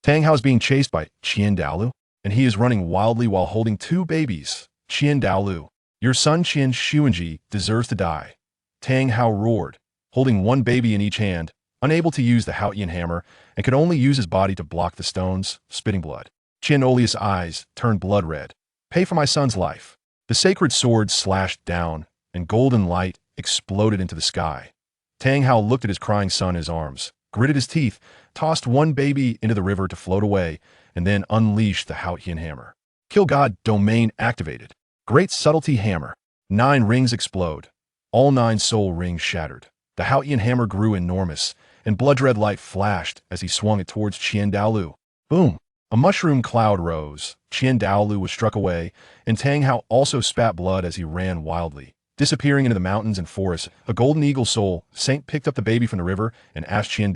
Tang Hao is being chased by Qian, and he is running wildly while holding two babies. Qian, your son Qian Xuanji deserves to die. Tang Hao roared, holding one baby in each hand, unable to use the Haotian hammer, and could only use his body to block the stones, spitting blood. Qian Oli's eyes turned blood red. Pay for my son's life. The sacred sword slashed down, and golden light exploded into the sky. Tang Hao looked at his crying son in his arms, gritted his teeth, tossed one baby into the river to float away, and then unleashed the Haotian hammer. Kill God domain activated. Great subtlety hammer. 9 rings explode. All 9 soul rings shattered. The Haotian hammer grew enormous, and blood-red light flashed as he swung it towards Qian. Boom! A mushroom cloud rose. Qian was struck away, and Tang Hao also spat blood as he ran wildly. Disappearing into the mountains and forests, a golden eagle soul saint picked up the baby from the river and asked Qian,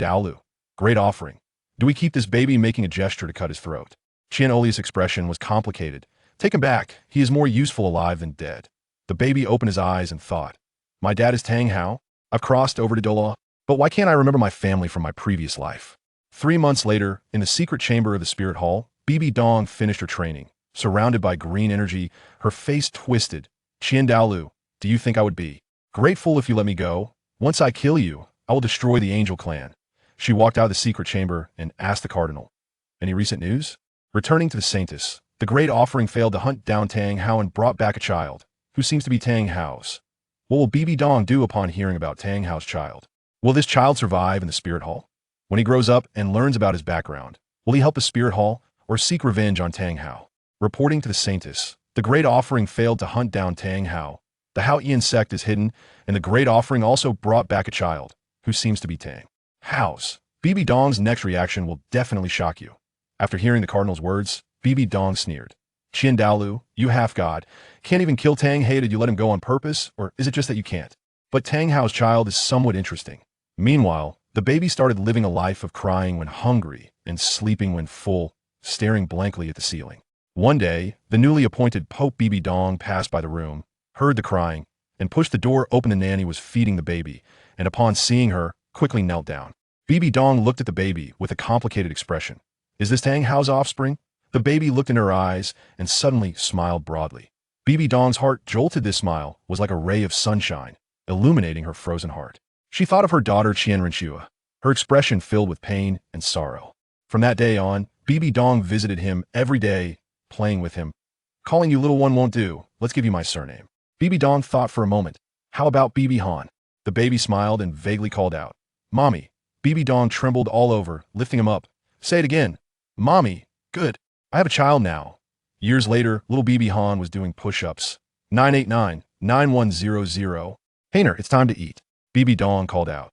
"Great offering. Do we keep this baby?" making a gesture to cut his throat. Qian Oli's expression was complicated. Take him back. He is more useful alive than dead. The baby opened his eyes and thought, my dad is Tang Hao. I've crossed over to Douluo, but why can't I remember my family from my previous life? 3 months later, in the secret chamber of the spirit hall, Bibi Dong finished her training. Surrounded by green energy, her face twisted. Qian, do you think I would be grateful if you let me go? Once I kill you, I will destroy the angel clan. She walked out of the secret chamber and asked the cardinal, any recent news? Returning to the saintess, the great offering failed to hunt down Tang Hao and brought back a child, who seems to be Tang Hao's. What will Bibi Dong do upon hearing about Tang Hao's child? Will this child survive in the spirit hall? When he grows up and learns about his background, will he help the spirit hall or seek revenge on Tang Hao? Reporting to the saintess, the great offering failed to hunt down Tang Hao. The Haotian sect is hidden, and the great offering also brought back a child, who seems to be Tang Hao's. Bibi Dong's next reaction will definitely shock you. After hearing the cardinal's words, Bibi Dong sneered. Qian, you half-god, can't even kill Tang Hao. Did you let him go on purpose, or is it just that you can't? But Tang Hao's child is somewhat interesting. Meanwhile, the baby started living a life of crying when hungry and sleeping when full, staring blankly at the ceiling. One day, the newly appointed Pope Bibi Dong passed by the room, heard the crying, and pushed the door open. The nanny was feeding the baby, and upon seeing her, quickly knelt down. Bibi Dong looked at the baby with a complicated expression. Is this Tang Hao's offspring? The baby looked in her eyes and suddenly smiled broadly. Bibi Dong's heart jolted. This smile was like a ray of sunshine, illuminating her frozen heart. She thought of her daughter Renxue, her expression filled with pain and sorrow. From that day on, Bibi Dong visited him every day, playing with him. Calling you little one won't do. Let's give you my surname. Bibi Dong thought for a moment. How about Bibi Han? The baby smiled and vaguely called out, Mommy. Bibi Dong trembled all over, lifting him up. Say it again. Mommy. Good. I have a child now. Years later, little Bibi Han was doing push-ups. 989-9100. Hainer, it's time to eat. Bibi Dong called out.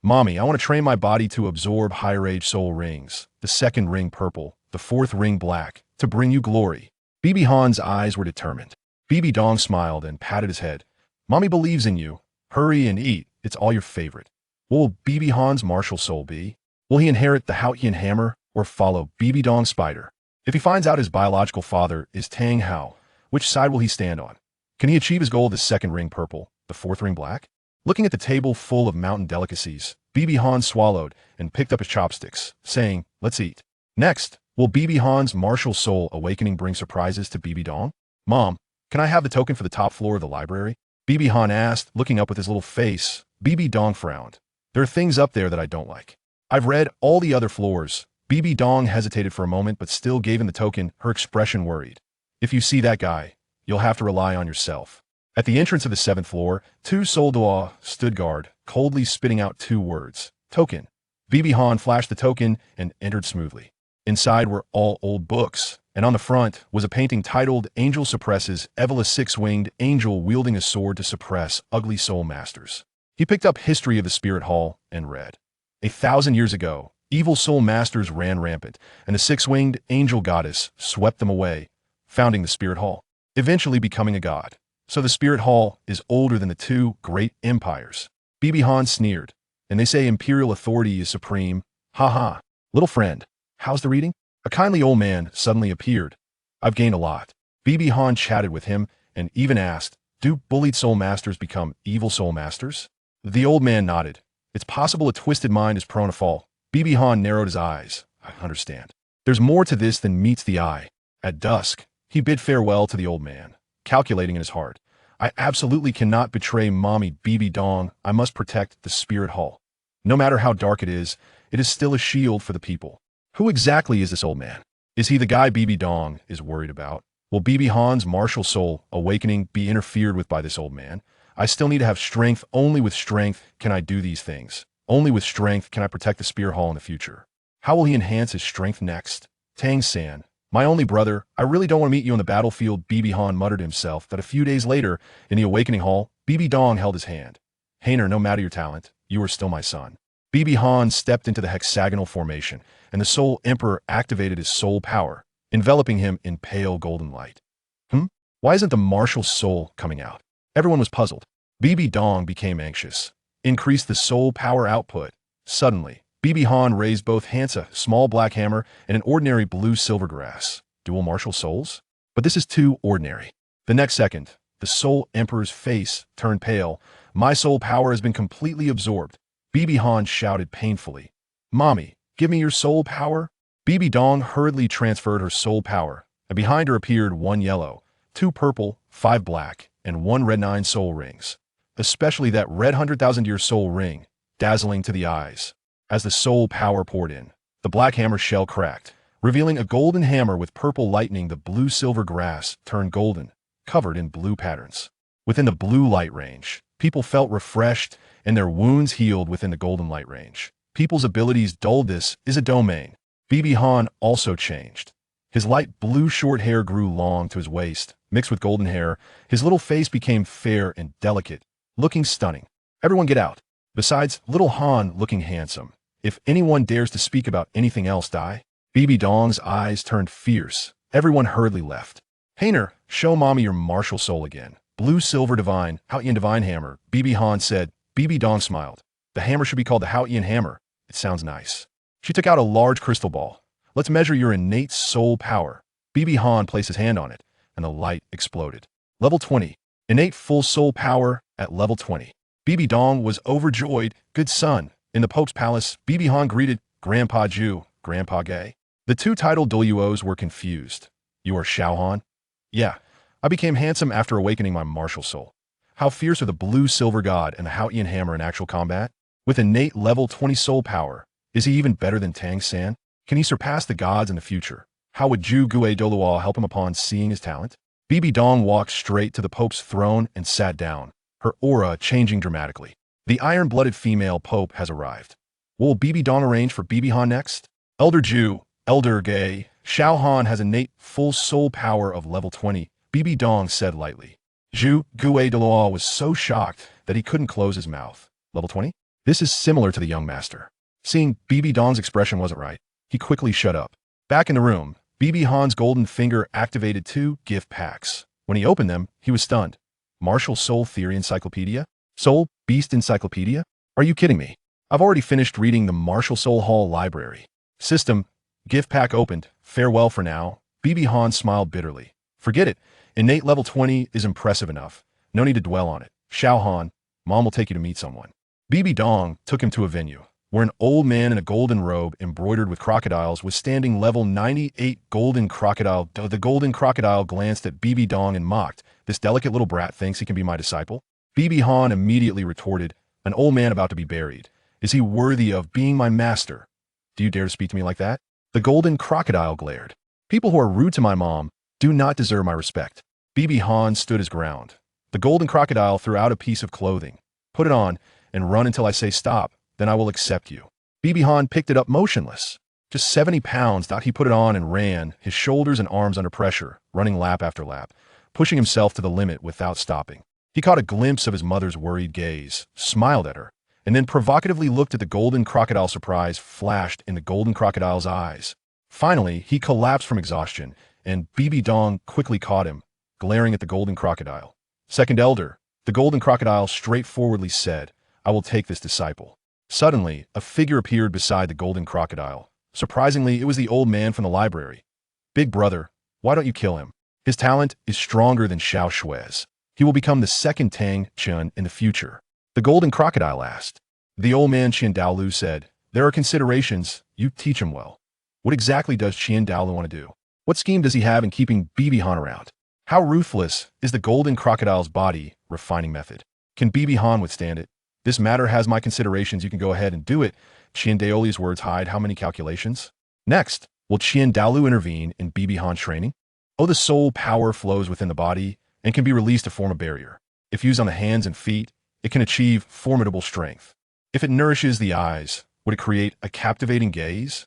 Mommy, I want to train my body to absorb high-rage soul rings, the 2nd ring purple, the 4th ring black, to bring you glory. Bibi Han's eyes were determined. Bibi Dong smiled and patted his head. Mommy believes in you. Hurry and eat. It's all your favorite. What will Bibi Han's martial soul be? Will he inherit the Haotian hammer or follow Bibi Dong's spider? If he finds out his biological father is Tang Hao, which side will he stand on? Can he achieve his goal of the 2nd ring purple, the 4th ring black? Looking at the table full of mountain delicacies, Bibi Han swallowed and picked up his chopsticks, saying, let's eat. Next, will Bibi Han's martial soul awakening bring surprises to Bibi Dong? Mom, can I have the token for the top floor of the library? Bibi Han asked, looking up with his little face. Bibi Dong frowned. There are things up there that I don't like. I've read all the other floors. Bibi Dong hesitated for a moment but still gave him the token, her expression worried. If you see that guy, you'll have to rely on yourself. At the entrance of the 7th floor, 2 soldats stood guard, coldly spitting out 2 words. Token. Bibi Han flashed the token and entered smoothly. Inside were all old books, and on the front was a painting titled Angel Suppresses Evil, a 6-winged angel wielding a sword to suppress ugly soul masters. He picked up History of the Spirit Hall and read. 1,000 years ago, evil soul masters ran rampant, and the 6-winged angel goddess swept them away, founding the Spirit Hall, eventually becoming a god. So the Spirit Hall is older than the 2 great empires. Bibi Han sneered, and they say imperial authority is supreme. Ha ha. Little friend, how's the reading? A kindly old man suddenly appeared. I've gained a lot. Bibi Han chatted with him and even asked, do bullied soul masters become evil soul masters? The old man nodded. It's possible a twisted mind is prone to fall. Bibi Han narrowed his eyes. I understand. There's more to this than meets the eye. At dusk, he bid farewell to the old man, calculating in his heart. I absolutely cannot betray Mommy Bibi Dong. I must protect the spirit hall. No matter how dark it is still a shield for the people. Who exactly is this old man? Is he the guy Bibi Dong is worried about? Will Bibi Han's martial soul awakening be interfered with by this old man? I still need to have strength. Only with strength can I do these things. Only with strength can I protect the spirit hall in the future. How will he enhance his strength next? Tang San, my only brother, I really don't want to meet you on the battlefield. Bibi Han muttered to himself that a few days later, in the awakening hall, Bibi Dong held his hand. Hainer, no matter your talent, you are still my son. Bibi Han stepped into the hexagonal formation, and the Soul Emperor activated his soul power, enveloping him in pale golden light. Why isn't the martial soul coming out? Everyone was puzzled. Bibi Dong became anxious. Increased the soul power output. Suddenly, Bibi Han raised both hands, a small black hammer and an ordinary blue silver grass. Dual martial souls? But this is too ordinary. The next second, the Soul Emperor's face turned pale. My soul power has been completely absorbed. Bibi Han shouted painfully. Mommy, give me your soul power? Bibi Dong hurriedly transferred her soul power, and behind her appeared 1 yellow, 2 purple, 5 black, and 1 red 9 soul rings. Especially that red 100,000-year soul ring, dazzling to the eyes. As the soul power poured in, the black hammer shell cracked, revealing a golden hammer with purple lightning. The blue-silver grass turned golden, covered in blue patterns. Within the blue light range, people felt refreshed and their wounds healed within the golden light range. People's abilities dulled. This is a domain. Bibi Han also changed. His light blue short hair grew long to his waist, mixed with golden hair. His little face became fair and delicate, looking stunning. Everyone get out. Besides little Han looking handsome. If anyone dares to speak about anything else, die. Bibi Dong's eyes turned fierce. Everyone hurriedly left. Hainer, show Mommy your martial soul again. Blue silver divine, Haoyan divine hammer, Bibi Han said. Bibi Dong smiled. The hammer should be called the Haoyan hammer. It sounds nice. She took out a large crystal ball. Let's measure your innate soul power. Bibi Han placed his hand on it, and the light exploded. Level 20. Innate full soul power at level 20. Bibi Dong was overjoyed. Good son. In the Pope's palace, Bibi Han greeted Grandpa Ju, Grandpa Gay. The 2 titled Douluos were confused. You are Xiaogang? Yeah. I became handsome after awakening my martial soul. How fierce are the blue silver god and the Haoyan hammer in actual combat? With innate level 20 soul power, is he even better than Tang San? Can he surpass the gods in the future? How would Ju Gue Douluo help him upon seeing his talent? Bibi Dong walked straight to the Pope's throne and sat down, her aura changing dramatically. The iron-blooded female Pope has arrived. Will Bibi Dong arrange for Bibi Han next? Elder Ju, Elder Gay, Xiaogang has innate full soul power of level 20, Bibi Dong said lightly. Ju Gue Douluo was so shocked that he couldn't close his mouth. Level 20? This is similar to the young master. Seeing Bibi Dong's expression wasn't right, he quickly shut up. Back in the room, Bibi Han's golden finger activated 2 gift packs. When he opened them, he was stunned. Martial Soul Theory Encyclopedia? Soul Beast Encyclopedia? Are you kidding me? I've already finished reading the Martial Soul Hall Library. System. Gift pack opened. Farewell for now. Bibi Han smiled bitterly. Forget it. Innate level 20 is impressive enough. No need to dwell on it. Xiaogang, Mom will take you to meet someone. Bibi Dong took him to a venue, where an old man in a golden robe embroidered with crocodiles was standing. Level 98 golden crocodile. The golden crocodile glanced at Bibi Dong and mocked. This delicate little brat thinks he can be my disciple? Bibi Han immediately retorted, an old man about to be buried. Is he worthy of being my master? Do you dare to speak to me like that? The golden crocodile glared. People who are rude to my mom do not deserve my respect. Bibi Han stood his ground. The golden crocodile threw out a piece of clothing. Put it on and run until I say stop, then I will accept you. Bibi Han picked it up motionless. Just 70 pounds. He put it on and ran, his shoulders and arms under pressure, running lap after lap, pushing himself to the limit without stopping. He caught a glimpse of his mother's worried gaze, smiled at her, and then provocatively looked at the golden crocodile. Surprise flashed in the golden crocodile's eyes. Finally, he collapsed from exhaustion, and Bibi Dong quickly caught him, glaring at the golden crocodile. Second elder, the golden crocodile straightforwardly said, I will take this disciple. Suddenly, a figure appeared beside the golden crocodile. Surprisingly, it was the old man from the library. Big brother, why don't you kill him? His talent is stronger than Xiao Shui's. He will become the second Tang Qian in the future. The golden crocodile asked. The old man Qian Douluo said, there are considerations, you teach him well. What exactly does Qian Daolu want to do? What scheme does he have in keeping Bibi Han around? How ruthless is the golden crocodile's body refining method? Can Bibi Han withstand it? This matter has my considerations. You can go ahead and do it. Qian Daoli's words hide how many calculations? Next, will Qian Daolu intervene in Bibi Han's training? Oh, the soul power flows within the body and can be released to form a barrier. If used on the hands and feet, it can achieve formidable strength. If it nourishes the eyes, would it create a captivating gaze?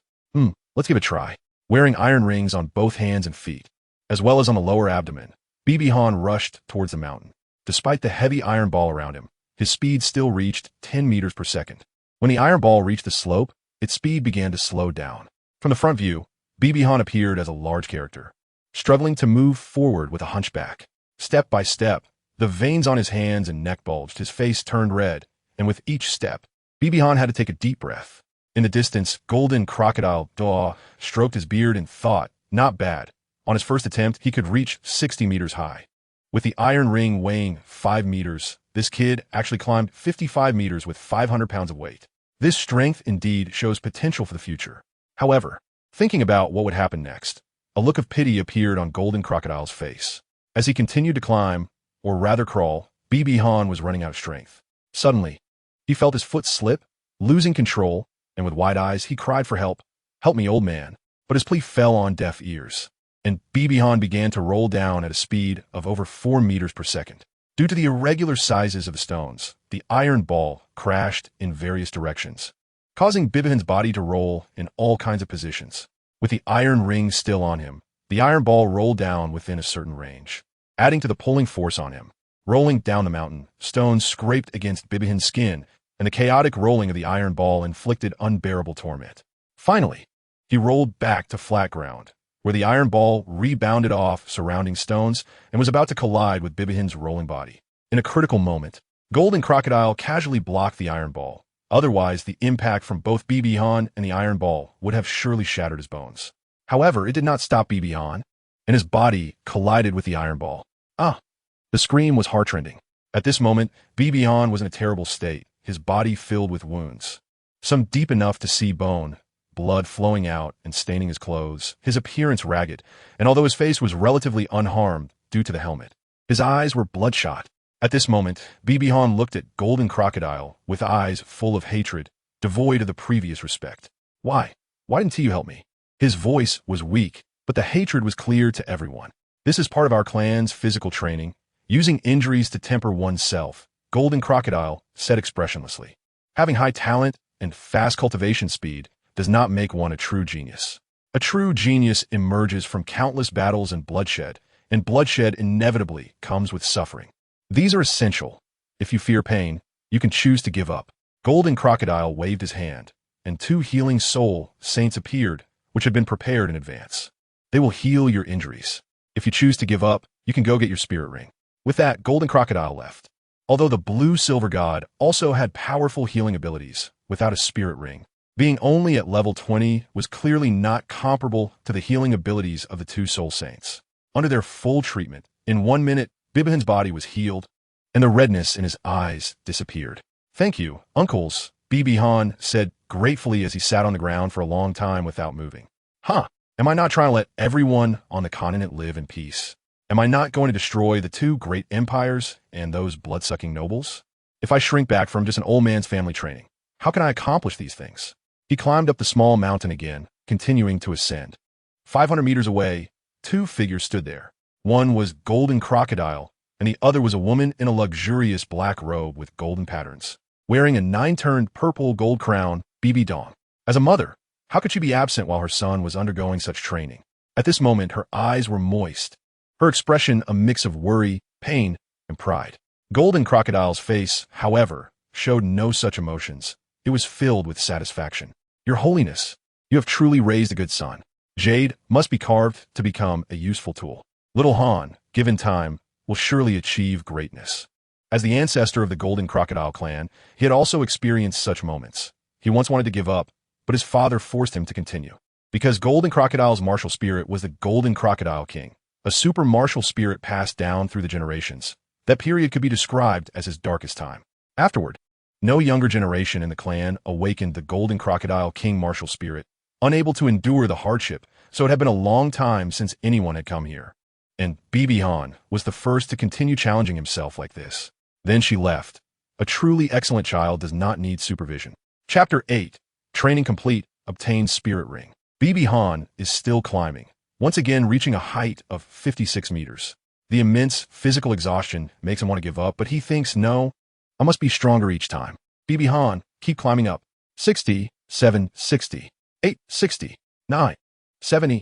Let's give it a try. Wearing iron rings on both hands and feet, as well as on the lower abdomen, Bibi Han rushed towards the mountain. Despite the heavy iron ball around him, his speed still reached 10 meters per second. When the iron ball reached the slope, its speed began to slow down. From the front view, Bibi Han appeared as a large character, struggling to move forward with a hunchback. Step by step, the veins on his hands and neck bulged, his face turned red, and with each step, Bibi Han had to take a deep breath. In the distance, golden crocodile Douluo stroked his beard and thought, not bad. On his first attempt, he could reach 60 meters high. With the iron ring weighing 5 meters, this kid actually climbed 55 meters with 500 pounds of weight. This strength indeed shows potential for the future. However, thinking about what would happen next, a look of pity appeared on Golden Crocodile's face. As he continued to climb, or rather crawl, Bibi Han was running out of strength. Suddenly, he felt his foot slip, losing control, and with wide eyes, he cried for help. Help me, old man. But his plea fell on deaf ears, and Bibi Han began to roll down at a speed of over 4 meters per second. Due to the irregular sizes of the stones, the iron ball crashed in various directions, causing Bibi Han's body to roll in all kinds of positions. With the iron ring still on him, the iron ball rolled down within a certain range, adding to the pulling force on him. Rolling down the mountain, stones scraped against Bibi Han's skin, and the chaotic rolling of the iron ball inflicted unbearable torment. Finally, he rolled back to flat ground, where the iron ball rebounded off surrounding stones and was about to collide with Bibi Han's rolling body. In a critical moment, Golden Crocodile casually blocked the iron ball. Otherwise, the impact from both Bibi Han and the iron ball would have surely shattered his bones. However, it did not stop Bibi Han, and his body collided with the iron ball. The scream was heart-rending. At this moment, Bibi Han was in a terrible state, his body filled with wounds, some deep enough to see bone, blood flowing out and staining his clothes, his appearance ragged, and although his face was relatively unharmed due to the helmet, his eyes were bloodshot. At this moment, Bibi Han looked at Golden Crocodile with eyes full of hatred, devoid of the previous respect. Why didn't you help me? His voice was weak, but the hatred was clear to everyone. This is part of our clan's physical training, using injuries to temper oneself, Golden Crocodile said expressionlessly. Having high talent and fast cultivation speed does not make one a true genius. A true genius emerges from countless battles and bloodshed inevitably comes with suffering. These are essential. If you fear pain, you can choose to give up. Golden Crocodile waved his hand, and 2 healing soul saints appeared, which had been prepared in advance. They will heal your injuries. If you choose to give up, you can go get your spirit ring. With that, Golden Crocodile left. Although the blue silver god also had powerful healing abilities, without a spirit ring, being only at level 20 was clearly not comparable to the healing abilities of the 2 soul saints. Under their full treatment, in 1 minute, Bibi Han's body was healed, and the redness in his eyes disappeared. Thank you, uncles, Bibi Han said gratefully as he sat on the ground for a long time without moving. Am I not trying to let everyone on the continent live in peace? Am I not going to destroy the 2 great empires and those blood-sucking nobles? If I shrink back from just an old man's family training, how can I accomplish these things? He climbed up the small mountain again, continuing to ascend. 500 meters away, 2 figures stood there. One was Golden Crocodile, and the other was a woman in a luxurious black robe with golden patterns, wearing a 9-turned purple gold crown, Bibi Dong. As a mother, how could she be absent while her son was undergoing such training? At this moment, her eyes were moist, her expression a mix of worry, pain, and pride. Golden Crocodile's face, however, showed no such emotions. It was filled with satisfaction. Your Holiness, you have truly raised a good son. Jade must be carved to become a useful tool. Little Han, given time, will surely achieve greatness. As the ancestor of the Golden Crocodile clan, he had also experienced such moments. He once wanted to give up, but his father forced him to continue. Because Golden Crocodile's martial spirit was the Golden Crocodile King, a super martial spirit passed down through the generations. That period could be described as his darkest time. Afterward, no younger generation in the clan awakened the Golden Crocodile King martial spirit. unable to endure the hardship, so it had been a long time since anyone had come here. And Bibi Han was the first to continue challenging himself like this. Then she left. A truly excellent child does not need supervision. Chapter 8. Training complete. Obtained Spirit Ring. Bibi Han is still climbing, once again reaching a height of 56 meters. The immense physical exhaustion makes him want to give up, but he thinks, no, I must be stronger each time. Bibi Han, keep climbing up. 60, 7, 60, 8, 60, 9, 70.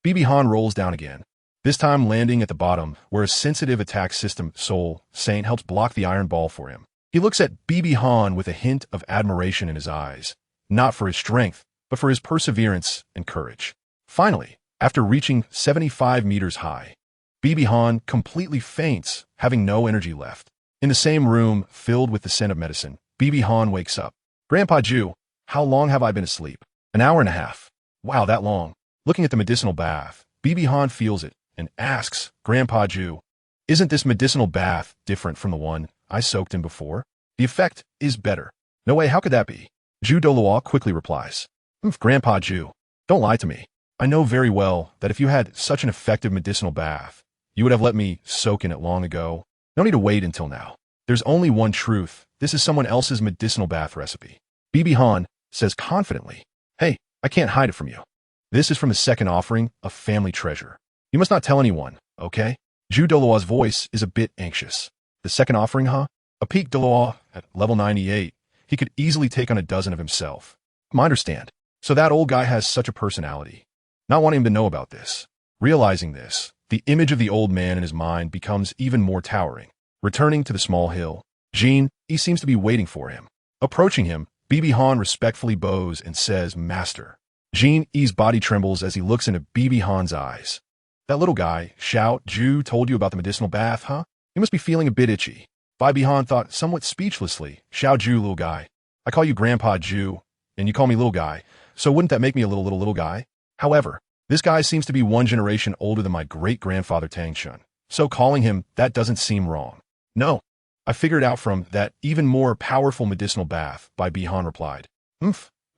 Bibi Han rolls down again, this time landing at the bottom, where a sensitive attack system, Soul Saint, helps block the iron ball for him. He looks at Bibi Han with a hint of admiration in his eyes, not for his strength, but for his perseverance and courage. Finally, after reaching 75 meters high, Bibi Han completely faints, having no energy left. In the same room, filled with the scent of medicine, Bibi Han wakes up. Grandpa Ju, how long have I been asleep? An hour and a half. Wow, that long. Looking at the medicinal bath, Bibi Han feels it and asks Grandpa Ju, isn't this medicinal bath different from the one I soaked in before? The effect is better. No way, how could that be? Ju Douluo quickly replies, Grandpa Ju, don't lie to me. I know very well that if you had such an effective medicinal bath, you would have let me soak in it long ago. No need to wait until now. There's only one truth. This is someone else's medicinal bath recipe. Bibi Han says confidently, hey, I can't hide it from you. This is from the second offering, a family treasure. You must not tell anyone, okay? Ju Douluo's voice is a bit anxious. The second offering, huh? A peak Douluo at level 98. He could easily take on a dozen of himself. I understand. So that old guy has such a personality. Not wanting him to know about this. Realizing this, the image of the old man in his mind becomes even more towering. Returning to the small hill, Jean, he seems to be waiting for him. Approaching him, Bibi Han respectfully bows and says, Master. Jean Yi's body trembles as he looks into Bibi Han's eyes. That little guy, Xiao Ju, told you about the medicinal bath, huh? He must be feeling a bit itchy. Bibi Han thought somewhat speechlessly, Xiao Ju, little guy. I call you Grandpa Ju, and you call me little guy, so wouldn't that make me a little guy? However, this guy seems to be one generation older than my great-grandfather Tang San, so calling him that doesn't seem wrong. No, I figured out from that even more powerful medicinal bath, Bibi Han replied.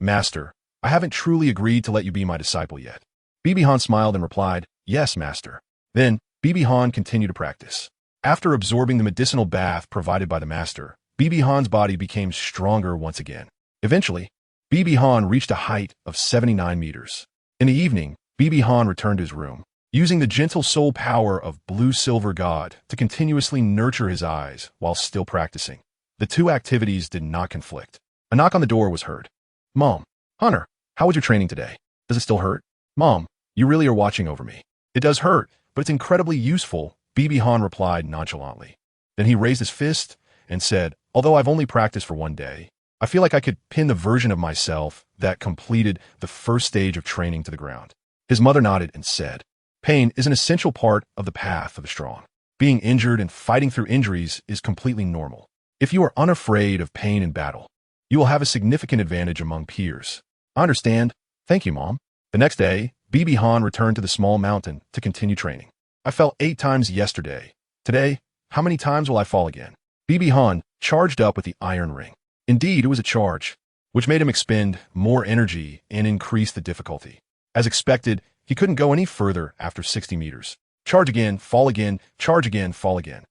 Master, I haven't truly agreed to let you be my disciple yet. Bibi Han smiled and replied, yes, master. Then, Bibi Han continued to practice. After absorbing the medicinal bath provided by the master, Bibi Han's body became stronger once again. Eventually, Bibi Han reached a height of 79 meters. In the evening, Bibi Han returned to his room, using the gentle soul power of Blue Silver God to continuously nurture his eyes while still practicing. The two activities did not conflict. A knock on the door was heard. Mom, Hunter, how was your training today? Does it still hurt? Mom, you really are watching over me. It does hurt, but it's incredibly useful, Bibi Han replied nonchalantly. Then he raised his fist and said, although I've only practiced for one day, I feel like I could pin the version of myself that completed the first stage of training to the ground. His mother nodded and said, pain is an essential part of the path of the strong. Being injured and fighting through injuries is completely normal. If you are unafraid of pain in battle, you will have a significant advantage among peers. I understand. Thank you, Mom. The next day, Bibi Han returned to the small mountain to continue training. I fell 8 times yesterday. Today, how many times will I fall again? Bibi Han charged up with the iron ring. Indeed, it was a charge, which made him expend more energy and increase the difficulty. As expected, he couldn't go any further after 60 meters. Charge again, fall again, charge again, fall again.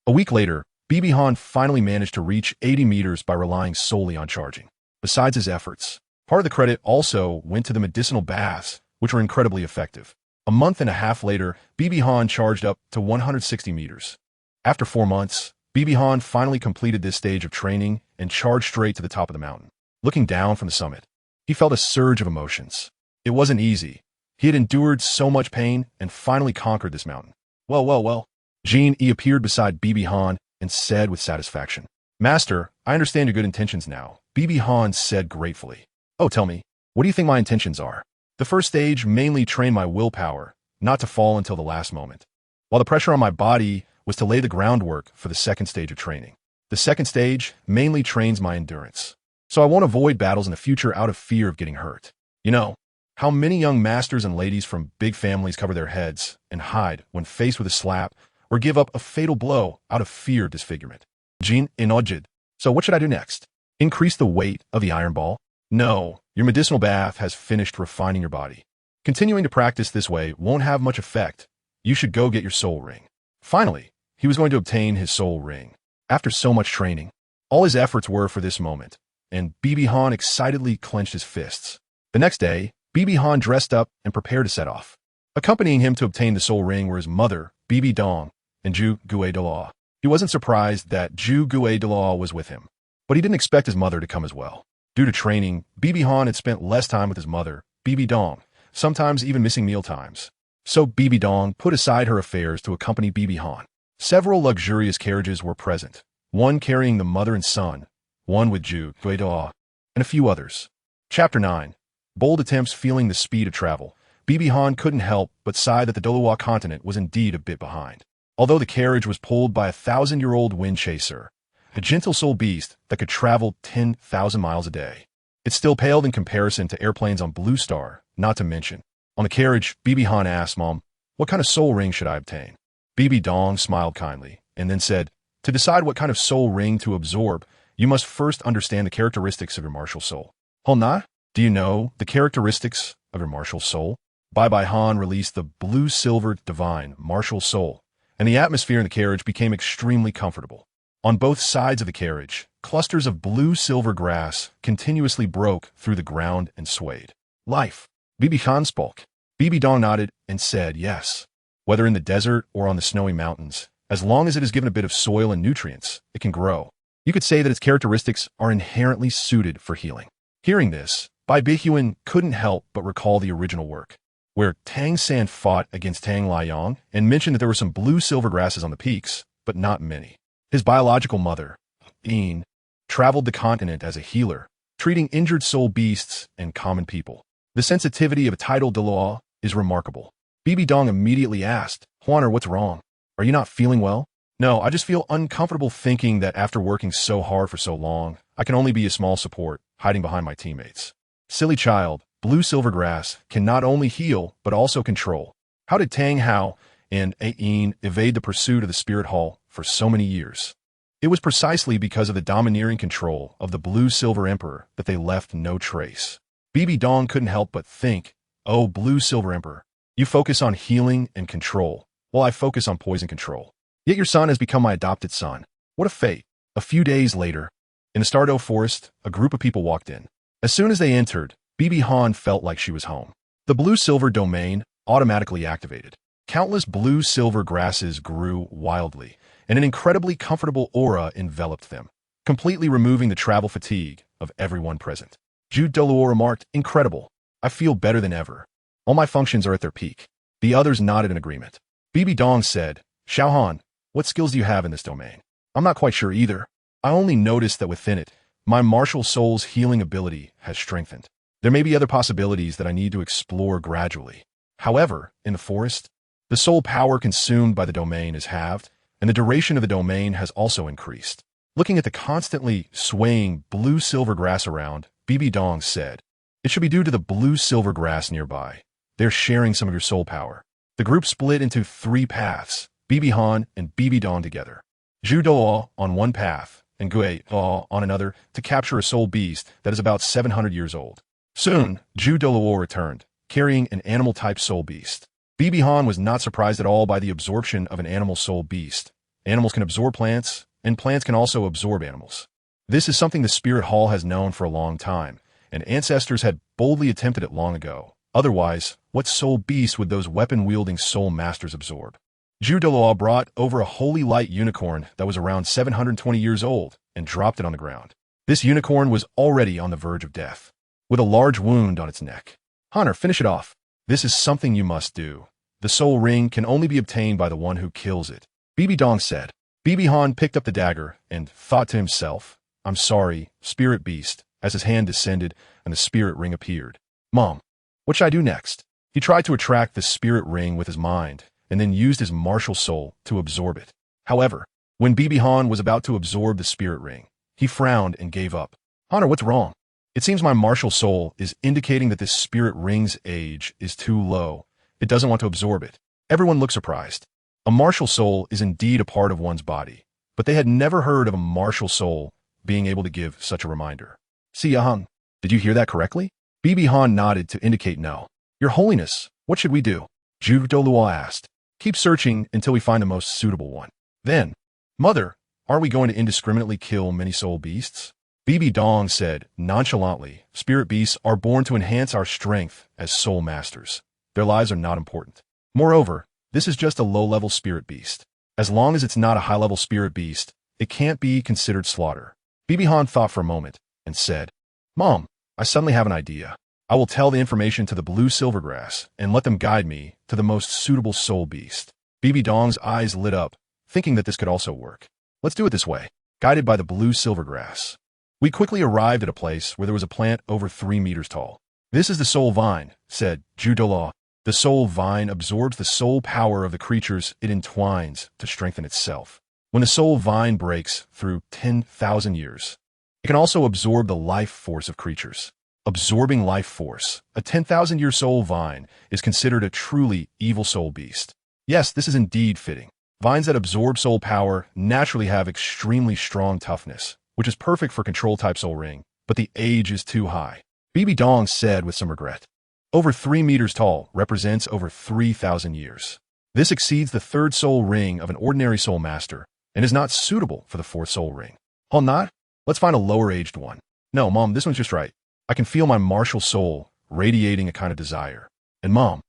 A week later, Bibi Han finally managed to reach 80 meters by relying solely on charging. Besides his efforts, part of the credit also went to the medicinal baths, which were incredibly effective. A month and a half later, Bibi Han charged up to 160 meters. After 4 months, Bibi Han finally completed this stage of training and charged straight to the top of the mountain. Looking down from the summit, he felt a surge of emotions. It wasn't easy. He had endured so much pain and finally conquered this mountain. Well. Jean Yi appeared beside Bibi Han and said with satisfaction, Master, I understand your good intentions now. Bibi Han said gratefully. Oh, tell me, what do you think my intentions are? The first stage mainly trained my willpower, not to fall until the last moment, while the pressure on my body was to lay the groundwork for the second stage of training. The second stage mainly trains my endurance, so I won't avoid battles in the future out of fear of getting hurt. You know, how many young masters and ladies from big families cover their heads and hide when faced with a slap or give up a fatal blow out of fear of disfigurement. Jean nodded. So what should I do next? Increase the weight of the iron ball? No, your medicinal bath has finished refining your body. Continuing to practice this way won't have much effect. You should go get your soul ring. Finally, he was going to obtain his soul ring. After so much training, all his efforts were for this moment, and Bibi Han excitedly clenched his fists. The next day, Bibi Han dressed up and prepared to set off. Accompanying him to obtain the soul ring were his mother, Bibi Dong, and Zhu Guidala. He wasn't surprised that Zhu Guidala was with him, but he didn't expect his mother to come as well. Due to training, Bibi Han had spent less time with his mother, Bibi Dong, sometimes even missing meal times. So Bibi Dong put aside her affairs to accompany Bibi Han. Several luxurious carriages were present, one carrying the mother and son, one with Zhu Guidala, and a few others. Chapter 9. Bold attempts feeling the speed of travel. Bibi Han couldn't help but sigh that the Douluo Continent was indeed a bit behind. Although the carriage was pulled by a 1,000-year-old wind chaser, a gentle soul beast that could travel 10,000 miles a day, it still paled in comparison to airplanes on Blue Star, not to mention. On the carriage, Bibi Han asked, "Mom, what kind of soul ring should I obtain?" Bibi Dong smiled kindly, and then said, "To decide what kind of soul ring to absorb, you must first understand the characteristics of your martial soul." "Hona, do you know the characteristics of your martial soul?" Bai Han released the blue-silver divine martial soul, and the atmosphere in the carriage became extremely comfortable. On both sides of the carriage, clusters of blue-silver grass continuously broke through the ground and swayed. "Life." Bibi Han spoke. Bibi Dong nodded and said yes. Whether in the desert or on the snowy mountains, as long as it is given a bit of soil and nutrients, it can grow. You could say that its characteristics are inherently suited for healing. Hearing this, Bai Bihuan couldn't help but recall the original work, where Tang San fought against Tang Liang and mentioned that there were some blue-silver grasses on the peaks, but not many. His biological mother, Qian, traveled the continent as a healer, treating injured soul beasts and common people. The sensitivity of a tidal Douluo is remarkable. Bibi Dong immediately asked, "Huaner, what's wrong? Are you not feeling well?" "No, I just feel uncomfortable thinking that after working so hard for so long, I can only be a small support, hiding behind my teammates." "Silly child, blue-silver grass can not only heal, but also control. How did Tang Hao and Qian evade the pursuit of the Spirit Hall for so many years? It was precisely because of the domineering control of the blue-silver emperor that they left no trace." Bibi Dong couldn't help but think, "Oh, blue-silver emperor, you focus on healing and control, while I focus on poison control. Yet your son has become my adopted son. What a fate." A few days later, in the Stardew Forest, a group of people walked in. As soon as they entered, Bibi Han felt like she was home. The blue-silver domain automatically activated. Countless blue-silver grasses grew wildly, and an incredibly comfortable aura enveloped them, completely removing the travel fatigue of everyone present. Zhu Douluo remarked, "Incredible. I feel better than ever. All my functions are at their peak." The others nodded in agreement. Bibi Dong said, "Xiaogang, what skills do you have in this domain?" "I'm not quite sure either. I only noticed that within it, my martial soul's healing ability has strengthened. There may be other possibilities that I need to explore gradually. However, in the forest, the soul power consumed by the domain is halved, and the duration of the domain has also increased." Looking at the constantly swaying blue-silver grass around, Bibi Dong said, "It should be due to the blue-silver grass nearby. They're sharing some of your soul power." The group split into 3 paths, Bibi Han and Bibi Dong together. Zhu Douluo on one path, and Gui on another, to capture a soul beast that is about 700 years old. Soon, Zhu Douluo returned, carrying an animal-type soul beast. Bibi Han was not surprised at all by the absorption of an animal soul beast. Animals can absorb plants, and plants can also absorb animals. This is something the Spirit Hall has known for a long time, and ancestors had boldly attempted it long ago. Otherwise, what soul beast would those weapon-wielding soul masters absorb? Zhu Douluo brought over a holy light unicorn that was around 720 years old and dropped it on the ground. This unicorn was already on the verge of death, with a large wound on its neck. "Hunter, finish it off. This is something you must do. The soul ring can only be obtained by the one who kills it," Bibi Dong said. Bibi Han picked up the dagger and thought to himself, "I'm sorry, spirit beast," as his hand descended and the spirit ring appeared. "Mom, what should I do next?" He tried to attract the spirit ring with his mind, and then used his martial soul to absorb it. However, when Bibi Han was about to absorb the spirit ring, he frowned and gave up. "Hunter, what's wrong? It seems my martial soul is indicating that this spirit ring's age is too low. It doesn't want to absorb it." Everyone looked surprised. A martial soul is indeed a part of one's body, but they had never heard of a martial soul being able to give such a reminder. "Xiaogang, Did you hear that correctly? Bibi Han nodded to indicate no. Your Holiness, what should we do? Douluo asked. Keep searching until we find the most suitable one. Then, Mother, are we going to indiscriminately kill many soul beasts? Bibi Dong said nonchalantly, spirit beasts are born to enhance our strength as soul masters. Their lives are not important. Moreover, this is just a low-level spirit beast. As long as it's not a high-level spirit beast, it can't be considered slaughter. Bibi Han thought for a moment and said, Mom, I suddenly have an idea. I will tell the information to the blue silvergrass and let them guide me to the most suitable soul beast. Bibi Dong's eyes lit up, thinking that this could also work. Let's do it this way. Guided by the blue silvergrass, we quickly arrived at a place where there was a plant over 3 meters tall. This is the soul vine, said Douluo. The soul vine absorbs the soul power of the creatures it entwines to strengthen itself. When the soul vine breaks through 10,000 years, it can also absorb the life force of creatures. Absorbing life force, a 10,000-year soul vine is considered a truly evil soul beast. Yes, this is indeed fitting. Vines that absorb soul power naturally have extremely strong toughness, which is perfect for control-type soul ring, but the age is too high. Bibi Dong said with some regret. Over 3 meters tall represents over 3,000 years. This exceeds the 3rd soul ring of an ordinary soul master and is not suitable for the 4th soul ring. Oh, not? Let's find a lower-aged one. No, Mom, this one's just right. I can feel my martial soul radiating a kind of desire. And Mom,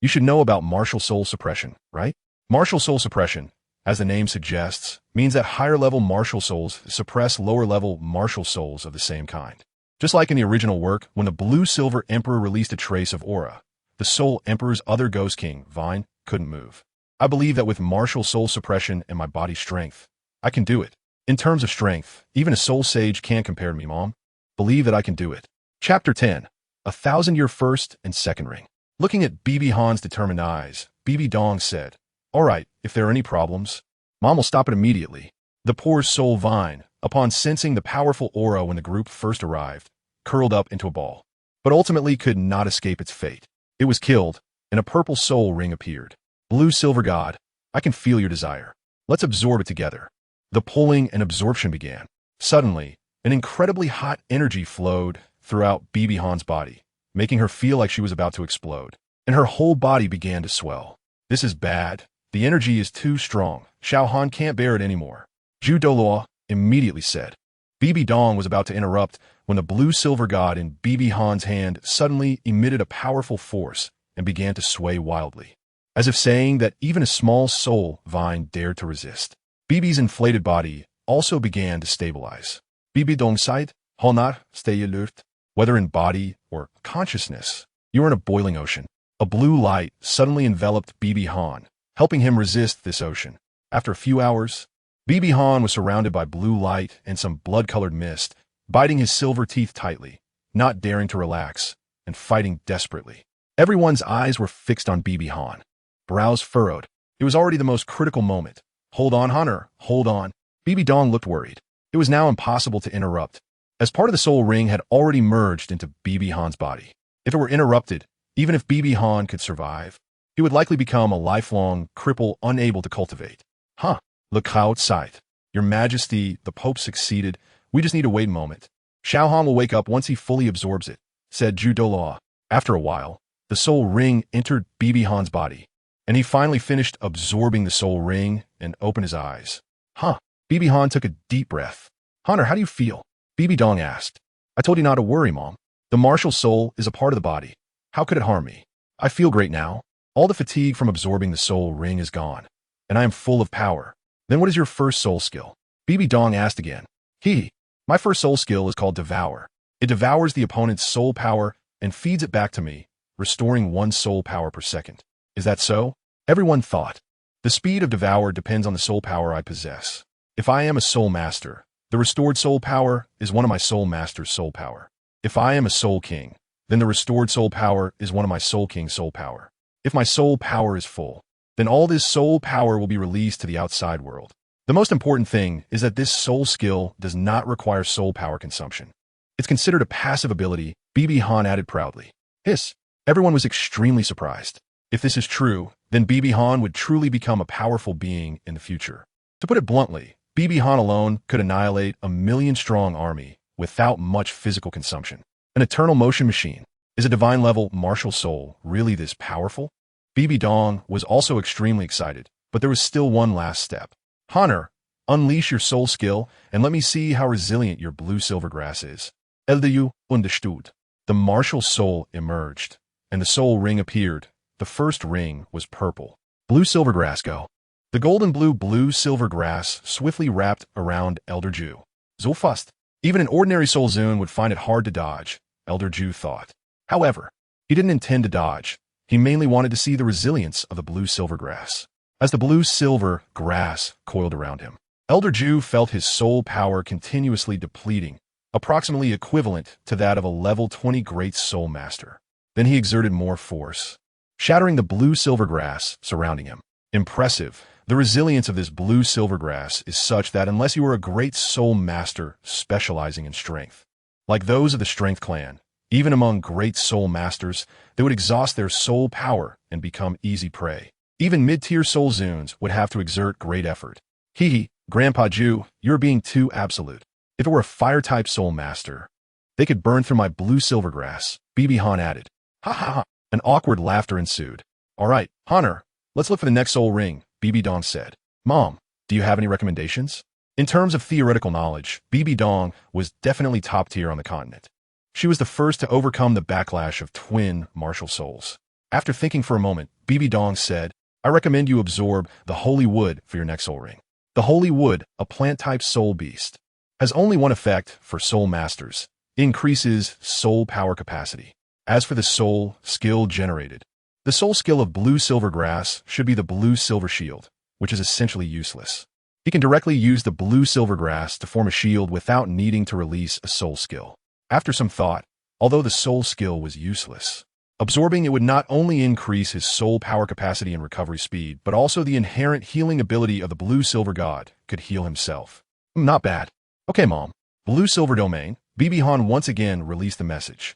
you should know about martial soul suppression, right? Martial soul suppression, as the name suggests, means that higher-level martial souls suppress lower-level martial souls of the same kind. Just like in the original work, when the Blue-Silver Emperor released a trace of aura, the Soul Emperor's other Ghost King, Vine, couldn't move. I believe that with martial soul suppression and my body's strength, I can do it. In terms of strength, even a soul sage can't compare to me, Mom. Believe that I can do it. Chapter 10. 1,000-year first and second ring. Looking at Bibi Han's determined eyes, Bibi Dong said, All right, if there are any problems, Mom will stop it immediately. The poor soul vine, upon sensing the powerful aura when the group first arrived, curled up into a ball, but ultimately could not escape its fate. It was killed, and a purple soul ring appeared. Blue Silver God, I can feel your desire. Let's absorb it together. The pulling and absorption began. Suddenly, an incredibly hot energy flowed throughout Bibi Han's body, making her feel like she was about to explode, and her whole body began to swell. This is bad. The energy is too strong. Xiaogang can't bear it anymore. Douluo immediately said. Bibi Dong was about to interrupt when the blue silver god in Bibi Han's hand suddenly emitted a powerful force and began to sway wildly, as if saying that even a small soul vine dared to resist. Bibi's inflated body also began to stabilize. Bibi Dong sighed, Honor, stay alert. Whether in body or consciousness, you are in a boiling ocean. A blue light suddenly enveloped Bibi Han, helping him resist this ocean. After a few hours, Bibi Han was surrounded by blue light and some blood-colored mist, biting his silver teeth tightly, not daring to relax, and fighting desperately. Everyone's eyes were fixed on Bibi Han. Brows furrowed. It was already the most critical moment. Hold on, Hunter, hold on. Bibi Dong looked worried. It was now impossible to interrupt, as part of the soul ring had already merged into Bibi Han's body. If it were interrupted, even if Bibi Han could survive, he would likely become a lifelong cripple unable to cultivate. Huh, look outside. Your Majesty, the Pope succeeded. We just need to wait a moment. Xiaogang will wake up once he fully absorbs it, said Douluo. After a while, the soul ring entered Bibi Han's body, and he finally finished absorbing the soul ring and opened his eyes. Huh. Bibi Han took a deep breath. Hunter, how do you feel? Bibi Dong asked. I told you not to worry, Mom. The martial soul is a part of the body. How could it harm me? I feel great now. All the fatigue from absorbing the soul ring is gone, and I am full of power. Then what is your first soul skill? Bibi Dong asked again. My first soul skill is called Devour. It devours the opponent's soul power and feeds it back to me, restoring 1 soul power per second. Is that so? Everyone thought. The speed of Devour depends on the soul power I possess. If I am a soul master, the restored soul power is one of my soul master's soul power. If I am a soul king, then the restored soul power is one of my soul king's soul power. If my soul power is full, then all this soul power will be released to the outside world. The most important thing is that this soul skill does not require soul power consumption. It's considered a passive ability, Bibi Han added proudly. Hiss. Everyone was extremely surprised. If this is true, then Bibi Han would truly become a powerful being in the future. To put it bluntly, Bibi Han alone could annihilate a 1,000,000-strong army without much physical consumption. An eternal motion machine. Is a divine-level martial soul really this powerful? Bibi Dong was also extremely excited, but there was still one last step. Honor, unleash your soul skill, and let me see how resilient your blue silvergrass is. Eldeyu understood. The martial soul emerged, and the soul ring appeared. The first ring was purple. Blue silvergrass go. The golden blue silvergrass swiftly wrapped around Elder Ju. So fast. Even an ordinary soul Zun would find it hard to dodge, Elder Ju thought. However, he didn't intend to dodge. He mainly wanted to see the resilience of the blue silvergrass. As the blue silver grass coiled around him, Elder Ju felt his soul power continuously depleting, approximately equivalent to that of a level 20 Great Soul Master. Then he exerted more force, shattering the blue silvergrass surrounding him. Impressive. The resilience of this blue silvergrass is such that unless you are a Great Soul Master specializing in strength, like those of the Strength Clan, even among Great Soul Masters, they would exhaust their soul power and become easy prey. Even mid-tier Soul Zuns would have to exert great effort. Hee, Grandpa Ju, you're being too absolute. If it were a Fire-type Soul Master, they could burn through my blue silvergrass, Bibi Han added. Ha ha ha. An awkward laughter ensued. All right, Honor, let's look for the next soul ring, Bibi Dong said. Mom, do you have any recommendations? In terms of theoretical knowledge, Bibi Dong was definitely top tier on the continent. She was the first to overcome the backlash of twin martial souls. After thinking for a moment, Bibi Dong said, I recommend you absorb the Holy Wood for your next soul ring. The Holy Wood, a plant-type soul beast, has only one effect for soul masters. It increases soul power capacity. As for the soul skill generated, the soul skill of blue silvergrass should be the blue silver shield, which is essentially useless. He can directly use the blue silvergrass to form a shield without needing to release a soul skill. After some thought, although the soul skill was useless, absorbing it would not only increase his soul power capacity and recovery speed, but also the inherent healing ability of the blue silver god could heal himself. Not bad. Okay, Mom. Blue silver domain. Bibi Han once again released the message.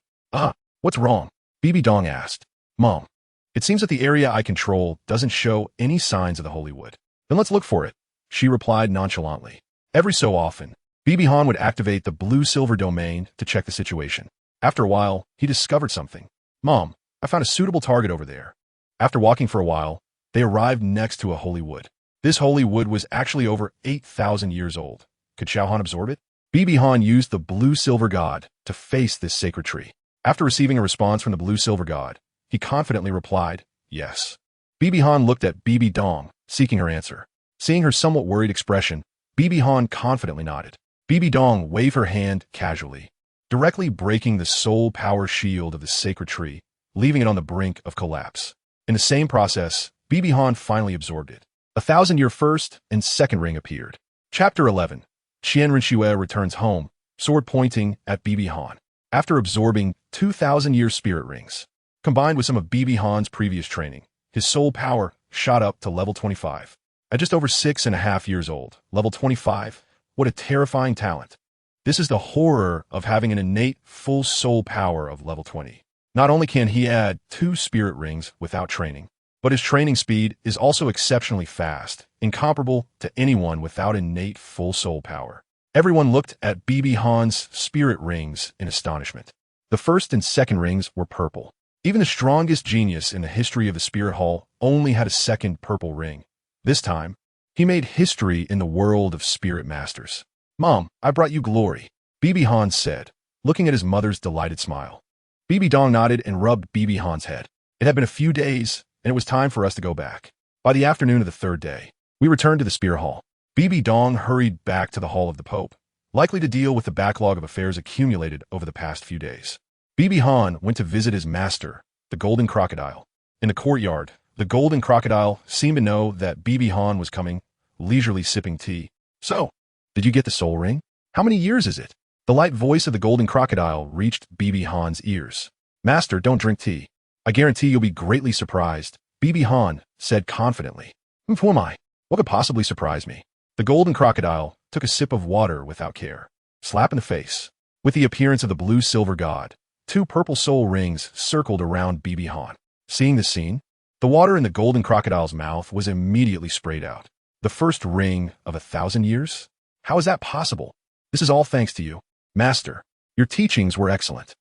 What's wrong? Bibi Dong asked. Mom, it seems that the area I control doesn't show any signs of the Holy Wood. Then let's look for it, she replied nonchalantly. Every so often, Bibi Han would activate the blue-silver domain to check the situation. After a while, he discovered something. Mom, I found a suitable target over there. After walking for a while, they arrived next to a holy wood. This holy wood was actually over 8,000 years old. Could Xiaogang absorb it? Bibi Han used the blue-silver god to face this sacred tree. After receiving a response from the blue-silver god, he confidently replied, yes. Bibi Han looked at Bibi Dong, seeking her answer. Seeing her somewhat worried expression, Bibi Han confidently nodded. Bibi Dong waved her hand casually, directly breaking the soul power shield of the sacred tree, leaving it on the brink of collapse. In the same process, Bibi Han finally absorbed it. 1,000-year first and second ring appeared. Chapter 11. Qian Renxue returns home, sword pointing at Bibi Han. After absorbing 2,000-year spirit rings, combined with some of Bibi Han's previous training, his soul power shot up to level 25. At just over 6.5 years old, level 25, what a terrifying talent. This is the horror of having an innate full soul power of level 20. Not only can he add 2 spirit rings without training, but his training speed is also exceptionally fast, incomparable to anyone without innate full soul power. Everyone looked at Bibi Han's spirit rings in astonishment. The first and second rings were purple. Even the strongest genius in the history of the Spirit Hall only had a second purple ring. This time, he made history in the world of spirit masters. Mom, I brought you glory, Bibi Han said, looking at his mother's delighted smile. Bibi Dong nodded and rubbed Bibi Han's head. It had been a few days, and it was time for us to go back. By the afternoon of the third day, we returned to the Spirit Hall. Bibi Dong hurried back to the Hall of the Pope, likely to deal with the backlog of affairs accumulated over the past few days. Bibi Han went to visit his master, the Golden Crocodile. In the courtyard, the Golden Crocodile seemed to know that Bibi Han was coming, leisurely sipping tea. So, did you get the soul ring? How many years is it? The light voice of the Golden Crocodile reached Bibi Han's ears. Master, don't drink tea. I guarantee you'll be greatly surprised, Bibi Han said confidently. Who am I? What could possibly surprise me? The Golden Crocodile took a sip of water without care. Slap in the face. With the appearance of the blue-silver god, 2 purple soul rings circled around Bibi Han. Seeing the scene, the water in the Golden Crocodile's mouth was immediately sprayed out. The first ring of 1,000 years? How is that possible? This is all thanks to you. Master, your teachings were excellent.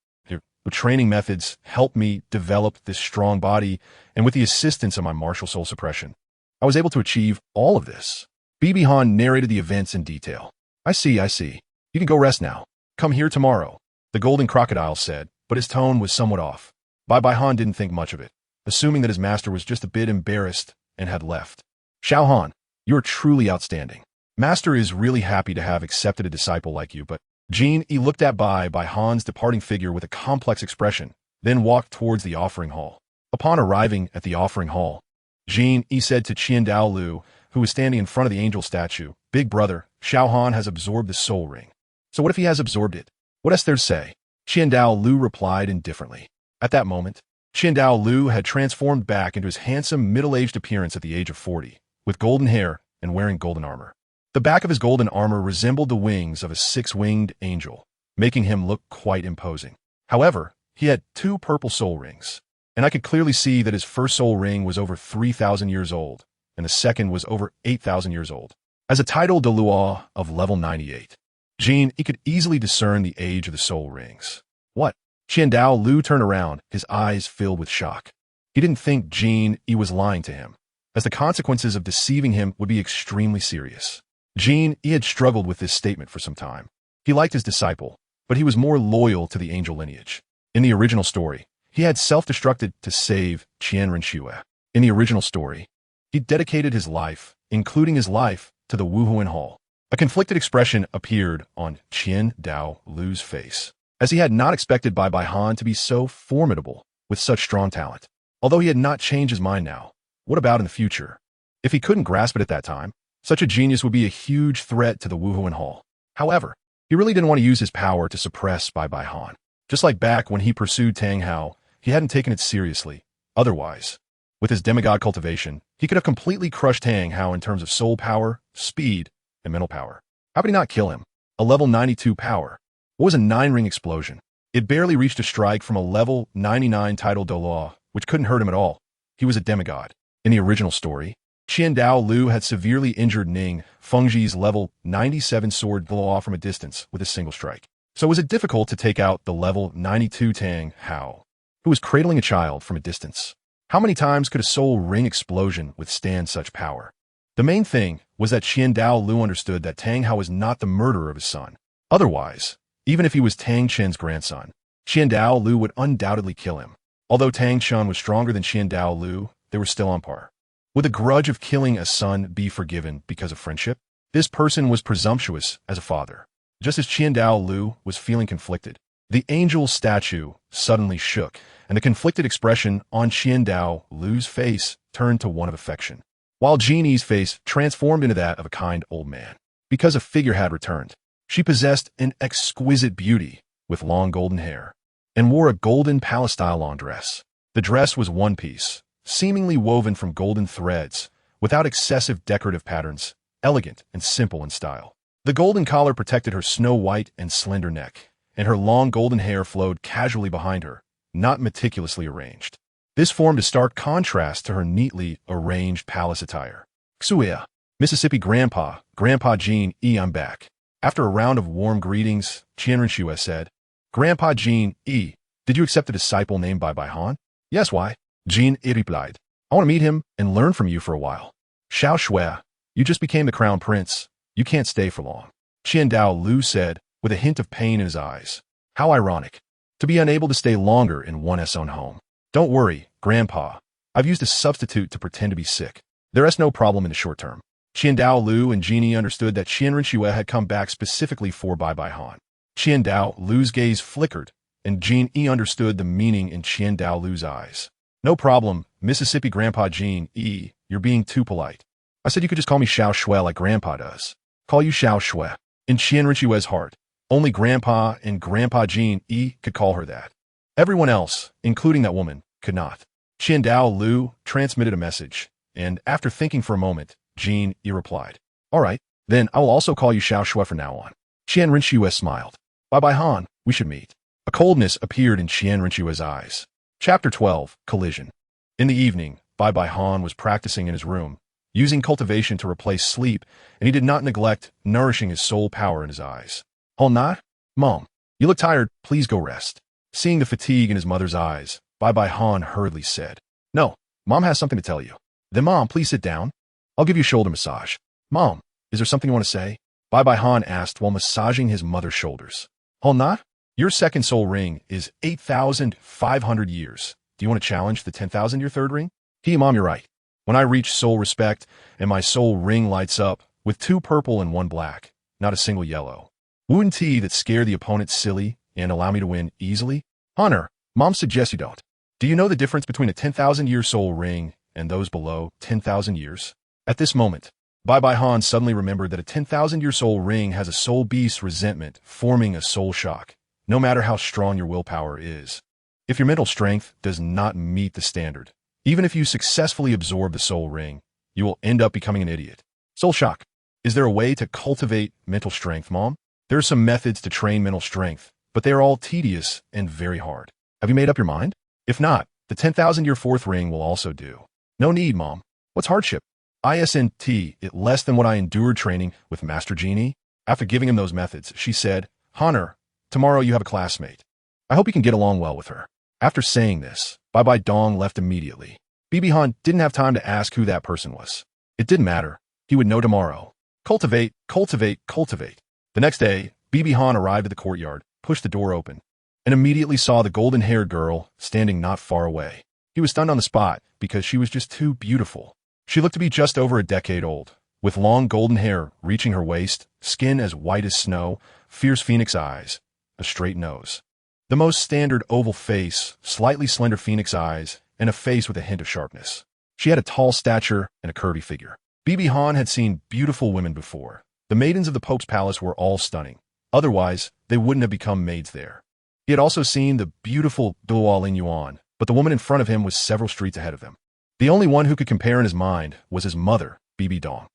but training methods helped me develop this strong body, and with the assistance of my martial soul suppression, I was able to achieve all of this. Bibi Han narrated the events in detail. I see. You can go rest now. Come here tomorrow, the golden crocodile said, but his tone was somewhat off. Bai Han didn't think much of it, assuming that his master was just a bit embarrassed and had left. Xiaogang, you're truly outstanding. Master is really happy to have accepted a disciple like you, but Jin Yi looked at Bai Han's departing figure with a complex expression, then walked towards the offering hall. Upon arriving at the offering hall, Jin Yi said to Qian Douluo, who was standing in front of the angel statue, Big brother, Xiaogang has absorbed the soul ring. So what if he has absorbed it? What is there to say? Qian Douluo replied indifferently. At that moment, Qian Douluo had transformed back into his handsome middle-aged appearance at the age of 40, with golden hair and wearing golden armor. The back of his golden armor resembled the wings of a six-winged angel, making him look quite imposing. However, he had 2 purple soul rings, and I could clearly see that his first soul ring was over 3,000 years old, and the second was over 8,000 years old. As a title Douluo of level 98, Jin Yi could easily discern the age of the soul rings. What? Qian Douluo turned around, his eyes filled with shock. He didn't think Jin Yi was lying to him, as the consequences of deceiving him would be extremely serious. Jin Yi had struggled with this statement for some time. He liked his disciple, but he was more loyal to the angel lineage. In the original story, he had self-destructed to save Qian Renxue. In the original story, he dedicated his life, including his life, to the Wuhuan Hall. A conflicted expression appeared on Qian Douluo's face, as he had not expected Bai Han to be so formidable with such strong talent. Although he had not changed his mind now, what about in the future? If he couldn't grasp it at that time, such a genius would be a huge threat to the Wuhuan Hall. However, he really didn't want to use his power to suppress Bai Han. Just like back when he pursued Tang Hao, he hadn't taken it seriously. Otherwise, with his demigod cultivation, he could have completely crushed Tang Hao in terms of soul power, speed, and mental power. How could he not kill him? A level 92 power. What was a 9-ring explosion? It barely reached a strike from a level 99 title Douluo, which couldn't hurt him at all. He was a demigod. In the original story, Qian Douluo had severely injured Ning Fengji's level 97 sword Douluo from a distance with a single strike. So was it difficult to take out the level 92 Tang Hao, who was cradling a child from a distance? How many times could a soul ring explosion withstand such power? The main thing was that Qian Douluo understood that Tang Hao was not the murderer of his son. Otherwise, even if he was Tang Chen's grandson, Qian Douluo would undoubtedly kill him. Although Tang Chen was stronger than Qian Douluo, they were still on par. Would the grudge of killing a son be forgiven because of friendship? This person was presumptuous as a father. Just as Qian Douluo was feeling conflicted, the angel statue suddenly shook, and the conflicted expression on Qian Douluo's face turned to one of affection, while Jeannie's face transformed into that of a kind old man. Because a figure had returned, she possessed an exquisite beauty with long golden hair, and wore a golden palace-style lawn dress. The dress was one piece, seemingly woven from golden threads, without excessive decorative patterns, elegant and simple in style. The golden collar protected her snow-white and slender neck, and her long golden hair flowed casually behind her, not meticulously arranged. This formed a stark contrast to her neatly arranged palace attire. Renxue, Mississippi Grandpa Jin Yi, I'm back. After a round of warm greetings, Qian Renxue said, Grandpa Jin Yi, did you accept a disciple named Bai Han? Yes, why? Jin Yi replied, I want to meet him and learn from you for a while. Xiaogang, you just became the crown prince. You can't stay for long. Qian Douluo said, with a hint of pain in his eyes. How ironic, to be unable to stay longer in one's own home. Don't worry, Grandpa. I've used a substitute to pretend to be sick. There is no problem in the short term. Qian Douluo and Jeannie understood that Qian Renxue had come back specifically for Bai Han. Qian Douluo's gaze flickered, and Jin Yi understood the meaning in Qian Douluo's eyes. No problem, Mississippi Grandpa Jin Yi, you're being too polite. I said you could just call me Xiaoshue like Grandpa does. Call you Xiaoshue. In Qian Renxue's heart, only Grandpa and Grandpa Jin Yi could call her that. Everyone else, including that woman, could not. Qian Douluo transmitted a message, and after thinking for a moment, Jin Yi replied, All right, then I will also call you Xiaoshue from now on. Qian Renxue smiled. Bai Han, we should meet. A coldness appeared in Qian Renxue's eyes. Chapter 12, Collision. In the evening, Bai Han was practicing in his room, using cultivation to replace sleep, and he did not neglect nourishing his soul power in his eyes. Oh, not? Mom, you look tired, please go rest. Seeing the fatigue in his mother's eyes, Bai Han hurriedly said, "No, Mom has something to tell you." "Then Mom, please sit down. I'll give you a shoulder massage." "Mom, is there something you want to say?" Bai Han asked while massaging his mother's shoulders. "Oh, not? Your second soul ring is 8,500 years. Do you want to challenge the 10,000-year third ring?" Mom, you're right. When I reach soul respect and my soul ring lights up with 2 purple and 1 black, not a single yellow. Wouldn't that scare the opponent silly and allow me to win easily? Honor, Mom suggests you don't. Do you know the difference between a 10,000-year soul ring and those below 10,000 years? At this moment, Bai Han suddenly remembered that a 10,000-year soul ring has a soul beast's resentment, forming a soul shock, no matter how strong your willpower is. If your mental strength does not meet the standard, even if you successfully absorb the soul ring, you will end up becoming an idiot. Soul shock. Is there a way to cultivate mental strength, Mom? There are some methods to train mental strength, but they are all tedious and very hard. Have you made up your mind? If not, the 10,000-year fourth ring will also do. No need, Mom. What's hardship? Isn't it less than what I endured training with Master Genie? After giving him those methods, she said, "Honor, tomorrow you have a classmate. I hope you can get along well with her." After saying this, Bai Dong left immediately. Han didn't have time to ask who that person was. It didn't matter. He would know tomorrow. Cultivate, cultivate, cultivate. The next day, Han arrived at the courtyard, pushed the door open, and immediately saw the golden-haired girl standing not far away. He was stunned on the spot because she was just too beautiful. She looked to be just over a decade old, with long golden hair reaching her waist, skin as white as snow, fierce phoenix eyes, a straight nose. The most standard oval face, slightly slender phoenix eyes, and a face with a hint of sharpness. She had a tall stature and a curvy figure. Han had seen beautiful women before. The maidens of the Pope's palace were all stunning. Otherwise, they wouldn't have become maids there. He had also seen the beautiful Douluo, but the woman in front of him was several streets ahead of them. The only one who could compare in his mind was his mother, Dong.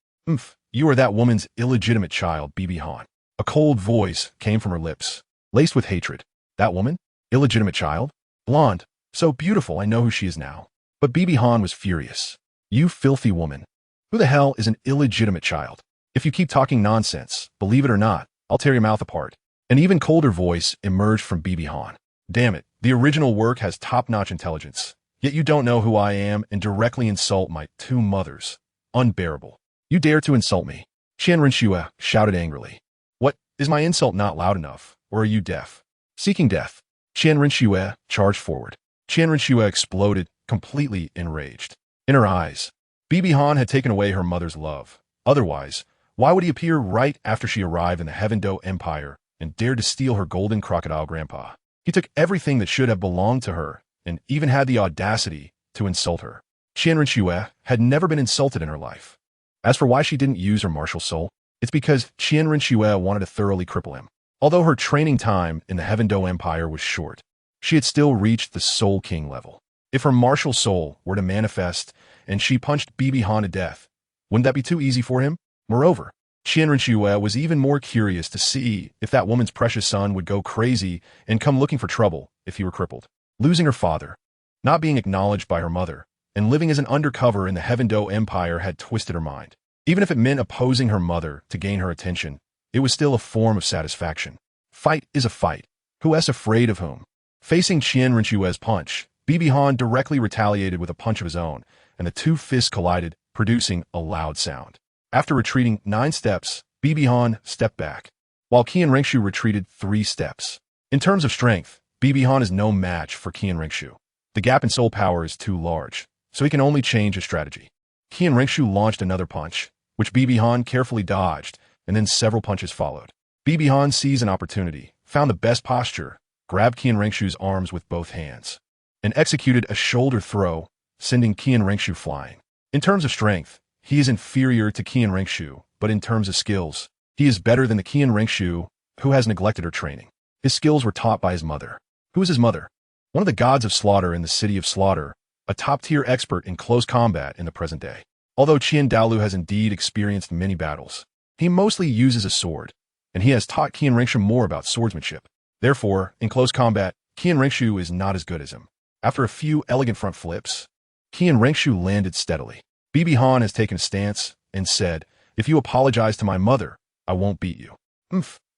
You are that woman's illegitimate child, Han. A cold voice came from her lips, laced with hatred. That woman? Illegitimate child? Blonde. So beautiful, I know who she is now. But Han was furious. You filthy woman. Who the hell is an illegitimate child? If you keep talking nonsense, believe it or not, I'll tear your mouth apart. An even colder voice emerged from Han. Damn it, the original work has top-notch intelligence. Yet you don't know who I am and directly insult my 2 mothers. Unbearable. You dare to insult me. Renxue shouted angrily. What, is my insult not loud enough, or are you deaf? Seeking death. Renxue charged forward. Renxue exploded, completely enraged. In her eyes, Han had taken away her mother's love. Otherwise, why would he appear right after she arrived in the Heaven Do Empire and dared to steal her golden crocodile grandpa? He took everything that should have belonged to her and even had the audacity to insult her. Renxue had never been insulted in her life. As for why she didn't use her martial soul, it's because Renxue wanted to thoroughly cripple him. Although her training time in the Heaven Do Empire was short, she had still reached the Soul King level. If her martial soul were to manifest and she punched Han to death, wouldn't that be too easy for him? Moreover, Renxue was even more curious to see if that woman's precious son would go crazy and come looking for trouble if he were crippled. Losing her father, not being acknowledged by her mother, and living as an undercover in the Heaven Do Empire had twisted her mind. Even if it meant opposing her mother to gain her attention, it was still a form of satisfaction. Fight is a fight. Who is afraid of whom? Facing Renxue's punch, Han directly retaliated with a punch of his own, and the 2 fists collided, producing a loud sound. After retreating 9 steps, Han stepped back, while Renxue retreated 3 steps. In terms of strength, Han is no match for Renxue. The gap in soul power is too large, so he can only change his strategy. Renxue launched another punch, which Han carefully dodged, and then several punches followed. Han seized an opportunity, found the best posture, grabbed Renxue's arms with both hands, and executed a shoulder throw, sending Renxue flying. In terms of strength, he is inferior to Renxue, but in terms of skills, he is better than the Renxue who has neglected her training. His skills were taught by his mother. Who is his mother? One of the gods of slaughter in the city of slaughter, a top-tier expert in close combat in the present day. Although Douluo has indeed experienced many battles, he mostly uses a sword, and he has taught Renxue more about swordsmanship. Therefore, in close combat, Renxue is not as good as him. After a few elegant front flips, Renxue landed steadily. Han has taken a stance and said, "If you apologize to my mother, I won't beat you."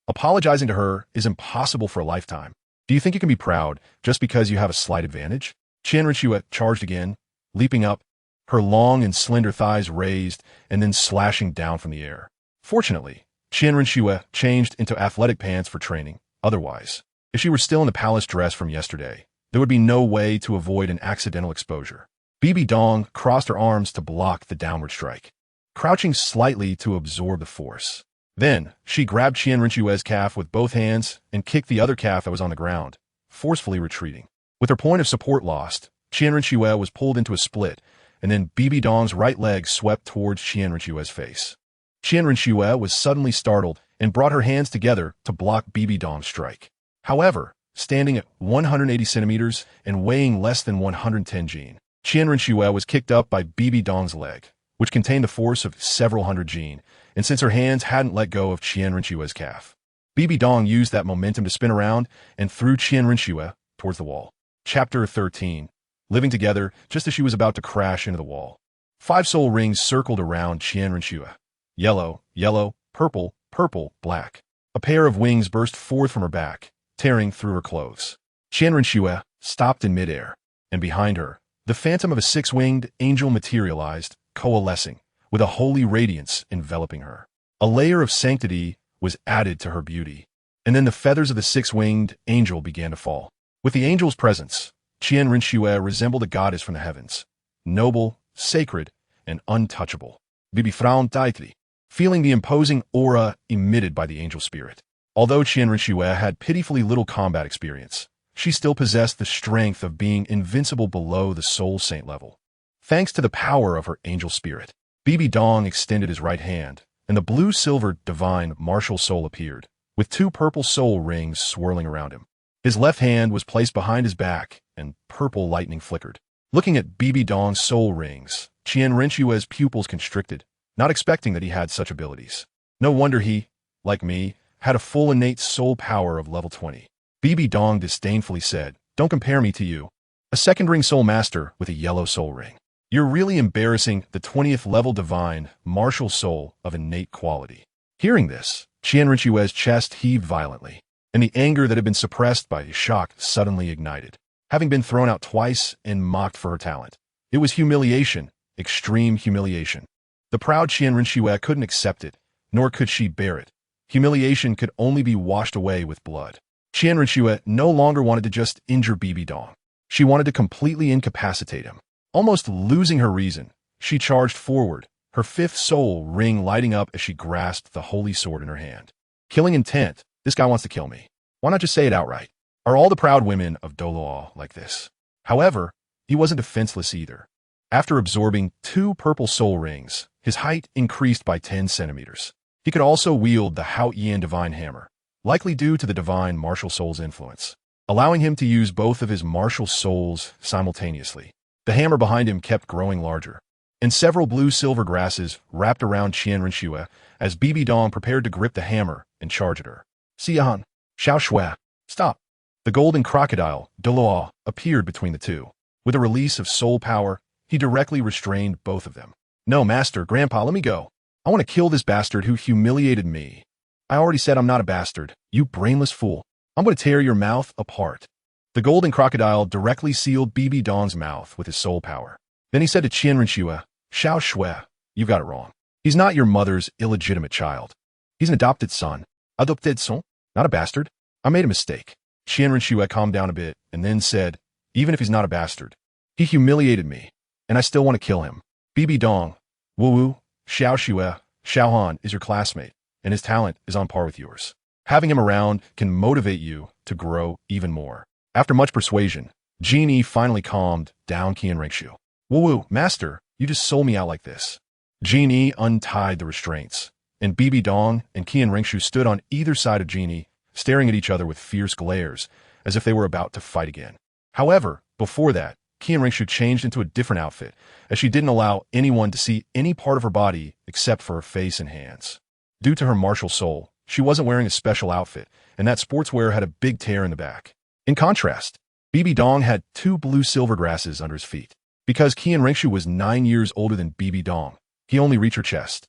Apologizing to her is impossible for a lifetime. Do you think you can be proud just because you have a slight advantage? Qian Renxue charged again, leaping up, her long and slender thighs raised and then slashing down from the air. Fortunately, Qian Renxue changed into athletic pants for training. Otherwise, if she were still in the palace dress from yesterday, there would be no way to avoid an accidental exposure. Bibi Dong crossed her arms to block the downward strike, crouching slightly to absorb the force. Then, she grabbed Qian Renxue's calf with both hands and kicked the other calf that was on the ground, forcefully retreating. With her point of support lost, Qian Renxue was pulled into a split, and then Bibi Dong's right leg swept towards Qian Renxue's face. Qian Renxue was suddenly startled and brought her hands together to block Bibi Dong's strike. However, standing at 180 centimeters and weighing less than 110 jin, Qian Renxue was kicked up by Bibi Dong's leg, which contained the force of several hundred jin, and since her hands hadn't let go of Qian Renxue's calf, Bibi Dong used that momentum to spin around and threw Qian Renxue towards the wall. Chapter 13. Living together just as she was about to crash into the wall. 5 soul rings circled around Qian Renxue. Yellow, yellow, purple, purple, black. A pair of wings burst forth from her back, tearing through her clothes. Qian Renxue stopped in midair, and behind her, the phantom of a 6-winged angel materialized, coalescing, with a holy radiance enveloping her. A layer of sanctity was added to her beauty, and then the feathers of the 6-winged angel began to fall. With the angel's presence, Qian Renxue resembled a goddess from the heavens, noble, sacred, and untouchable. Bibi frowned tightly, feeling the imposing aura emitted by the angel spirit. Although Qian Renxue had pitifully little combat experience, she still possessed the strength of being invincible below the soul saint level. Thanks to the power of her angel spirit, Bibi Dong extended his right hand, and the blue-silver divine martial soul appeared, with 2 purple soul rings swirling around him. His left hand was placed behind his back, and purple lightning flickered. Looking at Bibi Dong's soul rings, Qian Renxue's pupils constricted, not expecting that he had such abilities. No wonder he, like me, had a full innate soul power of level 20. Bibi Dong disdainfully said, "Don't compare me to you, a second-ring soul master with a yellow soul ring. You're really embarrassing the 20th level divine martial soul of innate quality." Hearing this, Qian Renxue's chest heaved violently, and the anger that had been suppressed by shock suddenly ignited. Having been thrown out twice and mocked for her talent, it was humiliation, extreme humiliation. The proud Qian Renxue couldn't accept it, nor could she bear it. Humiliation could only be washed away with blood. Qian Renxue no longer wanted to just injure Bibi Dong. She wanted to completely incapacitate him. Almost losing her reason, she charged forward, her 5th soul ring lighting up as she grasped the holy sword in her hand. Killing intent. This guy wants to kill me. Why not just say it outright? Are all the proud women of Douluo like this? However, he wasn't defenseless either. After absorbing 2 purple soul rings, his height increased by 10 centimeters. He could also wield the Xiaogang divine hammer, likely due to the divine martial soul's influence, allowing him to use both of his martial souls simultaneously. The hammer behind him kept growing larger, and several blue-silver grasses wrapped around Qian Renxue as Bibi Dong prepared to grip the hammer and charge at her. Xiaogang, Xiaoshue, stop! The golden crocodile, Douluo, appeared between the two. With a release of soul power, he directly restrained both of them. "No, master, grandpa, let me go. I want to kill this bastard who humiliated me." "I already said I'm not a bastard, you brainless fool. I'm going to tear your mouth apart." The golden crocodile directly sealed Bibi Dong's mouth with his soul power. Then he said to Qian Renxue, "Xiaoshue, you've got it wrong. He's not your mother's illegitimate child. He's an adopted son. Adopted son? Not a bastard. I made a mistake." Qian Renxue calmed down a bit and then said, "Even if he's not a bastard, he humiliated me, and I still want to kill him. Bibi Dong, Wu, Xiaoshue, Xiaohan is your classmate, and his talent is on par with yours. Having him around can motivate you to grow even more." After much persuasion, Genie finally calmed down Qian Renxue. "Wu, master, you just sold me out like this." Genie untied the restraints, and Bibi Dong and Qian Renxue stood on either side of Genie, staring at each other with fierce glares, as if they were about to fight again. However, before that, Qian Renxue changed into a different outfit, as she didn't allow anyone to see any part of her body except for her face and hands. Due to her martial soul, she wasn't wearing a special outfit, and that sportswear had a big tear in the back. In contrast, Bibi Dong had 2 blue-silver grasses under his feet. Because Qian Renxue was 9 years older than Bibi Dong, he only reached her chest.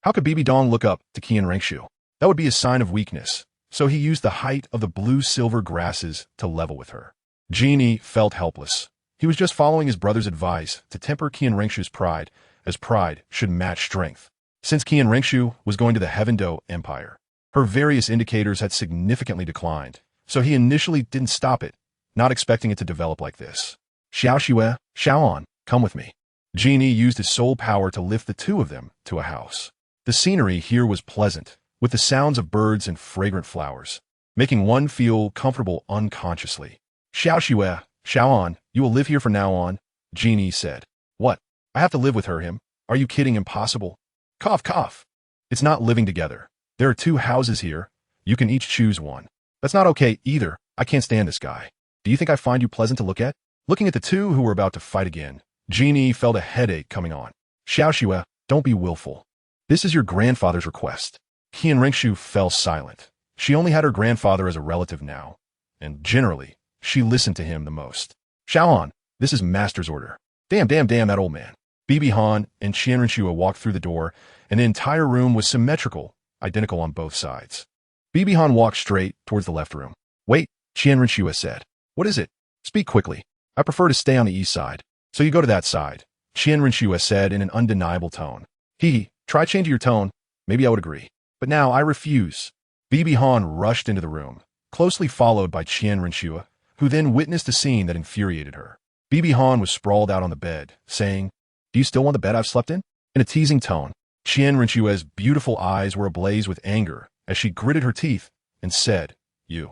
How could Bibi Dong look up to Qian Renxue? That would be a sign of weakness, so he used the height of the blue-silver grasses to level with her. Genie felt helpless. He was just following his brother's advice to temper Qian Renxue's pride, as pride should match strength. Since Qian Renxue was going to the Heavendo Empire, her various indicators had significantly declined, so he initially didn't stop it, not expecting it to develop like this. Xiaoxue, Xiaoan, come with me. Genie used his soul power to lift the two of them to a house. The scenery here was pleasant, with the sounds of birds and fragrant flowers, making one feel comfortable unconsciously. Xiaoxue, Xiaoan, you will live here from now on, Genie said. What? I have to live with her, him? Are you kidding? Impossible. Cough, cough. It's not living together. There are 2 houses here. You can each choose one. That's not okay either. I can't stand this guy. Do you think I find you pleasant to look at? Looking at the two who were about to fight again, Genie felt a headache coming on. Xiaoxue, don't be willful. This is your grandfather's request. Qian Renxue fell silent. She only had her grandfather as a relative now, and generally, she listened to him the most. Xiaoan, this is master's order. Damn, that old man. Bibi Han and Qian Renxue walked through the door, and the entire room was symmetrical, identical on both sides. Bibi Han walked straight towards the left room. Wait, Qian Renxue said. What is it? Speak quickly. I prefer to stay on the east side. So you go to that side, Qian Renxue said in an undeniable tone. Try changing your tone. Maybe I would agree. But now I refuse. Bibi Han rushed into the room, closely followed by Qian Renxue, who then witnessed a scene that infuriated her. Bibi Han was sprawled out on the bed, saying, Do you still want the bed I've slept in? In a teasing tone, Qian Renxue's beautiful eyes were ablaze with anger as she gritted her teeth and said, You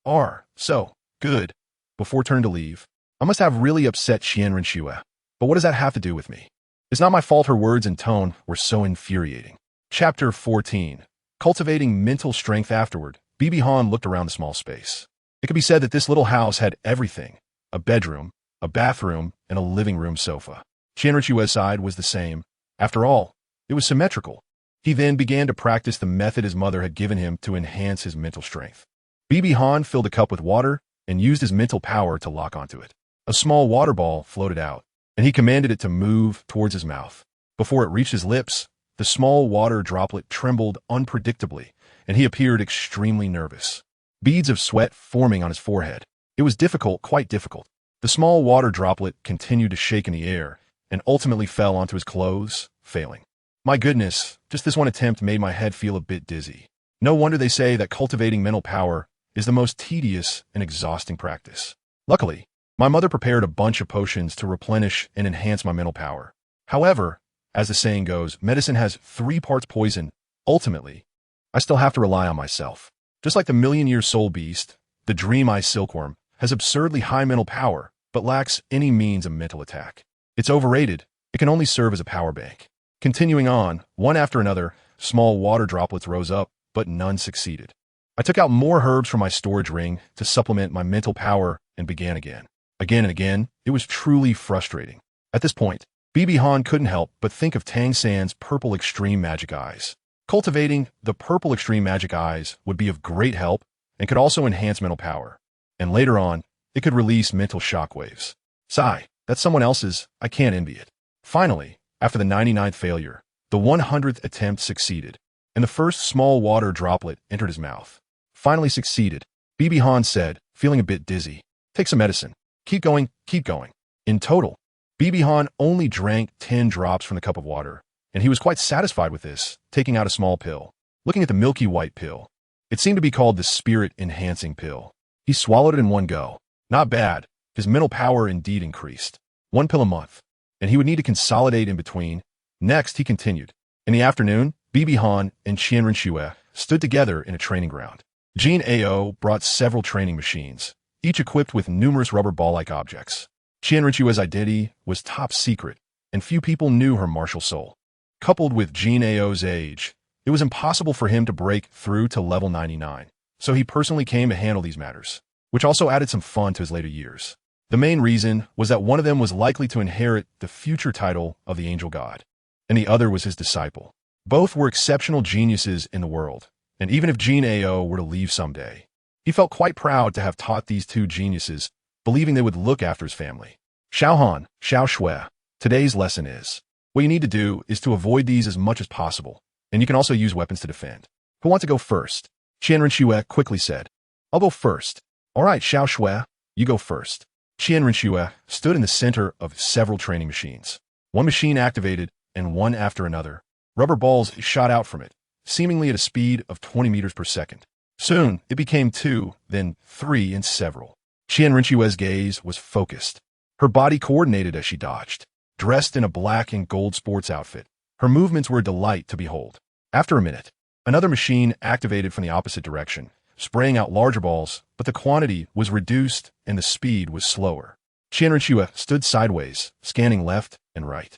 are so good. Before turning to leave, I must have really upset Qian Renxue. But what does that have to do with me? It's not my fault her words and tone were so infuriating. Chapter 14. Cultivating mental strength. Afterward, Bibi Han looked around the small space. It could be said that this little house had everything: a bedroom, a bathroom, and a living room sofa. Qian Renxue's side was the same. After all, it was symmetrical. He then began to practice the method his mother had given him to enhance his mental strength. Bibi Han filled a cup with water and used his mental power to lock onto it. A small water ball floated out, and he commanded it to move towards his mouth. Before it reached his lips, the small water droplet trembled unpredictably, and he appeared extremely nervous. Beads of sweat forming on his forehead. It was difficult, quite difficult. The small water droplet continued to shake in the air, and ultimately fell onto his clothes, failing. My goodness, just this one attempt made my head feel a bit dizzy. No wonder they say that cultivating mental power is the most tedious and exhausting practice. Luckily, my mother prepared a bunch of potions to replenish and enhance my mental power. However, as the saying goes, medicine has 3 parts poison. Ultimately, I still have to rely on myself. Just like the million-year soul beast, the dream-eye silkworm has absurdly high mental power, but lacks any means of mental attack. It's overrated. It can only serve as a power bank. Continuing on, one after another, small water droplets rose up, but none succeeded. I took out more herbs from my storage ring to supplement my mental power and began again. Again and again, it was truly frustrating. At this point, Bibi Han couldn't help but think of Tang San's purple extreme magic eyes. Cultivating the purple extreme magic eyes would be of great help and could also enhance mental power. And later on, it could release mental shockwaves. Sigh, that's someone else's, I can't envy it. Finally, after the 99th failure, the 100th attempt succeeded, and the first small water droplet entered his mouth. Finally succeeded, Bibi Han said, feeling a bit dizzy. Take some medicine. Keep going, keep going. In total, Bibi Han only drank 10 drops from the cup of water, and he was quite satisfied with this, taking out a small pill. Looking at the milky white pill, it seemed to be called the spirit-enhancing pill. He swallowed it in one go. Not bad. His mental power indeed increased. 1 pill a month, and he would need to consolidate in between. Next, he continued. In the afternoon, Bibi Han and Qian Renxue stood together in a training ground. Jin Ao brought several training machines, each equipped with numerous rubber ball-like objects. Qian Renxue's identity was top secret, and few people knew her martial soul. Coupled with Jin Ao's age, it was impossible for him to break through to level 99, so he personally came to handle these matters, which also added some fun to his later years. The main reason was that one of them was likely to inherit the future title of the Angel God, and the other was his disciple. Both were exceptional geniuses in the world, and even if Jin Ao were to leave someday, he felt quite proud to have taught these two geniuses, believing they would look after his family. Xiaohan, Xiaoxue, today's lesson is, what you need to do is to avoid these as much as possible, and you can also use weapons to defend. Who wants to go first? Qian Renxue quickly said. I'll go first. All right, Xiao Shui, you go first. Qian Renxue stood in the center of several training machines. One machine activated, and one after another. Rubber balls shot out from it, seemingly at a speed of 20 meters per second. Soon, it became 2, then 3, and several. Qian Renxue's gaze was focused. Her body coordinated as she dodged. Dressed in a black and gold sports outfit, her movements were a delight to behold. After a minute, another machine activated from the opposite direction, spraying out larger balls, but the quantity was reduced and the speed was slower. Qian Renxue stood sideways, scanning left and right.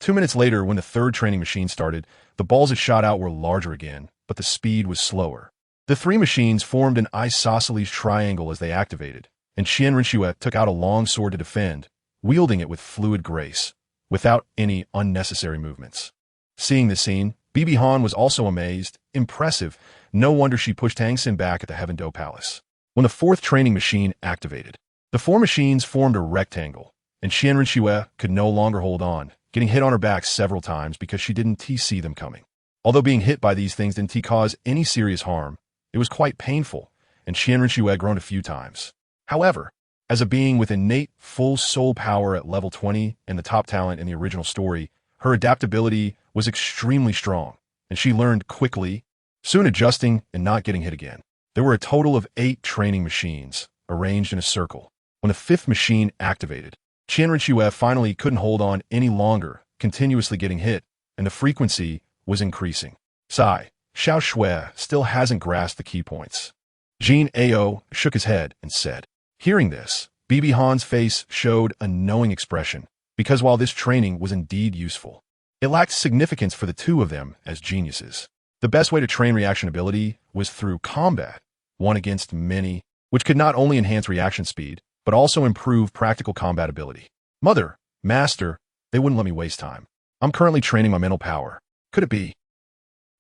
2 minutes later, when the third training machine started, the balls it shot out were larger again, but the speed was slower. The 3 machines formed an isosceles triangle as they activated, and Qian Renxue took out a long sword to defend, wielding it with fluid grace, without any unnecessary movements. Seeing this scene, Bibi Han was also amazed. Impressive. No wonder she pushed Tang San back at the Heaven Do Palace. When the 4th training machine activated, the 4 machines formed a rectangle, and Qian Renxue could no longer hold on, getting hit on her back several times because she didn't see them coming. Although being hit by these things didn't cause any serious harm, it was quite painful, and Qian Renxue groaned a few times. However, as a being with innate full soul power at level 20 and the top talent in the original story, her adaptability was extremely strong, and she learned quickly, soon adjusting and not getting hit again. There were a total of 8 training machines, arranged in a circle. When the 5th machine activated, Qian Renxue finally couldn't hold on any longer, continuously getting hit, and the frequency was increasing. Sigh, Xiao Shui still hasn't grasped the key points. Jin Ao shook his head and said. Hearing this, Bibi Han's face showed a knowing expression, because while this training was indeed useful, it lacked significance for the two of them as geniuses. The best way to train reaction ability was through combat, one against many, which could not only enhance reaction speed, but also improve practical combat ability. Mother, Master, they wouldn't let me waste time. I'm currently training my mental power. Could it be?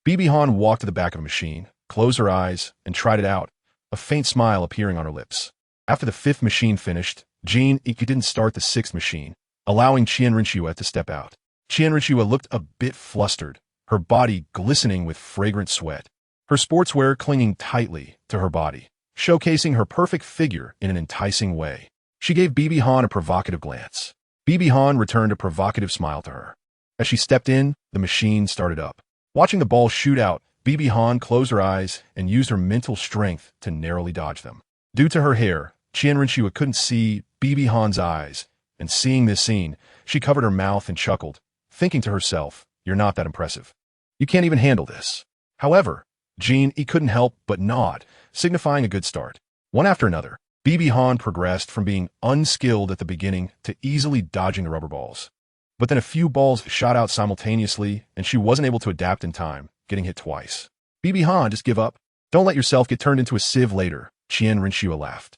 Bibi Han walked to the back of a machine, closed her eyes, and tried it out, a faint smile appearing on her lips. After the 5th machine finished, Jin Iki didn't start the 6th machine, allowing Qian Renxue to step out. Qian Renxue looked a bit flustered, her body glistening with fragrant sweat, her sportswear clinging tightly to her body, showcasing her perfect figure in an enticing way. She gave Bibi Han a provocative glance. Bibi Han returned a provocative smile to her. As she stepped in, the machine started up. Watching the ball shoot out, Bibi Han closed her eyes and used her mental strength to narrowly dodge them. Due to her hair, Qian Renxue couldn't see Bibi Han's eyes, and seeing this scene, she covered her mouth and chuckled, thinking to herself, you're not that impressive. You can't even handle this. However, Jin Yi couldn't help but nod, signifying a good start. One after another, Bibi Han progressed from being unskilled at the beginning to easily dodging the rubber balls. But then a few balls shot out simultaneously, and she wasn't able to adapt in time, getting hit twice. Bibi Han, just give up. Don't let yourself get turned into a sieve later, Qian Renxue laughed.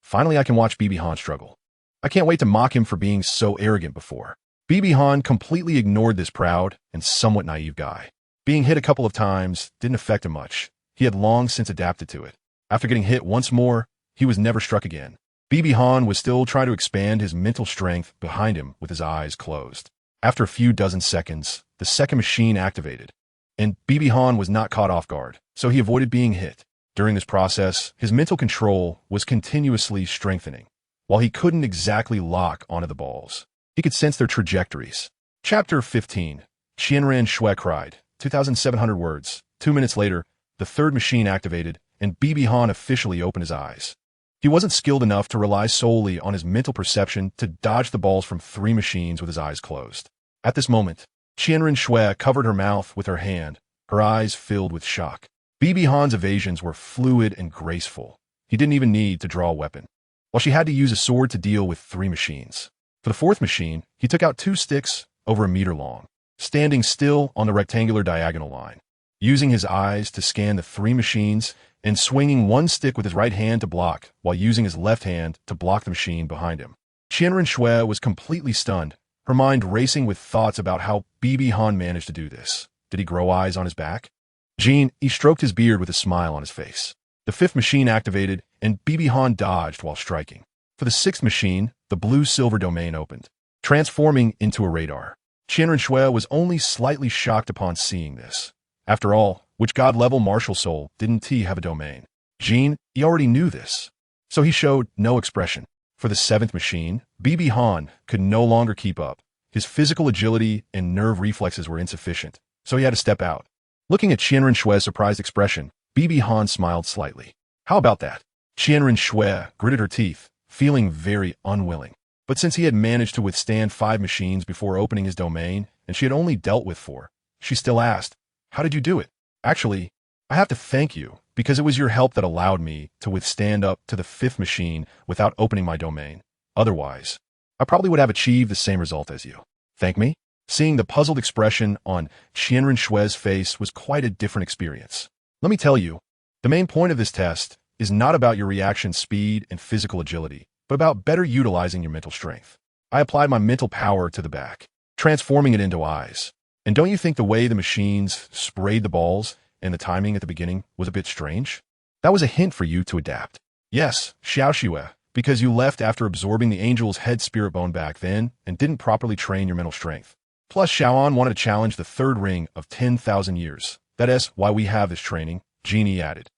Finally I can watch Bibi Han struggle. I can't wait to mock him for being so arrogant before. Bibi Han completely ignored this proud and somewhat naive guy. Being hit a couple of times didn't affect him much. He had long since adapted to it. After getting hit once more, he was never struck again. Bibi Han was still trying to expand his mental strength behind him with his eyes closed. After a few dozen seconds, the 2nd machine activated, and Bibi Han was not caught off guard, so he avoided being hit. During this process, his mental control was continuously strengthening. While he couldn't exactly lock onto the balls, he could sense their trajectories. Chapter 15. Qian Renxue cried, 2,700 words. 2 minutes later, the 3rd machine activated, and Bibi Han officially opened his eyes. He wasn't skilled enough to rely solely on his mental perception to dodge the balls from 3 machines with his eyes closed. At this moment, Qian Renxue covered her mouth with her hand, her eyes filled with shock. Bibi Han's evasions were fluid and graceful. He didn't even need to draw a weapon, while she had to use a sword to deal with 3 machines. For the 4th machine, he took out 2 sticks over a meter long, standing still on the rectangular diagonal line, using his eyes to scan the 3 machines and swinging 1 stick with his right hand to block while using his left hand to block the machine behind him. Qian Renxue was completely stunned, her mind racing with thoughts about how Bibi Han managed to do this. Did he grow eyes on his back? He stroked his beard with a smile on his face. The 5th machine activated, and Bibi Han dodged while striking. For the 6th machine, the blue-silver domain opened, transforming into a radar. Qian Renxue was only slightly shocked upon seeing this. After all, which god-level martial soul didn't he have a domain? Jin, he already knew this. So he showed no expression. For the seventh machine, BB Han could no longer keep up. His physical agility and nerve reflexes were insufficient, so he had to step out. Looking at Qian Renshue's surprised expression, BB Han smiled slightly. How about that? Qian Renxue gritted her teeth, feeling very unwilling. But since he had managed to withstand 5 machines before opening his domain, and she had only dealt with 4, she still asked, "How did you do it?" "Actually, I have to thank you, because it was your help that allowed me to withstand up to the 5th machine without opening my domain. Otherwise, I probably would have achieved the same result as you." "Thank me?" Seeing the puzzled expression on Qian Renshue's face was quite a different experience. "Let me tell you, the main point of this test is not about your reaction speed and physical agility, but about better utilizing your mental strength. I applied my mental power to the back, transforming it into eyes. And don't you think the way the machines sprayed the balls and the timing at the beginning was a bit strange? That was a hint for you to adapt." "Yes, Xiaoshue, because you left after absorbing the angel's head spirit bone back then and didn't properly train your mental strength. Plus, Xiaoan wanted to challenge the 3rd ring of 10,000 years. That is why we have this training," Genie added.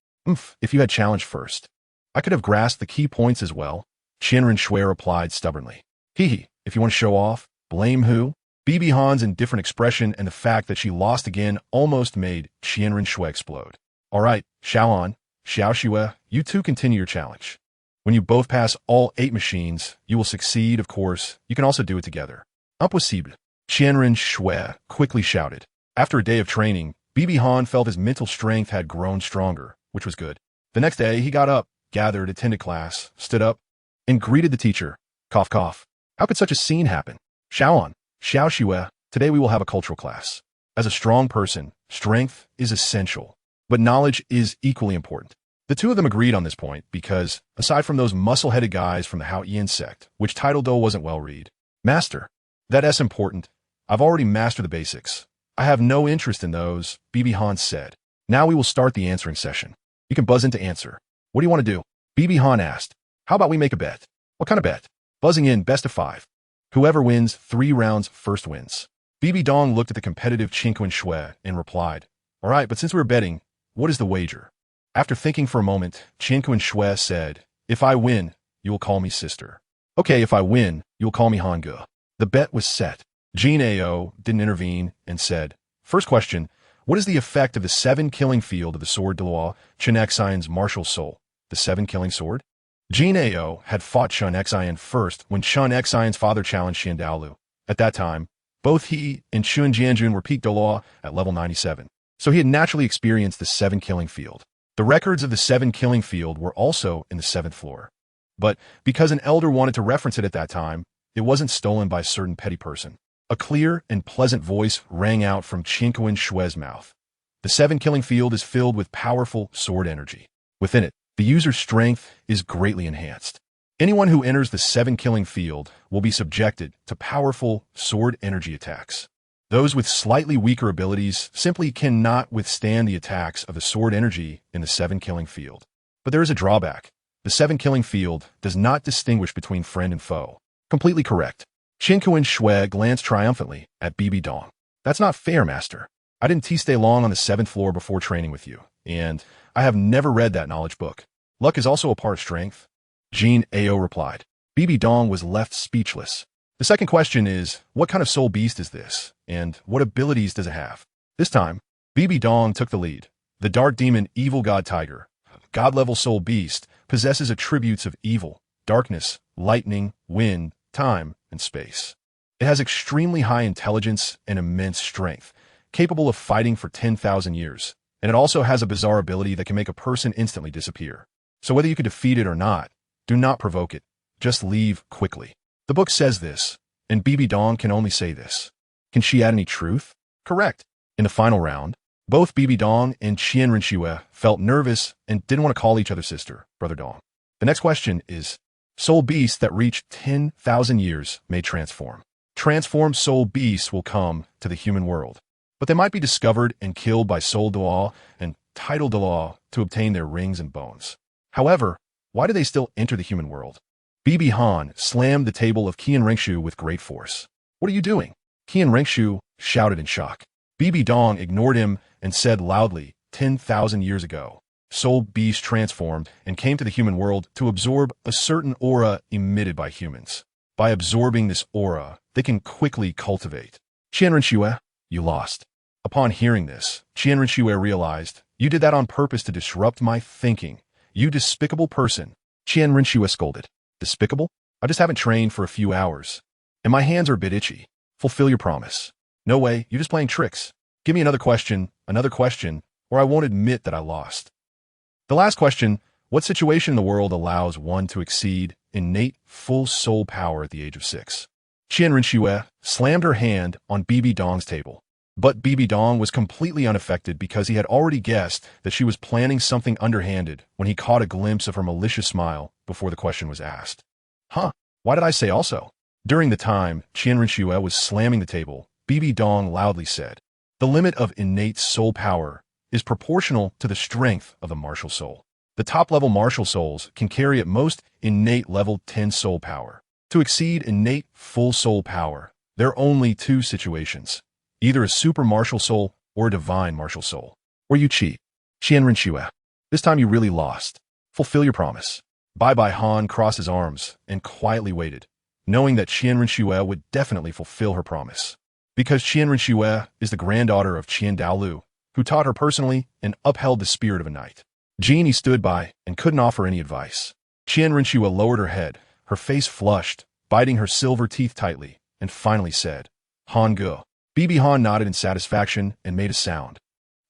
If you had challenged first, I could have grasped the key points as well," Qian Renxue replied stubbornly. "Hee, if you want to show off, blame who?" BB Han's indifferent expression and the fact that she lost again almost made Qian Renxue explode. "All right, Xiaoan, Xiaoshue, you two continue your challenge. When you both pass all 8 machines, you will succeed, of course. You can also do it together." "Impossible," Qian Renxue quickly shouted. After a day of training, BB Han felt his mental strength had grown stronger, which was good. The next day, he got up, gathered, attended class, stood up, and greeted the teacher. Cough, cough. How could such a scene happen? "Xiaoan, Xiaoshue, today we will have a cultural class. As a strong person, strength is essential, but knowledge is equally important." The two of them agreed on this point because, aside from those muscle-headed guys from the Hao Qian sect, which title though wasn't well read, "Master, that's important. I've already mastered the basics. I have no interest in those," BB Han said. "Now we will start the answering session. You can buzz in to answer." "What do you want to do?" BB Han asked. "How about we make a bet?" "What kind of bet?" "Buzzing in, best of 5. Whoever wins 3 rounds first wins." BB Dong looked at the competitive Qin Shui and replied, "All right, but since we're betting, what is the wager?" After thinking for a moment, Qin Shui said, "If I win, you will call me sister." "Okay, if I win, you will call me Hangge." The bet was set. Jin Ao didn't intervene and said, "First question, what is the effect of the 7 killing field of the sword Douluo Continent's martial soul, the 7 killing sword?" Jin Ao had fought Shun Xian first when Shun Xian's father challenged Xian Douluo. At that time, both he and Shun Jianjun were peak Douluo at level 97, so he had naturally experienced the 7 killing field. The records of the 7 killing field were also in the 7th floor. But because an elder wanted to reference it at that time, it wasn't stolen by a certain petty person. A clear and pleasant voice rang out from Qin Shui's mouth. The 7 killing field is filled with powerful sword energy. Within it, the user's strength is greatly enhanced. Anyone who enters the 7 killing field will be subjected to powerful sword energy attacks. Those with slightly weaker abilities simply cannot withstand the attacks of the sword energy in the 7 killing field. But there is a drawback. The 7 killing field does not distinguish between friend and foe. Completely correct. Qin Shui glanced triumphantly at BB Dong. "That's not fair, master. I didn't stay long on the 7th floor before training with you, and I have never read that knowledge book. Luck is also a part of strength." Jin Ao replied. BB Dong was left speechless. The second question is, what kind of soul beast is this, and what abilities does it have? This time, BB Dong took the lead. The dark demon Evil God Tiger, God-level soul beast, possesses attributes of evil, darkness, lightning, wind, time, and space. It has extremely high intelligence and immense strength, capable of fighting for 10,000 years, and it also has a bizarre ability that can make a person instantly disappear. So whether you can defeat it or not, do not provoke it. Just leave quickly. The book says this, and BB Dong can only say this. Can she add any truth? Correct. In the final round, both BB Dong and Qian Renxue felt nervous and didn't want to call each other sister, brother Dong. The next question is, soul beasts that reach 10,000 years may transform. Transformed soul beasts will come to the human world, but they might be discovered and killed by soul Douluo and title Douluo to obtain their rings and bones. However, why do they still enter the human world? BB Han slammed the table of Qian Renxue with great force. "What are you doing?" Qian Renxue shouted in shock. BB Dong ignored him and said loudly, 10,000 years ago, soul beasts transformed and came to the human world to absorb a certain aura emitted by humans. By absorbing this aura, they can quickly cultivate. Qian Renxue, you lost. Upon hearing this, Qian Renxue realized, you did that on purpose to disrupt my thinking. You despicable person. Qian Renxue scolded. Despicable? I just haven't trained for a few hours. And my hands are a bit itchy. Fulfill your promise. No way, you're just playing tricks. Give me another question, or I won't admit that I lost. The last question, what situation in the world allows one to exceed innate full soul power at the age of 6? Qian Renxue slammed her hand on Bibi Dong's table. But Bibi Dong was completely unaffected because he had already guessed that she was planning something underhanded when he caught a glimpse of her malicious smile before the question was asked. Huh, why did I say also? During the time Qian Renxue was slamming the table, Bibi Dong loudly said, the limit of innate soul power is proportional to the strength of the martial soul. The top-level martial souls can carry at most innate level 10 soul power. To exceed innate full soul power, there are only two situations. Either a super martial soul or a divine martial soul. Or you cheat. Qian Renxue. This time you really lost. Fulfill your promise. Bai Han crossed his arms and quietly waited, knowing that Qian Renxue would definitely fulfill her promise. Because Qian Renxue is the granddaughter of Qian Douluo, who taught her personally and upheld the spirit of a knight. Genie stood by and couldn't offer any advice. Qian Renxue lowered her head, her face flushed, biting her silver teeth tightly, and finally said, Han Ge. Bibi Han nodded in satisfaction and made a sound.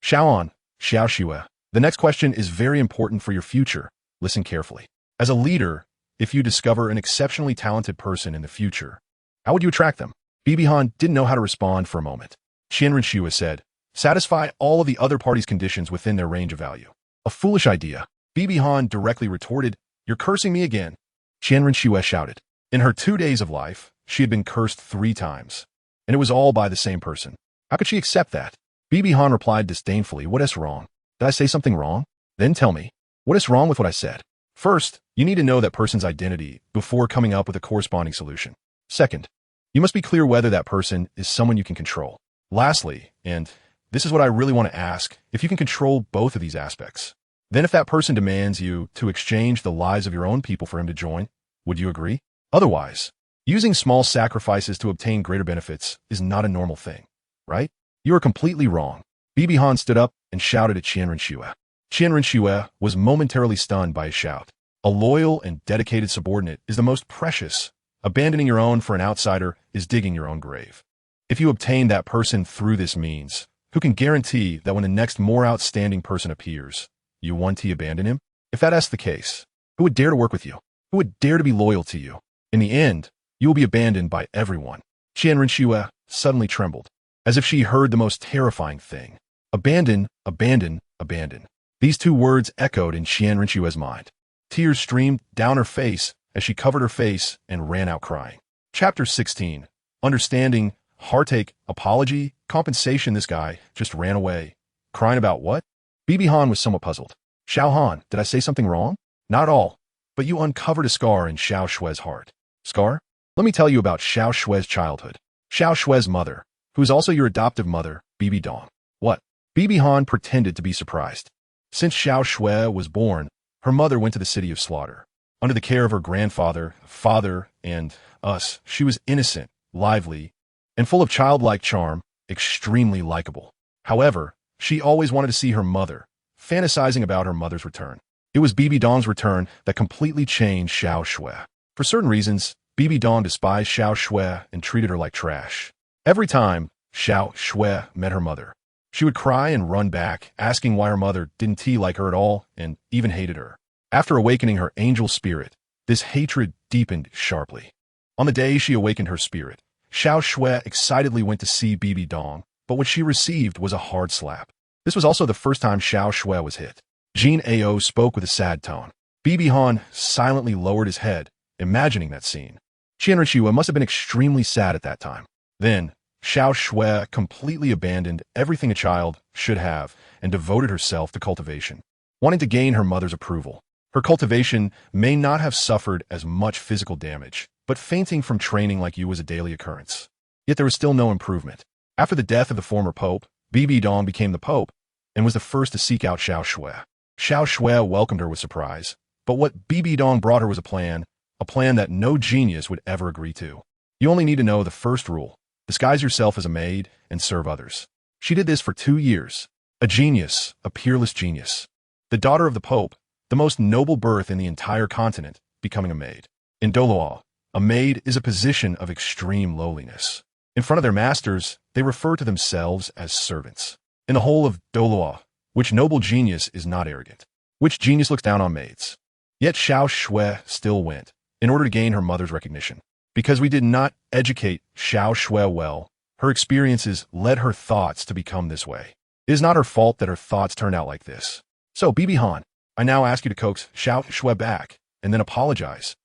Xiaogang, Xiaoxue. The next question is very important for your future. Listen carefully. As a leader, if you discover an exceptionally talented person in the future, how would you attract them? Bibi Han didn't know how to respond for a moment. Qian Renxue said, satisfy all of the other parties' conditions within their range of value. A foolish idea. Bibi Han directly retorted, you're cursing me again. Qian Renxue shouted. In her 2 days of life, she had been cursed 3 times. And it was all by the same person. How could she accept that? Bibi Han replied disdainfully, what is wrong? Did I say something wrong? Then tell me, what is wrong with what I said? First, you need to know that person's identity before coming up with a corresponding solution. Second, you must be clear whether that person is someone you can control. Lastly, and this is what I really want to ask, if you can control both of these aspects. Then if that person demands you to exchange the lives of your own people for him to join, would you agree? Otherwise, using small sacrifices to obtain greater benefits is not a normal thing, right? You are completely wrong. Bibi Han stood up and shouted at Qian Renxue. Qian Renxue was momentarily stunned by his shout. A loyal and dedicated subordinate is the most precious. Abandoning your own for an outsider is digging your own grave. If you obtain that person through this means, who can guarantee that when the next more outstanding person appears, you want to abandon him? If that's the case, who would dare to work with you? Who would dare to be loyal to you? In the end, you will be abandoned by everyone. Qian Renxue suddenly trembled, as if she heard the most terrifying thing. Abandon, abandon, abandon. These 2 words echoed in Qian Renxue's mind. Tears streamed down her face as she covered her face and ran out crying. Chapter 16. Understanding, heartache, apology, compensation. This guy just ran away. Crying about what? Bibi Han was somewhat puzzled. Xiaogang, did I say something wrong? Not at all, but you uncovered a scar in Xiaoshue's heart. Scar? Let me tell you about Xiaoshue's childhood. Xiaoshue's mother, who is also your adoptive mother, Bibi Dong. What? Bibi Han pretended to be surprised. Since Xiaoshue was born, her mother went to the city of slaughter. Under the care of her grandfather, father, and us, she was innocent, lively, and full of childlike charm, extremely likable. However, she always wanted to see her mother, fantasizing about her mother's return. It was Bibi Dong's return that completely changed Xiaoshue. For certain reasons, Bibi Dong despised Xiaoshue and treated her like trash. Every time Xiaoshue met her mother, she would cry and run back, asking why her mother didn't like her at all and even hated her. After awakening her angel spirit, this hatred deepened sharply. On the day she awakened her spirit, Xiaoshue excitedly went to see Bibi Dong, but what she received was a hard slap. This was also the first time Xiaoshue was hit. Jin Ao spoke with a sad tone. Bibi Han silently lowered his head, imagining that scene. Qian Renxue must have been extremely sad at that time. Then, Xiaoshue completely abandoned everything a child should have and devoted herself to cultivation, wanting to gain her mother's approval. Her cultivation may not have suffered as much physical damage, but fainting from training like you was a daily occurrence. Yet there was still no improvement. After the death of the former pope, Bibi Dong became the pope, and was the first to seek out Xiaoshue. Xiaoshue welcomed her with surprise, but what Bibi Dong brought her was a plan that no genius would ever agree to. You only need to know the first rule: disguise yourself as a maid and serve others. She did this for 2 years. A genius, a peerless genius. The daughter of the Pope, the most noble birth in the entire continent, becoming a maid. In Douluo, a maid is a position of extreme lowliness. In front of their masters, they refer to themselves as servants. In the whole of Douluo, which noble genius is not arrogant? Which genius looks down on maids? Yet Xiaoshue still went, in order to gain her mother's recognition. Because we did not educate Xiaoshue well, her experiences led her thoughts to become this way. It is not her fault that her thoughts turned out like this. So, Bibi Han, I now ask you to coax Xiaoshue back, and then apologize.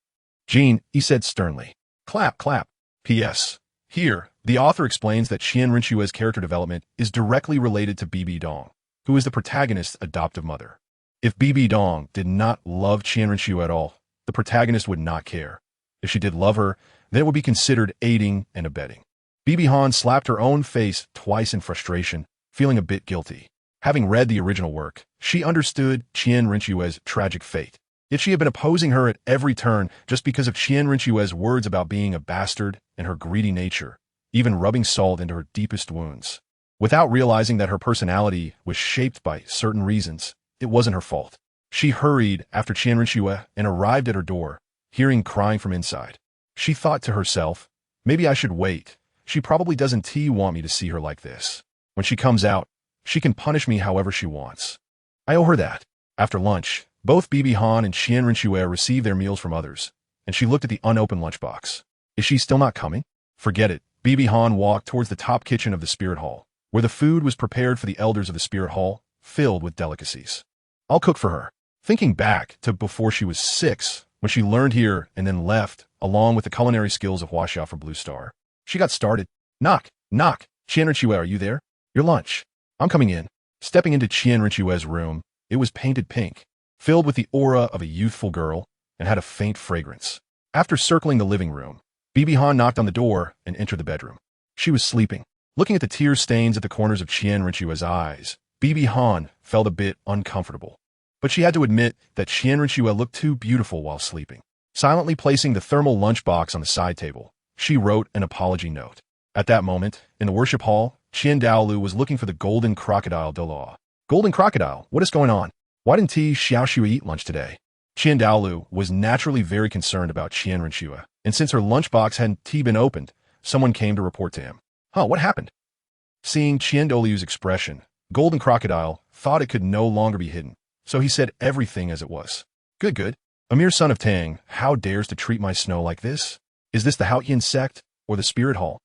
Jean, he said sternly. Clap, clap. P.S. Here, the author explains that Qian Renshue's character development is directly related to Bibi Dong, who is the protagonist's adoptive mother. If Bibi Dong did not love Qian Renxue at all, the protagonist would not care. If she did love her, then it would be considered aiding and abetting. Bibi Han slapped her own face twice in frustration, feeling a bit guilty. Having read the original work, she understood Qian Renshue's tragic fate. Yet she had been opposing her at every turn just because of Qian Renshue's words about being a bastard and her greedy nature, even rubbing salt into her deepest wounds. Without realizing that her personality was shaped by certain reasons, it wasn't her fault. She hurried after Qian Renxue and arrived at her door, hearing crying from inside. She thought to herself, maybe I should wait. She probably doesn't want me to see her like this. When she comes out, she can punish me however she wants. I owe her that. After lunch, both Bibi Han and Qian Renxue received their meals from others, and she looked at the unopened lunchbox. Is she still not coming? Forget it. Bibi Han walked towards the top kitchen of the spirit hall, where the food was prepared for the elders of the spirit hall, filled with delicacies. I'll cook for her. Thinking back to before she was 6, when she learned here and then left, along with the culinary skills of Huaxia from Blue Star, she got started. Knock, knock. Qian Renxue, are you there? Your lunch. I'm coming in. Stepping into Qian Renshue's room, it was painted pink, filled with the aura of a youthful girl, and had a faint fragrance. After circling the living room, Bibi Han knocked on the door and entered the bedroom. She was sleeping. Looking at the tear stains at the corners of Qian Renshue's eyes, Bibi Han felt a bit uncomfortable. But she had to admit that Qian Renxue looked too beautiful while sleeping. Silently placing the thermal lunchbox on the side table, she wrote an apology note. At that moment, in the worship hall, Qian Daolu was looking for the golden crocodile Douluo. Golden crocodile, what is going on? Why didn't Xiaoshue eat lunch today? Qian Daolu was naturally very concerned about Qian Renxue, and since her lunchbox hadn't been opened, someone came to report to him. Huh, what happened? Seeing Qian Daolu's expression, Golden Crocodile thought it could no longer be hidden, so he said everything as it was. Good, good. A mere son of Tang, how dares to treat my Snow like this? Is this the Haotian sect, or the Spirit Hall?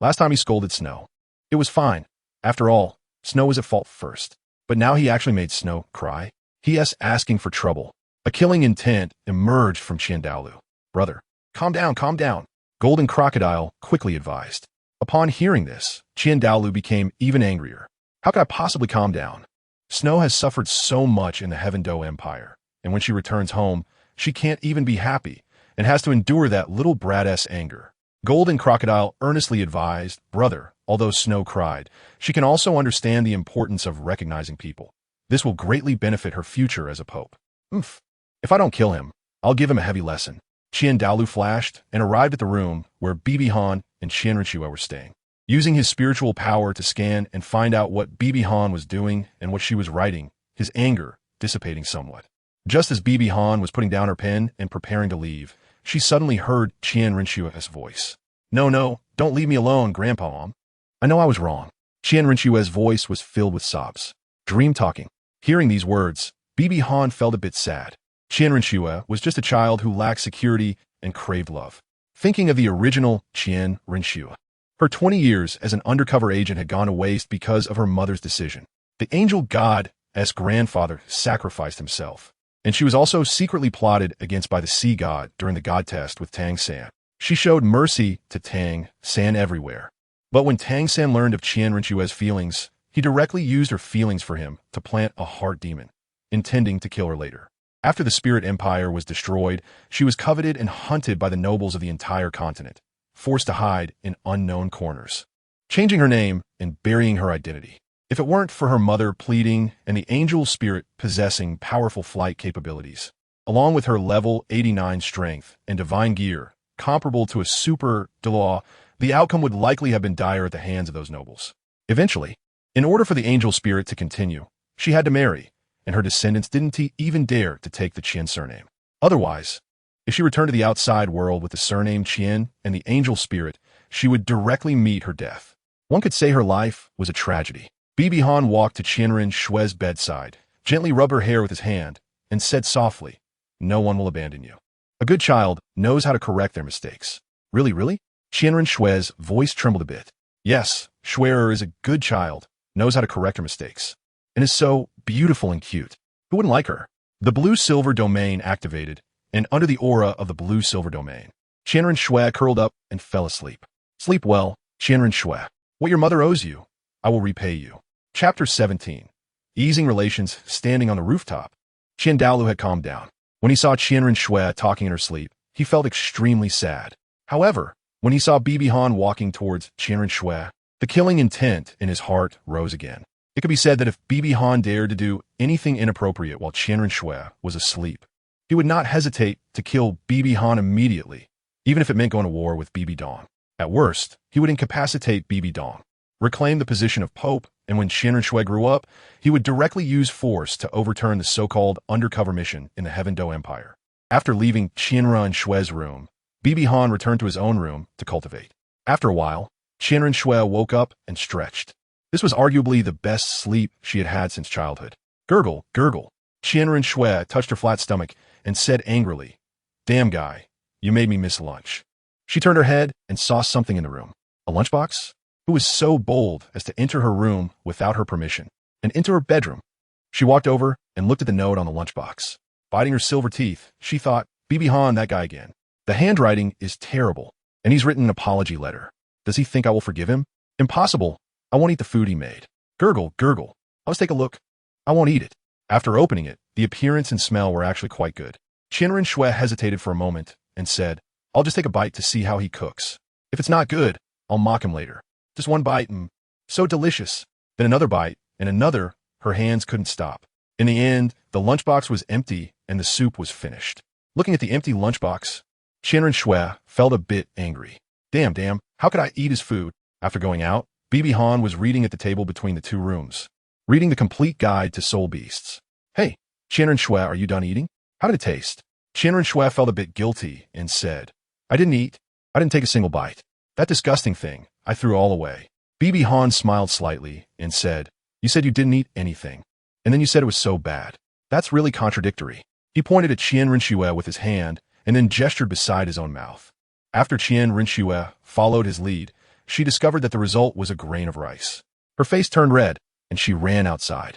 Last time he scolded Snow. It was fine. After all, Snow was at fault first. But now he actually made Snow cry. He.s. asking for trouble. A killing intent emerged from Qian Daolu. Brother, calm down, calm down. Golden Crocodile quickly advised. Upon hearing this, Qian Daolu became even angrier. How could I possibly calm down? Snow has suffered so much in the Heaven Do Empire, and when she returns home, she can't even be happy, and has to endure that little brat-s anger. Golden Crocodile earnestly advised, brother, although Snow cried, she can also understand the importance of recognizing people. This will greatly benefit her future as a pope. Oof. If I don't kill him, I'll give him a heavy lesson. Qian Daolu flashed and arrived at the room where Bibi Han and Qian Renxue were staying. Using his spiritual power to scan and find out what Bibi Han was doing and what she was writing, his anger dissipating somewhat. Just as Bibi Han was putting down her pen and preparing to leave, she suddenly heard Qian Renshue's voice. No, no, don't leave me alone, Grandpa Mom. I know I was wrong. Qian Renshue's voice was filled with sobs. Dream talking. Hearing these words, Bibi Han felt a bit sad. Qian Renxue was just a child who lacked security and craved love. Thinking of the original Qian Renxue. Her 20 years as an undercover agent had gone to waste because of her mother's decision. The angel god's grandfather sacrificed himself, and she was also secretly plotted against by the sea god during the god test with Tang San. She showed mercy to Tang San everywhere. But when Tang San learned of Qian Renshue's feelings, he directly used her feelings for him to plant a heart demon, intending to kill her later. After the Spirit Empire was destroyed, she was coveted and hunted by the nobles of the entire continent, forced to hide in unknown corners, changing her name and burying her identity. If it weren't for her mother pleading and the angel spirit possessing powerful flight capabilities, along with her level 89 strength and divine gear, comparable to a super Douluo, the outcome would likely have been dire at the hands of those nobles. Eventually, in order for the angel spirit to continue, she had to marry, and her descendants didn't even dare to take the Qian surname. Otherwise, if she returned to the outside world with the surname Qian and the angel spirit, she would directly meet her death. One could say her life was a tragedy. Bibi Han walked to Renxue's bedside, gently rubbed her hair with his hand, and said softly, "No one will abandon you. A good child knows how to correct their mistakes." Really, really? Renxue's voice trembled a bit. Yes, Shue'er is a good child, knows how to correct her mistakes, and is so beautiful and cute. Who wouldn't like her? The blue-silver domain activated, and under the aura of the blue-silver domain, Renxue curled up and fell asleep. Sleep well, Renxue. What your mother owes you, I will repay you. Chapter 17. Easing relations standing on the rooftop. Douluo had calmed down. When he saw Renxue talking in her sleep, he felt extremely sad. However, when he saw Bibi Han walking towards Renxue, the killing intent in his heart rose again. It could be said that if Bibi Han dared to do anything inappropriate while Renxue was asleep, he would not hesitate to kill Bibi Han immediately, even if it meant going to war with Bibi Dong. At worst, he would incapacitate Bibi Dong, reclaim the position of Pope, and when Renxue grew up, he would directly use force to overturn the so-called undercover mission in the Heaven Do Empire. After leaving Renxue's room, Bibi Han returned to his own room to cultivate. After a while, Renxue woke up and stretched. This was arguably the best sleep she had had since childhood. Gurgle, gurgle. Renxue touched her flat stomach and said angrily, "Damn guy, you made me miss lunch." She turned her head and saw something in the room. A lunchbox? Who was so bold as to enter her room without her permission and into her bedroom? She walked over and looked at the note on the lunchbox. Biting her silver teeth, she thought, Bibi Han, that guy again. The handwriting is terrible, and he's written an apology letter. Does he think I will forgive him? Impossible. I won't eat the food he made. Gurgle, gurgle. Let's take a look. I won't eat it. After opening it, the appearance and smell were actually quite good. Renxue hesitated for a moment and said, "I'll just take a bite to see how he cooks. If it's not good, I'll mock him later." Just one bite, and so delicious. Then another bite, and another. Her hands couldn't stop. In the end, the lunchbox was empty, and the soup was finished. Looking at the empty lunchbox, Renxue felt a bit angry. Damn, how could I eat his food? After going out, Bibi Han was reading at the table between the two rooms, reading the complete guide to soul beasts. "Hey, Renxue, are you done eating? How did it taste?" Renxue felt a bit guilty and said, "I didn't eat. I didn't take a single bite. That disgusting thing, I threw all away." Bibi Han smiled slightly and said, "You said you didn't eat anything, and then you said it was so bad. That's really contradictory." He pointed at Renxue with his hand and then gestured beside his own mouth. After Renxue followed his lead, she discovered that the result was a grain of rice. Her face turned red, and she ran outside.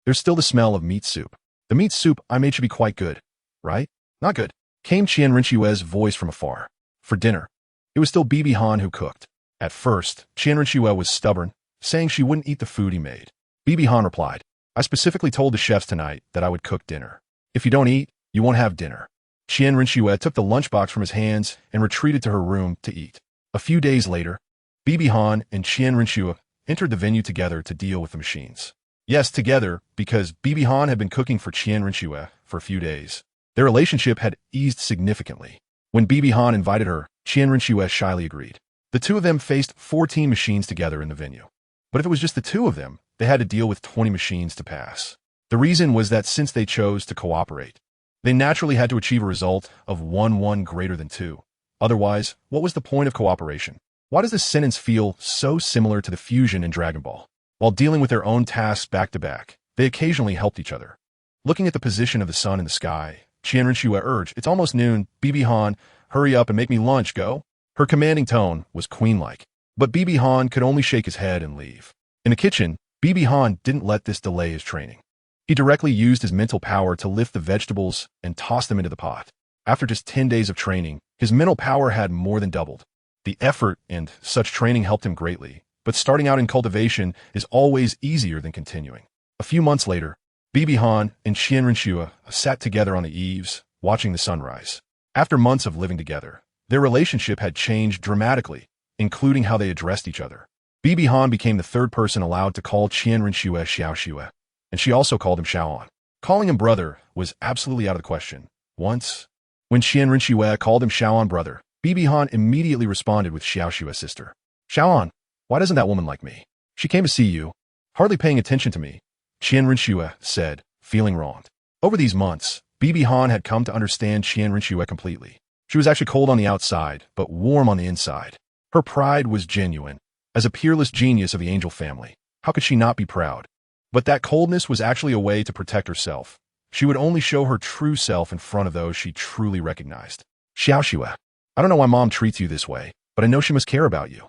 There's still the smell of meat soup. The meat soup I made should be quite good, right? Not good, came Renxue's voice from afar. For dinner, it was still Bibi Han who cooked. At first, Renxue was stubborn, saying she wouldn't eat the food he made. Bibi Han replied, "I specifically told the chefs tonight that I would cook dinner. If you don't eat, you won't have dinner." Renxue took the lunchbox from his hands and retreated to her room to eat. A few days later, Bibi Han and Renxue entered the venue together to deal with the machines. Yes, together, because Bibi Han had been cooking for Renxue for a few days. Their relationship had eased significantly. When Bibi Han invited her, Renxue shyly agreed. The two of them faced 14 machines together in the venue. But if it was just the two of them, they had to deal with 20 machines to pass. The reason was that since they chose to cooperate, they naturally had to achieve a result of 1 greater than 2. Otherwise, what was the point of cooperation? Why does this sentence feel so similar to the fusion in Dragon Ball? While dealing with their own tasks back-to-back, they occasionally helped each other. Looking at the position of the sun in the sky, Renxue urged, "It's almost noon. Bibi Han, hurry up and make me lunch, go." Her commanding tone was queen-like, but Bibi Han could only shake his head and leave. In the kitchen, Bibi Han didn't let this delay his training. He directly used his mental power to lift the vegetables and toss them into the pot. After just 10 days of training, his mental power had more than doubled. The effort and such training helped him greatly, but starting out in cultivation is always easier than continuing. A few months later, Bibi Han and Renxue sat together on the eaves, watching the sunrise. After months of living together, their relationship had changed dramatically, including how they addressed each other. Bibi Han became the third person allowed to call Qian Renxue Xiaoxue, and she also called him Xiaoan. Calling him brother was absolutely out of the question. Once, when Qian Renxue called him Xiaoan brother, Bibi Han immediately responded with Xiaoxue sister. Xiaoan, why doesn't that woman like me? She came to see you, hardly paying attention to me, Qian Renxue said, feeling wronged. Over these months, Bibi Han had come to understand Qian Renxue completely. She was actually cold on the outside, but warm on the inside. Her pride was genuine. As a peerless genius of the angel family, how could she not be proud? But that coldness was actually a way to protect herself. She would only show her true self in front of those she truly recognized. Xiaoxue, I don't know why Mom treats you this way, but I know she must care about you.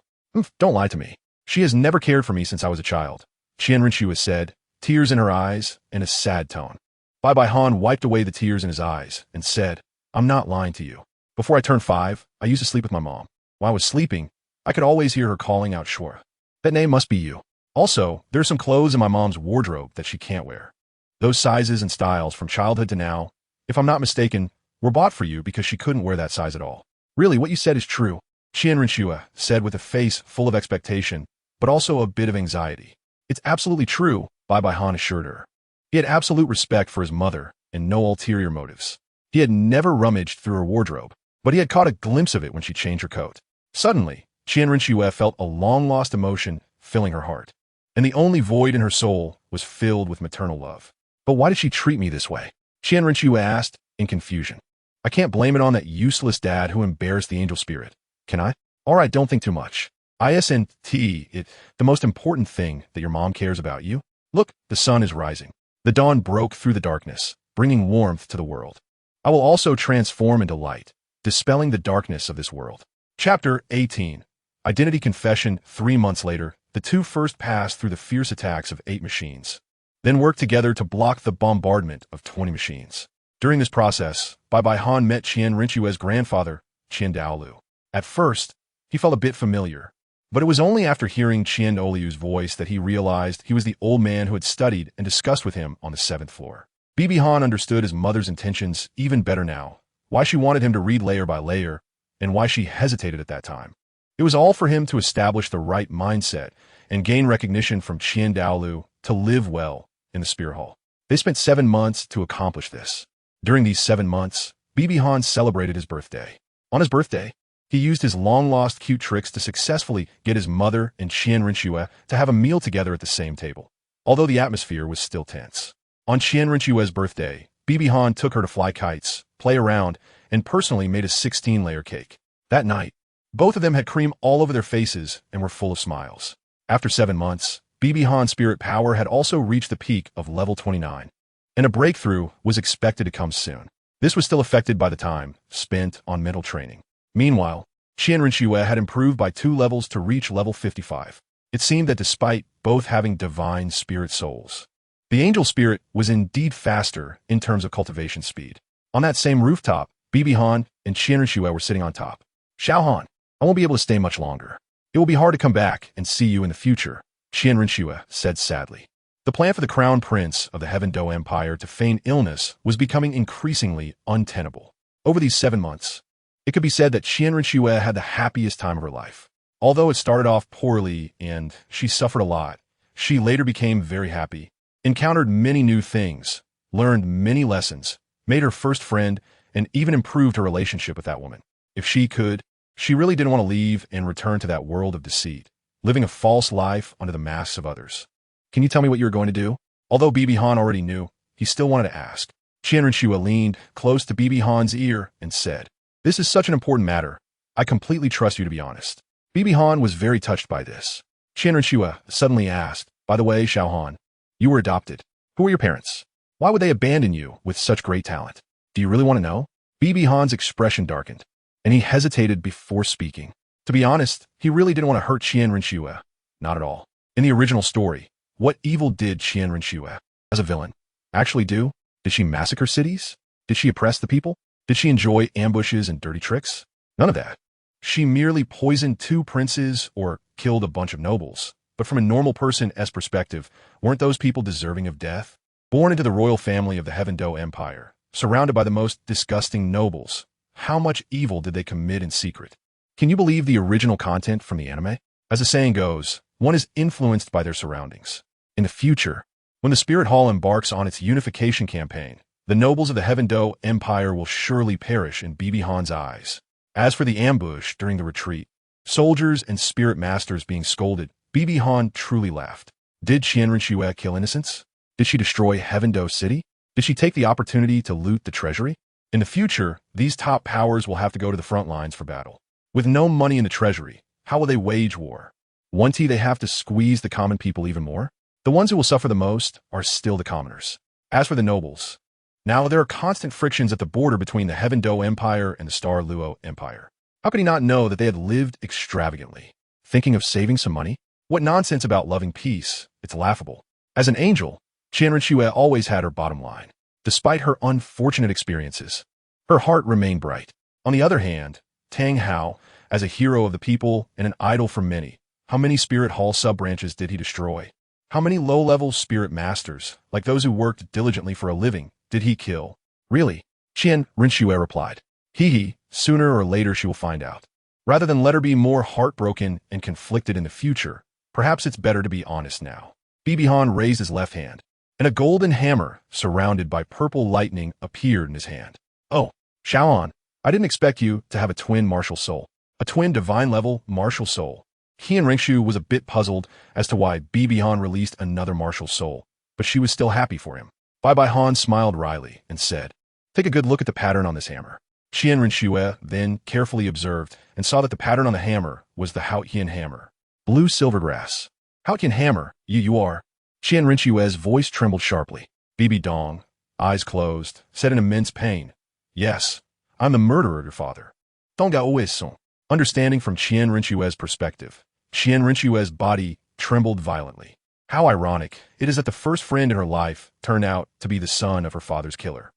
Don't lie to me. She has never cared for me since I was a child, Qian Renxue said, tears in her eyes and a sad tone. Bai Han wiped away the tears in his eyes and said, I'm not lying to you. Before I turned 5, I used to sleep with my mom. While I was sleeping, I could always hear her calling out Shura. That name must be you. Also, there's some clothes in my mom's wardrobe that she can't wear. Those sizes and styles from childhood to now, if I'm not mistaken, were bought for you because she couldn't wear that size at all. Really, what you said is true, Qian Renxue said with a face full of expectation, but also a bit of anxiety. It's absolutely true, Bai Han assured her. He had absolute respect for his mother and no ulterior motives. He had never rummaged through her wardrobe, but he had caught a glimpse of it when she changed her coat. Suddenly, Qian Renxue felt a long-lost emotion filling her heart, and the only void in her soul was filled with maternal love. But why did she treat me this way? Qian Renxue asked, in confusion. I can't blame it on that useless dad who embarrassed the angel spirit, can I? All right, don't think too much. The most important thing that your mom cares about you? Look, the sun is rising. The dawn broke through the darkness, bringing warmth to the world. I will also transform into light, dispelling the darkness of this world. Chapter 18. Identity Confession. 3 months later, the two first passed through the fierce attacks of 8 machines, then worked together to block the bombardment of 20 machines. During this process, Bai Han met Qian Renxue's grandfather, Qian Douluo. At first, he felt a bit familiar, but it was only after hearing Qian Douluo's voice that he realized he was the old man who had studied and discussed with him on the 7th floor. Bibi Han understood his mother's intentions even better now, why she wanted him to read layer by layer, and why she hesitated at that time. It was all for him to establish the right mindset and gain recognition from Qian Douluo to live well in the Spear Hall. They spent 7 months to accomplish this. During these 7 months, Bibi Han celebrated his birthday. On his birthday, he used his long-lost cute tricks to successfully get his mother and Qian Renxue to have a meal together at the same table, although the atmosphere was still tense. On Qian Renxue's birthday, Bibi Han took her to fly kites, play around, and personally made a 16-layer cake. That night, both of them had cream all over their faces and were full of smiles. After 7 months, Bibi Han's spirit power had also reached the peak of level 29, and a breakthrough was expected to come soon. This was still affected by the time spent on mental training. Meanwhile, Qian Renxue had improved by 2 levels to reach level 55. It seemed that despite both having divine spirit souls, the angel spirit was indeed faster in terms of cultivation speed. On that same rooftop, Bibi Han and Qian Renxue were sitting on top. Xiaohan, I won't be able to stay much longer. It will be hard to come back and see you in the future, Qian Renxue said sadly. The plan for the crown prince of the Heaven Do Empire to feign illness was becoming increasingly untenable. Over these 7 months, it could be said that Qian Renxue had the happiest time of her life. Although it started off poorly and she suffered a lot, she later became very happy, encountered many new things, learned many lessons, made her first friend, and even improved her relationship with that woman. If she could, she really didn't want to leave and return to that world of deceit, living a false life under the masks of others. Can you tell me what you were going to do? Although Bibi Han already knew, he still wanted to ask. Qian Renxue leaned close to Bibi Han's ear and said, This is such an important matter. I completely trust you to be honest. Bibi Han was very touched by this. Qian Renxue suddenly asked, By the way, Xiaohan, you were adopted. Who are your parents? Why would they abandon you with such great talent? Do you really want to know? Bibi Han's expression darkened, and he hesitated before speaking. To be honest, he really didn't want to hurt Qian Renxue. Not at all. In the original story, what evil did Qian Renxue, as a villain, actually do? Did she massacre cities? Did she oppress the people? Did she enjoy ambushes and dirty tricks? None of that. She merely poisoned 2 princes or killed a bunch of nobles. But from a normal person's perspective, weren't those people deserving of death? Born into the royal family of the Heaven Do Empire, surrounded by the most disgusting nobles, how much evil did they commit in secret? Can you believe the original content from the anime? As the saying goes, One is influenced by their surroundings. In the future, when the Spirit Hall embarks on its unification campaign, the nobles of the Heaven Do Empire will surely perish in Bibi Han's eyes. As for the ambush during the retreat, soldiers and spirit masters being scolded, Bibi Han truly laughed. Did Qian Renxue kill innocents? Did she destroy Heaven Do City? Did she take the opportunity to loot the treasury? In the future, these top powers will have to go to the front lines for battle. With no money in the treasury, how will they wage war? Won't they have to squeeze the common people even more? The ones who will suffer the most are still the commoners. As for the nobles, now there are constant frictions at the border between the Heaven Do Empire and the Star Luo Empire. How could he not know that they had lived extravagantly? Thinking of saving some money? What nonsense about loving peace? It's laughable. As an angel, Qian Renxue always had her bottom line. Despite her unfortunate experiences, her heart remained bright. On the other hand, Tang Hao, as a hero of the people and an idol for many, how many Spirit Hall sub-branches did he destroy? How many low-level spirit masters, like those who worked diligently for a living, did he kill? Really? Qian Renxue replied. Hee, sooner or later she will find out. Rather than let her be more heartbroken and conflicted in the future, perhaps it's better to be honest now. Bibi Han raised his left hand, and a golden hammer, surrounded by purple lightning, appeared in his hand. Oh, Xiaogang, I didn't expect you to have a twin martial soul. A twin divine-level martial soul. Qian Renxue was a bit puzzled as to why Bibi Han released another martial soul, but she was still happy for him. Bai Han smiled wryly and said, take a good look at the pattern on this hammer. Qian Renxue then carefully observed and saw that the pattern on the hammer was the Haotian hammer. Blue silvergrass. Haotian hammer, you are. Qian Renxue's voice trembled sharply. Bibi Dong, eyes closed, said in immense pain, yes, I'm the murderer of your father. Dong Gao is son. Understanding from Qian Renxue's perspective, Qian Renxue's body trembled violently. How ironic it is that the first friend in her life turned out to be the son of her father's killer.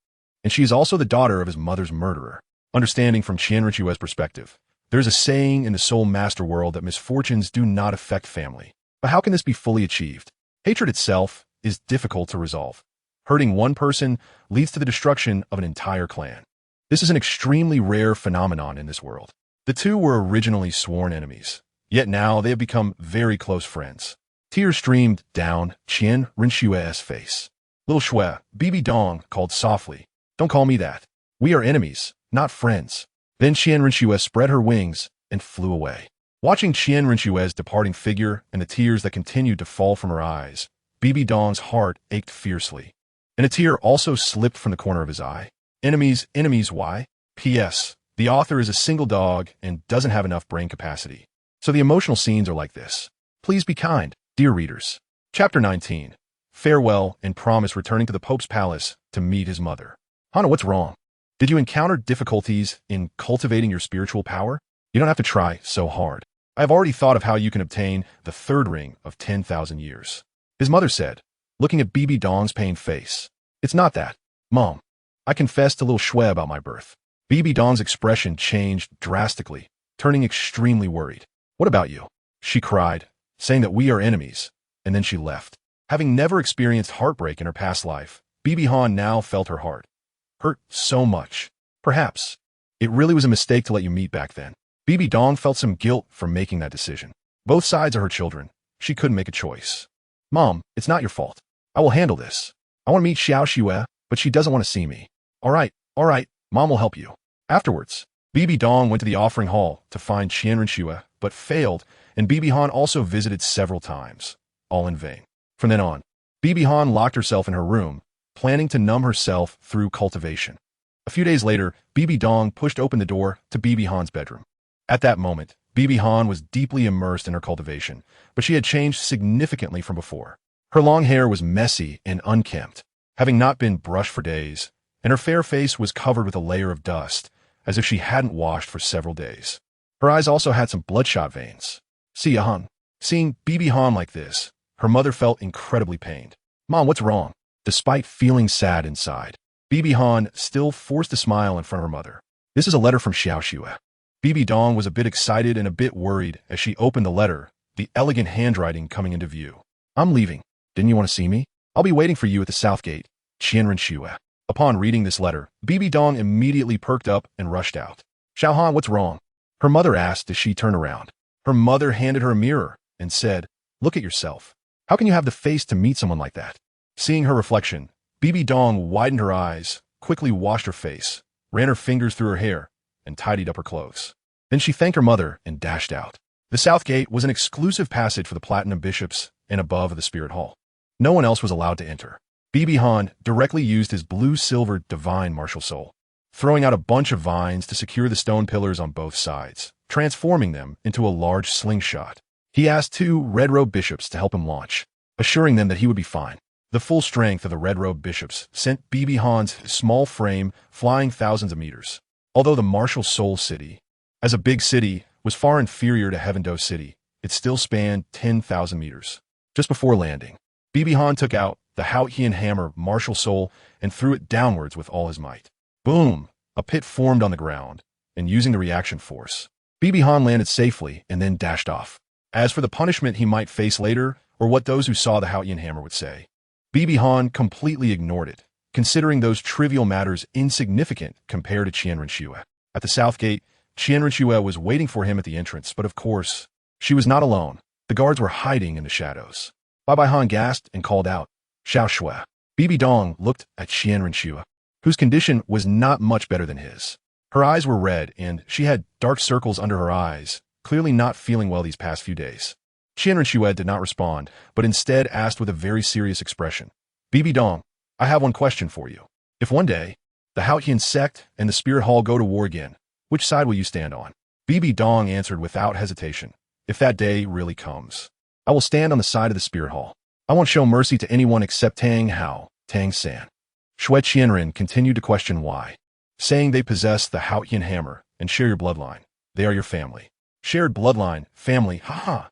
And she is also the daughter of his mother's murderer. Understanding from Qian Renxue's perspective, there is a saying in the Soul Master world that misfortunes do not affect family. But how can this be fully achieved? Hatred itself is difficult to resolve. Hurting one person leads to the destruction of an entire clan. This is an extremely rare phenomenon in this world. The two were originally sworn enemies, yet now they have become very close friends. Tears streamed down Qian Renxue's face. Little Shui, Bibi Dong called softly, don't call me that. We are enemies, not friends. Then Qian Renxue spread her wings and flew away. Watching Qian Renxue's departing figure and the tears that continued to fall from her eyes, Bibi Dong's heart ached fiercely. And a tear also slipped from the corner of his eye. Enemies, why? P.S. The author is a single dog and doesn't have enough brain capacity. So the emotional scenes are like this. Please be kind, dear readers. Chapter 19. Farewell and promise returning to the Pope's palace to meet his mother. Hana, what's wrong? Did you encounter difficulties in cultivating your spiritual power? You don't have to try so hard. I have already thought of how you can obtain the third ring of 10,000 years. His mother said, looking at Bibi Dong's pained face. It's not that. Mom, I confessed to little Shui about my birth. Bibi Dong's expression changed drastically, turning extremely worried. What about you? She cried, saying that we are enemies, and then she left. Having never experienced heartbreak in her past life, Bibi Han now felt her heart hurt so much. Perhaps it really was a mistake to let you meet back then. Bibi Dong felt some guilt for making that decision. Both sides are her children. She couldn't make a choice. Mom, it's not your fault. I will handle this. I want to meet Xiaoxue, but she doesn't want to see me. All right, Mom will help you. Afterwards, Bibi Dong went to the offering hall to find Qian Renxue, but failed, and Bibi Han also visited several times, all in vain. From then on, Bibi Han locked herself in her room, planning to numb herself through cultivation. A few days later, Bibi Dong pushed open the door to Bibi Han's bedroom. At that moment, Bibi Han was deeply immersed in her cultivation, but she had changed significantly from before. Her long hair was messy and unkempt, having not been brushed for days, and her fair face was covered with a layer of dust, as if she hadn't washed for several days. Her eyes also had some bloodshot veins. Xiaogang. Seeing Bibi Han like this, her mother felt incredibly pained. Mom, what's wrong? Despite feeling sad inside, Bibi Han still forced a smile in front of her mother. This is a letter from Xiaoxue. Bibi Dong was a bit excited and a bit worried as she opened the letter, the elegant handwriting coming into view. I'm leaving. Didn't you want to see me? I'll be waiting for you at the south gate. Qian Renxue. Upon reading this letter, Bibi Dong immediately perked up and rushed out. Xiaogang, what's wrong? Her mother asked as she turned around. Her mother handed her a mirror and said, Look at yourself. How can you have the face to meet someone like that? Seeing her reflection, Bibi Dong widened her eyes, quickly washed her face, ran her fingers through her hair, and tidied up her clothes. Then she thanked her mother and dashed out. The South Gate was an exclusive passage for the Platinum Bishops and above the Spirit Hall. No one else was allowed to enter. Bibi Han directly used his blue-silver divine martial soul, throwing out a bunch of vines to secure the stone pillars on both sides, transforming them into a large slingshot. He asked 2 red-robed bishops to help him launch, assuring them that he would be fine. The full strength of the red-robed bishops sent Bibi Han's small frame flying thousands of meters. Although the martial soul city, as a big city, was far inferior to Heaven-Do City, it still spanned 10,000 meters. Just before landing, Bibi Han took out the Qian hammer martial soul and threw it downwards with all his might. Boom! A pit formed on the ground, and using the reaction force, Bibi Han landed safely and then dashed off. As for the punishment he might face later, or what those who saw the Qian hammer would say, Bibi Han completely ignored it, considering those trivial matters insignificant compared to Qian Renxue. At the South Gate, Qian Renxue was waiting for him at the entrance, but of course, she was not alone. The guards were hiding in the shadows. Bai Han gasped and called out, "Xiao Shui." Bibi Dong looked at Qian Renxue, whose condition was not much better than his. Her eyes were red, and she had dark circles under her eyes, clearly not feeling well these past few days. Qian Renxue did not respond, but instead asked with a very serious expression, "Bibi Dong, I have one question for you. If one day, the Qian sect and the Spirit Hall go to war again, which side will you stand on?" Bibi Dong answered without hesitation, "If that day really comes, I will stand on the side of the Spirit Hall. I won't show mercy to anyone except Tang Hao, Tang San." Shui Qianren continued to question why, saying they possess the Qian hammer and share your bloodline. They are your family. Shared bloodline, family, haha.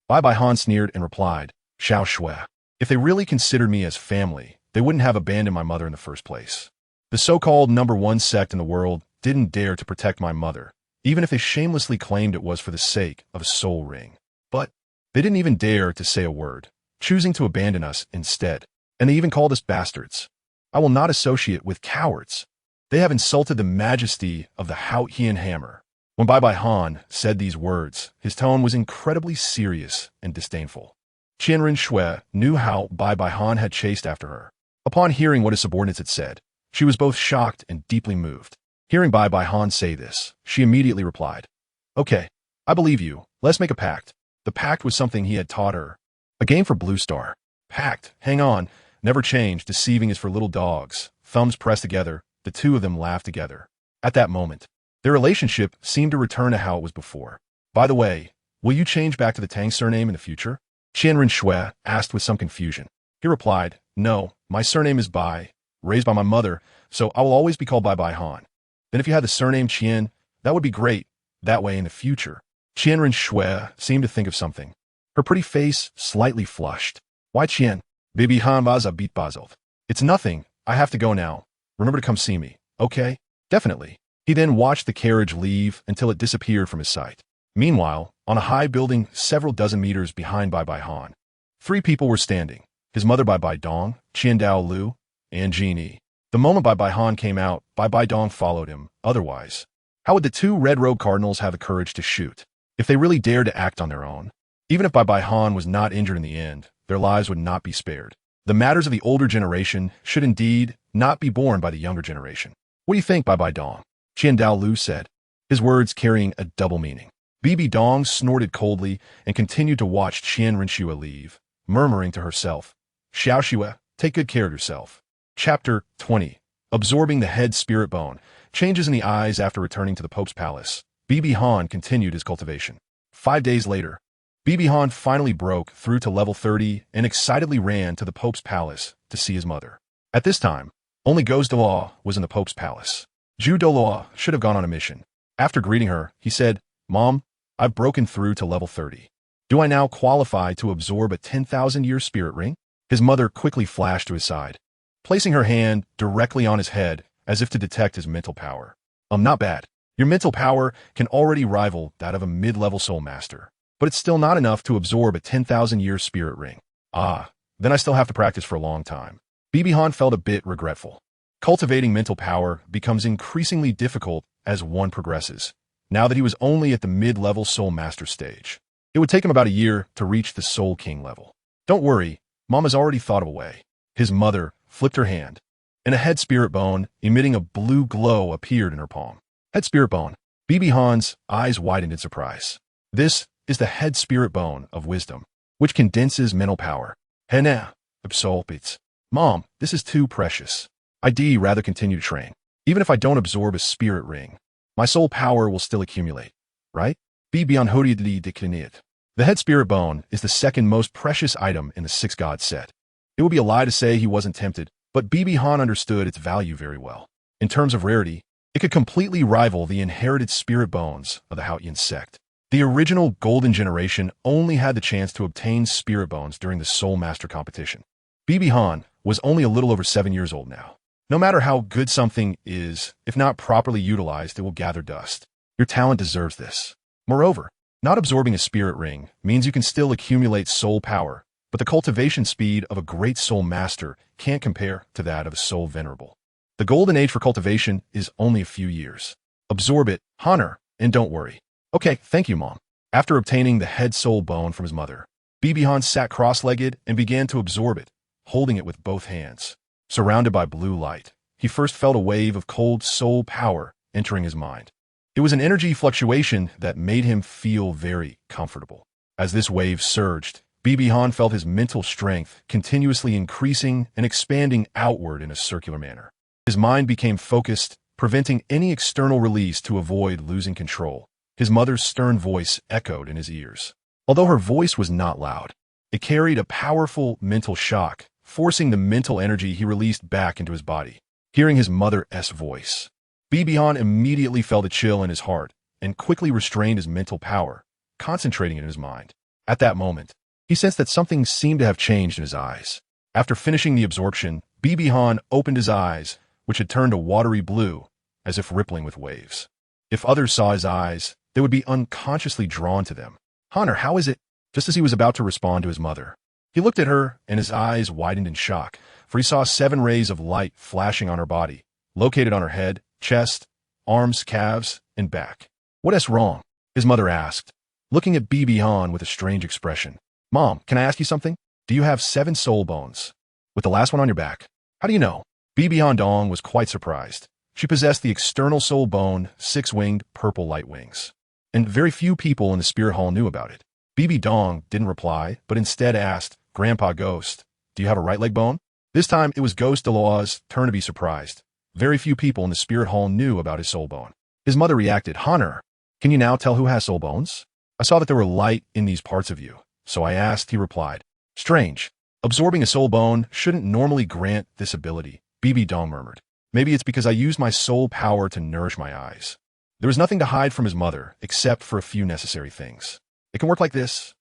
Bai Han sneered and replied, "Xiao Shui. If they really considered me as family, they wouldn't have abandoned my mother in the first place. The so-called #1 sect in the world didn't dare to protect my mother, even if they shamelessly claimed it was for the sake of a soul ring. But they didn't even dare to say a word, choosing to abandon us instead. And they even called us bastards. I will not associate with cowards. They have insulted the majesty of the Qian hammer." When Bai Han said these words, his tone was incredibly serious and disdainful. Qian Renxue knew how Bai Han had chased after her. Upon hearing what his subordinates had said, she was both shocked and deeply moved. Hearing Bai Han say this, she immediately replied, "Okay, I believe you. Let's make a pact." The pact was something he had taught her. A game for Blue Star. Pact, hang on, never change, deceiving is for little dogs. Thumbs pressed together, the two of them laughed together. At that moment, their relationship seemed to return to how it was before. "By the way, will you change back to the Tang surname in the future?" Qian Renxue asked with some confusion. He replied, "No, my surname is Bai, raised by my mother, so I will always be called Bai Han. Then if you had the surname Qian, that would be great. That way in the future." Qian Renxue seemed to think of something. Her pretty face slightly flushed. "Why Qian? Bibi Han was a beat bazelt. It's nothing. I have to go now. Remember to come see me, okay?" "Definitely." He then watched the carriage leave until it disappeared from his sight. Meanwhile, on a high building several dozen meters behind Bai Han, 3 people were standing. His mother Bai Dong, Qian Dao Lu, and Genie. The moment Bai Han came out, Bai Dong followed him. Otherwise, how would the 2 red-robed cardinals have the courage to shoot? If they really dared to act on their own, even if Bai Han was not injured in the end, their lives would not be spared. The matters of the older generation should indeed not be borne by the younger generation. "What do you think, Bai Dong?" Qian Dao Lu said, his words carrying a double meaning. Bibi Dong snorted coldly and continued to watch Qian Renxue leave, murmuring to herself, "Xiao Shui, take good care of yourself." Chapter 20. Absorbing the head spirit bone. Changes in the eyes after returning to the Pope's palace. Bibi Han continued his cultivation. 5 days later, Bibi Han finally broke through to level 30 and excitedly ran to the Pope's palace to see his mother. At this time, only Douluo was in the Pope's palace. Douluo should have gone on a mission. After greeting her, he said, "Mom, I've broken through to level 30. Do I now qualify to absorb a 10,000-year spirit ring?" His mother quickly flashed to his side, placing her hand directly on his head as if to detect his mental power. Not bad. Your mental power can already rival that of a mid-level soul master, but it's still not enough to absorb a 10,000-year spirit ring. Then I still have to practice for a long time." Bibi Han felt a bit regretful. Cultivating mental power becomes increasingly difficult as one progresses, now that he was only at the mid-level soul master stage. It would take him about a year to reach the Soul King level. Don't worry, Mom has already thought of a way. His mother flipped her hand, and a head spirit bone emitting a blue glow appeared in her palm. Head spirit bone. BB Han's eyes widened in surprise. This is the head spirit bone of wisdom, which condenses mental power. Hena, absorbits. Mom, this is too precious. I'd rather continue to train. Even if I don't absorb a spirit ring, my soul power will still accumulate, right? BB Han Hodiadli declinit. The head spirit bone is the second most precious item in the Six God set. It would be a lie to say he wasn't tempted, but BB Han understood its value very well. In terms of rarity, it could completely rival the inherited spirit bones of the Qian sect. The original Golden Generation only had the chance to obtain spirit bones during the Soul Master competition. BB Han was only a little over 7 years old now. No matter how good something is, if not properly utilized, it will gather dust. Your talent deserves this. Moreover, not absorbing a spirit ring means you can still accumulate soul power, but the cultivation speed of a great soul master can't compare to that of a soul venerable. The golden age for cultivation is only a few years. Absorb it, honor, and don't worry. Okay, thank you, Mom. After obtaining the head soul bone from his mother, BB Han sat cross-legged and began to absorb it, holding it with both hands. Surrounded by blue light, he first felt a wave of cold soul power entering his mind. It was an energy fluctuation that made him feel very comfortable. As this wave surged, BB Han felt his mental strength continuously increasing and expanding outward in a circular manner. His mind became focused, preventing any external release to avoid losing control. His mother's stern voice echoed in his ears. Although her voice was not loud, it carried a powerful mental shock, forcing the mental energy he released back into his body. Hearing his mother's voice, BB Han immediately felt a chill in his heart and quickly restrained his mental power, concentrating it in his mind. At that moment, he sensed that something seemed to have changed in his eyes. After finishing the absorption, BB Han opened his eyes, which had turned a watery blue, as if rippling with waves. If others saw his eyes, they would be unconsciously drawn to them. Honor, how is it? Just as he was about to respond to his mother, he looked at her, and his eyes widened in shock, for he saw 7 rays of light flashing on her body, located on her head, chest, arms, calves, and back. What's wrong? His mother asked, looking at BB Han with a strange expression. Mom, can I ask you something? Do you have 7 soul bones? With the last one on your back? How do you know? BB Han Dong was quite surprised. She possessed the external soul bone, 6-winged purple light wings. And very few people in the spirit hall knew about it. BB Dong didn't reply, but instead asked, Grandpa Ghost, do you have a right leg bone? This time, it was Ghost Douluo's turn to be surprised. Very few people in the spirit hall knew about his soul bone. His mother reacted, Honor, can you now tell who has soul bones? I saw that there were light in these parts of you, so I asked, he replied. Strange. Absorbing a soul bone shouldn't normally grant this ability, BB Dong murmured. Maybe it's because I used my soul power to nourish my eyes. There was nothing to hide from his mother, except for a few necessary things. It can work like this?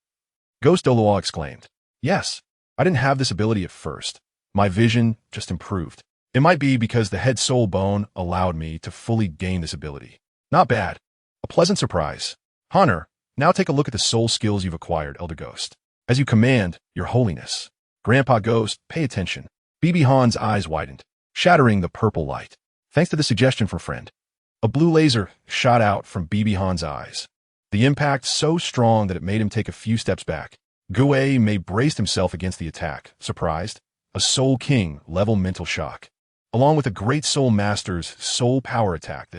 Ghost Douluo exclaimed. Yes, I didn't have this ability at first. My vision just improved. It might be because the head soul bone allowed me to fully gain this ability. Not bad. A pleasant surprise. Honor, now take a look at the soul skills you've acquired, Elder Ghost. As you command, your holiness. Grandpa Ghost, pay attention. BB Han's eyes widened, shattering the purple light. Thanks to the suggestion from friend. A blue laser shot out from BB Han's eyes. The impact so strong that it made him take a few steps back. Gue Mei braced himself against the attack, surprised. A Soul King level mental shock. Along with a great Soul Master's soul power attack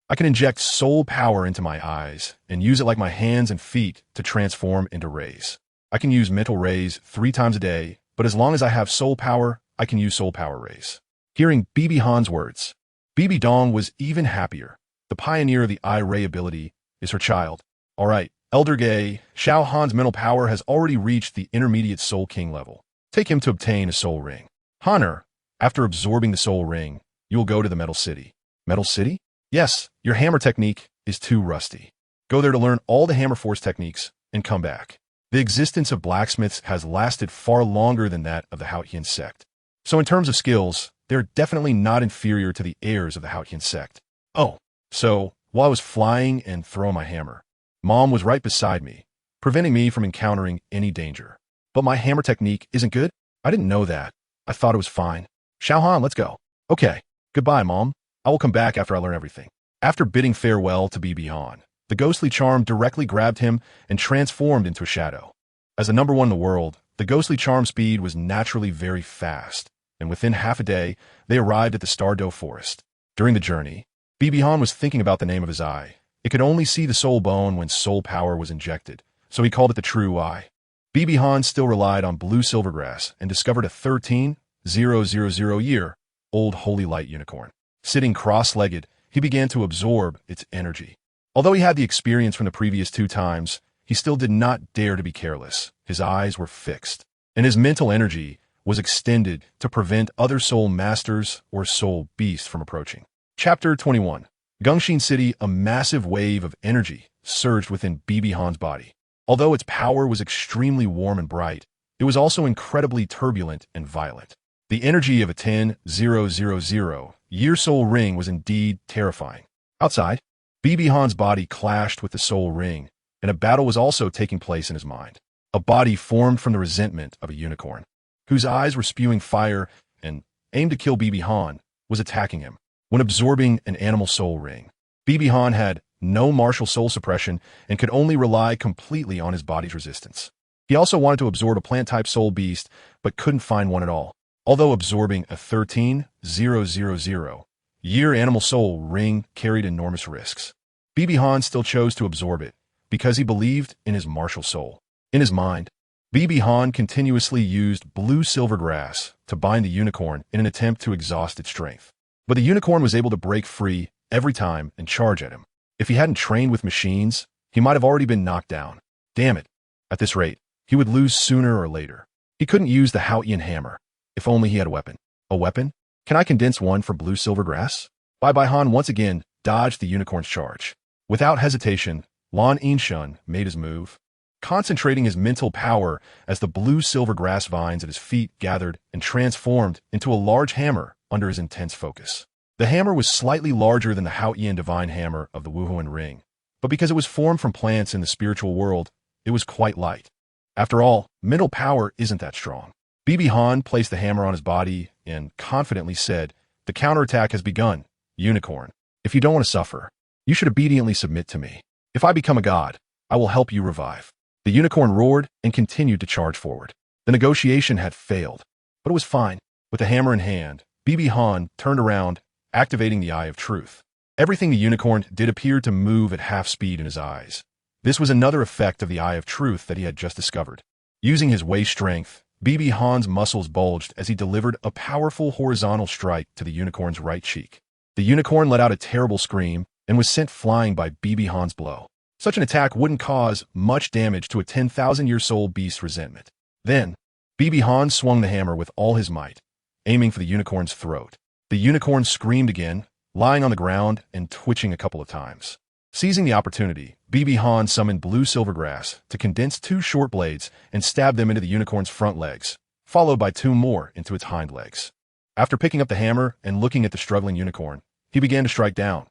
I can inject soul power into my eyes and use it like my hands and feet to transform into rays. I can use mental rays 3 times a day, but as long as I have soul power, I can use soul power rays. Hearing BB Han's words, BB Dong was even happier. The pioneer of the eye ray ability is her child. All right, Elder Gay, Xiao Han's mental power has already reached the intermediate Soul King level. Take him to obtain a soul ring. Honor, after absorbing the soul ring, you will go to the Metal City. Metal City? Yes, your hammer technique is too rusty. Go there to learn all the hammer force techniques and come back. The existence of blacksmiths has lasted far longer than that of the Qian sect. So in terms of skills, they're definitely not inferior to the heirs of the Qian sect. Oh, so while I was flying and throwing my hammer, Mom was right beside me, preventing me from encountering any danger. But my hammer technique isn't good? I didn't know that. I thought it was fine. Xiaohan, let's go. Okay, goodbye, Mom. I will come back after I learn everything. After bidding farewell to BB Han, The ghostly charm directly grabbed him and transformed into a shadow. As the number one in the world, the ghostly charm speed was naturally very fast, and within half a day, they arrived at the Stardow Forest. During the journey, Bibi Han was thinking about the name of his eye. It could only see the soul bone when soul power was injected, so he called it the True Eye. Bibi Han still relied on blue silvergrass and discovered a 13,000-year-old holy light unicorn. Sitting cross-legged, he began to absorb its energy. Although he had the experience from the previous 2 times, he still did not dare to be careless. His eyes were fixed, and his mental energy was extended to prevent other soul masters or soul beasts from approaching. Chapter 21. Gongxin City. A massive wave of energy surged within Bibi Han's body. Although its power was extremely warm and bright, it was also incredibly turbulent and violent. The energy of a 10,000-year soul ring was indeed terrifying. Outside, Bibi Han's body clashed with the soul ring, and a battle was also taking place in his mind. A body formed from the resentment of a unicorn, whose eyes were spewing fire and aimed to kill Bibi Han, was attacking him. When absorbing an animal soul ring, Bibi Han had no martial soul suppression and could only rely completely on his body's resistance. He also wanted to absorb a plant-type soul beast, but couldn't find one at all. Although absorbing a 13,000-year animal soul ring carried enormous risks, Bibi Han still chose to absorb it because he believed in his martial soul. In his mind, Bibi Han continuously used blue silvergrass to bind the unicorn in an attempt to exhaust its strength. But the unicorn was able to break free every time and charge at him. If he hadn't trained with machines, he might have already been knocked down. Damn it. At this rate, he would lose sooner or later. He couldn't use the Qian hammer. If only he had a weapon. A weapon? Can I condense one for blue silvergrass? Bibi Han once again dodged the unicorn's charge. Without hesitation, Lan Yinshun made his move, concentrating his mental power as the blue silvergrass vines at his feet gathered and transformed into a large hammer under his intense focus. The hammer was slightly larger than the Qian divine hammer of the Wuhuan ring, but because it was formed from plants in the spiritual world, it was quite light. After all, mental power isn't that strong. Bibi Han placed the hammer on his body and confidently said, "The counterattack has begun, unicorn. If you don't want to suffer, you should obediently submit to me. If I become a god, I will help you revive." The unicorn roared and continued to charge forward. The negotiation had failed, but it was fine. With the hammer in hand, Bibi Han turned around, activating the Eye of Truth. Everything the unicorn did appeared to move at half speed in his eyes. This was another effect of the Eye of Truth that he had just discovered. Using his waist strength, Bibi Han's muscles bulged as he delivered a powerful horizontal strike to the unicorn's right cheek. The unicorn let out a terrible scream and was sent flying by Bibi Han's blow. Such an attack wouldn't cause much damage to a 10,000-year soul beast's resentment. Then, Bibi Han swung the hammer with all his might, aiming for the unicorn's throat. The unicorn screamed again, lying on the ground and twitching a couple of times. Seizing the opportunity, Bibi Han summoned blue silvergrass to condense 2 short blades and stab them into the unicorn's front legs, followed by 2 more into its hind legs. After picking up the hammer and looking at the struggling unicorn, he began to strike down.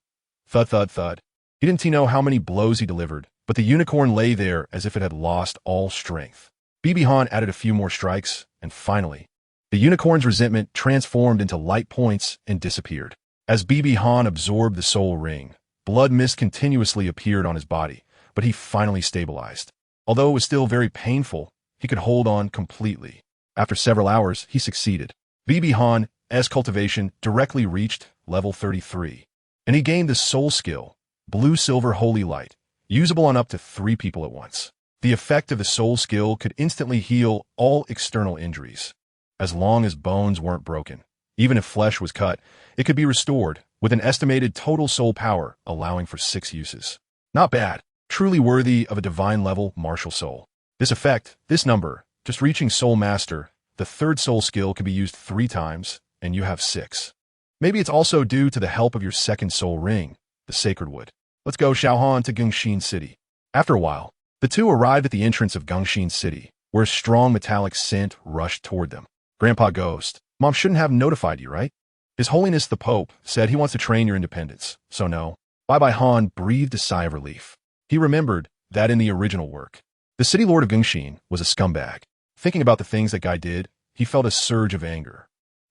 Thud, thud, thud. He didn't know how many blows he delivered, but the unicorn lay there as if it had lost all strength. Bibi Han added a few more strikes, and finally, the unicorn's resentment transformed into light points and disappeared. As Bibi Han absorbed the soul ring, blood mist continuously appeared on his body, but he finally stabilized. Although it was still very painful, he could hold on completely. After several hours, he succeeded. Bibi Han's cultivation directly reached level 33, and he gained the soul skill, Blue Silver Holy Light, usable on up to 3 people at once. The effect of the soul skill could instantly heal all external injuries. As long as bones weren't broken, even if flesh was cut, it could be restored, with an estimated total soul power allowing for 6 uses. Not bad, truly worthy of a divine-level martial soul. This number, just reaching Soul Master, the 3rd soul skill can be used 3 times, and you have 6. Maybe it's also due to the help of your 2nd soul ring, the Sacred Wood. Let's go Xiaogang to Gongxin City. After a while, the 2 arrived at the entrance of Gongxin City, where a strong metallic scent rushed toward them. Grandpa Ghost, Mom shouldn't have notified you, right? His Holiness the Pope said he wants to train your independence, so no. Bibi Han breathed a sigh of relief. He remembered that in the original work, the city lord of Gongxin was a scumbag. Thinking about the things that guy did, he felt a surge of anger.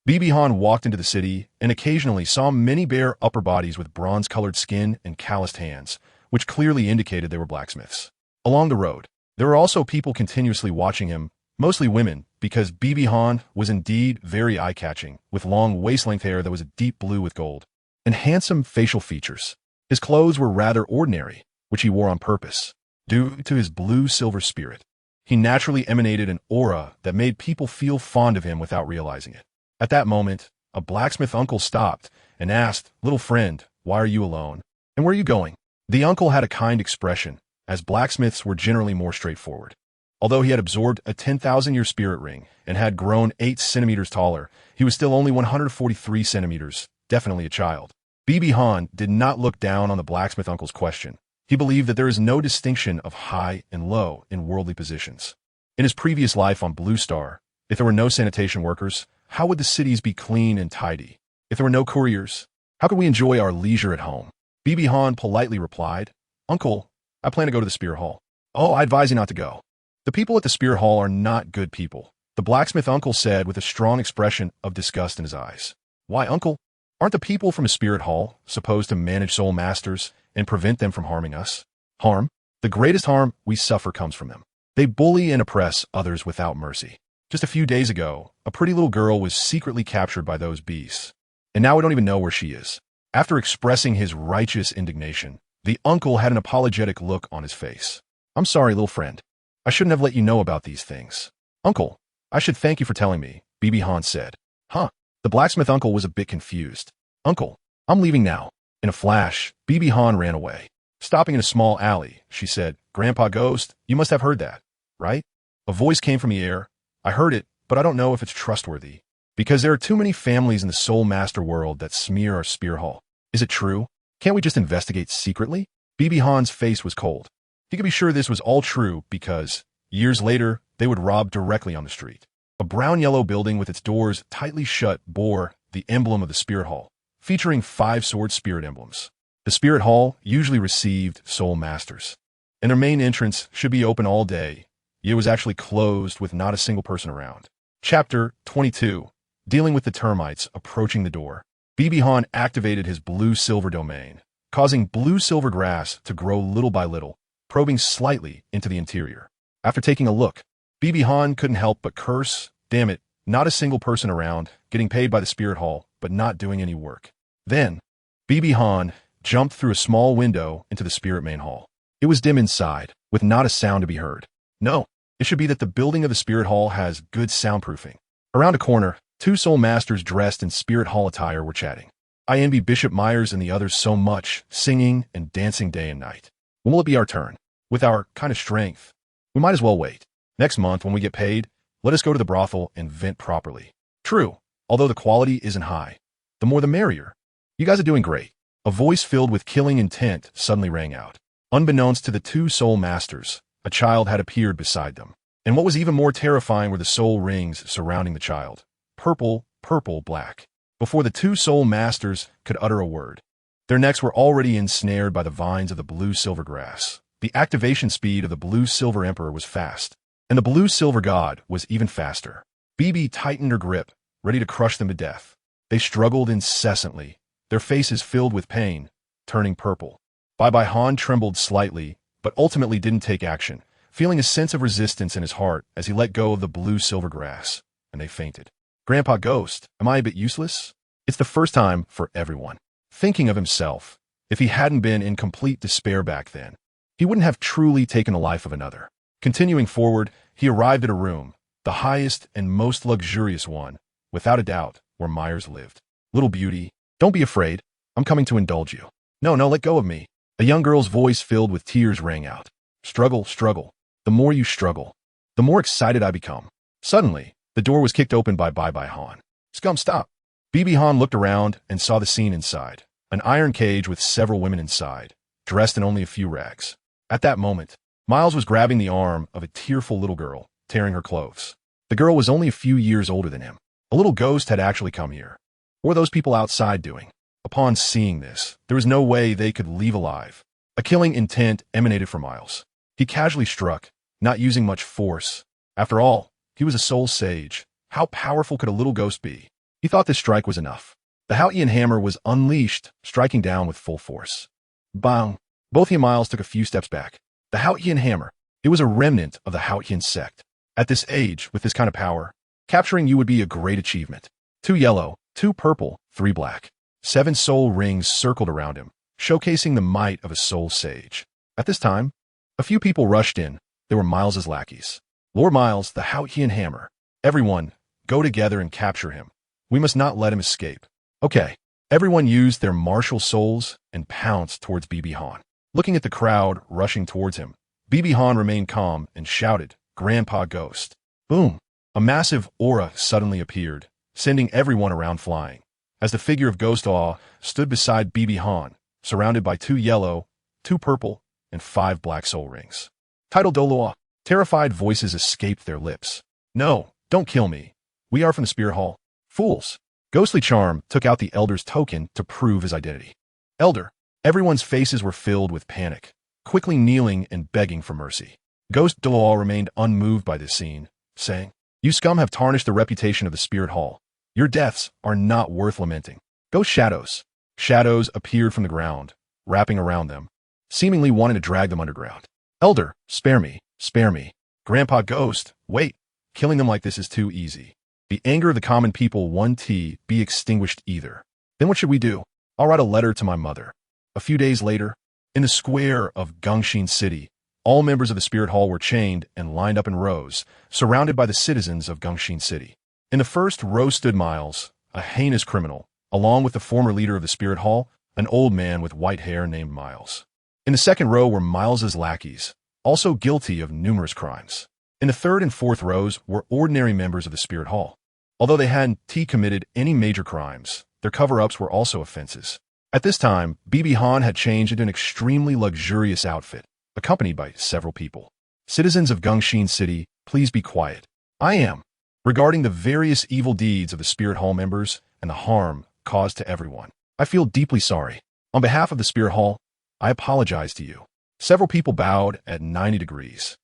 Bibi Han walked into the city and occasionally saw many bare upper bodies with bronze-colored skin and calloused hands, which clearly indicated they were blacksmiths. Along the road, there were also people continuously watching him, mostly women, because Bibi Han was indeed very eye-catching, with long waist-length hair that was a deep blue with gold, and handsome facial features. His clothes were rather ordinary, which he wore on purpose. Due to his blue-silver spirit, he naturally emanated an aura that made people feel fond of him without realizing it. At that moment, a blacksmith uncle stopped and asked, "Little friend, why are you alone? And where are you going?" The uncle had a kind expression, as blacksmiths were generally more straightforward. Although he had absorbed a 10,000-year spirit ring and had grown 8 centimeters taller, he was still only 143 centimeters, definitely a child. Bibi Han did not look down on the blacksmith uncle's question. He believed that there is no distinction of high and low in worldly positions. In his previous life on Blue Star, if there were no sanitation workers, how would the cities be clean and tidy? If there were no couriers, how could we enjoy our leisure at home? Bibi Han politely replied, "Uncle, I plan to go to the Spear Hall." "Oh, I advise you not to go. The people at the Spear Hall are not good people," the blacksmith uncle said with a strong expression of disgust in his eyes. "Why, uncle? Aren't the people from a spirit hall supposed to manage soul masters and prevent them from harming us?" "Harm? The greatest harm we suffer comes from them. They bully and oppress others without mercy. Just a few days ago, a pretty little girl was secretly captured by those beasts, and now we don't even know where she is." After expressing his righteous indignation, the uncle had an apologetic look on his face. "I'm sorry, little friend. I shouldn't have let you know about these things." "Uncle, I should thank you for telling me," Bibi Han said. "Huh?" The blacksmith uncle was a bit confused. "Uncle, I'm leaving now." In a flash, Bibi Han ran away. Stopping in a small alley, she said, "Grandpa Ghost, you must have heard that, right?" A voice came from the air. "I heard it, but I don't know if it's trustworthy. Because there are too many families in the Soul Master world that smear our Spear Hall. Is it true? Can't we just investigate secretly?" Bibi Han's face was cold. He could be sure this was all true because, years later, they would rob directly on the street. A brown-yellow building with its doors tightly shut bore the emblem of the Spirit Hall, featuring 5 sword spirit emblems. The Spirit Hall usually received Soul Masters, and their main entrance should be open all day, yet it was actually closed with not a single person around. Chapter 22. Dealing with the termites approaching the door. Bibi Han activated his blue-silver domain, causing blue-silver grass to grow little by little, probing slightly into the interior. After taking a look, Bibi Han couldn't help but curse, "Damn it, not a single person around, getting paid by the Spirit Hall, but not doing any work." Then, Bibi Han jumped through a small window into the Spirit Main Hall. It was dim inside, with not a sound to be heard. No, it should be that the building of the Spirit Hall has good soundproofing. Around a corner, 2 Soul Masters dressed in Spirit Hall attire were chatting. "I envy Bishop Myers and the others so much, singing and dancing day and night. When will it be our turn? With our kind of strength, we might as well wait. Next month, when we get paid, let us go to the brothel and vent properly." "True, although the quality isn't high. The more the merrier. You guys are doing great." A voice filled with killing intent suddenly rang out. Unbeknownst to the 2 Soul Masters, a child had appeared beside them. And what was even more terrifying were the soul rings surrounding the child. Purple, purple, black. Before the 2 Soul Masters could utter a word, their necks were already ensnared by the vines of the blue-silver grass. The activation speed of the blue-silver Emperor was fast, and the blue-silver God was even faster. Bibi tightened her grip, ready to crush them to death. They struggled incessantly, their faces filled with pain, turning purple. Bai Han trembled slightly, but ultimately didn't take action, feeling a sense of resistance in his heart as he let go of the blue-silver grass, and they fainted. "Grandpa Ghost, am I a bit useless?" It's the first time for everyone. Thinking of himself, if he hadn't been in complete despair back then, he wouldn't have truly taken the life of another. Continuing forward, he arrived at a room, the highest and most luxurious one, without a doubt, where Myers lived. "Little beauty, don't be afraid. I'm coming to indulge you." No, let go of me." A young girl's voice filled with tears rang out. "Struggle, struggle. The more you struggle, the more excited I become." Suddenly, the door was kicked open by Bai Han. "Scum, stop." Bibi Han looked around and saw the scene inside. An iron cage with several women inside, dressed in only a few rags. At that moment, Miles was grabbing the arm of a tearful little girl, tearing her clothes. The girl was only a few years older than him. A little ghost had actually come here. What were those people outside doing? Upon seeing this, there was no way they could leave alive. A killing intent emanated from Miles. He casually struck, not using much force. After all, he was a soul sage. How powerful could a little ghost be? He thought this strike was enough. The Qian hammer was unleashed, striking down with full force. Bang! Both he and Miles took a few steps back. The Qian hammer. It was a remnant of the Qian sect. At this age, with this kind of power, capturing you would be a great achievement. 2 yellow, 2 purple, 3 black. 7 soul rings circled around him, showcasing the might of a soul sage. At this time, a few people rushed in. They were Miles's lackeys. Lord Miles, the Qian hammer. Everyone, go together and capture him. We must not let him escape. Okay. Everyone used their martial souls and pounced towards BB Han. Looking at the crowd rushing towards him, BB Han remained calm and shouted, "Grandpa Ghost." Boom! A massive aura suddenly appeared, sending everyone around flying. As the figure of Ghost Awe stood beside BB Han, surrounded by 2 yellow, 2 purple, and 5 black soul rings. Title Douluo. Terrified voices escaped their lips. No, don't kill me. We are from the Spirit Hall. Fools. Ghostly Charm took out the Elder's token to prove his identity. Elder. Everyone's faces were filled with panic, quickly kneeling and begging for mercy. Ghost Douluo remained unmoved by this scene, saying, "You scum have tarnished the reputation of the Spirit Hall. Your deaths are not worth lamenting." Ghost Shadows. Shadows appeared from the ground, wrapping around them, seemingly wanting to drag them underground. Elder, spare me, spare me. Grandpa Ghost, wait. Killing them like this is too easy. The anger of the common people won't be extinguished either. Then what should we do? I'll write a letter to my mother. A few days later, in the square of Gongxin City, all members of the Spirit Hall were chained and lined up in rows, surrounded by the citizens of Gongxin City. In the first row stood Miles, a heinous criminal, along with the former leader of the Spirit Hall, an old man with white hair named Miles. In the second row were Miles's lackeys, also guilty of numerous crimes. In the third and fourth rows were ordinary members of the Spirit Hall. Although they hadn't committed any major crimes, their cover-ups were also offenses. At this time, BB Han had changed into an extremely luxurious outfit, accompanied by several people. Citizens of Gongxin City, please be quiet. I am. Regarding the various evil deeds of the Spirit Hall members and the harm caused to everyone, I feel deeply sorry. On behalf of the Spirit Hall, I apologize to you. Several people bowed at 90 degrees.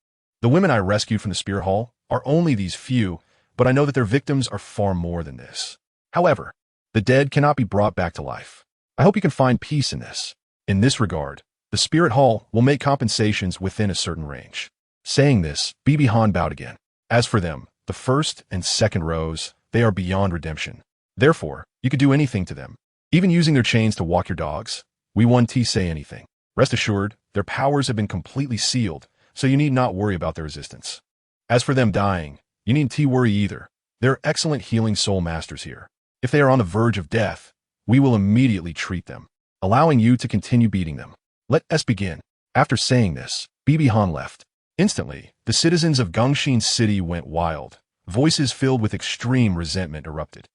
The women I rescued from the Spirit Hall are only these few, but I know that their victims are far more than this. However, the dead cannot be brought back to life. I hope you can find peace in this. In this regard, the Spirit Hall will make compensations within a certain range. Saying this, BB Han bowed again. As for them, the first and second rows, they are beyond redemption. Therefore, you could do anything to them. Even using their chains to walk your dogs, we won't say anything. Rest assured, their powers have been completely sealed, so you need not worry about their resistance. As for them dying, you needn't worry either. There are excellent healing soul masters here. If they are on the verge of death, we will immediately treat them, allowing you to continue beating them. Let us begin. After saying this, BB Han left. Instantly, the citizens of Gongxin City went wild. Voices filled with extreme resentment erupted.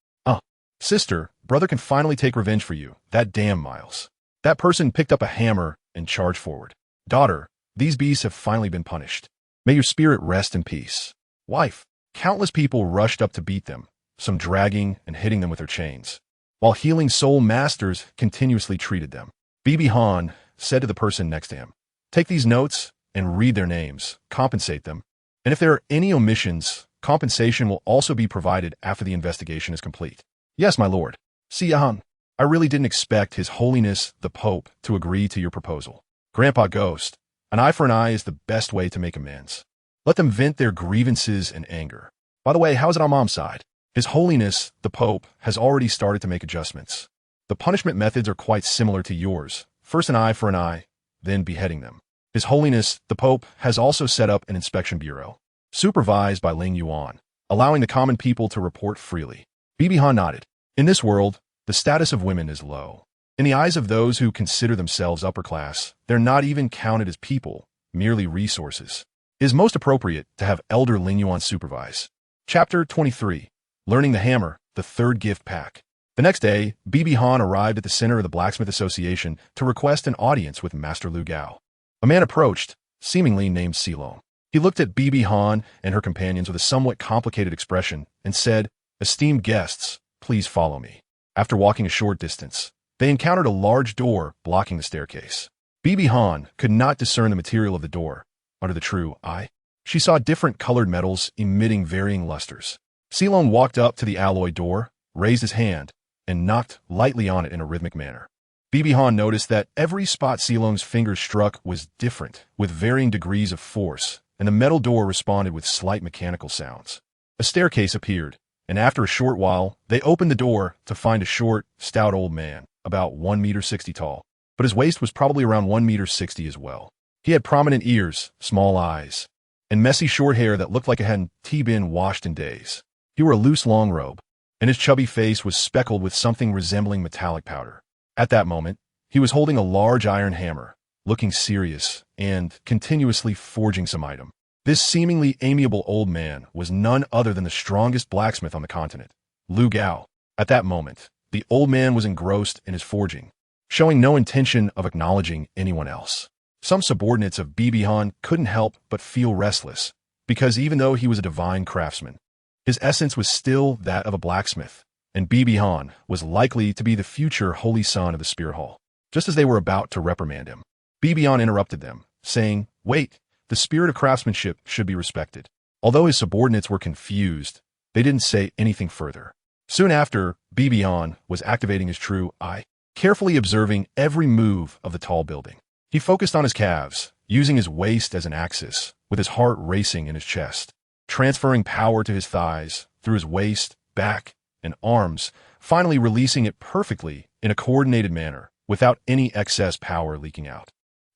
Sister, brother can finally take revenge for you. That damn Miles. That person picked up a hammer and charged forward. Daughter, these beasts have finally been punished. May your spirit rest in peace. Wife, countless people rushed up to beat them, some dragging and hitting them with their chains, while healing soul masters continuously treated them. BB Han said to the person next to him, "Take these notes and read their names, compensate them, and if there are any omissions, compensation will also be provided after the investigation is complete." Yes, my lord. Xiaogang, I really didn't expect His Holiness the Pope to agree to your proposal. Grandpa Ghost, an eye for an eye is the best way to make amends. Let them vent their grievances and anger. By the way, how's it on Mom's side? His Holiness the Pope has already started to make adjustments. The punishment methods are quite similar to yours. First an eye for an eye, then beheading them. His Holiness the Pope has also set up an inspection bureau, supervised by Ling Yuan, allowing the common people to report freely. BB Han nodded. In this world, the status of women is low. In the eyes of those who consider themselves upper class, they're not even counted as people, merely resources. It is most appropriate to have Elder Ling Yuan supervise. Chapter 23. Learning the Hammer, the third gift pack. The next day, BB Han arrived at the center of the Blacksmith Association to request an audience with Master Lu Gao. A man approached, seemingly named Silong. He looked at BB Han and her companions with a somewhat complicated expression and said, "Esteemed guests, please follow me." After walking a short distance, they encountered a large door blocking the staircase. BB Han could not discern the material of the door under the true eye. She saw different colored metals emitting varying lusters. Silong walked up to the alloy door, raised his hand, and knocked lightly on it in a rhythmic manner. Bibi Han noticed that every spot Xiaolong's fingers struck was different, with varying degrees of force, and the metal door responded with slight mechanical sounds. A staircase appeared, and after a short while, they opened the door to find a short, stout old man, about 1 meter 60 tall, but his waist was probably around 1 meter 60 as well. He had prominent ears, small eyes, and messy short hair that looked like it hadn't been washed in days. He wore a loose long robe, and his chubby face was speckled with something resembling metallic powder. At that moment, he was holding a large iron hammer, looking serious, and continuously forging some item. This seemingly amiable old man was none other than the strongest blacksmith on the continent, Lu Gao. At that moment, the old man was engrossed in his forging, showing no intention of acknowledging anyone else. Some subordinates of Bibi Han couldn't help but feel restless, because even though he was a divine craftsman, his essence was still that of a blacksmith, and Bibi Han was likely to be the future holy son of the Spirit Hall. Just as they were about to reprimand him, Bibi Han interrupted them, saying, "Wait, the spirit of craftsmanship should be respected." Although his subordinates were confused, they didn't say anything further. Soon after, Bibi Han was activating his true eye, carefully observing every move of the tall building. He focused on his calves, using his waist as an axis, with his heart racing in his chest, transferring power to his thighs, through his waist, back, and arms, finally releasing it perfectly in a coordinated manner, without any excess power leaking out.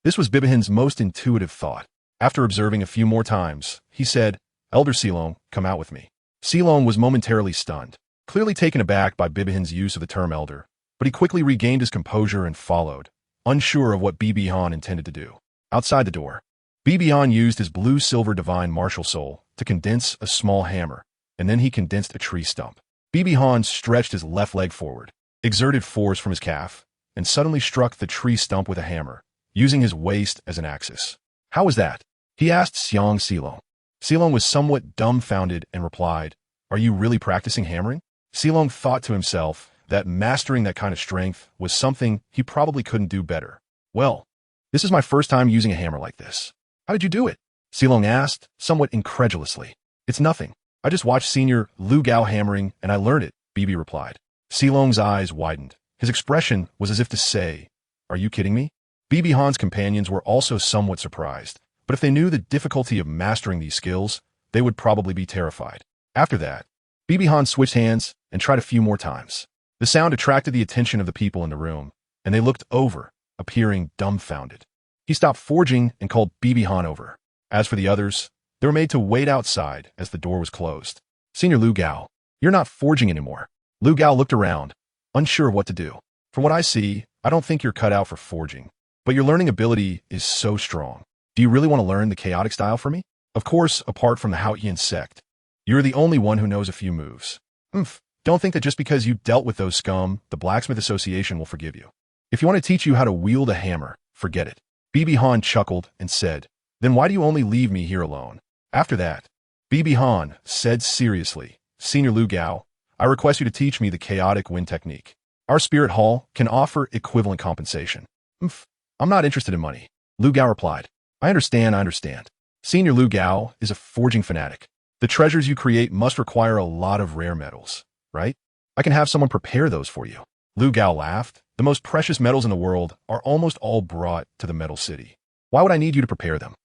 This was Bibi Han's most intuitive thought. After observing a few more times, he said, "Elder Xiaolong, come out with me." Xiaolong was momentarily stunned, clearly taken aback by Bibi Han's use of the term elder, but he quickly regained his composure and followed, unsure of what Bibi Han intended to do. Outside the door, Bibi Han used his blue-silver divine martial soul to condense a small hammer, and then he condensed a tree stump. Bibi Han stretched his left leg forward, exerted force from his calf, and suddenly struck the tree stump with a hammer, using his waist as an axis. "How was that?" he asked Xiaolong. Xiaolong was somewhat dumbfounded and replied, "Are you really practicing hammering?" Xiaolong thought to himself that mastering that kind of strength was something he probably couldn't do better. "Well, this is my first time using a hammer like this." "How did you do it?" Xiaolong asked, somewhat incredulously. "It's nothing. I just watched Senior Lu Gao hammering, and I learned it," Bibi replied. Xiaolong's eyes widened. His expression was as if to say, "Are you kidding me?" Bibi Han's companions were also somewhat surprised, but if they knew the difficulty of mastering these skills, they would probably be terrified. After that, Bibi Han switched hands and tried a few more times. The sound attracted the attention of the people in the room, and they looked over, appearing dumbfounded. He stopped forging and called Bibi Han over. As for the others, they were made to wait outside as the door was closed. "Senior Lu Gao, you're not forging anymore." Lu Gao looked around, unsure of what to do. "From what I see, I don't think you're cut out for forging. But your learning ability is so strong. Do you really want to learn the chaotic style from me? Of course, apart from the Qian sect. You're the only one who knows a few moves." Don't think that just because you dealt with those scum, the Blacksmith Association will forgive you. If you want to teach you how to wield a hammer, forget it." Bibi Han chuckled and said, "Then why do you only leave me here alone?" After that, Bibi Han said seriously, "Senior Lu Gao, I request you to teach me the chaotic wind technique. Our Spirit Hall can offer equivalent compensation." "I'm not interested in money," Lu Gao replied. I understand. Senior Lu Gao is a forging fanatic. The treasures you create must require a lot of rare metals, right? I can have someone prepare those for you." Lu Gao laughed. "The most precious metals in the world are almost all brought to the Metal City. Why would I need you to prepare them?"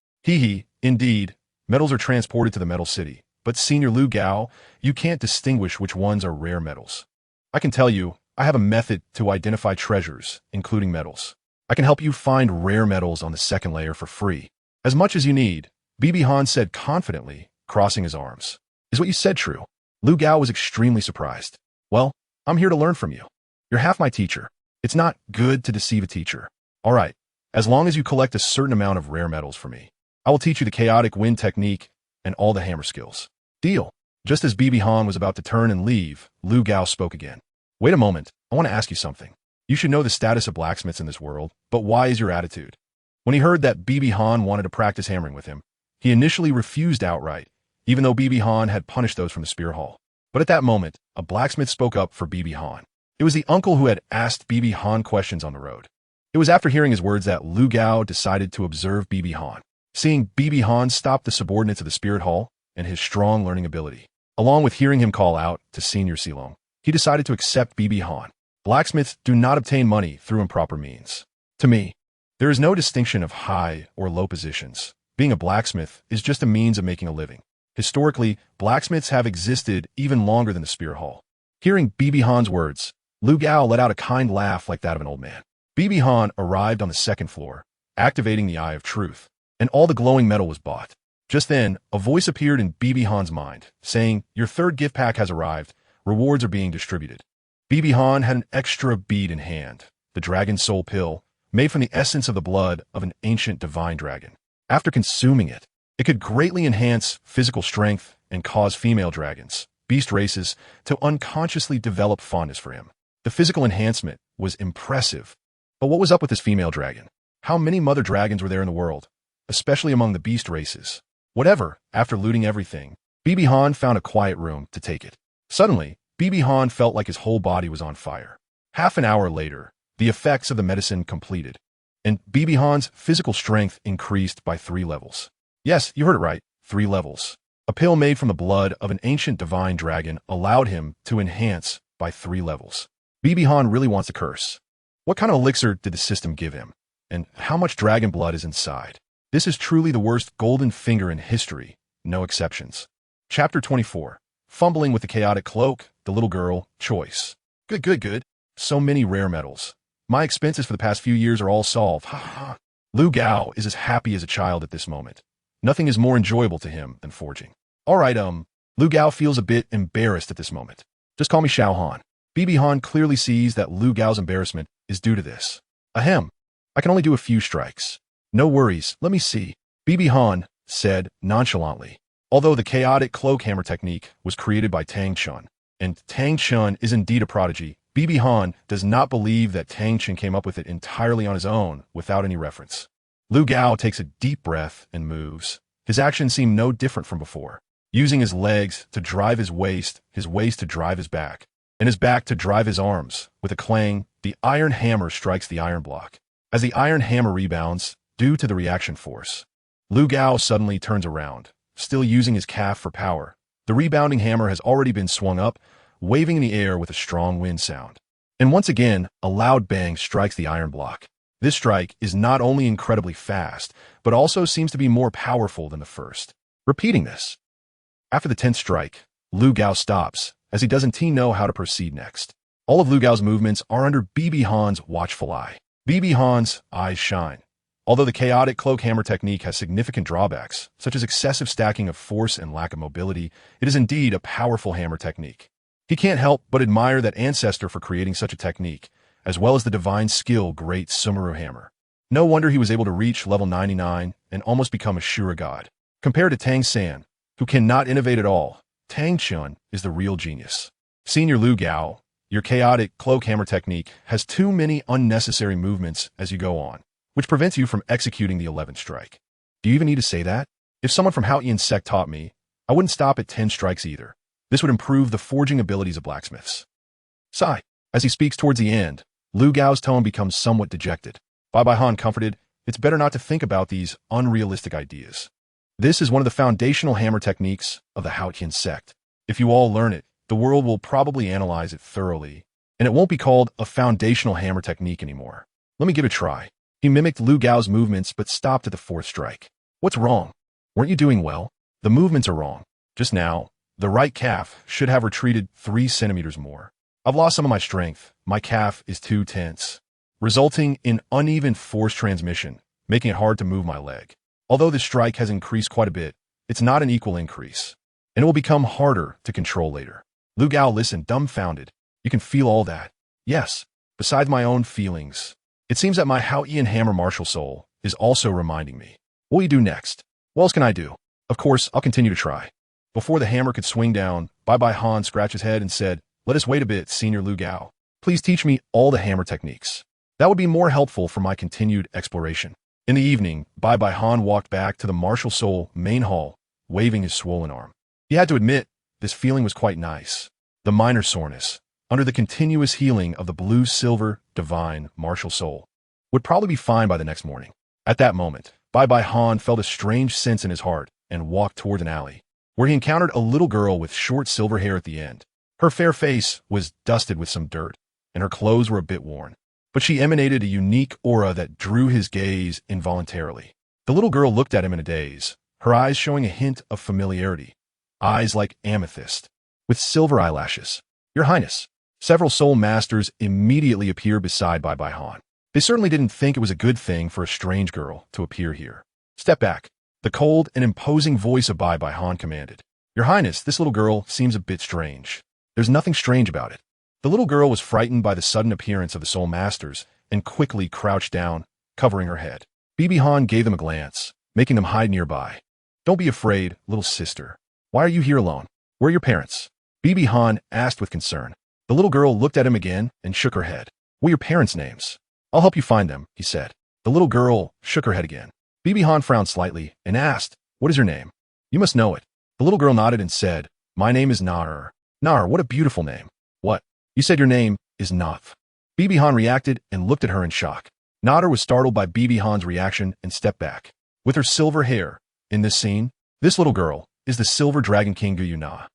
Indeed, metals are transported to the Metal City, but Senior Lu Gao, you can't distinguish which ones are rare metals. I can tell you, I have a method to identify treasures, including metals. I can help you find rare metals on the second layer for free. As much as you need," Bibi Han said confidently, crossing his arms. "Is what you said true?" Lu Gao was extremely surprised. "Well, I'm here to learn from you. You're half my teacher. It's not good to deceive a teacher. All right, as long as you collect a certain amount of rare metals for me, I will teach you the chaotic wind technique and all the hammer skills." "Deal." Just as Bibi Han was about to turn and leave, Lu Gao spoke again. "Wait a moment, I want to ask you something. You should know the status of blacksmiths in this world, but why is your attitude?" When he heard that Bibi Han wanted to practice hammering with him, he initially refused outright, even though Bibi Han had punished those from the Spirit Hall. But at that moment, a blacksmith spoke up for Bibi Han. It was the uncle who had asked Bibi Han questions on the road. It was after hearing his words that Lu Gao decided to observe Bibi Han. Seeing Bibi Han stop the subordinates of the Spirit Hall and his strong learning ability, along with hearing him call out to Senior Xiaolong, he decided to accept Bibi Han. Blacksmiths do not obtain money through improper means. To me, there is no distinction of high or low positions. Being a blacksmith is just a means of making a living. Historically, blacksmiths have existed even longer than the spear hall. Hearing Bibi Han's words, Lu Gao let out a kind laugh like that of an old man. Bibi Han arrived on the second floor, activating the Eye of Truth, and all the glowing metal was bought. Just then, a voice appeared in Bibi Han's mind, saying, "Your third gift pack has arrived. Rewards are being distributed." Bibi Han had an extra bead in hand, the Dragon Soul Pill, made from the essence of the blood of an ancient divine dragon. After consuming it, it could greatly enhance physical strength and cause female dragons, beast races, to unconsciously develop fondness for him. The physical enhancement was impressive. But what was up with this female dragon? How many mother dragons were there in the world, especially among the beast races? Whatever, after looting everything, Bibi Han found a quiet room to take it. Suddenly, Bibi Han felt like his whole body was on fire. Half an hour later, the effects of the medicine completed, and Bibi Han's physical strength increased by 3 levels. Yes, you heard it right, 3 levels. A pill made from the blood of an ancient divine dragon allowed him to enhance by 3 levels. Bibi Han really wants a curse. What kind of elixir did the system give him? And how much dragon blood is inside? This is truly the worst golden finger in history, no exceptions. Chapter 24. Fumbling with the chaotic cloak, the little girl, choice. Good. So many rare metals. My expenses for the past few years are all solved. Ha ha. Lu Gao is as happy as a child at this moment. Nothing is more enjoyable to him than forging. Alright, Lu Gao feels a bit embarrassed at this moment. Just call me Xiaogang. Bibi Han clearly sees that Lu Gao's embarrassment is due to this. Ahem. I can only do a few strikes. No worries, let me see. Bibi Han said nonchalantly. Although the chaotic cloak hammer technique was created by Tang San, and Tang San is indeed a prodigy, Bibi Han does not believe that Tang San came up with it entirely on his own without any reference. Lu Gao takes a deep breath and moves. His actions seem no different from before, using his legs to drive his waist to drive his back, and his back to drive his arms. With a clang, the iron hammer strikes the iron block. As the iron hammer rebounds, due to the reaction force, Lu Gao suddenly turns around, still using his calf for power. The rebounding hammer has already been swung up, waving in the air with a strong wind sound. And once again, a loud bang strikes the iron block. This strike is not only incredibly fast, but also seems to be more powerful than the first. Repeating this. After the 10th strike, Lu Gao stops, as he doesn't know how to proceed next. All of Lu Gao's movements are under Bibi Han's watchful eye. Bibi Han's eyes shine. Although the chaotic cloak hammer technique has significant drawbacks, such as excessive stacking of force and lack of mobility, it is indeed a powerful hammer technique. He can't help but admire that ancestor for creating such a technique, as well as the divine skill great Sumeru hammer. No wonder he was able to reach level 99 and almost become a Shura god. Compared to Tang San, who cannot innovate at all, Tang San is the real genius. Senior Lu Gao, your chaotic cloak hammer technique has too many unnecessary movements as you go on, which prevents you from executing the 11th strike. Do you even need to say that? If someone from Qian sect taught me, I wouldn't stop at 10 strikes either. This would improve the forging abilities of blacksmiths. Sigh. As he speaks towards the end, Lu Gao's tone becomes somewhat dejected. Bibi Han comforted, it's better not to think about these unrealistic ideas. This is one of the foundational hammer techniques of the Qian sect. If you all learn it, the world will probably analyze it thoroughly, and it won't be called a foundational hammer technique anymore. Let me give it a try. He mimicked Lu Gao's movements but stopped at the 4th strike. What's wrong? Weren't you doing well? The movements are wrong. Just now, the right calf should have retreated 3 centimeters more. I've lost some of my strength. My calf is too tense, resulting in uneven force transmission, making it hard to move my leg. Although this strike has increased quite a bit, it's not an equal increase, and it will become harder to control later. Lu Gao listened, dumbfounded. You can feel all that? Yes, besides my own feelings. It seems that my Qian hammer martial soul is also reminding me. What will you do next? What else can I do? Of course, I'll continue to try. Before the hammer could swing down, Bibi Han scratched his head and said, let us wait a bit, Senior Lu Gao. Please teach me all the hammer techniques. That would be more helpful for my continued exploration. In the evening, Bibi Han walked back to the Martial Soul main hall, waving his swollen arm. He had to admit, this feeling was quite nice. The minor soreness, under the continuous healing of the blue-silver, divine, martial soul, would probably be fine by the next morning. At that moment, Bibi Han felt a strange sense in his heart and walked toward an alley, where he encountered a little girl with short silver hair at the end. Her fair face was dusted with some dirt, and her clothes were a bit worn. But she emanated a unique aura that drew his gaze involuntarily. The little girl looked at him in a daze, her eyes showing a hint of familiarity. Eyes like amethyst, with silver eyelashes. Your Highness. Several soul masters immediately appeared beside Bai Han. They certainly didn't think it was a good thing for a strange girl to appear here. Step back. The cold and imposing voice of Bai Han commanded. Your Highness, this little girl seems a bit strange. There's nothing strange about it. The little girl was frightened by the sudden appearance of the soul masters and quickly crouched down, covering her head. Han gave them a glance, making them hide nearby. Don't be afraid, little sister. Why are you here alone? Where are your parents? Han asked with concern. The little girl looked at him again and shook her head. What are your parents' names? I'll help you find them, he said. The little girl shook her head again. Han frowned slightly and asked, What is your name? You must know it. The little girl nodded and said, My name is Nar. Nar, what a beautiful name. What? You said your name is Nath. Han reacted and looked at her in shock. Nar was startled by Han's reaction and stepped back. With her silver hair, in this scene, this little girl is the Silver Dragon King Guyu Na.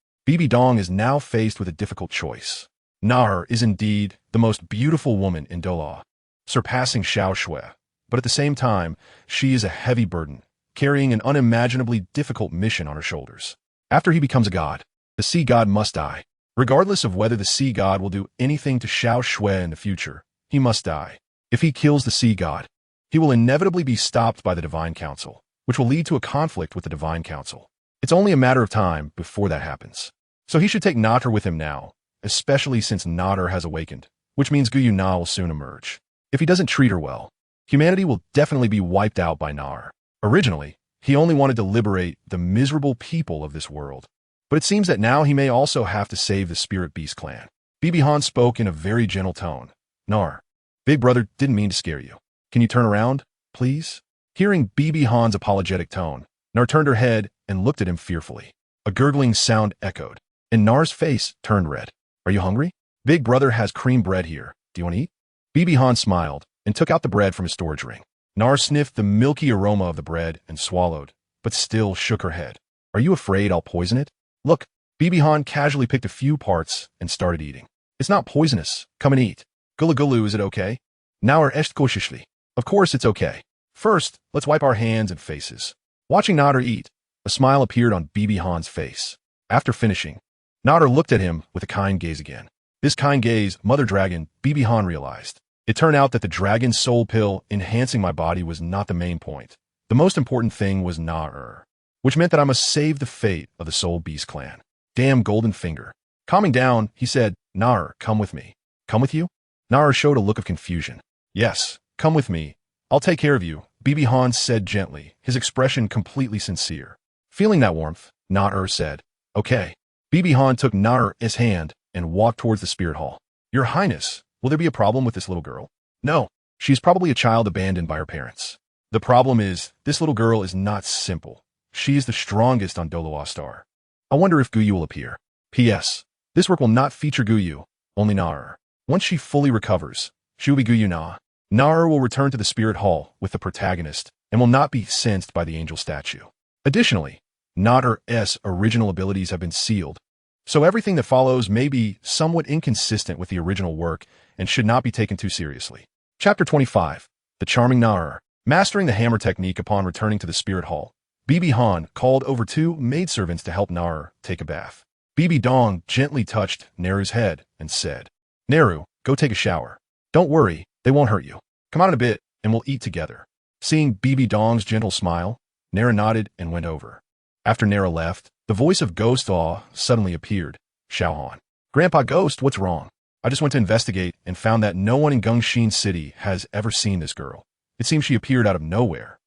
Dong is now faced with a difficult choice. Nar is indeed the most beautiful woman in Douluo, surpassing Xiaogang, but at the same time, she is a heavy burden, carrying an unimaginably difficult mission on her shoulders. After he becomes a god, the sea god must die. Regardless of whether the sea god will do anything to Xiaogang in the future, he must die. If he kills the sea god, he will inevitably be stopped by the Divine Council, which will lead to a conflict with the Divine Council. It's only a matter of time before that happens. So he should take Natter with him now, especially since Natter has awakened, which means Guyu Na will soon emerge. If he doesn't treat her well, humanity will definitely be wiped out by Nar. Originally, he only wanted to liberate the miserable people of this world, but it seems that now he may also have to save the Spirit Beast clan. Han spoke in a very gentle tone. Nar, Big Brother didn't mean to scare you. Can you turn around, please? Hearing Han's apologetic tone, Nar turned her head and looked at him fearfully. A gurgling sound echoed, and Nar's face turned red. Are you hungry? Big Brother has cream bread here. Do you want to eat? Han smiled and took out the bread from his storage ring. Nar sniffed the milky aroma of the bread and swallowed, but still shook her head. Are you afraid I'll poison it? Look, Han casually picked a few parts and started eating. It's not poisonous. Come and eat. Gulu gulu, is it okay? Nauer echt koshishli. Of course it's okay. First, let's wipe our hands and faces. Watching Nader eat, a smile appeared on Han's face. After finishing, Nader looked at him with a kind gaze again. This kind gaze, Mother Dragon, Han realized. It turned out that the dragon's soul pill enhancing my body was not the main point. The most important thing was Naer, which meant that I must save the fate of the Soul Beast clan. Damn golden finger. Calming down, he said, Naer, come with me. Come with you? Naer showed a look of confusion. Yes, come with me. I'll take care of you, Han said gently, his expression completely sincere. Feeling that warmth, Naer said, Okay. Han took Naer's hand and walked towards the spirit hall. Your Highness, will there be a problem with this little girl? No, she's probably a child abandoned by her parents. The problem is, this little girl is not simple. She is the strongest on Douluo Star. I wonder if Guyu will appear. P.S. This work will not feature Guyu, only Naer. Once she fully recovers, she will be Guyu Na. Naer will return to the spirit hall with the protagonist and will not be sensed by the angel statue. Additionally, Naer's original abilities have been sealed, so everything that follows may be somewhat inconsistent with the original work and should not be taken too seriously. Chapter 25. The Charming Naer. Mastering the hammer technique upon returning to the spirit hall, Han called over 2 maidservants to help Naer take a bath. Dong gently touched Neru's head and said, Neru, go take a shower. Don't worry, they won't hurt you. Come out in a bit and we'll eat together. Seeing Dong's gentle smile, Nera nodded and went over. After Nera left, the voice of Ghost Awe suddenly appeared. Xiaohan. Grandpa Ghost, what's wrong? I just went to investigate and found that no one in Gengxin City has ever seen this girl. It seems she appeared out of nowhere.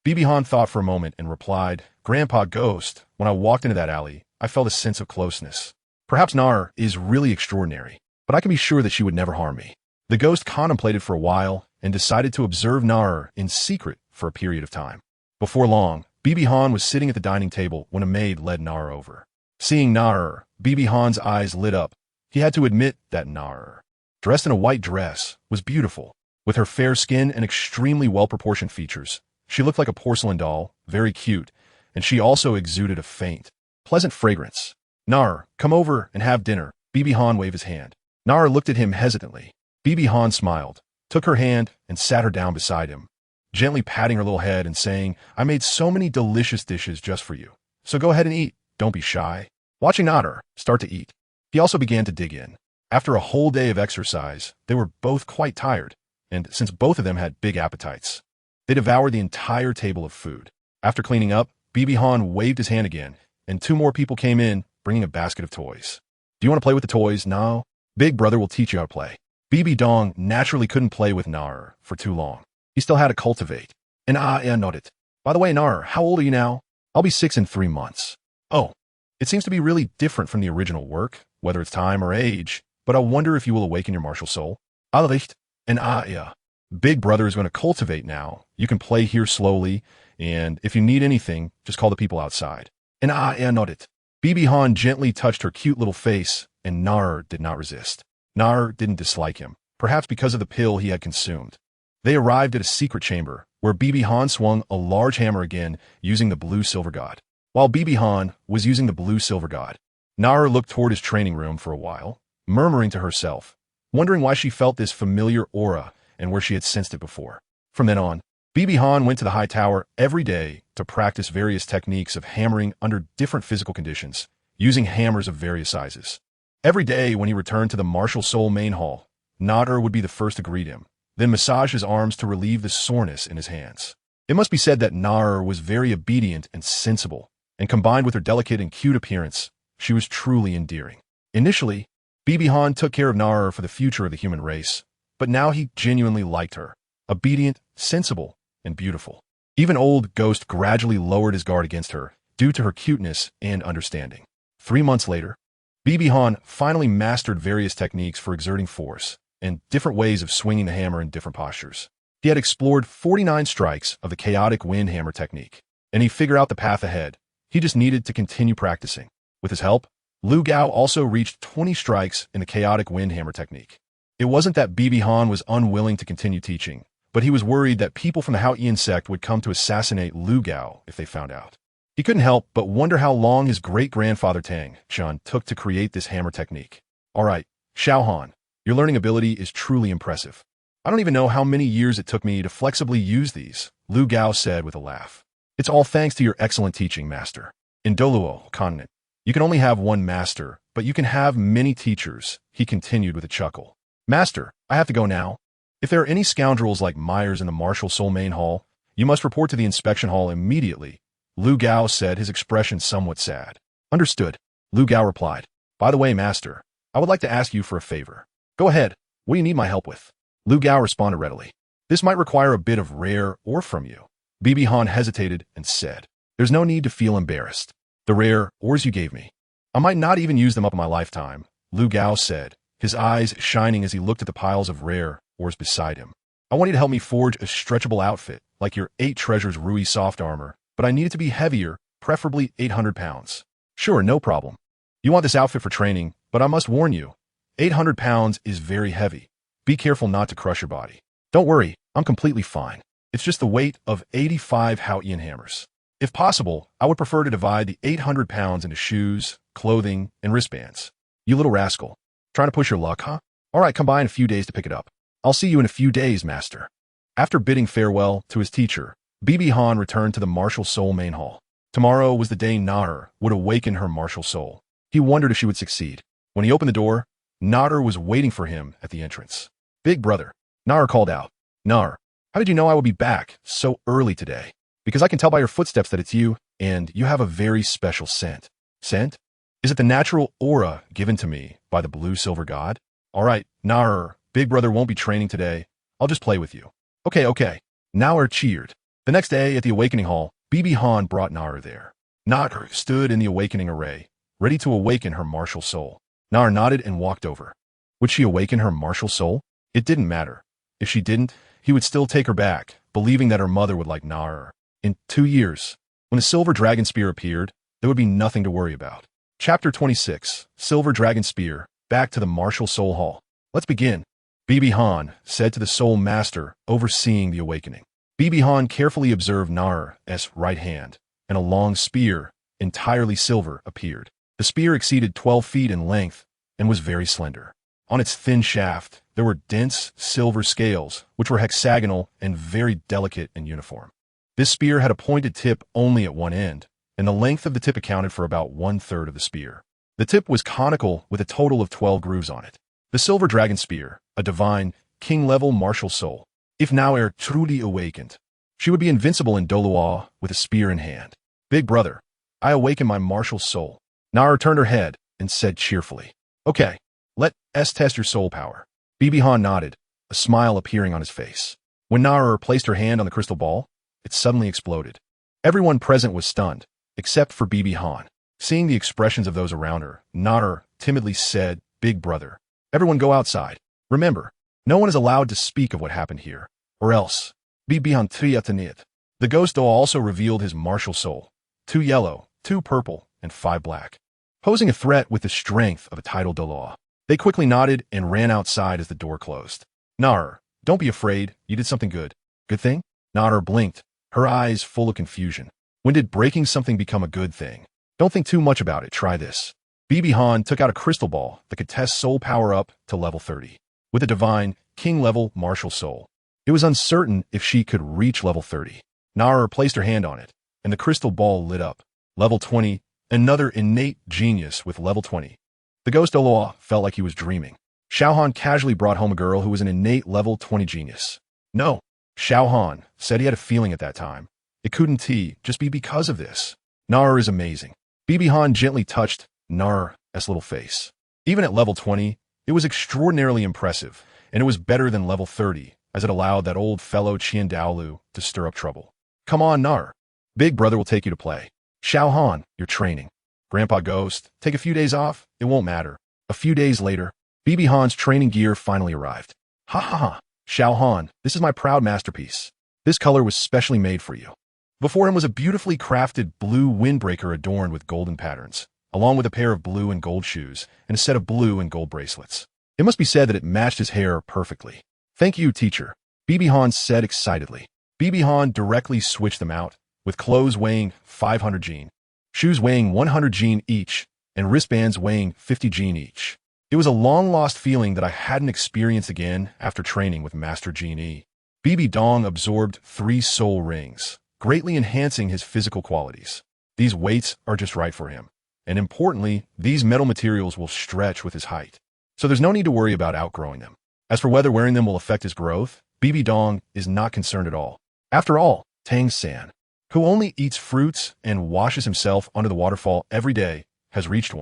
Han thought for a moment and replied, Grandpa Ghost, when I walked into that alley, I felt a sense of closeness. Perhaps Naer is really extraordinary, but I can be sure that she would never harm me. The ghost contemplated for a while and decided to observe Naer in secret for a period of time. Before long, Han was sitting at the dining table when a maid led Naer over. Seeing Naer, Han's eyes lit up. He had to admit that Naer, dressed in a white dress, was beautiful. With her fair skin and extremely well-proportioned features, she looked like a porcelain doll, very cute, and she also exuded a faint, pleasant fragrance. Naer, come over and have dinner. Han waved his hand. Naer looked at him hesitantly. Bibi Han smiled, took her hand, and sat her down beside him, gently patting her little head and saying, I made so many delicious dishes just for you. So go ahead and eat. Don't be shy. Watching Nader start to eat, he also began to dig in. After a whole day of exercise, they were both quite tired, and since both of them had big appetites, they devoured the entire table of food. After cleaning up, Bibi Han waved his hand again, and 2 more people came in, bringing a basket of toys. Do you want to play with the toys? No. Big brother will teach you how to play. Bibi Dong naturally couldn't play with Nader for too long. He still had to cultivate. And nodded. By the way, Nader, how old are you now? I'll be 6 in 3 months. Oh, it seems to be really different from the original work, whether it's time or age, but I wonder if you will awaken your martial soul. Alricht, and yeah. Big brother is going to cultivate now. You can play here slowly, and if you need anything, just call the people outside. And nodded. Bibi Han gently touched her cute little face, and Nader did not resist. Nader didn't dislike him, perhaps because of the pill he had consumed. They arrived at a secret chamber, where Bibi Han swung a large hammer again, using the blue silver god. While Bibi Han was using the blue silver god, Nader looked toward his training room for a while, murmuring to herself, wondering why she felt this familiar aura and where she had sensed it before. From then on, Bibi Han went to the high tower every day to practice various techniques of hammering under different physical conditions, using hammers of various sizes. Every day when he returned to the martial soul main hall, Nader would be the first to greet him, then massage his arms to relieve the soreness in his hands. It must be said that Nader was very obedient and sensible, and combined with her delicate and cute appearance, she was truly endearing. Initially, Bibi Han took care of Nader for the future of the human race, but now he genuinely liked her, obedient, sensible, and beautiful. Even old Ghost gradually lowered his guard against her, due to her cuteness and understanding. 3 months later, Bibi Han finally mastered various techniques for exerting force, and different ways of swinging the hammer in different postures. He had explored 49 strikes of the chaotic wind hammer technique, and he figured out the path ahead. He just needed to continue practicing. With his help, Lu Gao also reached 20 strikes in the chaotic wind hammer technique. It wasn't that Bibi Han was unwilling to continue teaching, but he was worried that people from the Hao Qian sect would come to assassinate Lu Gao if they found out. He couldn't help but wonder how long his great-grandfather Tang San took to create this hammer technique. Alright, Xiaogang, your learning ability is truly impressive. I don't even know how many years it took me to flexibly use these, Lu Gao said with a laugh. It's all thanks to your excellent teaching, master. In Douluo Continent, you can only have one master, but you can have many teachers, he continued with a chuckle. Master, I have to go now. If there are any scoundrels like Myers in the Martial Soul Main Hall, you must report to the inspection hall immediately, Lu Gao said, his expression somewhat sad. Understood, Lu Gao replied. By the way, master, I would like to ask you for a favor. Go ahead, what do you need my help with? Lu Gao responded readily. This might require a bit of rare ore from you. Bibi Han hesitated and said, There's no need to feel embarrassed. The rare ores you gave me, I might not even use them up in my lifetime, Lu Gao said, his eyes shining as he looked at the piles of rare ores beside him. I want you to help me forge a stretchable outfit, like your 8 treasures Rui soft armor, but I need it to be heavier, preferably 800 pounds. Sure, no problem. You want this outfit for training, but I must warn you, 800 pounds is very heavy. Be careful not to crush your body. Don't worry, I'm completely fine. It's just the weight of 85 Hao Qian hammers. If possible, I would prefer to divide the 800 pounds into shoes, clothing, and wristbands. You little rascal. Trying to push your luck, huh? All right, come by in a few days to pick it up. I'll see you in a few days, master. After bidding farewell to his teacher, Bibi Han returned to the martial soul main hall. Tomorrow was the day Nader would awaken her martial soul. He wondered if she would succeed. When he opened the door, Nader was waiting for him at the entrance. Big brother, Nader called out. Nader, how did you know I would be back so early today? Because I can tell by your footsteps that it's you, and you have a very special scent. Scent? Is it the natural aura given to me by the blue silver god? All right, Nader, big brother won't be training today. I'll just play with you. Okay. Nader cheered. The next day at the awakening hall, Bibi Han brought Nader there. Nader stood in the awakening array, ready to awaken her martial soul. Nader nodded and walked over. Would she awaken her martial soul? It didn't matter. If she didn't, he would still take her back, believing that her mother would like Nader. In 2 years, when the Silver Dragon Spear appeared, there would be nothing to worry about. Chapter 26, Silver Dragon Spear, back to the Martial Soul Hall. Let's begin, Bibi Han said to the Soul Master, overseeing the awakening. Bibi Han carefully observed Nader's right hand, and a long spear, entirely silver, appeared. The spear exceeded 12 feet in length and was very slender. On its thin shaft, there were dense silver scales, which were hexagonal and very delicate and uniform. This spear had a pointed tip only at one end, and the length of the tip accounted for about 1/3 of the spear. The tip was conical with a total of 12 grooves on it. The silver dragon spear, a divine, king-level martial soul. If Naoer truly awakened, she would be invincible in Douluo with a spear in hand. Big brother, I awaken my martial soul. Naoer turned her head and said cheerfully, Okay, let's test your soul power. Bibi Han nodded, a smile appearing on his face. When Naoer placed her hand on the crystal ball, it suddenly exploded. Everyone present was stunned, except for Bibi Han. Seeing the expressions of those around her, Naoer timidly said, Big brother, everyone go outside. Remember, no one is allowed to speak of what happened here, or else. Bibi Han triatanit. The ghost doll also revealed his martial soul. 2 yellow, 2 purple, and 5 black. Posing a threat with the strength of a tidal Douluo. They quickly nodded and ran outside as the door closed. Naoer, don't be afraid, you did something good. Good thing? Naoer blinked, her eyes full of confusion. When did breaking something become a good thing? Don't think too much about it, try this. Bibi Han took out a crystal ball that could test soul power up to level 30. With a divine, king-level martial soul. It was uncertain if she could reach level 30. Naoer placed her hand on it, and the crystal ball lit up. Level 20, another innate genius with level 20. The ghost Douluo felt like he was dreaming. Xiaogang casually brought home a girl who was an innate level 20 genius. No, Xiaogang said he had a feeling at that time. It couldn't just be because of this. Naoer is amazing. Bibi Han gently touched Naoer's little face. Even at level 20, it was extraordinarily impressive, and it was better than level 30, as it allowed that old fellow Qian to stir up trouble. Come on, Naoer. Big brother will take you to play. Xiaogang, you're training. Grandpa Ghost, take a few days off, it won't matter. A few days later, Bibi Han's training gear finally arrived. Ha ha ha, Xiaogang, this is my proud masterpiece. This color was specially made for you. Before him was a beautifully crafted blue windbreaker adorned with golden patterns, along with a pair of blue and gold shoes and a set of blue and gold bracelets. It must be said that it matched his hair perfectly. Thank you, teacher, Bibi Han said excitedly. Bibi Han directly switched them out, with clothes weighing 500 jin, shoes weighing 100 jin each, and wristbands weighing 50 jin each. It was a long-lost feeling that I hadn't experienced again after training with Master Genie. Bibi Dong absorbed 3 soul rings, greatly enhancing his physical qualities. These weights are just right for him. And importantly, these metal materials will stretch with his height. So there's no need to worry about outgrowing them. As for whether wearing them will affect his growth, Bibi Dong is not concerned at all. After all, Tang San, who only eats fruits and washes himself under the waterfall every day, has reached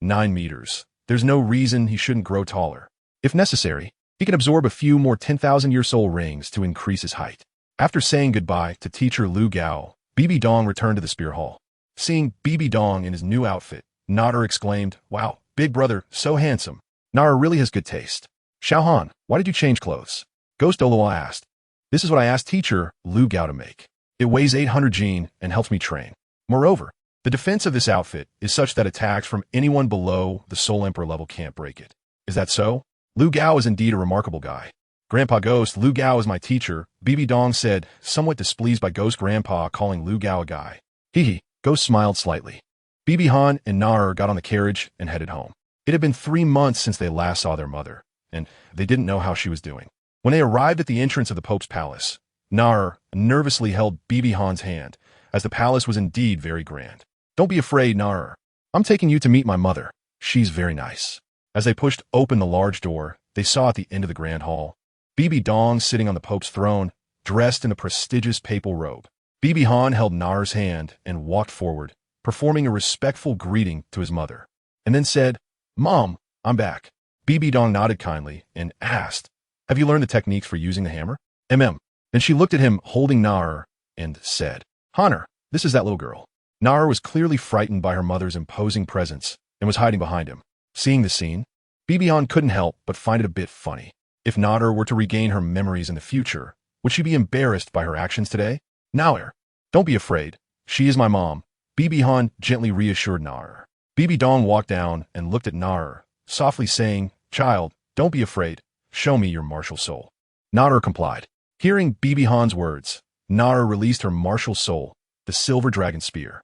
9 meters. There's no reason he shouldn't grow taller. If necessary, he can absorb a few more 10,000-year soul rings to increase his height. After saying goodbye to teacher Lu Gao, Bibi Dong returned to the spear hall. Seeing Bibi Dong in his new outfit, Naoer exclaimed, Wow, big brother, so handsome. Naoer really has good taste. Xiaogang, why did you change clothes? Ghost Douluo asked. This is what I asked teacher Lu Gao to make. It weighs 800 jin and helps me train. Moreover, the defense of this outfit is such that attacks from anyone below the Soul Emperor level can't break it. Is that so? Lu Gao is indeed a remarkable guy. Grandpa Ghost, Lu Gao is my teacher, Bibi Dong said, somewhat displeased by Ghost Grandpa calling Lu Gao a guy. Hee. Ghost smiled slightly. Bibi Han and Naoer got on the carriage and headed home. It had been 3 months since they last saw their mother, and they didn't know how she was doing. When they arrived at the entrance of the Pope's palace, Naoer nervously held Bibi Han's hand, as the palace was indeed very grand. Don't be afraid, Naoer. I'm taking you to meet my mother. She's very nice. As they pushed open the large door, they saw at the end of the grand hall Bibi Dong sitting on the Pope's throne, dressed in a prestigious papal robe. Bibi Han held Naoer's hand and walked forward, performing a respectful greeting to his mother, and then said, Mom, I'm back. Bibi Dong nodded kindly and asked, Have you learned the techniques for using the hammer? Then she looked at him holding Naoer and said, Honor, this is that little girl. Naoer was clearly frightened by her mother's imposing presence and was hiding behind him. Seeing the scene, Bibi Han couldn't help but find it a bit funny. If Naoer were to regain her memories in the future, would she be embarrassed by her actions today? Naoer, don't be afraid. She is my mom. Bibi Han gently reassured Naoer. Bibi Dong walked down and looked at Naoer, softly saying, Child, don't be afraid. Show me your martial soul. Naoer complied. Hearing Bibi Han's words, Naoer released her martial soul, the silver dragon spear.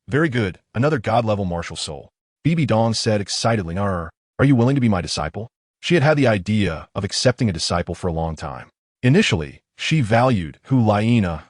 Very good, another god-level martial soul. Bibi Dong said excitedly, Naoer, are you willing to be my disciple? She had had the idea of accepting a disciple for a long time. Initially, she valued Hu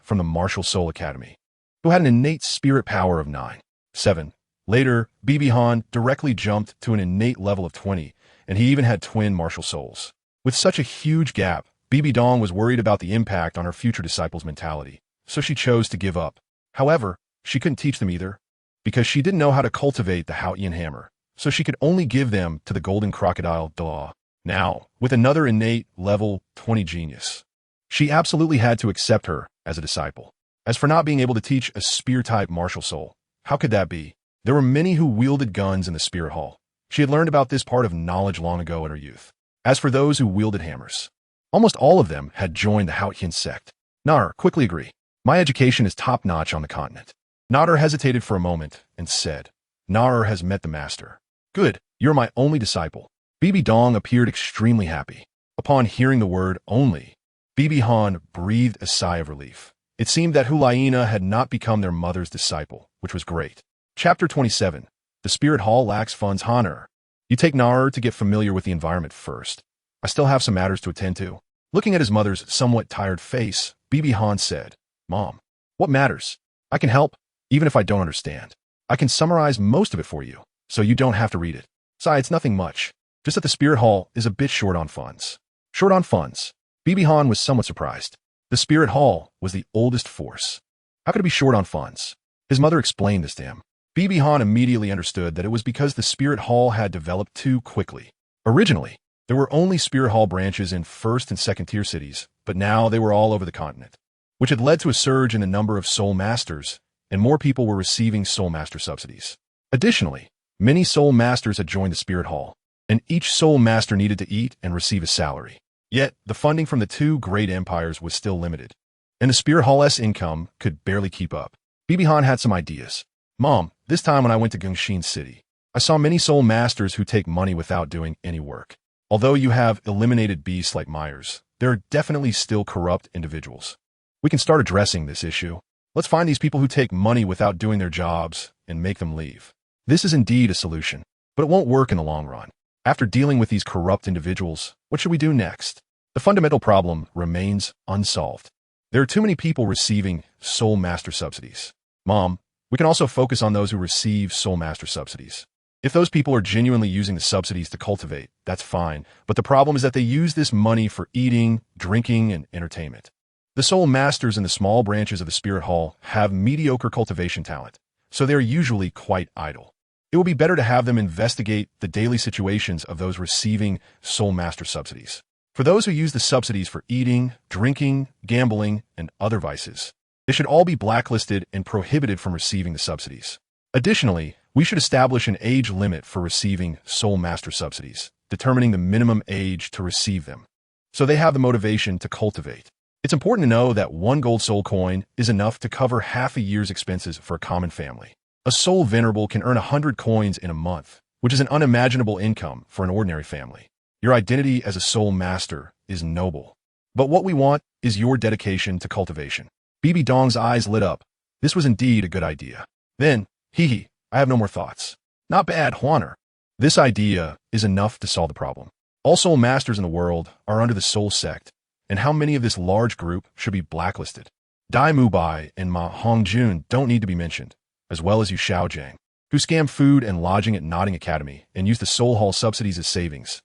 from the Martial Soul Academy, who had an innate spirit power of 9. 7. Later, Bibi Han directly jumped to an innate level of 20, and he even had twin martial souls. With such a huge gap, Bibi Dong was worried about the impact on her future disciples' mentality, so she chose to give up. However, she couldn't teach them either, because she didn't know how to cultivate the Haotian hammer, so she could only give them to the golden crocodile Douluo. Now, with another innate level 20 genius, she absolutely had to accept her as a disciple. As for not being able to teach a spear-type martial soul, how could that be? There were many who wielded guns in the spirit hall. She had learned about this part of knowledge long ago in her youth. As for those who wielded hammers, almost all of them had joined the Haotian sect. Nar quickly agreed. My education is top-notch on the continent. Nar hesitated for a moment and said, Nar has met the master. Good, you're my only disciple. Bibi Dong appeared extremely happy. Upon hearing the word only, Bibi Han breathed a sigh of relief. It seemed that Hu had not become their mother's disciple, which was great. Chapter 27. The Spirit Hall lacks funds. Honor. You take Nar to get familiar with the environment first. I still have some matters to attend to. Looking at his mother's somewhat tired face, Bibi Han said, Mom, what matters? I can help, even if I don't understand. I can summarize most of it for you, so you don't have to read it. Besides, nothing much. Just that the Spirit Hall is a bit short on funds. Short on funds? Bibi Han was somewhat surprised. The Spirit Hall was the oldest force. How could it be short on funds? His mother explained this to him. Bibi Han immediately understood that it was because the Spirit Hall had developed too quickly. Originally, there were only Spirit Hall branches in first and second tier cities, but now they were all over the continent, which had led to a surge in the number of Soul Masters, and more people were receiving Soul Master subsidies. Additionally, many Soul Masters had joined the Spirit Hall, and each Soul Master needed to eat and receive a salary. Yet, the funding from the two great empires was still limited, and the Spirit Hall's income could barely keep up. Bibi Han had some ideas. Mom, this time when I went to Gongxin City, I saw many Soul Masters who take money without doing any work. Although you have eliminated beasts like Myers, there are definitely still corrupt individuals. We can start addressing this issue. Let's find these people who take money without doing their jobs and make them leave. This is indeed a solution, but it won't work in the long run. After dealing with these corrupt individuals, what should we do next? The fundamental problem remains unsolved. There are too many people receiving Soul Master subsidies. Mom, we can also focus on those who receive Soul Master subsidies. If those people are genuinely using the subsidies to cultivate, that's fine, but the problem is that they use this money for eating, drinking, and entertainment. The Soul Masters in the small branches of the Spirit Hall have mediocre cultivation talent, so they are usually quite idle. It would be better to have them investigate the daily situations of those receiving Soul Master subsidies. For those who use the subsidies for eating, drinking, gambling, and other vices, they should all be blacklisted and prohibited from receiving the subsidies. Additionally, we should establish an age limit for receiving Soul Master subsidies, determining the minimum age to receive them, so they have the motivation to cultivate. It's important to know that 1 gold soul coin is enough to cover half a year's expenses for a common family. A soul venerable can earn 100 coins in a month, which is an unimaginable income for an ordinary family. Your identity as a Soul Master is noble, but what we want is your dedication to cultivation. Bibi Dong's eyes lit up. This was indeed a good idea. Then, I have no more thoughts. Not bad, Huaner. This idea is enough to solve the problem. All Soul Masters in the world are under the Soul Sect, and how many of this large group should be blacklisted? Dai Mubai and Ma Hongjun don't need to be mentioned, as well as you Xiaogang, who scam food and lodging at Nodding Academy and use the Soul Hall subsidies as savings.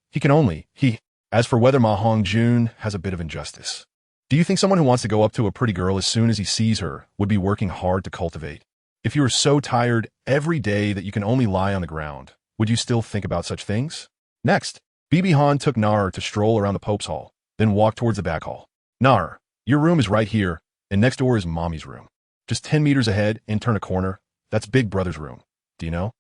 As for whether Ma Hongjun has a bit of injustice. Do you think someone who wants to go up to a pretty girl as soon as he sees her would be working hard to cultivate? If you are so tired every day that you can only lie on the ground, would you still think about such things? Next, Bibi Han took Nar to stroll around the Pope's Hall, then walked towards the back hall. Nar, your room is right here, and next door is Mommy's room. Just 10 meters ahead and turn a corner, that's Big Brother's room. Do you know?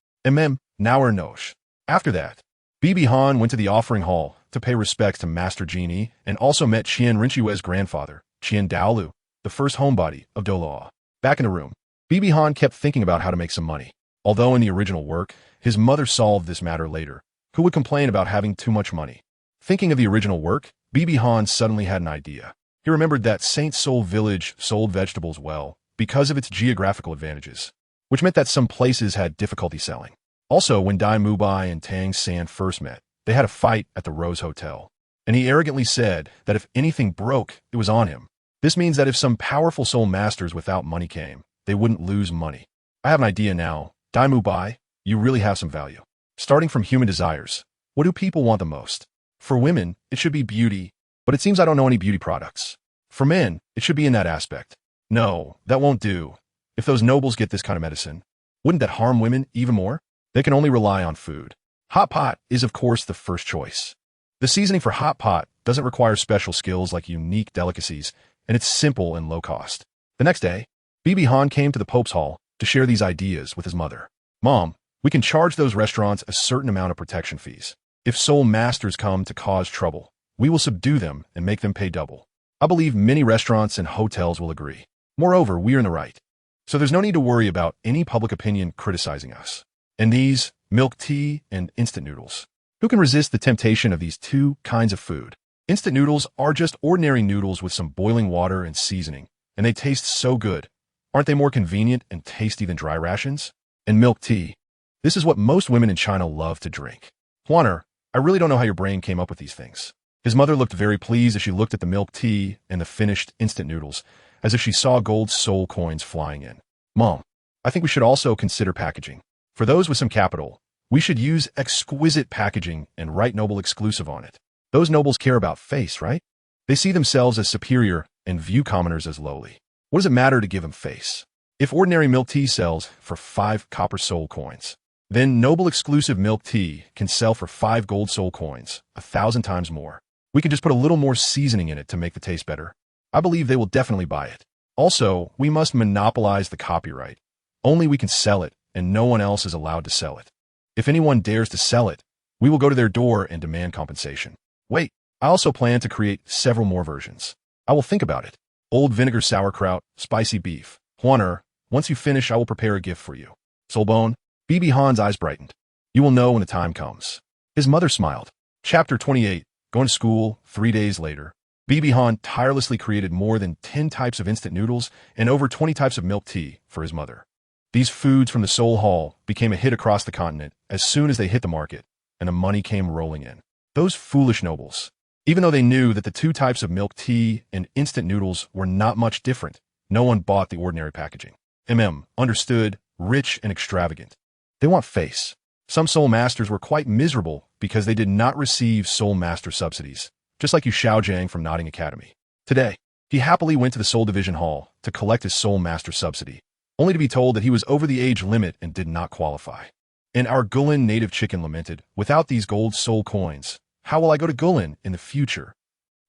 Now or nosh. After that, Bibi Han went to the offering hall to pay respects to Master Genie and also met Qian Renxue's grandfather, Qian Douluo, the first homebody of Douluo. Back in the room, Bibi Han kept thinking about how to make some money. Although in the original work, his mother solved this matter later, who would complain about having too much money. Thinking of the original work, Bibi Han suddenly had an idea. He remembered that Saint Soul Village sold vegetables well because of its geographical advantages, which meant that some places had difficulty selling. Also, when Dai Mubai and Tang San first met, They had a fight at the Rose Hotel, and he arrogantly said that if anything broke, it was on him. This means that if some powerful soul masters without money came, they wouldn't lose money. I have an idea now. Daimu Bai, you really have some value. Starting from human desires, what do people want the most? For women, it should be beauty, but it seems I don't know any beauty products. For men, it should be in that aspect. No, that won't do. If those nobles get this kind of medicine, wouldn't that harm women even more? They can only rely on food. Hot pot is, of course, the first choice. The seasoning for hot pot doesn't require special skills like unique delicacies, and it's simple and low cost. The next day, Bibi Han came to the Pope's Hall to share these ideas with his mother. Mom, we can charge those restaurants a certain amount of protection fees. If soul masters come to cause trouble, we will subdue them and make them pay double. I believe many restaurants and hotels will agree. Moreover, we are in the right. So there's no need to worry about any public opinion criticizing us. And these, milk tea and instant noodles. Who can resist the temptation of these two kinds of food? Instant noodles are just ordinary noodles with some boiling water and seasoning, and they taste so good. Aren't they more convenient and tasty than dry rations? And milk tea. This is what most women in China love to drink. Huaner, I really don't know how your brain came up with these things. His mother looked very pleased as she looked at the milk tea and the finished instant noodles, as if she saw gold soul coins flying in. Mom, I think we should also consider packaging. For those with some capital, we should use exquisite packaging and write noble exclusive on it. Those nobles care about face, right? They see themselves as superior and view commoners as lowly. What does it matter to give them face? If ordinary milk tea sells for 5 copper soul coins, then noble exclusive milk tea can sell for 5 gold soul coins, 1,000 times more. We can just put a little more seasoning in it to make the taste better. I believe they will definitely buy it. Also, we must monopolize the copyright. Only we can sell it, and no one else is allowed to sell it. If anyone dares to sell it, we will go to their door and demand compensation. Wait, I also plan to create several more versions. I will think about it. Old vinegar sauerkraut, spicy beef. Huaner, once you finish, I will prepare a gift for you. Soulbone, Bibi Han's eyes brightened. You will know when the time comes. His mother smiled. Chapter 28, Going to School, 3 days later. Bibi Han tirelessly created more than 10 types of instant noodles and over 20 types of milk tea for his mother. These foods from the Soul Hall became a hit across the continent as soon as they hit the market, and the money came rolling in. Those foolish nobles. Even though they knew that the 2 types of milk tea and instant noodles were not much different, no one bought the ordinary packaging. Understood, rich and extravagant. They want face. Some soul masters were quite miserable because they did not receive soul master subsidies, just like Xiaogang from Notting Academy. Today, he happily went to the Soul Division Hall to collect his soul master subsidy, only to be told that he was over the age limit and did not qualify. And our Guilin native chicken lamented, without these gold soul coins, how will I go to Guilin in the future?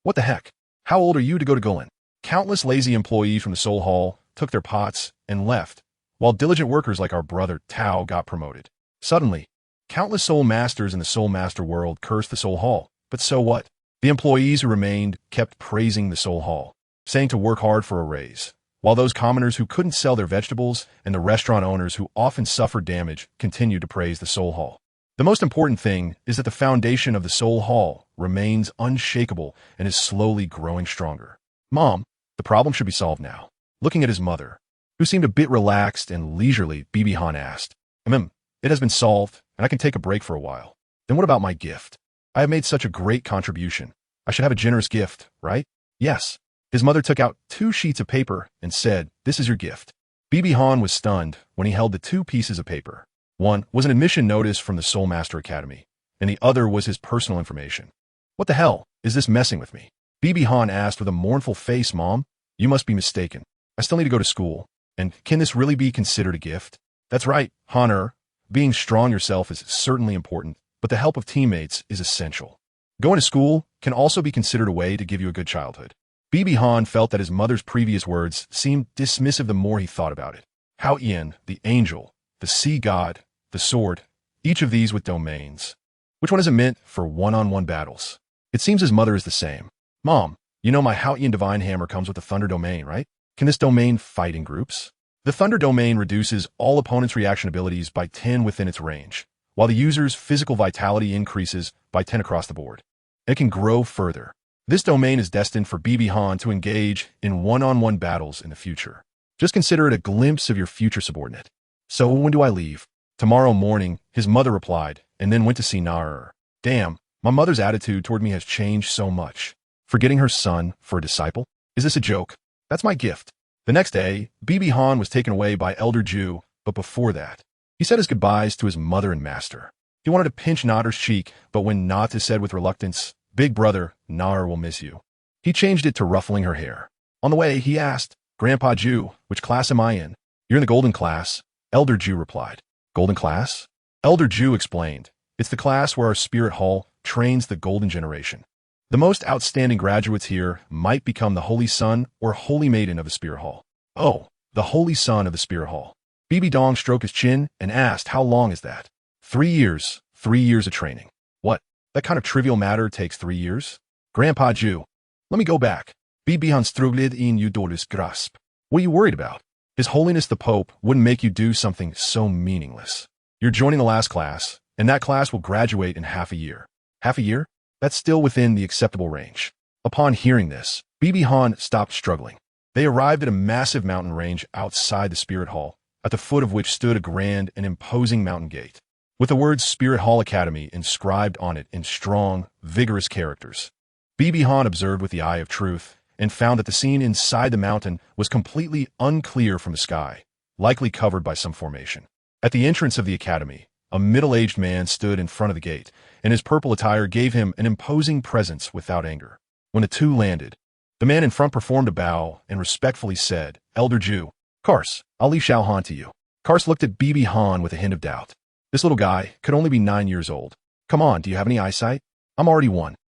What the heck? How old are you to go to Guilin? Countless lazy employees from the Soul Hall took their pots and left, while diligent workers like our brother Tao got promoted. Suddenly, countless soul masters in the soul master world cursed the Soul Hall. But so what? The employees who remained kept praising the Soul Hall, saying to work hard for a raise, while those commoners who couldn't sell their vegetables and the restaurant owners who often suffered damage continued to praise the Soul Hall. The most important thing is that the foundation of the Soul Hall remains unshakable and is slowly growing stronger. Mom, the problem should be solved now. Looking at his mother, who seemed a bit relaxed and leisurely, Bibi Han asked, it has been solved, and I can take a break for a while. Then what about my gift? I have made such a great contribution. I should have a generous gift, right? Yes. His mother took out 2 sheets of paper and said, this is your gift. Bibi Han was stunned when he held the 2 pieces of paper. One was an admission notice from the Soul Master Academy, and the other was his personal information. What the hell? Is this messing with me? Bibi Han asked with a mournful face. Mom, you must be mistaken. I still need to go to school. And can this really be considered a gift? That's right, Haner. Being strong yourself is certainly important, but the help of teammates is essential. Going to school can also be considered a way to give you a good childhood. Bibi Han felt that his mother's previous words seemed dismissive the more he thought about it. Hao Qian, the angel, the sea god, the sword, each of these with domains. Which one is it meant for one-on-one battles? It seems his mother is the same. Mom, you know my Hao Qian divine hammer comes with the thunder domain, right? Can this domain fight in groups? The thunder domain reduces all opponents' reaction abilities by 10 within its range, while the user's physical vitality increases by 10 across the board. It can grow further. This domain is destined for Bibi Han to engage in one-on-one battles in the future. Just consider it a glimpse of your future subordinate. So when do I leave? Tomorrow morning, his mother replied, and then went to see Naer. Damn, My mother's attitude toward me has changed so much. Forgetting her son for a disciple? Is this a joke? That's my gift. The next day, Bibi Han was taken away by Elder Ju, but before that, he said his goodbyes to his mother and master. He wanted to pinch Nader's cheek, but when Nata said with reluctance, "Big brother, Nader will miss you," he changed it to ruffling her hair. On the way, he asked, "Grandpa Ju, which class am I in?" "You're in the golden class," Elder Ju replied. "Golden class?" Elder Ju explained, "It's the class where our spirit hall trains the golden generation. The most outstanding graduates here might become the holy son or holy maiden of the spirit hall." "Oh, the holy son of the spirit hall." Bibi Dong stroked his chin and asked, "How long is that?" 3 years. 3 years of training." "What? That kind of trivial matter takes 3 years?" "Grandpa Ju, let me go back." Bibi Han strugled in Udolus grasp. "What are you worried about? His Holiness the Pope wouldn't make you do something so meaningless. You're joining the last class, and that class will graduate in half a year." "Half a year? That's still within the acceptable range." Upon hearing this, Bibi Han stopped struggling. They arrived at a massive mountain range outside the Spirit Hall, at the foot of which stood a grand and imposing mountain gate, with the words Spirit Hall Academy inscribed on it in strong, vigorous characters. Bibi Han observed with the eye of truth and found that the scene inside the mountain was completely unclear from the sky, likely covered by some formation. At the entrance of the academy, a middle-aged man stood in front of the gate, and his purple attire gave him an imposing presence without anger. When the two landed, the man in front performed a bow and respectfully said, "Elder Ju, Kars, I'll leave Xiaohan to you." Kars looked at Bibi Han with a hint of doubt. This little guy could only be 9 years old. "Come on, do you have any eyesight? I'm already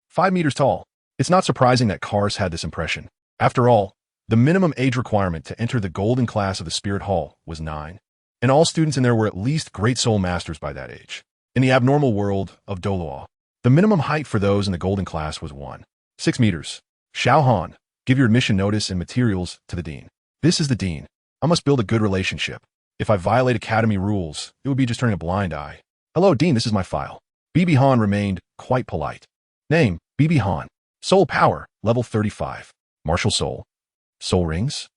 5 meters tall." It's not surprising that Kars had this impression. After all, the minimum age requirement to enter the golden class of the Spirit Hall was 9, and all students in there were at least great soul masters by that age. In the abnormal world of Douluo, the minimum height for those in the golden class was 6 meters. "Xiaohan, give your admission notice and materials to the dean." "This is the dean. I must build a good relationship. If I violate academy rules, it would be just turning a blind eye." "Hello, dean, this is my file." Bibi Han remained quite polite. "Name, Bibi Han. Soul power, level 35. Martial soul. Soul rings.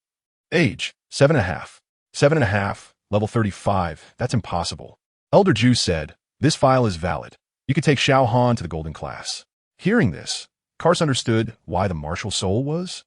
Age, 7.5. 7.5, level 35. That's impossible." Elder Ju said, "This file is valid. You could take Xiaohan to the golden class." Hearing this, Kars understood why the martial soul was.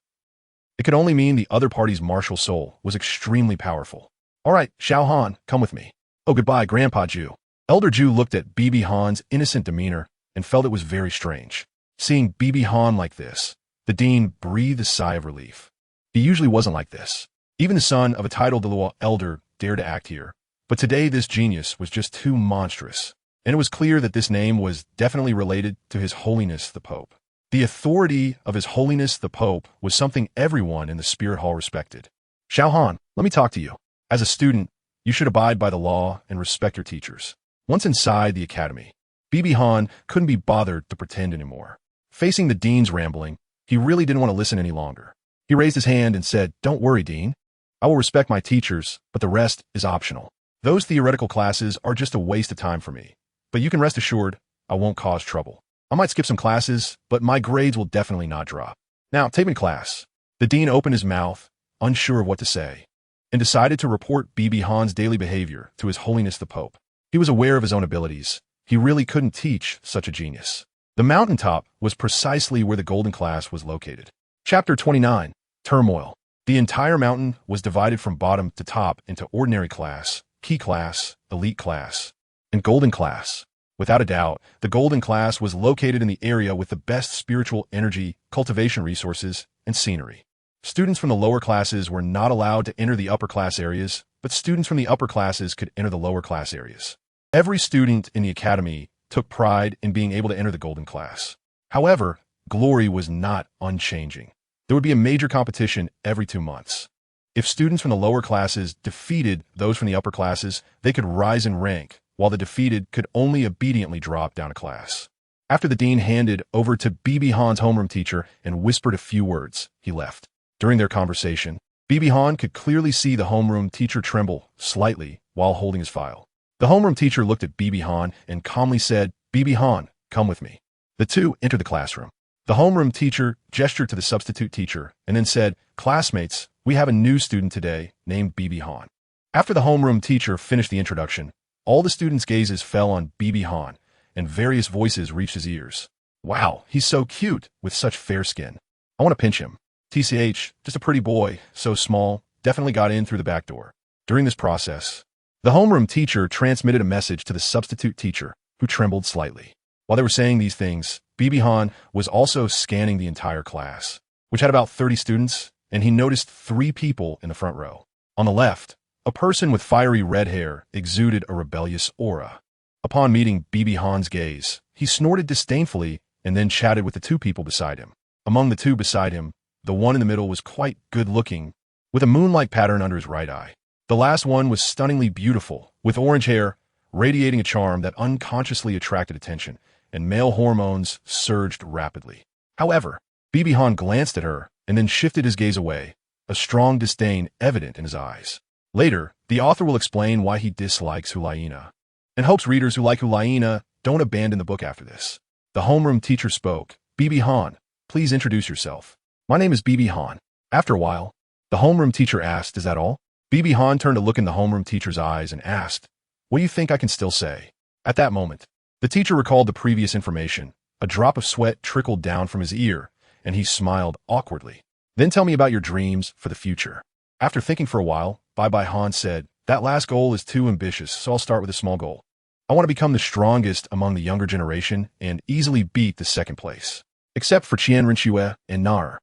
It could only mean the other party's martial soul was extremely powerful. "All right, Xiaohan, come with me." "Oh, goodbye, Grandpa Ju." Elder Ju looked at Bibi Han's innocent demeanor and felt it was very strange. Seeing Bibi Han like this, the dean breathed a sigh of relief. He usually wasn't like this. Even the son of a titled Douluo elder dared to act here. But today this genius was just too monstrous, and it was clear that this name was definitely related to His Holiness the Pope. The authority of His Holiness the Pope was something everyone in the Spirit Hall respected. "Xiaohan, let me talk to you. As a student, you should abide by the law and respect your teachers." Once inside the academy, Bibi Han couldn't be bothered to pretend anymore. Facing the dean's rambling, he really didn't want to listen any longer. He raised his hand and said, "Don't worry, Dean. I will respect my teachers, but the rest is optional. Those theoretical classes are just a waste of time for me. But you can rest assured, I won't cause trouble. I might skip some classes, but my grades will definitely not drop. Now, take me to class." The dean opened his mouth, unsure of what to say, and decided to report Bibi Han's daily behavior to His Holiness the Pope. He was aware of his own abilities. He really couldn't teach such a genius. The mountaintop was precisely where the golden class was located. Chapter 29, Turmoil. The entire mountain was divided from bottom to top into ordinary class, key class, elite class, and golden class. Without a doubt, the golden class was located in the area with the best spiritual energy, cultivation resources, and scenery. Students from the lower classes were not allowed to enter the upper class areas, but students from the upper classes could enter the lower class areas. Every student in the academy took pride in being able to enter the golden class. However, glory was not unchanging. There would be a major competition every 2 months. If students from the lower classes defeated those from the upper classes, they could rise in rank, while the defeated could only obediently drop down a class. After the dean handed over to Bibi Han's homeroom teacher and whispered a few words, he left. During their conversation, Bibi Han could clearly see the homeroom teacher tremble slightly while holding his file. The homeroom teacher looked at Bibi Han and calmly said, "Bibi Han, come with me." The two entered the classroom. The homeroom teacher gestured to the substitute teacher and then said, "Classmates, we have a new student today named Bibi Han." After the homeroom teacher finished the introduction, all the students' gazes fell on Bibi Han, and various voices reached his ears. Wow, he's so cute, with such fair skin. I want to pinch him. TCH, just a pretty boy, so small, definitely got in through the back door. During this process, the homeroom teacher transmitted a message to the substitute teacher, who trembled slightly. While they were saying these things, Bibi Han was also scanning the entire class, which had about 30 students, and he noticed 3 people in the front row. On the left, a person with fiery red hair exuded a rebellious aura. Upon meeting Bibi Han's gaze, he snorted disdainfully and then chatted with the 2 people beside him. Among the 2 beside him, the one in the middle was quite good-looking, with a moon-like pattern under his right eye. The last one was stunningly beautiful, with orange hair, radiating a charm that unconsciously attracted attention, and male hormones surged rapidly. However, Bibi Han glanced at her and then shifted his gaze away, a strong disdain evident in his eyes. Later, the author will explain why he dislikes Hulaina, and hopes readers who like Hulaina don't abandon the book after this. The homeroom teacher spoke. Bibi Han, please introduce yourself. My name is Bibi Han. After a while, the homeroom teacher asked, is that all? Bibi Han turned to look in the homeroom teacher's eyes and asked, what do you think I can still say? At that moment, the teacher recalled the previous information. A drop of sweat trickled down from his ear, and he smiled awkwardly. Then tell me about your dreams for the future. After thinking for a while, Bibi Han said, that last goal is too ambitious, so I'll start with a small goal. I want to become the strongest among the younger generation and easily beat the second place. Except for Qian, Renxue, and Nar.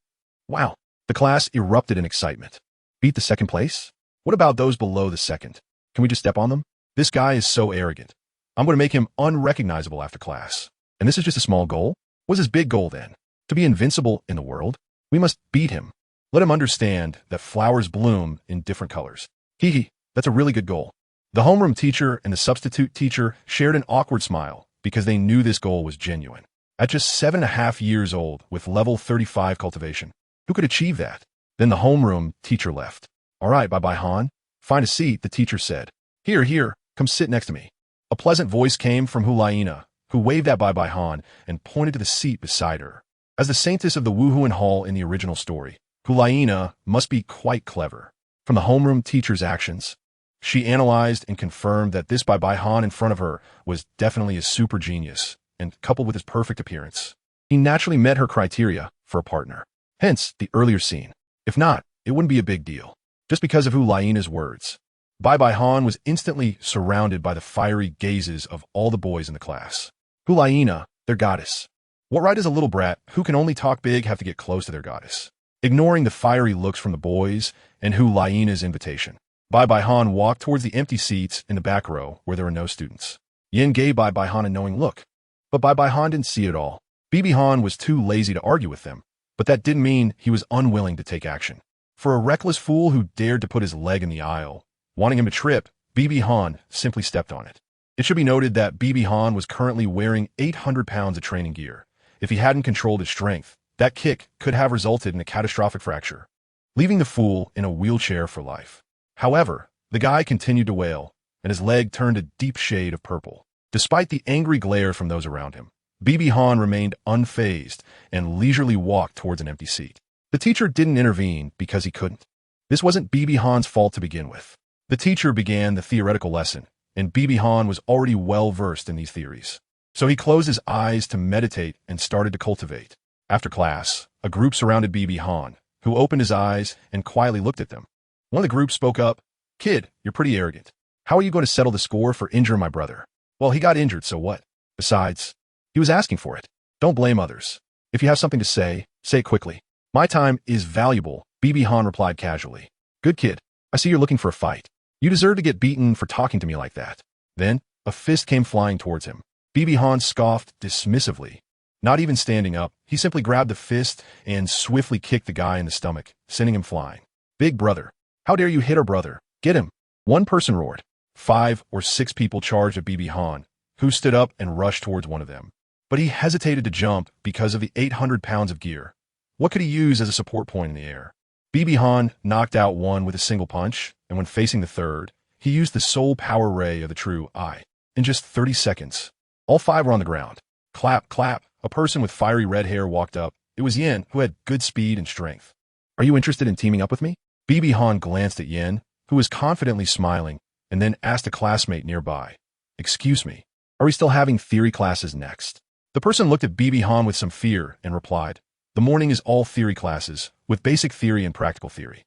Wow, the class erupted in excitement. Beat the second place? What about those below the second? Can we just step on them? This guy is so arrogant. I'm going to make him unrecognizable after class. And this is just a small goal? What's his big goal then? To be invincible in the world? We must beat him. Let him understand that flowers bloom in different colors. Hee hee, that's a really good goal. The homeroom teacher and the substitute teacher shared an awkward smile because they knew this goal was genuine. At just 7.5 years old with level 35 cultivation, who could achieve that? Then the homeroom teacher left. All right, Bibi Han, find a seat, the teacher said. Here, come sit next to me. A pleasant voice came from Hulaina, who waved at Bibi Han and pointed to the seat beside her. As the saintess of the Wuhuan Hall in the original story, Hulaina must be quite clever. From the homeroom teacher's actions, she analyzed and confirmed that this Bibi Han in front of her was definitely a super genius, and coupled with his perfect appearance, he naturally met her criteria for a partner. Hence, the earlier scene. If not, it wouldn't be a big deal. Just because of Hulaina's words, Bibi Han was instantly surrounded by the fiery gazes of all the boys in the class. Hulaina, their goddess. What right does a little brat who can only talk big have to get close to their goddess? Ignoring the fiery looks from the boys and Hulaina's invitation, Bibi Han walked towards the empty seats in the back row where there were no students. Yin gave Bibi Han a knowing look, but Bibi Han didn't see it all. Bibi Han was too lazy to argue with them, but that didn't mean he was unwilling to take action. For a reckless fool who dared to put his leg in the aisle, wanting him to trip, Bibi Han simply stepped on it. It should be noted that Bibi Han was currently wearing 800 pounds of training gear. If he hadn't controlled his strength, that kick could have resulted in a catastrophic fracture, leaving the fool in a wheelchair for life. However, the guy continued to wail, and his leg turned a deep shade of purple. Despite the angry glare from those around him, Bibi Han remained unfazed and leisurely walked towards an empty seat. The teacher didn't intervene because he couldn't. This wasn't Bibi Han's fault to begin with. The teacher began the theoretical lesson, and Bibi Han was already well versed in these theories. So he closed his eyes to meditate and started to cultivate. After class, a group surrounded Bibi Han, who opened his eyes and quietly looked at them. One of the group spoke up, "Kid, you're pretty arrogant. How are you going to settle the score for injuring my brother?" "Well, he got injured, so what? Besides, he was asking for it. Don't blame others. If you have something to say it quickly." "My time is valuable," Bibi Han replied casually. "Good kid. I see you're looking for a fight. You deserve to get beaten for talking to me like that." Then, a fist came flying towards him. Bibi Han scoffed dismissively. Not even standing up, he simply grabbed the fist and swiftly kicked the guy in the stomach, sending him flying. "Big brother, how dare you hit our brother? Get him!" One person roared. 5 or 6 people charged at Bibi Han, who stood up and rushed towards one of them. But he hesitated to jump because of the 800 pounds of gear. What could he use as a support point in the air? Bibi Han knocked out one with a single punch, and when facing the third, he used the soul power ray of the true eye. In just 30 seconds, all 5 were on the ground. Clap, clap. A person with fiery red hair walked up. It was Yin, who had good speed and strength. "Are you interested in teaming up with me?" Bibi Han glanced at Yin, who was confidently smiling, and then asked a classmate nearby, "Excuse me, Are we still having theory classes next? The person looked at Bibi Han with some fear and replied, the morning is all theory classes, with basic theory and practical theory.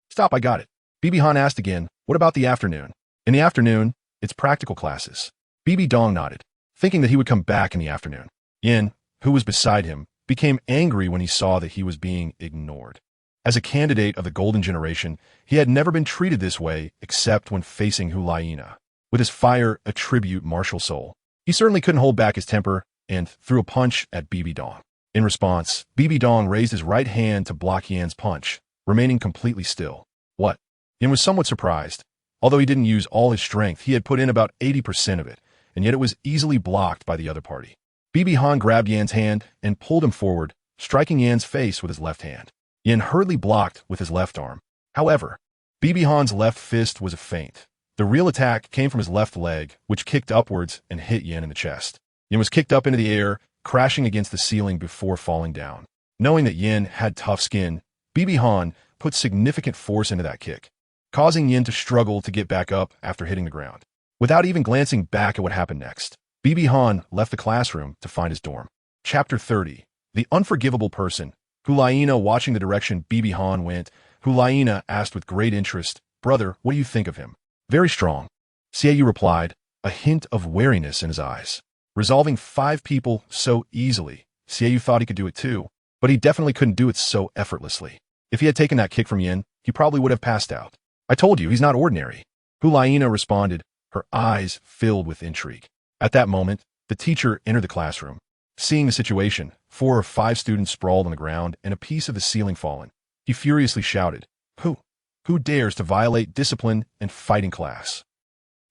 Stop, I got it. Bibi Han asked again, what about the afternoon? In the afternoon, it's practical classes. Bibi Dong nodded, thinking that he would come back in the afternoon. Yin, who was beside him, became angry when he saw that he was being ignored. As a candidate of the golden generation, he had never been treated this way except when facing Hulaina. With his fire attribute martial soul, he certainly couldn't hold back his temper and threw a punch at Bibi Dong. In response, Bibi Dong raised his right hand to block Yan's punch, remaining completely still. What? Yan was somewhat surprised. Although he didn't use all his strength, he had put in about 80% of it, and yet it was easily blocked by the other party. Bibi Han grabbed Yan's hand and pulled him forward, striking Yan's face with his left hand. Yan hurriedly blocked with his left arm. However, Bibi Han's left fist was a feint. The real attack came from his left leg, which kicked upwards and hit Yan in the chest. Yan was kicked up into the air, crashing against the ceiling before falling down. Knowing that Yan had tough skin, Bibi Han put significant force into that kick, causing Yan to struggle to get back up after hitting the ground. Without even glancing back at what happened next, Bibi Han left the classroom to find his dorm. Chapter 30. The Unforgivable Person. Hulaina, watching the direction Bibi Han went, Hulaina asked with great interest, brother, what do you think of him? Very strong. Xiaoyu replied, a hint of wariness in his eyes. Resolving 5 people so easily, Xiaoyu thought he could do it too, but he definitely couldn't do it so effortlessly. If he had taken that kick from Yin, he probably would have passed out. I told you, he's not ordinary. Hulaina responded, her eyes filled with intrigue. At that moment, the teacher entered the classroom. Seeing the situation, 4 or 5 students sprawled on the ground and a piece of the ceiling fallen, he furiously shouted, Who dares to violate discipline and fighting class?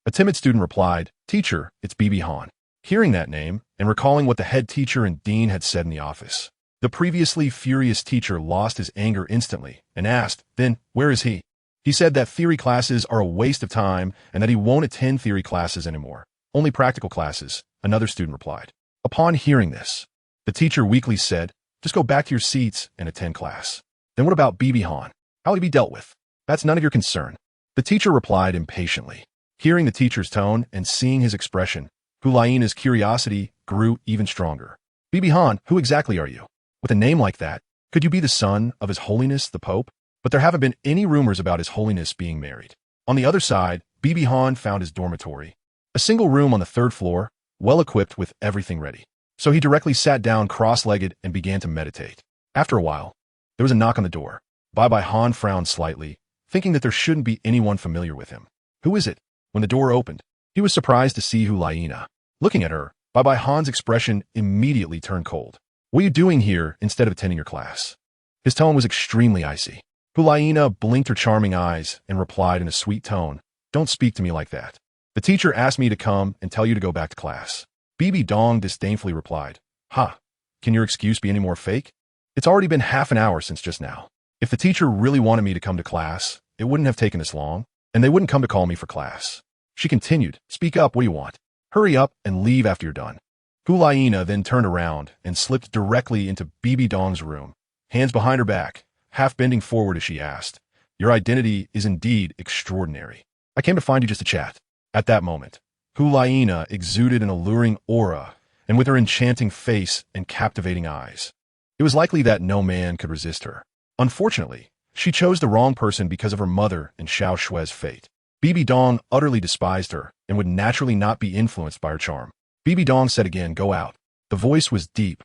A timid student replied, Teacher, it's Bibi Han. Hearing that name, and recalling what the head teacher and dean had said in the office, the previously furious teacher lost his anger instantly and asked, then, where is he? He said that theory classes are a waste of time and that he won't attend theory classes anymore. Only practical classes, another student replied. Upon hearing this, the teacher weakly said, just go back to your seats and attend class. Then what about Bibi Han? How will he be dealt with? That's none of your concern. The teacher replied impatiently. Hearing the teacher's tone and seeing his expression, Hulaina's curiosity grew even stronger. Bibi Han, who exactly are you? With a name like that, could you be the son of His Holiness the Pope? But there haven't been any rumors about His Holiness being married. On the other side, Bibi Han found his dormitory. A single room on the 3rd floor, well equipped with everything ready. So he directly sat down cross-legged and began to meditate. After a while, there was a knock on the door. Bibi Han frowned slightly, thinking that there shouldn't be anyone familiar with him. Who is it? When the door opened, he was surprised to see Hulaina. Looking at her, Bibi Han's expression immediately turned cold. What are you doing here instead of attending your class? His tone was extremely icy. Hulaina blinked her charming eyes and replied in a sweet tone, don't speak to me like that. The teacher asked me to come and tell you to go back to class. Bibi Dong disdainfully replied, can your excuse be any more fake? It's already been half an hour since just now. If the teacher really wanted me to come to class, it wouldn't have taken this long, and they wouldn't come to call me for class. She continued, speak up, what do you want? Hurry up and leave after you're done. Hulaina then turned around and slipped directly into Bibi Dong's room, hands behind her back, half bending forward as she asked, your identity is indeed extraordinary. I came to find you just to chat. At that moment, Hulaina exuded an alluring aura, and with her enchanting face and captivating eyes, it was likely that no man could resist her. Unfortunately, she chose the wrong person because of her mother and Xiao Shue's fate. Bibi Dong utterly despised her and would naturally not be influenced by her charm. Bibi Dong said again, go out. The voice was deep,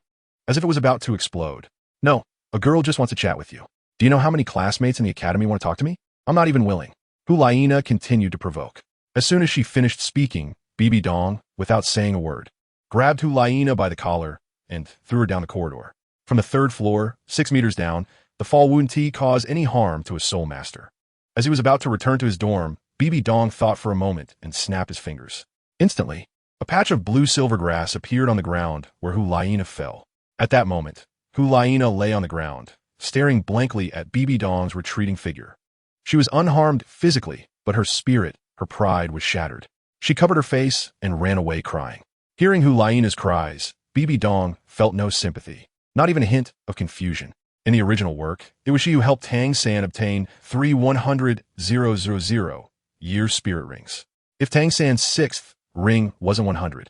as if it was about to explode. No, a girl just wants to chat with you. Do you know how many classmates in the academy want to talk to me? I'm not even willing. Hulaina continued to provoke. As soon as she finished speaking, Bibi Dong, without saying a word, grabbed Hulaina by the collar and threw her down the corridor. From the 3rd floor, 6 meters down, the fall wouldn't cause any harm to his soul master. As he was about to return to his dorm, Bibi Dong thought for a moment and snapped his fingers. Instantly, a patch of blue-silver grass appeared on the ground where Hulaina fell. At that moment, Hulaina lay on the ground, staring blankly at Bibi Dong's retreating figure. She was unharmed physically, but her spirit, her pride was shattered. She covered her face and ran away crying. Hearing Hulaina's cries, Bibi Dong felt no sympathy, not even a hint of confusion. In the original work, it was she who helped Tang San obtain 3 100,000 year spirit rings. If Tang San's 6th ring wasn't 100,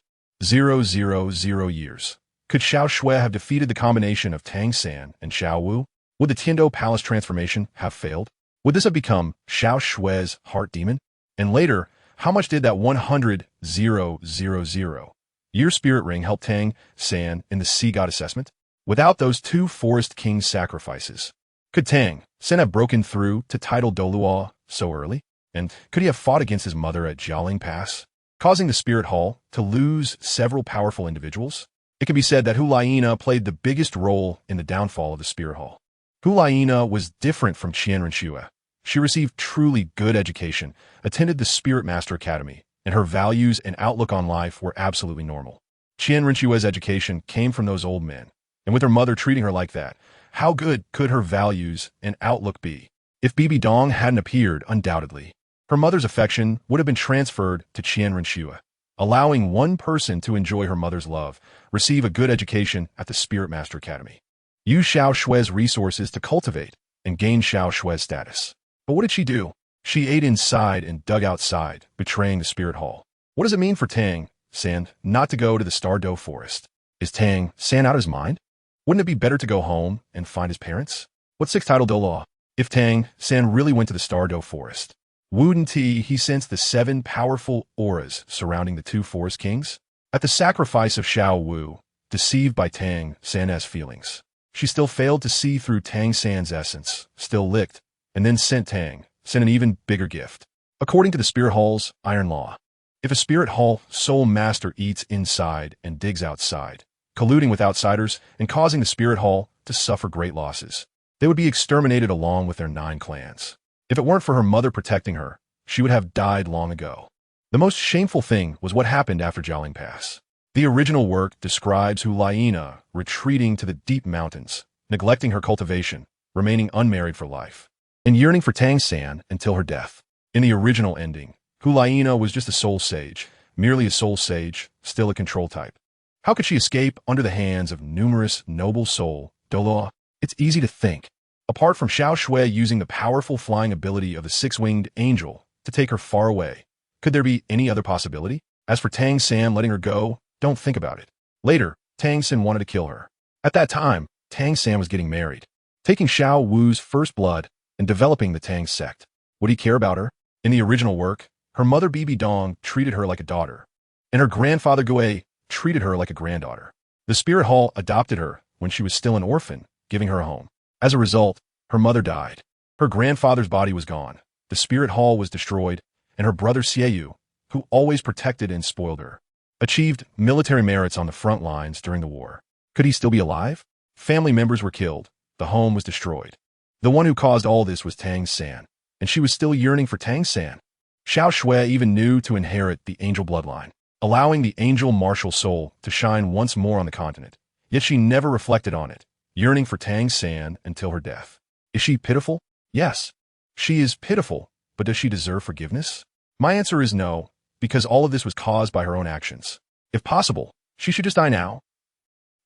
years. Could Xiaoshui have defeated the combination of Tang San and Xiao Wu? Would the Tiando Palace transformation have failed? Would this have become Xiaoshui's heart demon? And later, how much did that 100,000-year spirit ring help Tang San in the sea god assessment? Without those two forest kings' sacrifices, could Tang San have broken through to title Douluo so early? And could he have fought against his mother at Jiaoling Pass, causing the spirit hall to lose several powerful individuals? It can be said that Hulaina played the biggest role in the downfall of the spirit hall. Hulaina was different from Qian Renxue. She received truly good education, attended the Spirit Master Academy, and her values and outlook on life were absolutely normal. Qian Renshue's education came from those old men, and with her mother treating her like that, how good could her values and outlook be? If Bibi Dong hadn't appeared, undoubtedly, her mother's affection would have been transferred to Qian Renxue, allowing one person to enjoy her mother's love, receive a good education at the Spirit Master Academy, use Xiaoshui's resources to cultivate and gain Xiaoshui's status. But what did she do? She ate inside and dug outside, betraying the spirit hall. What does it mean for Tang San not to go to the Stardow Forest? Is Tang San out of his mind? Wouldn't it be better to go home and find his parents? What's sixth title Douluo? If Tang San really went to the Stardow Forest, wouldn't he sense the 7 powerful auras surrounding the 2 forest kings? At the sacrifice of Xiao Wu, deceived by Tang San's feelings, she still failed to see through Tang San's essence, still licked, and then sent Tang San an even bigger gift. According to the Spirit Hall's iron law, if a Spirit Hall soul master eats inside and digs outside, colluding with outsiders and causing the Spirit Hall to suffer great losses, they would be exterminated along with their 9 clans. If it weren't for her mother protecting her, she would have died long ago. The most shameful thing was what happened after Jiaoling Pass. The original work describes Hulaina retreating to the deep mountains, neglecting her cultivation, remaining unmarried for life, and yearning for Tang San until her death. In the original ending, Hulaina was just a soul sage, merely a soul sage, still a control type. How could she escape under the hands of numerous noble soul, Douluo? It's easy to think. Apart from Xiaoshui using the powerful flying ability of the 6-winged angel to take her far away, could there be any other possibility? As for Tang San letting her go, don't think about it. Later, Tang San wanted to kill her. At that time, Tang San was getting married, taking Xiao Wu's first blood and developing the Tang sect. Would he care about her? In the original work, her mother Bibi Dong treated her like a daughter, and her grandfather Gui treated her like a granddaughter. The Spirit Hall adopted her when she was still an orphan, giving her a home. As a result, her mother died. Her grandfather's body was gone. The Spirit Hall was destroyed, and her brother Xiaoyu, who always protected and spoiled her, achieved military merits on the front lines during the war. Could he still be alive? Family members were killed. The home was destroyed. The one who caused all this was Tang San, and she was still yearning for Tang San. Xiaoshui even knew to inherit the angel bloodline, allowing the angel martial soul to shine once more on the continent. Yet she never reflected on it, yearning for Tang San until her death. Is she pitiful? Yes, she is pitiful, but does she deserve forgiveness? My answer is no, because all of this was caused by her own actions. If possible, she should just die now.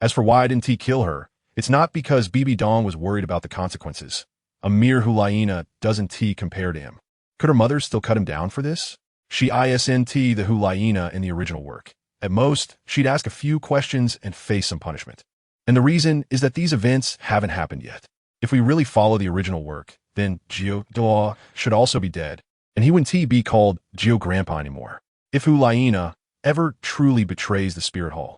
As for why didn't he kill her, it's not because Bibi Dong was worried about the consequences. A mere Hulaina doesn't compare to him. Could her mother still cut him down for this? She isn't the Hulaina in the original work. At most, she'd ask a few questions and face some punishment. And the reason is that these events haven't happened yet. If we really follow the original work, then Douluo should also be dead, and he wouldn't be called Grandpa anymore. If Hulaina ever truly betrays the Spirit Hall,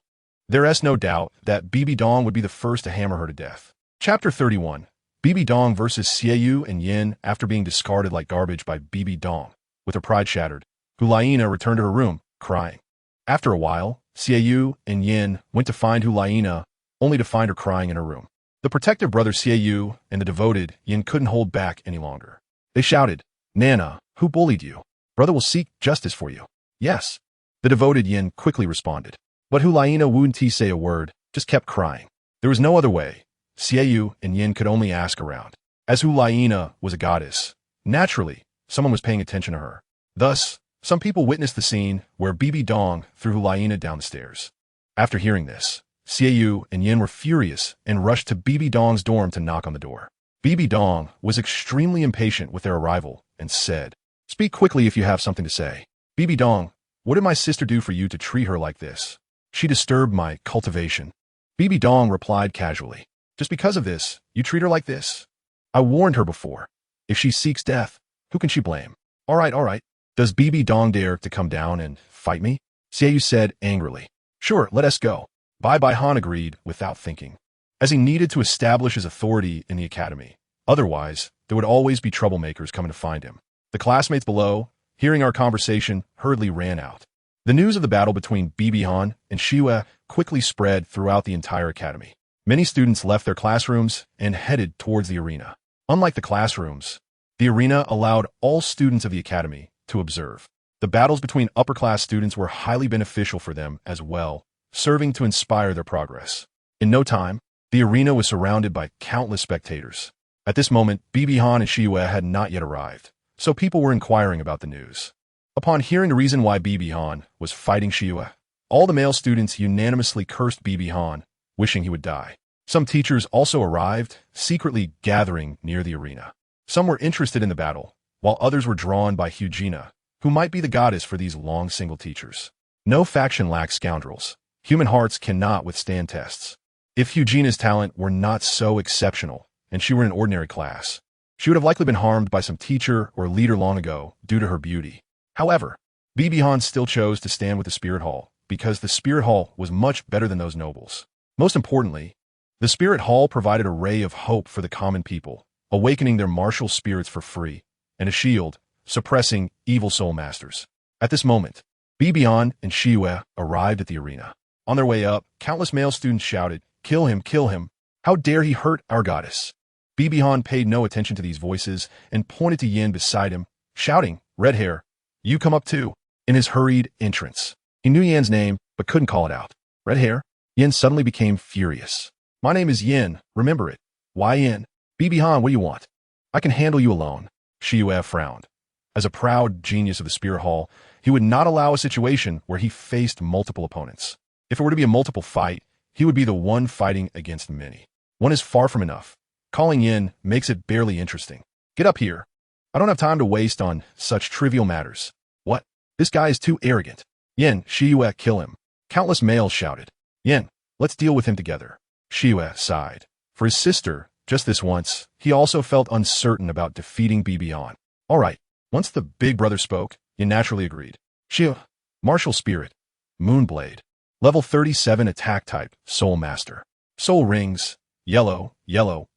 there is no doubt that Bibi Dong would be the first to hammer her to death. Chapter 31. Bibi Dong versus Xiaoyu and Yin. After being discarded like garbage by Bibi Dong, with her pride shattered, Hulaina returned to her room, crying. After a while, Xiaoyu and Yin went to find Hulaina, only to find her crying in her room. The protective brother Xiaoyu and the devoted Yin couldn't hold back any longer. They shouted, "Nana, who bullied you? Brother will seek justice for you." "Yes." The devoted Yin quickly responded. But Hulaina wouldn't say a word, just kept crying. There was no other way. Xiaoyu and Yin could only ask around. As Hulaina was a goddess, naturally, someone was paying attention to her. Thus, some people witnessed the scene where Bibi Dong threw Hulaina down the stairs. After hearing this, Xiaoyu and Yin were furious and rushed to Bibi Dong's dorm to knock on the door. Bibi Dong was extremely impatient with their arrival and said, "Speak quickly if you have something to say." "Bibi Dong, what did my sister do for you to treat her like this?" She disturbed my cultivation. Bibi Dong replied casually. Just because of this, you treat her like this? I warned her before. If she seeks death, who can she blame? All right. Does Bibi Dong dare to come down and fight me? Xiaoyu said angrily. Sure, let us go. Bai Han agreed without thinking, as he needed to establish his authority in the academy. Otherwise, there would always be troublemakers coming to find him. The classmates below, hearing our conversation, hurriedly ran out. The news of the battle between Bibi Han and Xiaoyu quickly spread throughout the entire academy. Many students left their classrooms and headed towards the arena. Unlike the classrooms, the arena allowed all students of the academy to observe. The battles between upper-class students were highly beneficial for them as well, serving to inspire their progress. In no time, the arena was surrounded by countless spectators. At this moment, Bibi Han and Xiaoyu had not yet arrived, so people were inquiring about the news. Upon hearing the reason why Bibi Han was fighting Xiaoyu, all the male students unanimously cursed Bibi Han, wishing he would die. Some teachers also arrived, secretly gathering near the arena. Some were interested in the battle, while others were drawn by Hugina, who might be the goddess for these long single teachers. No faction lacks scoundrels. Human hearts cannot withstand tests. If Hugina's talent were not so exceptional, and she were in an ordinary class, she would have likely been harmed by some teacher or leader long ago due to her beauty. However, Bibi Han still chose to stand with the Spirit Hall, because the Spirit Hall was much better than those nobles. Most importantly, the Spirit Hall provided a ray of hope for the common people, awakening their martial spirits for free, and a shield, suppressing evil soul masters. At this moment, Bibi Han and Xiaoyu arrived at the arena. On their way up, countless male students shouted, Kill him! Kill him! How dare he hurt our goddess?" Bibi Han paid no attention to these voices and pointed to Yin beside him, shouting, "Red hair, you come up too." In his hurried entrance, he knew Yan's name but couldn't call it out. "Red hair?" Yin suddenly became furious. "My name is Yin, remember it." "Why Yin?" "Bibi Han, what do you want?" "I can handle you alone." Xiaoyu frowned. As a proud genius of the Spirit Hall, he would not allow a situation where he faced multiple opponents. If it were to be a multiple fight, he would be the one fighting against many. One is far from enough. Calling Yin makes it barely interesting. "Get up here. I don't have time to waste on such trivial matters." "What? This guy is too arrogant." "Yin, Xiaoyu, kill him." Countless males shouted. "Yin, let's deal with him together." Xiaoyu sighed. For his sister, just this once, he also felt uncertain about defeating Bibi Han. All right. Once the big brother spoke, Yin naturally agreed. "Xiaoyu, martial spirit, Moonblade. Level 37 attack type, Soul Master. Soul Rings, yellow,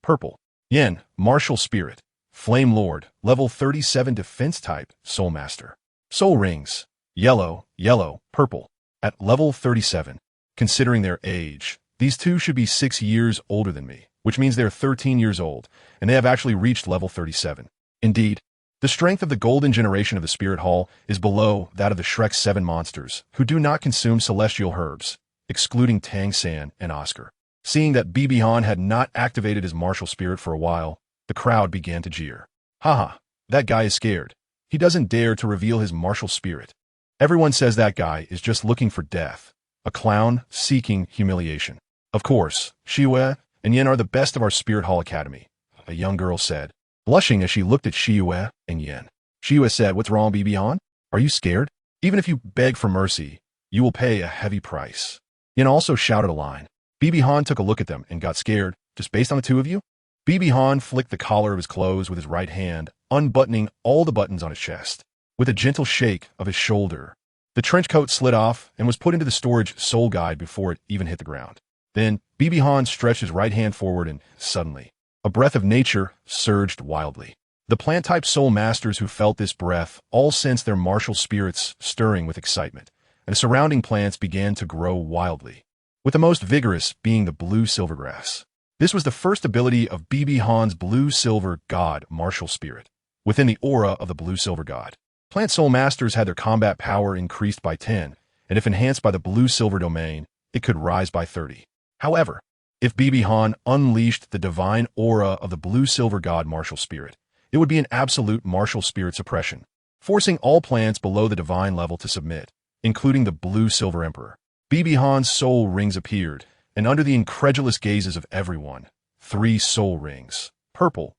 purple. Yin, martial spirit, Flame Lord. Level 37 defense type, Soul Master. Soul Rings, yellow, purple. At level 37, considering their age, these two should be 6 years older than me, which means they're 13 years old, and they have actually reached level 37. Indeed, the strength of the golden generation of the Spirit Hall is below that of the Shrek 7 monsters, who do not consume celestial herbs, excluding Tang San and Oscar. Seeing that Bibi Han had not activated his martial spirit for a while, the crowd began to jeer. "Haha, that guy is scared. He doesn't dare to reveal his martial spirit. Everyone says that guy is just looking for death, a clown seeking humiliation." "Of course, Xiaoyu and Yin are the best of our Spirit Hall Academy," a young girl said, blushing as she looked at Xiaoyu and Yin. Xiaoyu said, "What's wrong, Bibi Han? Are you scared? Even if you beg for mercy, you will pay a heavy price." Yin also shouted a line. Bibi Han took a look at them and got scared, just based on the two of you? Bibi Han flicked the collar of his clothes with his right hand, unbuttoning all the buttons on his chest. With a gentle shake of his shoulder, the trench coat slid off and was put into the storage soul guide before it even hit the ground. Then, Bibi Han stretched his right hand forward and, suddenly, a breath of nature surged wildly. The plant-type soul masters who felt this breath all sensed their martial spirits stirring with excitement, and the surrounding plants began to grow wildly, with the most vigorous being the blue silvergrass. This was the first ability of Bibi Han's blue-silver god martial spirit, within the aura of the blue-silver god. Plant soul masters had their combat power increased by 10, and if enhanced by the blue-silver domain, it could rise by 30. However, if Bibi Han unleashed the divine aura of the blue-silver god martial spirit, it would be an absolute martial spirit suppression, forcing all plants below the divine level to submit, including the blue-silver emperor. Bibi Han's soul rings appeared, and under the incredulous gazes of everyone, 3 soul rings, purple,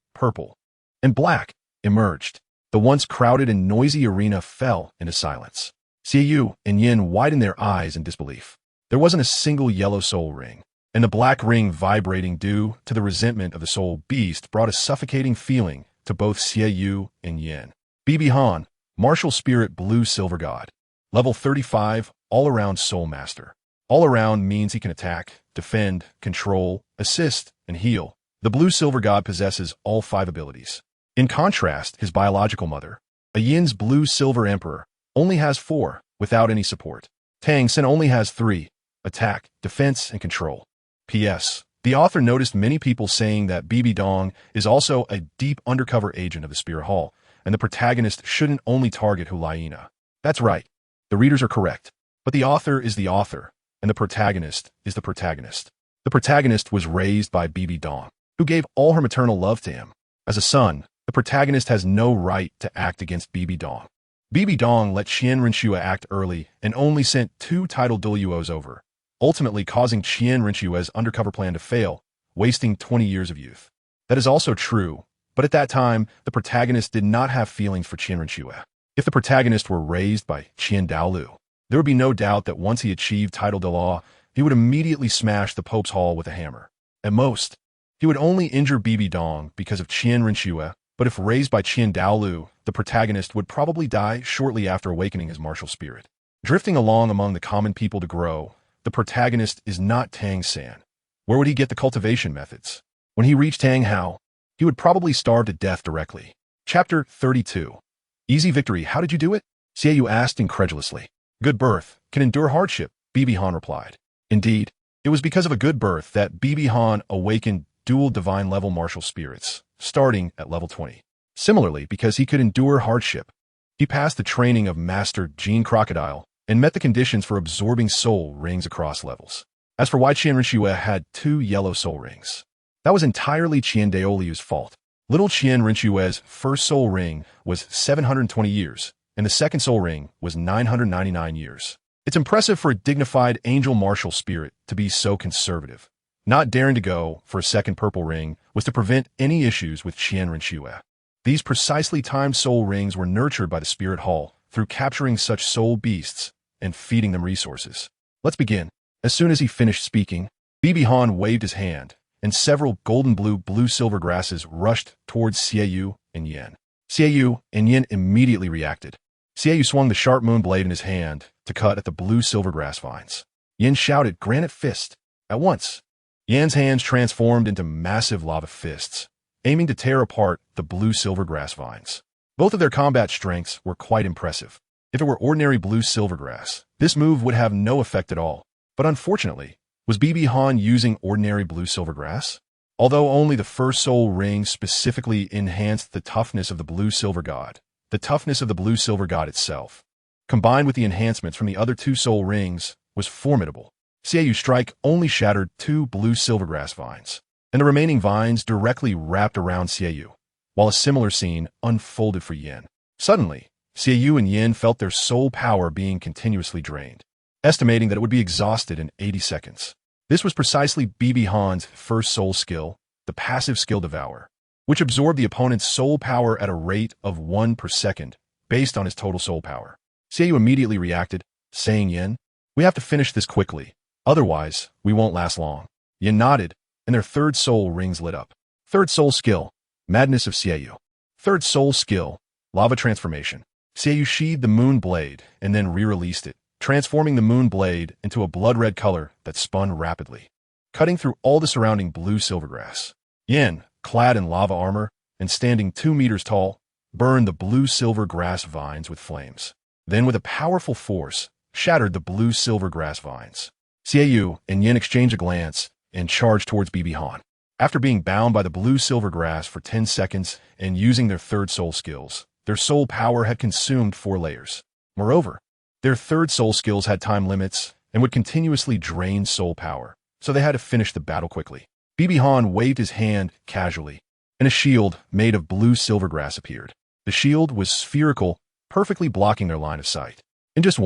and black, emerged. The once crowded and noisy arena fell into silence. Xiaoyu and Yin widened their eyes in disbelief. There wasn't a single yellow soul ring, and the black ring vibrating due to the resentment of the soul beast brought a suffocating feeling to both Xiaoyu and Yin. Bibi Han, martial spirit blue silver god. Level 35, all-around soul master. All-around means he can attack, defend, control, assist, and heal. The blue silver god possesses all 5 abilities. In contrast, his biological mother, a Yin's blue silver emperor, only has 4, without any support. Tang San only has 3, attack, defense, and control. P.S. The author noticed many people saying that Bibi Dong is also a deep undercover agent of the Spirit Hall, and the protagonist shouldn't only target Hulayina. That's right. The readers are correct. But the author is the author, and the protagonist is the protagonist. The protagonist was raised by Bibi Dong, who gave all her maternal love to him. As a son, the protagonist has no right to act against Bibi Dong. Bibi Dong let Qian Renxue act early and only sent 2 titled Douluos over, ultimately causing Qian Renxue's undercover plan to fail, wasting 20 years of youth. That is also true, but at that time, the protagonist did not have feelings for Qian Renxue. If the protagonist were raised by Qian Daolu, there would be no doubt that once he achieved title de law, he would immediately smash the Pope's Hall with a hammer. At most, he would only injure Bibi Dong because of Qian Renxue, but if raised by Qian Daolu, the protagonist would probably die shortly after awakening his martial spirit. Drifting along among the common people to grow, the protagonist is not Tang San. Where would he get the cultivation methods? When he reached Tang Hao, he would probably starve to death directly. Chapter 32. Easy victory, how did you do it? Xiaoyu asked incredulously. Good birth, can endure hardship, Bibi Han replied. Indeed, it was because of a good birth that Bibi Han awakened dual divine level martial spirits, starting at level 20. Similarly, because he could endure hardship, he passed the training of Master Gene Crocodile and met the conditions for absorbing soul rings across levels. As for why Qian Renxue had 2 yellow soul rings, that was entirely Qian Daoliu's fault. Little Qian Renxue's first soul ring was 720 years, and the second soul ring was 999 years. It's impressive for a dignified angel martial spirit to be so conservative. Not daring to go for a second purple ring was to prevent any issues with Qian Renxue. These precisely timed soul rings were nurtured by the Spirit Hall through capturing such soul beasts and feeding them resources. Let's begin. As soon as he finished speaking, Bibi Han waved his hand, and several golden blue silver grasses rushed towards Xiaoyu and Yin. Xiaoyu and Yin immediately reacted. Xiaoyu swung the sharp moon blade in his hand to cut at the blue silver grass vines. Yin shouted, "Granite fist!" At once, Yin's hands transformed into massive lava fists, aiming to tear apart the blue silver grass vines. Both of their combat strengths were quite impressive. If it were ordinary blue silver grass, this move would have no effect at all. But unfortunately, was Bibi Han using ordinary blue silver grass? Although only the first soul ring specifically enhanced the toughness of the blue silver god, the toughness of the blue silver god itself, combined with the enhancements from the other 2 soul rings, was formidable. Xiaoyu's strike only shattered 2 blue silver grass vines, and the remaining vines directly wrapped around Xiaoyu, while a similar scene unfolded for Yin. Suddenly, Xiaoyu and Yin felt their soul power being continuously drained, estimating that it would be exhausted in 80 seconds. This was precisely Bibi Han's first soul skill, the passive skill Devour, which absorbed the opponent's soul power at a rate of 1 per second, based on his total soul power. Xiaoyu immediately reacted, saying, "Yin, we have to finish this quickly, otherwise we won't last long." Yin nodded, and their third soul rings lit up. Third soul skill, Madness of Xiaoyu. Third soul skill, Lava Transformation. Xiaoyu sheathed the moon blade and then re-released it, transforming the moon blade into a blood-red color that spun rapidly, cutting through all the surrounding blue silver grass. Yin, clad in lava armor and standing 2 meters tall, burned the blue silver grass vines with flames. Then with a powerful force, shattered the blue silver grass vines. Xiaoyu and Yin exchanged a glance and charged towards Bibi Han. After being bound by the blue silver grass for 10 seconds and using their third soul skills, their soul power had consumed 4 layers. Moreover, their third soul skills had time limits and would continuously drain soul power, so they had to finish the battle quickly. Bibi Han waved his hand casually, and a shield made of blue silver grass appeared. The shield was spherical, perfectly blocking their line of sight. In just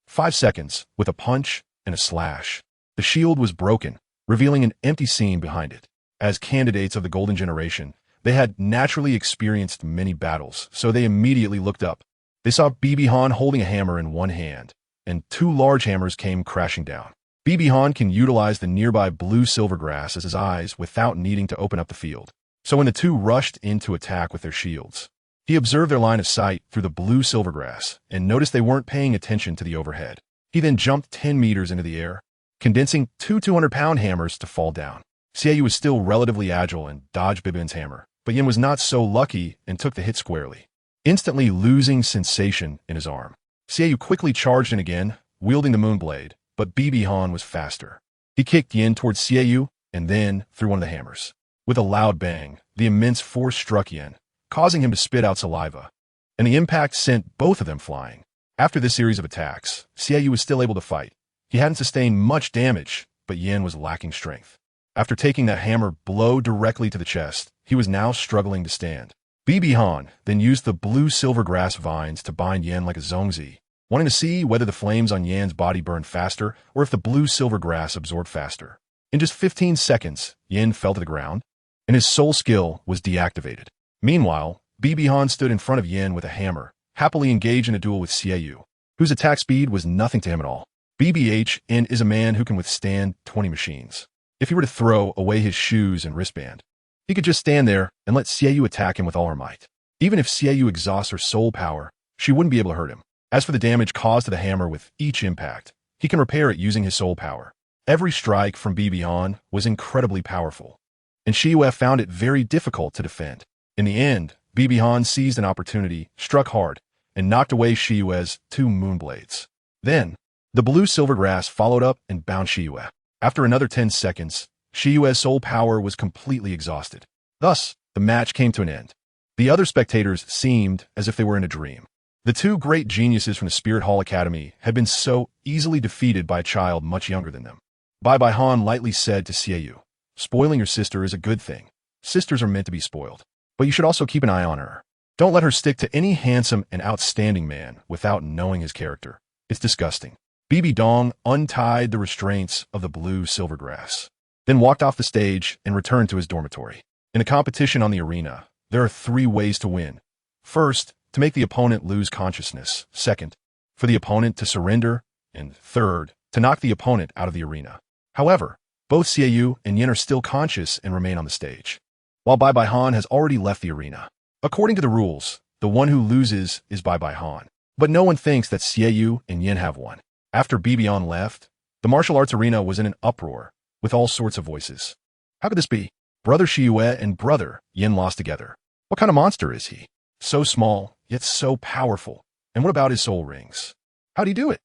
5 seconds, with a punch and a slash, the shield was broken, revealing an empty scene behind it. As candidates of the Golden Generation, they had naturally experienced many battles, so they immediately looked up. They saw Bibi Han holding a hammer in one hand, and 2 large hammers came crashing down. BB Han can utilize the nearby blue silver grass as his eyes without needing to open up the field. So when the two rushed in to attack with their shields, he observed their line of sight through the blue silver grass and noticed they weren't paying attention to the overhead. He then jumped 10 meters into the air, condensing two 200-pound hammers to fall down. Xiaoyu was still relatively agile and dodged Bibin's hammer, but Yin was not so lucky and took the hit squarely, instantly losing sensation in his arm. Xiaoyu quickly charged in again, wielding the moonblade, but BB Han was faster. He kicked Yin towards Xiaoyu and then threw one of the hammers. With a loud bang, the immense force struck Yin, causing him to spit out saliva, and the impact sent both of them flying. After this series of attacks, Xiaoyu was still able to fight. He hadn't sustained much damage, but Yin was lacking strength. After taking that hammer blow directly to the chest, he was now struggling to stand. BB Han then used the blue silver grass vines to bind Yin like a zongzi, wanting to see whether the flames on Yan's body burned faster or if the blue silver grass absorbed faster. In just 15 seconds, Yin fell to the ground, and his soul skill was deactivated. Meanwhile, BB Han stood in front of Yin with a hammer, happily engaged in a duel with Xiaoyu, whose attack speed was nothing to him at all. BBHN is a man who can withstand 20 machines. If he were to throw away his shoes and wristband, he could just stand there and let Xiaoyu attack him with all her might. Even if Xiaoyu exhausts her soul power, she wouldn't be able to hurt him. As for the damage caused to the hammer with each impact, he can repair it using his soul power. Every strike from BB Han was incredibly powerful, and Xiaoyu found it very difficult to defend. In the end, BB Han seized an opportunity, struck hard, and knocked away Xiaoyu's two moonblades. Then, the blue silver grass followed up and bound Xiaoyu. After another 10 seconds, Xiaoyu's soul power was completely exhausted. Thus, the match came to an end. The other spectators seemed as if they were in a dream. The two great geniuses from the Spirit Hall Academy had been so easily defeated by a child much younger than them. Bai Han lightly said to Xiaoyu, "Spoiling your sister is a good thing. Sisters are meant to be spoiled. But you should also keep an eye on her. Don't let her stick to any handsome and outstanding man without knowing his character. It's disgusting." BB Dong untied the restraints of the blue silver grass, then walked off the stage and returned to his dormitory. In a competition on the arena, there are 3 ways to win. First, to make the opponent lose consciousness. Second, for the opponent to surrender. And third, to knock the opponent out of the arena. However, both Xiaoyu and Yin are still conscious and remain on the stage, while Bai Han has already left the arena. According to the rules, the one who loses is Bai Han. But no one thinks that Xiaoyu and Yin have won. After BB Han left, the martial arts arena was in an uproar, with all sorts of voices. How could this be? Brother Xiaoyu and brother Yin lost together. What kind of monster is he? So small, yet so powerful. And what about his soul rings? How'd he do it?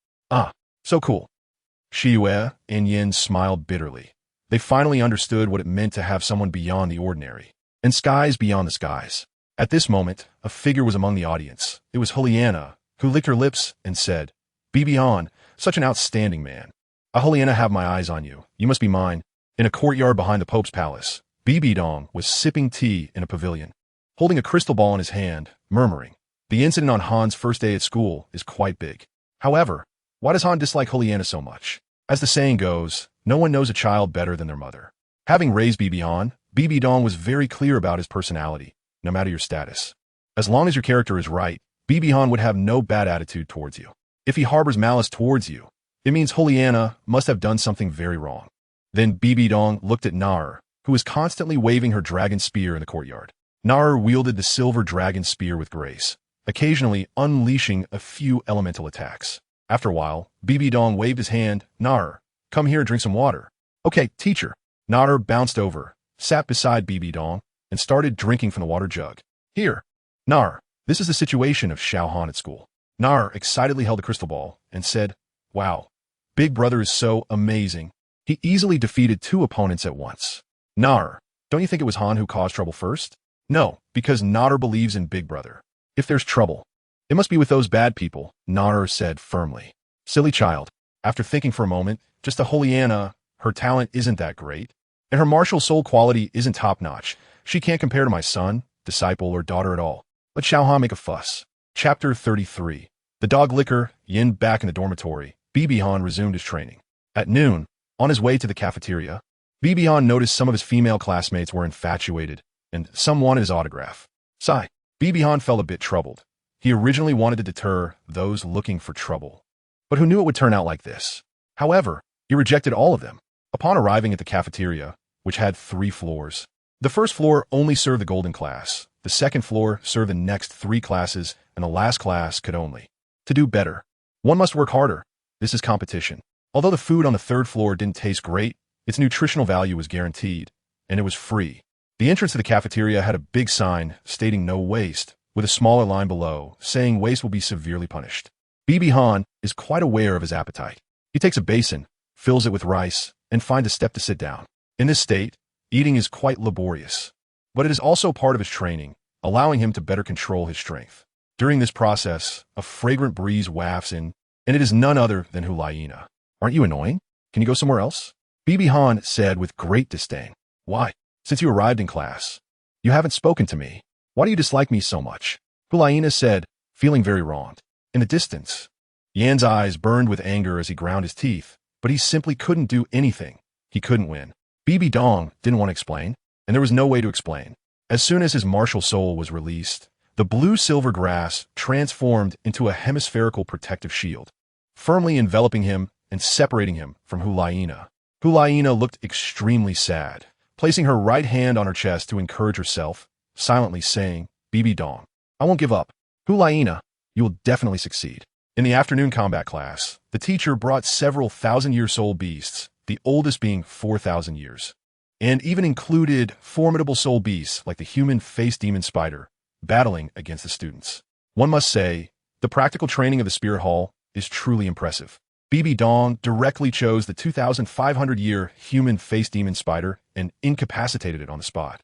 So cool. Xiaoyu and Yin smiled bitterly. They finally understood what it meant to have someone beyond the ordinary, and skies beyond the skies. At this moment, a figure was among the audience. It was Juliana, who licked her lips and said, "BB Han, such an outstanding man. Juliana, have my eyes on you. You must be mine." In a courtyard behind the Pope's palace, BB Dong was sipping tea in a pavilion, holding a crystal ball in his hand, murmuring, "The incident on Han's first day at school is quite big. However, why does Han dislike Juliana so much? As the saying goes, no one knows a child better than their mother." Having raised BB Han, BB Dong was very clear about his personality, no matter your status. As long as your character is right, BB Han would have no bad attitude towards you. If he harbors malice towards you, it means Juliana must have done something very wrong. Then BB Dong looked at Nar, who was constantly waving her dragon spear in the courtyard. Nar wielded the silver dragon spear with grace, occasionally unleashing a few elemental attacks. After a while, BB Dong waved his hand. "Nar, come here and drink some water." "Okay, teacher." Nar bounced over, sat beside BB Dong, and started drinking from the water jug. "Here, Nar, this is the situation of Xiao Han at school." Nar excitedly held the crystal ball and said, "Wow, Big Brother is so amazing. He easily defeated 2 opponents at once." "Nar, don't you think it was Han who caused trouble first?" "No, because Nar believes in Big Brother. If there's trouble, it must be with those bad people," Nar said firmly. "Silly child." After thinking for a moment, just a Juliana, her talent isn't that great, and her martial soul quality isn't top-notch. She can't compare to my son, disciple, or daughter at all. Let Xiao Han make a fuss. Chapter 33. The dog licker. Yin back in the dormitory, BB Han resumed his training. At noon, on his way to the cafeteria, BB Han noticed some of his female classmates were infatuated, and some wanted his autograph. Sigh. BB Han felt a bit troubled. He originally wanted to deter those looking for trouble, but who knew it would turn out like this? However, He rejected all of them. Upon arriving at the cafeteria, which had 3 floors, the first floor only served the golden class, the second floor served the next 3 classes, and the last class could only. To do better, one must work harder. This is competition. Although the food on the 3rd floor didn't taste great, its nutritional value was guaranteed, and it was free. The entrance to the cafeteria had a big sign stating no waste, with a smaller line below saying waste will be severely punished. Bibi Han is quite aware of his appetite. He takes a basin, fills it with rice, and finds a step to sit down. In this state, eating is quite laborious, but it is also part of his training, allowing him to better control his strength. During this process, a fragrant breeze wafts in, and it is none other than Hulaina. Aren't you annoying? Can you go somewhere else? Bibi Han said with great disdain. Why? Since you arrived in class, you haven't spoken to me. Why do you dislike me so much? Hulaina said, feeling very wronged. In the distance, Yan's eyes burned with anger as he ground his teeth, but he simply couldn't do anything. He couldn't win. Bibi Dong didn't want to explain, and there was no way to explain. As soon as his martial soul was released, the blue-silver grass transformed into a hemispherical protective shield, firmly enveloping him and separating him from Hulaina. Hulaina looked extremely sad, placing her right hand on her chest to encourage herself, silently saying, Bibi Dong, I won't give up. Hulaina, you will definitely succeed. In the afternoon combat class, the teacher brought several thousand-year-old beasts, the oldest being 4,000 years, and even included formidable soul beasts like the human face demon spider, battling against the students. One must say, the practical training of the Spirit Hall is truly impressive. Bibi Dong directly chose the 2,500-year human face demon spider and incapacitated it on the spot.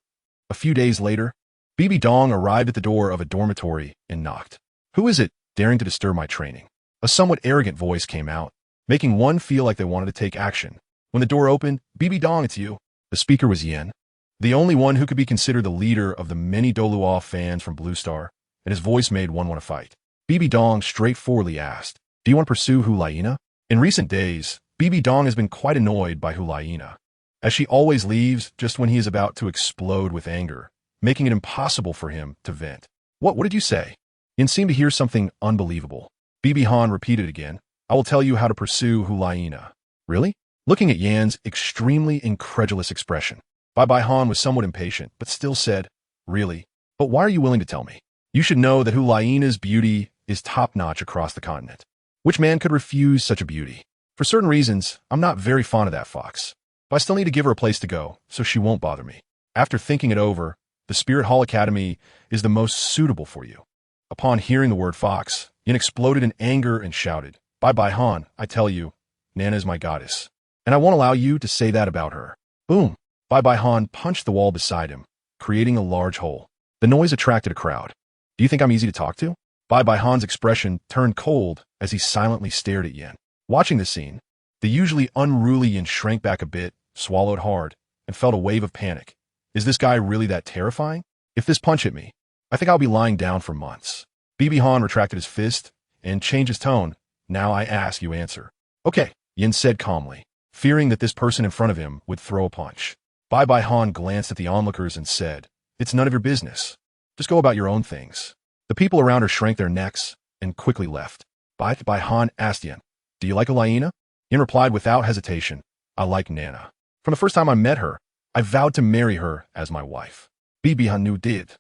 A few days later, Bibi Dong arrived at the door of a dormitory and knocked. Who is it daring to disturb my training? A somewhat arrogant voice came out, making one feel like they wanted to take action. When the door opened, Bibi Dong, it's you. The speaker was Yin, the only one who could be considered the leader of the many Douluo fans from Blue Star, and his voice made one want to fight. Bibi Dong straightforwardly asked, do you want to pursue Hulaina? In recent days, Bibi Dong has been quite annoyed by Hulaina, as she always leaves just when he is about to explode with anger, making it impossible for him to vent. What did you say? Yin seemed to hear something unbelievable. Bibi Han repeated again, I will tell you how to pursue Hulaina. Really? Looking at Yan's extremely incredulous expression, Bibi Han was somewhat impatient, but still said, really? But why are you willing to tell me? You should know that Hulaina's beauty is top-notch across the continent. Which man could refuse such a beauty? For certain reasons, I'm not very fond of that fox, but I still need to give her a place to go, so she won't bother me. After thinking it over, the Spirit Hall Academy is the most suitable for you. Upon hearing the word fox, Yin exploded in anger and shouted, Bibi Han, I tell you, Nana is my goddess, and I won't allow you to say that about her. Boom! Bibi Han punched the wall beside him, creating a large hole. The noise attracted a crowd. Do you think I'm easy to talk to? Bibi Han's expression turned cold as he silently stared at Yin. Watching the scene, the usually unruly Yin shrank back a bit, swallowed hard, and felt a wave of panic. Is this guy really that terrifying? If this punch hit me, I think I'll be lying down for months. Bibi Han retracted his fist and changed his tone. Now I ask, you answer. Okay, Yin said calmly, fearing that this person in front of him would throw a punch. Bibi Han glanced at the onlookers and said, it's none of your business. Just go about your own things. The people around her shrank their necks and quickly left. Bibi Han asked Yin, do you like Hulaina? Yin replied without hesitation, I like Nana. From the first time I met her, I vowed to marry her as my wife. Bibi Han knew did,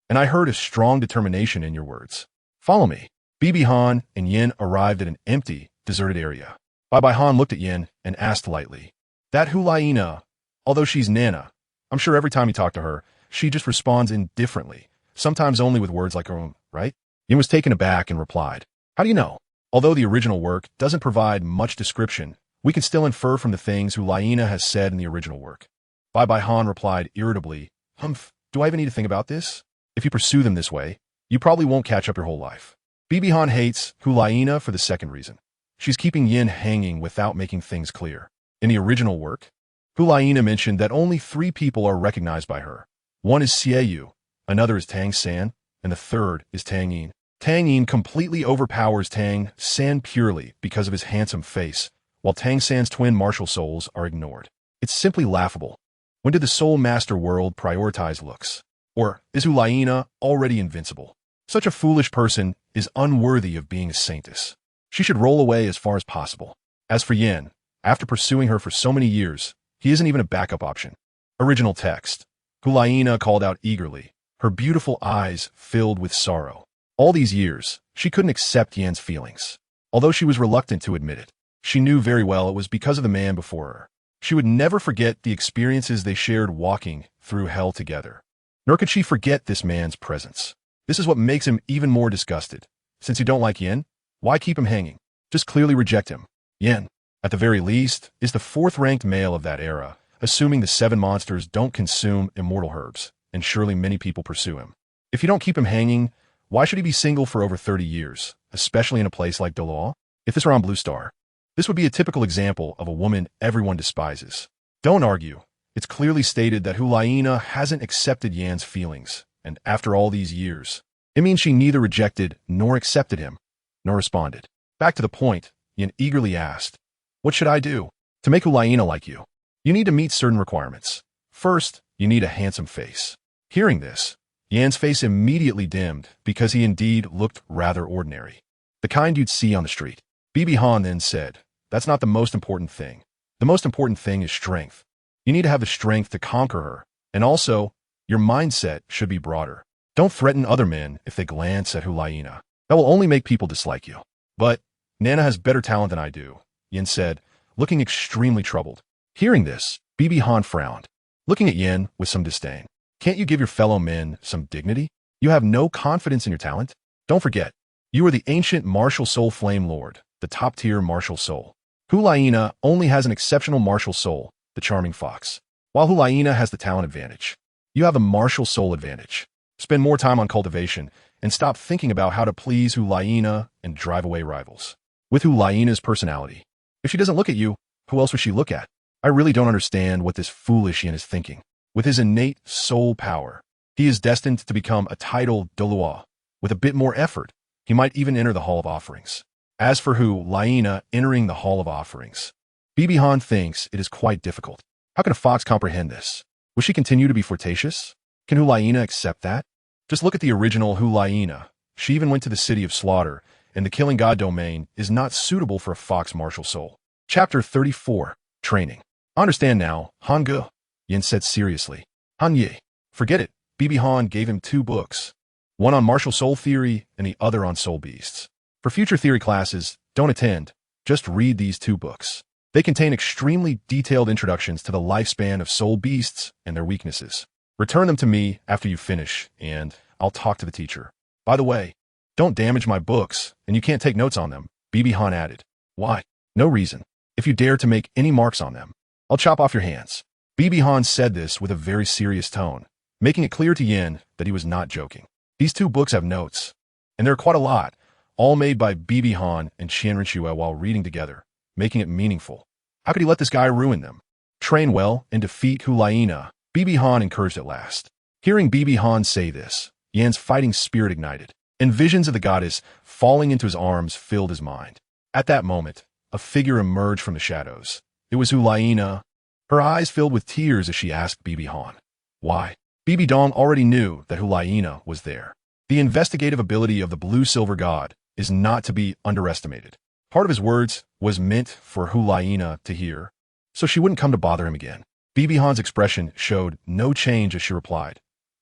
and I heard a strong determination in your words. Follow me. Bibi Han and Yin arrived at an empty, deserted area. Bibi Han looked at Yin and asked lightly, that Hulaina, although she's Nana, I'm sure every time you talk to her, she just responds indifferently, sometimes only with words like her own, right? Yin was taken aback and replied, how do you know? Although the original work doesn't provide much description, we can still infer from the things Hulaina has said in the original work. Bibi Han replied irritably, Humph, do I even need to think about this? If you pursue them this way, you probably won't catch up your whole life. Bibi Han hates Hulaina for the second reason. She's keeping Yin hanging without making things clear. In the original work, Hulaina mentioned that only 3 people are recognized by her. One is Xiaoyu, another is Tang San, and the third is Tang Yin. Tang Yin completely overpowers Tang San purely because of his handsome face, while Tang San's twin martial souls are ignored. It's simply laughable. When did the Soul Master world prioritize looks? Or is Hulaina already invincible? Such a foolish person is unworthy of being a saintess. She should roll away as far as possible. As for Yin, After pursuing her for so many years, he isn't even a backup option. Original text. Hulaina called out eagerly, her beautiful eyes filled with sorrow. All these years, she couldn't accept Yan's feelings. Although she was reluctant to admit it, she knew very well it was because of the man before her. She would never forget the experiences they shared walking through hell together. Nor could she forget this man's presence. This is what makes him even more disgusted. Since you don't like Yin, why keep him hanging? Just clearly reject him. Yin, at the very least, is the fourth-ranked male of that era, assuming the 7 monsters don't consume immortal herbs, and surely many people pursue him. If you don't keep him hanging, why should he be single for over 30 years, especially in a place like Douluo? If this were on Blue Star, this would be a typical example of a woman everyone despises. Don't argue. It's clearly stated that Hulaina hasn't accepted Yan's feelings, and after all these years, it means she neither rejected nor accepted him, nor responded. Back to the point, Yan eagerly asked, "What should I do to make Hulaina like you?" You need to meet certain requirements. First, you need a handsome face. Hearing this, Yan's face immediately dimmed because he indeed looked rather ordinary. The kind you'd see on the street. Bibi Han then said, "That's not the most important thing. The most important thing is strength. You need to have the strength to conquer her, and also, your mindset should be broader. Don't threaten other men if they glance at Hulaina. That will only make people dislike you." "But Nana has better talent than I do," Yin said, looking extremely troubled. Hearing this, Bibi Han frowned, looking at Yin with some disdain. "Can't you give your fellow men some dignity? You have no confidence in your talent? Don't forget, you are the ancient martial soul flame lord, the top-tier martial soul. Hulaina only has an exceptional martial soul, the charming fox. While Hulaina has the talent advantage, you have a martial soul advantage. Spend more time on cultivation and stop thinking about how to please Hulaina and drive away rivals. With Hulaina's personality, if she doesn't look at you, who else would she look at? I really don't understand what this foolish Yin is thinking. With his innate soul power, he is destined to become a titled Douluo. With a bit more effort, he might even enter the Hall of Offerings. As for Hulaina entering the Hall of Offerings, Bibi Han thinks it is quite difficult. How can a fox comprehend this? Will she continue to be flirtatious? Can Hulaina accept that? Just look at the original Hulaina. She even went to the City of Slaughter, and the Killing God domain is not suitable for a fox martial soul. Chapter 34. Training. Understand now, Han Ge, Yin said seriously. Han Ye. Forget it. Bibi Han gave him 2 books. One on martial soul theory and the other on soul beasts. For future theory classes, don't attend. Just read these 2 books. They contain extremely detailed introductions to the lifespan of soul beasts and their weaknesses. Return them to me after you finish, and I'll talk to the teacher. By the way, don't damage my books, and you can't take notes on them, Bibi Han added. Why? No reason. If you dare to make any marks on them, I'll chop off your hands. Bibi Han said this with a very serious tone, making it clear to Yin that he was not joking. These 2 books have notes, and there are quite a lot, all made by Bibi Han and Renxue while reading together, making it meaningful. How could he let this guy ruin them? Train well and defeat Hulaina, Bibi Han encouraged at last. Hearing Bibi Han say this, Yan's fighting spirit ignited, and visions of the goddess falling into his arms filled his mind. At that moment, a figure emerged from the shadows. It was Hulaina. Her eyes filled with tears as she asked Bibi Han. Why? Bibi Dong already knew that Hulaina was there. The investigative ability of the blue-silver god is not to be underestimated. Part of his words was meant for Hulaina to hear, so she wouldn't come to bother him again. Bibi Han's expression showed no change as she replied.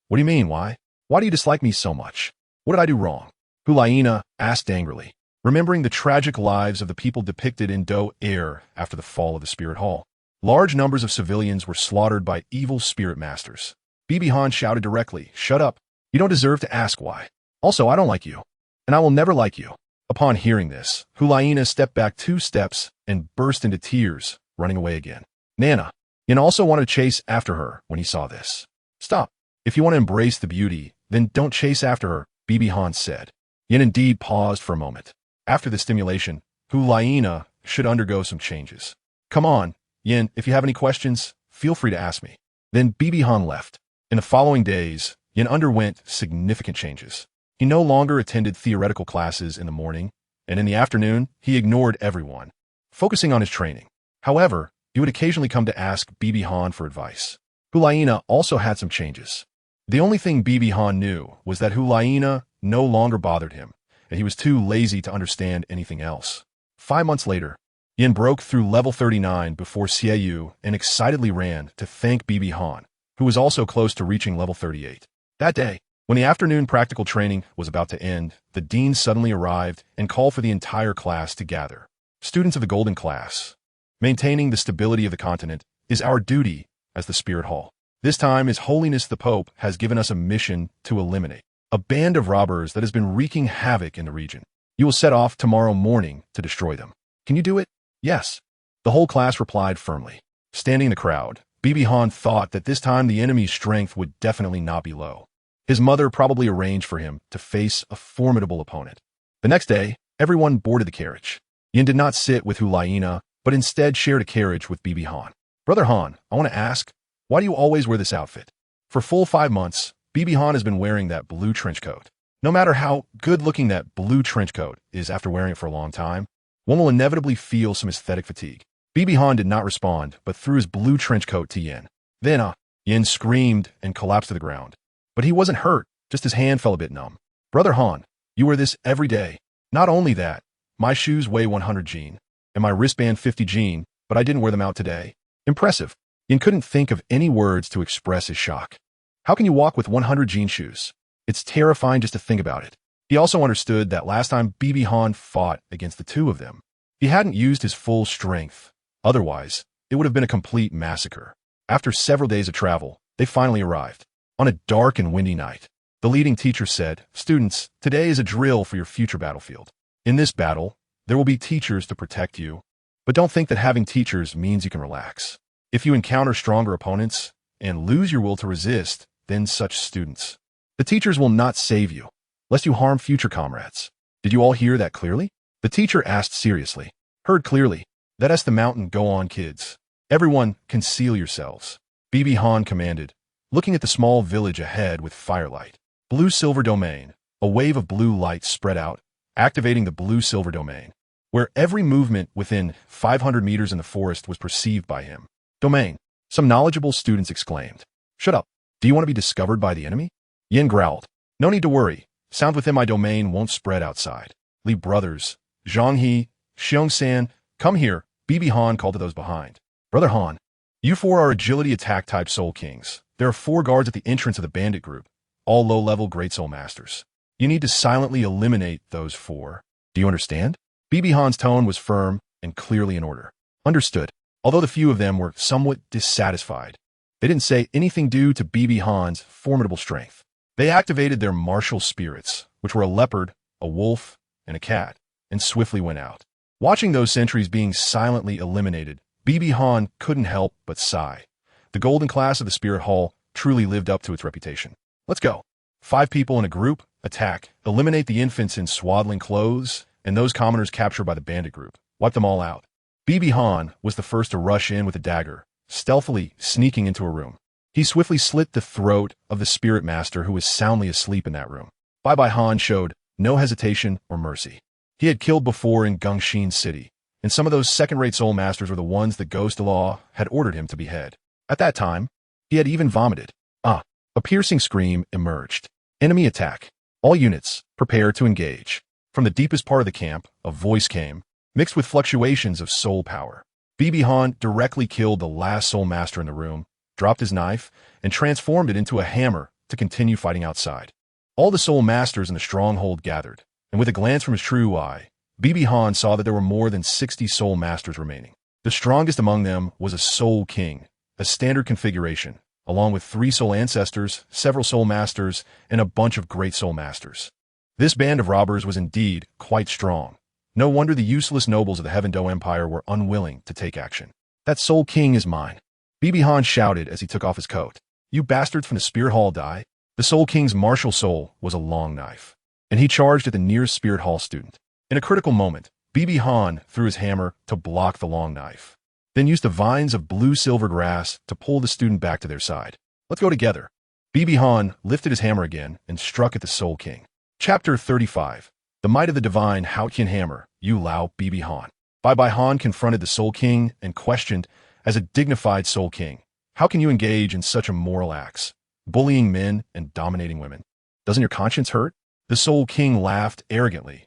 What do you mean, why? Why do you dislike me so much? What did I do wrong? Hulaina asked angrily, remembering the tragic lives of the people depicted in Do Air after the fall of the Spirit Hall. Large numbers of civilians were slaughtered by evil spirit masters. Bibi Han shouted directly, "Shut up. You don't deserve to ask why. Also, I don't like you, and I will never like you." Upon hearing this, Hulaina stepped back 2 steps and burst into tears, running away again. Nana. Yin also wanted to chase after her when he saw this. Stop. If you want to embrace the beauty, then don't chase after her, Bibi Han said. Yin indeed paused for a moment. After the stimulation, Hulaina should undergo some changes. Come on, Yin, if you have any questions, feel free to ask me. Then Bibi Han left. In the following days, Yin underwent significant changes. He no longer attended theoretical classes in the morning, and in the afternoon, he ignored everyone, focusing on his training. However, he would occasionally come to ask Bibi Han for advice. Hulaina also had some changes. The only thing Bibi Han knew was that Hulaina no longer bothered him, and he was too lazy to understand anything else. 5 months later, Yin broke through level 39 before Xiaoyu and excitedly ran to thank Bibi Han, who was also close to reaching level 38. That day, when the afternoon practical training was about to end, the dean suddenly arrived and called for the entire class to gather. Students of the Golden Class, maintaining the stability of the continent is our duty as the Spirit Hall. This time, His Holiness the Pope has given us a mission to eliminate a band of robbers that has been wreaking havoc in the region. You will set off tomorrow morning to destroy them. Can you do it? Yes. The whole class replied firmly. Standing in the crowd, Bibi Han thought that this time the enemy's strength would definitely not be low. His mother probably arranged for him to face a formidable opponent. The next day, everyone boarded the carriage. Yin did not sit with Hulaina, but instead shared a carriage with Bibi Han. Brother Han, I want to ask, why do you always wear this outfit? For full 5 months, Bibi Han has been wearing that blue trench coat. No matter how good-looking that blue trench coat is after wearing it for a long time, one will inevitably feel some aesthetic fatigue. Bibi Han did not respond, but threw his blue trench coat to Yin. Then, Yin screamed and collapsed to the ground. But he wasn't hurt, just his hand felt a bit numb. Brother Han, you wear this every day. Not only that, my shoes weigh 100 jin, and my wristband 50 jin, but I didn't wear them out today. Impressive. Yin couldn't think of any words to express his shock. How can you walk with 100 jean shoes? It's terrifying just to think about it. He also understood that last time Bibi Han fought against the two of them, he hadn't used his full strength. Otherwise, it would have been a complete massacre. After several days of travel, they finally arrived. On a dark and windy night, the leading teacher said, "Students, today is a drill for your future battlefield. In this battle, there will be teachers to protect you, but don't think that having teachers means you can relax. If you encounter stronger opponents and lose your will to resist, then such students, the teachers will not save you, lest you harm future comrades." Did you all hear that clearly? The teacher asked seriously. Heard clearly. That is the mountain. Go on, kids. Everyone, conceal yourselves. Bibi Han commanded, looking at the small village ahead with firelight. Blue-silver domain. A wave of blue light spread out, activating the blue-silver domain, where every movement within 500 meters in the forest was perceived by him. Domain. Some knowledgeable students exclaimed. Shut up. Do you want to be discovered by the enemy? Yin growled. No need to worry. Sound within my domain won't spread outside. Li brothers, Zhang He, Xiong San, come here. Bibi Han called to those behind. Brother Han, you four are agility attack type soul kings. There are 4 guards at the entrance of the bandit group, all low-level great soul masters. You need to silently eliminate those 4. Do you understand? Bibi Han's tone was firm and clearly in order. Understood. Although the few of them were somewhat dissatisfied, they didn't say anything due to Bibi Han's formidable strength. They activated their martial spirits, which were a leopard, a wolf, and a cat, and swiftly went out. Watching those sentries being silently eliminated, Bibi Han couldn't help but sigh. The golden class of the Spirit Hall truly lived up to its reputation. Let's go. 5 people in a group, attack, eliminate the infants in swaddling clothes, and those commoners captured by the bandit group. Wipe them all out. Bibi Han was the first to rush in with a dagger, stealthily sneaking into a room. He swiftly slit the throat of the spirit master who was soundly asleep in that room. Bai Han showed no hesitation or mercy. He had killed before in Gongxin City, and some of those second-rate soul masters were the ones the Ghost Law had ordered him to behead. At that time, he had even vomited. A piercing scream emerged. Enemy attack. All units, prepare to engage. From the deepest part of the camp, a voice came, mixed with fluctuations of soul power. Bibi Han directly killed the last soul master in the room, dropped his knife, and transformed it into a hammer to continue fighting outside. All the soul masters in the stronghold gathered, and with a glance from his true eye, Bibi Han saw that there were more than 60 soul masters remaining. The strongest among them was a soul king, a standard configuration, along with 3 soul ancestors, several soul masters, and a bunch of great soul masters. This band of robbers was indeed quite strong. No wonder the useless nobles of the Heaven Do Empire were unwilling to take action. That soul king is mine. Bibi Han shouted as he took off his coat. You bastards from the Spirit Hall die? The soul king's martial soul was a long knife, and he charged at the nearest Spirit Hall student. In a critical moment, Bibi Han threw his hammer to block the long knife, then used the vines of blue-silver grass to pull the student back to their side. Let's go together. Bibi Han lifted his hammer again and struck at the Soul King. Chapter 35. The Might of the Divine Qian Hammer, Yu Lao Bibi Han. Bai Han confronted the Soul King and questioned, as a dignified Soul King, how can you engage in such immoral acts, bullying men and dominating women? Doesn't your conscience hurt? The Soul King laughed arrogantly.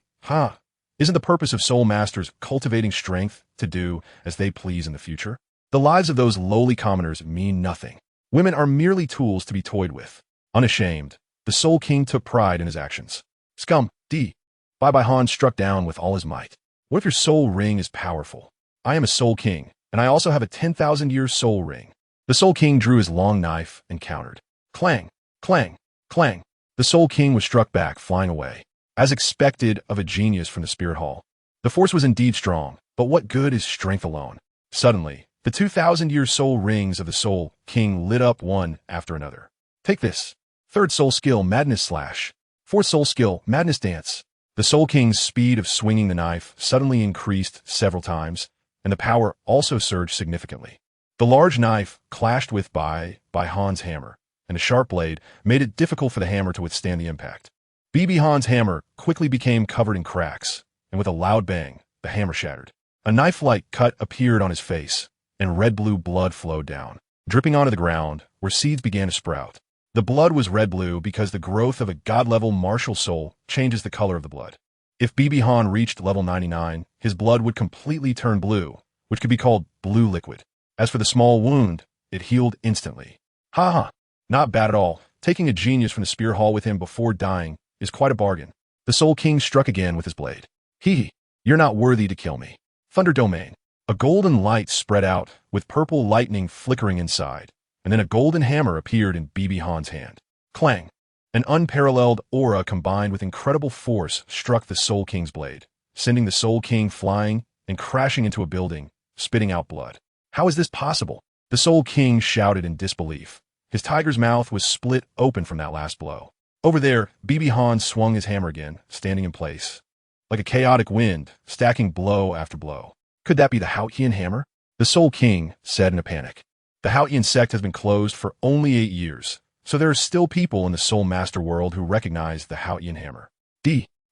Isn't the purpose of soul masters cultivating strength to do as they please in the future? The lives of those lowly commoners mean nothing. Women are merely tools to be toyed with. Unashamed, the Soul King took pride in his actions. Scum, D. Bai Han struck down with all his might. What if your soul ring is powerful? I am a Soul King, and I also have a 10,000-year soul ring. The Soul King drew his long knife and countered. Clang, clang, clang. The Soul King was struck back, flying away. As expected of a genius from the Spirit Hall. The force was indeed strong, but what good is strength alone? Suddenly, the 2,000-year soul rings of the Soul King lit up one after another. Take this. Third soul skill, Madness Slash. Fourth soul skill, Madness Dance. The Soul King's speed of swinging the knife suddenly increased several times, and the power also surged significantly. The large knife clashed with Bai Han's hammer, and the sharp blade made it difficult for the hammer to withstand the impact. Han's hammer quickly became covered in cracks, and with a loud bang, the hammer shattered. A knife-like cut appeared on his face, and red-blue blood flowed down, dripping onto the ground, where seeds began to sprout. The blood was red-blue because the growth of a god-level martial soul changes the color of the blood. If Han reached level 99, his blood would completely turn blue, which could be called blue liquid. As for the small wound, it healed instantly. Ha! Not bad at all. Taking a genius from the Spear Hall with him before dying is quite a bargain. The Soul King struck again with his blade. You're not worthy to kill me. Thunder Domain. A golden light spread out, with purple lightning flickering inside, and then a golden hammer appeared in Han's hand. Clang! An unparalleled aura combined with incredible force struck the Soul King's blade, sending the Soul King flying and crashing into a building, spitting out blood. How is this possible? The Soul King shouted in disbelief. His tiger's mouth was split open from that last blow. Over there, Han swung his hammer again, standing in place. Like a chaotic wind, stacking blow after blow. Could that be the Qian hammer? The Soul King said in a panic. The Qian sect has been closed for only 8 years, so there are still people in the Soul Master world who recognize the Qian hammer.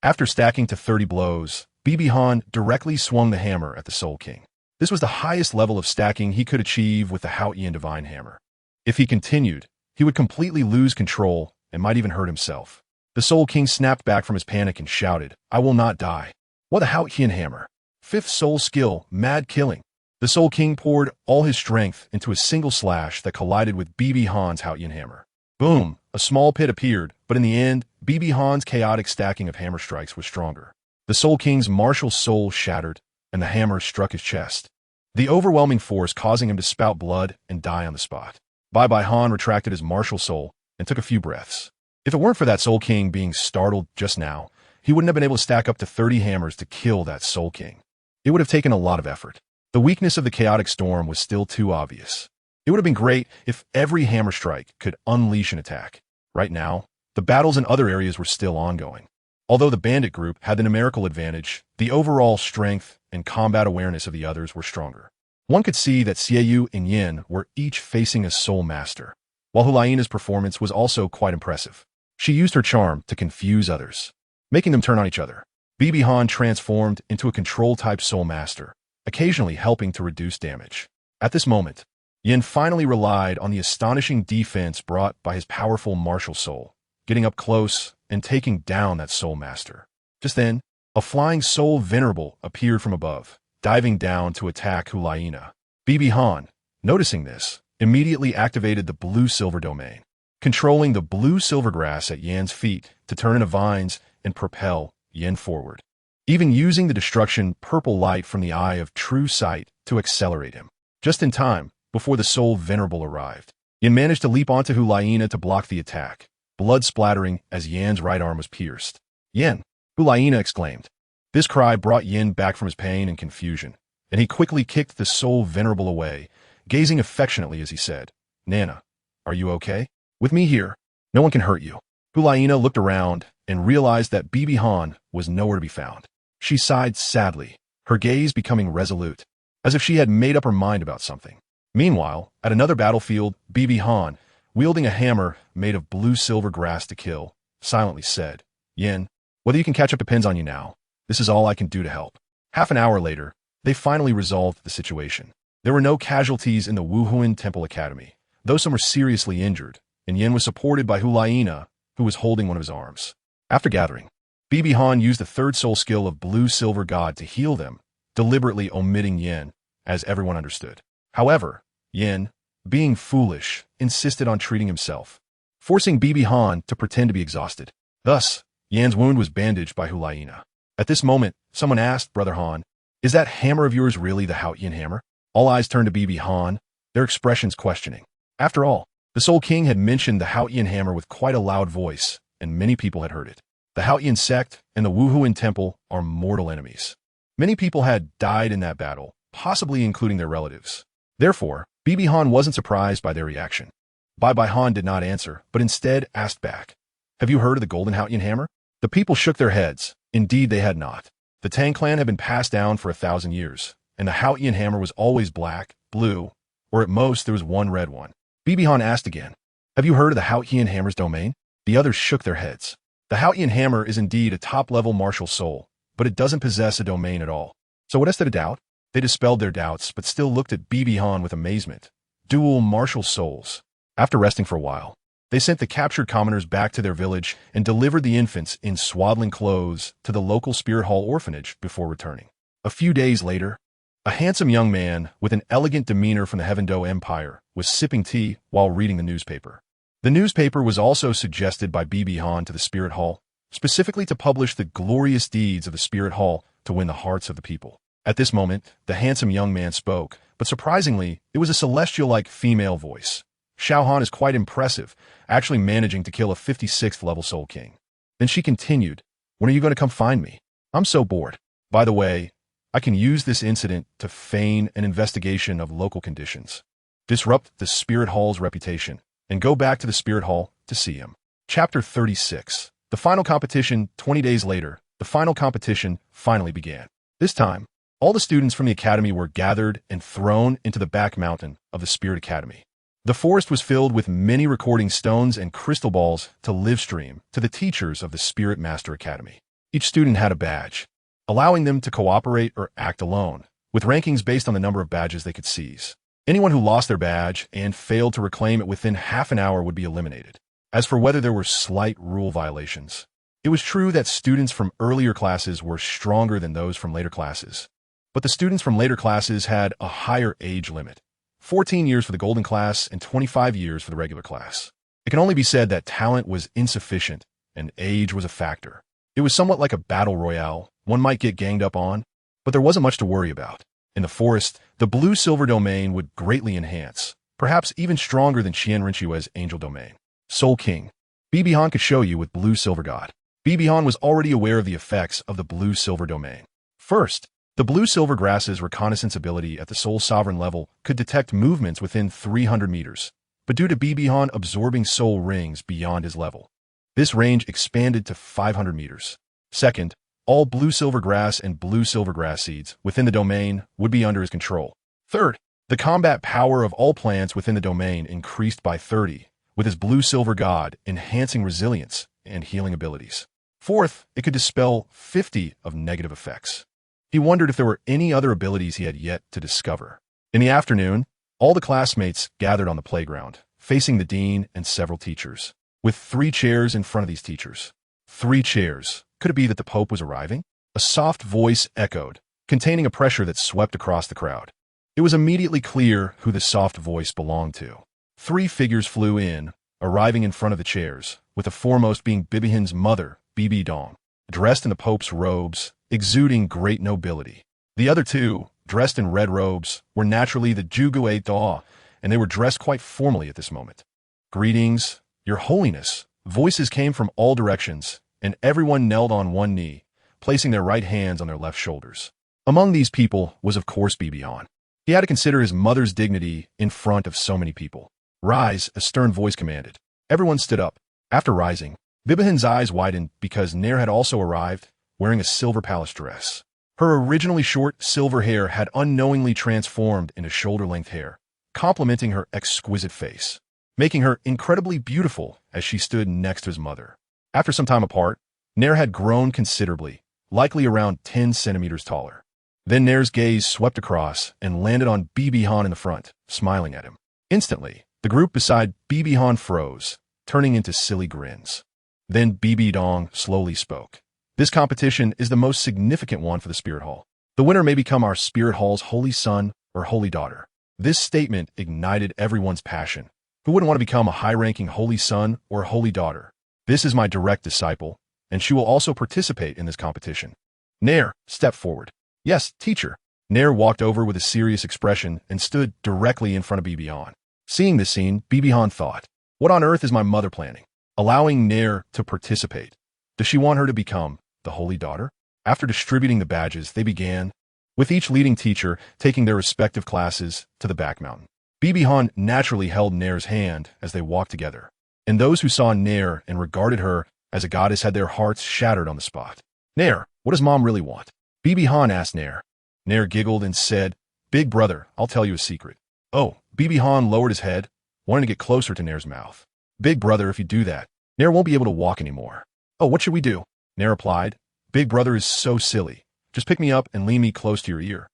After stacking to 30 blows, Han directly swung the hammer at the Soul King. This was the highest level of stacking he could achieve with the Qian Divine Hammer. If he continued, he would completely lose control and might even hurt himself. The Soul King snapped back from his panic and shouted, I will not die. What a Qian hammer. Fifth soul skill, Mad Killing. The Soul King poured all his strength into a single slash that collided with Han's Qian hammer. Boom! A small pit appeared, but in the end, Han's chaotic stacking of hammer strikes was stronger. The Soul King's martial soul shattered, and the hammer struck his chest. The overwhelming force causing him to spout blood and die on the spot. Han retracted his martial soul and took a few breaths. If it weren't for that Soul King being startled just now, he wouldn't have been able to stack up to 30 hammers to kill that Soul King. It would have taken a lot of effort. The weakness of the chaotic storm was still too obvious. It would have been great if every hammer strike could unleash an attack. Right now, the battles in other areas were still ongoing. Although the bandit group had the numerical advantage, the overall strength and combat awareness of the others were stronger. One could see that Xiaoyu and Yin were each facing a soul master, while Hulaina's performance was also quite impressive. She used her charm to confuse others, making them turn on each other. Han transformed into a control-type soul master, occasionally helping to reduce damage. At this moment, Yin finally relied on the astonishing defense brought by his powerful martial soul, getting up close and taking down that soul master. Just then, a flying soul venerable appeared from above, diving down to attack Hulaina. Han, noticing this, immediately activated the blue-silver domain, controlling the blue-silver grass at Yan's feet to turn into vines and propel Yan forward, even using the destruction purple light from the Eye of True Sight to accelerate him. Just in time, before the Soul Venerable arrived, Yan managed to leap onto Hulaina to block the attack, blood splattering as Yan's right arm was pierced. Yan! Hulaina exclaimed. This cry brought Yin back from his pain and confusion, and he quickly kicked the Soul Venerable away, gazing affectionately as he said, Nana, are you okay? With me here, no one can hurt you. Hulaina looked around and realized that Han was nowhere to be found. She sighed sadly, her gaze becoming resolute, as if she had made up her mind about something. Meanwhile, at another battlefield, Han, wielding a hammer made of blue-silver grass to kill, silently said, Yin, whether you can catch up depends on you now. This is all I can do to help. Half an hour later, they finally resolved the situation. There were no casualties in the Wuhuan Temple Academy, though some were seriously injured, and Yin was supported by Hulaina, who was holding one of his arms. After gathering Bibi Han used the third soul skill of Blue Silver God to heal them, deliberately omitting Yin, as everyone understood. However, Yin, being foolish, insisted on treating himself, forcing Bibi Han to pretend to be exhausted. Thus, Yan's wound was bandaged by Hulaina. At this moment, someone asked Brother Han, "Is that hammer of yours really the Haotian hammer?" All eyes turned to Bibi Han, their expressions questioning. After all, the Soul King had mentioned the Haotian hammer with quite a loud voice, and many people had heard it. The Haotian sect and the Wuhuan temple are mortal enemies. Many people had died in that battle, possibly including their relatives. Therefore, Bibi Han wasn't surprised by their reaction. Bai Han did not answer, but instead asked back, "Have you heard of the Golden Haotian Hammer?" The people shook their heads. Indeed, they had not. The Tang clan had been passed down for 1,000 years, and the Haotian hammer was always black, blue, or at most there was one red one. Bibi Han asked again, "Have you heard of the Haotian hammer's domain?" The others shook their heads. The Haotian hammer is indeed a top-level martial soul, but it doesn't possess a domain at all. So what is there to doubt? They dispelled their doubts, but still looked at Bibi Han with amazement. Dual martial souls. After resting for a while, they sent the captured commoners back to their village and delivered the infants in swaddling clothes to the local Spirit Hall orphanage before returning. A few days later, a handsome young man with an elegant demeanor from the Heavendo Empire was sipping tea while reading the newspaper. The newspaper was also suggested by Bibi Han to the Spirit Hall, specifically to publish the glorious deeds of the Spirit Hall to win the hearts of the people. At this moment, the handsome young man spoke, but surprisingly, it was a celestial-like female voice. Xiaogang is quite impressive, actually managing to kill a 56th level Soul King. Then she continued, "When are you going to come find me? I'm so bored. By the way, I can use this incident to feign an investigation of local conditions, disrupt the Spirit Hall's reputation, and go back to the Spirit Hall to see him." Chapter 36. The final competition. 20 days later, the final competition finally began. This time, all the students from the academy were gathered and thrown into the back mountain of the Spirit Academy. The forest was filled with many recording stones and crystal balls to live stream to the teachers of the Spirit Master Academy. Each student had a badge, allowing them to cooperate or act alone, with rankings based on the number of badges they could seize. Anyone who lost their badge and failed to reclaim it within half an hour would be eliminated. As for whether there were slight rule violations, it was true that students from earlier classes were stronger than those from later classes. But the students from later classes had a higher age limit, 14 years for the Golden class and 25 years for the regular class. It can only be said that talent was insufficient and age was a factor. It was somewhat like a battle royale. One might get ganged up on, but there wasn't much to worry about. In the forest, the blue-silver domain would greatly enhance, perhaps even stronger than Qian Renxue's angel domain. Soul King. Bibi Han could show you with blue-silver God. Bibi Han was already aware of the effects of the blue-silver domain. First, the blue-silver grass's reconnaissance ability at the Soul Sovereign level could detect movements within 300 meters, but due to Bibi Han absorbing soul rings beyond his level, this range expanded to 500 meters. Second, all blue-silver grass and blue-silver grass seeds within the domain would be under his control. Third, the combat power of all plants within the domain increased by 30, with his blue-silver God enhancing resilience and healing abilities. Fourth, it could dispel 50 of negative effects. He wondered if there were any other abilities he had yet to discover. In the afternoon, all the classmates gathered on the playground, facing the dean and several teachers, with 3 chairs in front of these teachers. 3 chairs. Could it be that the Pope was arriving? A soft voice echoed, containing a pressure that swept across the crowd. It was immediately clear who the soft voice belonged to. 3 figures flew in, arriving in front of the chairs, with the foremost being Bibi Han's mother, Bibi Dong, dressed in the Pope's robes, exuding great nobility. The other 2, dressed in red robes, were naturally the Zhuge Da, and they were dressed quite formally at this moment. "Greetings, Your Holiness." Voices came from all directions, and everyone knelt on one knee, placing their right hands on their left shoulders. Among these people was of course Bibi Han. He had to consider his mother's dignity in front of so many people. "Rise," a stern voice commanded. Everyone stood up. After rising, Bibi Han's eyes widened because Nair had also arrived, wearing a silver palace dress. Her originally short silver hair had unknowingly transformed into shoulder-length hair, complementing her exquisite face, making her incredibly beautiful as she stood next to his mother. After some time apart, Nair had grown considerably, likely around 10 centimeters taller. Then Nair's gaze swept across and landed on Bibi Han in the front, smiling at him. Instantly, the group beside Bibi Han froze, turning into silly grins. Then Bibi Dong slowly spoke. This competition is the most significant one for the Spirit Hall. The winner may become our Spirit Hall's holy son or holy daughter. This statement ignited everyone's passion. Who wouldn't want to become a high-ranking holy son or holy daughter? This is my direct disciple, and she will also participate in this competition. Nair, step forward. Yes, teacher. Nair walked over with a serious expression and stood directly in front of Bibi Han. Seeing this scene, Bibi Han thought, what on earth is my mother planning? Allowing Nair to participate. Does she want her to become the holy daughter? After distributing the badges, they began, with each leading teacher taking their respective classes to the back mountain. Bibi Han naturally held Nair's hand as they walked together, and those who saw Nair and regarded her as a goddess had their hearts shattered on the spot. Nair, what does mom really want? Bibi Han asked Nair. Nair giggled and said, Big brother, I'll tell you a secret. Oh, Bibi Han lowered his head, wanting to get closer to Nair's mouth. Big brother, if you do that, Nair won't be able to walk anymore. Oh, what should we do? Nair replied. Big brother is so silly. Just pick me up and lean me close to your ear.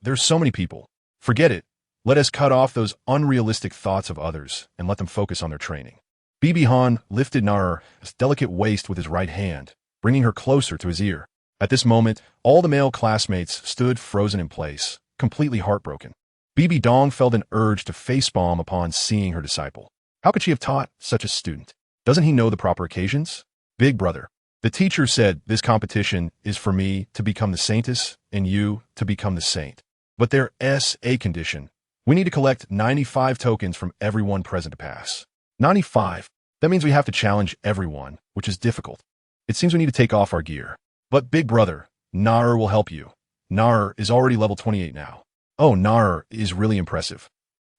There's so many people. Forget it. Let us cut off those unrealistic thoughts of others and let them focus on their training. Bibi Han lifted Nair's delicate waist with his right hand, bringing her closer to his ear. At this moment, all the male classmates stood frozen in place, completely heartbroken. Bibi Dong felt an urge to facepalm upon seeing her disciple. How could she have taught such a student? Doesn't he know the proper occasions? Big brother. The teacher said this competition is for me to become the saintess and you to become the saint. But there's a condition. We need to collect 95 tokens from everyone present to pass. 95. That means we have to challenge everyone, which is difficult. It seems we need to take off our gear. But big brother, Nair will help you. Nair is already level 28 now. Oh, Nair is really impressive.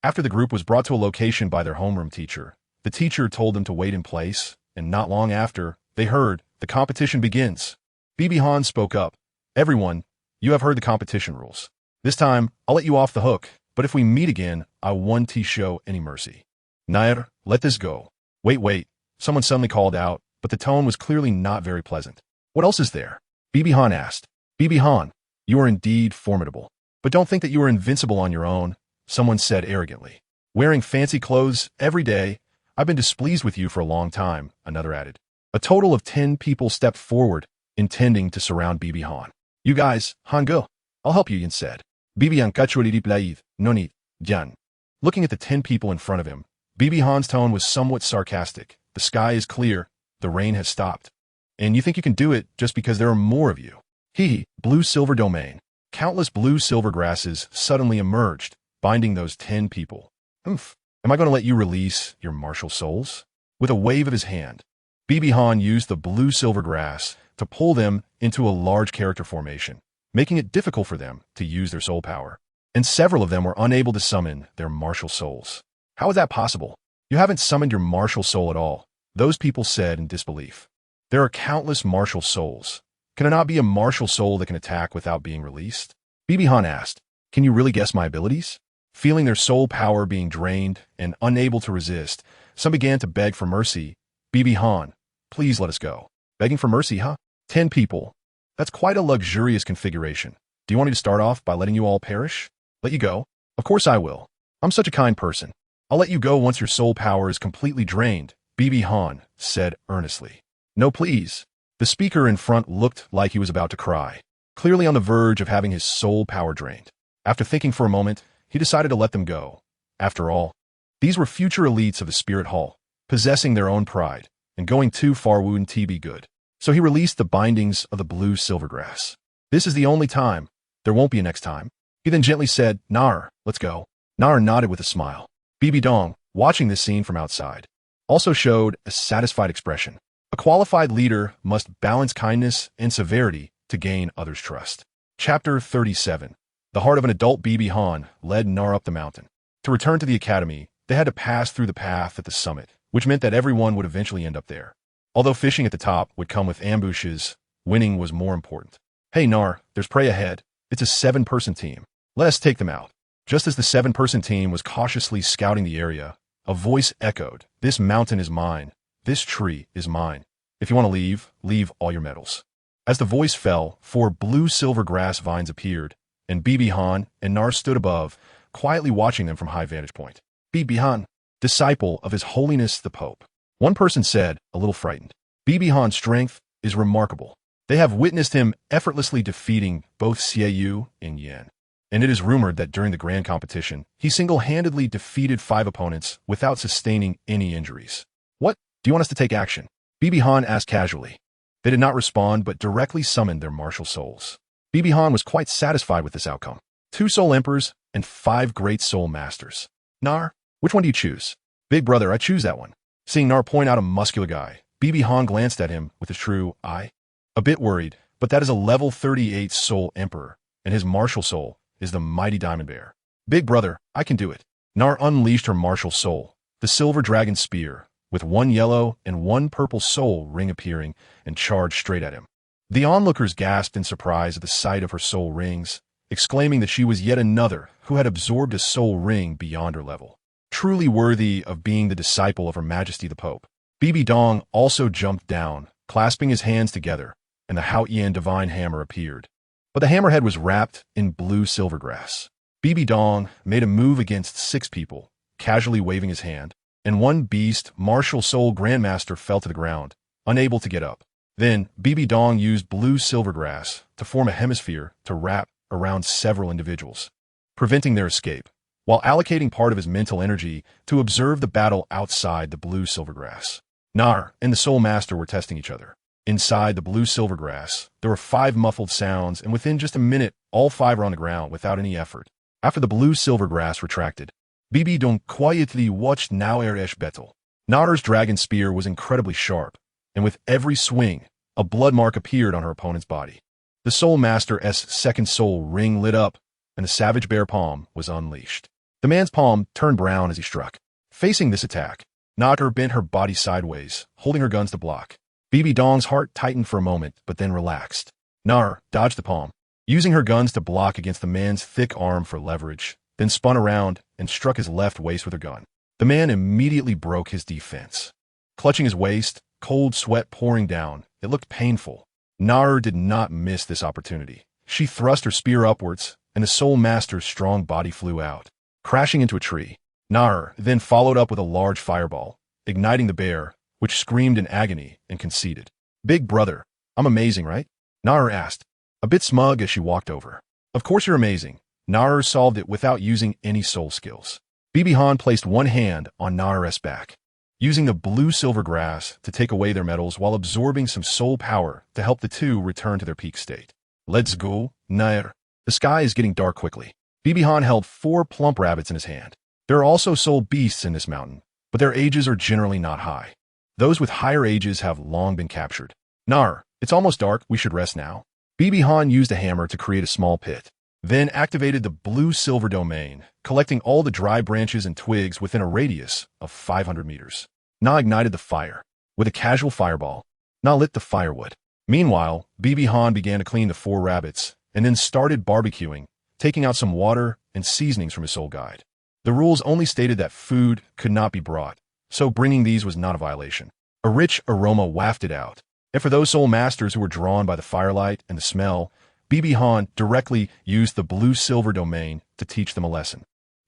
After the group was brought to a location by their homeroom teacher, the teacher told them to wait in place, and not long after, they heard, the competition begins. Bibi Han spoke up. Everyone, you have heard the competition rules. This time, I'll let you off the hook, but if we meet again, I won't show any mercy. Nair, let this go. Wait. Someone suddenly called out, but the tone was clearly not very pleasant. What else is there? Bibi Han asked. Bibi Han, you are indeed formidable. But don't think that you are invincible on your own, someone said arrogantly. Wearing fancy clothes every day, I've been displeased with you for a long time, another added. A total of 10 people stepped forward, intending to surround Bibi Han. You guys, Han go. I'll help you, Yin said. Bibi Han kachuri plaid, no need, Jan. Looking at the 10 people in front of him, Bibi Han's tone was somewhat sarcastic. The sky is clear, the rain has stopped. And you think you can do it just because there are more of you. Hee, blue-silver domain. Countless blue-silver grasses suddenly emerged, binding those 10 people. Oof. Am I going to let you release your martial souls? With a wave of his hand, Bibi Han used the blue-silver grass to pull them into a large character formation, making it difficult for them to use their soul power. And several of them were unable to summon their martial souls. How is that possible? You haven't summoned your martial soul at all, those people said in disbelief. There are countless martial souls. Can there not be a martial soul that can attack without being released? Bibi Han asked, can you really guess my abilities? Feeling their soul power being drained and unable to resist, some began to beg for mercy. Bibi Han, please let us go. Begging for mercy, huh? 10 people. That's quite a luxurious configuration. Do you want me to start off by letting you all perish? Let you go? Of course I will. I'm such a kind person. I'll let you go once your soul power is completely drained, Bibi Han said earnestly. No, please. The speaker in front looked like he was about to cry, clearly on the verge of having his soul power drained. After thinking for a moment, he decided to let them go. After all, these were future elites of the Spirit Hall, possessing their own pride, and going too far wouldn't be good. So he released the bindings of the blue silvergrass. This is the only time. There won't be a next time. He then gently said, Nair, let's go. Nair nodded with a smile. Bibi Dong, watching this scene from outside, also showed a satisfied expression. A qualified leader must balance kindness and severity to gain others' trust. Chapter 37. The heart of an adult Bibi Han led Nair up the mountain. To return to the academy, they had to pass through the path at the summit, which meant that everyone would eventually end up there. Although fishing at the top would come with ambushes, winning was more important. Hey Nair, there's prey ahead. It's a 7-person team. Let us take them out. Just as the 7-person team was cautiously scouting the area, a voice echoed, this mountain is mine. This tree is mine. If you want to leave, leave all your medals. As the voice fell, 4 blue-silver grass vines appeared, and Bibi Han and Nair stood above, quietly watching them from high vantage point. Bibi Han, disciple of His Holiness the Pope. One person said, a little frightened. Bibi Han's strength is remarkable. They have witnessed him effortlessly defeating both Xiaoyu and Yan. And it is rumored that during the grand competition, he single-handedly defeated 5 opponents without sustaining any injuries. What? Do you want us to take action? Bibi Han asked casually. They did not respond but directly summoned their martial souls. Bibi Han was quite satisfied with this outcome. 2 soul emperors and 5 great soul masters. Nar, which one do you choose? Big brother, I choose that one. Seeing Nar point out a muscular guy, Bibi Han glanced at him with a true eye. A bit worried, but that is a level 38 soul emperor, and his martial soul is the mighty diamond bear. Big brother, I can do it. Nar unleashed her martial soul, the silver dragon spear, with 1 yellow and 1 purple soul ring appearing and charged straight at him. The onlookers gasped in surprise at the sight of her soul rings, exclaiming that she was yet another who had absorbed a soul ring beyond her level. Truly worthy of being the disciple of Her Majesty the Pope. Bibi Dong also jumped down, clasping his hands together, and the Hao Qian divine hammer appeared. But the hammerhead was wrapped in blue silvergrass. Bibi Dong made a move against 6 people, casually waving his hand, and 1 beast, martial soul grandmaster, fell to the ground, unable to get up. Then, Bibi Dong used blue silvergrass to form a hemisphere to wrap around several individuals, preventing their escape, while allocating part of his mental energy to observe the battle outside the blue silvergrass. Nar and the Soul Master were testing each other. Inside the blue silvergrass, there were 5 muffled sounds, and within just a minute, all 5 were on the ground without any effort. After the blue silvergrass retracted, Bibi Dong quietly watched Nau'er-esh battle. Nar's dragon spear was incredibly sharp, and with every swing, a blood mark appeared on her opponent's body. The Soul Master's second soul ring lit up, and the savage bear palm was unleashed. The man's palm turned brown as he struck. Facing this attack, Nar bent her body sideways, holding her guns to block. Bibi Dong's heart tightened for a moment, but then relaxed. Nar dodged the palm, using her guns to block against the man's thick arm for leverage, then spun around and struck his left waist with her gun. The man immediately broke his defense. Clutching his waist, cold sweat pouring down, it looked painful. Nar did not miss this opportunity. She thrust her spear upwards, and the Soul Master's strong body flew out, crashing into a tree. Nar then followed up with a large fireball, igniting the bear, which screamed in agony and conceded. Big brother, I'm amazing, right? Nar asked, a bit smug as she walked over. Of course you're amazing. Nar solved it without using any soul skills. Bibi Han placed one hand on Nar's back, using the blue silvergrass to take away their metals while absorbing some soul power to help the two return to their peak state. Let's go, Nar. The sky is getting dark quickly. Bibi Han held 4 plump rabbits in his hand. There are also soul beasts in this mountain, but their ages are generally not high. Those with higher ages have long been captured. Nar, it's almost dark, we should rest now. Bibi Han used a hammer to create a small pit, then activated the blue-silver domain, collecting all the dry branches and twigs within a radius of 500 meters. Na ignited the fire. With a casual fireball, Na lit the firewood. Meanwhile, Bibi Han began to clean the 4 rabbits, and then started barbecuing, taking out some water and seasonings from his soul guide. The rules only stated that food could not be brought, so bringing these was not a violation. A rich aroma wafted out, and for those soul masters who were drawn by the firelight and the smell, Bibi Han directly used the blue-silver domain to teach them a lesson,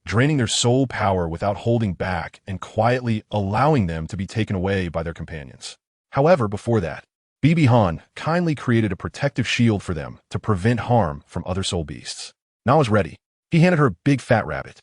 draining their soul power without holding back and quietly allowing them to be taken away by their companions. However, before that, Bibi Han kindly created a protective shield for them to prevent harm from other soul beasts. Na was ready. He handed her a big fat rabbit.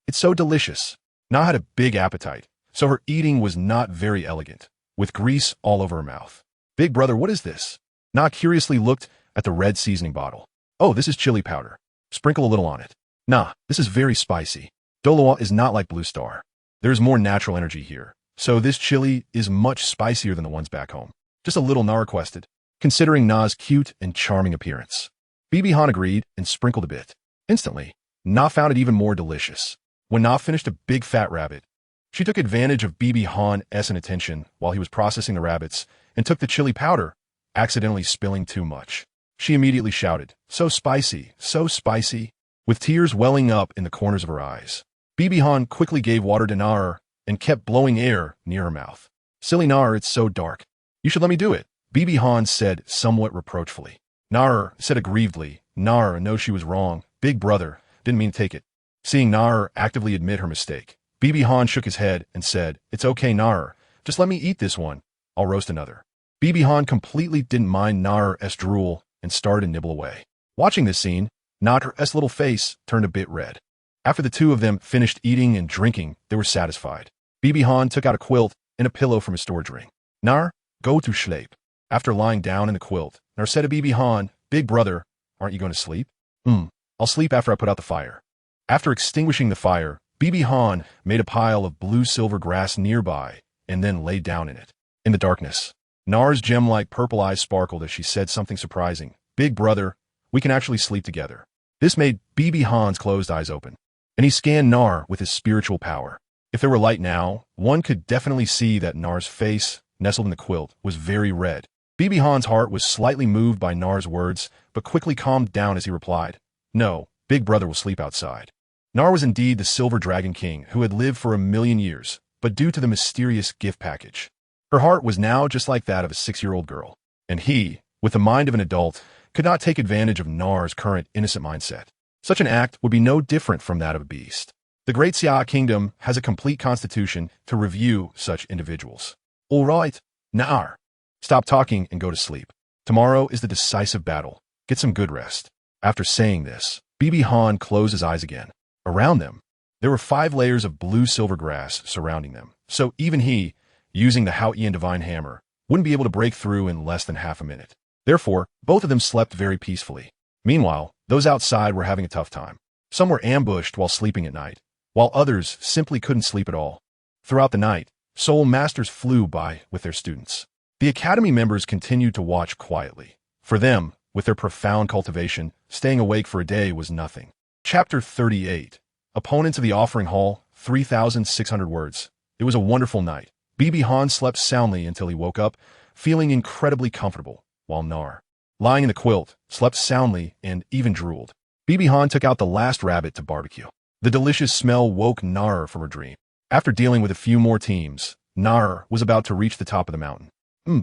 It's so delicious. Na had a big appetite, so her eating was not very elegant, with grease all over her mouth. Big brother, what is this? Na curiously looked at the red seasoning bottle. Oh, this is chili powder. Sprinkle a little on it. Nah, this is very spicy. Douluo is not like Blue Star. There's more natural energy here, so this chili is much spicier than the ones back home. Just a little, Na requested, considering Na's cute and charming appearance. Bibi Han agreed and sprinkled a bit. Instantly, Na found it even more delicious. When Na finished a big fat rabbit, she took advantage of Bibi Han's inattention while he was processing the rabbits and took the chili powder, accidentally spilling too much. She immediately shouted, so spicy, with tears welling up in the corners of her eyes. Bibi Han quickly gave water to Nar and kept blowing air near her mouth. Silly Nar, it's so dark. You should let me do it, Bibi Han said somewhat reproachfully. Nar said aggrievedly, Nar knows she was wrong. Big brother, didn't mean to take it. Seeing Nar actively admit her mistake, Bibi Han shook his head and said, it's okay, Nar. Just let me eat this one. I'll roast another. BB Han completely didn't mind Nar's drool and started to nibble away. Watching this scene, Nar's little face turned a bit red. After the two of them finished eating and drinking, they were satisfied. BB Han took out a quilt and a pillow from his storage ring. Nar, go to sleep. After lying down in the quilt, Nar said to BB Han, Big brother, aren't you going to sleep? I'll sleep after I put out the fire. After extinguishing the fire, BB Han made a pile of blue-silver grass nearby and then laid down in it. In the darkness, Nar's gem-like purple eyes sparkled as she said something surprising. Big brother, we can actually sleep together. This made BB Han's closed eyes open, and he scanned Nar with his spiritual power. If there were light now, one could definitely see that Nar's face, nestled in the quilt, was very red. BB Han's heart was slightly moved by Nar's words, but quickly calmed down as he replied, No, Big brother will sleep outside. Nar was indeed the Silver Dragon King who had lived for 1,000,000 years, but due to the mysterious gift package, her heart was now just like that of a 6-year-old girl. And he, with the mind of an adult, could not take advantage of Nar's current innocent mindset. Such an act would be no different from that of a beast. The Great Xia Kingdom has a complete constitution to review such individuals. All right, Nar. Stop talking and go to sleep. Tomorrow is the decisive battle. Get some good rest. After saying this, BB Han closed his eyes again. Around them, there were 5 layers of blue-silver grass surrounding them, so even he, using the Qian divine hammer, wouldn't be able to break through in less than half a minute. Therefore, both of them slept very peacefully. Meanwhile, those outside were having a tough time. Some were ambushed while sleeping at night, while others simply couldn't sleep at all. Throughout the night, soul masters flew by with their students. The academy members continued to watch quietly. For them, with their profound cultivation, staying awake for a day was nothing. Chapter 38. Opponents of the Offering Hall, 3,600 words. It was a wonderful night. BB Han slept soundly until he woke up, feeling incredibly comfortable, while Nar, lying in the quilt, slept soundly and even drooled. BB Han took out the last rabbit to barbecue. The delicious smell woke Nar from her dream. After dealing with a few more teams, Nar was about to reach the top of the mountain.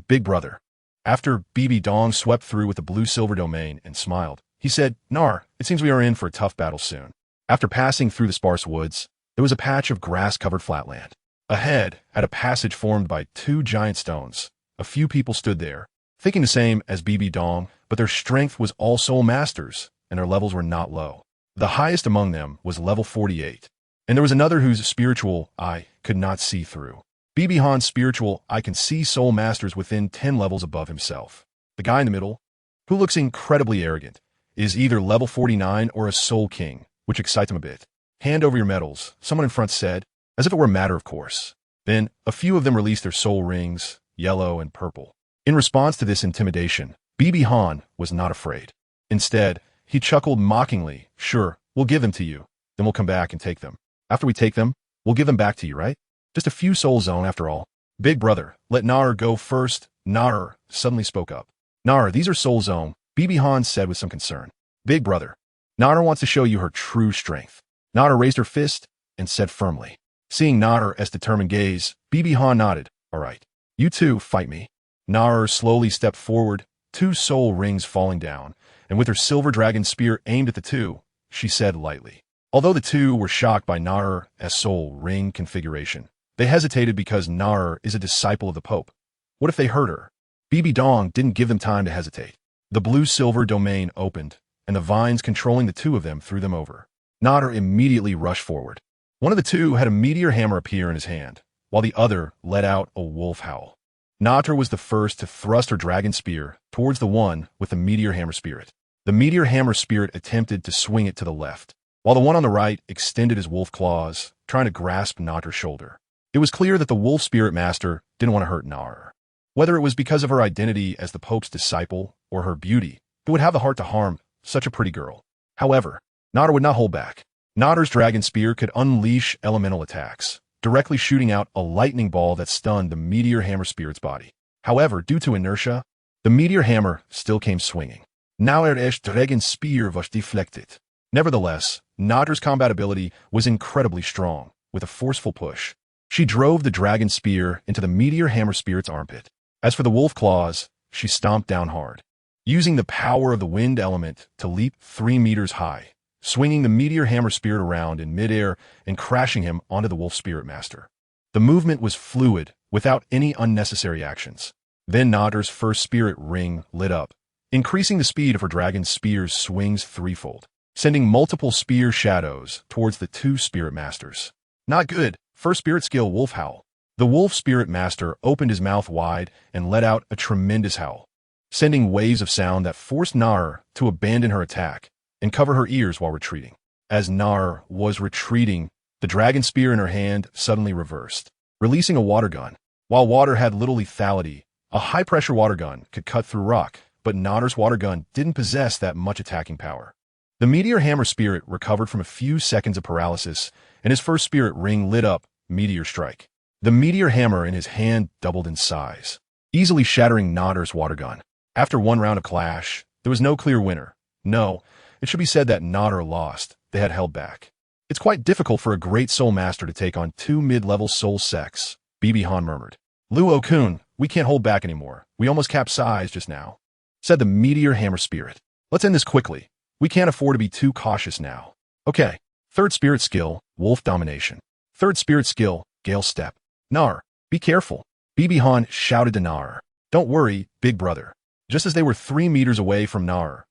Big brother. After BB Dong swept through with the blue-silver domain and smiled, he said, Nar, it seems we are in for a tough battle soon. After passing through the sparse woods, there was a patch of grass-covered flatland. Ahead, at a passage formed by 2 giant stones, a few people stood there, thinking the same as BB Dong, but their strength was all soul masters, and their levels were not low. The highest among them was level 48, and there was another whose spiritual eye could not see through. BB Han's spiritual eye can see soul masters within 10 levels above himself. The guy in the middle, who looks incredibly arrogant, is either level 49 or a soul king, which excites him a bit. Hand over your medals, someone in front said, as if it were a matter of course. Then, a few of them released their soul rings, yellow and purple. In response to this intimidation, BB Han was not afraid. Instead, he chuckled mockingly, Sure, we'll give them to you, then we'll come back and take them. After we take them, we'll give them back to you, right? Just a few soul zone after all. Big brother, let Nar go first. Nar suddenly spoke up. Nar, these are soul zone, BB Han said with some concern. Big brother, Nar wants to show you her true strength. Nar raised her fist and said firmly. Seeing Nar's determined gaze, BB Han nodded. All right, you two fight me. Nar slowly stepped forward, 2 soul rings falling down, and with her silver dragon spear aimed at the two, she said lightly. Although the two were shocked by Nar's soul ring configuration, they hesitated because Nar is a disciple of the Pope. What if they hurt her? BB Dong didn't give them time to hesitate. The blue-silver domain opened, and the vines controlling the 2 of them threw them over. Nar immediately rushed forward. One of the 2 had a meteor hammer appear in his hand, while the other let out a wolf howl. Nar was the first to thrust her dragon spear towards the one with the meteor hammer spirit. The meteor hammer spirit attempted to swing it to the left, while the one on the right extended his wolf claws, trying to grasp Nar's shoulder. It was clear that the wolf spirit master didn't want to hurt Nar. Whether it was because of her identity as the Pope's disciple or her beauty, who would have the heart to harm such a pretty girl. However, Nar would not hold back. Nar's dragon spear could unleash elemental attacks, directly shooting out a lightning ball that stunned the meteor hammer spirit's body. However, due to inertia, the meteor hammer still came swinging. Nar's dragon spear was deflected. Nevertheless, Nar's combat ability was incredibly strong. With a forceful push, she drove the dragon spear into the meteor hammer spirit's armpit. As for the wolf claws, she stomped down hard, using the power of the wind element to leap 3 meters high, swinging the meteor hammer spirit around in midair and crashing him onto the wolf spirit master. The movement was fluid, without any unnecessary actions. Then Nader's first spirit ring lit up, increasing the speed of her dragon spear's swings threefold, sending multiple spear shadows towards the two spirit masters. Not good. First spirit skill, Wolf Howl. The wolf spirit master opened his mouth wide and let out a tremendous howl, sending waves of sound that forced Nader to abandon her attack and cover her ears while retreating. As Nader was retreating, the dragon spear in her hand suddenly reversed, releasing a water gun. While water had little lethality, a high-pressure water gun could cut through rock, but Nader's water gun didn't possess that much attacking power. The meteor hammer spirit recovered from a few seconds of paralysis, and his first spirit ring lit up, Meteor Strike. The meteor hammer in his hand doubled in size, easily shattering Nader's water gun. After one round of clash, there was no clear winner. No, it should be said that Nader lost. They had held back. It's quite difficult for a great soul master to take on two mid-level soul sects, Bibi Han murmured. Luo-kun, we can't hold back anymore. We almost capsized just now, said the meteor hammer spirit. Let's end this quickly. We can't afford to be too cautious now. Okay. Third spirit skill, Wolf Domination. Third spirit skill, Gale Step. Nader, be careful. Bibi Han shouted to Nader. Don't worry, big brother. Just as they were 3 meters away from Nader,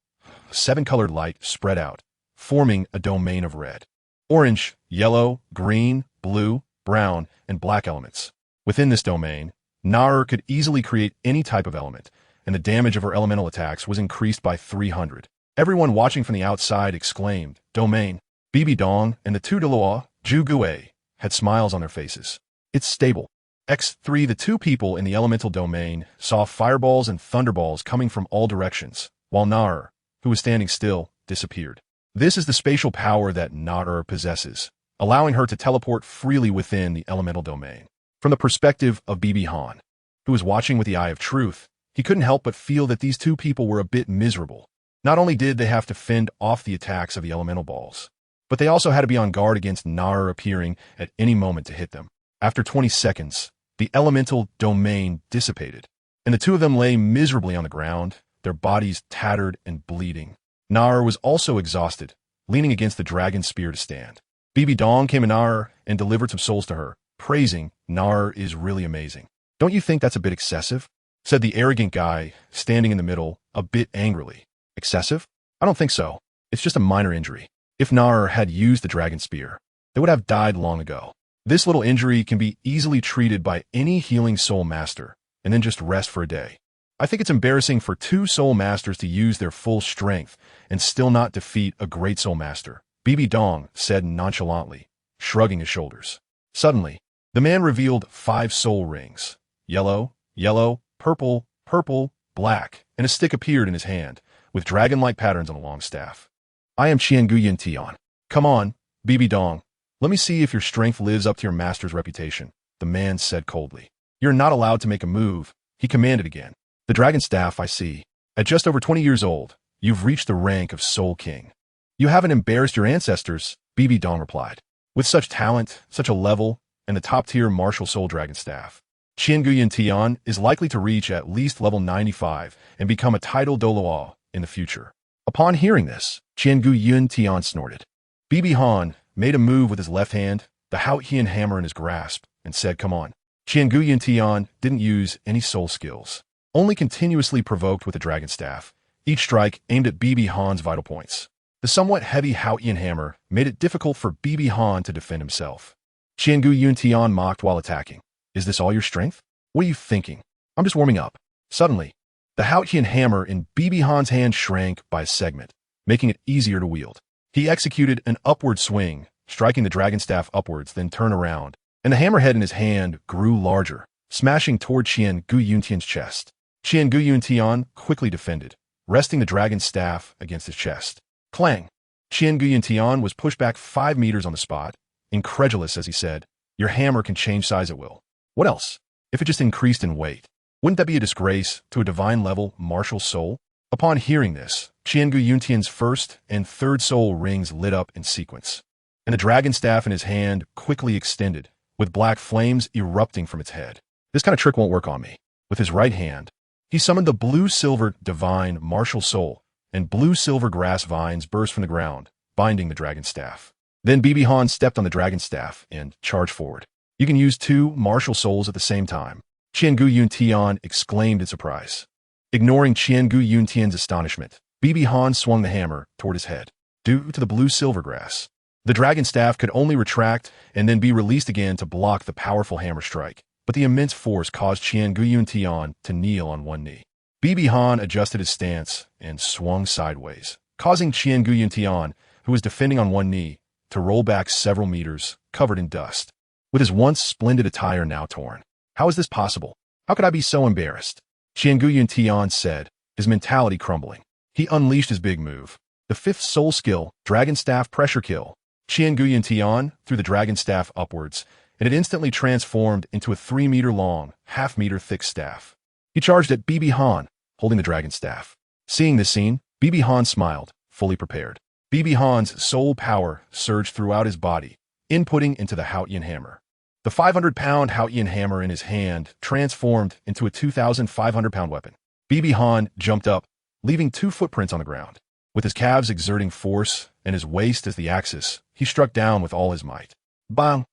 7-colored light spread out, forming a domain of red, orange, yellow, green, blue, brown, and black elements. Within this domain, Nader could easily create any type of element, and the damage of her elemental attacks was increased by 300. Everyone watching from the outside exclaimed, Domain. Bibi Dong and the two Douluo, Zhugue, had smiles on their faces. It's stable. X3 The two people in the elemental domain saw fireballs and thunderballs coming from all directions, while Nader, who was standing still, disappeared. This is the spatial power that Nader possesses, allowing her to teleport freely within the elemental domain. From the perspective of Bibi Han, who was watching with the eye of truth, he couldn't help but feel that these two people were a bit miserable. Not only did they have to fend off the attacks of the elemental balls, but they also had to be on guard against Nader appearing at any moment to hit them. After 20 seconds, the elemental domain dissipated, and the two of them lay miserably on the ground, their bodies tattered and bleeding. Nader was also exhausted, leaning against the dragon spear to stand. Bibi Dong came to Nader and delivered some souls to her, praising, Nader is really amazing. Don't you think that's a bit excessive? Said the arrogant guy, standing in the middle, a bit angrily. Excessive? I don't think so. It's just a minor injury. If Nader had used the dragon spear, they would have died long ago. This little injury can be easily treated by any healing soul master, and then just rest for a day. I think it's embarrassing for two soul masters to use their full strength and still not defeat a great soul master, Bibi Dong said nonchalantly, shrugging his shoulders. Suddenly, the man revealed 5 soul rings. Yellow, yellow, purple, purple, black, and a stick appeared in his hand, with dragon-like patterns on a long staff. I am Qian. Come on, Bibi Dong. Let me see if your strength lives up to your master's reputation, the man said coldly. You're not allowed to make a move, he commanded again. The dragon staff, I see. At just over 20 years old, you've reached the rank of Soul King. You haven't embarrassed your ancestors, Bibi Dong replied. With such talent, such a level, and the top-tier martial soul dragon staff, Qian is likely to reach at least level 95 and become a titled Douluo in the future. Upon hearing this, Qian snorted. Bibi Han made a move with his left hand, the Haotian hammer in his grasp, and said, come on. Qian didn't use any soul skills, only continuously provoked with the dragon staff, each strike aimed at Bibi Han's vital points. The somewhat heavy Haotian hammer made it difficult for Bibi Han to defend himself. Qian mocked while attacking. Is this all your strength? What are you thinking? I'm just warming up. Suddenly, the Haotian hammer in Bibi Han's hand shrank by a segment, making it easier to wield. He executed an upward swing, striking the dragon staff upwards, then turned around, and the hammerhead in his hand grew larger, smashing toward Qian's chest. Qian quickly defended, resting the dragon staff against his chest. Clang! Qian was pushed back 5 meters on the spot, incredulous as he said, your hammer can change size at will. What else? If it just increased in weight, wouldn't that be a disgrace to a divine-level martial soul? Upon hearing this, Qian's first and third soul rings lit up in sequence, and the dragon staff in his hand quickly extended, with black flames erupting from its head. This kind of trick won't work on me. With his right hand, he summoned the blue-silver divine martial soul, and blue-silver grass vines burst from the ground, binding the dragon staff. Then Bibi Han stepped on the dragon staff and charged forward. You can use 2 martial souls at the same time. Qian Gu Yuntian exclaimed in surprise. Ignoring Qian Gu Yuntian's astonishment, Bibi Han swung the hammer toward his head. Due to the blue silver grass, the dragon staff could only retract and then be released again to block the powerful hammer strike, but the immense force caused Qian Gu Yuntian to kneel on one knee. Bibi Han adjusted his stance and swung sideways, causing Qian Gu Yuntian, who was defending on one knee, to roll back several meters, covered in dust. With his once splendid attire now torn. How is this possible? How could I be so embarrassed? Qian Gu Yuntian said, his mentality crumbling. He unleashed his big move. The fifth soul skill, Dragon Staff Pressure Kill. Qian Gu Yuntian threw the dragon staff upwards, and it instantly transformed into a 3-meter-long, half-meter-thick staff. He charged at Bibi Han, holding the dragon staff. Seeing this scene, Bibi Han smiled, fully prepared. Bibi Han's soul power surged throughout his body, inputting into the Haotian hammer. The 500-pound Haotian hammer in his hand transformed into a 2,500-pound weapon. Bibi Han jumped up, leaving 2 footprints on the ground. With his calves exerting force and his waist as the axis, he struck down with all his might. Bang!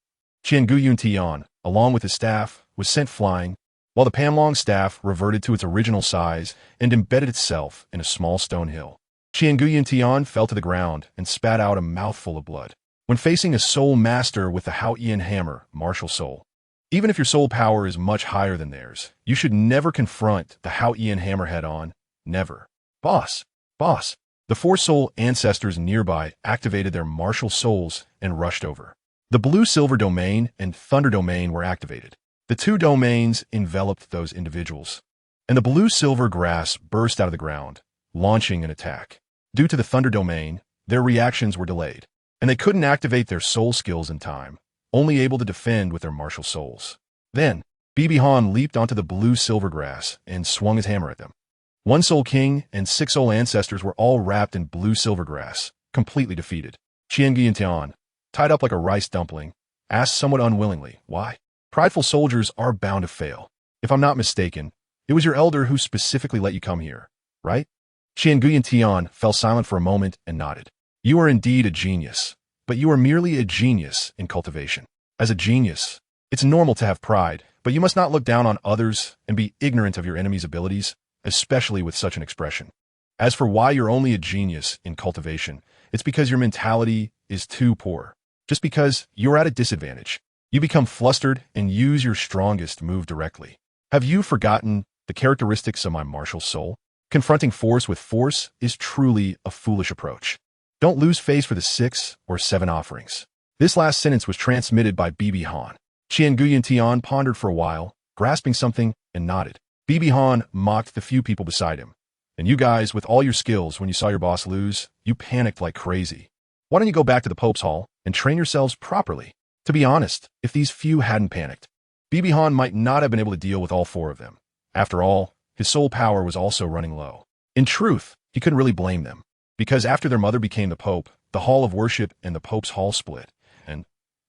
Qian Gu Yuntian, along with his staff, was sent flying, while the Panlong staff reverted to its original size and embedded itself in a small stone hill. Qian Gu Yuntian fell to the ground and spat out a mouthful of blood. When facing a soul master with the Haotian hammer, martial soul, even if your soul power is much higher than theirs, you should never confront the Haotian hammer head-on. Never. Boss! Boss! The 4 soul ancestors nearby activated their martial souls and rushed over. The blue-silver domain and thunder domain were activated. The 2 domains enveloped those individuals, and the blue-silver grass burst out of the ground, launching an attack. Due to the thunder domain, their reactions were delayed, and they couldn't activate their soul skills in time, only able to defend with their martial souls. Then, Bibi Han leaped onto the blue-silver grass and swung his hammer at them. 1 soul king and 6 soul ancestors were all wrapped in blue-silver grass, completely defeated. Qian Gu Yuntian, tied up like a rice dumpling, asked somewhat unwillingly, why? Prideful soldiers are bound to fail. If I'm not mistaken, it was your elder who specifically let you come here, right? Qian Gu Yuntian fell silent for a moment and nodded. You are indeed a genius, but you are merely a genius in cultivation. As a genius, it's normal to have pride, but you must not look down on others and be ignorant of your enemy's abilities, especially with such an expression. As for why you're only a genius in cultivation, it's because your mentality is too poor. Just because you're at a disadvantage, you become flustered and use your strongest move directly. Have you forgotten the characteristics of my martial soul? Confronting force with force is truly a foolish approach. Don't lose face for the 6 or 7 offerings. This last sentence was transmitted by Bibi Han. Qian Gu Yuntian pondered for a while, grasping something, and nodded. Bibi Han mocked the few people beside him. And you guys, with all your skills, when you saw your boss lose, you panicked like crazy. Why don't you go back to the Pope's Hall and train yourselves properly? To be honest, if these few hadn't panicked, Bibi Han might not have been able to deal with all 4 of them. After all, his soul power was also running low. In truth, he couldn't really blame them, because after their mother became the Pope, the Hall of Worship and the Pope's Hall split, and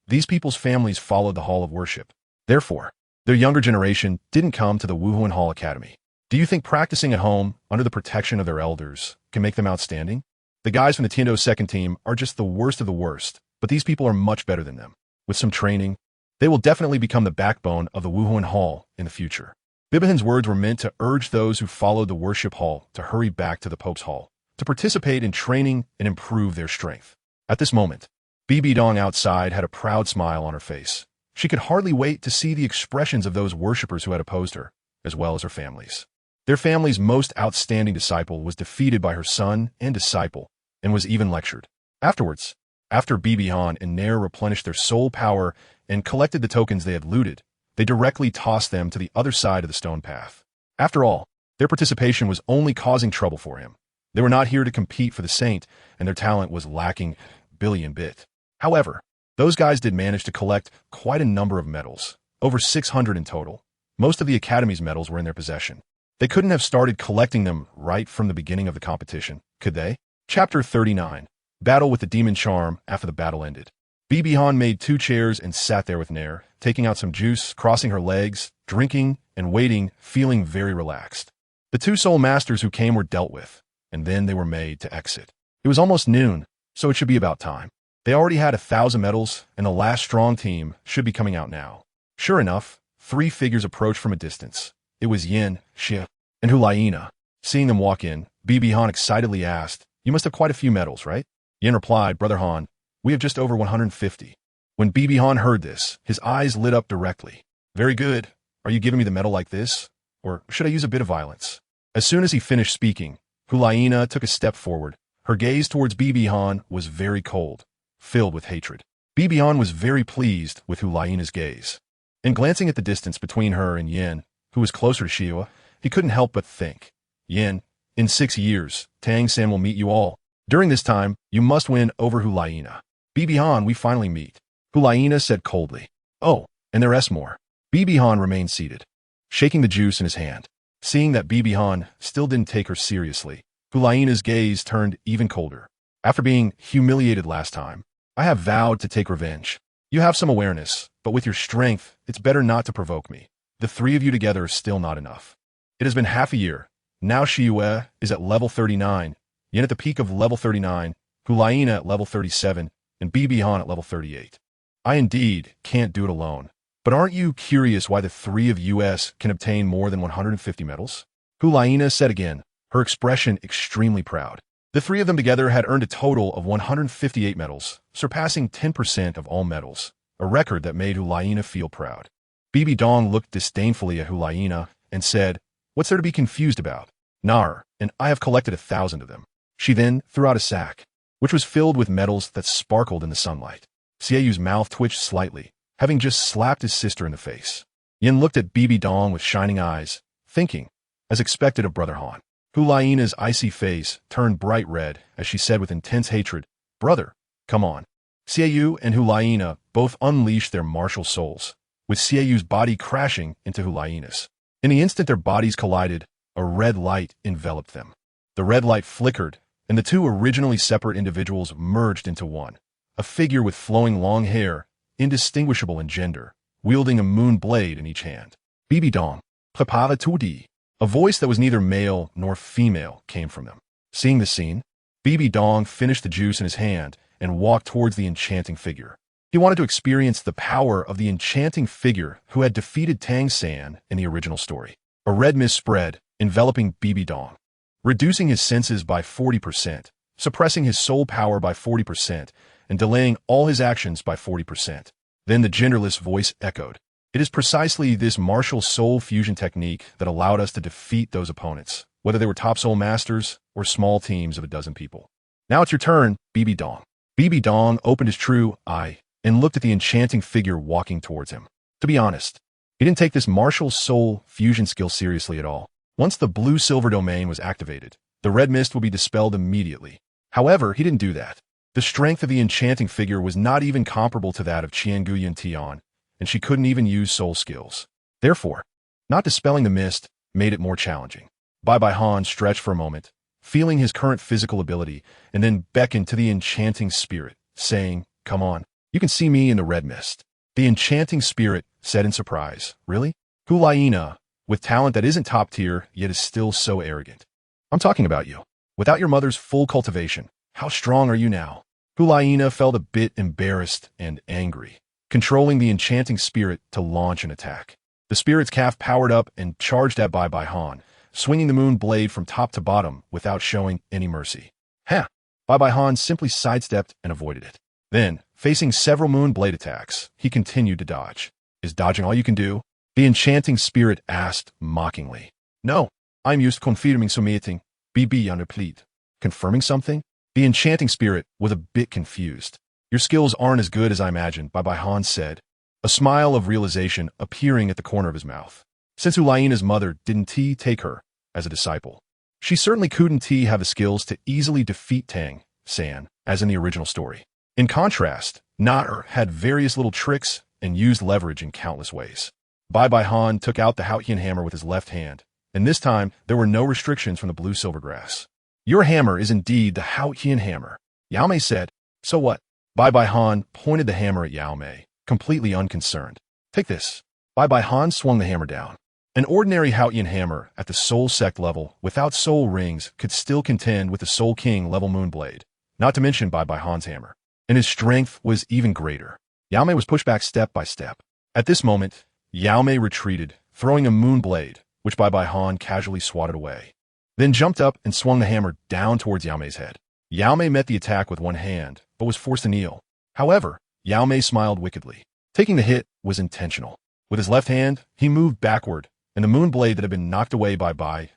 these people's families followed the Hall of Worship. Therefore, their younger generation didn't come to the Wuhuan Hall Academy. Do you think practicing at home, under the protection of their elders, can make them outstanding? The guys from the Tiando's second team are just the worst of the worst, but these people are much better than them. With some training, they will definitely become the backbone of the Wuhuan Hall in the future. Bibihan's words were meant to urge those who followed the worship hall to hurry back to the Pope's Hall, to participate in training and improve their strength. At this moment, Bibi Dong outside had a proud smile on her face. She could hardly wait to see the expressions of those worshippers who had opposed her, as well as her families. Their family's most outstanding disciple was defeated by her son and disciple, and was even lectured. Afterwards, after Bibi Han and Nair replenished their soul power and collected the tokens they had looted, they directly tossed them to the other side of the stone path. After all, their participation was only causing trouble for him. They were not here to compete for the saint, and their talent was lacking billion bit. However, those guys did manage to collect quite a number of medals, over 600 in total. Most of the Academy's medals were in their possession. They couldn't have started collecting them right from the beginning of the competition, could they? Chapter 39. Battle with the Demon Charm after the battle ended. Bibi Han made 2 chairs and sat there with Nair, taking out some juice, crossing her legs, drinking, and waiting, feeling very relaxed. The 2 soul masters who came were dealt with, and then they were made to exit. It was almost noon, so it should be about time. They already had 1,000 medals, and the last strong team should be coming out now. Sure enough, three figures approached from a distance. It was Yin, Xie, and Hulaina. Seeing them walk in, Bibi Han excitedly asked, "You must have quite a few medals, right?" Yin replied, "Brother Han, we have just over 150. When Bibi Han heard this, his eyes lit up directly. "Very good. Are you giving me the medal like this? Or should I use a bit of violence?" As soon as he finished speaking, Hulaina took a step forward. Her gaze towards Bibi Han was very cold, filled with hatred. Bibi Han was very pleased with Hulaina's gaze. And glancing at the distance between her and Yin, who was closer to Xiao, he couldn't help but think, "Yin, in 6 years, Tang San will meet you all. During this time, you must win over Hulaina. Bibi Han, we finally meet." Hulaina said coldly, "Oh, and there is more." Bibi Han remained seated, shaking the juice in his hand. Seeing that Bibi Han still didn't take her seriously, Hulaina's gaze turned even colder. "After being humiliated last time, I have vowed to take revenge. You have some awareness, but with your strength, it's better not to provoke me. The three of you together is still not enough. It has been half a year. Now Xiaogang is at level 39, Yin at the peak of level 39, Hulaina at level 37, and Bibi Han at level 38. I indeed can't do it alone. But aren't you curious why the three of us can obtain more than 150 medals?" Hulaina said again, her expression extremely proud. The three of them together had earned a total of 158 medals, surpassing 10% of all medals, a record that made Hulaina feel proud. Bibi Dong looked disdainfully at Hulaina and said, "What's there to be confused about? Nar, and I have collected 1,000 of them." She then threw out a sack, which was filled with medals that sparkled in the sunlight. Xiaoyu's mouth twitched slightly, having just slapped his sister in the face. Yin looked at Bibi Dong with shining eyes, thinking, as expected of Brother Han. Hulaina's icy face turned bright red as she said with intense hatred, "Brother, come on." Xiaoyu and Hulaina both unleashed their martial souls, with Xiaoyu's body crashing into Hulaina's. In the instant their bodies collided, a red light enveloped them. The red light flickered, and the two originally separate individuals merged into one, a figure with flowing long hair, indistinguishable in gender, wielding a moon blade in each hand. "Bibi Dong, prepare tout dit." A voice that was neither male nor female came from them. Seeing the scene, Bibi Dong finished the juice in his hand and walked towards the enchanting figure. He wanted to experience the power of the enchanting figure who had defeated Tang San in the original story. A red mist spread, enveloping Bibi Dong, reducing his senses by 40%, suppressing his soul power by 40%, and delaying all his actions by 40%. Then the genderless voice echoed. "It is precisely this martial soul fusion technique that allowed us to defeat those opponents, whether they were top soul masters or small teams of a dozen people. Now it's your turn, Bibi Dong." Bibi Dong opened his true eye and looked at the enchanting figure walking towards him. To be honest, he didn't take this martial soul fusion skill seriously at all. Once the blue-silver domain was activated, the red mist would be dispelled immediately. However, he didn't do that. The strength of the enchanting figure was not even comparable to that of Qian Guyan Tian, and she couldn't even use soul skills. Therefore, not dispelling the mist made it more challenging. Bai Han stretched for a moment, feeling his current physical ability, and then beckoned to the enchanting spirit, saying, "Come on, you can see me in the red mist." The enchanting spirit said in surprise, "Really? Hulaina, with talent that isn't top tier, yet is still so arrogant. I'm talking about you. Without your mother's full cultivation, how strong are you now?" Hulaina felt a bit embarrassed and angry, controlling the enchanting spirit to launch an attack. The spirit's calf powered up and charged at Bai Han, swinging the moon blade from top to bottom without showing any mercy. Ha! Bai Han simply sidestepped and avoided it. Then, facing several moon blade attacks, he continued to dodge. "Is dodging all you can do?" The enchanting spirit asked mockingly. "No, I'm used to confirming something, BB under plead." Confirming something? The enchanting spirit was a bit confused. "Your skills aren't as good as I imagined," Bai Han said, a smile of realization appearing at the corner of his mouth. Since Hulaina's mother didn't take her as a disciple, she certainly couldn't have the skills to easily defeat Tang San, as in the original story. In contrast, Naer had various little tricks and used leverage in countless ways. Bai Han took out the Haotian hammer with his left hand, and this time there were no restrictions from the blue silver grass. "Your hammer is indeed the Haotian hammer," Yao Mei said. "So what?" Bai Han pointed the hammer at Yao Mei, completely unconcerned. "Take this." Bai Han swung the hammer down. An ordinary Haotian hammer at the Soul Sect level without soul rings could still contend with the Soul King level Moonblade, not to mention Bai Han's hammer. And his strength was even greater. Yao Mei was pushed back step by step. At this moment, Yao Mei retreated, throwing a moon blade, which Bai Han casually swatted away. Then jumped up and swung the hammer down towards Yao Mei's head. Yao Mei met the attack with one hand, but was forced to kneel. However, Yao Mei smiled wickedly. Taking the hit was intentional. With his left hand, he moved backward, and the moon blade that had been knocked away by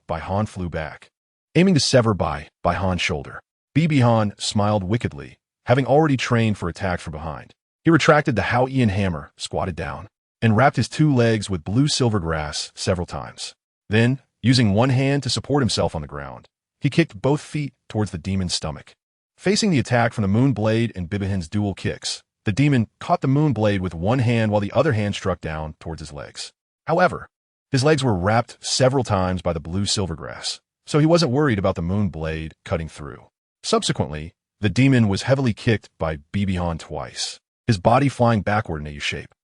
Han flew back, aiming to sever Bai Han's shoulder. Han smiled wickedly, having already trained for attacks from behind. He retracted the Hao Qian hammer, squatted down, and wrapped his two legs with blue silver grass several times. Then, using one hand to support himself on the ground, he kicked both feet towards the demon's stomach. Facing the attack from the moon blade and Han's dual kicks, the demon caught the moon blade with one hand while the other hand struck down towards his legs. However, his legs were wrapped several times by the blue silver grass, so he wasn't worried about the moon blade cutting through. Subsequently, the demon was heavily kicked by Han twice, his body flying backward in a U-shape.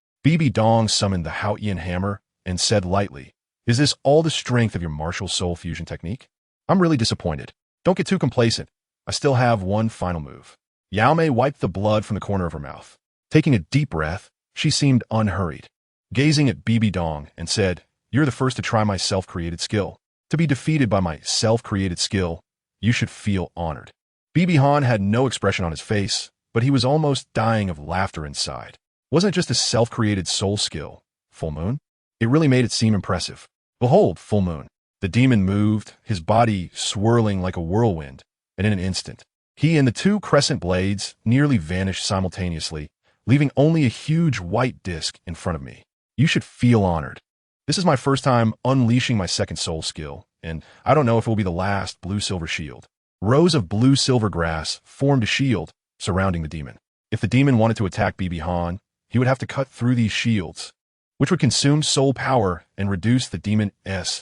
Dong summoned the Hao Qian hammer and said lightly, "Is this all the strength of your martial soul fusion technique? I'm really disappointed. Don't get too complacent. I still have one final move." Yao Mei wiped the blood from the corner of her mouth. Taking a deep breath, she seemed unhurried, gazing at Dong and said, "You're the first to try my self-created skill. To be defeated by my self-created skill, you should feel honored." Han had no expression on his face, but he was almost dying of laughter inside. Wasn't it just a self-created soul skill, Full Moon? It really made it seem impressive. Behold, Full Moon. The demon moved, his body swirling like a whirlwind, and in an instant, he and the two crescent blades nearly vanished simultaneously, leaving only a huge white disc in front of me. You should feel honored. This is my first time unleashing my second soul skill, and I don't know if it will be the last blue-silver shield. Rows of blue-silver grass formed a shield surrounding the demon. If the demon wanted to attack Han, he would have to cut through these shields, which would consume soul power and reduce the demon's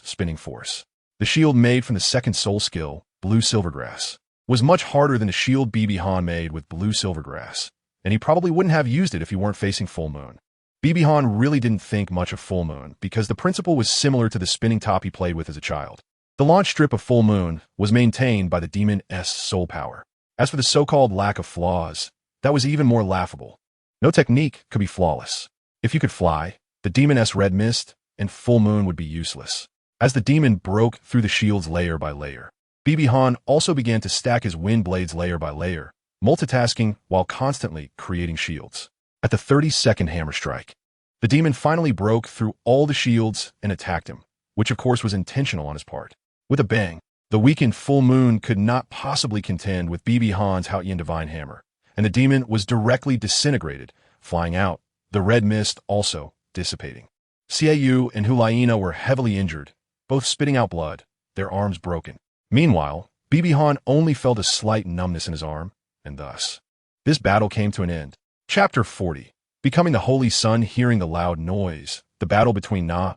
spinning force. The shield made from the second soul skill, blue-silver grass, was much harder than the shield Han made with blue-silver grass, and he probably wouldn't have used it if he weren't facing Full Moon. Han really didn't think much of Full Moon because the principle was similar to the spinning top he played with as a child. The launch strip of Full Moon was maintained by the demon's soul power. As for the so-called lack of flaws, that was even more laughable. No technique could be flawless. If you could fly, the demon's red mist and Full Moon would be useless. As the demon broke through the shields layer by layer, Han also began to stack his wind blades layer by layer, multitasking while constantly creating shields. At the 32nd hammer strike, the demon finally broke through all the shields and attacked him, which of course was intentional on his part. With a bang, the weakened Full Moon could not possibly contend with Han's Hao Qian Divine Hammer, and the demon was directly disintegrated, flying out, the red mist also dissipating. Xiaoyu and Hulaina were heavily injured, both spitting out blood, their arms broken. Meanwhile, Han only felt a slight numbness in his arm, and thus, this battle came to an end. Chapter 40. Becoming the Holy Sun. Hearing the loud noise, the battle between Na,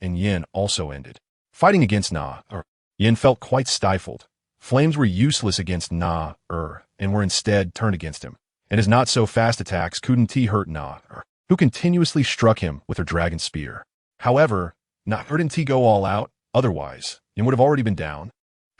and Yin also ended. Fighting against Na, Yin felt quite stifled. Flames were useless against Na, and were instead turned against him, and his not-so-fast attacks couldn't hurt Na, who continuously struck him with her dragon spear. However, Na couldn't go all out, otherwise, Yin would have already been down,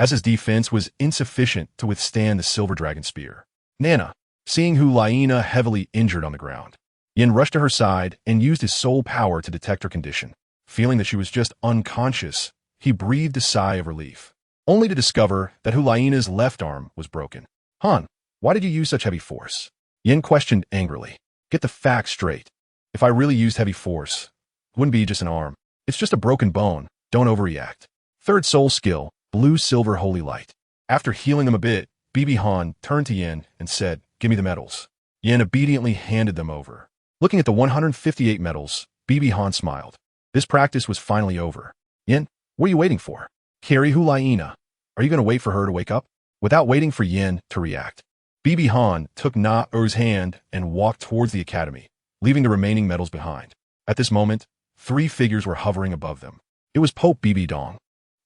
as his defense was insufficient to withstand the silver dragon spear. Nana, seeing Hulaina heavily injured on the ground, Yin rushed to her side and used his soul power to detect her condition. Feeling that she was just unconscious, he breathed a sigh of relief, only to discover that Hulaina's left arm was broken. "Han, why did you use such heavy force?" Yin questioned angrily. "Get the facts straight. If I really used heavy force, it wouldn't be just an arm. It's just a broken bone. Don't overreact." Third soul skill, blue-silver holy light. After healing him a bit, Han turned to Yin and said, "Give me the medals." Yin obediently handed them over. Looking at the 158 medals, Han smiled. This practice was finally over. "Yin, what are you waiting for? Carry Hulaina. Are you going to wait for her to wake up?" Without waiting for Yin to react, Han took Na-Er's hand and walked towards the academy, leaving the remaining medals behind. At this moment, three figures were hovering above them. It was Pope Dong,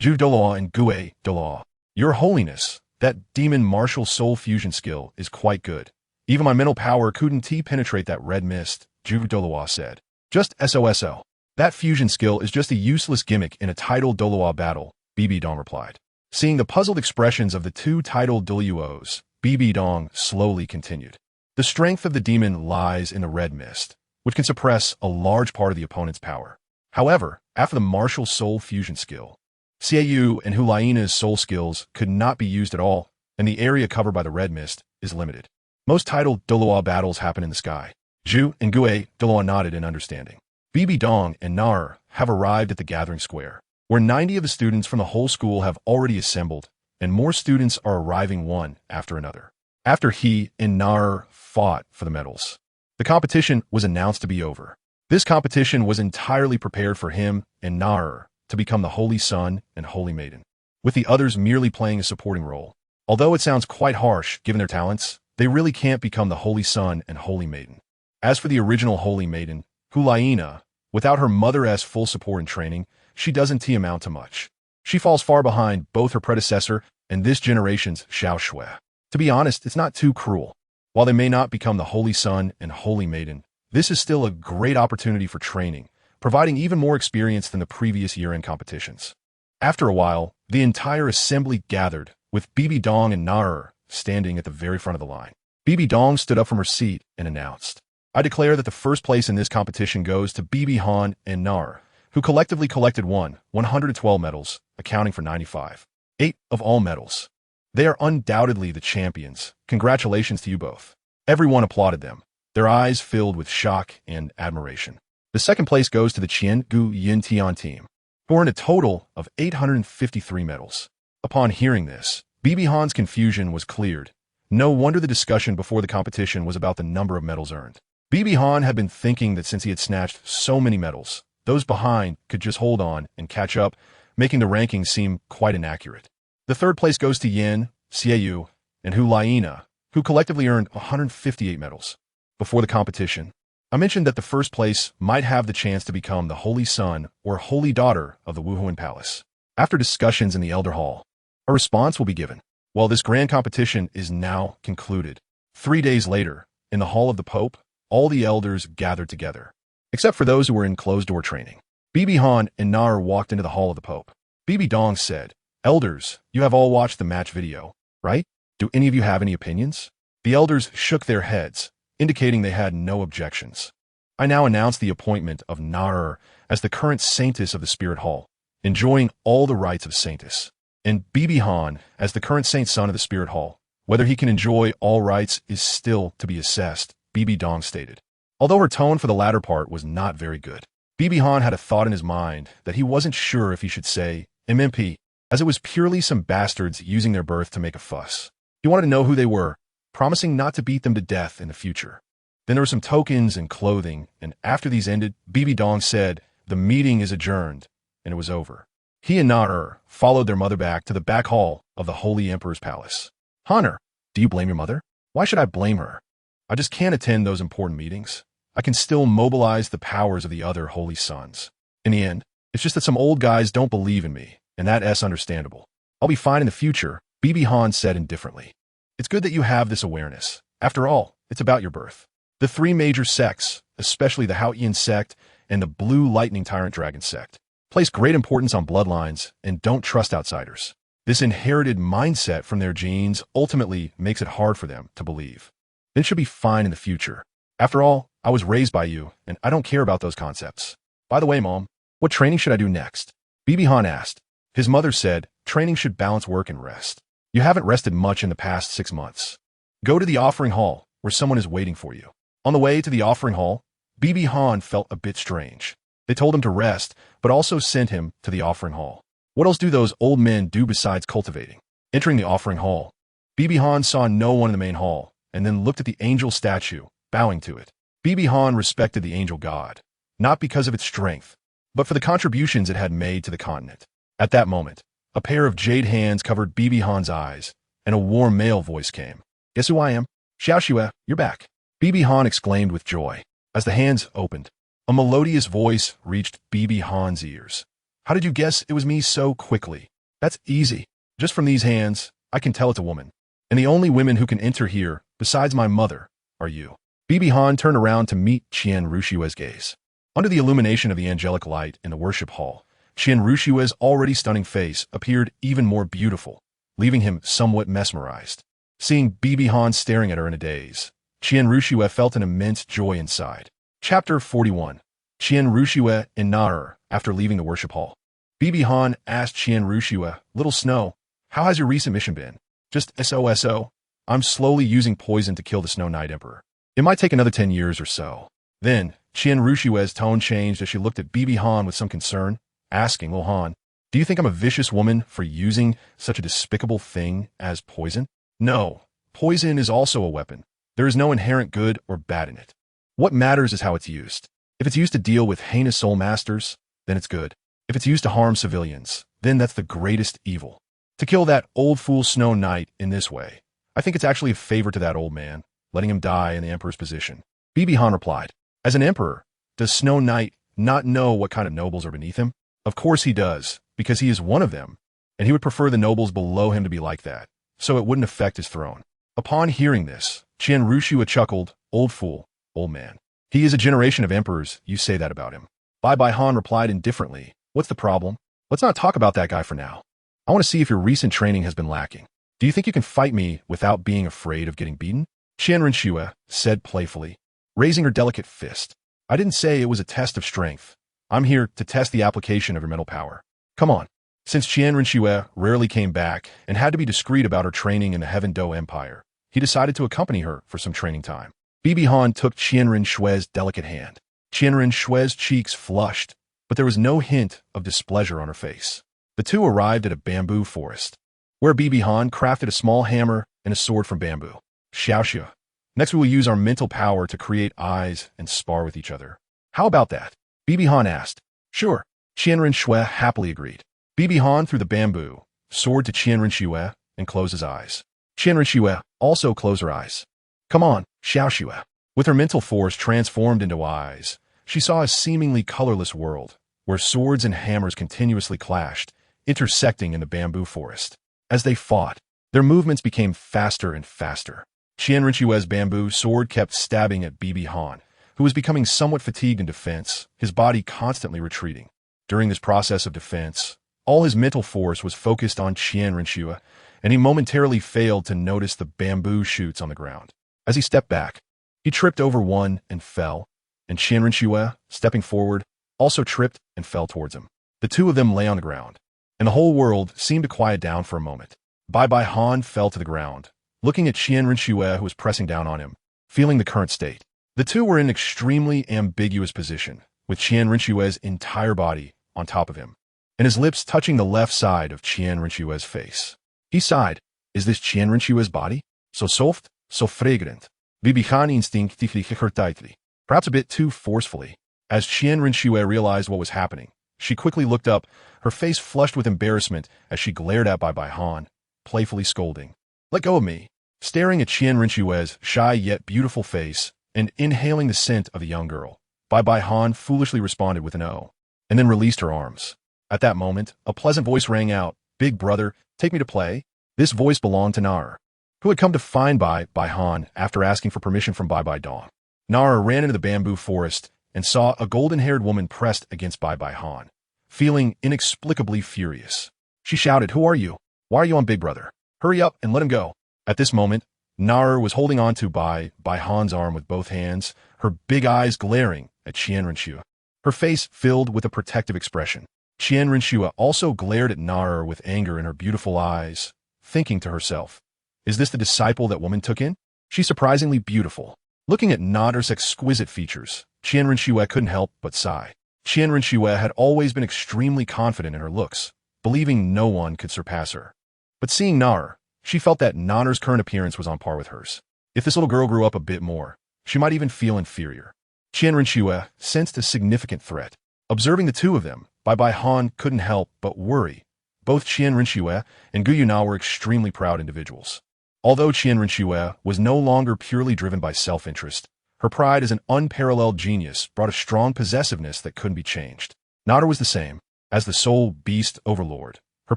Zhu Douluo and Gue Douluo. "Your Holiness, that demon martial soul fusion skill is quite good. Even my mental power couldn't penetrate that red mist," Zhu Douluo said. "Just SOSO. That fusion skill is just a useless gimmick in a titled Douluo battle," Dong replied. Seeing the puzzled expressions of the two titled Douluos, Dong slowly continued. "The strength of the demon lies in the red mist, which can suppress a large part of the opponent's power. However, after the martial soul fusion skill, Xiaoyu and Hulaina's soul skills could not be used at all, and the area covered by the red mist is limited. Most titled Douluo battles happen in the sky. Zhu and Gue Douluo nodded in understanding. Bibi Dong and Nar have arrived at the gathering square, where 90 of the students from the whole school have already assembled, and more students are arriving one after another. After he and Nar fought for the medals, the competition was announced to be over. This competition was entirely prepared for him and Nar to become the Holy Son and Holy Maiden, with the others merely playing a supporting role. Although it sounds quite harsh given their talents, they really can't become the Holy Son and Holy Maiden. As for the original Holy Maiden, Hulaina, without her mother-esque full support and training, she doesn't amount to much. She falls far behind both her predecessor and this generation's Xiaogang. To be honest, it's not too cruel. While they may not become the Holy Son and Holy Maiden, this is still a great opportunity for training, providing even more experience than the previous year-end competitions. After a while, the entire assembly gathered, with Bibi Dong and Nar standing at the very front of the line. Bibi Dong stood up from her seat and announced, "I declare that the first place in this competition goes to Bibi Han and Nar, who collectively collected 112 medals, accounting for 95.8 of all medals. They are undoubtedly the champions. Congratulations to you both." Everyone applauded them, their eyes filled with shock and admiration. The second place goes to the Qian Gu Yin Tian team, who earned a total of 853 medals. Upon hearing this, Bibi Han's confusion was cleared. No wonder the discussion before the competition was about the number of medals earned. Bibi Han had been thinking that since he had snatched so many medals, those behind could just hold on and catch up, making the rankings seem quite inaccurate. The third place goes to Yin, Xiaoyu, and Hulaina, who collectively earned 158 medals. Before the competition, I mentioned that the first place might have the chance to become the Holy Son or Holy Daughter of the Wuhuan Palace. After discussions in the Elder Hall, a response will be given. While this grand competition is now concluded, 3 days later, in the Hall of the Pope, all the elders gathered together, except for those who were in closed-door training. Bibi Han and Nar walked into the Hall of the Pope. Bibi Dong said, "Elders, you have all watched the match video, right? Do any of you have any opinions?" The elders shook their heads, indicating they had no objections. I now announce the appointment of Nar as the current saintess of the Spirit Hall, enjoying all the rights of saintess, and Bibi Han as the current saint son of the Spirit Hall. Whether he can enjoy all rights is still to be assessed, Bibi Dong stated. Although her tone for the latter part was not very good, Bibi Han had a thought in his mind that he wasn't sure if he should say MMP, as it was purely some bastards using their birth to make a fuss. He wanted to know who they were, promising not to beat them to death in the future. Then there were some tokens and clothing, and after these ended, Bibi Dong said, "The meeting is adjourned," and it was over. He and Nar followed their mother back to the back hall of the Holy Emperor's palace. "Honor, do you blame your mother?" "Why should I blame her? I just can't attend those important meetings. I can still mobilize the powers of the other holy sons. In the end, it's just that some old guys don't believe in me, and that's understandable. I'll be fine in the future," Bibi Han said indifferently. "It's good that you have this awareness. After all, it's about your birth." The three major sects, especially the Haoyan sect and the Blue Lightning Tyrant Dragon sect, place great importance on bloodlines and don't trust outsiders. This inherited mindset from their genes ultimately makes it hard for them to believe. It should be fine in the future. After all, I was raised by you, and I don't care about those concepts. By the way, Mom, what training should I do next? Bibi Han asked. His mother said, training should balance work and rest. You haven't rested much in the past 6 months. Go to the offering hall, where someone is waiting for you. On the way to the offering hall, Bibi Han felt a bit strange. They told him to rest, but also sent him to the offering hall. What else do those old men do besides cultivating? Entering the offering hall, Bibi Han saw no one in the main hall, and then looked at the angel statue, bowing to it. Bibi Han respected the angel god, not because of its strength, but for the contributions it had made to the continent. At that moment, a pair of jade hands covered Bibi Han's eyes, and a warm male voice came. "Guess who I am? Xiaoshue, you're back." Bibi Han exclaimed with joy. As the hands opened, a melodious voice reached Bibi Han's ears. "How did you guess it was me so quickly?" "That's easy. Just from these hands, I can tell it's a woman. And the only women who can enter here, besides my mother, are you." Bibi Han turned around to meet Qian Rushue's gaze. Under the illumination of the angelic light in the worship hall, Qian Rushue's already stunning face appeared even more beautiful, leaving him somewhat mesmerized. Seeing Bibi Han staring at her in a daze, Qian Rushue felt an immense joy inside. Chapter 41. Qian Renxue and Nar after leaving the worship hall. Bibi Han asked Qian Renxue, Little Snow, how has your recent mission been? Just SOSO. I'm slowly using poison to kill the Snow Knight Emperor. It might take another 10 years or so. Then, Qian Renxue's tone changed as she looked at Bibi Han with some concern, asking, Lil Han, do you think I'm a vicious woman for using such a despicable thing as poison? No, poison is also a weapon. There is no inherent good or bad in it. What matters is how it's used. If it's used to deal with heinous soul masters, then it's good. If it's used to harm civilians, then that's the greatest evil. To kill that old fool Snow Knight in this way, I think it's actually a favor to that old man, letting him die in the emperor's position. Bibi Han replied, as an emperor, does Snow Knight not know what kind of nobles are beneath him? Of course he does, because he is one of them, and he would prefer the nobles below him to be like that, so it wouldn't affect his throne. Upon hearing this, Qian Renxue chuckled, old fool, old man. He is a generation of emperors, you say that about him. Bai Han replied indifferently, what's the problem? Let's not talk about that guy for now. I want to see if your recent training has been lacking. Do you think you can fight me without being afraid of getting beaten? Qian Renxue said playfully, raising her delicate fist. I didn't say it was a test of strength. I'm here to test the application of your mental power. Come on. Since Qian Renxue rarely came back and had to be discreet about her training in the Heaven Do Empire, he decided to accompany her for some training time. Bibi Han took Qian Renshue's delicate hand. Qian Renshue's cheeks flushed, but there was no hint of displeasure on her face. The two arrived at a bamboo forest, where Bibi Han crafted a small hammer and a sword from bamboo. Xiaoxue. Next we will use our mental power to create eyes and spar with each other. How about that? Bibi Han asked. Sure. Qian Renxue happily agreed. Bibi Han threw the bamboo sword to Qian Renxue and closed his eyes. Qian Renxue also closed her eyes. Come on, Xiaoxue. With her mental force transformed into eyes, she saw a seemingly colorless world, where swords and hammers continuously clashed, intersecting in the bamboo forest. As they fought, their movements became faster and faster. Qian Renshue's bamboo sword kept stabbing at Bibi Han, who was becoming somewhat fatigued in defense, his body constantly retreating. During this process of defense, all his mental force was focused on Qian Renxue, and he momentarily failed to notice the bamboo shoots on the ground. As he stepped back, he tripped over one and fell, and Qian Renxue, stepping forward, also tripped and fell towards him. The two of them lay on the ground, and the whole world seemed to quiet down for a moment. Bai Han fell to the ground, looking at Qian Renxue who was pressing down on him, feeling the current state. The two were in an extremely ambiguous position, with Qian Renshue's entire body on top of him, and his lips touching the left side of Qian Renshue's face. He sighed, is this Qian Renshue's body? So soft, so fragrant. Bibi Han instinctively tightly, perhaps a bit too forcefully. As Qian Renxue realized what was happening, she quickly looked up, her face flushed with embarrassment as she glared at Bai Han, playfully scolding. Let go of me. Staring at Qian Renshue's shy yet beautiful face and inhaling the scent of the young girl, Bai Han foolishly responded with an "oh," and then released her arms. At that moment, a pleasant voice rang out, Big brother, take me to play. This voice belonged to Nar, who had come to find Bai Han after asking for permission from Bai Dong. Nar ran into the bamboo forest and saw a golden-haired woman pressed against Bai Han, feeling inexplicably furious. She shouted, who are you? Why are you on Big Brother? Hurry up and let him go. At this moment, Nar was holding on to Bai Han's arm with both hands, her big eyes glaring at Qian Renxue. Her face filled with a protective expression. Qian Renxue also glared at Nar with anger in her beautiful eyes, thinking to herself, is this the disciple that woman took in? She's surprisingly beautiful. Looking at Nar's exquisite features, Qian Renxue couldn't help but sigh. Qian Renxue had always been extremely confident in her looks, believing no one could surpass her. But seeing Nar, she felt that Nar's current appearance was on par with hers. If this little girl grew up a bit more, she might even feel inferior. Qian Renxue sensed a significant threat. Observing the two of them, Bai Han couldn't help but worry. Both Qian Renxue and Gu Yunao were extremely proud individuals. Although Qian Renxue was no longer purely driven by self-interest, her pride as an unparalleled genius brought a strong possessiveness that couldn't be changed. Nada was the same. As the soul beast overlord, her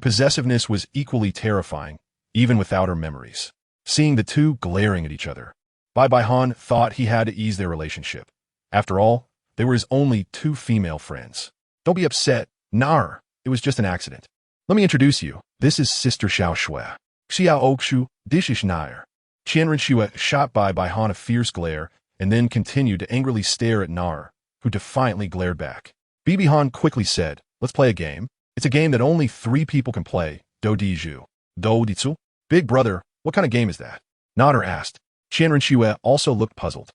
possessiveness was equally terrifying, even without her memories. Seeing the two glaring at each other, Bai Han thought he had to ease their relationship. After all, they were his only two female friends. Don't be upset, Nar. It was just an accident. Let me introduce you. This is Sister Xiaoxue. Xiaogang, this is Nair. Qian Renxue shot Bai Han a fierce glare and then continued to angrily stare at Nar, who defiantly glared back. Bibi Han quickly said, "Let's play a game. It's a game that only 3 people can play. Douluo. Douluo? Big brother, what kind of game is that?" Nader asked. Renxue also looked puzzled.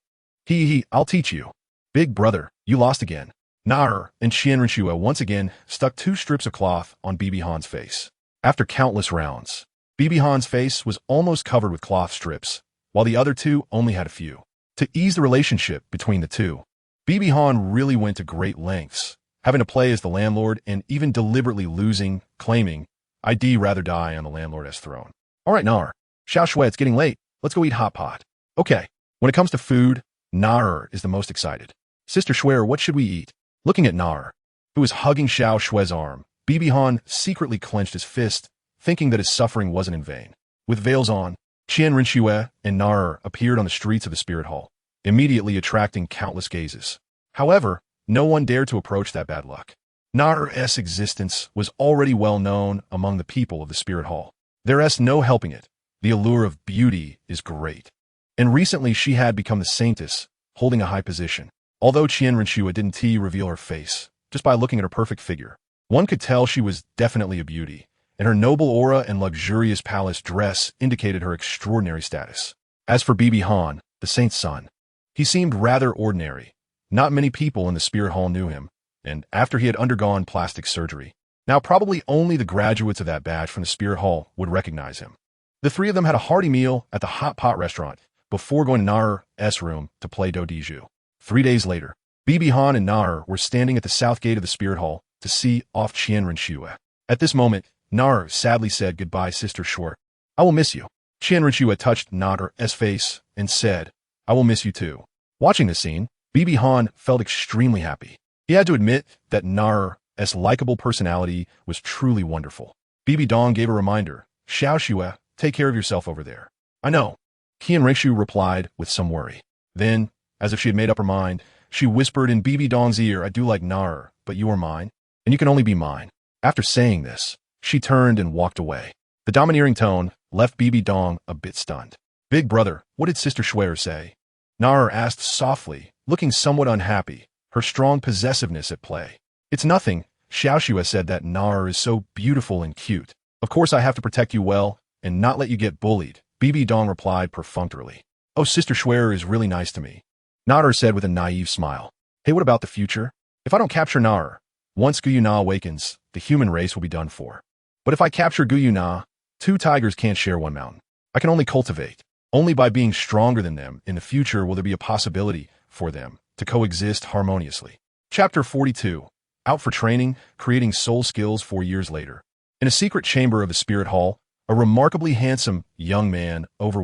I'll teach you." "Big brother, you lost again." Nader and Renxue once again stuck 2 strips of cloth on Bibi Han's face. After countless rounds, Bibi Han's face was almost covered with cloth strips, while the other 2 only had a few. To ease the relationship between the 2, Bibi Han really went to great lengths, having to play as the landlord and even deliberately losing, claiming, "I'd rather die on the landlord's throne." "All right, Nader. Xiaogang, it's getting late. Let's go eat hot pot." "Okay." When it comes to food, Nader is the most excited. "Sister Shuer, what should we eat?" Looking at Nader, who was hugging Xiaoguang's arm, Bibi Han secretly clenched his fist, thinking that his suffering wasn't in vain. With veils on, Renxue and Nader appeared on the streets of the spirit hall, immediately attracting countless gazes. However, no one dared to approach that bad luck. Nader's existence was already well known among the people of the spirit hall. There's no helping it. The allure of beauty is great. And recently she had become the saintess, holding a high position. Although Renxue didn't reveal her face, just by looking at her perfect figure, one could tell she was definitely a beauty, and her noble aura and luxurious palace dress indicated her extraordinary status. As for Bibi Han, the saint's son, he seemed rather ordinary. Not many people in the spirit hall knew him, and after he had undergone plastic surgery, now probably only the graduates of that batch from the spirit hall would recognize him. The 3 of them had a hearty meal at the hot pot restaurant before going to Nader's room to play Douluo. 3 days later, Bibi Han and Nader were standing at the south gate of the spirit hall to see off Renxue. At this moment, Nader sadly said, "Goodbye, Sister Shuer. I will miss you." Renxue touched Nader's face and said, "I will miss you too." Watching this scene, Bibi Han felt extremely happy. He had to admit that Nader's likable personality was truly wonderful. Bibi Dong gave a reminder, "Xiaoshue, take care of yourself over there." "I know," Qian Renxue replied with some worry. Then, as if she had made up her mind, she whispered in Bibi Dong's ear, "I do like Nader, but you are mine, and you can only be mine." After saying this, she turned and walked away. The domineering tone left Bibi Dong a bit stunned. "Big brother, what did Sister Shuer say?" Nader asked softly, looking somewhat unhappy, her strong possessiveness at play. "It's nothing." Xiaoshue said that Nader is so beautiful and cute. "Of course I have to protect you well, and not let you get bullied," Bibi Dong replied perfunctorily. "Oh, Sister Shuer is really nice to me," Nader said with a naive smile. "Hey, what about the future? If I don't capture Nader, once Guyuna awakens, the human race will be done for. But if I capture Guyuna, 2 tigers can't share one mountain. I can only cultivate. Only by being stronger than them in the future will there be a possibility for them to coexist harmoniously." Chapter 42. Out for training, creating soul skills 4 years later. In a secret chamber of the spirit hall, a remarkably handsome young man, over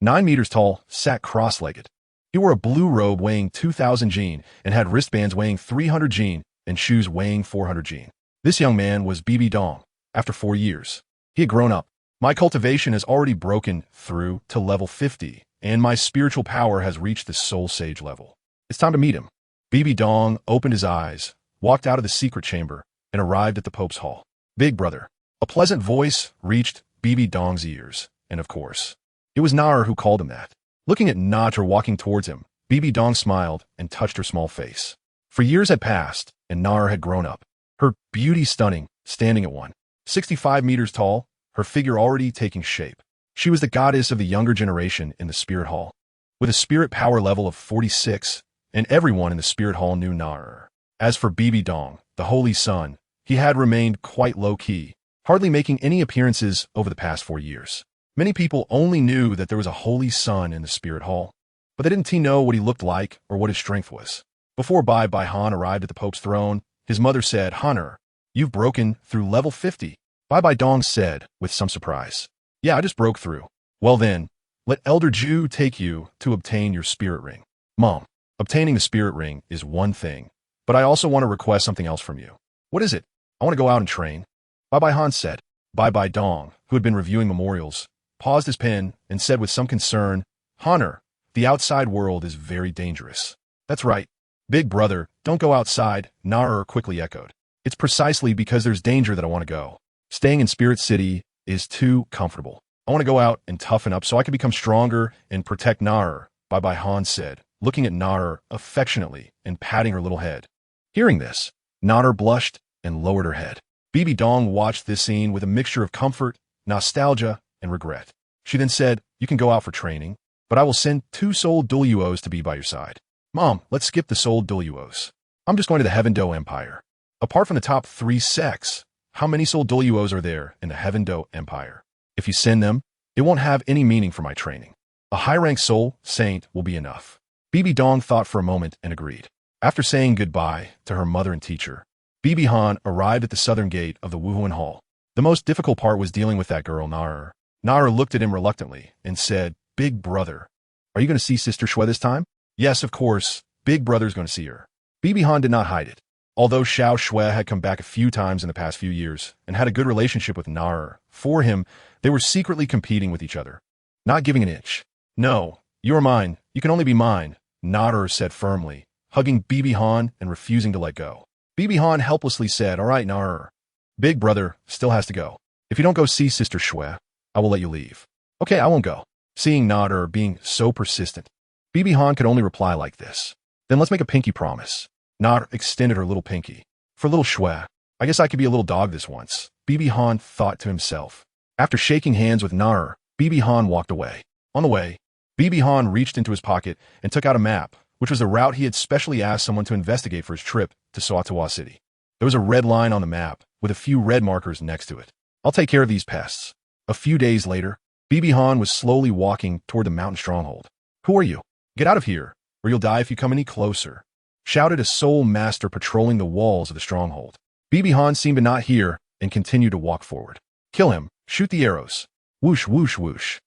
9 meters tall, sat cross-legged. He wore a blue robe weighing 2,000 jin and had wristbands weighing 300 jin and shoes weighing 400 jin. This young man was Bibi Dong. After 4 years, he had grown up. "My cultivation has already broken through to level 50, and my spiritual power has reached the soul sage level. It's time to meet him." Bibi Dong opened his eyes, walked out of the secret chamber, and arrived at the Pope's hall. "Big brother." A pleasant voice reached Bibi Dong's ears, and of course, it was Nader who called him that. Looking at Nader walking towards him, Bibi Dong smiled and touched her small face. For years had passed, and Nader had grown up. Her beauty stunning, standing at 165 meters tall, her figure already taking shape. She was the goddess of the younger generation in the spirit hall. With a spirit power level of 46, and everyone in the spirit hall knew Nader. As for Bibi Dong, the holy son, he had remained quite low-key, hardly making any appearances over the past 4 years. Many people only knew that there was a holy son in the spirit hall, but they didn't know what he looked like or what his strength was. Before Bai Han arrived at the Pope's throne, his mother said, "Honor, you've broken through level 50. Bai Dong said with some surprise, "Yeah, I just broke through." "Well then, let Elder Ju take you to obtain your spirit ring." "Mom, obtaining the spirit ring is one thing, but I also want to request something else from you." "What is it?" "I want to go out and train." Bai Han said. Bai Dong, who had been reviewing memorials, paused his pen and said with some concern, "Honor, the outside world is very dangerous." "That's right. Big brother, don't go outside," Nader quickly echoed. "It's precisely because there's danger that I want to go. Staying in Spirit City is too comfortable. I want to go out and toughen up so I can become stronger and protect Nader," Bai Han said, looking at Nar affectionately and patting her little head. Hearing this, Nar blushed and lowered her head. Bibi Dong watched this scene with a mixture of comfort, nostalgia, and regret. She then said, "You can go out for training, but I will send 2 soul Douluos to be by your side." "Mom, let's skip the soul Douluos. I'm just going to the Heaven Do Empire." Apart from the top 3 sects, how many soul Douluos are there in the Heaven Do Empire? If you send them, it won't have any meaning for my training. A high-ranked soul saint will be enough. Bibi Dong thought for a moment and agreed. After saying goodbye to her mother and teacher, Bibi Han arrived at the southern gate of the Wuhuan Hall. The most difficult part was dealing with that girl, Nar. Nar looked at him reluctantly and said, "Big brother, are you going to see Sister Shui this time?" "Yes, of course. Big brother's going to see her." Bibi Han did not hide it. Although Xiao Shui had come back a few times in the past few years and had a good relationship with Nar, for him, they were secretly competing with each other, not giving an inch. "No, you are mine. You can only be mine," Nar said firmly, hugging Bibi Han and refusing to let go. Bibi Han helplessly said, "All right, Nar. Big brother still has to go. If you don't go see Sister Shui, I will let you leave." "Okay, I won't go." Seeing Nar being so persistent, Bibi Han could only reply like this. "Then let's make a pinky promise." Nar extended her little pinky. "For little Shui, I guess I could be a little dog this once," Bibi Han thought to himself. After shaking hands with Nar, Bibi Han walked away. On the way, Bibi Han reached into his pocket and took out a map, which was the route he had specially asked someone to investigate for his trip to Soatawa City. There was a red line on the map with a few red markers next to it. "I'll take care of these pests." A few days later, Bibi Han was slowly walking toward the mountain stronghold. "Who are you? Get out of here, or you'll die if you come any closer," shouted a soul master patrolling the walls of the stronghold. Bibi Han seemed to not hear and continued to walk forward. "Kill him. Shoot the arrows." Whoosh, whoosh, whoosh.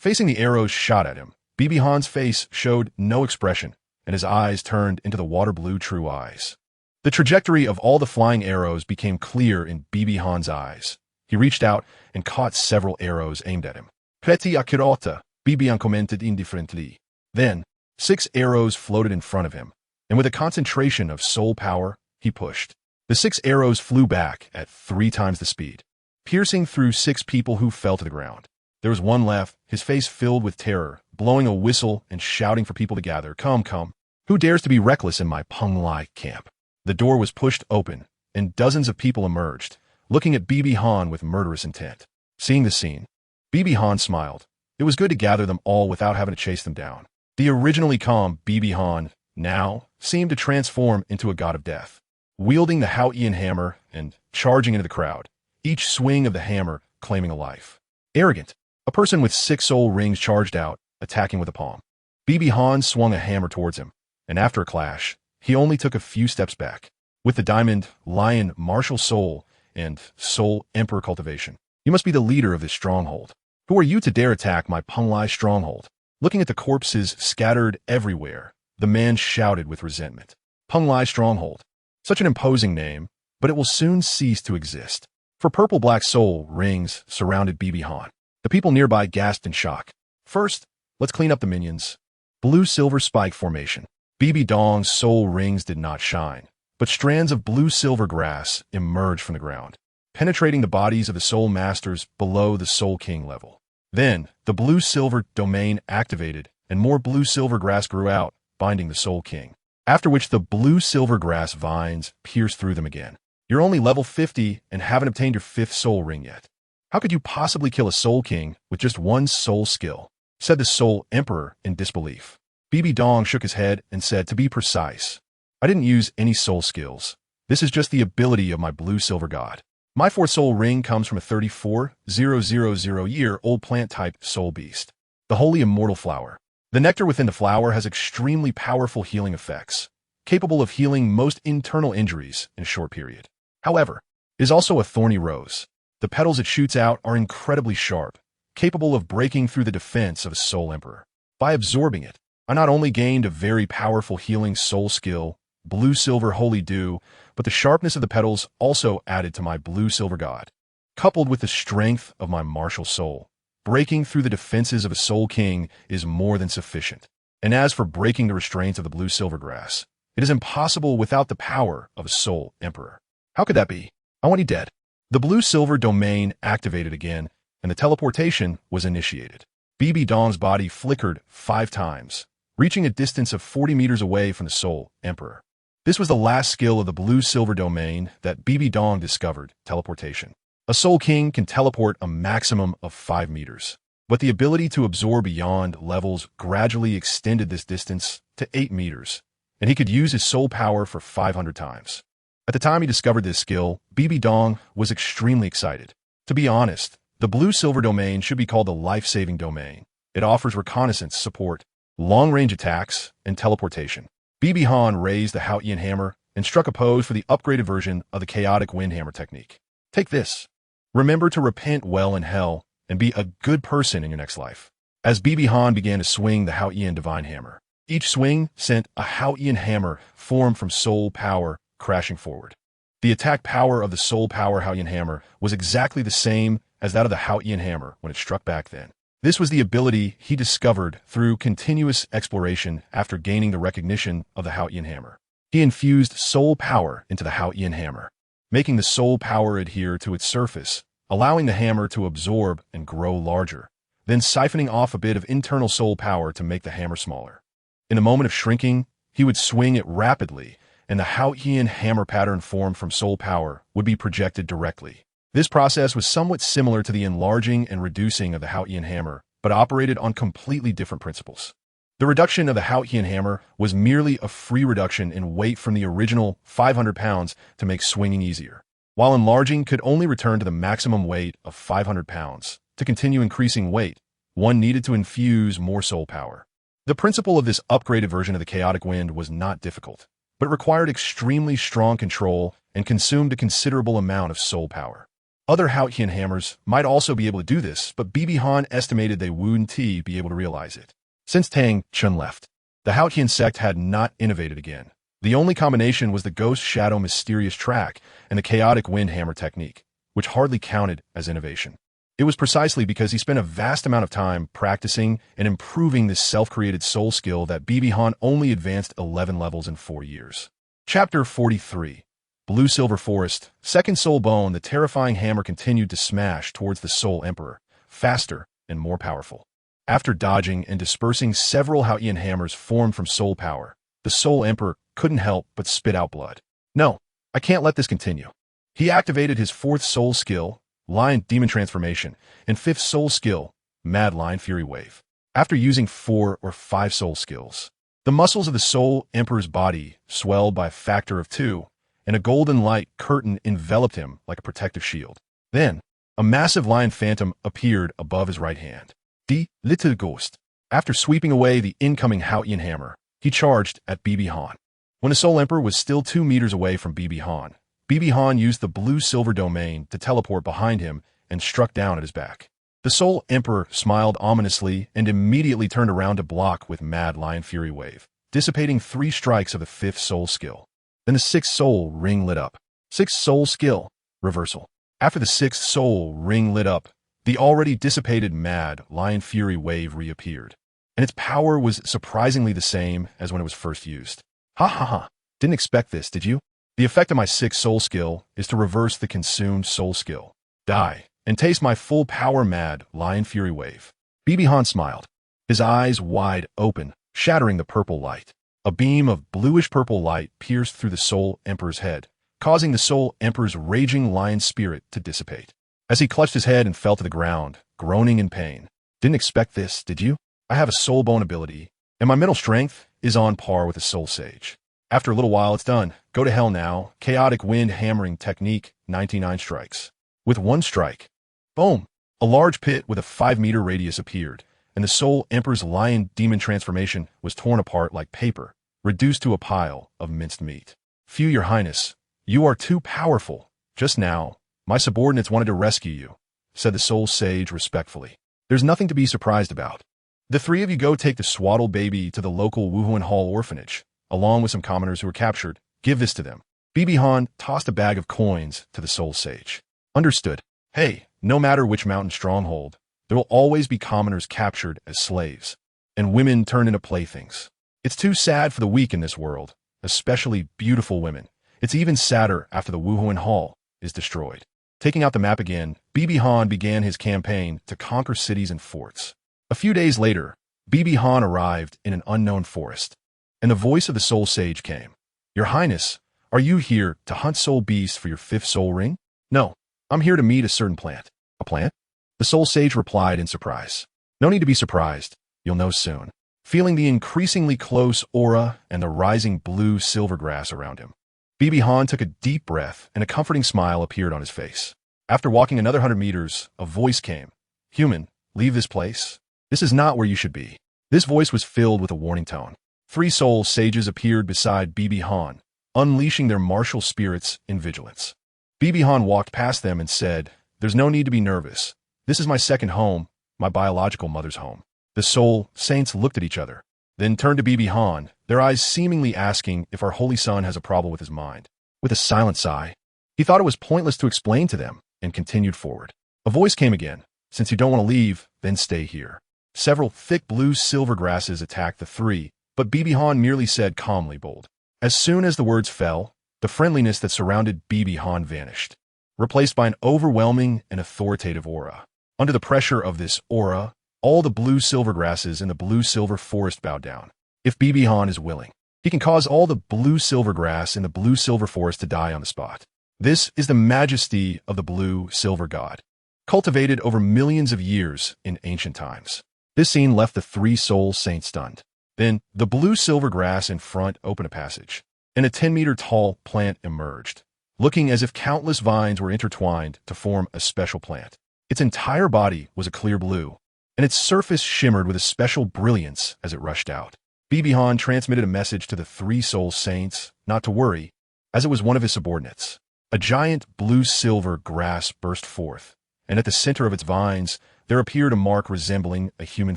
Facing the arrows shot at him, Bibi Han's face showed no expression, and his eyes turned into the water blue true eyes. The trajectory of all the flying arrows became clear in Bibi Han's eyes. He reached out and caught several arrows aimed at him. "Pretty accurata," Bibi Han commented indifferently. Then, 6 arrows floated in front of him, and with a concentration of soul power, he pushed. The 6 arrows flew back at 3 times the speed, piercing through 6 people who fell to the ground. There was one left, his face filled with terror, blowing a whistle and shouting for people to gather. "Come, come. Who dares to be reckless in my Peng Lai camp?" The door was pushed open, and dozens of people emerged, looking at Bibi Han with murderous intent. Seeing the scene, Bibi Han smiled. It was good to gather them all without having to chase them down. The originally calm Bibi Han now seemed to transform into a god of death, wielding the Qian hammer and charging into the crowd, each swing of the hammer claiming a life. Arrogant, a person with 6 soul rings charged out, attacking with a palm. Bibi Han swung a hammer towards him, and after a clash, he only took a few steps back. With the diamond, lion, martial soul, and soul emperor cultivation, you must be the leader of this stronghold. Who are you to dare attack my Peng Lai stronghold? Looking at the corpses scattered everywhere, the man shouted with resentment. Peng Lai stronghold. Such an imposing name, but it will soon cease to exist. For purple-black soul rings surrounded Bibi Han. The people nearby gasped in shock. First, let's clean up the minions. Blue-silver spike formation. Bibi Dong's soul rings did not shine, but strands of blue-silver grass emerged from the ground, penetrating the bodies of the soul masters below the soul king level. Then, the blue-silver domain activated, and more blue-silver grass grew out, binding the soul king. After which the blue-silver grass vines pierced through them again. You're only level 50 and haven't obtained your 5th soul ring yet. How could you possibly kill a soul king with just 1 soul skill? Said the soul emperor in disbelief. Bibi Dong shook his head and said, "To be precise, I didn't use any soul skills. This is just the ability of my blue-silver god. My 4th soul ring comes from a 34,000-year-old plant-type soul beast, the holy immortal flower. The nectar within the flower has extremely powerful healing effects, capable of healing most internal injuries in a short period. However, it is also a thorny rose. The petals it shoots out are incredibly sharp, capable of breaking through the defense of a soul emperor. By absorbing it, I not only gained a very powerful healing soul skill, blue-silver holy dew, but the sharpness of the petals also added to my blue-silver god. Coupled with the strength of my martial soul, breaking through the defenses of a soul king is more than sufficient. And as for breaking the restraints of the blue-silver grass, it is impossible without the power of a soul emperor. How could that be? I want you dead." The blue-silver domain activated again, and the teleportation was initiated. Bibi Dong's body flickered 5 times, reaching a distance of 40 meters away from the Soul Emperor. This was the last skill of the blue-silver domain that Bibi Dong discovered, teleportation. A Soul King can teleport a maximum of 5 meters, but the ability to absorb beyond levels gradually extended this distance to 8 meters, and he could use his soul power for 500 times. At the time he discovered this skill, Bibi Dong was extremely excited. To be honest, the blue-silver domain should be called the life-saving domain. It offers reconnaissance support, long-range attacks, and teleportation. Bibi Han raised the Haotian hammer and struck a pose for the upgraded version of the chaotic wind hammer technique. Take this. Remember to repent well in hell and be a good person in your next life. As Bibi Han began to swing the Haotian divine hammer, each swing sent a Haotian hammer formed from soul power crashing forward. The attack power of the soul power Haotian hammer was exactly the same as that of the Haotian hammer when it struck back then. This was the ability he discovered through continuous exploration after gaining the recognition of the Haotian hammer. He infused soul power into the Haotian hammer, making the soul power adhere to its surface, allowing the hammer to absorb and grow larger, then siphoning off a bit of internal soul power to make the hammer smaller. In a moment of shrinking, he would swing it rapidly, and the Haotian hammer pattern formed from soul power would be projected directly. This process was somewhat similar to the enlarging and reducing of the Haotian hammer, but operated on completely different principles. The reduction of the Haotian hammer was merely a free reduction in weight from the original 500 pounds to make swinging easier, while enlarging could only return to the maximum weight of 500 pounds. To continue increasing weight, one needed to infuse more soul power. The principle of this upgraded version of the chaotic wind was not difficult, but required extremely strong control and consumed a considerable amount of soul power. Other Haotian hammers might also be able to do this, but Bibi Han estimated they wouldn't be able to realize it. Since Tang San left, the Haotian sect had not innovated again. The only combination was the Ghost Shadow Mysterious Track and the Chaotic Wind Hammer technique, which hardly counted as innovation. It was precisely because he spent a vast amount of time practicing and improving this self-created soul skill that Bibi Han only advanced 11 levels in 4 years. Chapter 43. Blue Silver Forest, second soul bone. The terrifying hammer continued to smash towards the Soul Emperor, faster and more powerful. After dodging and dispersing several Haotian hammers formed from soul power, the Soul Emperor couldn't help but spit out blood. No, I can't let this continue. He activated his fourth soul skill, Lion Demon Transformation, and fifth soul skill, Mad Lion Fury Wave. After using 4 or 5 soul skills, the muscles of the Soul Emperor's body swelled by a factor of 2, and a golden light curtain enveloped him like a protective shield. Then, a massive lion phantom appeared above his right hand. The little ghost. After sweeping away the incoming Haotian hammer, he charged at Bibi Han. When the Soul Emperor was still 2 meters away from Bibi Han used the blue-silver domain to teleport behind him and struck down at his back. The Soul Emperor smiled ominously and immediately turned around to block with Mad Lion Fury Wave, dissipating 3 strikes of the 5th soul skill. Then the 6th soul ring lit up. 6th soul skill, reversal. After the 6th soul ring lit up, the already dissipated Mad Lion Fury Wave reappeared, and its power was surprisingly the same as when it was first used. Ha ha ha, didn't expect this, did you? The effect of my 6th soul skill is to reverse the consumed soul skill. Die, and taste my full power Mad Lion Fury Wave. Bibi Han smiled, his eyes wide open, shattering the purple light. A beam of bluish-purple light pierced through the Soul Emperor's head, causing the Soul Emperor's raging lion spirit to dissipate. As he clutched his head and fell to the ground, groaning in pain. Didn't expect this, did you? I have a soul bone ability, and my mental strength is on par with a soul sage. After a little while, it's done. Go to hell now. Chaotic wind hammering technique, 99 strikes. With 1 strike. Boom! A large pit with a 5-meter radius appeared, and the Soul Emperor's lion demon transformation was torn apart like paper, reduced to a pile of minced meat. Phew, Your Highness, you are too powerful. Just now, my subordinates wanted to rescue you, said the Soul Sage respectfully. There's nothing to be surprised about. The 3 of you go take the swaddled baby to the local Wuhuan Hall orphanage, along with some commoners who were captured. Give this to them. Bibi Han tossed a bag of coins to the Soul Sage. Understood. Hey, no matter which mountain stronghold, there will always be commoners captured as slaves, and women turned into playthings. It's too sad for the weak in this world, especially beautiful women. It's even sadder after the Wuhuan Hall is destroyed. Taking out the map again, Bibi Han began his campaign to conquer cities and forts. A few days later, Bibi Han arrived in an unknown forest, and the voice of the soul sage came. Your Highness, are you here to hunt soul beasts for your 5th soul ring? No, I'm here to meet a certain plant. A plant? The soul sage replied in surprise. No need to be surprised. You'll know soon. Feeling the increasingly close aura and the rising blue silver grass around him, Bibi Han took a deep breath and a comforting smile appeared on his face. After walking another 100 meters, a voice came. Human, leave this place. This is not where you should be. This voice was filled with a warning tone. 3 soul sages appeared beside Bibi Han, unleashing their martial spirits in vigilance. Bibi Han walked past them and said, There's no need to be nervous. This is my second home, my biological mother's home. The soul saints looked at each other, then turned to Bibi Han, their eyes seemingly asking if our holy son has a problem with his mind. With a silent sigh, he thought it was pointless to explain to them and continued forward. A voice came again. Since you don't want to leave, then stay here. Several thick blue silver grasses attacked the 3, but Bibi Han merely said calmly bold. As soon as the words fell, the friendliness that surrounded Bibi Han vanished, replaced by an overwhelming and authoritative aura. Under the pressure of this aura, all the blue silver grasses in the blue silver forest bowed down. If Bibi Han is willing, he can cause all the blue silver grass in the blue silver forest to die on the spot. This is the majesty of the blue silver god, cultivated over millions of years in ancient times. This scene left the 3 soul saints stunned. Then, the blue silver grass in front opened a passage, and a 10-meter-tall plant emerged, looking as if countless vines were intertwined to form a special plant. Its entire body was a clear blue, and its surface shimmered with a special brilliance as it rushed out. Bibi Han transmitted a message to the 3 soul saints not to worry, as it was one of his subordinates. A giant blue-silver grass burst forth, and at the center of its vines, there appeared a mark resembling a human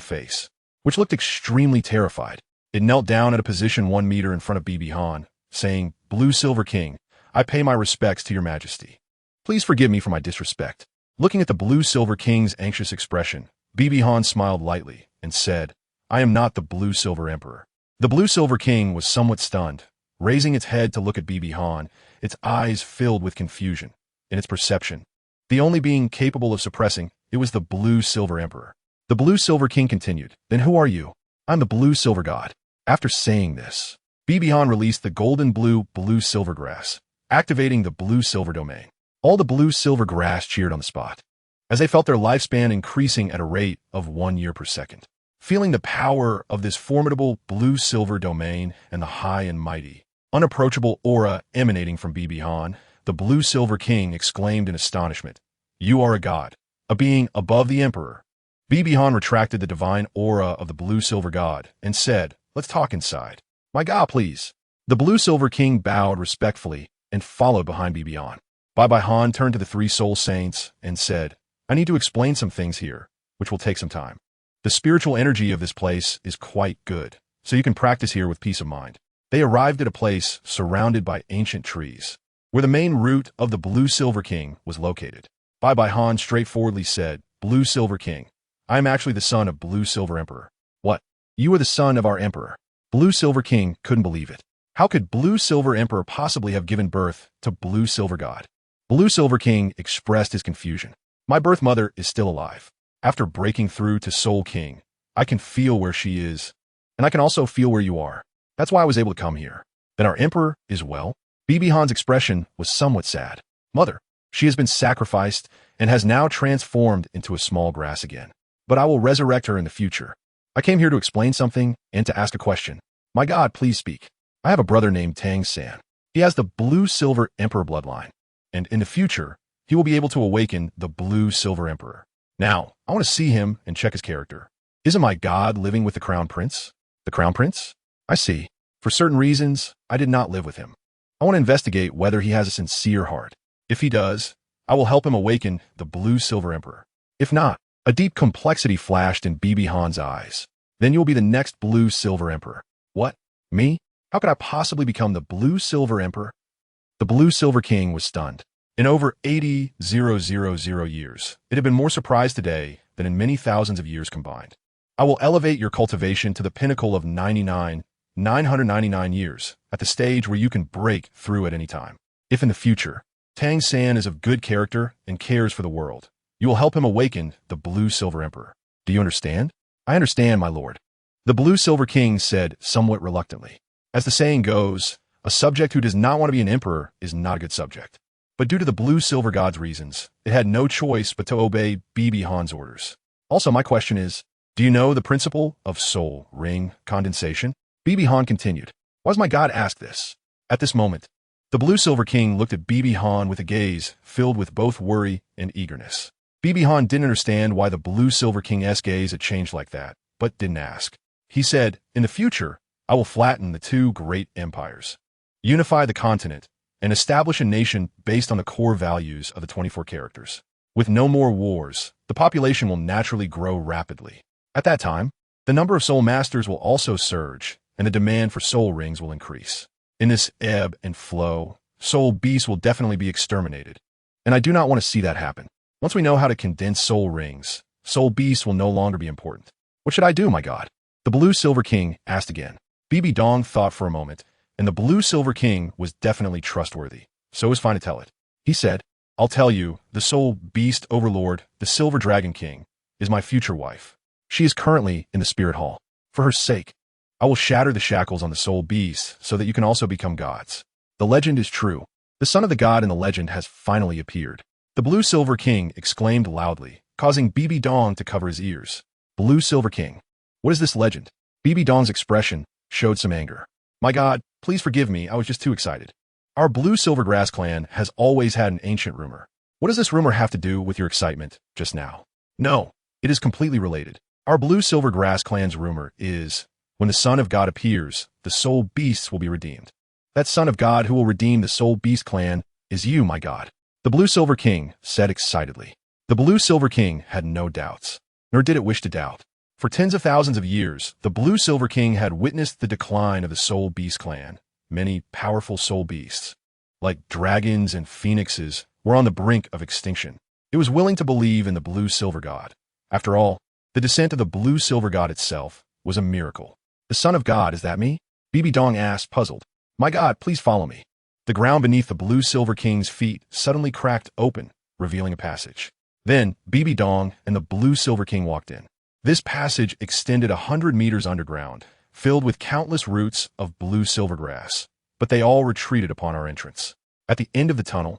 face, which looked extremely terrified. It knelt down at a position 1 meter in front of Bibi Han, saying, Blue Silver King, I pay my respects to your majesty. Please forgive me for my disrespect. Looking at the Blue Silver King's anxious expression, Bibi Han smiled lightly and said, I am not the Blue Silver Emperor. The Blue Silver King was somewhat stunned, raising its head to look at Bibi Han, its eyes filled with confusion. In its perception, the only being capable of suppressing it was the Blue Silver Emperor. The Blue Silver King continued, Then who are you? I'm the Blue Silver God. After saying this, Bibi Han released the golden blue silver grass, activating the blue silver domain. All the blue silver grass cheered on the spot, as they felt their lifespan increasing at a rate of 1 year per second. Feeling the power of this formidable blue silver domain and the high and mighty, unapproachable aura emanating from Bibi Han, the Blue Silver King exclaimed in astonishment, You are a god, a being above the Emperor. Bibi Han retracted the divine aura of the Blue Silver God and said, Let's talk inside. My god, please. The Blue Silver King bowed respectfully and followed behind Bibi Han. Bibi Han turned to the 3 soul saints and said, I need to explain some things here, which will take some time. The spiritual energy of this place is quite good, so you can practice here with peace of mind. They arrived at a place surrounded by ancient trees, where the main root of the Blue Silver King was located. Bibi Han straightforwardly said, Blue Silver King, I am actually the son of Blue Silver Emperor. What? You are the son of our Emperor? Blue Silver King couldn't believe it. How could Blue Silver Emperor possibly have given birth to Blue Silver God? Blue Silver King expressed his confusion. My birth mother is still alive. After breaking through to Soul King, I can feel where she is, and I can also feel where you are. That's why I was able to come here. Then our Emperor is well? Bibi Han's expression was somewhat sad. Mother, she has been sacrificed and has now transformed into a small grass again. But I will resurrect her in the future. I came here to explain something and to ask a question. My God, please speak. I have a brother named Tang San. He has the Blue Silver Emperor bloodline, and in the future, he will be able to awaken the Blue Silver Emperor. Now, I want to see him and check his character. Isn't my God living with the Crown Prince? The Crown Prince? I see. For certain reasons, I did not live with him. I want to investigate whether he has a sincere heart. If he does, I will help him awaken the Blue Silver Emperor. If not, a deep complexity flashed in Bibi Han's eyes. Then you'll be the next Blue Silver Emperor. What? Me? How could I possibly become the Blue Silver Emperor? The Blue Silver King was stunned. In over 80,000 years, it had been more surprised today than in many thousands of years combined. I will elevate your cultivation to the pinnacle of 999 years, at the stage where you can break through at any time. If in the future, Tang San is of good character and cares for the world, you will help him awaken the Blue Silver Emperor. Do you understand? I understand, my lord. The Blue-Silver King said somewhat reluctantly. As the saying goes, a subject who does not want to be an emperor is not a good subject. But due to the Blue-Silver God's reasons, it had no choice but to obey Bibi Han's orders. Also, my question is, do you know the principle of soul ring condensation? Bibi Han continued. Why does my God ask this? At this moment, the Blue-Silver King looked at Bibi Han with a gaze filled with both worry and eagerness. Bibi Han didn't understand why the Blue-Silver King's gaze had changed like that, but didn't ask. He said, in the future, I will flatten the two great empires, unify the continent, and establish a nation based on the core values of the 24 characters. With no more wars, the population will naturally grow rapidly. At that time, the number of soul masters will also surge, and the demand for soul rings will increase. In this ebb and flow, soul beasts will definitely be exterminated, and I do not want to see that happen. Once we know how to condense soul rings, soul beasts will no longer be important. What should I do, my God? The Blue-Silver King asked again. Bibi Dong thought for a moment, and the Blue-Silver King was definitely trustworthy, so it was fine to tell it. He said, I'll tell you, the soul beast overlord, the Silver Dragon King, is my future wife. She is currently in the Spirit Hall. For her sake, I will shatter the shackles on the soul beasts so that you can also become gods. The legend is true. The son of the god in the legend has finally appeared. The Blue-Silver King exclaimed loudly, causing Bibi Dong to cover his ears. Blue-Silver King. What is this legend? Bibi Dong's expression showed some anger. My God, please forgive me, I was just too excited. Our Blue-Silver Grass clan has always had an ancient rumor. What does this rumor have to do with your excitement just now? No, it is completely related. Our Blue-Silver Grass clan's rumor is, when the Son of God appears, the soul beasts will be redeemed. That Son of God who will redeem the soul beast clan is you, my God. The Blue-Silver King said excitedly. The Blue-Silver King had no doubts, nor did it wish to doubt. For tens of thousands of years, the Blue-Silver King had witnessed the decline of the soul beast clan. Many powerful soul beasts, like dragons and phoenixes, were on the brink of extinction. It was willing to believe in the Blue-Silver God. After all, the descent of the Blue-Silver God itself was a miracle. The Son of God, is that me? Bibi Dong asked, puzzled. My God, please follow me. The ground beneath the Blue-Silver King's feet suddenly cracked open, revealing a passage. Then, Bibi Dong and the Blue-Silver King walked in. This passage extended 100 meters underground, filled with countless roots of blue-silver grass, but they all retreated upon our entrance. At the end of the tunnel,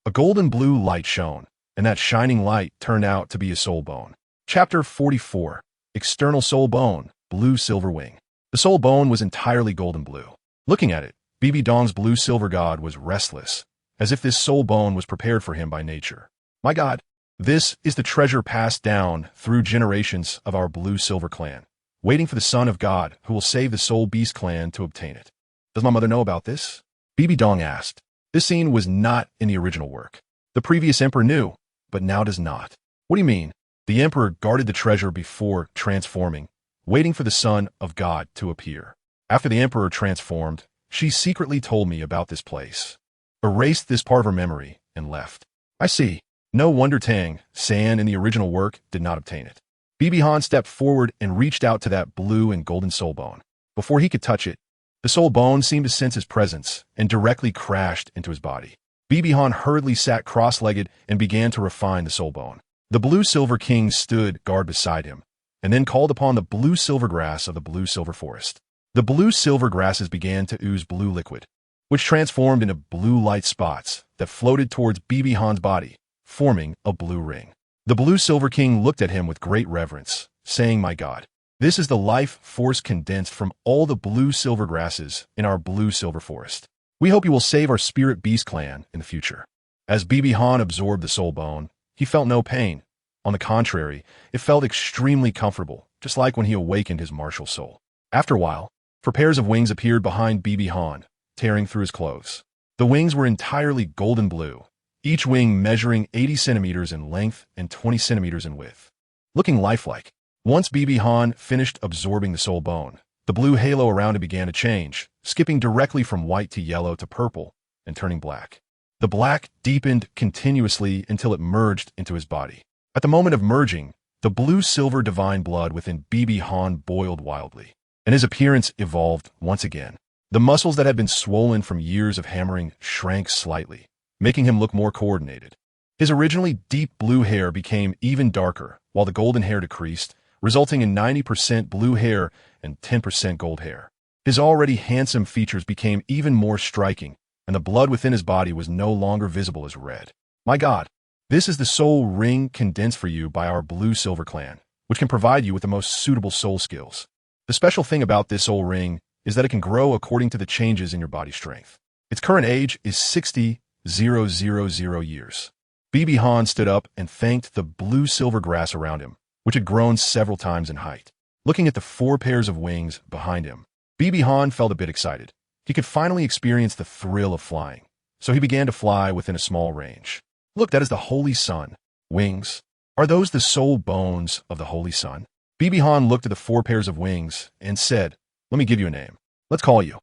a golden blue light shone, and that shining light turned out to be a soul bone. Chapter 44. External Soul Bone, Blue-Silver Wing. The soul bone was entirely golden blue. Looking at it, Bibi Dong's Blue-Silver God was restless, as if this soul bone was prepared for him by nature. My God, this is the treasure passed down through generations of our Blue-Silver clan, waiting for the Son of God who will save the Soul Beast clan to obtain it. Does my mother know about this? Bibi Dong asked. This scene was not in the original work. The previous emperor knew, but now does not. What do you mean? The emperor guarded the treasure before transforming, waiting for the Son of God to appear. After the emperor transformed, she secretly told me about this place, erased this part of her memory, and left. I see. No wonder Tang San in the original work did not obtain it. Bibi Han stepped forward and reached out to that blue and golden soul bone. Before he could touch it, the soul bone seemed to sense his presence and directly crashed into his body. Bibi Han hurriedly sat cross-legged and began to refine the soul bone. The Blue-Silver King stood guard beside him, and then called upon the blue-silver grass of the blue-silver forest. The blue-silver grasses began to ooze blue liquid, which transformed into blue light spots that floated towards Bibi Han's body, forming a blue ring. The Blue-Silver King looked at him with great reverence, saying, My God, this is the life force condensed from all the blue-silver grasses in our blue-silver forest. We hope you will save our Spirit Beast clan in the future. As Bibi Han absorbed the soul bone, he felt no pain. On the contrary, it felt extremely comfortable, just like when he awakened his martial soul. After a while, 4 pairs of wings appeared behind Bibi Han, tearing through his clothes. The wings were entirely golden blue, each wing measuring 80 centimeters in length and 20 centimeters in width, looking lifelike. Once Bibi Han finished absorbing the soul bone, the blue halo around it began to change, skipping directly from white to yellow to purple and turning black. The black deepened continuously until it merged into his body. At the moment of merging, the blue-silver divine blood within Bibi Han boiled wildly, and his appearance evolved once again. The muscles that had been swollen from years of hammering shrank slightly, making him look more coordinated. His originally deep blue hair became even darker, while the golden hair decreased, resulting in 90% blue hair and 10% gold hair. His already handsome features became even more striking, and the blood within his body was no longer visible as red. My God, this is the soul ring condensed for you by our Blue-Silver clan, which can provide you with the most suitable soul skills. The special thing about this soul ring is that it can grow according to the changes in your body strength. Its current age is 60,000 years. BB Han stood up and thanked the blue-silver grass around him, which had grown several times in height. Looking at the 4 pairs of wings behind him, BB Han felt a bit excited. He could finally experience the thrill of flying, so he began to fly within a small range. Look, that is the Holy Sun. Wings. Are those the soul bones of the Holy Sun? BB Han looked at the 4 pairs of wings and said, "Let me give you a name. Let's call you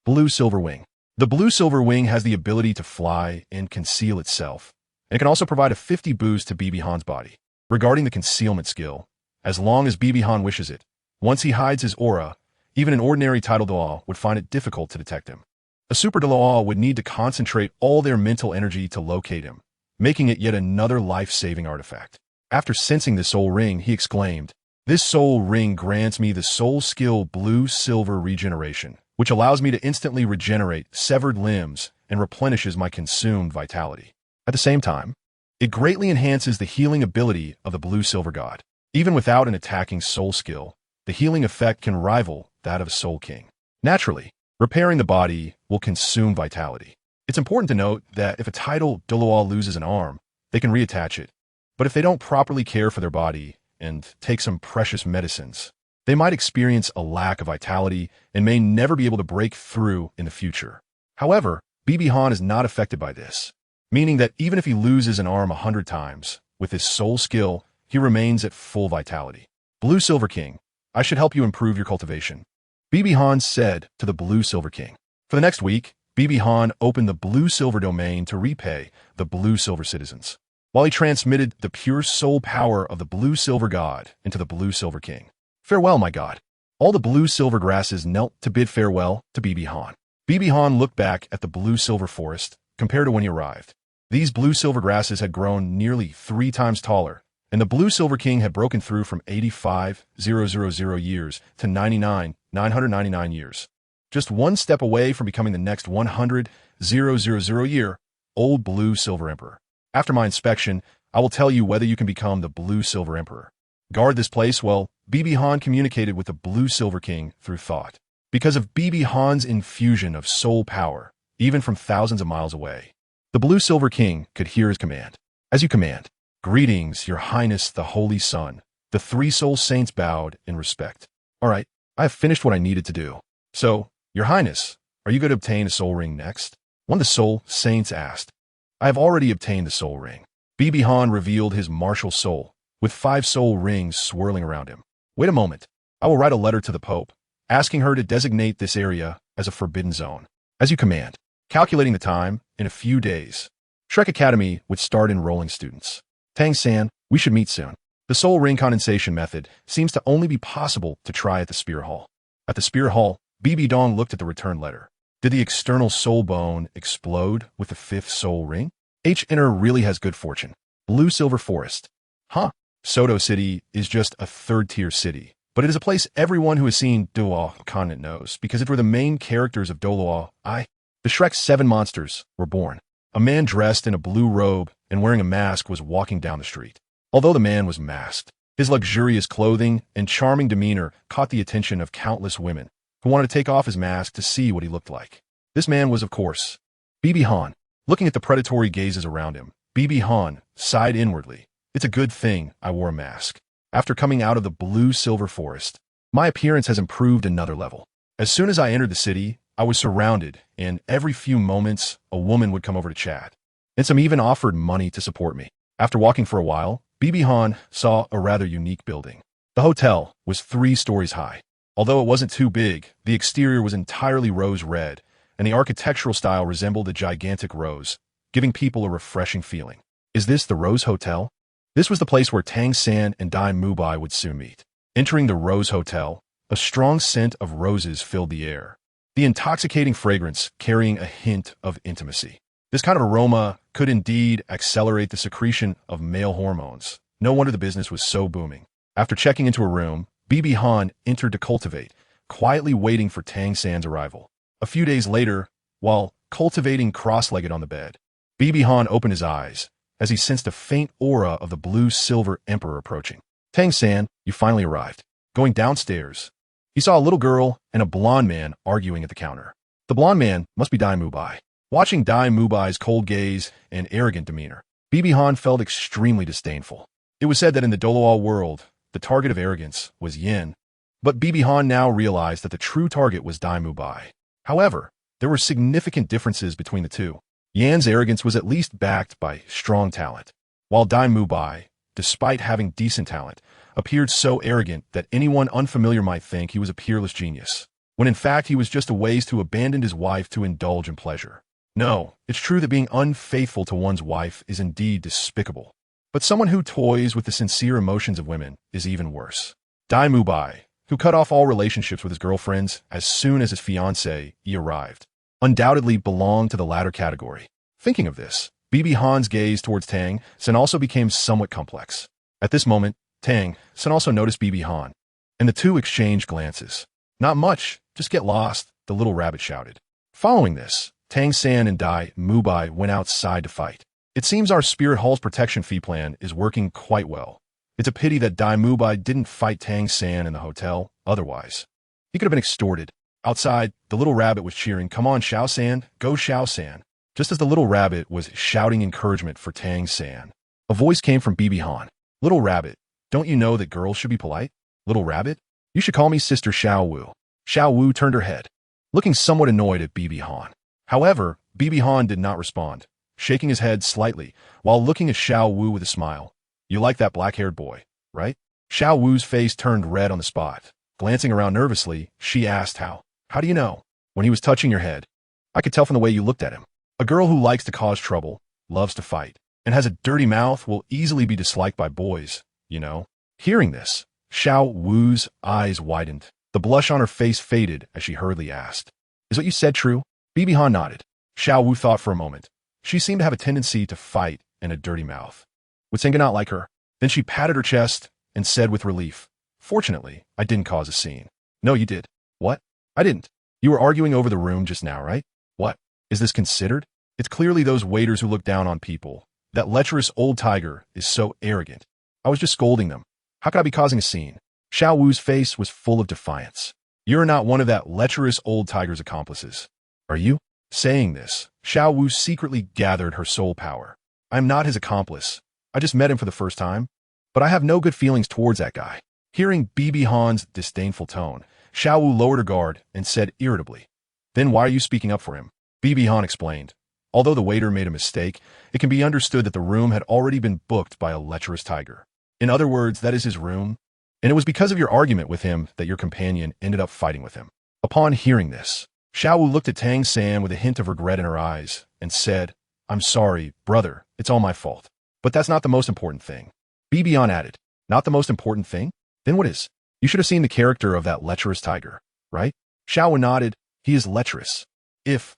Blue-Silver Wing." The Blue-Silver Wing has the ability to fly and conceal itself, and it can also provide a 50 boost to BB Han's body. Regarding the concealment skill, as long as BB Han wishes it, once he hides his aura, even an ordinary title Douluo would find it difficult to detect him. A super Douluo would need to concentrate all their mental energy to locate him, making it yet another life-saving artifact. After sensing the soul ring, he exclaimed, "This soul ring grants me the soul skill Blue-Silver Regeneration, which allows me to instantly regenerate severed limbs and replenishes my consumed vitality. At the same time, it greatly enhances the healing ability of the Blue-Silver God. Even without an attacking soul skill, the healing effect can rival that of a Soul King. Naturally, repairing the body will consume vitality. It's important to note that if a title Douluo loses an arm, they can reattach it. But if they don't properly care for their body and take some precious medicines, they might experience a lack of vitality and may never be able to break through in the future. However, BB Han is not affected by this, meaning that even if he loses an arm 100 times, with his soul skill, he remains at full vitality. Blue-Silver King, I should help you improve your cultivation," BB Han said to the Blue-Silver King. For the next week, BB Han opened the Blue-Silver domain to repay the Blue-Silver citizens, while he transmitted the pure soul power of the Blue-Silver God into the Blue-Silver King. "Farewell, my God." All the Blue-Silver grasses knelt to bid farewell to BB Han. BB Han looked back at the Blue-Silver forest compared to when he arrived. These Blue-Silver grasses had grown nearly 3 times taller, and the Blue-Silver King had broken through from 85,000 years to 99,999 years. Just one step away from becoming the next 100,000 year old Blue-Silver Emperor. After my inspection, I will tell you whether you can become the Blue-Silver Emperor. Guard this place well. BB Han communicated with the Blue-Silver King through thought. Because of BB Han's infusion of soul power, even from thousands of miles away, the Blue-Silver King could hear his command. "As you command." "Greetings, Your Highness the Holy Sun." The 3 soul saints bowed in respect. "All right, I have finished what I needed to do. So, Your Highness, are you going to obtain a soul ring next?" One of the soul saints asked. "I have already obtained the soul ring." BB Han revealed his martial soul, with 5 soul rings swirling around him. "Wait a moment. I will write a letter to the Pope, asking her to designate this area as a forbidden zone." "As you command." Calculating the time, in a few days, Shrek Academy would start enrolling students. "Tang San, we should meet soon." The soul ring condensation method seems to only be possible to try at the Spear Hall. At the Spear Hall, BB Dong looked at the return letter. Did the external soul bone explode with the 5th soul ring? H. Inner really has good fortune. Blue-Silver Forest. Huh. Soto City is just a 3rd-tier city, but it is a place everyone who has seen Douluo Continent knows, because it were the main characters of Douluo. The Shrek's 7 monsters were born. A man dressed in a blue robe and wearing a mask was walking down the street. Although the man was masked, his luxurious clothing and charming demeanor caught the attention of countless women who wanted to take off his mask to see what he looked like. This man was, of course, BB Han. Looking at the predatory gazes around him, BB Han sighed inwardly. "It's a good thing I wore a mask. After coming out of the Blue-Silver Forest, my appearance has improved another level. As soon as I entered the city, I was surrounded, and every few moments, a woman would come over to chat. And some even offered money to support me." After walking for a while, BB Han saw a rather unique building. The hotel was 3 stories high. Although it wasn't too big, the exterior was entirely rose red, and the architectural style resembled a gigantic rose, giving people a refreshing feeling. Is this the Rose Hotel? This was the place where Tang San and Dai Mubai would soon meet. Entering the Rose Hotel, a strong scent of roses filled the air, the intoxicating fragrance carrying a hint of intimacy. This kind of aroma could indeed accelerate the secretion of male hormones. No wonder the business was so booming. After checking into a room, Bibi Han entered to cultivate, quietly waiting for Tang San's arrival. A few days later, while cultivating cross-legged on the bed, Bibi Han opened his eyes as he sensed a faint aura of the blue-silver emperor approaching. Tang San, you finally arrived. Going downstairs, he saw a little girl and a blonde man arguing at the counter. The blonde man must be Dai Mubai. Watching Dai Mubai's cold gaze and arrogant demeanor, Bibi Han felt extremely disdainful. It was said that in the Douluo world, the target of arrogance was Yin, but Bibi Han now realized that the true target was Dai Mubai. However, there were significant differences between the two. Yan's arrogance was at least backed by strong talent, while Dai Mubai, despite having decent talent, appeared so arrogant that anyone unfamiliar might think he was a peerless genius, when in fact he was just a ways to abandon his wife to indulge in pleasure. No, it's true that being unfaithful to one's wife is indeed despicable, but someone who toys with the sincere emotions of women is even worse. Dai Mubai, who cut off all relationships with his girlfriends as soon as his fiancée arrived, undoubtedly belonged to the latter category. Thinking of this, Bibi Han's gaze towards Tang San also became somewhat complex. At this moment, Tang San also noticed Bibi Han, and the two exchanged glances. Not much, just get lost, the little rabbit shouted. Following this, Tang San and Dai Mubai went outside to fight. It seems our Spirit Hall's protection fee plan is working quite well. It's a pity that Dai Mubai didn't fight Tang San in the hotel, otherwise he could have been extorted. Outside, the little rabbit was cheering, "Come on, Xiao San, go Xiao San." Just as the little rabbit was shouting encouragement for Tang San, a voice came from Bibi Han. "Little rabbit, don't you know that girls should be polite? Little rabbit, you should call me Sister Xiao Wu." Xiao Wu turned her head, looking somewhat annoyed at Bibi Han. However, Bibi Han did not respond, shaking his head slightly while looking at Xiao Wu with a smile. "You like that black-haired boy, right?" Xiao Wu's face turned red on the spot. Glancing around nervously, she asked, How do you know? When he was touching your head, I could tell from the way you looked at him. A girl who likes to cause trouble, loves to fight, and has a dirty mouth will easily be disliked by boys, you know." Hearing this, Xiao Wu's eyes widened. The blush on her face faded as she hurriedly asked, "Is what you said true?" Bibi Han nodded. Xiao Wu thought for a moment. She seemed to have a tendency to fight and a dirty mouth. Would Senga not like her? Then she patted her chest and said with relief, "Fortunately, I didn't cause a scene." "No, you did." "What?" "I didn't. You were arguing over the room just now, right?" "What? Is this considered?" "It's clearly those waiters who look down on people. That lecherous old tiger is so arrogant. I was just scolding them. How could I be causing a scene?" Xiao Wu's face was full of defiance. "You're not one of that lecherous old tiger's accomplices, are you?" Saying this, Xiao Wu secretly gathered her soul power. "I am not his accomplice. I just met him for the first time, but I have no good feelings towards that guy." Hearing Bibi Han's disdainful tone, Xiao Wu lowered her guard and said irritably, "Then why are you speaking up for him?" Bibi Han explained, "Although the waiter made a mistake, it can be understood that the room had already been booked by a lecherous tiger. In other words, that is his room, and it was because of your argument with him that your companion ended up fighting with him." Upon hearing this, Xiao Wu looked at Tang San with a hint of regret in her eyes and said, "I'm sorry, brother, it's all my fault. But that's not the most important thing." Bibi Han added, "Not the most important thing? Then what is? You should have seen the character of that lecherous tiger, right?" Xiao Wu nodded. "He is lecherous. If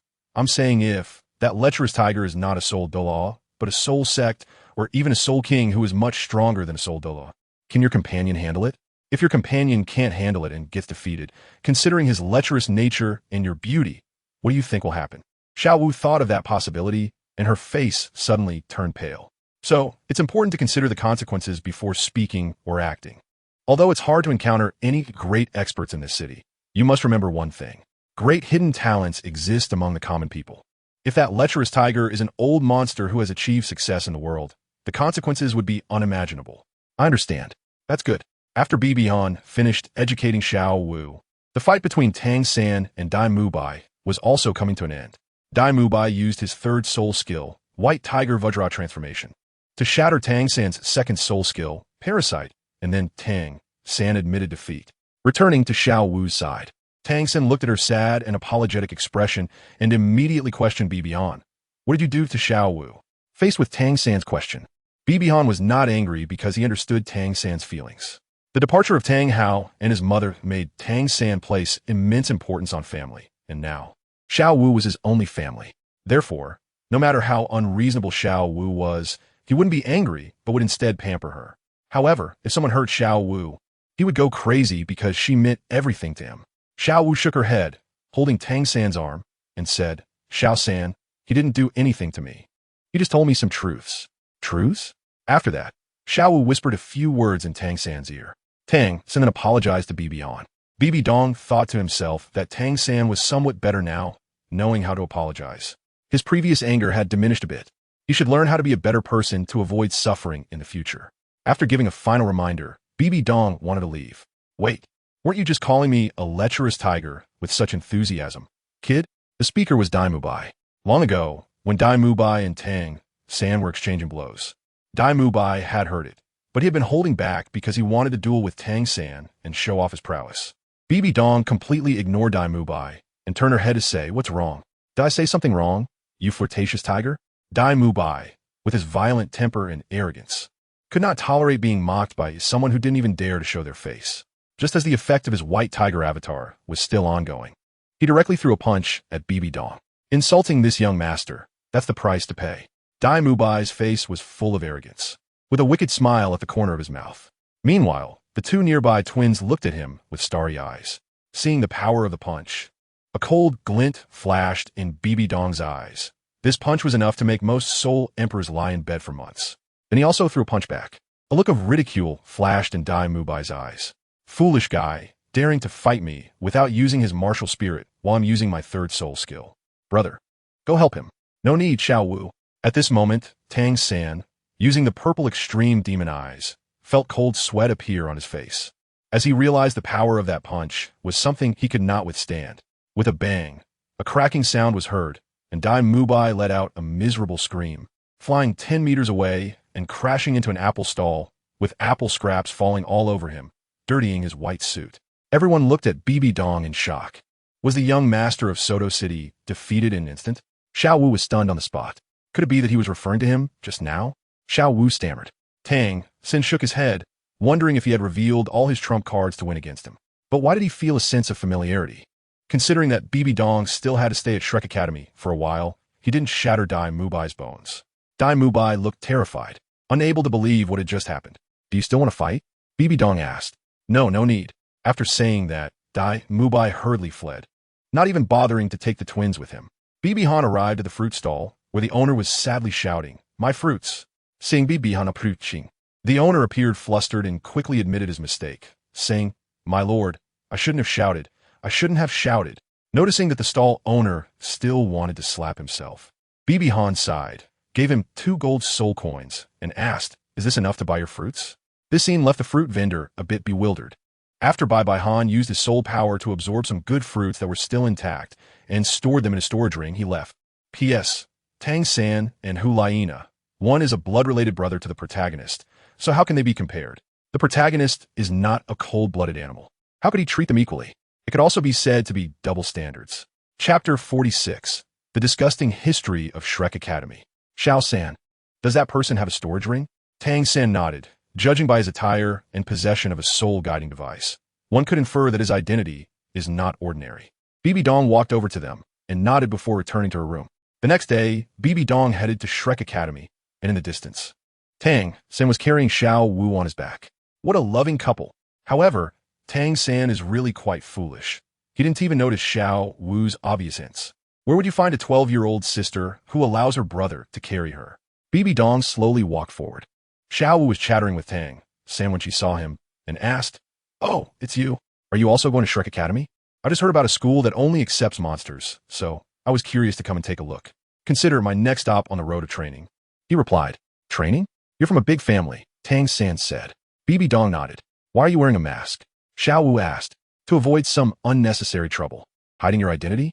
that lecherous tiger is not a soul Douluo, but a soul sect, or even a soul king who is much stronger than a soul Douluo. Can your companion handle it? If your companion can't handle it and gets defeated, considering his lecherous nature and your beauty, what do you think will happen?" Xiao Wu thought of that possibility, and her face suddenly turned pale. So, it's important to consider the consequences before speaking or acting. Although it's hard to encounter any great experts in this city, you must remember one thing. Great hidden talents exist among the common people. If that lecherous tiger is an old monster who has achieved success in the world, the consequences would be unimaginable. "I understand. That's good." After Bibi Han finished educating Xiao Wu, the fight between Tang San and Dai Mubai was also coming to an end. Dai Mubai used his third soul skill, White Tiger Vajra Transformation, to shatter Tang San's second soul skill, Parasite, and then Tang San admitted defeat. Returning to Xiao Wu's side, Tang San looked at her sad and apologetic expression and immediately questioned Bibi Han. "What did you do to Xiao Wu?" Faced with Tang San's question, Bibi Han was not angry because he understood Tang San's feelings. The departure of Tang Hao and his mother made Tang San place immense importance on family, and now, Xiao Wu was his only family. Therefore, no matter how unreasonable Xiao Wu was, he wouldn't be angry, but would instead pamper her. However, if someone hurt Xiao Wu, he would go crazy because she meant everything to him. Xiao Wu shook her head, holding Tang San's arm, and said, Xiao San, he didn't do anything to me. He just told me some truths. Truths? After that, Xiao Wu whispered a few words in Tang San's ear. Tang San then apologized to Bibi Han. Bibi Dong thought to himself that Tang San was somewhat better now, knowing how to apologize. His previous anger had diminished a bit. He should learn how to be a better person to avoid suffering in the future. After giving a final reminder, Bibi Dong wanted to leave. Wait, weren't you just calling me a lecherous tiger with such enthusiasm? Kid? The speaker was Dai Mubai. Long ago, when Dai Mubai and Tang San were exchanging blows, Dai Mubai had heard it, but he had been holding back because he wanted to duel with Tang San and show off his prowess. Bibi Dong completely ignored Dai Mubai and turned her head to say, What's wrong? Did I say something wrong, you flirtatious tiger? Dai Mubai, with his violent temper and arrogance, could not tolerate being mocked by someone who didn't even dare to show their face. Just as the effect of his white tiger avatar was still ongoing, he directly threw a punch at Bibi Dong. Insulting this young master, that's the price to pay. Dai Mubai's face was full of arrogance, with a wicked smile at the corner of his mouth. Meanwhile, the two nearby twins looked at him with starry eyes. Seeing the power of the punch, a cold glint flashed in Bibi Dong's eyes. This punch was enough to make most Soul Emperors lie in bed for months. Then he also threw a punch back. A look of ridicule flashed in Dai Mubai's eyes. Foolish guy, daring to fight me without using his martial spirit while I'm using my third soul skill. Brother, go help him. No need, Xiao Wu. At this moment, Tang San, using the purple extreme demon eyes, felt cold sweat appear on his face. As he realized the power of that punch was something he could not withstand. With a bang, a cracking sound was heard, and Dai Mubai let out a miserable scream, flying 10 meters away and crashing into an apple stall, with apple scraps falling all over him, dirtying his white suit. Everyone looked at Bibi Dong in shock. Was the young master of Soto City defeated in an instant? Xiao Wu was stunned on the spot. Could it be that he was referring to him just now? Xiao Wu stammered. Tang San shook his head, wondering if he had revealed all his trump cards to win against him. But why did he feel a sense of familiarity? Considering that Bibi Dong still had to stay at Shrek Academy for a while, he didn't shatter Dai Mubai's bones. Dai Mubai looked terrified, unable to believe what had just happened. Do you still want to fight? Bibi Dong asked. No need. After saying that, Dai Mubai hurriedly fled, not even bothering to take the twins with him. Bibi Han arrived at the fruit stall, where the owner was sadly shouting, My fruits! Saying Bibi Han approaching. The owner appeared flustered and quickly admitted his mistake, saying, My lord, I shouldn't have shouted. I shouldn't have shouted. Noticing that the stall owner still wanted to slap himself, Bibi Han sighed, gave him 2 gold soul coins, and asked, Is this enough to buy your fruits? This scene left the fruit vendor a bit bewildered. After Bai Han used his soul power to absorb some good fruits that were still intact and stored them in a storage ring, he left. P.S. Tang San and Hulaina. One is a blood-related brother to the protagonist, so how can they be compared? The protagonist is not a cold-blooded animal. How could he treat them equally? It could also be said to be double standards. Chapter 46. The Disgusting History of Shrek Academy. Xiao San. Does that person have a storage ring? Tang San nodded, judging by his attire and possession of a soul-guiding device. One could infer that his identity is not ordinary. Bibi Dong walked over to them and nodded before returning to her room. The next day, Bibi Dong headed to Shrek Academy, and in the distance, Tang San was carrying Xiao Wu on his back. What a loving couple. However, Tang San is really quite foolish. He didn't even notice Xiao Wu's obvious hints. Where would you find a 12-year-old sister who allows her brother to carry her? Bibi Dong slowly walked forward. Xiao Wu was chattering with Tang San when she saw him and asked, Oh, it's you. Are you also going to Shrek Academy? I just heard about a school that only accepts monsters, so I was curious to come and take a look. Consider my next stop on the road to training. He replied, Training? You're from a big family, Tang San said. Bibi Dong nodded. Why are you wearing a mask? Xiao Wu asked. To avoid some unnecessary trouble. Hiding your identity?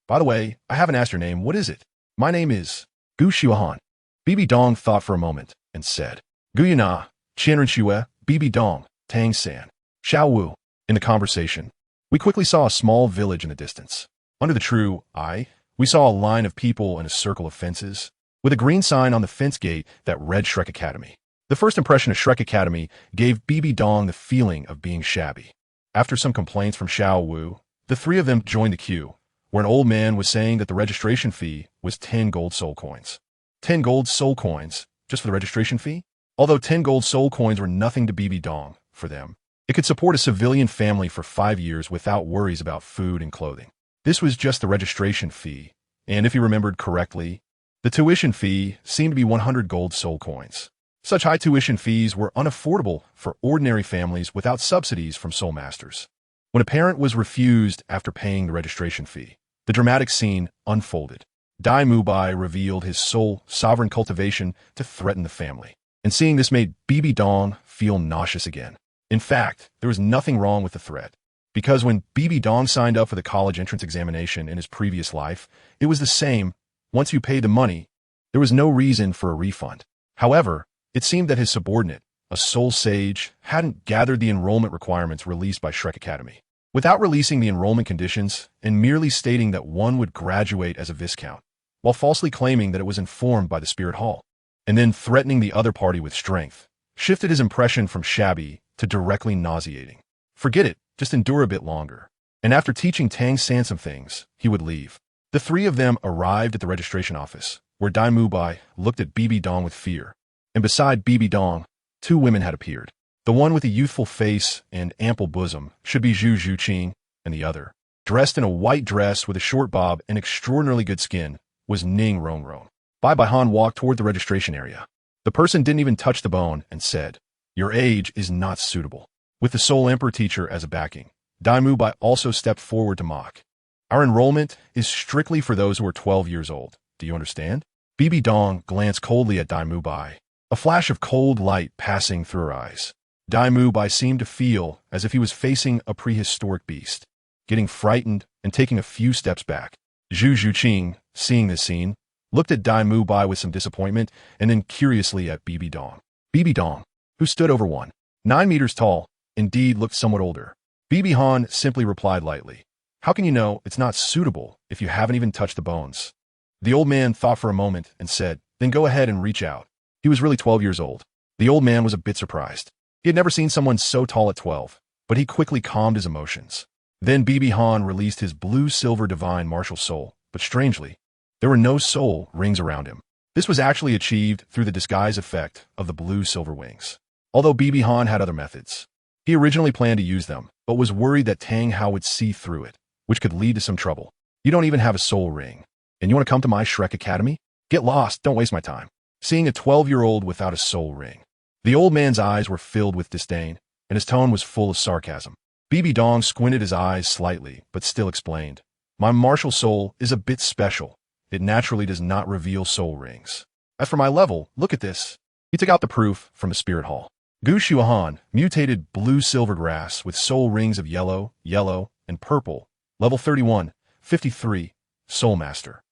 By the way, I haven't asked your name. What is it? My name is Gu Xiuhan. Bibi Dong thought for a moment and said, Guyana, Qian Renxue, Bibi Dong, Tang San, Xiao Wu. In the conversation, we quickly saw a small village in the distance. Under the true eye, we saw a line of people in a circle of fences, with a green sign on the fence gate that read Shrek Academy. The first impression of Shrek Academy gave Bibi Dong the feeling of being shabby. After some complaints from Xiao Wu, the 3 of them joined the queue, where an old man was saying that the registration fee was 10 gold soul coins. 10 gold soul coins, just for the registration fee? Although 10 gold soul coins were nothing to BB Dong for them, it could support a civilian family for 5 years without worries about food and clothing. This was just the registration fee, and if he remembered correctly, the tuition fee seemed to be 100 gold soul coins. Such high tuition fees were unaffordable for ordinary families without subsidies from soul masters. When a parent was refused after paying the registration fee, the dramatic scene unfolded. Dai Mubai revealed his soul sovereign cultivation to threaten the family, and seeing this made BB Dong feel nauseous again. In fact, there was nothing wrong with the threat, because when BB Dong signed up for the college entrance examination in his previous life, it was the same. Once you paid the money, there was no reason for a refund. However, it seemed that his subordinate, a soul sage, hadn't gathered the enrollment requirements released by Shrek Academy. Without releasing the enrollment conditions and merely stating that one would graduate as a viscount, while falsely claiming that it was informed by the Spirit Hall, and then threatening the other party with strength, shifted his impression from shabby to directly nauseating. Forget it, just endure a bit longer. And after teaching Tang San some things, he would leave. The three of them arrived at the registration office, where Dai Mubai looked at BB Dong with fear. And beside BB Dong, 2 women had appeared. The one with a youthful face and ample bosom should be Zhu Zhuqing, and the other, dressed in a white dress with a short bob and extraordinarily good skin, was Ning Rongrong. Bai Baihan walked toward the registration area. The person didn't even touch the bone and said, "Your age is not suitable." With the Soul Emperor teacher as a backing, Dai Mubai also stepped forward to mock. "Our enrollment is strictly for those who are 12 years old. Do you understand?" BB Dong glanced coldly at Dai Mubai, a flash of cold light passing through her eyes. Dai Mubai seemed to feel as if he was facing a prehistoric beast, getting frightened and taking a few steps back. Zhu Zhuqing, seeing this scene, looked at Dai Mubai with some disappointment and then curiously at BB Dong. BB Dong, who stood over 1.9 meters tall, indeed looked somewhat older. BB Han simply replied lightly, "How can you know it's not suitable if you haven't even touched the bones?" The old man thought for a moment and said, "Then go ahead and reach out." He was really 12 years old. The old man was a bit surprised. He had never seen someone so tall at 12, but he quickly calmed his emotions. Then BB Han released his blue-silver divine martial soul, but strangely, there were no soul rings around him. This was actually achieved through the disguise effect of the blue-silver wings. Although BB Han had other methods, he originally planned to use them, but was worried that Tang Hao would see through it, which could lead to some trouble. "You don't even have a soul ring, and you want to come to my Shrek Academy? Get lost, don't waste my time." Seeing a 12-year-old without a soul ring, the old man's eyes were filled with disdain, and his tone was full of sarcasm. BB Dong squinted his eyes slightly, but still explained, "My martial soul is a bit special. It naturally does not reveal soul rings. As for my level, look at this." He took out the proof from the Spirit Hall. Gu Shuahan, mutated blue-silver grass with soul rings of yellow, and purple, level 31, 53, Soul Master.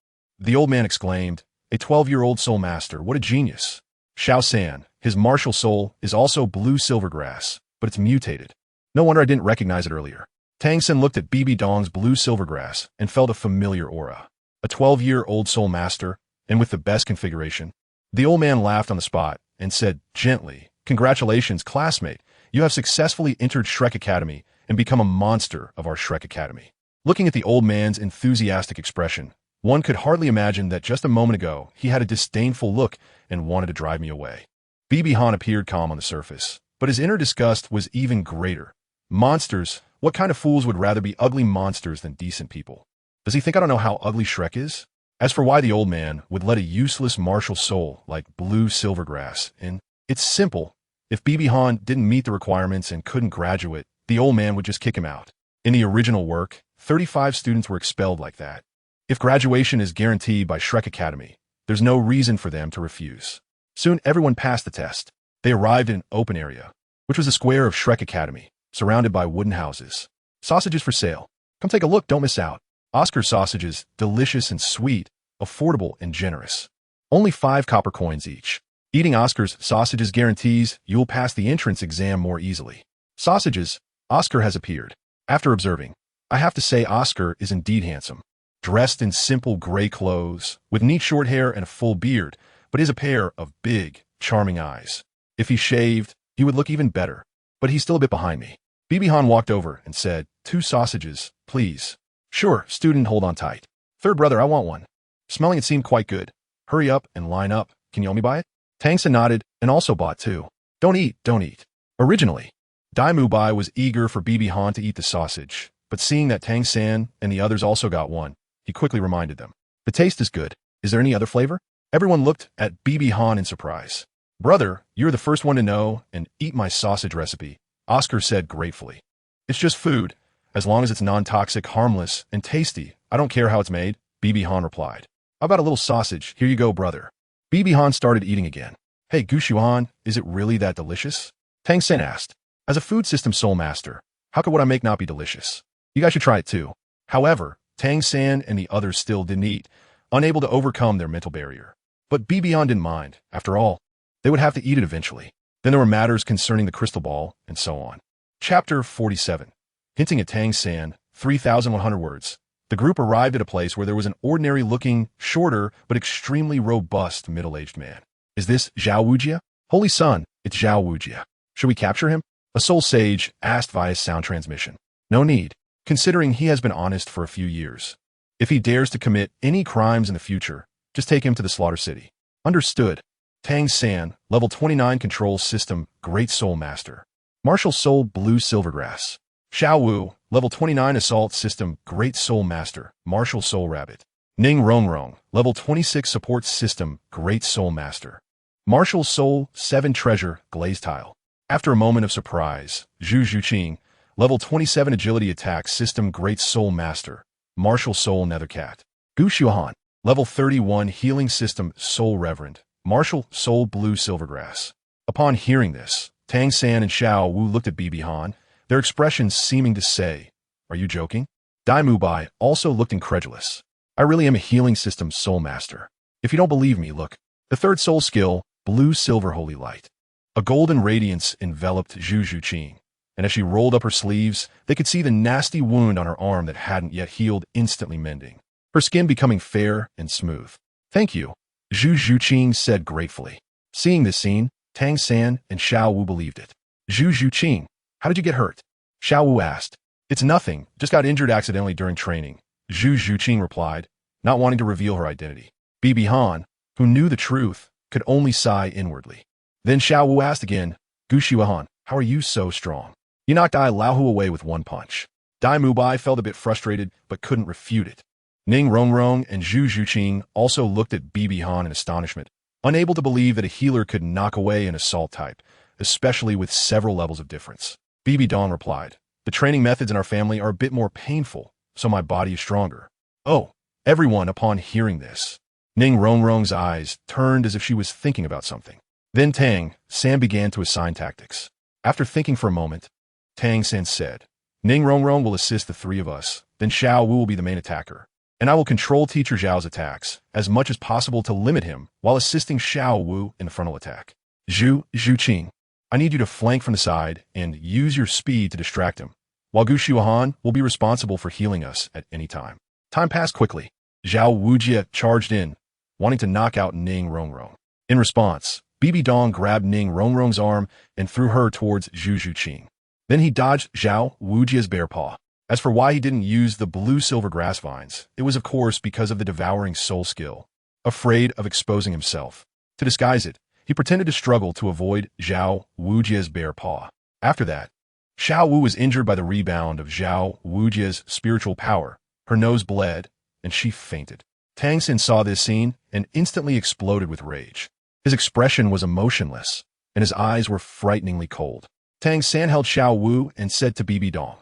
The old man exclaimed, "A 12-year-old Soul Master, what a genius." Xiao San, his martial soul is also blue-silver grass, but it's mutated. No wonder I didn't recognize it earlier. Tang San looked at BB Dong's blue-silver grass and felt a familiar aura. A 12-year-old Soul Master, and with the best configuration. The old man laughed on the spot and said gently, "Congratulations, classmate. You have successfully entered Shrek Academy and become a monster of our Shrek Academy." Looking at the old man's enthusiastic expression, one could hardly imagine that just a moment ago he had a disdainful look and wanted to drive me away. BB Han appeared calm on the surface, but his inner disgust was even greater. Monsters? What kind of fools would rather be ugly monsters than decent people? Does he think I don't know how ugly Shrek is? As for why the old man would let a useless martial soul like blue silvergrass in, it's simple. If BB Han didn't meet the requirements and couldn't graduate, the old man would just kick him out. In the original work, 35 students were expelled like that. If graduation is guaranteed by Shrek Academy, there's no reason for them to refuse. Soon everyone passed the test. They arrived in an open area, which was the square of Shrek Academy, surrounded by wooden houses. Sausages for sale. Come take a look, don't miss out. Oscar sausages, delicious and sweet, affordable and generous. Only 5 copper coins each. Eating Oscar's sausages guarantees you'll pass the entrance exam more easily. Sausages, Oscar has appeared. After observing, I have to say Oscar is indeed handsome. Dressed in simple gray clothes, with neat short hair and a full beard, but he has a pair of big, charming eyes. If he shaved, he would look even better, but he's still a bit behind me. BB Han walked over and said, 2 sausages, please. Sure, student, hold on tight. Third brother, I want one. Smelling it seemed quite good. Hurry up and line up. Can you help me buy it? Tang San nodded and also bought two. Don't eat, don't eat. Originally, Dai Mubai was eager for Bibi Han to eat the sausage, but seeing that Tang San and the others also got one, he quickly reminded them. The taste is good. Is there any other flavor? Everyone looked at Bibi Han in surprise. Brother, you're the first one to know and eat my sausage recipe, Oscar said gratefully. It's just food. As long as it's non-toxic, harmless, and tasty, I don't care how it's made, Bibi Han replied. How about a little sausage? Here you go, brother. Bibi Han started eating again. Hey, Gushuan, is it really that delicious? Tang San asked. As a food system soul master, how could what I make not be delicious? You guys should try it too. However, Tang San and the others still didn't eat, unable to overcome their mental barrier. But Bibi Han didn't mind. After all, they would have to eat it eventually. Then there were matters concerning the crystal ball, and so on. Chapter 47. Hinting at Tang San, 3,100 words. The group arrived at a place where there was an ordinary-looking, shorter, but extremely robust middle-aged man. Is this Zhao Wujia? Holy Sun, it's Zhao Wujia. Should we capture him? A soul sage asked via sound transmission. No need, considering he has been honest for a few years. If he dares to commit any crimes in the future, just take him to the Slaughter City. Understood. Tang San, level 29 control system, Great Soul Master. Martial Soul Blue Silvergrass. Xiao Wu, level 29 assault system, Great Soul Master, Martial Soul Rabbit. Ning Rongrong, level 26 support system, Great Soul Master. Martial Soul 7 treasure, Glazed Tile. After a moment of surprise, Zhu Zhuqing, level 27 agility attack system, Great Soul Master, Martial Soul Nethercat. Gu Xuan, level 31 healing system, Soul Reverend, Martial Soul Blue Silvergrass. Upon hearing this, Tang San and Xiao Wu looked at Bibi Han, their expressions seeming to say, "Are you joking?" Dai Mubai also looked incredulous. I really am a healing system soul master. If you don't believe me, look. The third soul skill, Blue Silver Holy Light. A golden radiance enveloped Zhu Zhuqing, and as she rolled up her sleeves, they could see the nasty wound on her arm that hadn't yet healed instantly mending, her skin becoming fair and smooth. Thank you, Zhu Zhuqing said gratefully. Seeing this scene, Tang San and Xiao Wu believed it. Zhu Zhuqing, how did you get hurt? Xiao Wu asked. It's nothing, just got injured accidentally during training, Zhu Zhuqing replied, not wanting to reveal her identity. Bibi Han, who knew the truth, could only sigh inwardly. Then Xiao Wu asked again, Gu Xuan, how are you so strong? You knocked Dai Laohu away with one punch. Dai Mubai felt a bit frustrated, but couldn't refute it. Ning Rongrong and Zhu Zhuqing also looked at Bibi Han in astonishment, unable to believe that a healer could knock away an assault type, especially with several levels of difference. Bibi Dong replied, the training methods in our family are a bit more painful, so my body is stronger. Oh, everyone upon hearing this. Ning Rongrong's eyes turned as if she was thinking about something. Then Tang San began to assign tactics. After thinking for a moment, Tang San said, Ning Rongrong will assist the three of us, then Xiao Wu will be the main attacker, and I will control Teacher Zhao's attacks as much as possible to limit him while assisting Xiao Wu in the frontal attack. Zhu Zhuqing, I need you to flank from the side and use your speed to distract him, while Gu Xuan will be responsible for healing us at any time. Time passed quickly. Zhao Wujia charged in, wanting to knock out Ning Rongrong. In response, Bibi Dong grabbed Ning Rongrong's arm and threw her towards Zhu Zhuqing. Then he dodged Zhao Wujia's bear paw. As for why he didn't use the blue-silver grass vines, it was of course because of the devouring soul skill. Afraid of exposing himself. To disguise it, he pretended to struggle to avoid Zhao Wujia's bear paw. After that, Xiao Wu was injured by the rebound of Zhao Wujia's spiritual power. Her nose bled, and she fainted. Tang San saw this scene and instantly exploded with rage. His expression was emotionless, and his eyes were frighteningly cold. Tang San held Xiao Wu and said to Bibi Dong,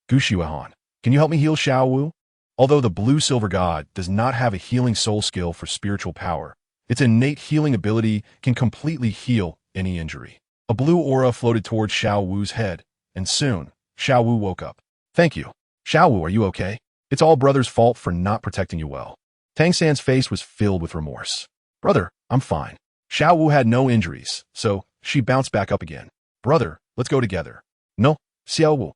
Gu Xuan, can you help me heal Xiao Wu? Although the blue-silver god does not have a healing soul skill for spiritual power, its innate healing ability can completely heal any injury. A blue aura floated towards Xiao Wu's head, and soon, Xiao Wu woke up. Thank you. Xiao Wu, are you okay? It's all brother's fault for not protecting you well. Tang San's face was filled with remorse. Brother, I'm fine. Xiao Wu had no injuries, so she bounced back up again. Brother, let's go together. No, Xiao Wu.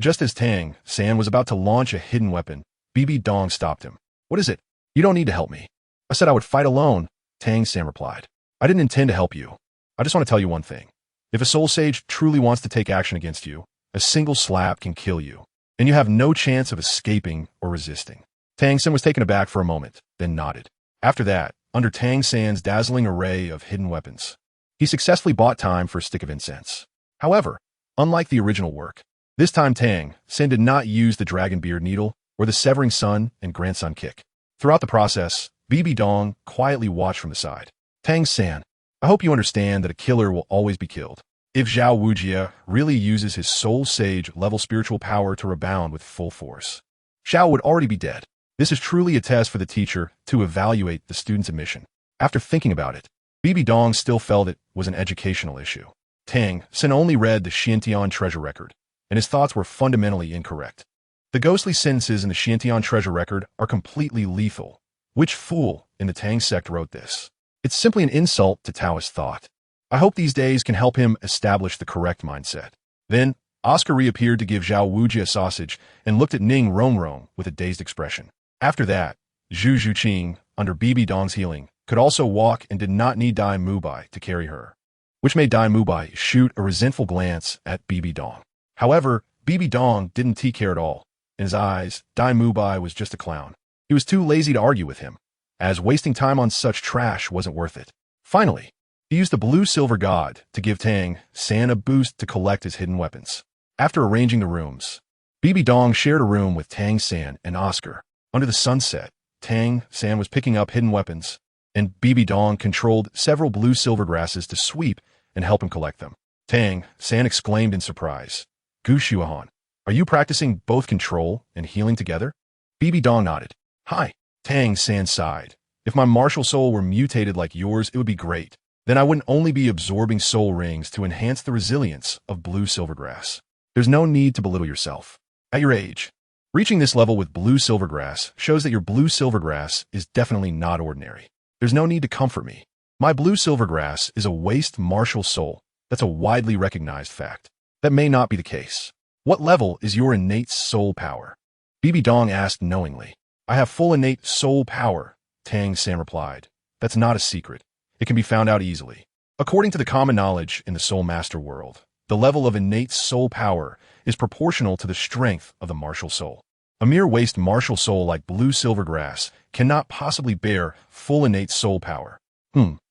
Just as Tang San was about to launch a hidden weapon, Bibi Dong stopped him. What is it? You don't need to help me. I said I would fight alone, Tang San replied. I didn't intend to help you. I just want to tell you one thing. If a soul sage truly wants to take action against you, a single slap can kill you, and you have no chance of escaping or resisting. Tang San was taken aback for a moment, then nodded. After that, under Tang San's dazzling array of hidden weapons, He successfully bought time for a stick of incense. However, unlike the original work, this time Tang San did not use the dragon beard needle or the severing son and grandson kick. Throughout the process, Bibi Dong quietly watched from the side. Tang San, I hope you understand that a killer will always be killed. If Zhao Wujie really uses his soul sage level spiritual power to rebound with full force, Xiao would already be dead. This is truly a test for the teacher to evaluate the student's admission. After thinking about it, Bibi Dong still felt it was an educational issue. Tang San only read the Xiantian treasure record, and his thoughts were fundamentally incorrect. The ghostly sentences in the Xiantian treasure record are completely lethal. Which fool in the Tang sect wrote this? It's simply an insult to Taoist thought. I hope these days can help him establish the correct mindset. Then, Oscar reappeared to give Zhao Wujie a sausage and looked at Ning Rongrong with a dazed expression. After that, Zhu Zhuqing, under Bibi Dong's healing, could also walk and did not need Dai Mubai to carry her, which made Dai Mubai shoot a resentful glance at Bibi Dong. However, Bibi Dong didn't care at all. In his eyes, Dai Mubai was just a clown. He was too lazy to argue with him, as wasting time on such trash wasn't worth it. Finally, he used the blue-silver god to give Tang San a boost to collect his hidden weapons. After arranging the rooms, Bibi Dong shared a room with Tang San and Oscar. Under the sunset, Tang San was picking up hidden weapons, and Bibi Dong controlled several blue-silver grasses to sweep and help him collect them. Tang San exclaimed in surprise, "Gu Shuahan, are you practicing both control and healing together?" Bibi Dong nodded. "Hi." Tang San sighed. "If my martial soul were mutated like yours, it would be great. Then I wouldn't only be absorbing soul rings to enhance the resilience of blue silvergrass. There's no need to belittle yourself. At your age, reaching this level with blue silvergrass shows that your blue silvergrass is definitely not ordinary. There's no need to comfort me. My blue silvergrass is a waste martial soul. That's a widely recognized fact. That may not be the case. What level is your innate soul power?" Bibi Dong asked knowingly. "I have full innate soul power," Tang San replied. "That's not a secret. It can be found out easily. According to the common knowledge in the Soul Master world, the level of innate soul power is proportional to the strength of the martial soul. A mere waste martial soul like blue silvergrass cannot possibly bear full innate soul power."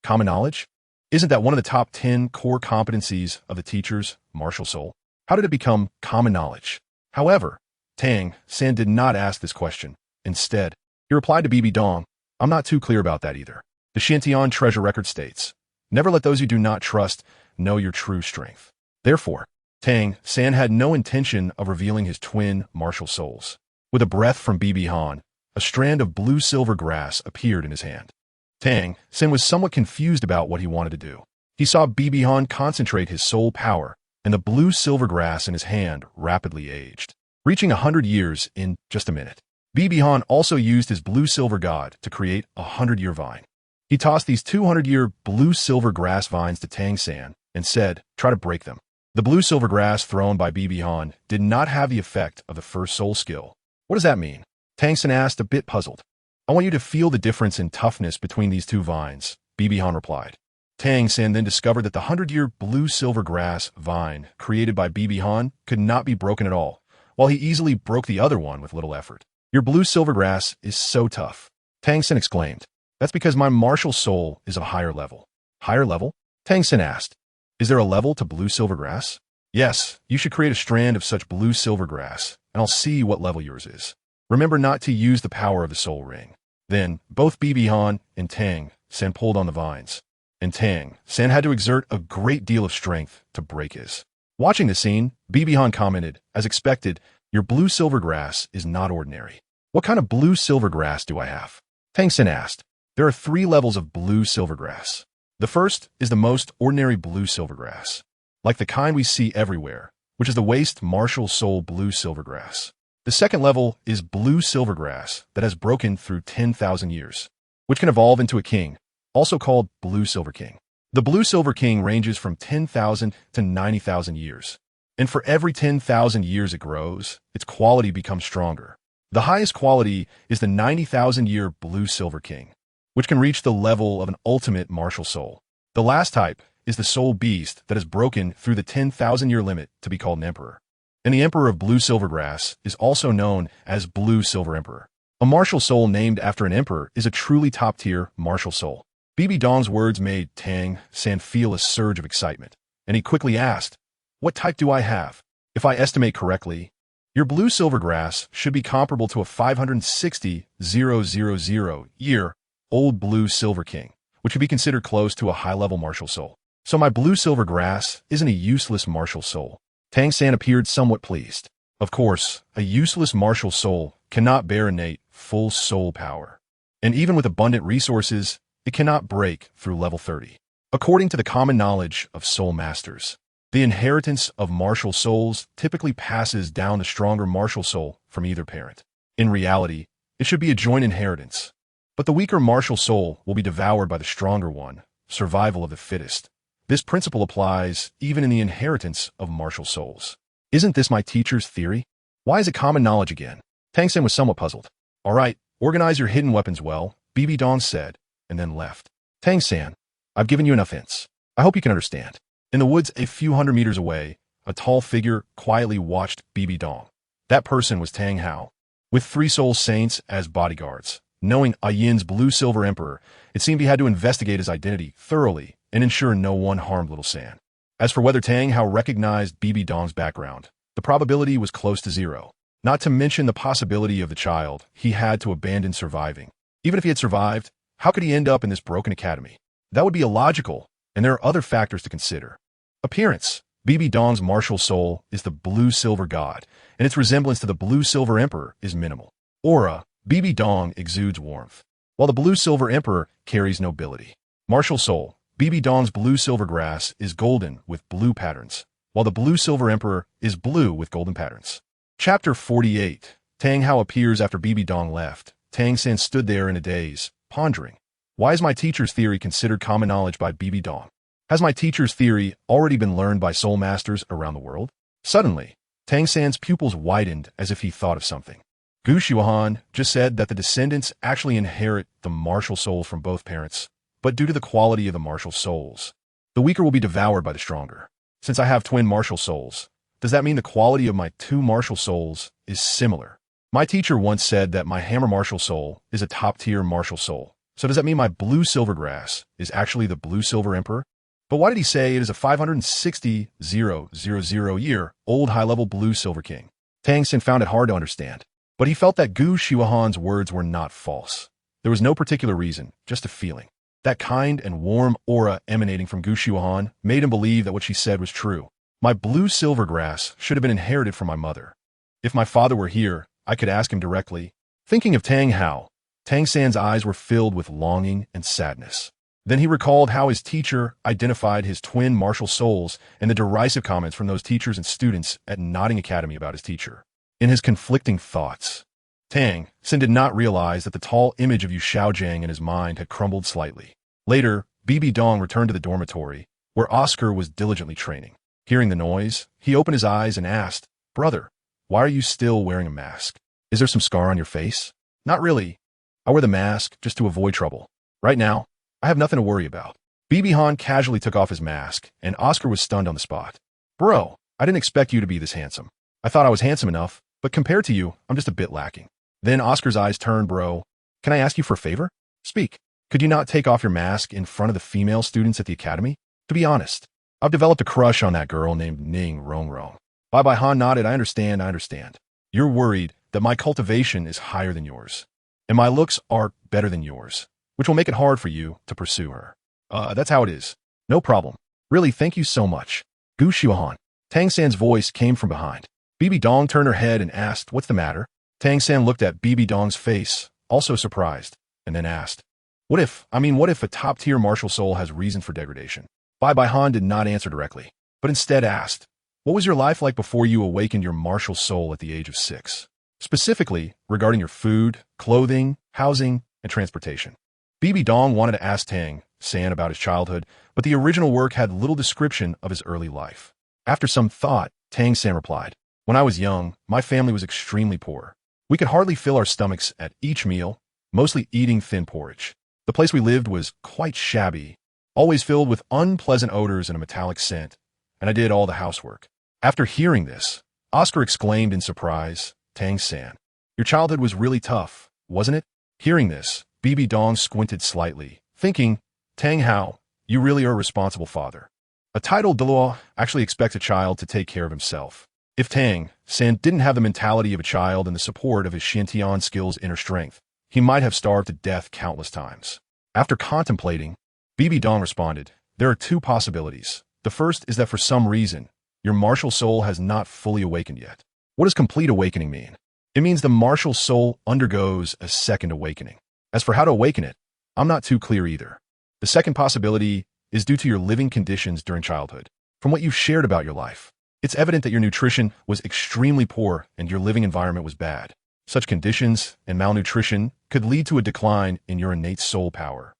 Common knowledge? Isn't that one of the top 10 core competencies of the teacher's martial soul? How did it become common knowledge? However, Tang San did not ask this question. Instead, he replied to Bibi Dong, "I'm not too clear about that either. The Xiantian treasure record states, 'Never let those you do not trust know your true strength.'" Therefore, Tang San had no intention of revealing his twin martial souls. With a breath from Bibi Han, a strand of blue-silver grass appeared in his hand. Tang San was somewhat confused about what he wanted to do. He saw Bibi Han concentrate his soul power, and the blue-silver grass in his hand rapidly aged, reaching 100 years in just a minute. Bibi Han also used his blue-silver god to create a 100-year vine. He tossed these 200-year blue-silver grass vines to Tang San and said, "Try to break them." The blue-silver grass thrown by Bibi Han did not have the effect of the first soul skill. "What does that mean?" Tang San asked, a bit puzzled. "I want you to feel the difference in toughness between these two vines," Bibi Han replied. Tang San then discovered that the 100-year blue-silver grass vine created by Bibi Han could not be broken at all, while he easily broke the other one with little effort. "Your blue-silver grass is so tough," Tang San exclaimed. "That's because my martial soul is of a higher level." "Higher level?" Tang San asked. "Is there a level to blue-silver grass?" "Yes, you should create a strand of such blue-silver grass, and I'll see what level yours is. Remember not to use the power of the soul ring." Then, both Bibi Han and Tang San pulled on the vines, and Tang San had to exert a great deal of strength to break his. Watching the scene, Bibi Han commented, "As expected, your blue-silver grass is not ordinary." "What kind of blue-silver grass do I have?" Tang San asked. "There are 3 levels of blue-silver grass. The first is the most ordinary blue-silver grass, like the kind we see everywhere, which is the waste martial soul blue-silver grass. The second level is blue-silver grass that has broken through 10,000 years, which can evolve into a king, also called blue-silver king. The blue-silver king ranges from 10,000 to 90,000 years, and for every 10,000 years it grows, its quality becomes stronger. The highest quality is the 90,000-year blue-silver king, which can reach the level of an ultimate martial soul. The last type is the soul beast that has broken through the 10,000-year limit to be called an emperor. And the emperor of blue-silver grass is also known as blue-silver emperor. A martial soul named after an emperor is a truly top-tier martial soul. BB Dong's words made Tang San feel a surge of excitement, and he quickly asked, "What type do I have? If I estimate correctly, your blue silvergrass should be comparable to a 560,000-year-old blue silver king, which would be considered close to a high-level martial soul. So my blue silvergrass isn't a useless martial soul." Tang San appeared somewhat pleased. Of course, a useless martial soul cannot bear innate, full soul power. And even with abundant resources, it cannot break through level 30. According to the common knowledge of soul masters, the inheritance of martial souls typically passes down the stronger martial soul from either parent. In reality, it should be a joint inheritance. But the weaker martial soul will be devoured by the stronger one, survival of the fittest. This principle applies even in the inheritance of martial souls. Isn't this my teacher's theory? Why is it common knowledge again? Tang San was somewhat puzzled. All right, organize your hidden weapons well, BB Dong said, and then left. Tang San, I've given you enough hints. I hope you can understand. In the woods a few hundred meters away, a tall figure quietly watched BB Dong. That person was Tang Hao. With 3 soul saints as bodyguards, knowing Yin's blue-silver emperor, it seemed he had to investigate his identity thoroughly and ensure no one harmed Little San. As for whether Tang Hao recognized BB Dong's background, the probability was close to 0. Not to mention the possibility of the child he had to abandon surviving. Even if he had survived, how could he end up in this broken academy? That would be illogical, and there are other factors to consider. Appearance. BB Dong's martial soul is the blue-silver god, and its resemblance to the blue-silver emperor is minimal. Aura. BB Dong exudes warmth, while the blue-silver emperor carries nobility. Martial soul. BB Dong's blue-silver grass is golden with blue patterns, while the blue-silver emperor is blue with golden patterns. Chapter 48. Tang Hao appears after BB Dong left. Tang San stood there in a daze, pondering. Why is my teacher's theory considered common knowledge by BB Dong? Has my teacher's theory already been learned by soul masters around the world? Suddenly, Tang San's pupils widened as if he thought of something. Xiaogang just said that the descendants actually inherit the martial soul from both parents, but due to the quality of the martial souls, the weaker will be devoured by the stronger. Since I have twin martial souls, does that mean the quality of my 2 martial souls is similar? My teacher once said that my hammer martial soul is a top-tier martial soul. So does that mean my blue silvergrass is actually the blue silver emperor? But why did he say it is a 560,000-year-old high-level blue silver king? Tang San found it hard to understand, but he felt that Xiaogan's words were not false. There was no particular reason, just a feeling. That kind and warm aura emanating from Xiaogang made him believe that what she said was true. My blue silvergrass should have been inherited from my mother. If my father were here, I could ask him directly. Thinking of Tang Hao, Tang San's eyes were filled with longing and sadness. Then he recalled how his teacher identified his twin martial souls and the derisive comments from those teachers and students at Notting Academy about his teacher. In his conflicting thoughts, Tang San did not realize that the tall image of Xiaogang in his mind had crumbled slightly. Later, BB Dong returned to the dormitory, where Oscar was diligently training. Hearing the noise, he opened his eyes and asked, "Brother, why are you still wearing a mask? Is there some scar on your face?" "Not really. I wear the mask just to avoid trouble. Right now, I have nothing to worry about." BB Han casually took off his mask, and Oscar was stunned on the spot. "Bro, I didn't expect you to be this handsome. I thought I was handsome enough, but compared to you, I'm just a bit lacking." Then Oscar's eyes turned. "Bro, can I ask you for a favor? Speak. Could you not take off your mask in front of the female students at the academy? To be honest, I've developed a crush on that girl named Ning Rongrong." Bye Han nodded. I understand. You're worried that my cultivation is higher than yours, and my looks are better than yours, which will make it hard for you to pursue her. That's how it is. No problem. Really, thank you so much. Xiaogang. Tang San's voice came from behind. BB Dong turned her head and asked, "What's the matter?" Tang San looked at BB Dong's face, also surprised, and then asked, What if a top-tier martial soul has reason for degradation?" Bai Han did not answer directly, but instead asked, "What was your life like before you awakened your martial soul at the age of 6? Specifically, regarding your food, clothing, housing, and transportation." BB Dong wanted to ask Tang San about his childhood, but the original work had little description of his early life. After some thought, Tang San replied, "When I was young, my family was extremely poor. We could hardly fill our stomachs at each meal, mostly eating thin porridge. The place we lived was quite shabby, always filled with unpleasant odors and a metallic scent, and I did all the housework." After hearing this, Oscar exclaimed in surprise, "Tang San, your childhood was really tough, wasn't it?" Hearing this, BB Dong squinted slightly, thinking Tang Hao, you really are a responsible father. A titled Douluo actually expects a child to take care of himself. If Tang San didn't have the mentality of a child and the support of his Qian skills' inner strength, he might have starved to death countless times. After contemplating, Bibi Dong responded, there are two possibilities. The first is that for some reason, your martial soul has not fully awakened yet. What does complete awakening mean? It means the martial soul undergoes a second awakening. As for how to awaken it, I'm not too clear either. The second possibility is due to your living conditions during childhood. From what you've shared about your life, it's evident that your nutrition was extremely poor and your living environment was bad. Such conditions and malnutrition could lead to a decline in your innate soul power,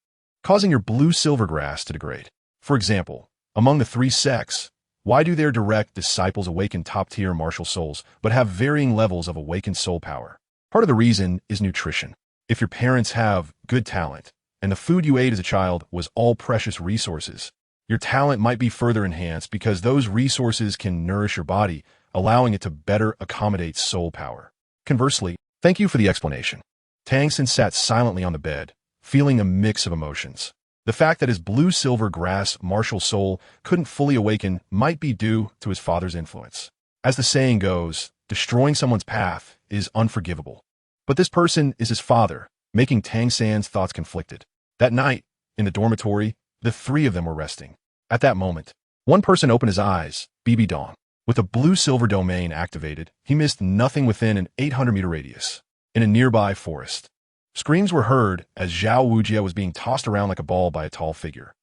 causing your blue-silver grass to degrade. For example, among the three sects, why do their direct disciples awaken top-tier martial souls but have varying levels of awakened soul power? Part of the reason is nutrition. If your parents have good talent, and the food you ate as a child was all precious resources, your talent might be further enhanced because those resources can nourish your body, allowing it to better accommodate soul power. Conversely, thank you for the explanation. Tang San sat silently on the bed, feeling a mix of emotions. The fact that his blue-silver grass martial soul couldn't fully awaken might be due to his father's influence. As the saying goes, destroying someone's path is unforgivable. But this person is his father, making Tang San's thoughts conflicted. That night, in the dormitory, the three of them were resting. At that moment, one person opened his eyes, Bibi Dong. With a blue-silver domain activated, he missed nothing within an 800-meter radius. In a nearby forest, screams were heard as Zhao Wujia was being tossed around like a ball by a tall figure.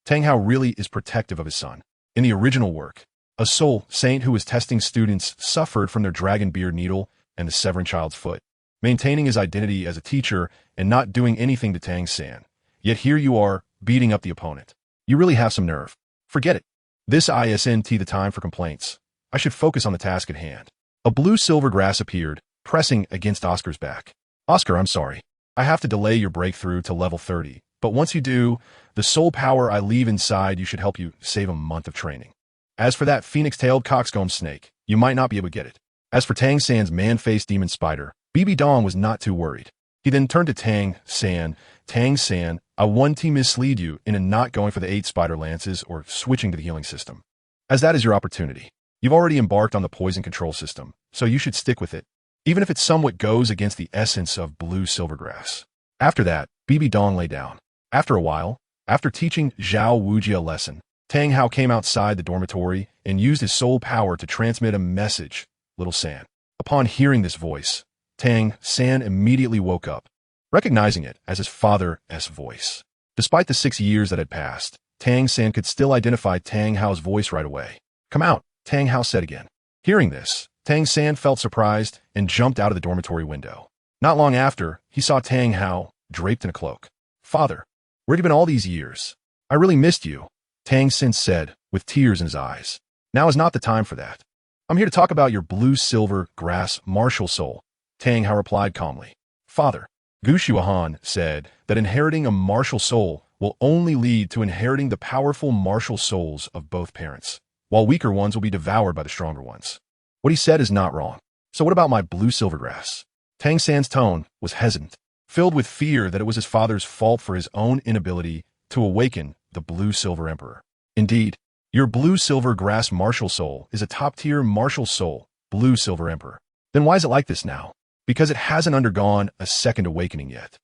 Tang Hao really is protective of his son. In the original work, a soul saint who was testing students suffered from their dragon beard needle and the severing child's foot, maintaining his identity as a teacher and not doing anything to Tang San. Yet here you are, beating up the opponent. You really have some nerve. Forget it. This isn't the time for complaints. I should focus on the task at hand. A blue-silver grass appeared, pressing against Oscar's back. Oscar, I'm sorry. I have to delay your breakthrough to level 30, but once you do, the soul power I leave inside you should help you save a month of training. As for that phoenix-tailed coxcomb snake, you might not be able to get it. As for Tang San's man-faced demon spider, Bibi Dong was not too worried. He then turned to Tang San. Tang San, I want to mislead you into not going for the 8 spider lances or switching to the healing system, as that is your opportunity. You've already embarked on the poison control system, so you should stick with it, even if it somewhat goes against the essence of blue silvergrass. After that, Bibi Dong lay down. After a while, after teaching Zhao Wujia a lesson, Tang Hao came outside the dormitory and used his soul power to transmit a message, Little San. Upon hearing this voice, Tang San immediately woke up, recognizing it as his father's voice. Despite the 6 years that had passed, Tang San could still identify Tang Hao's voice right away. Come out, Tang Hao said again. Hearing this, Tang San felt surprised and jumped out of the dormitory window. Not long after, he saw Tang Hao draped in a cloak. Father, where have you been all these years? I really missed you, Tang San said, with tears in his eyes. Now is not the time for that. I'm here to talk about your blue-silver grass martial soul, Tang Hao replied calmly. Father, Gu Shuahan said that inheriting a martial soul will only lead to inheriting the powerful martial souls of both parents, while weaker ones will be devoured by the stronger ones. What he said is not wrong. So what about my blue silvergrass? Tang San's tone was hesitant, filled with fear that it was his father's fault for his own inability to awaken the blue silver emperor. Indeed, your blue silver grass martial soul is a top-tier martial soul, blue silver emperor. Then why is it like this now? Because it hasn't undergone a second awakening yet.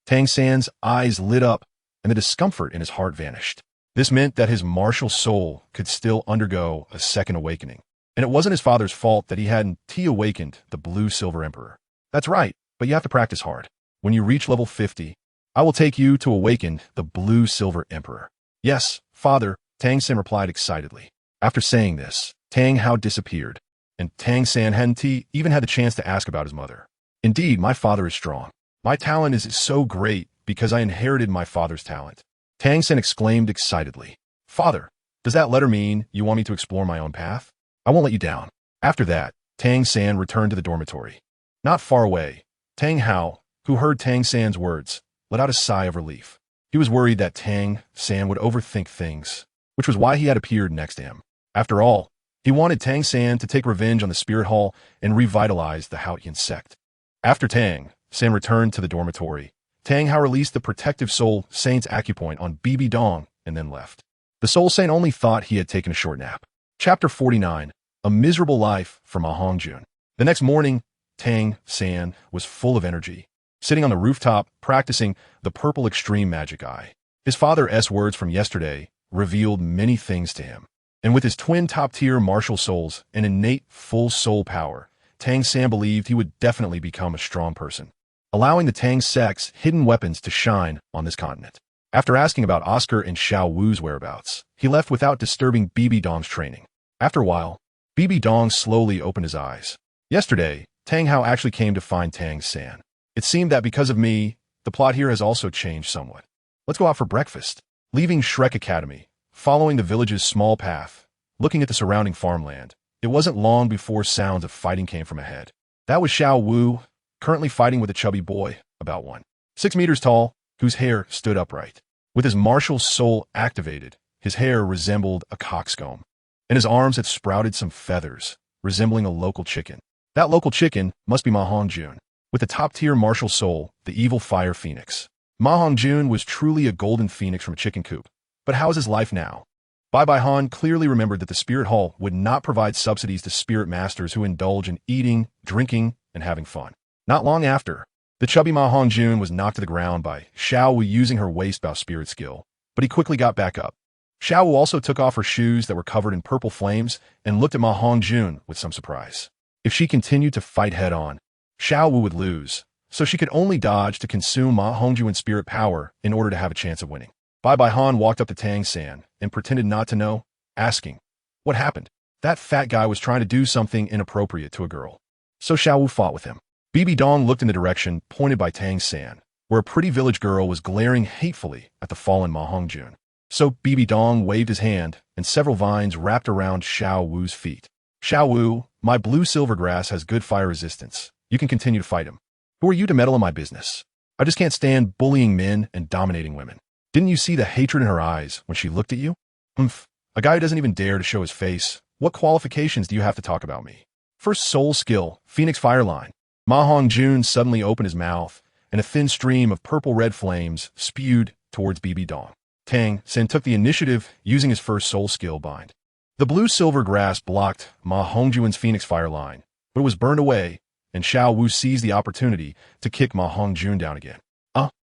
Tang San's eyes lit up, and the discomfort in his heart vanished. This meant that his martial soul could still undergo a second awakening, and it wasn't his father's fault that he hadn't awakened the blue-silver emperor. That's right, but you have to practice hard. When you reach level 50, I will take you to awaken the blue-silver emperor. Yes, father, Tang San replied excitedly. After saying this, Tang Hao disappeared, and Tang San hadn't even had the chance to ask about his mother. Indeed, my father is strong. My talent is so great because I inherited my father's talent. Tang San exclaimed excitedly. Father, does that letter mean you want me to explore my own path? I won't let you down. After that, Tang San returned to the dormitory. Not far away, Tang Hao, who heard Tang San's words, let out a sigh of relief. He was worried that Tang San would overthink things, which was why he had appeared next to him. After all, he wanted Tang San to take revenge on the Spirit Hall and revitalize the Haotian sect. After Tang San returned to the dormitory, Tang Hao released the protective Soul Saint's acupoint on Bibi Dong and then left. The Soul Saint only thought he had taken a short nap. Chapter 49. A Miserable Life for Ma Hongjun. The next morning, Tang San was full of energy, sitting on the rooftop practicing the purple extreme magic eye. His father's words from yesterday revealed many things to him. And with his twin top-tier martial souls and innate full soul power, Tang San believed he would definitely become a strong person, allowing the Tang sect's hidden weapons to shine on this continent. After asking about Oscar and Xiao Wu's whereabouts, he left without disturbing Bibi Dong's training. After a while, Bibi Dong slowly opened his eyes. Yesterday, Tang Hao actually came to find Tang San. It seemed that because of me, the plot here has also changed somewhat. Let's go out for breakfast. Leaving Shrek Academy, following the village's small path, looking at the surrounding farmland, it wasn't long before sounds of fighting came from ahead. That was Xiao Wu, currently fighting with a chubby boy, about 1.6 meters tall, whose hair stood upright. With his martial soul activated, his hair resembled a cockscomb, and his arms had sprouted some feathers, resembling a local chicken. That local chicken must be Ma Hongjun, with the top-tier martial soul, the evil fire phoenix. Ma Hongjun was truly a golden phoenix from a chicken coop. But how is his life now? Bai Han clearly remembered that the Spirit Hall would not provide subsidies to spirit masters who indulge in eating, drinking, and having fun. Not long after, the chubby Ma Hongjun was knocked to the ground by Xiao Wu using her waist-bow spirit skill, but he quickly got back up. Xiao Wu also took off her shoes that were covered in purple flames and looked at Ma Hongjun with some surprise. If she continued to fight head-on, Xiao Wu would lose, so she could only dodge to consume Ma Hongjun's spirit power in order to have a chance of winning. Bai Han walked up to Tang San and pretended not to know, asking, "What happened?" That fat guy was trying to do something inappropriate to a girl. So Xiao Wu fought with him. Bibi Dong looked in the direction pointed by Tang San, where a pretty village girl was glaring hatefully at the fallen Ma Hongjun. So Bibi Dong waved his hand, and several vines wrapped around Xiao Wu's feet. "Xiao Wu, my blue silvergrass has good fire resistance. You can continue to fight him. Who are you to meddle in my business? I just can't stand bullying men and dominating women. Didn't you see the hatred in her eyes when she looked at you? A guy who doesn't even dare to show his face. What qualifications do you have to talk about me?" First soul skill, Phoenix Fire Line. Ma Hongjun suddenly opened his mouth, and a thin stream of purple-red flames spewed towards Bibi Dong. Tang San took the initiative using his first soul skill, Bind. The blue-silver grass blocked Ma Hongjun's Phoenix Fire Line, but it was burned away, and Xiao Wu seized the opportunity to kick Ma Hongjun down again.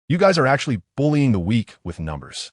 You guys are actually bullying the weak with numbers.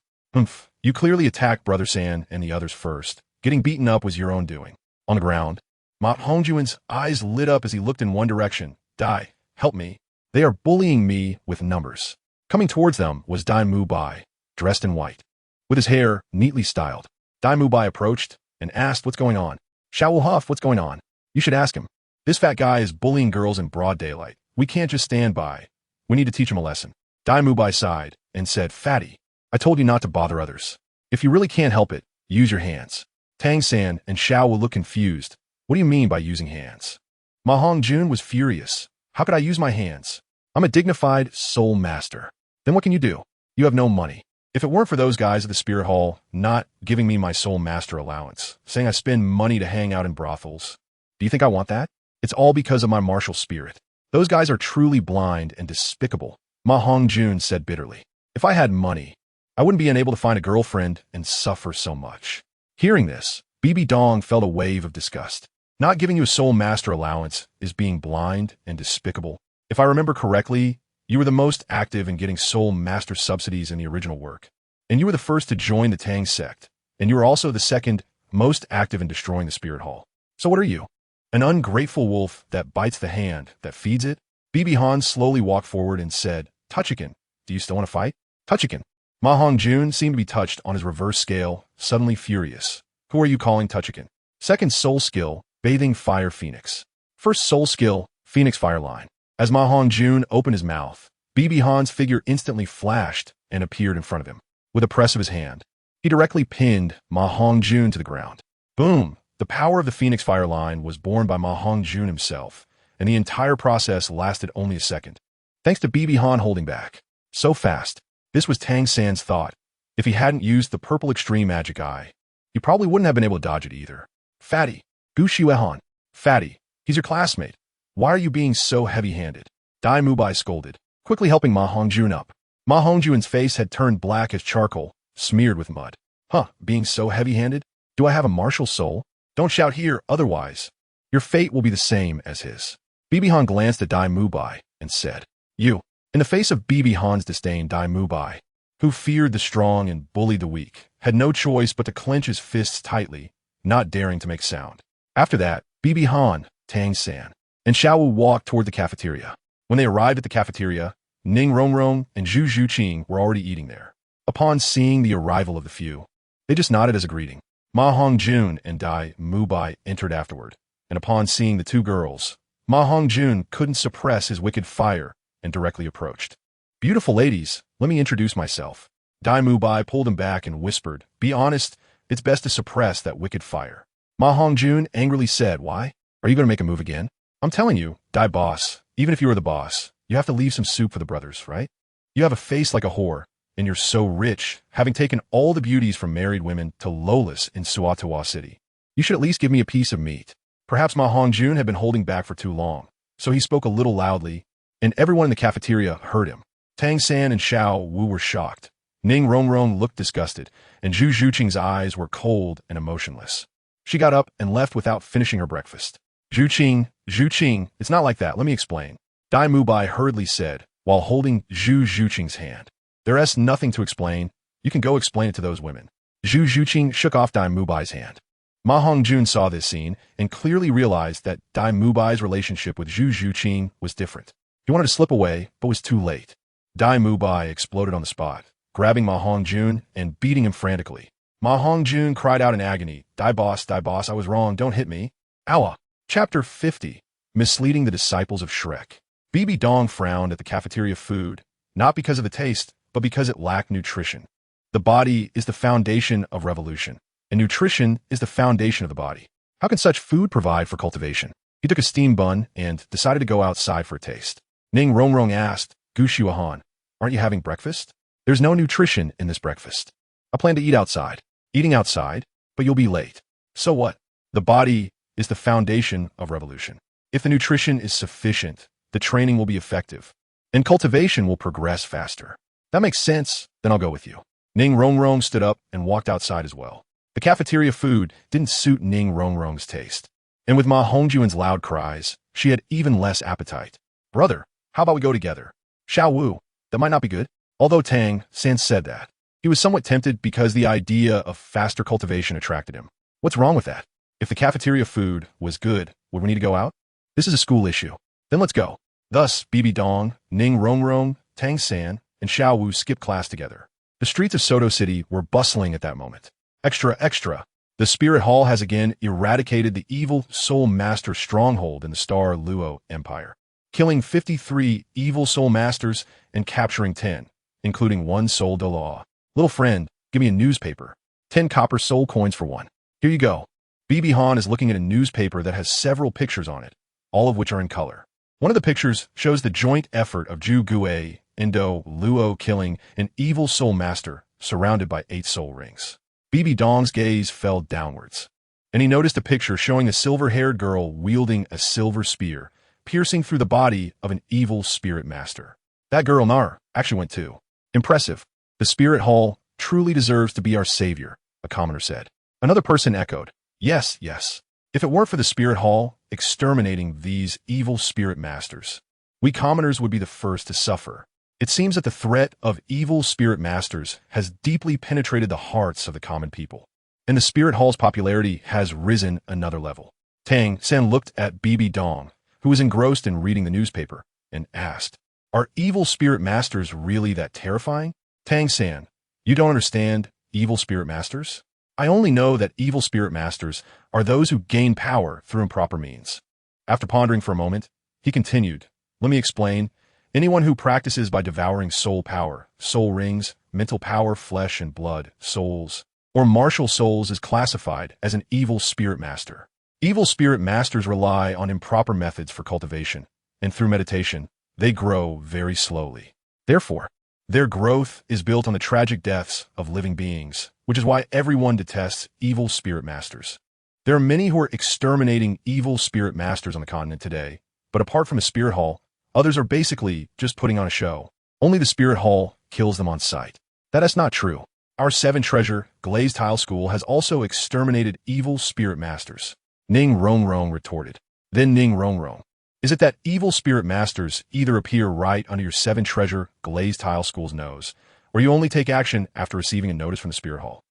You clearly attacked Brother San and the others first. Getting beaten up was your own doing. On the ground, Ma Hongjun's eyes lit up as he looked in one direction. "Dai, help me. They are bullying me with numbers." Coming towards them was Dai Mu Bai, dressed in white, with his hair neatly styled. Dai Mu Bai approached and asked what's going on. "Xiao Wu Huff, what's going on? You should ask him. This fat guy is bullying girls in broad daylight. We can't just stand by. We need to teach him a lesson." Dai Mu Bai sighed and said, "Fatty, I told you not to bother others. If you really can't help it, use your hands." Tang San and Xiao will look confused. "What do you mean by using hands?" Ma Hongjun was furious. "How could I use my hands? I'm a dignified soul master." "Then what can you do? You have no money. If it weren't for those guys at the Spirit Hall not giving me my soul master allowance, saying I spend money to hang out in brothels, do you think I want that? It's all because of my martial spirit. Those guys are truly blind and despicable," Ma Hongjun said bitterly. "If I had money, I wouldn't be unable to find a girlfriend and suffer so much." Hearing this, Bibi Dong felt a wave of disgust. Not giving you a soul master allowance is being blind and despicable. If I remember correctly, you were the most active in getting soul master subsidies in the original work, and you were the first to join the Tang sect, and you were also the second most active in destroying the Spirit Hall. So what are you? An ungrateful wolf that bites the hand that feeds it? Bibi Han slowly walked forward and said, "Tuchikin, do you still want to fight?" "Tuchikin." Ma Hongjun seemed to be touched on his reverse scale, suddenly furious. "Who are you calling Tuchikin?" Second soul skill, Bathing Fire Phoenix. First soul skill, Phoenix Fire Line. As Ma Hongjun opened his mouth, Bibi Han's figure instantly flashed and appeared in front of him. With a press of his hand, he directly pinned Ma Hongjun to the ground. Boom! The power of the Phoenix Fire Line was born by Ma Hongjun himself, and the entire process lasted only a second, thanks to Bibi Han holding back. So fast. This was Tang San's thought. If he hadn't used the purple extreme magic eye, he probably wouldn't have been able to dodge it either. "Fatty, Gu Xuehan. Fatty, he's your classmate. Why are you being so heavy-handed?" Dai Mubai scolded. quickly helping Ma Hongjun up. Ma Hongjun's face had turned black as charcoal, smeared with mud. Huh, being so heavy-handed? Do I have a martial soul? Don't shout here, otherwise. Your fate will be the same as his. Bibi Han glanced at Dai Mubai and said, You. In the face of Bibi Han's disdain, Dai Mubai, who feared the strong and bullied the weak, had no choice but to clench his fists tightly, not daring to make sound. After that, Bibi Han, Tang San, and Xiao Wu walked toward the cafeteria. When they arrived at the cafeteria, Ning Rongrong and Zhu Zhuqing were already eating there. Upon seeing the arrival of the few, they just nodded as a greeting. Ma Hongjun and Dai Mubai entered afterward, and upon seeing the two girls, Ma Hongjun couldn't suppress his wicked fire and directly approached. Beautiful ladies, let me introduce myself. Dai Mubai pulled him back and whispered, Be honest, it's best to suppress that wicked fire. Ma Hongjun angrily said, Why? Are you going to make a move again? I'm telling you, Dai boss, even if you are the boss, you have to leave some soup for the brothers, right? You have a face like a whore, and you're so rich, having taken all the beauties from married women to Lolas in Suatawa City. You should at least give me a piece of meat. Perhaps Ma Hongjun had been holding back for too long, so he spoke a little loudly, and everyone in the cafeteria heard him. Tang San and Xiao Wu were shocked. Ning Rongrong looked disgusted, and Zhu Zhuqing's eyes were cold and emotionless. She got up and left without finishing her breakfast. Zhuqing, it's not like that, let me explain. Dai Mubai hurriedly said, while holding Zhu Zhuqing's hand. There's nothing to explain. You can go explain it to those women. Zhu Zhuqing shook off Dai Mubai's hand. Ma Hongjun saw this scene and clearly realized that Dai Mubai's relationship with Zhu Zhuqing was different. He wanted to slip away, but was too late. Dai Mubai exploded on the spot, grabbing Ma Hongjun and beating him frantically. Ma Hongjun cried out in agony, Dai boss, I was wrong, don't hit me. Owa. Chapter 50. Misleading the Disciples of Shrek. Bibi Dong frowned at the cafeteria food, not because of the taste, but because it lacked nutrition. The body is the foundation of revolution, and nutrition is the foundation of the body. How can such food provide for cultivation? He took a steam bun and decided to go outside for a taste. Ning Rongrong asked, Gu Shuahan, aren't you having breakfast? There's no nutrition in this breakfast. I plan to eat outside. Eating outside, but you'll be late. So what? The body is the foundation of revolution. If the nutrition is sufficient, the training will be effective, and cultivation will progress faster. That makes sense, then I'll go with you. Ning Rongrong stood up and walked outside as well. The cafeteria food didn't suit Ning Rongrong's taste, and with Ma Hongjun's loud cries, she had even less appetite. Brother, how about we go together? Xiao Wu, that might not be good. Although Tang San said that, he was somewhat tempted because the idea of faster cultivation attracted him. What's wrong with that? If the cafeteria food was good, would we need to go out? This is a school issue. Then let's go. Thus, Bibi Dong, Ning Rongrong, Tang San, and Xiao Wu skipped class together. The streets of Soto City were bustling at that moment. Extra, extra. The Spirit Hall has again eradicated the evil Soul Master stronghold in the Star Luo Empire, killing 53 evil Soul Masters and capturing 10, including one Soul Douluo. Little friend, give me a newspaper. 10 copper soul coins for one. Here you go. Bibi Han is looking at a newspaper that has several pictures on it, all of which are in color. One of the pictures shows the joint effort of Zhu Gue, Indo, Luo killing an evil soul master surrounded by 8 soul rings. Bibi Dong's gaze fell downwards, and he noticed a picture showing a silver-haired girl wielding a silver spear, piercing through the body of an evil spirit master. That girl, Nar, actually went too. Impressive. The Spirit Hall truly deserves to be our savior, a commoner said. Another person echoed, Yes, yes. If it weren't for the Spirit Hall exterminating these evil spirit masters, we commoners would be the first to suffer. It seems that the threat of evil spirit masters has deeply penetrated the hearts of the common people, and the Spirit Hall's popularity has risen another level. Tang San looked at Bibi Dong, who was engrossed in reading the newspaper, and asked, Are evil spirit masters really that terrifying? Tang San, you don't understand evil spirit masters? I only know that evil spirit masters are those who gain power through improper means. After pondering for a moment, he continued, Let me explain. Anyone who practices by devouring soul power, soul rings, mental power, flesh and blood, souls, or martial souls is classified as an evil spirit master. Evil spirit masters rely on improper methods for cultivation, and through meditation, they grow very slowly. Therefore, their growth is built on the tragic deaths of living beings, which is why everyone detests evil spirit masters. There are many who are exterminating evil spirit masters on the continent today, but apart from a spirit hall, Others are basically just putting on a show. Only the Spirit Hall kills them on sight. That is not true. Our 7-treasure, glazed tile school has also exterminated evil spirit masters. Ning Rongrong retorted. Then Ning Rongrong. Is it that evil spirit masters either appear right under your 7-treasure, glazed tile school's nose, or you only take action after receiving a notice from the Spirit Hall?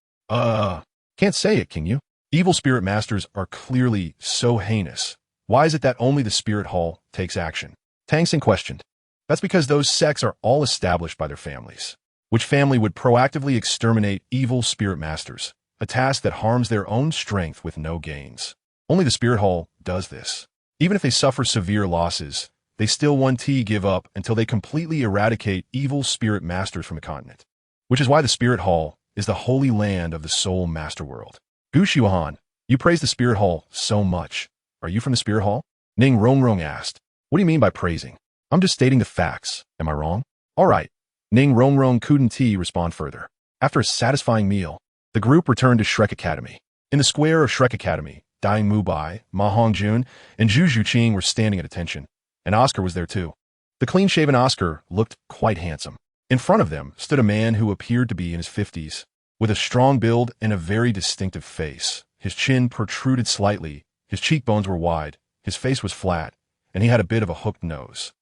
Can't say it, can you? Evil spirit masters are clearly so heinous. Why is it that only the Spirit Hall takes action? Tang San questioned. That's because those sects are all established by their families. Which family would proactively exterminate evil spirit masters, a task that harms their own strength with no gains? Only the Spirit Hall does this. Even if they suffer severe losses, they still won't give up until they completely eradicate evil spirit masters from the continent. Which is why the Spirit Hall is the holy land of the soul master world. Gu Xiaogang, you praise the Spirit Hall so much. Are you from the Spirit Hall? Ning Rongrong asked. What do you mean by praising? I'm just stating the facts. Am I wrong? All right. Ning Rongrong couldn't respond further. After a satisfying meal, the group returned to Shrek Academy. In the square of Shrek Academy, Dai Mubai, Ma Hongjun, and Zhu Zhuqing were standing at attention, and Oscar was there too. The clean-shaven Oscar looked quite handsome. In front of them stood a man who appeared to be in his 50s, with a strong build and a very distinctive face. His chin protruded slightly, his cheekbones were wide, his face was flat, and he had a bit of a hooked nose.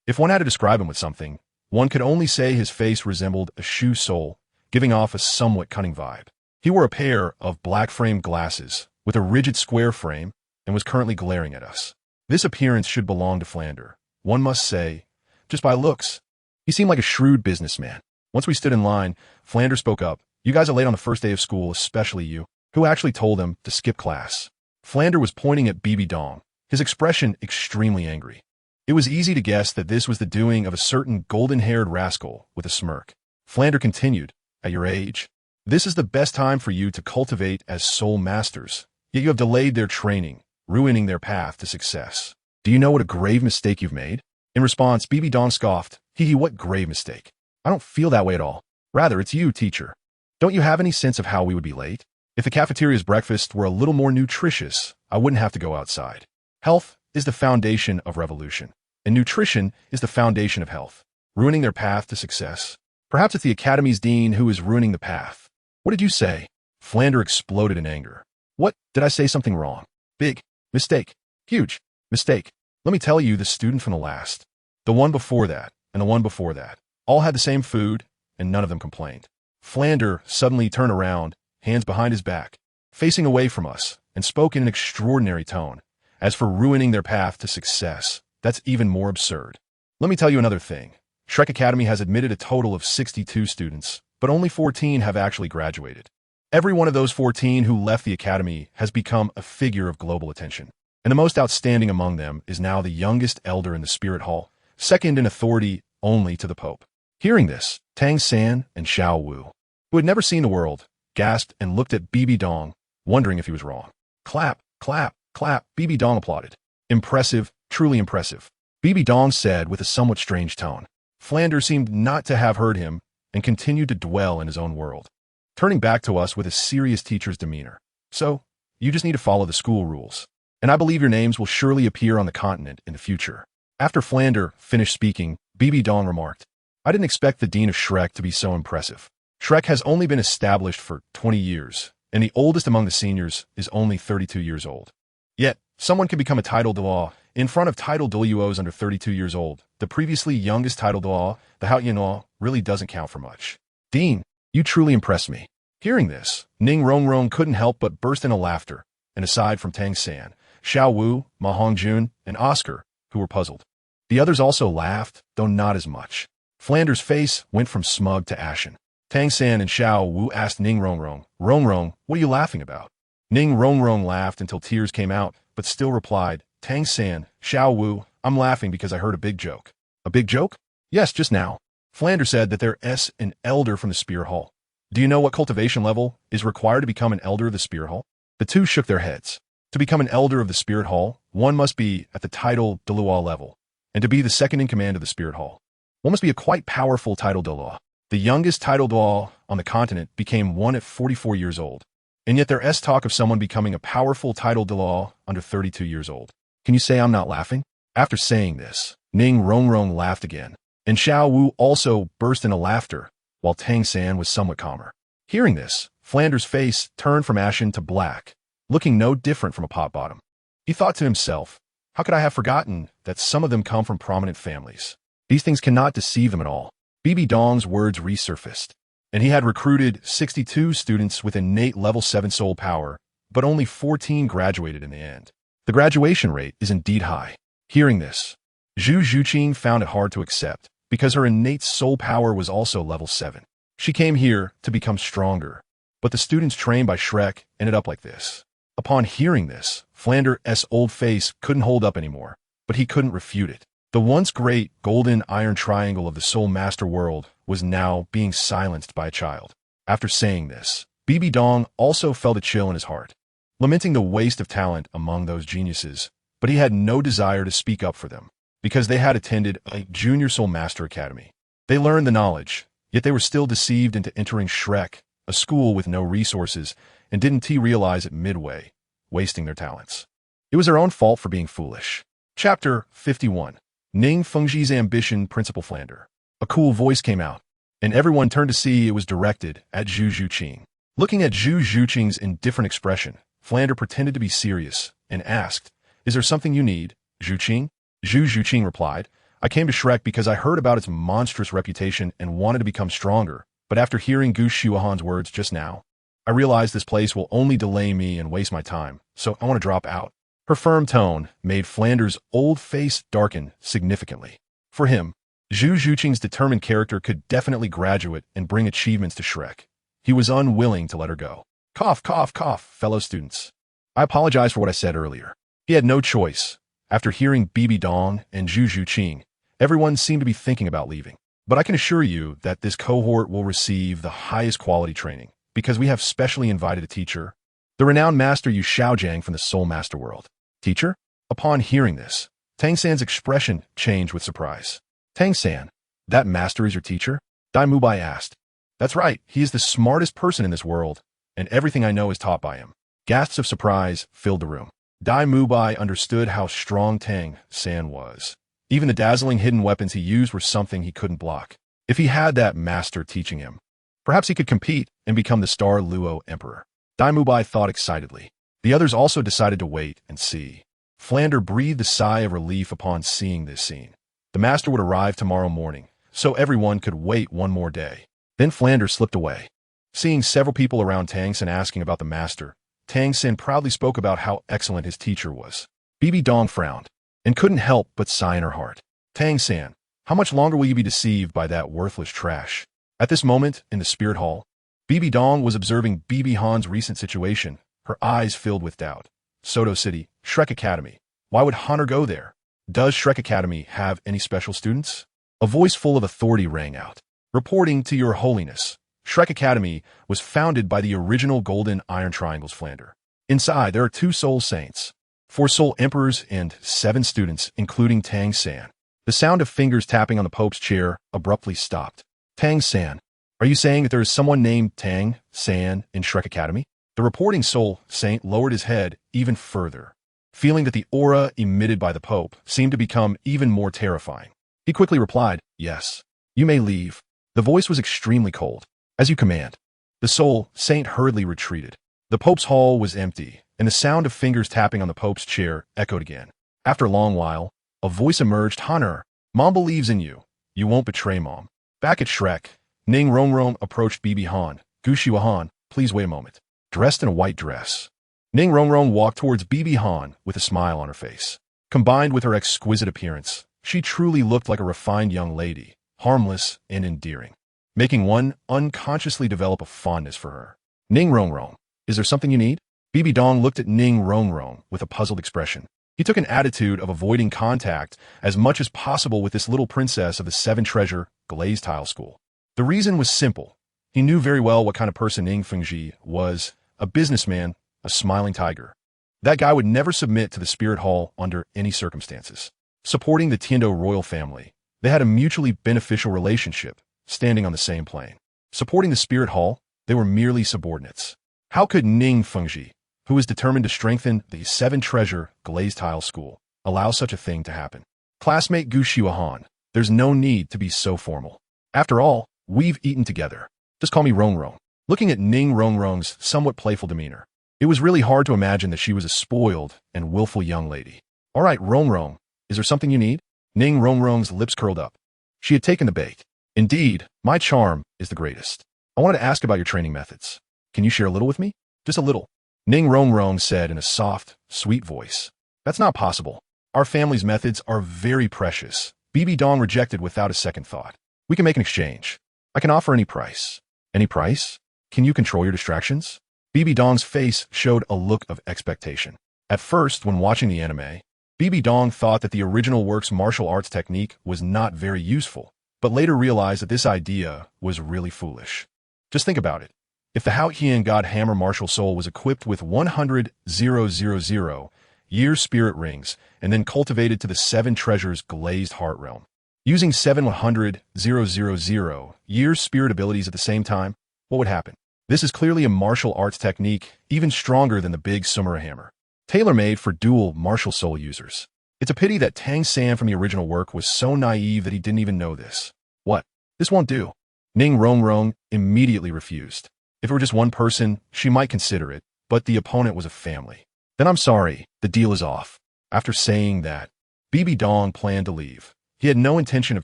If one had to describe him with something, one could only say his face resembled a shoe sole, giving off a somewhat cunning vibe. He wore a pair of black-framed glasses, with a rigid square frame, and was currently glaring at us. This appearance should belong to Flander, one must say, just by looks. He seemed like a shrewd businessman. Once we stood in line, Flander spoke up. You guys are late on the first day of school, especially you. Who actually told him to skip class? Flander was pointing at Bibi Dong, his expression extremely angry. It was easy to guess that this was the doing of a certain golden-haired rascal with a smirk. Flander continued, at your age, this is the best time for you to cultivate as soul masters, yet you have delayed their training, ruining their path to success. Do you know what a grave mistake you've made? In response, Bibi Dong scoffed, hee, what grave mistake? I don't feel that way at all. Rather, it's you, teacher. Don't you have any sense of how we would be late? If the cafeteria's breakfast were a little more nutritious, I wouldn't have to go outside. Health is the foundation of revolution, and nutrition is the foundation of health, ruining their path to success. Perhaps it's the Academy's dean who is ruining the path. What did you say? Flander exploded in anger. What? Did I say something wrong? Big mistake. Huge mistake. Let me tell you, the student from the last, the one before that, and the one before that, all had the same food, and none of them complained. Flander suddenly turned around, hands behind his back, facing away from us, and spoke in an extraordinary tone. As for ruining their path to success, that's even more absurd. Let me tell you another thing. Shrek Academy has admitted a total of 62 students, but only 14 have actually graduated. Every one of those 14 who left the Academy has become a figure of global attention. And the most outstanding among them is now the youngest elder in the Spirit Hall, second in authority only to the Pope. Hearing this, Tang San and Xiao Wu, who had never seen the world, gasped and looked at Bibi Dong, wondering if he was wrong. Clap, clap, clap, Bibi Dong applauded. Impressive, truly impressive, Bibi Dong said with a somewhat strange tone. Flander seemed not to have heard him and continued to dwell in his own world, turning back to us with a serious teacher's demeanor. So, you just need to follow the school rules, and I believe your names will surely appear on the continent in the future. After Flander finished speaking, Bibi Dong remarked, I didn't expect the Dean of Shrek to be so impressive. Shrek has only been established for 20 years, and the oldest among the seniors is only 32 years old. Yet, someone can become a title Douluo in front of title Douluos under 32 years old. The previously youngest title Douluo, the Haoyan, really doesn't count for much. Dean, you truly impressed me. Hearing this, Ning Rongrong couldn't help but burst into laughter, and aside from Tang San, Xiao Wu, Ma Hongjun, and Oscar, who were puzzled. The others also laughed, though not as much. Flander's face went from smug to ashen. Tang San and Xiao Wu asked Ning Rongrong, Rongrong, what are you laughing about? Ning Rongrong laughed until tears came out, but still replied, Tang San, Xiao Wu, I'm laughing because I heard a big joke. A big joke? Yes, just now. Flander said that there's an elder from the Spirit Hall. Do you know what cultivation level is required to become an elder of the Spirit Hall? The two shook their heads. To become an elder of the Spirit Hall, one must be at the title Douluo level, and to be the second in command of the Spirit Hall, one must be a quite powerful title Douluo. The youngest title Douluo on the continent became one at 44 years old, and yet there's talk of someone becoming a powerful title Douluo under 32 years old. Can you say I'm not laughing? After saying this, Ning Rongrong laughed again, and Xiao Wu also burst into laughter, while Tang San was somewhat calmer. Hearing this, Flanders' face turned from ashen to black, looking no different from a pot bottom. He thought to himself, how could I have forgotten that some of them come from prominent families? These things cannot deceive them at all. Bibi Dong's words resurfaced, and he had recruited 62 students with innate level 7 soul power, but only 14 graduated in the end. The graduation rate is indeed high. Hearing this, Zhu Zhuqing found it hard to accept, because her innate soul power was also level 7. She came here to become stronger, but the students trained by Shrek ended up like this. Upon hearing this, Flanders' old face couldn't hold up anymore, but he couldn't refute it. The once great golden iron triangle of the Soul Master world was now being silenced by a child. After saying this, Bibi Dong also felt a chill in his heart, lamenting the waste of talent among those geniuses, but he had no desire to speak up for them, because they had attended a Junior Soul Master Academy. They learned the knowledge, yet they were still deceived into entering Shrek, a school with no resources, and didn't realize it midway, wasting their talents. It was their own fault for being foolish. Chapter 51. Ning Fengji's Ambition, Principal Flander. A cool voice came out, and everyone turned to see it was directed at Zhu Zhuqing. Looking at Zhu Zhuqing's indifferent expression, Flander pretended to be serious and asked, "Is there something you need, Zhuqing?" Zhu Zhuqing replied, "I came to Shrek because I heard about its monstrous reputation and wanted to become stronger, but after hearing Gu Shuahan's words just now, I realized this place will only delay me and waste my time, so I want to drop out." Her firm tone made Flanders' old face darken significantly. For him, Zhu Zhuqing's determined character could definitely graduate and bring achievements to Shrek. He was unwilling to let her go. Cough, cough, cough, fellow students. I apologize for what I said earlier. He had no choice. After hearing Bibi Dong and Zhu Zhuqing, everyone seemed to be thinking about leaving. But I can assure you that this cohort will receive the highest quality training, because we have specially invited a teacher, the renowned master Xiaogang from the Soul Master world. Teacher? Upon hearing this, Tang San's expression changed with surprise. Tang San, that master is your teacher? Dai Mubai asked. That's right, he is the smartest person in this world, and everything I know is taught by him. Gasps of surprise filled the room. Dai Mubai understood how strong Tang San was. Even the dazzling hidden weapons he used were something he couldn't block. If he had that master teaching him, perhaps he could compete and become the Star Luo Emperor. Dai Mubai thought excitedly. The others also decided to wait and see. Flander breathed a sigh of relief upon seeing this scene. The master would arrive tomorrow morning, so everyone could wait one more day. Then Flander slipped away. Seeing several people around Tang San asking about the master, Tang San proudly spoke about how excellent his teacher was. Bibi Dong frowned, and couldn't help but sigh in her heart. Tang San, how much longer will you be deceived by that worthless trash? At this moment, in the spirit hall, Bibi Dong was observing Bibi Han's recent situation, her eyes filled with doubt. Soto City, Shrek Academy. Why would Hunter go there? Does Shrek Academy have any special students? A voice full of authority rang out. Reporting to your holiness, Shrek Academy was founded by the original Golden Iron Triangle's Flander. Inside, there are 2 soul saints, 4 soul emperors, and 7 students, including Tang San. The sound of fingers tapping on the Pope's chair abruptly stopped. Tang San, are you saying that there is someone named Tang San in Shrek Academy? The reporting soul saint lowered his head even further, feeling that the aura emitted by the Pope seemed to become even more terrifying. He quickly replied, "Yes. You may leave." The voice was extremely cold. "As you command." The soul saint hurriedly retreated. The Pope's hall was empty, and the sound of fingers tapping on the Pope's chair echoed again. After a long while, a voice emerged. "Hunter, Mom believes in you. You won't betray Mom." Back at Shrek, Ning Rongrong approached Bibi Han. "Gu Shuahan, please wait a moment." Dressed in a white dress, Ning Rongrong walked towards Bibi Han with a smile on her face. Combined with her exquisite appearance, she truly looked like a refined young lady, harmless and endearing, making one unconsciously develop a fondness for her. "Ning Rongrong, is there something you need?" Bibi Dong looked at Ning Rongrong with a puzzled expression. He took an attitude of avoiding contact as much as possible with this little princess of the 7 treasure glazed tile school. The reason was simple. He knew very well what kind of person Ning Fengji was. A businessman, a smiling tiger. That guy would never submit to the spirit hall under any circumstances. Supporting the Tiando royal family, they had a mutually beneficial relationship, standing on the same plane. Supporting the spirit hall, they were merely subordinates. How could Ning Fengji, who was determined to strengthen the 7 treasure glazed tile school, allow such a thing to happen? Classmate Gu Xiaohan, there's no need to be so formal. After all, we've eaten together. Just call me Renxue. Looking at Ning Renxue's somewhat playful demeanor, it was really hard to imagine that she was a spoiled and willful young lady. All right, Renxue, is there something you need? Ning Renxue's lips curled up. She had taken the bait. Indeed, my charm is the greatest. I wanted to ask about your training methods. Can you share a little with me? Just a little. Ning Renxue said in a soft, sweet voice. That's not possible. Our family's methods are very precious. Bibi Dong rejected without a second thought. We can make an exchange. I can offer any price. Any price? Can you control your distractions? Bibi Dong's face showed a look of expectation. At first, when watching the anime, Bibi Dong thought that the original work's martial arts technique was not very useful, but later realized that this idea was really foolish. Just think about it. If the Hao Qian God Hammer Martial Soul was equipped with 100,000 year spirit rings and then cultivated to the 7 treasures glazed heart realm, using 7 100,000 year spirit abilities at the same time, what would happen? This is clearly a martial arts technique even stronger than the big Sumura hammer, tailor-made for dual martial soul users. It's a pity that Tang San from the original work was so naive that he didn't even know this. What? This won't do. Ning Renxue immediately refused. If it were just one person, she might consider it, but the opponent was a family. Then I'm sorry, the deal is off. After saying that, Bibi Dong planned to leave. He had no intention of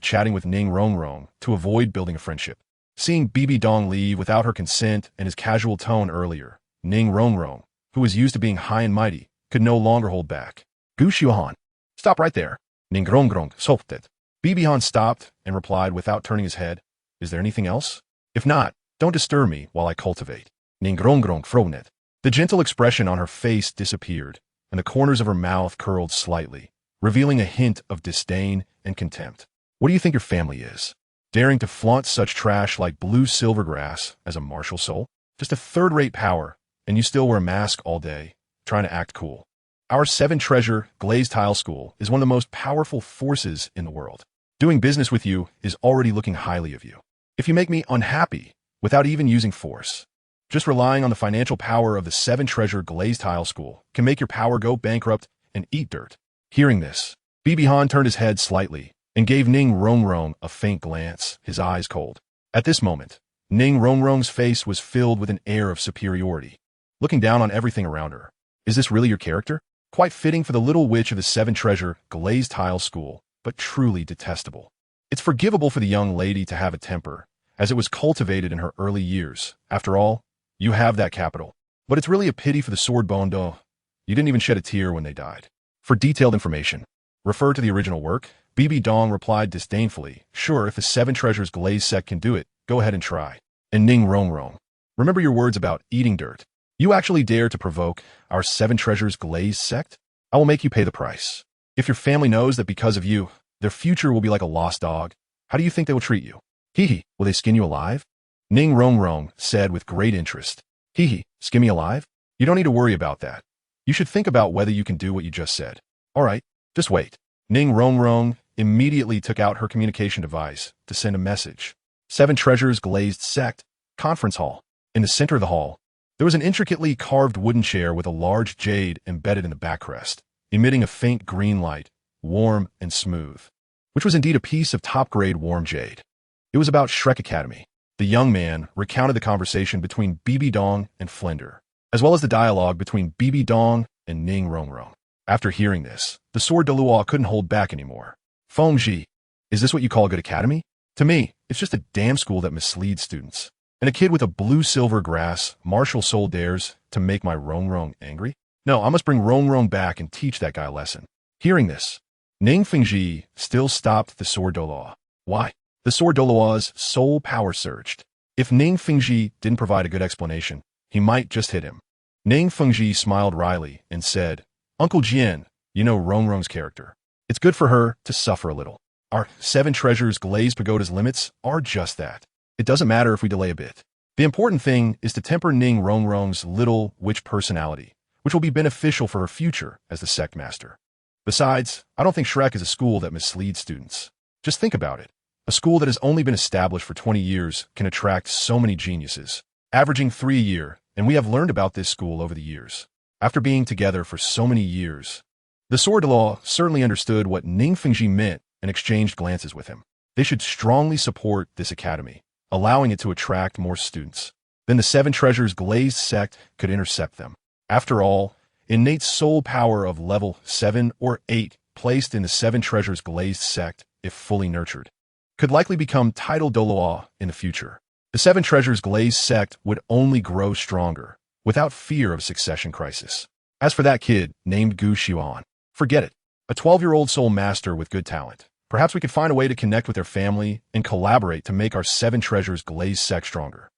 chatting with Ning Renxue to avoid building a friendship. Seeing Bibi Dong leave without her consent and his casual tone earlier, Ning Renxue, who was used to being high and mighty, could no longer hold back. Gu Xiaohan, stop right there. Ning Renxue stopped it. Bibi Han stopped and replied without turning his head, is there anything else? If not, don't disturb me while I cultivate. Ning Renxue frowned it. The gentle expression on her face disappeared, and the corners of her mouth curled slightly, revealing a hint of disdain and contempt. What do you think your family is? Daring to flaunt such trash like blue silvergrass as a martial soul? Just a third-rate power, and you still wear a mask all day, trying to act cool. Our 7-treasure glazed tile school is one of the most powerful forces in the world. Doing business with you is already looking highly of you. If you make me unhappy without even using force, just relying on the financial power of the 7-treasure glazed tile school can make your power go bankrupt and eat dirt. Hearing this, Bibi Han turned his head slightly and gave Ning Renxue a faint glance, his eyes cold. At this moment, Ning Renxue's face was filled with an air of superiority, looking down on everything around her. Is this really your character? Quite fitting for the little witch of the 7-treasure glazed tile school, but truly detestable. It's forgivable for the young lady to have a temper, as it was cultivated in her early years. After all, you have that capital. But it's really a pity for the sword Bondo. You didn't even shed a tear when they died. For detailed information, refer to the original work. Bibi Dong replied disdainfully, sure, if the 7 treasures glazed sect can do it, go ahead and try. And Ning Renxue, remember your words about eating dirt. You actually dare to provoke our 7 treasures glazed sect? I will make you pay the price. If your family knows that because of you, their future will be like a lost dog, how do you think they will treat you? Hee, will they skin you alive? Ning Renxue said with great interest. Hee, skin me alive? You don't need to worry about that. You should think about whether you can do what you just said. All right, just wait. Ning Renxue immediately took out her communication device to send a message. 7 treasures glazed sect, conference hall. In the center of the hall, there was an intricately carved wooden chair with a large jade embedded in the backrest, emitting a faint green light, warm and smooth, which was indeed a piece of top-grade warm jade. It was about Shrek Academy. The young man recounted the conversation between Bibi Dong and Flender, as well as the dialogue between Bibi Dong and Ning Renxue. After hearing this, the sword Douluo couldn't hold back anymore. Fengji, is this what you call a good academy? To me, it's just a damn school that misleads students. And a kid with a blue silver grass martial soul dares to make my Renxue angry? No, I must bring Renxue back and teach that guy a lesson. Hearing this, Ning Fengji still stopped the sword Douluo. Why? The sword Douluo's soul power surged. If Ning Fengji didn't provide a good explanation, he might just hit him. Ning Fengji smiled wryly and said, Uncle Qian, you know Renxue's character. It's good for her to suffer a little. Our 7 treasures glazed pagoda's limits are just that. It doesn't matter if we delay a bit. The important thing is to temper Ning Renxue's little witch personality, which will be beneficial for her future as the sect master. Besides, I don't think Shrek is a school that misleads students. Just think about it. A school that has only been established for 20 years can attract so many geniuses, averaging 3 a year, and we have learned about this school over the years. After being together for so many years, The sword law certainly understood what Ning Fengji meant and exchanged glances with him. They should strongly support this academy, allowing it to attract more students. Then the Seven Treasures Glazed sect could intercept them. After all, innate soul power of level 7 or 8 placed in the Seven Treasures Glazed sect, if fully nurtured, could likely become titled Douluo in the future. The Seven Treasures Glazed sect would only grow stronger, without fear of succession crisis. As for that kid named Gu Xiuan, forget it. A 12-year-old soul master with good talent. Perhaps we could find a way to connect with their family and collaborate to make our Seven Treasures Glazed sect stronger.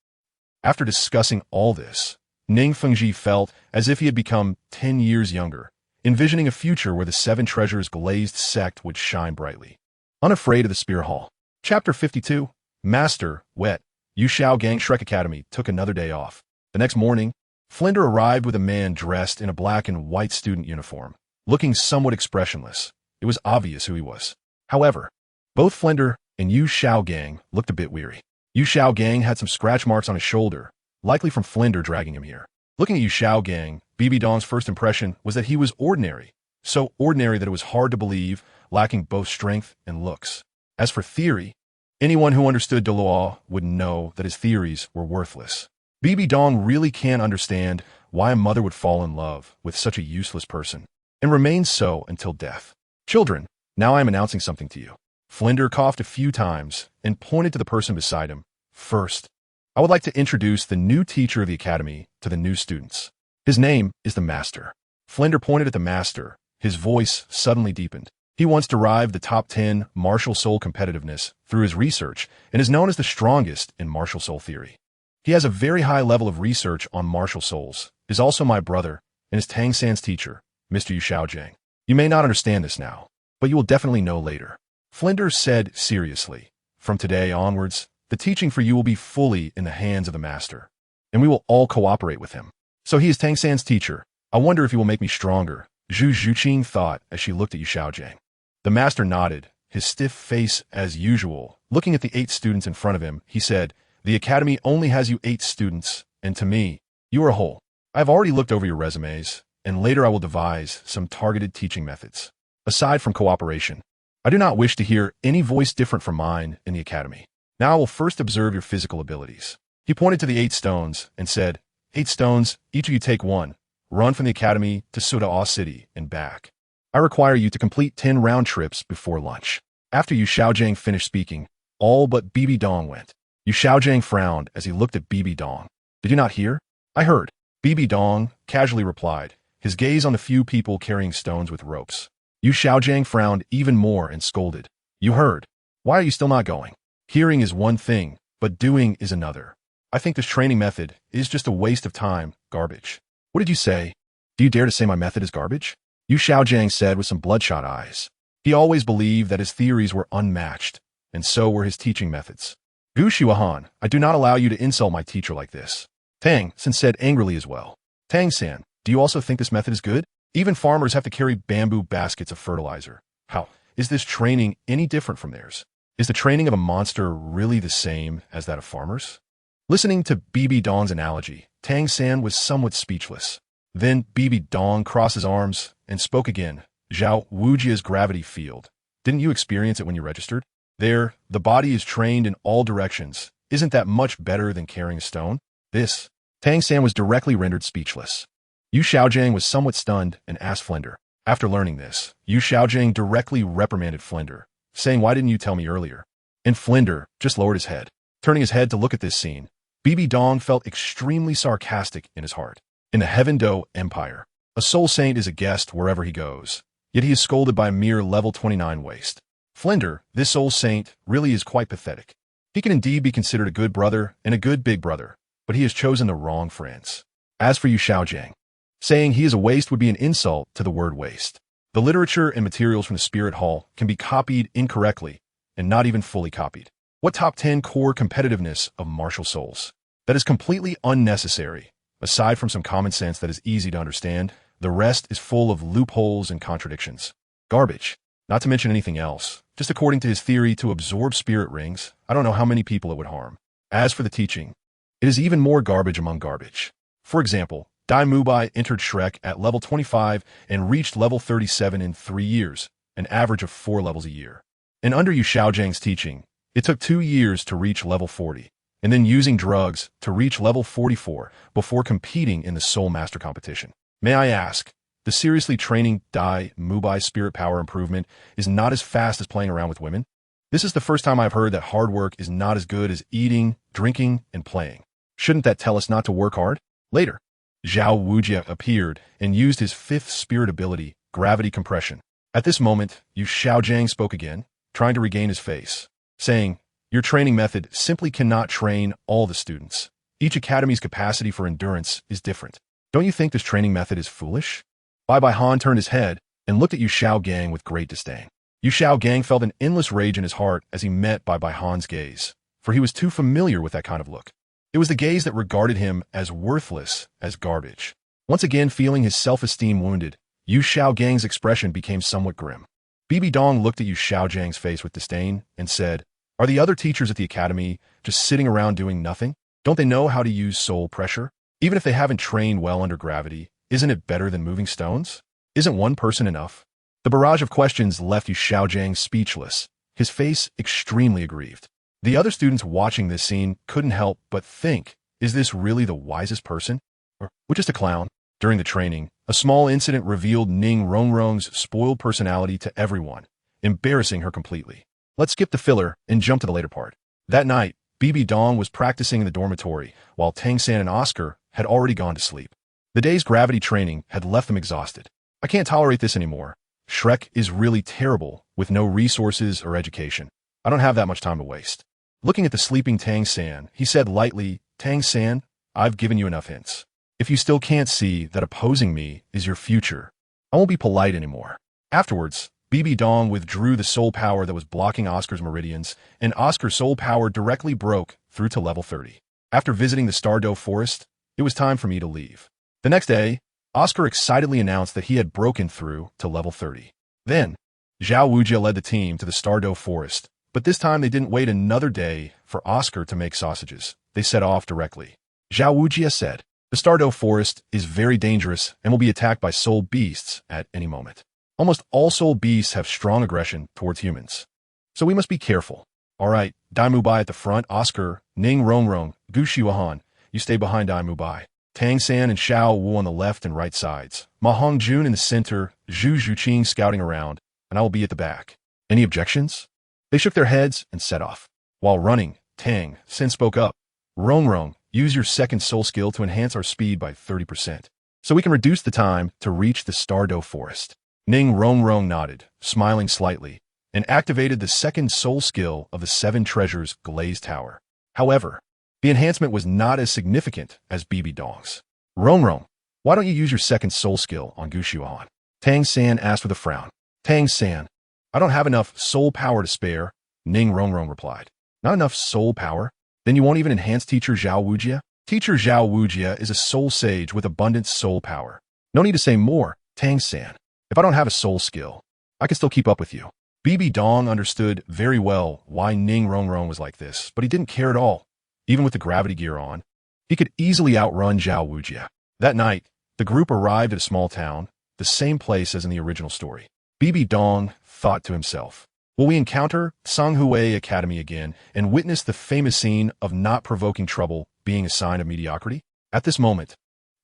After discussing all this, Ning Fengji felt as if he had become 10 years younger, envisioning a future where the Seven Treasures Glazed sect would shine brightly. Unafraid of the Spear Hall. Chapter 52. Master, Wet. Xiaogang Shrek Academy took another day off. The next morning, Flinder arrived with a man dressed in a black and white student uniform, looking somewhat expressionless. It was obvious who he was. However, both Flinder and Xiaogang looked a bit weary. Xiaogang had some scratch marks on his shoulder, likely from Flinder dragging him here. Looking at Xiaogang, BB Dong's first impression was that he was ordinary, so ordinary that it was hard to believe, lacking both strength and looks. As for theory, anyone who understood Douluo would know that his theories were worthless. BB Dong really can't understand why a mother would fall in love with such a useless person, and remain so until death. Children, now I am announcing something to you. Flinder coughed a few times and pointed to the person beside him. First, I would like to introduce the new teacher of the academy to the new students. His name is the Master. Flinder pointed at the Master. His voice suddenly deepened. He once derived the top 10 martial soul competitiveness through his research and is known as the strongest in martial soul theory. He has a very high level of research on martial souls, is also my brother, and is Tang San's teacher, Mr. Xiaogang. You may not understand this now, but you will definitely know later. Flinder said seriously, from today onwards, the teaching for you will be fully in the hands of the Master, and we will all cooperate with him. So he is Tang San's teacher. I wonder if he will make me stronger, Zhu Zhuqing thought as she looked at Xiaogang. The Master nodded, his stiff face as usual. Looking at the 8 students in front of him, he said, the academy only has you 8 students, and to me, you are a whole. I have already looked over your resumes, and later I will devise some targeted teaching methods. Aside from cooperation, I do not wish to hear any voice different from mine in the academy. Now I will first observe your physical abilities. He pointed to the 8 stones and said, 8 stones, each of you take 1. Run from the academy to Sudao City and back. I require you to complete 10 round trips before lunch. After Xiaogang finished speaking, all but BB Dong went. Xiaogang frowned as he looked at BB Dong. Did you not hear? I heard. BB Dong casually replied, his gaze on the few people carrying stones with ropes. Xiaogang frowned even more and scolded. You heard. Why are you still not going? Hearing is one thing, but doing is another. I think this training method is just a waste of time, garbage. What did you say? Do you dare to say my method is garbage? Xiaogang said with some bloodshot eyes. He always believed that his theories were unmatched, and so were his teaching methods. Gu Xiuhan, I do not allow you to insult my teacher like this. Tang San said angrily as well. Tang San, do you also think this method is good? Even farmers have to carry bamboo baskets of fertilizer. How is this training any different from theirs? Is the training of a monster really the same as that of farmers? Listening to BB Dong's analogy, Tang San was somewhat speechless. Then BB Dong crossed his arms and spoke again. Zhao Wujia's gravity field. Didn't you experience it when you registered? There, the body is trained in all directions. Isn't that much better than carrying a stone? This. Tang San was directly rendered speechless. Xiaogang was somewhat stunned and asked Flinder. After learning this, Xiaogang directly reprimanded Flinder, saying, why didn't you tell me earlier? And Flinder just lowered his head. Turning his head to look at this scene, BB Dong felt extremely sarcastic in his heart. In the Heaven Do Empire, a soul saint is a guest wherever he goes, yet he is scolded by a mere level 29 waste. Flinder, this soul saint, really is quite pathetic. He can indeed be considered a good brother and a good big brother, but he has chosen the wrong friends. As for Xiaogang, saying he is a waste would be an insult to the word waste. The literature and materials from the Spirit Hall can be copied incorrectly and not even fully copied. What top 10 core competitiveness of martial souls? That is completely unnecessary. Aside from some common sense that is easy to understand, the rest is full of loopholes and contradictions. Garbage. Not to mention anything else. Just according to his theory to absorb spirit rings, I don't know how many people it would harm. As for the teaching, it is even more garbage among garbage. For example, Dai Mubai entered Shrek at level 25 and reached level 37 in 3 years, an average of 4 levels a year. And under Yu Xiaogang's teaching, it took 2 years to reach level 40, and then using drugs to reach level 44 before competing in the Soul Master competition. May I ask, the seriously training Dai Mubai spirit power improvement is not as fast as playing around with women? This is the first time I've heard that hard work is not as good as eating, drinking, and playing. Shouldn't that tell us not to work hard? Later, Zhao Wujia appeared and used his 5th spirit ability, gravity compression. At this moment, Yu Xiaogang spoke again, trying to regain his face, saying, "Your training method simply cannot train all the students. Each academy's capacity for endurance is different. Don't you think this training method is foolish?" Bai Han turned his head and looked at Yu Xiaogang with great disdain. Yu Xiaogang felt an endless rage in his heart as he met Bai Han's gaze, for he was too familiar with that kind of look. It was the gaze that regarded him as worthless as garbage. Once again feeling his self-esteem wounded, Yu Xiaogang's expression became somewhat grim. Bibi Dong looked at Yu Xiaogang's face with disdain and said, "Are the other teachers at the academy just sitting around doing nothing? Don't they know how to use soul pressure? Even if they haven't trained well under gravity, isn't it better than moving stones? Isn't one person enough?" The barrage of questions left Yu Xiaogang speechless, his face extremely aggrieved. The other students watching this scene couldn't help but think, is this really the wisest person? Or just a clown? During the training, a small incident revealed Ning Rongrong's spoiled personality to everyone, embarrassing her completely. Let's skip the filler and jump to the later part. That night, Bibi Dong was practicing in the dormitory, while Tang San and Oscar had already gone to sleep. The day's gravity training had left them exhausted. "I can't tolerate this anymore. Shrek is really terrible, with no resources or education. I don't have that much time to waste." Looking at the sleeping Tang San, he said lightly, "Tang San, I've given you enough hints. If you still can't see that opposing me is your future, I won't be polite anymore." Afterwards, Bibi Dong withdrew the soul power that was blocking Oscar's meridians, and Oscar's soul power directly broke through to level 30. After visiting the Stardow Forest, it was time for me to leave. The next day, Oscar excitedly announced that he had broken through to level 30. Then, Zhao Wujia led the team to the Stardow Forest, but this time they didn't wait another day for Oscar to make sausages. They set off directly. Zhao Wujia said, "The Stardow Forest is very dangerous and will be attacked by soul beasts at any moment. Almost all soul beasts have strong aggression towards humans, so we must be careful. All right, Dai Mubai at the front, Oscar, Ning Rongrong, Gu Xiuhan, you stay behind Dai Mubai. Tang San and Xiao Wu on the left and right sides. Ma Hongjun in the center, Zhu Zhuqing scouting around, and I will be at the back. Any objections?" They shook their heads and set off. While running, Tang San spoke up. "Rongrong, use your second soul skill to enhance our speed by 30%, so we can reduce the time to reach the Stardow Forest." Ning Rongrong nodded, smiling slightly, and activated the second soul skill of the 7 Treasures Glazed Tower. However, the enhancement was not as significant as Bibi Dong's. "Rongrong, why don't you use your second soul skill on Gu Xiuhan?" Tang San asked with a frown. "Tang San, I don't have enough soul power to spare," Ning Rongrong replied. "Not enough soul power? Then you won't even enhance Teacher Zhao Wujia?" Teacher Zhao Wujia is a soul sage with abundant soul power. "No need to say more, Tang San. If I don't have a soul skill, I can still keep up with you." Bibi Dong understood very well why Ning Rongrong was like this, but he didn't care at all. Even with the gravity gear on, he could easily outrun Zhao Wujia. That night, the group arrived at a small town, the same place as in the original story. Bibi Dong thought to himself, "Will we encounter Songhui Academy again and witness the famous scene of not provoking trouble being a sign of mediocrity?" At this moment,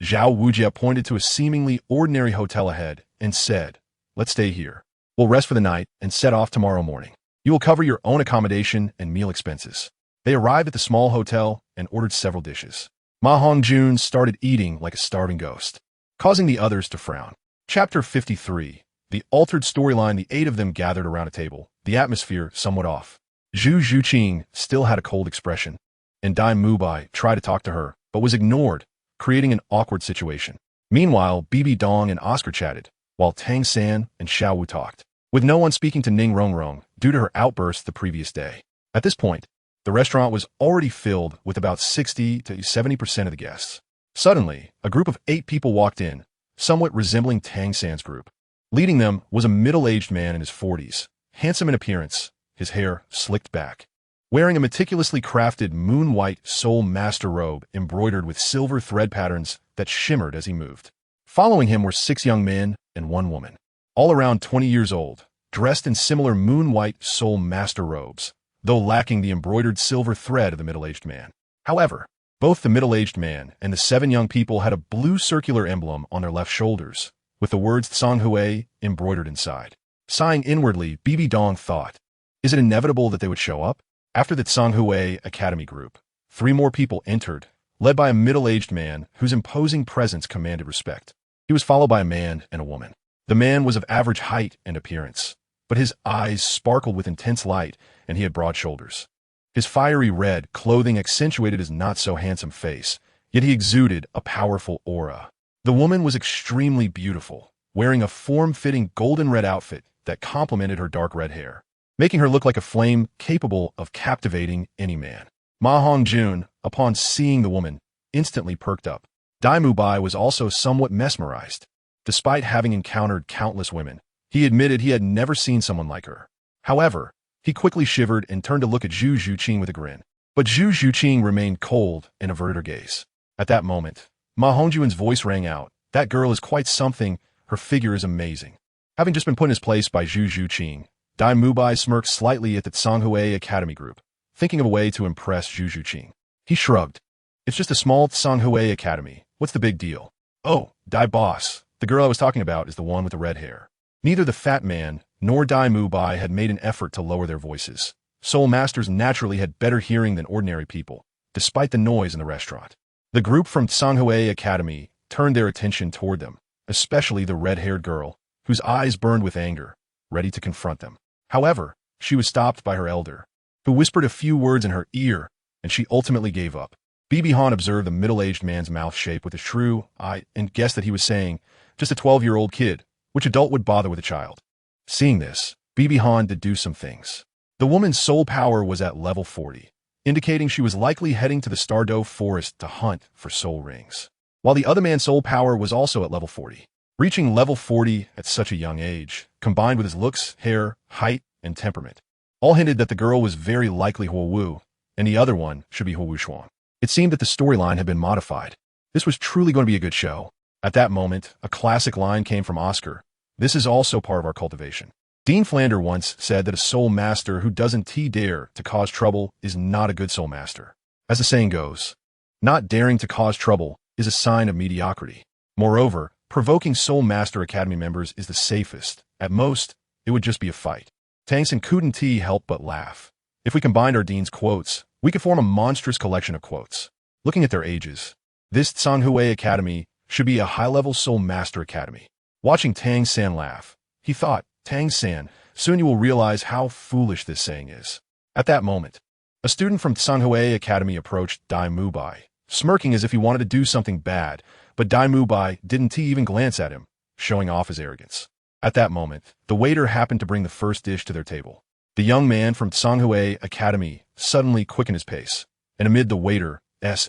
Zhao Wujia pointed to a seemingly ordinary hotel ahead and said, "Let's stay here. We'll rest for the night and set off tomorrow morning. You will cover your own accommodation and meal expenses." They arrived at the small hotel and ordered several dishes. Ma Hongjun started eating like a starving ghost, causing the others to frown. Chapter 53. The altered storyline. The 8 of them gathered around a table, the atmosphere somewhat off. Zhu Zhuqing still had a cold expression, and Dai Mubai tried to talk to her, but was ignored, creating an awkward situation. Meanwhile, Bibi Dong and Oscar chatted, while Tang San and Xiao Wu talked, with no one speaking to Ning Rongrong due to her outburst the previous day. At this point, the restaurant was already filled with about 60 to 70% of the guests. Suddenly, a group of 8 people walked in, somewhat resembling Tang San's group. Leading them was a middle-aged man in his 40s, handsome in appearance, his hair slicked back. Wearing a meticulously crafted moon-white soul master robe embroidered with silver thread patterns that shimmered as he moved. Following him were 6 young men and 1 woman, all around 20 years old, dressed in similar moon-white soul master robes, though lacking the embroidered silver thread of the middle-aged man. However, both the middle-aged man and the 7 young people had a blue circular emblem on their left shoulders, with the words Tsanghui embroidered inside. Sighing inwardly, Bibi Dong thought, is it inevitable that they would show up? After the Tsanghui Academy group, 3 more people entered, led by a middle-aged man whose imposing presence commanded respect. He was followed by a man and a woman. The man was of average height and appearance, but his eyes sparkled with intense light, and he had broad shoulders. His fiery red clothing accentuated his not-so-handsome face, yet he exuded a powerful aura. The woman was extremely beautiful, wearing a form-fitting golden-red outfit that complemented her dark red hair, making her look like a flame capable of captivating any man. Ma Hongjun, upon seeing the woman, instantly perked up. Dai Mubai was also somewhat mesmerized. Despite having encountered countless women, he admitted he had never seen someone like her. However, he quickly shivered and turned to look at Zhu Zhuqing with a grin. But Zhu Zhuqing remained cold and averted her gaze. At that moment, Ma Hongjun's voice rang out. That girl is quite something. Her figure is amazing. Having just been put in his place by Zhu Zhuqing, Dai Mubai smirked slightly at the Tsanghui Academy group, thinking of a way to impress Zhu Zhuqing. He shrugged. It's just a small Tsanghui Academy. What's the big deal? Oh, Dai boss. The girl I was talking about is the one with the red hair. Neither the fat man nor Dai Mubai had made an effort to lower their voices. Soul Masters naturally had better hearing than ordinary people, despite the noise in the restaurant. The group from Tsanghui Academy turned their attention toward them, especially the red-haired girl, whose eyes burned with anger, ready to confront them. However, she was stopped by her elder, who whispered a few words in her ear, and she ultimately gave up. Bibi Han observed the middle-aged man's mouth shape with a shrewd eye and guessed that he was saying, just a 12-year-old kid, which adult would bother with a child. Seeing this, Bibi Han deduced some things. The woman's soul power was at level 40, indicating she was likely heading to the Stardow Forest to hunt for soul rings, while the other man's soul power was also at level 40. Reaching level 40 at such a young age, combined with his looks, hair, height, and temperament, all hinted that the girl was very likely Huo Wu, and the other one should be Huo Wuxuan. It seemed that the storyline had been modified. This was truly going to be a good show. At that moment, a classic line came from Oscar. This is also part of our cultivation. Dean Flander once said that a soul master who doesn't dare to cause trouble is not a good soul master. As the saying goes, not daring to cause trouble is a sign of mediocrity. Moreover, provoking Soul Master Academy members is the safest. At most, it would just be a fight. Tang San couldn't help but laugh. If we combined our Dean's quotes, we could form a monstrous collection of quotes. Looking at their ages, this Tsanghui Academy should be a high-level Soul Master Academy. Watching Tang San laugh, he thought, Tang San, soon you will realize how foolish this saying is. At that moment, a student from Tsanghui Academy approached Dai Mubai, smirking as if he wanted to do something bad, but Dai Mubai didn't even glance at him, showing off his arrogance. At that moment, the waiter happened to bring the first dish to their table. The young man from Tsanghui Academy suddenly quickened his pace, and amid the waiter's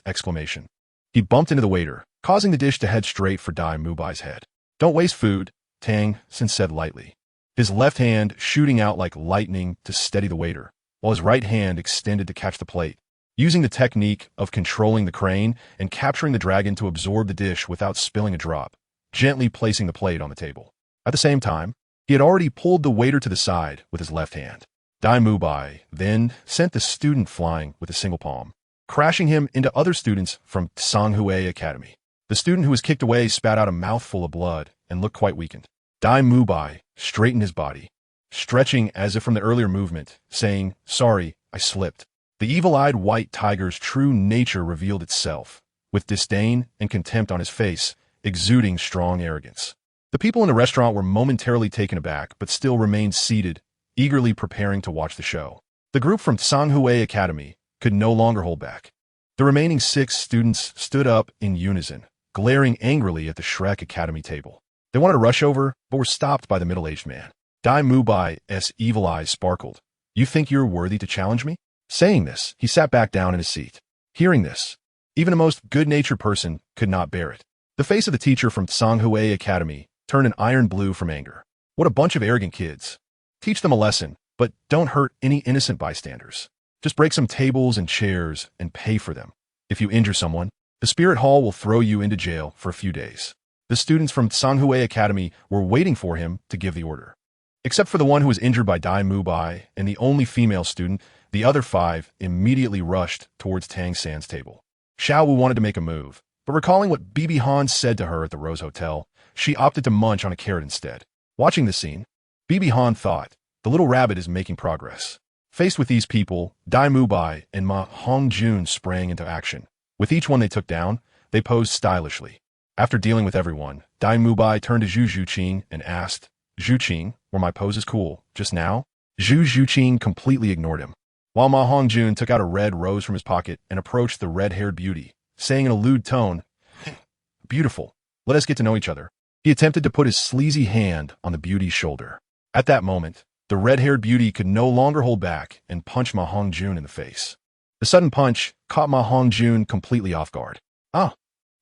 exclamation, he bumped into the waiter, causing the dish to head straight for Dai Mubai's head. Don't waste food, Tang San said lightly, his left hand shooting out like lightning to steady the waiter, while his right hand extended to catch the plate, using the technique of controlling the crane and capturing the dragon to absorb the dish without spilling a drop, gently placing the plate on the table. At the same time, he had already pulled the waiter to the side with his left hand. Dai Mubai then sent the student flying with a single palm, crashing him into other students from Tsanghui Academy. The student who was kicked away spat out a mouthful of blood and looked quite weakened. Dai Mubai straightened his body, stretching as if from the earlier movement, saying, sorry, I slipped. The evil-eyed white tiger's true nature revealed itself, with disdain and contempt on his face, exuding strong arrogance. The people in the restaurant were momentarily taken aback, but still remained seated, eagerly preparing to watch the show. The group from Tsanghui Academy could no longer hold back. The remaining 6 students stood up in unison, glaring angrily at the Shrek Academy table. They wanted to rush over, but were stopped by the middle-aged man. Dai Mubai's evil eyes sparkled. You think you're worthy to challenge me? Saying this, he sat back down in his seat. Hearing this, even a most good-natured person could not bear it. The face of the teacher from Tsanghui Academy turned an iron blue from anger. What a bunch of arrogant kids. Teach them a lesson, but don't hurt any innocent bystanders. Just break some tables and chairs and pay for them. If you injure someone, The spirit hall will throw you into jail for a few days. The students from Sanhui Academy were waiting for him to give the order. Except for the one who was injured by Dai Mubai and the only female student, the other 5 immediately rushed towards Tang San's table. Xiao Wu wanted to make a move, but recalling what Bibi Han said to her at the Rose Hotel, she opted to munch on a carrot instead. Watching the scene, Bibi Han thought, the little rabbit is making progress. Faced with these people, Dai Mubai and Ma Hongjun sprang into action. With each one they took down, they posed stylishly. After dealing with everyone, Dai Mubai turned to Zhu Zhuqing and asked, Zhuqing, were my poses cool just now? Zhu Zhuqing completely ignored him. While Ma Hongjun took out a red rose from his pocket and approached the red-haired beauty, saying in a lewd tone, Beautiful, let us get to know each other. He attempted to put his sleazy hand on the beauty's shoulder. At that moment, the red-haired beauty could no longer hold back and punched Ma Hongjun in the face. The sudden punch caught Ma Hongjun completely off guard. Ah!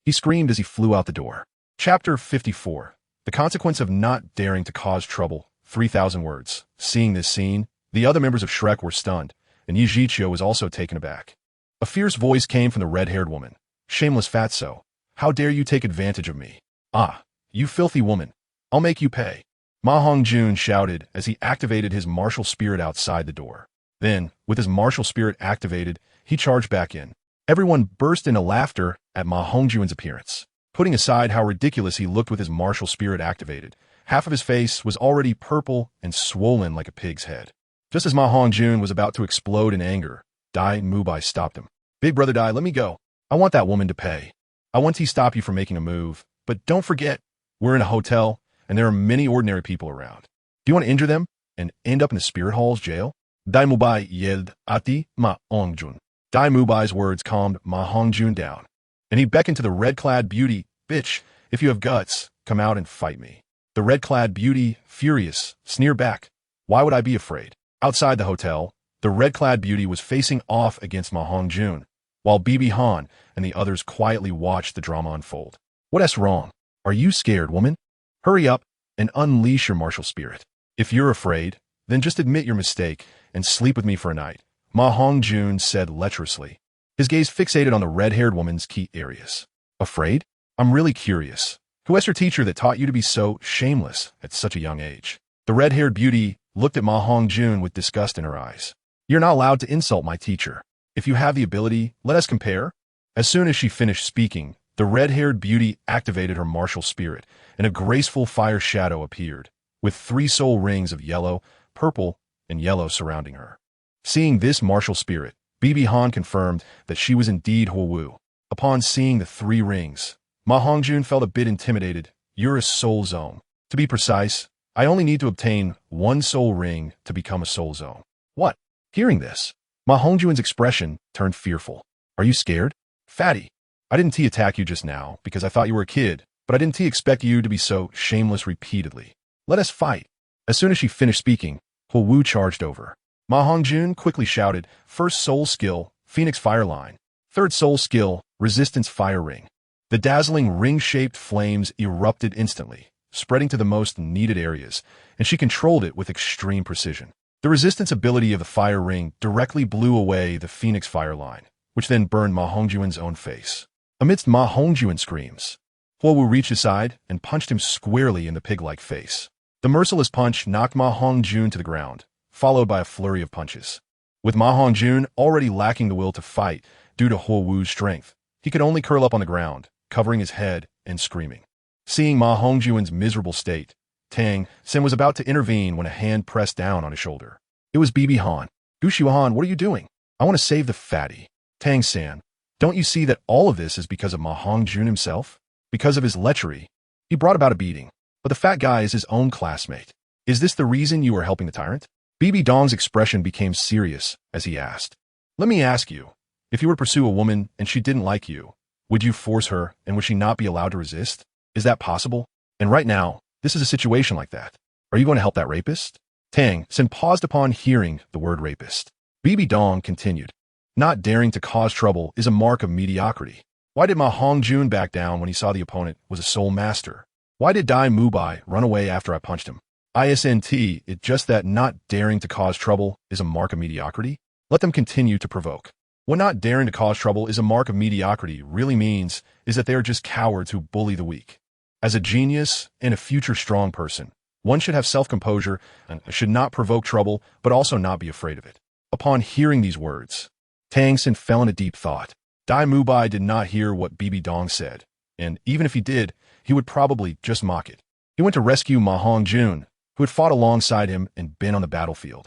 He screamed as he flew out the door. Chapter 54. The consequence of not daring to cause trouble. 3,000 words. Seeing this scene, the other members of Shrek were stunned, and Yi Zhiqiu was also taken aback. A fierce voice came from the red-haired woman. Shameless fatso, how dare you take advantage of me? Ah, you filthy woman, I'll make you pay. Ma Hongjun shouted as he activated his martial spirit outside the door. Then, with his martial spirit activated, he charged back in. Everyone burst into laughter at Ma Hongjun's appearance. Putting aside how ridiculous he looked with his martial spirit activated, half of his face was already purple and swollen like a pig's head. Just as Ma Hongjun was about to explode in anger, Dai Mubai stopped him. Big brother Dai, let me go. I want that woman to pay. I want to stop you from making a move, but don't forget, we're in a hotel, and there are many ordinary people around. Do you want to injure them and end up in the spirit hall's jail? Dai Mubai yelled Ati Ma Hongjun. Dai Mubai's words calmed Ma Hongjun down, and he beckoned to the red-clad beauty, Bitch, if you have guts, come out and fight me. The red-clad beauty, furious, sneered back. Why would I be afraid? Outside the hotel, the red-clad beauty was facing off against Ma Hongjun, while Bibi Han and the others quietly watched the drama unfold. What's wrong? Are you scared, woman? Hurry up and unleash your martial spirit. If you're afraid, then just admit your mistake and sleep with me for a night, Ma Hongjun said lecherously, his gaze fixated on the red-haired woman's key areas. Afraid? I'm really curious. Who was your teacher that taught you to be so shameless at such a young age? The red-haired beauty looked at Ma Hongjun with disgust in her eyes. You're not allowed to insult my teacher. If you have the ability, let us compare. As soon as she finished speaking, the red-haired beauty activated her martial spirit, and a graceful fire shadow appeared, with 3 soul rings of yellow, purple, and yellow surrounding her. Seeing this martial spirit, Bibi Han confirmed that she was indeed Huowu. Upon seeing the 3 rings, Ma Hongjun felt a bit intimidated. You're a soul zone. To be precise, I only need to obtain 1 soul ring to become a soul zone. What? Hearing this, Ma Hongjun's expression turned fearful. Are you scared? Fatty, I didn't attack you just now because I thought you were a kid, but I didn't expect you to be so shameless repeatedly. Let us fight. As soon as she finished speaking, Huowu charged over. Ma Hongjun quickly shouted, First soul skill, Phoenix Fire Line. Third soul skill, Resistance Fire Ring. The dazzling ring-shaped flames erupted instantly, spreading to the most needed areas, and she controlled it with extreme precision. The resistance ability of the fire ring directly blew away the Phoenix Fire Line, which then burned Ma Hongjun's own face. Amidst Ma Hongjun's screams, Huowu reached his side and punched him squarely in the pig-like face. The merciless punch knocked Ma Hongjun to the ground, followed by a flurry of punches. With Ma Hongjun already lacking the will to fight due to Huowu's strength, he could only curl up on the ground, covering his head and screaming. Seeing Ma Hongjun's miserable state, Tang San was about to intervene when a hand pressed down on his shoulder. It was Bibi Han. Guxiuan, what are you doing? I want to save the fatty. Tang San, don't you see that all of this is because of Ma Hongjun himself? Because of his lechery, he brought about a beating. But the fat guy is his own classmate. Is this the reason you are helping the tyrant? Bibi Dong's expression became serious as he asked. Let me ask you, if you were to pursue a woman and she didn't like you, would you force her and would she not be allowed to resist? Is that possible? And right now, this is a situation like that. Are you going to help that rapist? Tang San paused upon hearing the word rapist. Bibi Dong continued. Not daring to cause trouble is a mark of mediocrity. Why did Ma Hongjun back down when he saw the opponent was a soul master? Why did Dai Mubai run away after I punched him? ISNT, it's just that not daring to cause trouble is a mark of mediocrity? Let them continue to provoke. What not daring to cause trouble is a mark of mediocrity really means is that they are just cowards who bully the weak. As a genius and a future strong person, one should have self-composure and should not provoke trouble, but also not be afraid of it. Upon hearing these words, Tang San fell in a deep thought. Dai Mubai did not hear what Bibi Dong said, and even if he did, he would probably just mock it. He went to rescue Ma Hongjun, who had fought alongside him and been on the battlefield.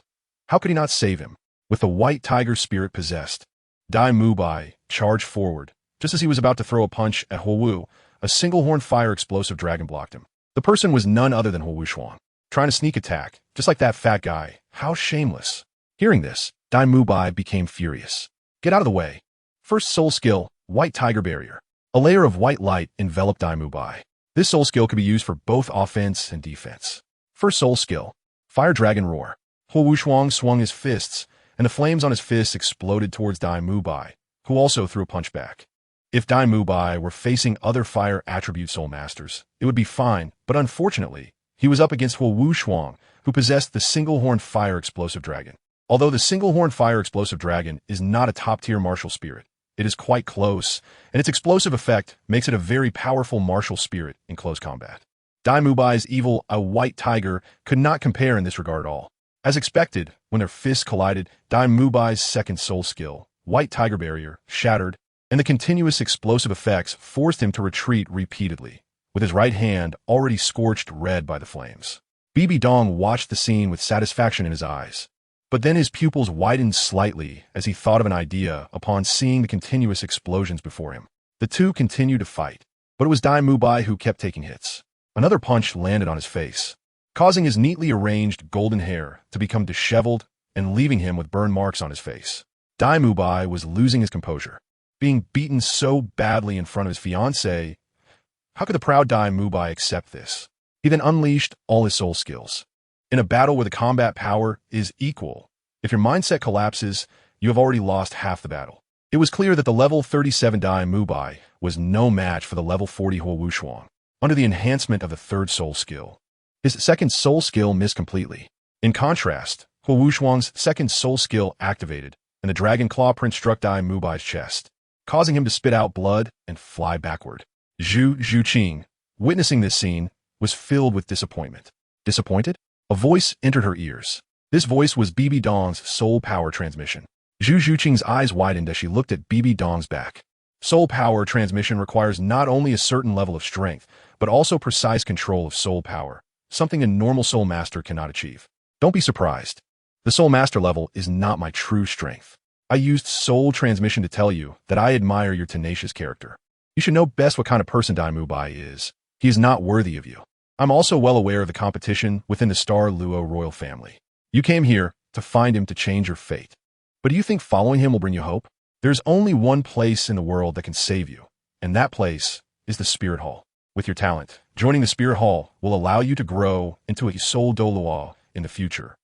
How could he not save him? With the white tiger spirit possessed, Dai Mubai charged forward. Just as he was about to throw a punch at Huowu, a single-horned fire explosive dragon blocked him. The person was none other than Huowu Shuang, trying to sneak attack, just like that fat guy. How shameless. Hearing this, Dai Mubai became furious. Get out of the way. First soul skill, White Tiger Barrier. A layer of white light enveloped Dai Mubai. This soul skill could be used for both offense and defense. First soul skill, Fire Dragon Roar. Huowu Shuang swung his fists, and the flames on his fists exploded towards Dai Mubai, who also threw a punch back. If Dai Mubai were facing other fire attribute soul masters, it would be fine, but unfortunately, he was up against Huowu Shuang, who possessed the single-horned fire explosive dragon. Although the single-horned fire explosive dragon is not a top-tier martial spirit, it is quite close, and its explosive effect makes it a very powerful martial spirit in close combat. Dai Mubai's evil, a white tiger, could not compare in this regard at all. As expected, when their fists collided, Dai Mubai's second soul skill, White Tiger Barrier, shattered, and the continuous explosive effects forced him to retreat repeatedly, with his right hand already scorched red by the flames. Bibi Dong watched the scene with satisfaction in his eyes, but then his pupils widened slightly as he thought of an idea upon seeing the continuous explosions before him. The two continued to fight, but it was Dai Mubai who kept taking hits. Another punch landed on his face, causing his neatly arranged golden hair to become disheveled and leaving him with burn marks on his face. Dai Mubai was losing his composure. Being beaten so badly in front of his fiancée, how could the proud Dai Mubai accept this? He then unleashed all his soul skills. In a battle where the combat power is equal, if your mindset collapses, you have already lost half the battle. It was clear that the level 37 Dai Mubai was no match for the level 40 Huowu Shuang. Under the enhancement of the third soul skill, his second soul skill missed completely. In contrast, Huowu Shuang's second soul skill activated, and the dragon claw print struck Dai Mubai's chest, causing him to spit out blood and fly backward. Zhu Zhuqing, witnessing this scene, was filled with disappointment. Disappointed? A voice entered her ears. This voice was Bibi Dong's soul power transmission. Zhu Zhuqing's eyes widened as she looked at Bibi Dong's back. Soul power transmission requires not only a certain level of strength, but also precise control of soul power, something a normal soul master cannot achieve. Don't be surprised. The soul master level is not my true strength. I used soul transmission to tell you that I admire your tenacious character. You should know best what kind of person Dai Mubai is. He is not worthy of you. I'm also well aware of the competition within the Star Luo royal family. You came here to find him to change your fate. But do you think following him will bring you hope? There's only one place in the world that can save you, and that place is the Spirit Hall. With your talent, joining the Spirit Hall will allow you to grow into a Soul Douluo in the future.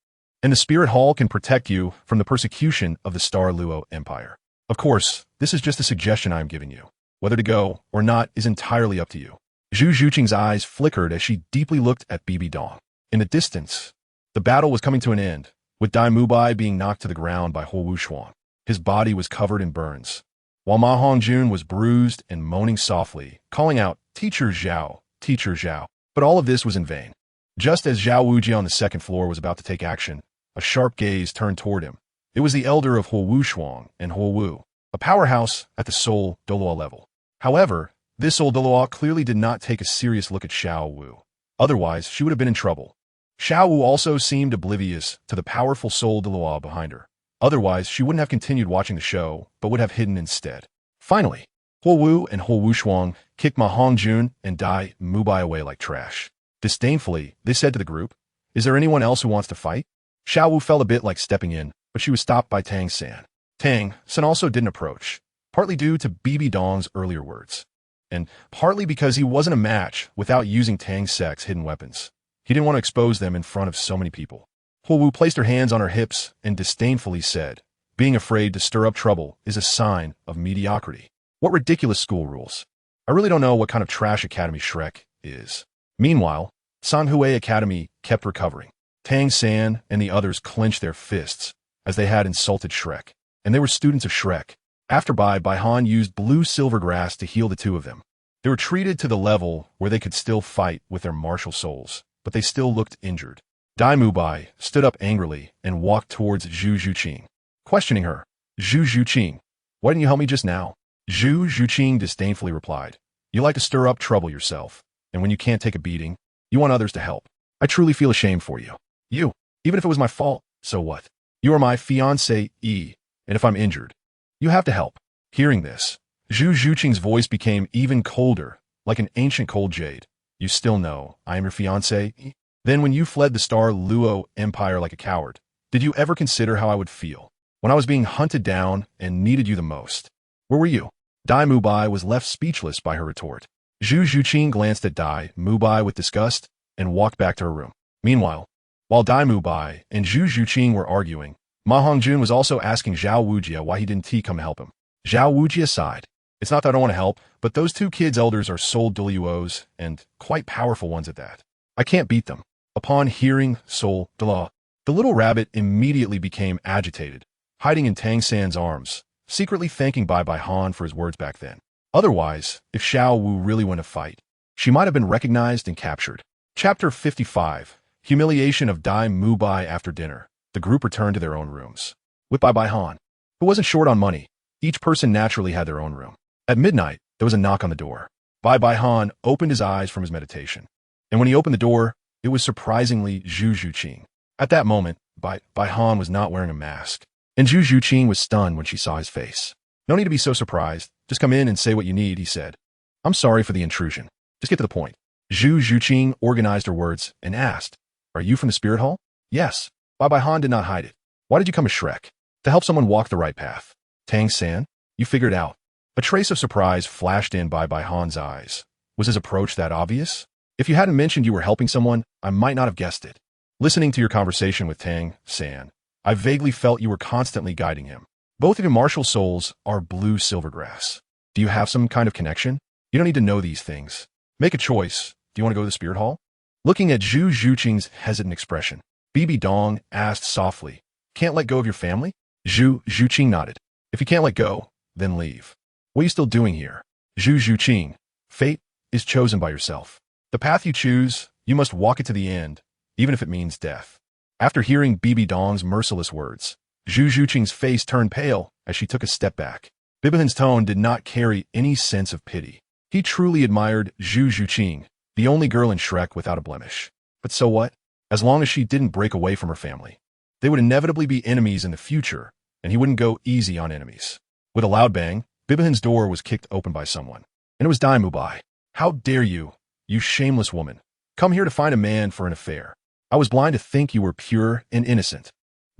And the Spirit Hall can protect you from the persecution of the Star Luo Empire. Of course, this is just a suggestion I am giving you. Whether to go or not is entirely up to you. Zhu Zhuqing's eyes flickered as she deeply looked at Bibi Dong. In the distance, the battle was coming to an end, with Dai Mubai being knocked to the ground by Huowu Shuang. His body was covered in burns, while Ma Hongjun was bruised and moaning softly, calling out, "Teacher Zhao, Teacher Zhao." But all of this was in vain. Just as Zhao Wuji on the second floor was about to take action, a sharp gaze turned toward him. It was the elder of Huowu Shuang and Huowu, a powerhouse at the Soul Douluo level. However, this Soul Douluo clearly did not take a serious look at Xiao Wu. Otherwise, she would have been in trouble. Xiao Wu also seemed oblivious to the powerful Soul Douluo behind her. Otherwise, she wouldn't have continued watching the show, but would have hidden instead. Finally, Huowu and Huowu Shuang kicked Ma Hongjun and Dai Mubai away like trash. Disdainfully, they said to the group, "Is there anyone else who wants to fight?" Xiao Wu felt a bit like stepping in, but she was stopped by Tang San. Tang San also didn't approach, partly due to Bibi Dong's earlier words, and partly because he wasn't a match without using Tang Sek's hidden weapons. He didn't want to expose them in front of so many people. Huowu placed her hands on her hips and disdainfully said, "Being afraid to stir up trouble is a sign of mediocrity. What ridiculous school rules. I really don't know what kind of trash academy Shrek is." Meanwhile, Sanhui Academy kept recovering. Tang San and the others clenched their fists as they had insulted Shrek, and they were students of Shrek. After Bai Han used blue silver grass to heal the two of them. They were treated to the level where they could still fight with their martial souls, but they still looked injured. Dai Mubai stood up angrily and walked towards Zhu Zhuqing, questioning her. Zhu Zhuqing, why didn't you help me just now? Zhu Zhuqing disdainfully replied. You like to stir up trouble yourself, and when you can't take a beating, you want others to help. I truly feel ashamed for you. You, even if it was my fault, so what? You are my fiancé, and if I'm injured, you have to help. Hearing this, Zhu Zhuqing's voice became even colder, like an ancient cold jade. You still know I am your fiancé? Then when you fled the Star Luo Empire like a coward, did you ever consider how I would feel when I was being hunted down and needed you the most? Where were you? Dai Mubai was left speechless by her retort. Zhu Zhuqing glanced at Dai Mubai with disgust and walked back to her room. Meanwhile, while Dai Mubai and Zhu Zhuqing were arguing, Ma Hongjun was also asking Zhao Wujia why he didn't come to help him. Zhao Wujia sighed. It's not that I don't want to help, but those two kids' elders are Soul Duluos, and quite powerful ones at that. I can't beat them. Upon hearing Soul Duluo, the little rabbit immediately became agitated, hiding in Tang San's arms, secretly thanking Bai Han for his words back then. Otherwise, if Xiao Wu really won a fight, she might have been recognized and captured. Chapter 55, Humiliation of Dai Mubai after dinner. The group returned to their own rooms. With Bai Han, who wasn't short on money, each person naturally had their own room. At midnight, there was a knock on the door. Bai Han opened his eyes from his meditation. And when he opened the door, it was surprisingly Zhu Zhuqing. At that moment, Bai Han was not wearing a mask. And Zhu Zhuqing was stunned when she saw his face. No need to be so surprised. Just come in and say what you need, he said. I'm sorry for the intrusion. Just get to the point. Zhu Zhuqing organized her words and asked, Are you from the Spirit Hall? Yes. Bai Han did not hide it. Why did you come to Shrek? To help someone walk the right path. Tang San? You figured out. A trace of surprise flashed in Bai Han's eyes. Was his approach that obvious? If you hadn't mentioned you were helping someone, I might not have guessed it. Listening to your conversation with Tang San, I vaguely felt you were constantly guiding him. Both of your martial souls are blue silvergrass. Do you have some kind of connection? You don't need to know these things. Make a choice. Do you want to go to the Spirit Hall? Looking at Zhu Zhuqing's hesitant expression, Bibi Dong asked softly, Can't let go of your family? Zhu Zhuqing nodded. If you can't let go, then leave. What are you still doing here? Zhu Zhuqing, fate is chosen by yourself. The path you choose, you must walk it to the end, even if it means death. After hearing Bibi Dong's merciless words, Zhu Zhuqing's face turned pale as she took a step back. Bibihan's tone did not carry any sense of pity. He truly admired Zhu Zhuqing, the only girl in Shrek without a blemish. But so what? As long as she didn't break away from her family. They would inevitably be enemies in the future, and he wouldn't go easy on enemies. With a loud bang, Bibihan's door was kicked open by someone. And it was Dai Mubai. How dare you, you shameless woman, come here to find a man for an affair. I was blind to think you were pure and innocent.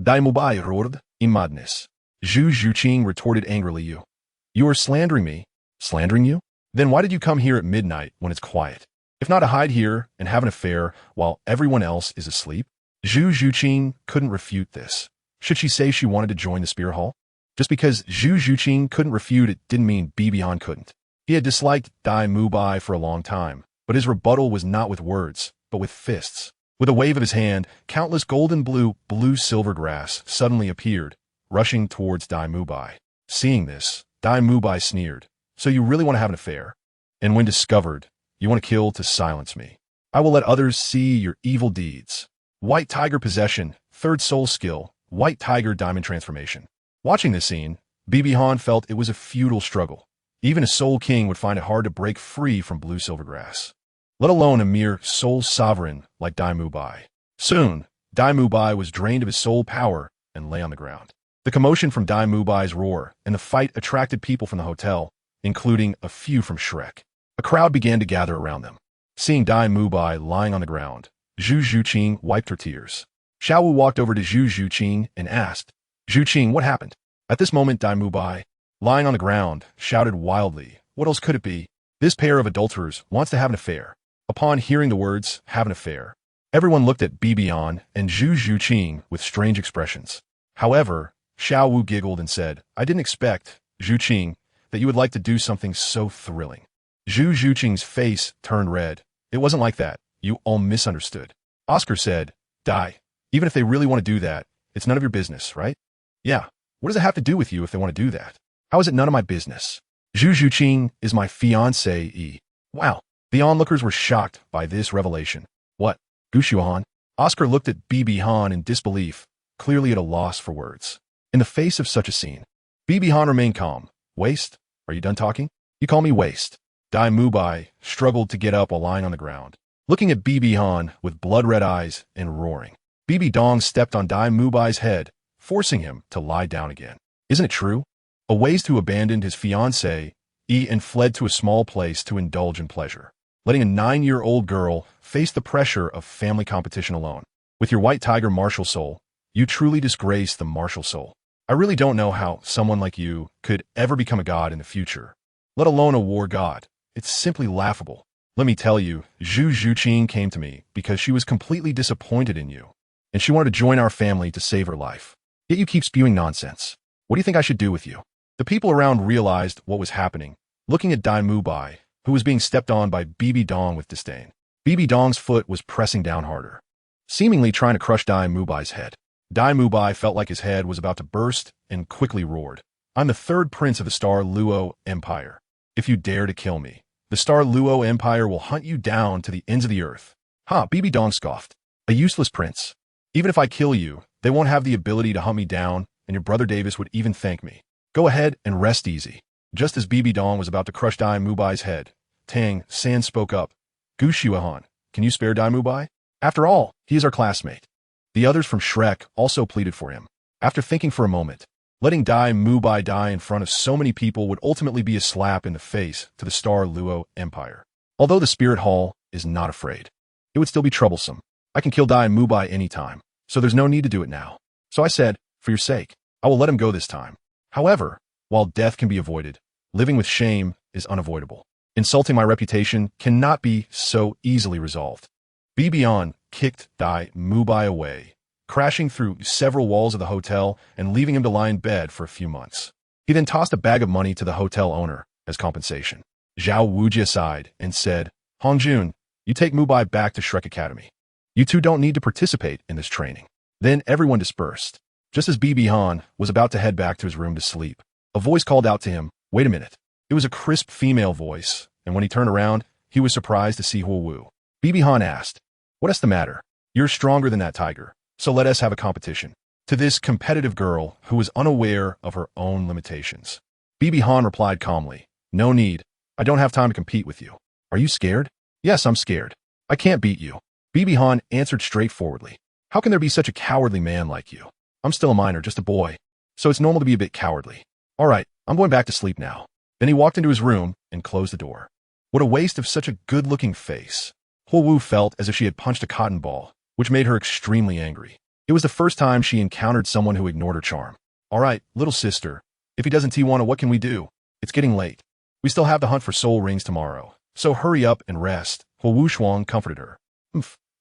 Dai Mubai roared in madness. Zhu Zhuqing retorted angrily, You are slandering me. Slandering you? Then why did you come here at midnight when it's quiet? If not to hide here and have an affair while everyone else is asleep? Zhu Zhuqing couldn't refute this. Should she say she wanted to join the Spirit Hall? Just because Zhu Zhuqing couldn't refute it didn't mean Bibihan couldn't. He had disliked Dai Mubai for a long time, but his rebuttal was not with words, but with fists. With a wave of his hand, countless golden blue silver grass suddenly appeared, rushing towards Dai Mubai. Seeing this, Dai Mubai sneered. So you really want to have an affair? And when discovered, you want to kill to silence me. I will let others see your evil deeds. White Tiger Possession, Third Soul Skill, White Tiger Diamond Transformation. Watching this scene, Bibihan felt it was a futile struggle. Even a Soul King would find it hard to break free from blue silvergrass, let alone a mere soul sovereign like Dai Mubai. Soon, Dai Mubai was drained of his soul power and lay on the ground. The commotion from Dai Mubai's roar and the fight attracted people from the hotel, including a few from Shrek. A crowd began to gather around them. Seeing Dai Mubai lying on the ground, Zhu Zhuqing wiped her tears. Xiao Wu walked over to Zhu Zhuqing and asked, Zhuqing, what happened? At this moment, Dai Mubai, lying on the ground, shouted wildly, What else could it be? This pair of adulterers wants to have an affair. Upon hearing the words, have an affair, everyone looked at Bibihan and Zhu Zhuqing with strange expressions. However, Xiao Wu giggled and said, I didn't expect, Zhuqing, that you would like to do something so thrilling. Zhu Zhuqing's face turned red. It wasn't like that. You all misunderstood. Oscar said, Dai, even if they really want to do that, it's none of your business, right? Yeah. What does it have to do with you if they want to do that? How is it none of my business? Zhu Zhuqing is my fiancé. Wow. The onlookers were shocked by this revelation. What? Gu Xiaohan? Oscar looked at Bibi Han in disbelief, clearly at a loss for words. In the face of such a scene, Bibi Han remained calm. Waste? Are you done talking? You call me waste. Dai Mubai struggled to get up while lying on the ground, looking at Bibi Han with blood-red eyes and roaring. Bibi Dong stepped on Dai Mubai's head, forcing him to lie down again. Isn't it true? A waste who abandoned his fiancée and fled to a small place to indulge in pleasure, letting a 9-year-old girl face the pressure of family competition alone. With your white tiger martial soul, you truly disgrace the martial soul. I really don't know how someone like you could ever become a god in the future, let alone a war god. It's simply laughable. Let me tell you, Zhu Zhuqing came to me because she was completely disappointed in you, and she wanted to join our family to save her life. Yet you keep spewing nonsense. What do you think I should do with you? The people around realized what was happening, looking at Dai Mubai, who was being stepped on by Bibi Dong with disdain. Bibi Dong's foot was pressing down harder, seemingly trying to crush Dai Mubai's head. Dai Mubai felt like his head was about to burst and quickly roared. I'm the third prince of the Star Luo Empire. If you dare to kill me, the Star Luo Empire will hunt you down to the ends of the earth. Ha, Bibi Dong scoffed. A useless prince. Even if I kill you, they won't have the ability to hunt me down, and your brother Davis would even thank me. Go ahead and rest easy. Just as Bibi Dong was about to crush Dai Mubai's head, Tang San spoke up. Gu Xiaohan, can you spare Dai Mubai? After all, he is our classmate. The others from Shrek also pleaded for him. After thinking for a moment, letting Dai Mubai die in front of so many people would ultimately be a slap in the face to the Star Luo Empire. Although the Spirit Hall is not afraid, it would still be troublesome. I can kill Dai Mubai anytime, so there's no need to do it now. So I said, for your sake, I will let him go this time. However, while death can be avoided, living with shame is unavoidable. Insulting my reputation cannot be so easily resolved. Bibian kicked Dai Mubai away, crashing through several walls of the hotel and leaving him to lie in bed for a few months. He then tossed a bag of money to the hotel owner as compensation. Zhao Wuji sighed and said, Hongjun, you take Mubai back to Shrek Academy. You two don't need to participate in this training. Then everyone dispersed. Just as Bibi Han was about to head back to his room to sleep, a voice called out to him, wait a minute. It was a crisp female voice, and when he turned around, he was surprised to see Huo Wu. Bibi Han asked, what is the matter? You're stronger than that tiger, so let us have a competition. To this competitive girl who was unaware of her own limitations, Bibi Han replied calmly, no need. I don't have time to compete with you. Are you scared? Yes, I'm scared. I can't beat you. Bibi Han answered straightforwardly. How can there be such a cowardly man like you? I'm still a minor, just a boy, so it's normal to be a bit cowardly. All right, I'm going back to sleep now. Then he walked into his room and closed the door. What a waste of such a good-looking face. Huo Wu felt as if she had punched a cotton ball, which made her extremely angry. It was the first time she encountered someone who ignored her charm. All right, little sister, if he doesn't Tijuana, what can we do? It's getting late. We still have the hunt for soul rings tomorrow, so hurry up and rest. Huo Wu Shuang comforted her.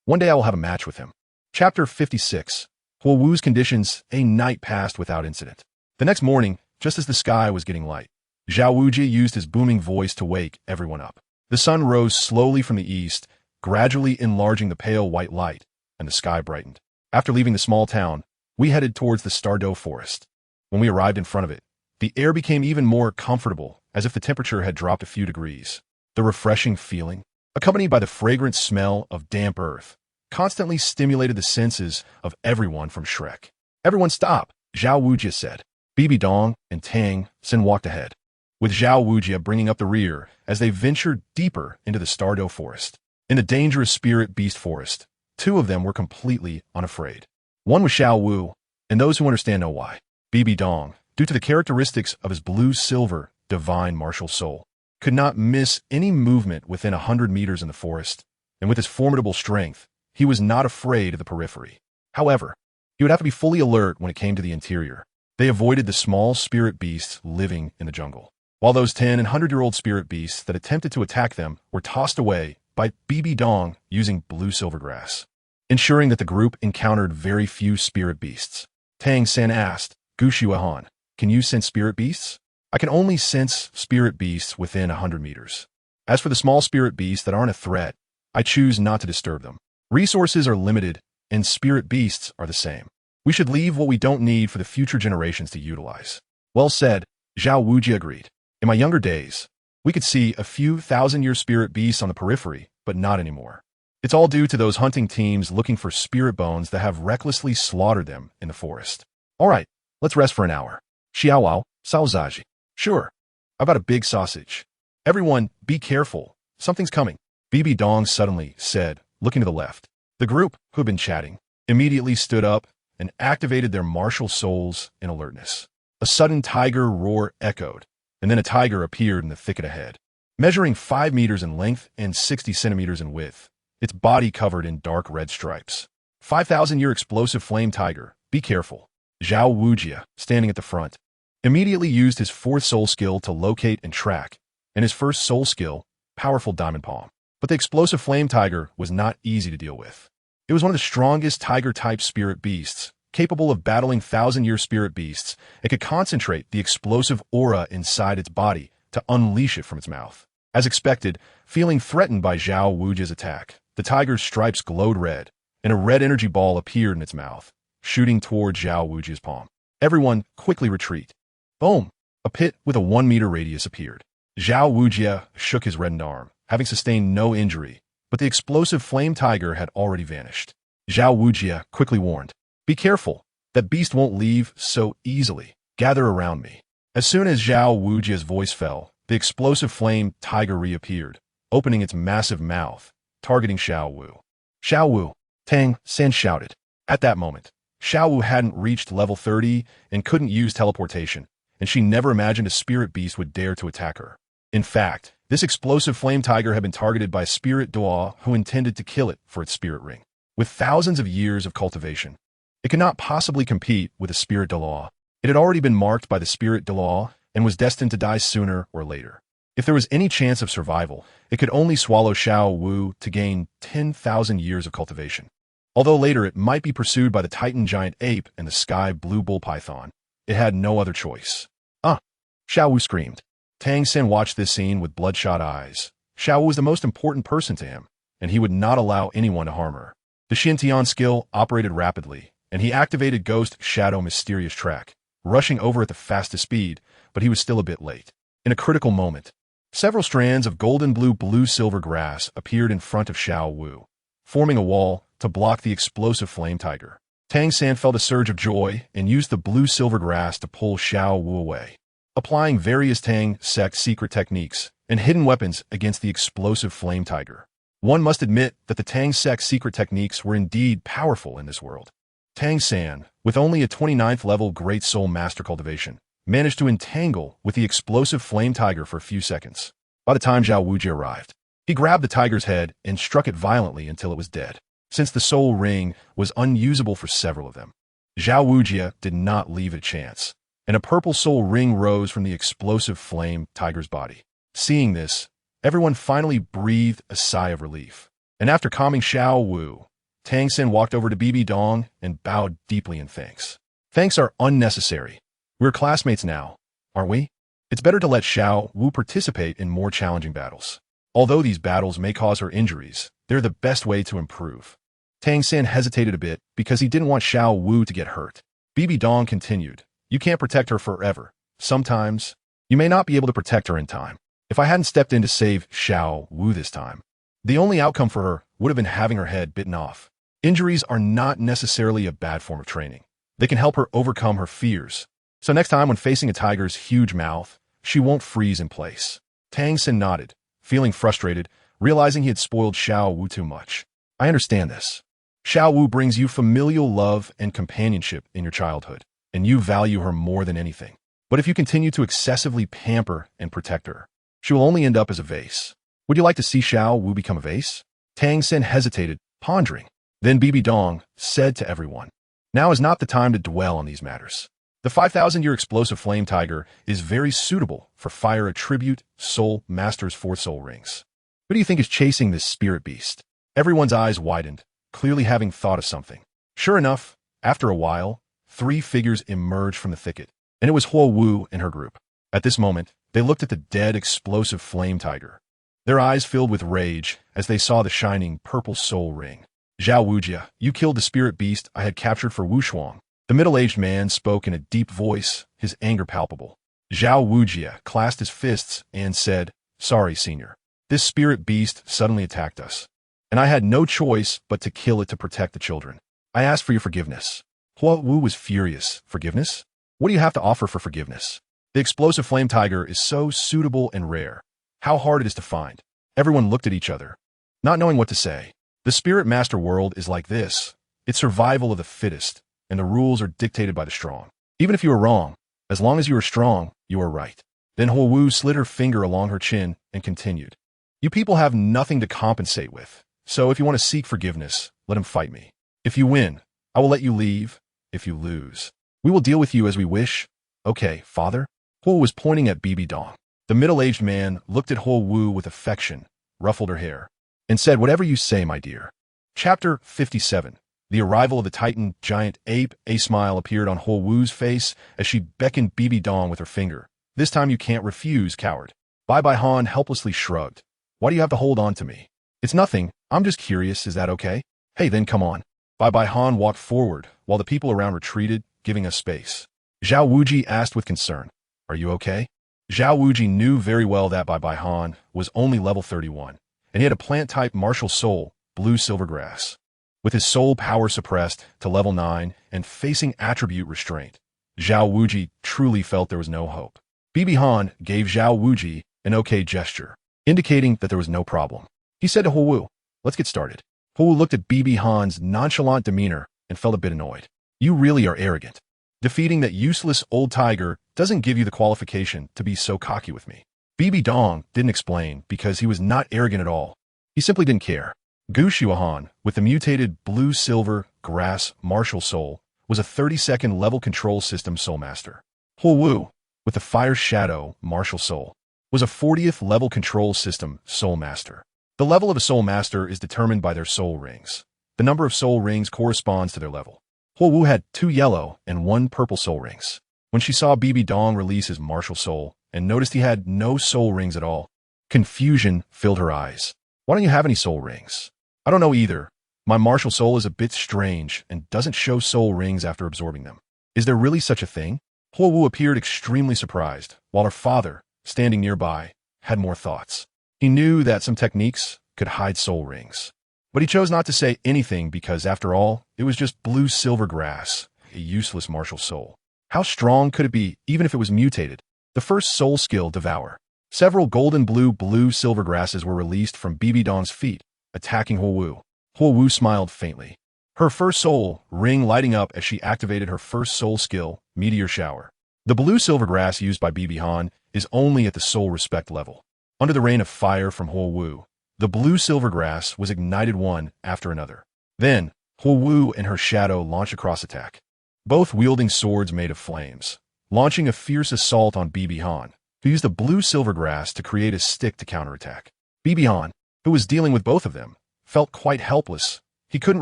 One day I will have a match with him. Chapter 56. Huo Wu's conditions. A night passed without incident. The next morning, just as the sky was getting light, Zhao Wuji used his booming voice to wake everyone up. The sun rose slowly from the east, gradually enlarging the pale white light, and the sky brightened. After leaving the small town, we headed towards the Stardow Forest. When we arrived in front of it, the air became even more comfortable, as if the temperature had dropped a few degrees. The refreshing feeling, accompanied by the fragrant smell of damp earth, constantly stimulated the senses of everyone from Shrek. Everyone stop, Zhao Wujia said. Bibi Dong and Tang San walked ahead, with Zhao Wujia bringing up the rear as they ventured deeper into the Stardow Forest. In the dangerous spirit beast forest, two of them were completely unafraid. One was Xiao Wu, and those who understand know why. Bibi Dong, due to the characteristics of his blue-silver divine martial soul, could not miss any movement within 100 meters in the forest, and with his formidable strength, he was not afraid of the periphery. However, he would have to be fully alert when it came to the interior. They avoided the small spirit beasts living in the jungle, while those 10 and 100-year-old spirit beasts that attempted to attack them were tossed away by Bibi Dong using blue-silver grass, ensuring that the group encountered very few spirit beasts. Tang San asked, Gu Xiaohan, can you sense spirit beasts? I can only sense spirit beasts within 100 meters. As for the small spirit beasts that aren't a threat, I choose not to disturb them. Resources are limited, and spirit beasts are the same. We should leave what we don't need for the future generations to utilize. Well said, Zhao Wujie agreed. In my younger days, we could see a few thousand-year spirit beasts on the periphery, but not anymore. It's all due to those hunting teams looking for spirit bones that have recklessly slaughtered them in the forest. All right, let's rest for an hour. Xiaowao, Saozaji. Sure. How about a big sausage? Everyone, be careful. Something's coming. Bibi Dong suddenly said, looking to the left. The group, who had been chatting, immediately stood up and activated their martial souls in alertness. A sudden tiger roar echoed, and then a tiger appeared in the thicket ahead. Measuring 5 meters in length and 60 centimeters in width, its body covered in dark red stripes. 5,000-year explosive flame tiger, be careful. Zhao Wujie, standing at the front, immediately used his 4th soul skill to locate and track, and his 1st soul skill, powerful diamond palm. But the explosive flame tiger was not easy to deal with. It was one of the strongest tiger-type spirit beasts, capable of battling 1,000-year spirit beasts. It could concentrate the explosive aura inside its body to unleash it from its mouth. As expected, feeling threatened by Zhao Wujie's attack, the tiger's stripes glowed red, and a red energy ball appeared in its mouth, shooting toward Zhao Wujie's palm. Everyone, quickly retreat. Boom! A pit with a 1-meter radius appeared. Zhao Wujie shook his reddened arm, having sustained no injury, but the explosive flame tiger had already vanished. Zhao Wujie quickly warned, be careful, that beast won't leave so easily. Gather around me. As soon as Zhao Wujie's voice fell, the explosive flame tiger reappeared, opening its massive mouth, targeting Xiao Wu. Xiao Wu, Tang San shouted. At that moment, Xiao Wu hadn't reached level 30 and couldn't use teleportation, and she never imagined a spirit beast would dare to attack her. In fact, this explosive flame tiger had been targeted by Spirit Douluo, who intended to kill it for its spirit ring. With thousands of years of cultivation, it could not possibly compete with a Spirit Douluo. It had already been marked by the Spirit Douluo and was destined to die sooner or later. If there was any chance of survival, it could only swallow Xiao Wu to gain 10,000 years of cultivation. Although later it might be pursued by the Titan giant ape and the sky blue bull python, it had no other choice. Xiao Wu screamed. Tang San watched this scene with bloodshot eyes. Xiao Wu was the most important person to him, and he would not allow anyone to harm her. The Xintian skill operated rapidly, and he activated Ghost Shadow Mysterious Track, rushing over at the fastest speed, but he was still a bit late. In a critical moment, several strands of golden blue-silver grass appeared in front of Xiao Wu, forming a wall to block the explosive flame tiger. Tang San felt a surge of joy and used the blue-silver grass to pull Xiao Wu away, applying various Tang sect secret techniques and hidden weapons against the explosive flame tiger. One must admit that the Tang sect secret techniques were indeed powerful in this world. Tang San, with only a 29th level Great Soul Master cultivation, managed to entangle with the explosive flame tiger for a few seconds. By the time Zhao Wujie arrived, he grabbed the tiger's head and struck it violently until it was dead. Since the soul ring was unusable for several of them, Zhao Wujie did not leave it a chance, and a purple soul ring rose from the explosive flame tiger's body. Seeing this, everyone finally breathed a sigh of relief. And after calming Xiao Wu, Tang San walked over to Bibi Dong and bowed deeply in thanks. Thanks are unnecessary. We're classmates now, aren't we? It's better to let Xiao Wu participate in more challenging battles. Although these battles may cause her injuries, they're the best way to improve. Tang San hesitated a bit because he didn't want Xiao Wu to get hurt. Bibi Dong continued, you can't protect her forever. Sometimes, you may not be able to protect her in time. If I hadn't stepped in to save Xiao Wu this time, the only outcome for her would have been having her head bitten off. Injuries are not necessarily a bad form of training. They can help her overcome her fears. So next time when facing a tiger's huge mouth, she won't freeze in place. Tang San nodded, feeling frustrated, realizing he had spoiled Xiao Wu too much. I understand this. Xiao Wu brings you familial love and companionship in your childhood, and you value her more than anything. But if you continue to excessively pamper and protect her, she will only end up as a vase. Would you like to see Xiao Wu become a vase? Tang San hesitated, pondering. Then Bibi Dong said to everyone, now is not the time to dwell on these matters. The 5,000-year explosive flame tiger is very suitable for fire attribute soul master's 4 soul rings. Who do you think is chasing this spirit beast? Everyone's eyes widened, clearly having thought of something. Sure enough, after a while, 3 figures emerged from the thicket, and it was Huo Wu and her group. At this moment, they looked at the dead explosive flame tiger. Their eyes filled with rage as they saw the shining purple soul ring. Zhao Wujie, you killed the spirit beast I had captured for Wu Shuang. The middle-aged man spoke in a deep voice, his anger palpable. Zhao Wujia clasped his fists and said, "Sorry, senior. This spirit beast suddenly attacked us, and I had no choice but to kill it to protect the children. I asked for your forgiveness." Hua Wu was furious. Forgiveness? What do you have to offer for forgiveness? The explosive flame tiger is so suitable and rare. How hard it is to find. Everyone looked at each other, not knowing what to say. The spirit master world is like this. It's survival of the fittest, and the rules are dictated by the strong. Even if you are wrong, as long as you are strong, you are right. Then Hua Wu slid her finger along her chin and continued. You people have nothing to compensate with, so if you want to seek forgiveness, let him fight me. If you win, I will let you leave. If you lose, we will deal with you as we wish. Okay, father? Hua was pointing at Bibi Dong. The middle-aged man looked at Hua Wu with affection, ruffled her hair, and said, "Whatever you say, my dear." Chapter 57. The arrival of the Titan giant ape. A smile appeared on Hua Wu's face as she beckoned Bibi Dong with her finger. "This time you can't refuse, coward." Bai Bai Han helplessly shrugged. "Why do you have to hold on to me?" "It's nothing. I'm just curious. Is that okay?" "Hey, then come on." Bai Bai Han walked forward, while the people around retreated, giving us space. Zhao Wuji asked with concern, "Are you okay?" Zhao Wuji knew very well that Bai Bai Han was only level 31, and he had a plant-type martial soul, blue silvergrass. With his soul power suppressed to level 9 and facing attribute restraint, Zhao Wuji truly felt there was no hope. Bibi Han gave Zhao Wuji an okay gesture, indicating that there was no problem. He said to Hua Wu, "Let's get started." Hua Wu looked at Bibi Han's nonchalant demeanor and felt a bit annoyed. "You really are arrogant. Defeating that useless old tiger doesn't give you the qualification to be so cocky with me." Bibi Dong didn't explain because he was not arrogant at all. He simply didn't care. Gu Xuahan, with the mutated blue-silver grass martial soul, was a 32nd level control system soul master. Hua Wu, with the fire shadow martial soul, was a 40th level control system soul master. The level of a soul master is determined by their soul rings. The number of soul rings corresponds to their level. Hua Wu had 2 yellow and 1 purple soul rings. When she saw Bibi Dong release his martial soul and noticed he had no soul rings at all, confusion filled her eyes. "Why don't you have any soul rings?" "I don't know either. My martial soul is a bit strange and doesn't show soul rings after absorbing them." "Is there really such a thing?" Hua Wu appeared extremely surprised, while her father, standing nearby, had more thoughts. He knew that some techniques could hide soul rings, but he chose not to say anything because, after all, it was just blue silver grass, a useless martial soul. How strong could it be, even if it was mutated? The first soul skill, Devour. Several golden blue silver grasses were released from Bibi Dong's feet, attacking Hua Wu. Hua Wu smiled faintly, her first soul ring lighting up as she activated her first soul skill, Meteor Shower. The blue silver grass used by Bibi Han is only at the soul respect level. Under the rain of fire from Hua Wu, the blue silver grass was ignited one after another. Then, Hua Wu and her shadow launched a cross attack, both wielding swords made of flames, launching a fierce assault on Bibi Han, who used the blue silver grass to create a stick to counterattack. Bibi Han, who was dealing with both of them, felt quite helpless. He couldn't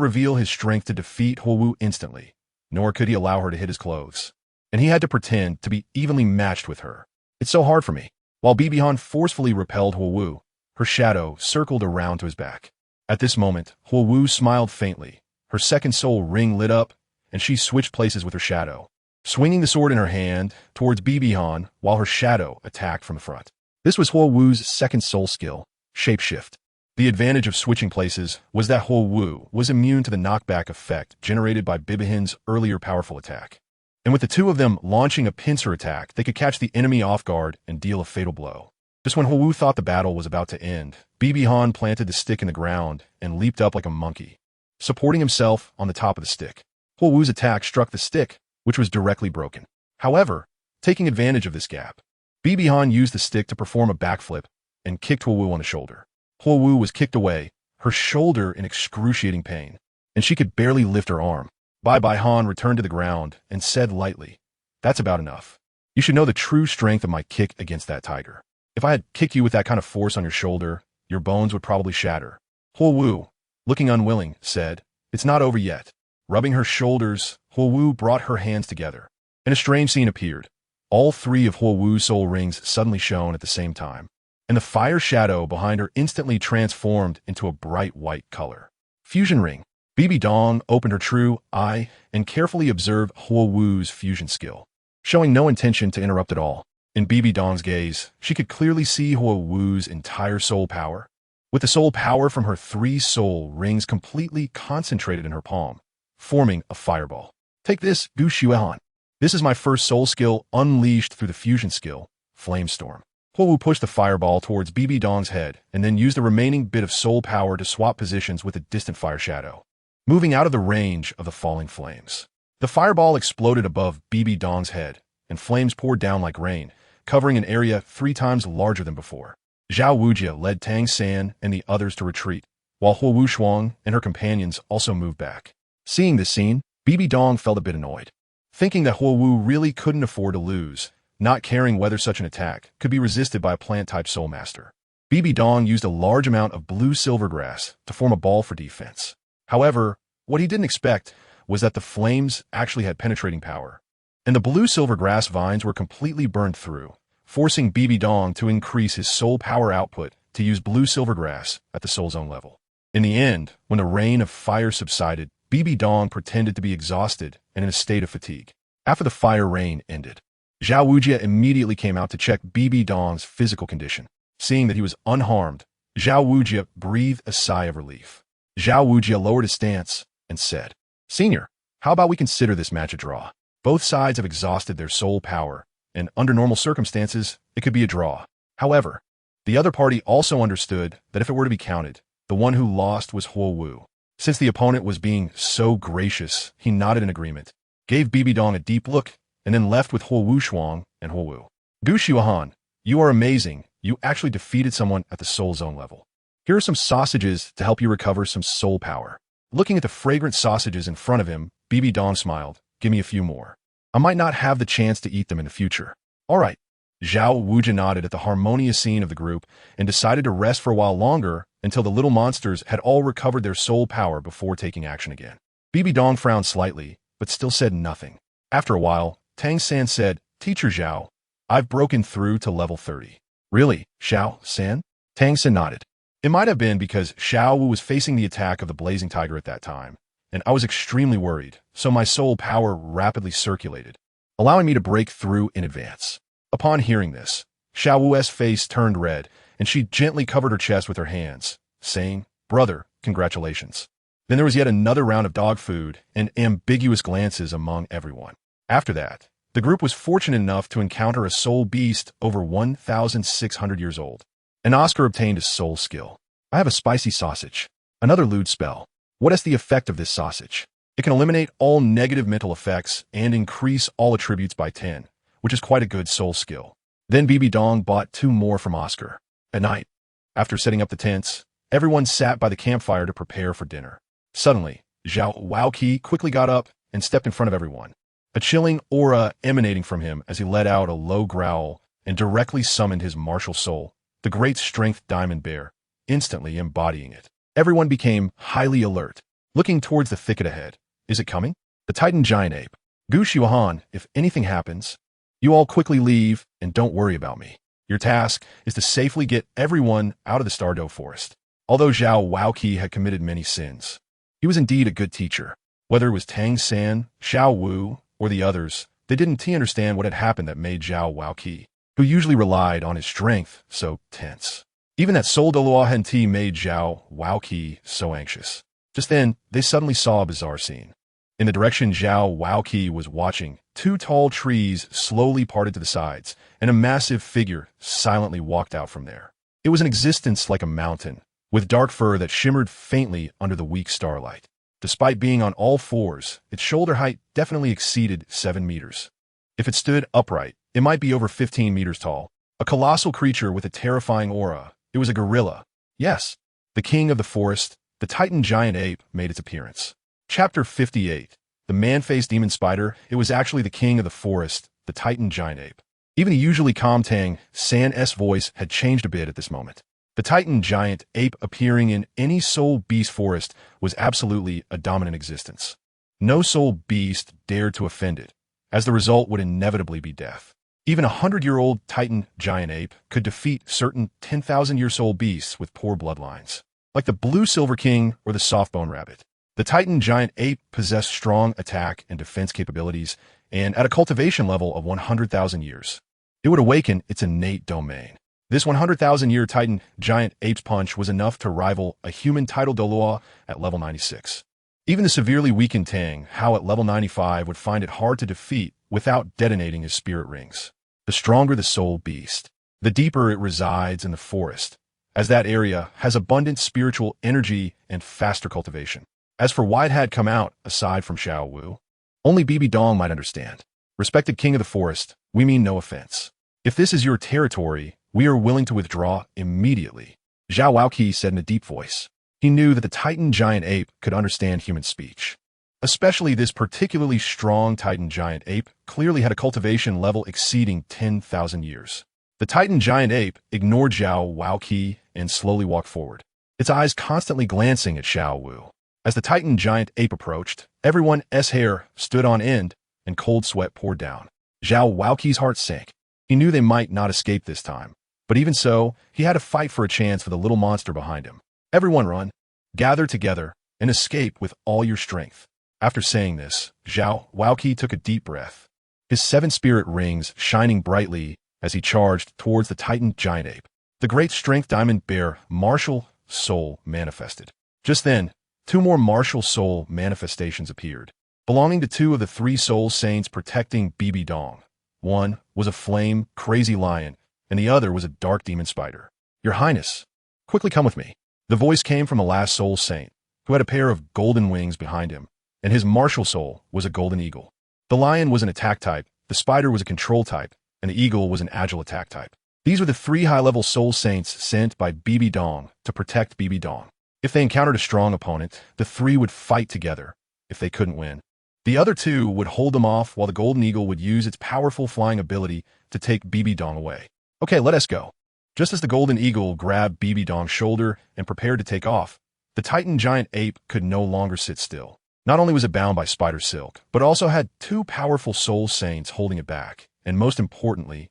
reveal his strength to defeat Hua Wu instantly, nor could he allow her to hit his clothes, and he had to pretend to be evenly matched with her. "It's so hard for me." While Bibi Han forcefully repelled Hua Wu, her shadow circled around to his back. At this moment, Hua Wu smiled faintly. Her second soul ring lit up, and she switched places with her shadow, swinging the sword in her hand towards Bibi Han while her shadow attacked from the front. This was Hua Wu's second soul skill, Shapeshift. The advantage of switching places was that Hua Wu was immune to the knockback effect generated by Bibi Han's earlier powerful attack. And with the two of them launching a pincer attack, they could catch the enemy off guard and deal a fatal blow. Just when Hua Wu thought the battle was about to end, Bibi Han planted the stick in the ground and leaped up like a monkey, supporting himself on the top of the stick. Hua Wu's attack struck the stick, which was directly broken. However, taking advantage of this gap, Bibi Han used the stick to perform a backflip and kicked Hua Wu on the shoulder. Hua Wu was kicked away, her shoulder in excruciating pain, and she could barely lift her arm. Bai Bai Han returned to the ground and said lightly, "That's about enough. You should know the true strength of my kick against that tiger. If I had kicked you with that kind of force on your shoulder, your bones would probably shatter." Hua Wu, looking unwilling, said, "It's not over yet." Rubbing her shoulders, Hua Wu brought her hands together, and a strange scene appeared. All 3 of Hua Wu's soul rings suddenly shone at the same time, and the fire shadow behind her instantly transformed into a bright white color. Fusion ring. Bibi Dong opened her true eye and carefully observed Hua Wu's fusion skill, showing no intention to interrupt at all. In Bibi Dong's gaze, she could clearly see Huo Wu's entire soul power. With the soul power from her 3 soul rings completely concentrated in her palm, forming a fireball. Take this, Gu Xuehan. This is my first soul skill unleashed through the fusion skill, Flamestorm. Huo Wu pushed the fireball towards Bibi Dong's head and then used the remaining bit of soul power to swap positions with a distant fire shadow, moving out of the range of the falling flames. The fireball exploded above Bibi Dong's head, and flames poured down like rain, covering an area 3 times larger than before. Zhao Wujia led Tang San and the others to retreat, while Huo Wushuang and her companions also moved back. Seeing this scene, Bibi Dong felt a bit annoyed. Thinking that Huo Wu really couldn't afford to lose, not caring whether such an attack could be resisted by a plant-type soul master, Bibi Dong used a large amount of blue silver grass to form a ball for defense. However, what he didn't expect was that the flames actually had penetrating power, and the blue silver grass vines were completely burned through, forcing Bibi Dong to increase his soul power output to use blue silver grass at the soul zone level. In the end, when the rain of fire subsided, Bibi Dong pretended to be exhausted and in a state of fatigue. After the fire rain ended, Zhao Wujia immediately came out to check Bibi Dong's physical condition. Seeing that he was unharmed, Zhao Wujia breathed a sigh of relief. Zhao Wujia lowered his stance and said, "Senior, how about we consider this match a draw? Both sides have exhausted their soul power, and under normal circumstances, it could be a draw. However, the other party also understood that if it were to be counted, the one who lost was Huo Wu. Since the opponent was being so gracious, he nodded in agreement, gave Bibi Dong a deep look, and then left with Huo Wushuang and Huo Wu. Gu Xuehan, you are amazing. You actually defeated someone at the soul zone level. Here are some sausages to help you recover some soul power." Looking at the fragrant sausages in front of him, Bibi Dong smiled. "Give me a few more. I might not have the chance to eat them in the future." "All right." Zhao Wujia nodded at the harmonious scene of the group and decided to rest for a while longer until the little monsters had all recovered their soul power before taking action again. Bibi Dong frowned slightly, but still said nothing. After a while, Tang San said, "Teacher Zhao, I've broken through to level 30. "Really, Xiao San?" Tang San nodded. It might have been because Xiao Wu was facing the attack of the blazing tiger at that time, and I was extremely worried, so my soul power rapidly circulated, allowing me to break through in advance. Upon hearing this, Xiao Wu's face turned red, and she gently covered her chest with her hands, saying, "Brother, congratulations." Then there was yet another round of dog food and ambiguous glances among everyone. After that, the group was fortunate enough to encounter a soul beast over 1,600 years old. And Oscar obtained a soul skill. "I have a spicy sausage. Another lewd spell. What is the effect of this sausage? It can eliminate all negative mental effects and increase all attributes by 10, which is quite a good soul skill." Then Bibi Dong bought 2 more from Oscar. At night, after setting up the tents, everyone sat by the campfire to prepare for dinner. Suddenly, Zhao Waoqi quickly got up and stepped in front of everyone, a chilling aura emanating from him as he let out a low growl and directly summoned his martial soul, the great strength diamond bear, instantly embodying it. Everyone became highly alert, looking towards the thicket ahead. Is it coming? The Titan giant ape. "Gu Xuehan, if anything happens, you all quickly leave and don't worry about me. Your task is to safely get everyone out of the Stardow Forest." Although Zhao Waoqi had committed many sins, he was indeed a good teacher. Whether it was Tang San, Xiao Wu, or the others, they didn't understand what had happened that made Zhao Waoqi, who usually relied on his strength, so tense. Even that Soul Douluo Henti made Zhao Waoqi so anxious. Just then, they suddenly saw a bizarre scene. In the direction Zhao Waoqi was watching, 2 tall trees slowly parted to the sides, and a massive figure silently walked out from there. It was an existence like a mountain, with dark fur that shimmered faintly under the weak starlight. Despite being on all fours, its shoulder height definitely exceeded 7 meters. If it stood upright, it might be over 15 meters tall. A colossal creature with a terrifying aura. It was a gorilla. Yes, the king of the forest, the Titan giant ape, made its appearance. Chapter 58. The man-faced demon spider. It was actually the king of the forest, the Titan giant ape. Even the usually calm Tang San's voice had changed a bit at this moment. The Titan giant ape appearing in any soul beast forest was absolutely a dominant existence. No soul beast dared to offend it, as the result would inevitably be death. Even a 100-year-old Titan giant ape could defeat certain 10,000-year soul beasts with poor bloodlines, like the blue silver king or the soft-bone rabbit. The Titan giant ape possessed strong attack and defense capabilities, and at a cultivation level of 100,000 years. it would awaken its innate domain. This 100,000-year Titan giant ape's punch was enough to rival a human title Douluo at level 96. Even the severely weakened Tang Hao at level 95 would find it hard to defeat without detonating his spirit rings. The stronger the soul beast, the deeper it resides in the forest, as that area has abundant spiritual energy and faster cultivation. As for why it had come out, aside from Xiao Wu, only Bibi Dong might understand. Respected king of the forest, we mean no offense. If this is your territory, we are willing to withdraw immediately, Zhao Waoqi said in a deep voice. He knew that the Titan giant ape could understand human speech. Especially this particularly strong Titan giant ape clearly had a cultivation level exceeding 10,000 years. The Titan giant ape ignored Zhao Waoqi and slowly walked forward, its eyes constantly glancing at Xiao Wu. As the Titan giant ape approached, everyone's hair stood on end and cold sweat poured down. Zhao Waoqi's heart sank. He knew they might not escape this time, but even so, he had to fight for a chance for the little monster behind him. Everyone run, gather together, and escape with all your strength. After saying this, Zhao Waoqi took a deep breath, his 7 spirit rings shining brightly as he charged towards the Titan giant ape. The great strength diamond bear martial soul manifested. Just then, 2 more martial soul manifestations appeared, belonging to 2 of the 3 soul saints protecting Bibi Dong. One was a flame crazy lion, and the other was a dark demon spider. Your Highness, quickly come with me. The voice came from the last soul saint, who had a pair of golden wings behind him, and his martial soul was a golden eagle. The lion was an attack type, the spider was a control type, and the eagle was an agile attack type. These were the 3 high-level soul saints sent by Bibi Dong to protect Bibi Dong. If they encountered a strong opponent, the 3 would fight together. If they couldn't win, the other 2 would hold them off while the golden eagle would use its powerful flying ability to take Bibi Dong away. Okay, let us go. Just as the golden eagle grabbed Bibi Dong's shoulder and prepared to take off, the Titan giant ape could no longer sit still. Not only was it bound by spider silk, but also had 2 powerful soul saints holding it back, and most importantly,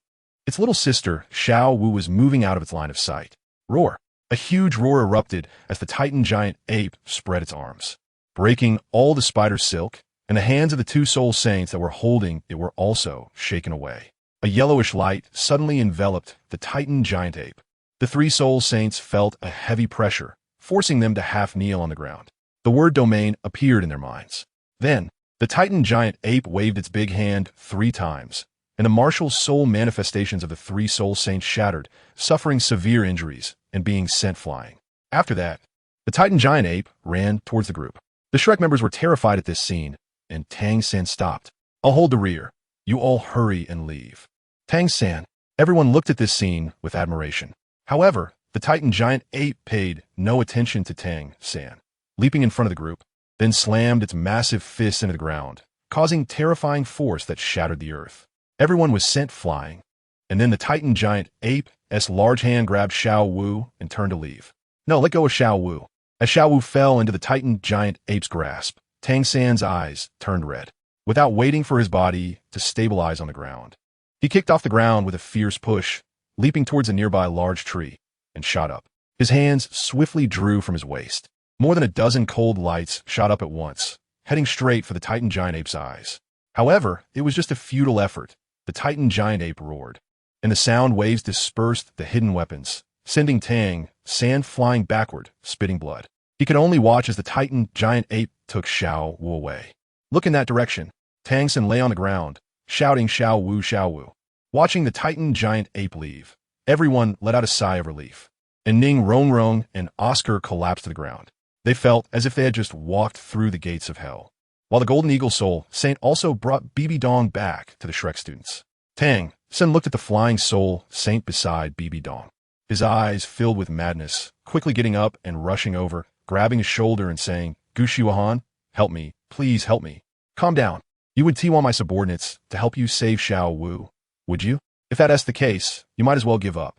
its little sister, Xiao Wu, was moving out of its line of sight. Roar! A huge roar erupted as the Titan giant ape spread its arms, breaking all the spider silk, and the hands of the 2 soul saints that were holding it were also shaken away. A yellowish light suddenly enveloped the Titan giant ape. The 3 soul saints felt a heavy pressure, forcing them to half kneel on the ground. The word domain appeared in their minds. Then, the Titan giant ape waved its big hand 3 times, and the martial soul manifestations of the 3 soul saints shattered, suffering severe injuries and being sent flying. After that, the Titan giant ape ran towards the group. The Shrek members were terrified at this scene, and Tang San stopped. I'll hold the rear. You all hurry and leave. Tang San. Everyone looked at this scene with admiration. However, the Titan giant ape paid no attention to Tang San, leaping in front of the group, then slammed its massive fists into the ground, causing terrifying force that shattered the earth. Everyone was sent flying, and then the Titan giant ape's large hand grabbed Xiao Wu and turned to leave. No, let go of Xiao Wu. As Xiao Wu fell into the Titan giant ape's grasp, Tang San's eyes turned red. Without waiting for his body to stabilize on the ground, he kicked off the ground with a fierce push, leaping towards a nearby large tree, and shot up. His hands swiftly drew from his waist. More than a dozen cold lights shot up at once, heading straight for the Titan giant ape's eyes. However, it was just a futile effort. The Titan giant ape roared, and the sound waves dispersed the hidden weapons, sending Tang San flying backward, spitting blood. He could only watch as the Titan giant ape took Xiao Wu away. Look in that direction. Tang San lay on the ground, shouting Xiao Wu, Xiao Wu. Watching the Titan giant ape leave, everyone let out a sigh of relief. And Ning Rongrong and Oscar collapsed to the ground. They felt as if they had just walked through the gates of hell. While the Golden Eagle Soul Saint also brought Bibi Dong back to the Shrek students. Tang San looked at the flying soul saint beside Bibi Dong. His eyes filled with madness, quickly getting up and rushing over, grabbing his shoulder and saying, Gushiwahan, help me, please help me. Calm down. You would want my subordinates to help you save Xiao Wu, would you? If that's the case, you might as well give up.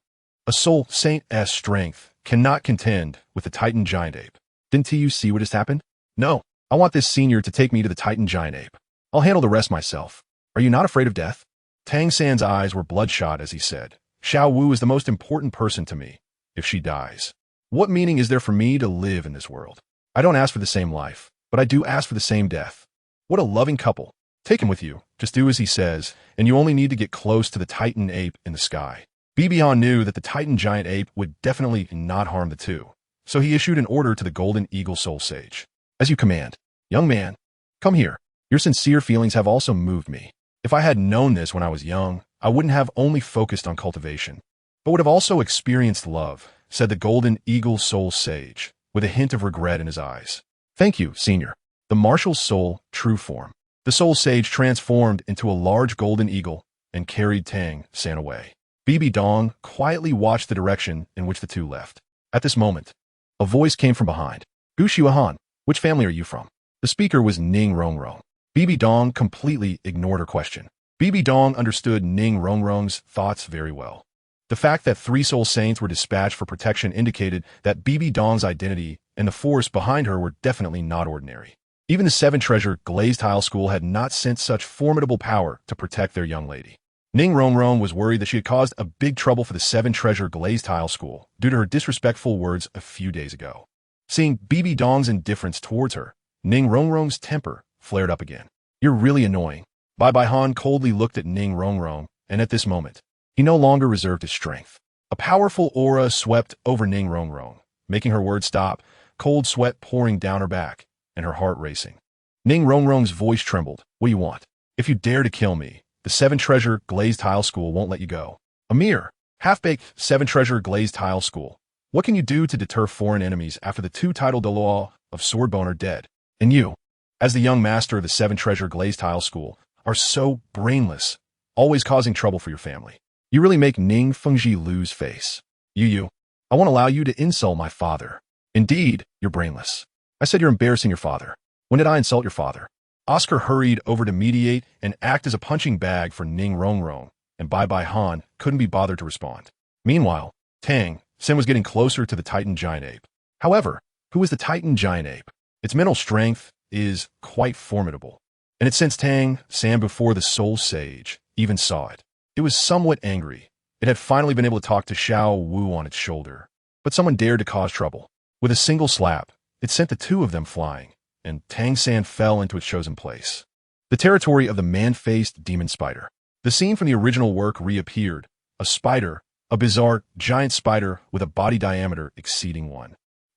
A soul saint's strength cannot contend with the Titan giant ape. Didn't you see what just happened? No, I want this senior to take me to the Titan giant ape. I'll handle the rest myself. Are you not afraid of death? Tang San's eyes were bloodshot as he said, Xiao Wu is the most important person to me. If she dies, what meaning is there for me to live in this world? I don't ask for the same life, but I do ask for the same death. What a loving couple. Take him with you. Just do as he says, and you only need to get close to the Titan ape in the sky. Bibihan knew that the Titan giant ape would definitely not harm the two, so he issued an order to the Golden Eagle Soul Sage. As you command. Young man, come here. Your sincere feelings have also moved me. If I had known this when I was young, I wouldn't have only focused on cultivation, but would have also experienced love, said the Golden Eagle Soul Sage, with a hint of regret in his eyes. Thank you, Senior. The Marshal's soul, true form. The Soul Sage transformed into a large golden eagle and carried Tang San away. Bibi Dong quietly watched the direction in which the two left. At this moment, a voice came from behind. Gu Xiaohan, which family are you from? The speaker was Ning Rongrong. Bibi Dong completely ignored her question. Bibi Dong understood Ning Rongrong's thoughts very well. The fact that 3 soul saints were dispatched for protection indicated that Bibi Dong's identity and the force behind her were definitely not ordinary. Even the 7 Treasure Glazed Tile School had not sent such formidable power to protect their young lady. Ning Rongrong was worried that she had caused a big trouble for the 7 Treasure Glazed Tile School due to her disrespectful words a few days ago. Seeing Bibi Dong's indifference towards her, Ning Rongrong's temper flared up again. You're really annoying. Bai Han coldly looked at Ning Rongrong, and at this moment, he no longer reserved his strength. A powerful aura swept over Ning Rongrong, making her words stop, cold sweat pouring down her back, and her heart racing. Ning Rongrong's voice trembled. What do you want? If you dare to kill me, the 7 Treasure Glazed Tile School won't let you go. A mere half-baked 7 Treasure Glazed Tile School. What can you do to deter foreign enemies after the 2 titled Douluo of Swordbone are dead? And you, as the young master of the 7 Treasure Glazed Tile School, are so brainless, always causing trouble for your family. You really make Ning Fengji lose face. I won't allow you to insult my father. Indeed, you're brainless. I said you're embarrassing your father. When did I insult your father? Oscar hurried over to mediate and act as a punching bag for Ning Rongrong, and Bai Han couldn't be bothered to respond. Meanwhile, Tang San was getting closer to the Titan giant ape. However, who is the Titan giant ape? Its mental strength is quite formidable, and it sensed Tang San before the Soul Sage even saw it. It was somewhat angry. It had finally been able to talk to Xiao Wu on its shoulder, but someone dared to cause trouble. With a single slap, it sent the 2 of them flying, and Tang San fell into its chosen place. The territory of the man-faced demon spider. The scene from the original work reappeared. A spider, a bizarre giant spider with a body diameter exceeding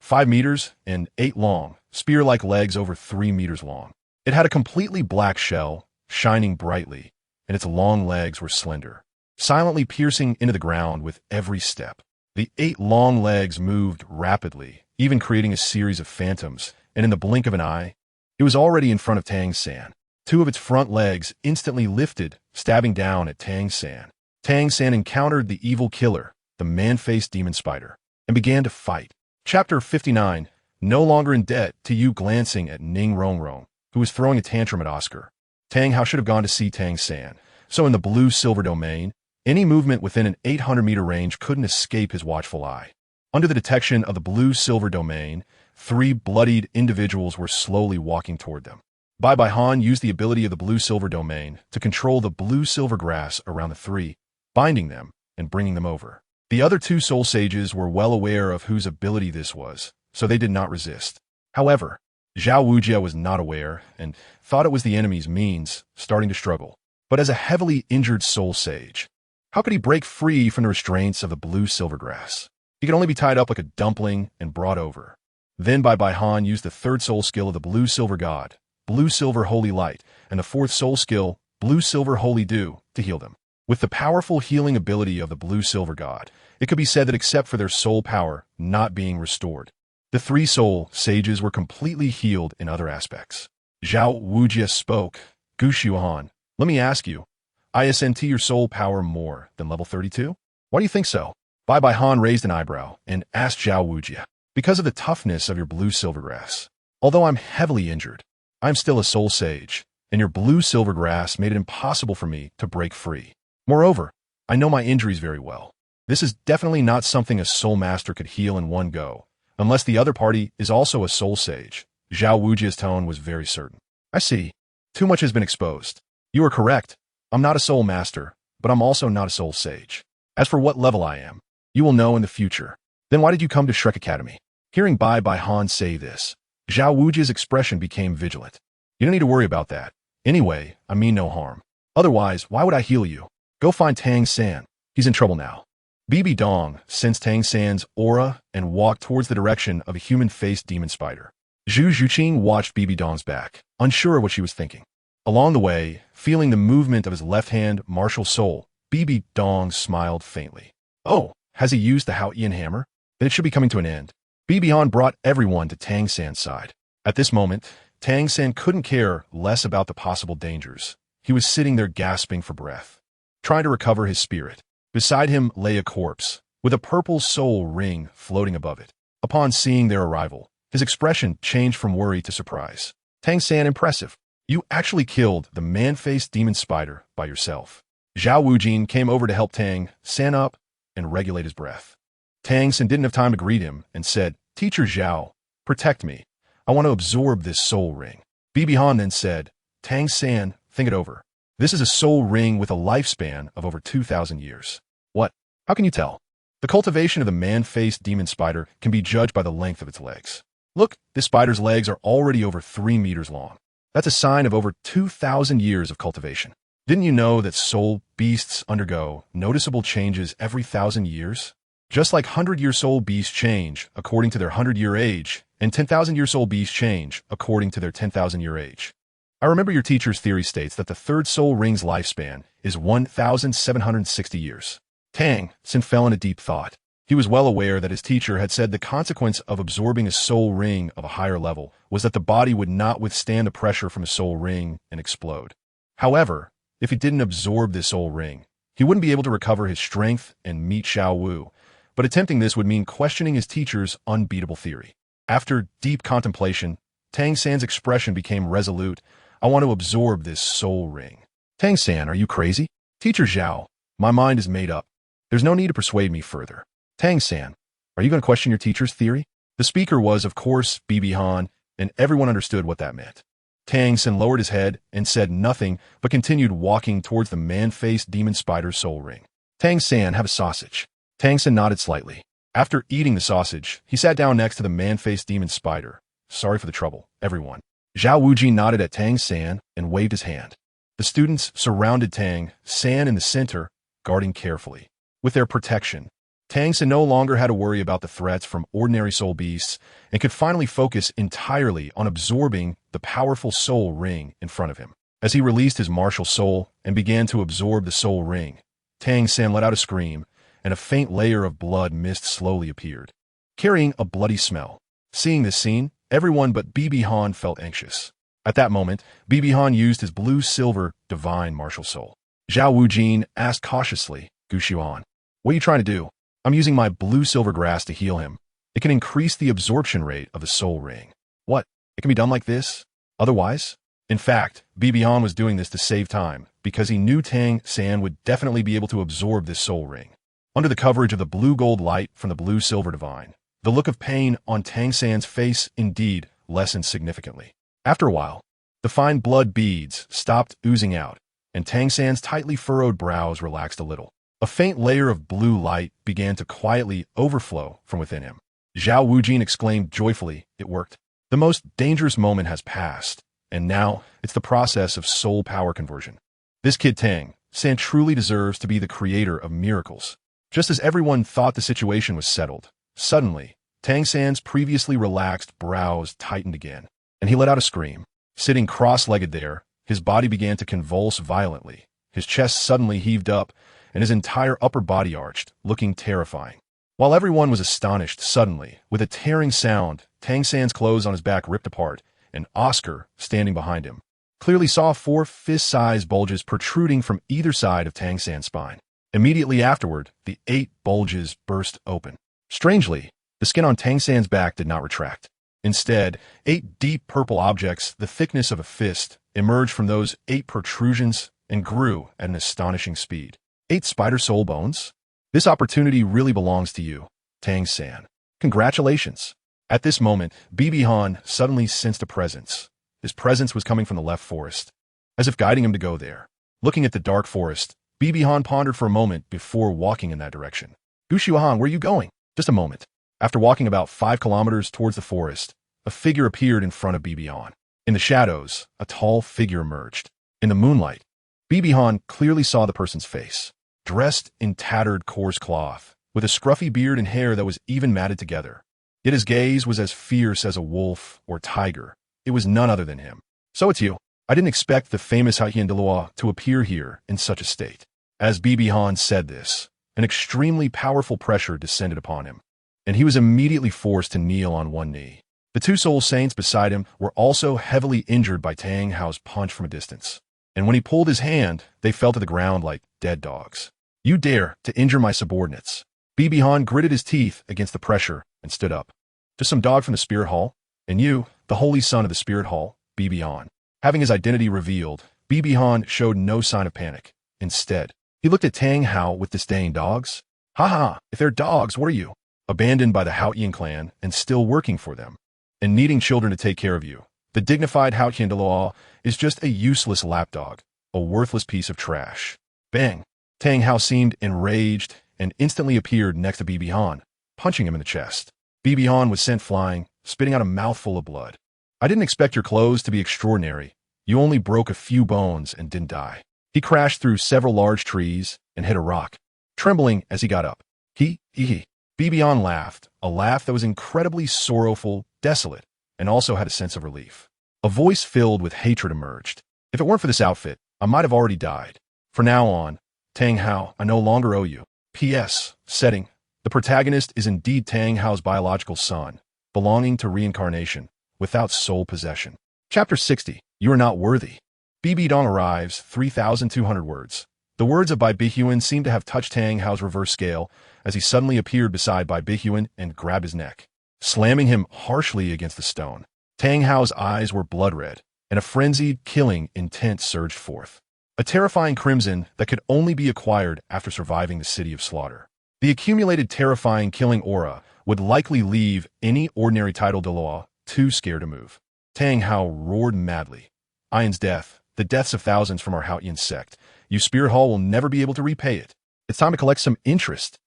5 meters and 8 long, spear-like legs over 3 meters long. It had a completely black shell, shining brightly, and its long legs were slender, silently piercing into the ground with every step. The 8 long legs moved rapidly, even creating a series of phantoms, and in the blink of an eye, it was already in front of Tang San. 2 of its front legs instantly lifted, stabbing down at Tang San. Tang San encountered the evil killer, the man-faced demon spider, and began to fight. Chapter 59, no longer in debt to you. Glancing at Ning Rongrong, who was throwing a tantrum at Oscar. Tang Hao should have gone to see Tang San, so in the blue-silver domain, any movement within an 800-meter range couldn't escape his watchful eye. Under the detection of the blue-silver domain, 3 bloodied individuals were slowly walking toward them. Bai Han used the ability of the blue-silver domain to control the blue-silver grass around the 3, binding them and bringing them over. The other 2 soul sages were well aware of whose ability this was, so they did not resist. However, Zhao Wujia was not aware and thought it was the enemy's means, starting to struggle. But as a heavily injured soul sage, how could he break free from the restraints of the blue-silver grass? He could only be tied up like a dumpling and brought over. Then Bai Han used the 3rd soul skill of the blue-silver god, blue-silver holy light, and the 4th soul skill, blue-silver holy dew, to heal them. With the powerful healing ability of the blue-silver god, it could be said that except for their soul power not being restored, the 3 soul sages were completely healed in other aspects. Zhao Wujia spoke. Gu Xiaohan, let me ask you, isn't your soul power more than level 32? Why do you think so? Bai Han raised an eyebrow and asked Zhao Wujia. Because of the toughness of your blue-silver grass. Although I'm heavily injured, I'm still a soul sage, and your blue-silver grass made it impossible for me to break free. Moreover, I know my injuries very well. This is definitely not something a soul master could heal in one go, unless the other party is also a soul sage. Zhao Wujia's tone was very certain. I see. Too much has been exposed. You are correct. I'm not a soul master, but I'm also not a soul sage. As for what level I am, you will know in the future. Then why did you come to Shrek Academy? Hearing Bai Han say this, Zhao Wujia's expression became vigilant. You don't need to worry about that. Anyway, I mean no harm. Otherwise, why would I heal you? Go find Tang San. He's in trouble now. Bibi Dong sensed Tang San's aura and walked towards the direction of a human-faced demon spider. Zhu Zhuqing watched Bibi Dong's back, unsure of what she was thinking. Along the way, feeling the movement of his left-hand martial soul, Bibi Dong smiled faintly. Oh, has he used the Qian hammer? Then it should be coming to an end. Bibi Han brought everyone to Tang San's side. At this moment, Tang San couldn't care less about the possible dangers. He was sitting there gasping for breath, trying to recover his spirit. Beside him lay a corpse, with a purple soul ring floating above it. Upon seeing their arrival, his expression changed from worry to surprise. Tang San, impressive. You actually killed the man-faced demon spider by yourself. Zhao Wujin came over to help Tang San up and regulate his breath. Tang San didn't have time to greet him and said, Teacher Zhao, protect me. I want to absorb this soul ring. Bibi Han then said, Tang San, think it over. This is a soul ring with a lifespan of over 2,000 years. What? How can you tell? The cultivation of the man-faced demon spider can be judged by the length of its legs. Look, this spider's legs are already over 3 meters long. That's a sign of over 2,000 years of cultivation. Didn't you know that soul beasts undergo noticeable changes every 1,000 years? Just like 100-year soul beasts change according to their 100-year age, and 10,000-year soul beasts change according to their 10,000-year age. I remember your teacher's theory states that the third soul ring's lifespan is 1,760 years. Tang San fell in a deep thought. He was well aware that his teacher had said the consequence of absorbing a soul ring of a higher level was that the body would not withstand the pressure from a soul ring and explode. However, if he didn't absorb this soul ring, he wouldn't be able to recover his strength and meet Xiao Wu, but attempting this would mean questioning his teacher's unbeatable theory. After deep contemplation, Tang San's expression became resolute. I want to absorb this soul ring. Tang San, are you crazy? Teacher Zhao, my mind is made up. There's no need to persuade me further. Tang San, are you going to question your teacher's theory? The speaker was, of course, Bibi Han, and everyone understood what that meant. Tang San lowered his head and said nothing, but continued walking towards the man-faced demon spider's soul ring. Tang San, have a sausage. Tang San nodded slightly. After eating the sausage, he sat down next to the man-faced demon spider. Sorry for the trouble, everyone. Zhao Wujin nodded at Tang San and waved his hand. The students surrounded Tang San in the center, guarding carefully. With their protection, Tang San no longer had to worry about the threats from ordinary soul beasts and could finally focus entirely on absorbing the powerful soul ring in front of him. As he released his martial soul and began to absorb the soul ring, Tang San let out a scream, and a faint layer of blood mist slowly appeared, carrying a bloody smell. Seeing this scene, everyone but Bibi Han felt anxious. At that moment, Bibi Han used his blue-silver divine martial soul. Zhao Wujin asked cautiously, Gu Xuan, what are you trying to do? I'm using my blue-silver grass to heal him. It can increase the absorption rate of the soul ring. What? It can be done like this? Otherwise? In fact, Bibi Han was doing this to save time, because he knew Tang San would definitely be able to absorb this soul ring. Under the coverage of the blue-gold light from the blue-silver divine, the look of pain on Tang San's face indeed lessened significantly. After a while, the fine blood beads stopped oozing out, and Tang San's tightly furrowed brows relaxed a little. A faint layer of blue light began to quietly overflow from within him. Zhao Wujin exclaimed joyfully, it worked. The most dangerous moment has passed, and now it's the process of soul power conversion. This kid Tang San truly deserves to be the creator of miracles. Just as everyone thought the situation was settled, suddenly, Tang San's previously relaxed brows tightened again, and he let out a scream. Sitting cross-legged there, his body began to convulse violently. His chest suddenly heaved up, and his entire upper body arched, looking terrifying. While everyone was astonished, suddenly, with a tearing sound, Tang San's clothes on his back ripped apart, and Oscar, standing behind him, clearly saw 4 fist-sized bulges protruding from either side of Tang San's spine. Immediately afterward, the 8 bulges burst open. Strangely, the skin on Tang San's back did not retract. Instead, 8 deep purple objects, the thickness of a fist, emerged from those 8 protrusions and grew at an astonishing speed. 8 spider soul bones? This opportunity really belongs to you, Tang San. Congratulations. At this moment, Bibi Han suddenly sensed a presence. His presence was coming from the left forest, as if guiding him to go there. Looking at the dark forest, Bibi Han pondered for a moment before walking in that direction. Gu Xuan, where are you going? Just a moment. After walking about 5 kilometers towards the forest, a figure appeared in front of Bibi Han. In the shadows, a tall figure emerged. In the moonlight, Bibi Han clearly saw the person's face, dressed in tattered coarse cloth, with a scruffy beard and hair that was even matted together. Yet his gaze was as fierce as a wolf or tiger. It was none other than him. "So it's you. I didn't expect the famous Qian Douluo to appear here in such a state." As Bibi Han said this, an extremely powerful pressure descended upon him, and he was immediately forced to kneel on one knee. The two soul saints beside him were also heavily injured by Tang Hao's punch from a distance, and when he pulled his hand, they fell to the ground like dead dogs. "You dare to injure my subordinates." Bibi Han gritted his teeth against the pressure and stood up. "Just some dog from the Spirit Hall? And you, the holy son of the Spirit Hall, Bibi Han." Having his identity revealed, Bibi Han showed no sign of panic. Instead, he looked at Tang Hao with disdain. "Dogs? Ha ha, if they're dogs, what are you? Abandoned by the Qian clan and still working for them, and needing children to take care of you. The dignified Qian Douluo is just a useless lapdog, a worthless piece of trash." Bang! Tang Hao seemed enraged and instantly appeared next to Bibi Han, punching him in the chest. Bibi Han was sent flying, spitting out a mouthful of blood. "I didn't expect your clothes to be extraordinary. You only broke a few bones and didn't die." He crashed through several large trees and hit a rock, trembling as he got up. He. Bibi Han laughed, a laugh that was incredibly sorrowful, desolate, and also had a sense of relief. A voice filled with hatred emerged. "If it weren't for this outfit, I might have already died. From now on, Tang Hao, I no longer owe you." P.S. Setting. The protagonist is indeed Tang Hao's biological son, belonging to reincarnation, without soul possession. Chapter 60. You are not worthy. Bibi Dong arrives, 3,200 words. The words of Bai Bihuan seem to have touched Tang Hao's reverse scale as he suddenly appeared beside Bai Bihuan and grabbed his neck, slamming him harshly against the stone. Tang Hao's eyes were blood red, and a frenzied, killing intent surged forth. A terrifying crimson that could only be acquired after surviving the city of slaughter. The accumulated terrifying killing aura would likely leave any ordinary title Douluo too scared to move. Tang Hao roared madly. "Ian's death, the deaths of thousands from our Qian sect. You Spirit Hall will never be able to repay it. It's time to collect some interest."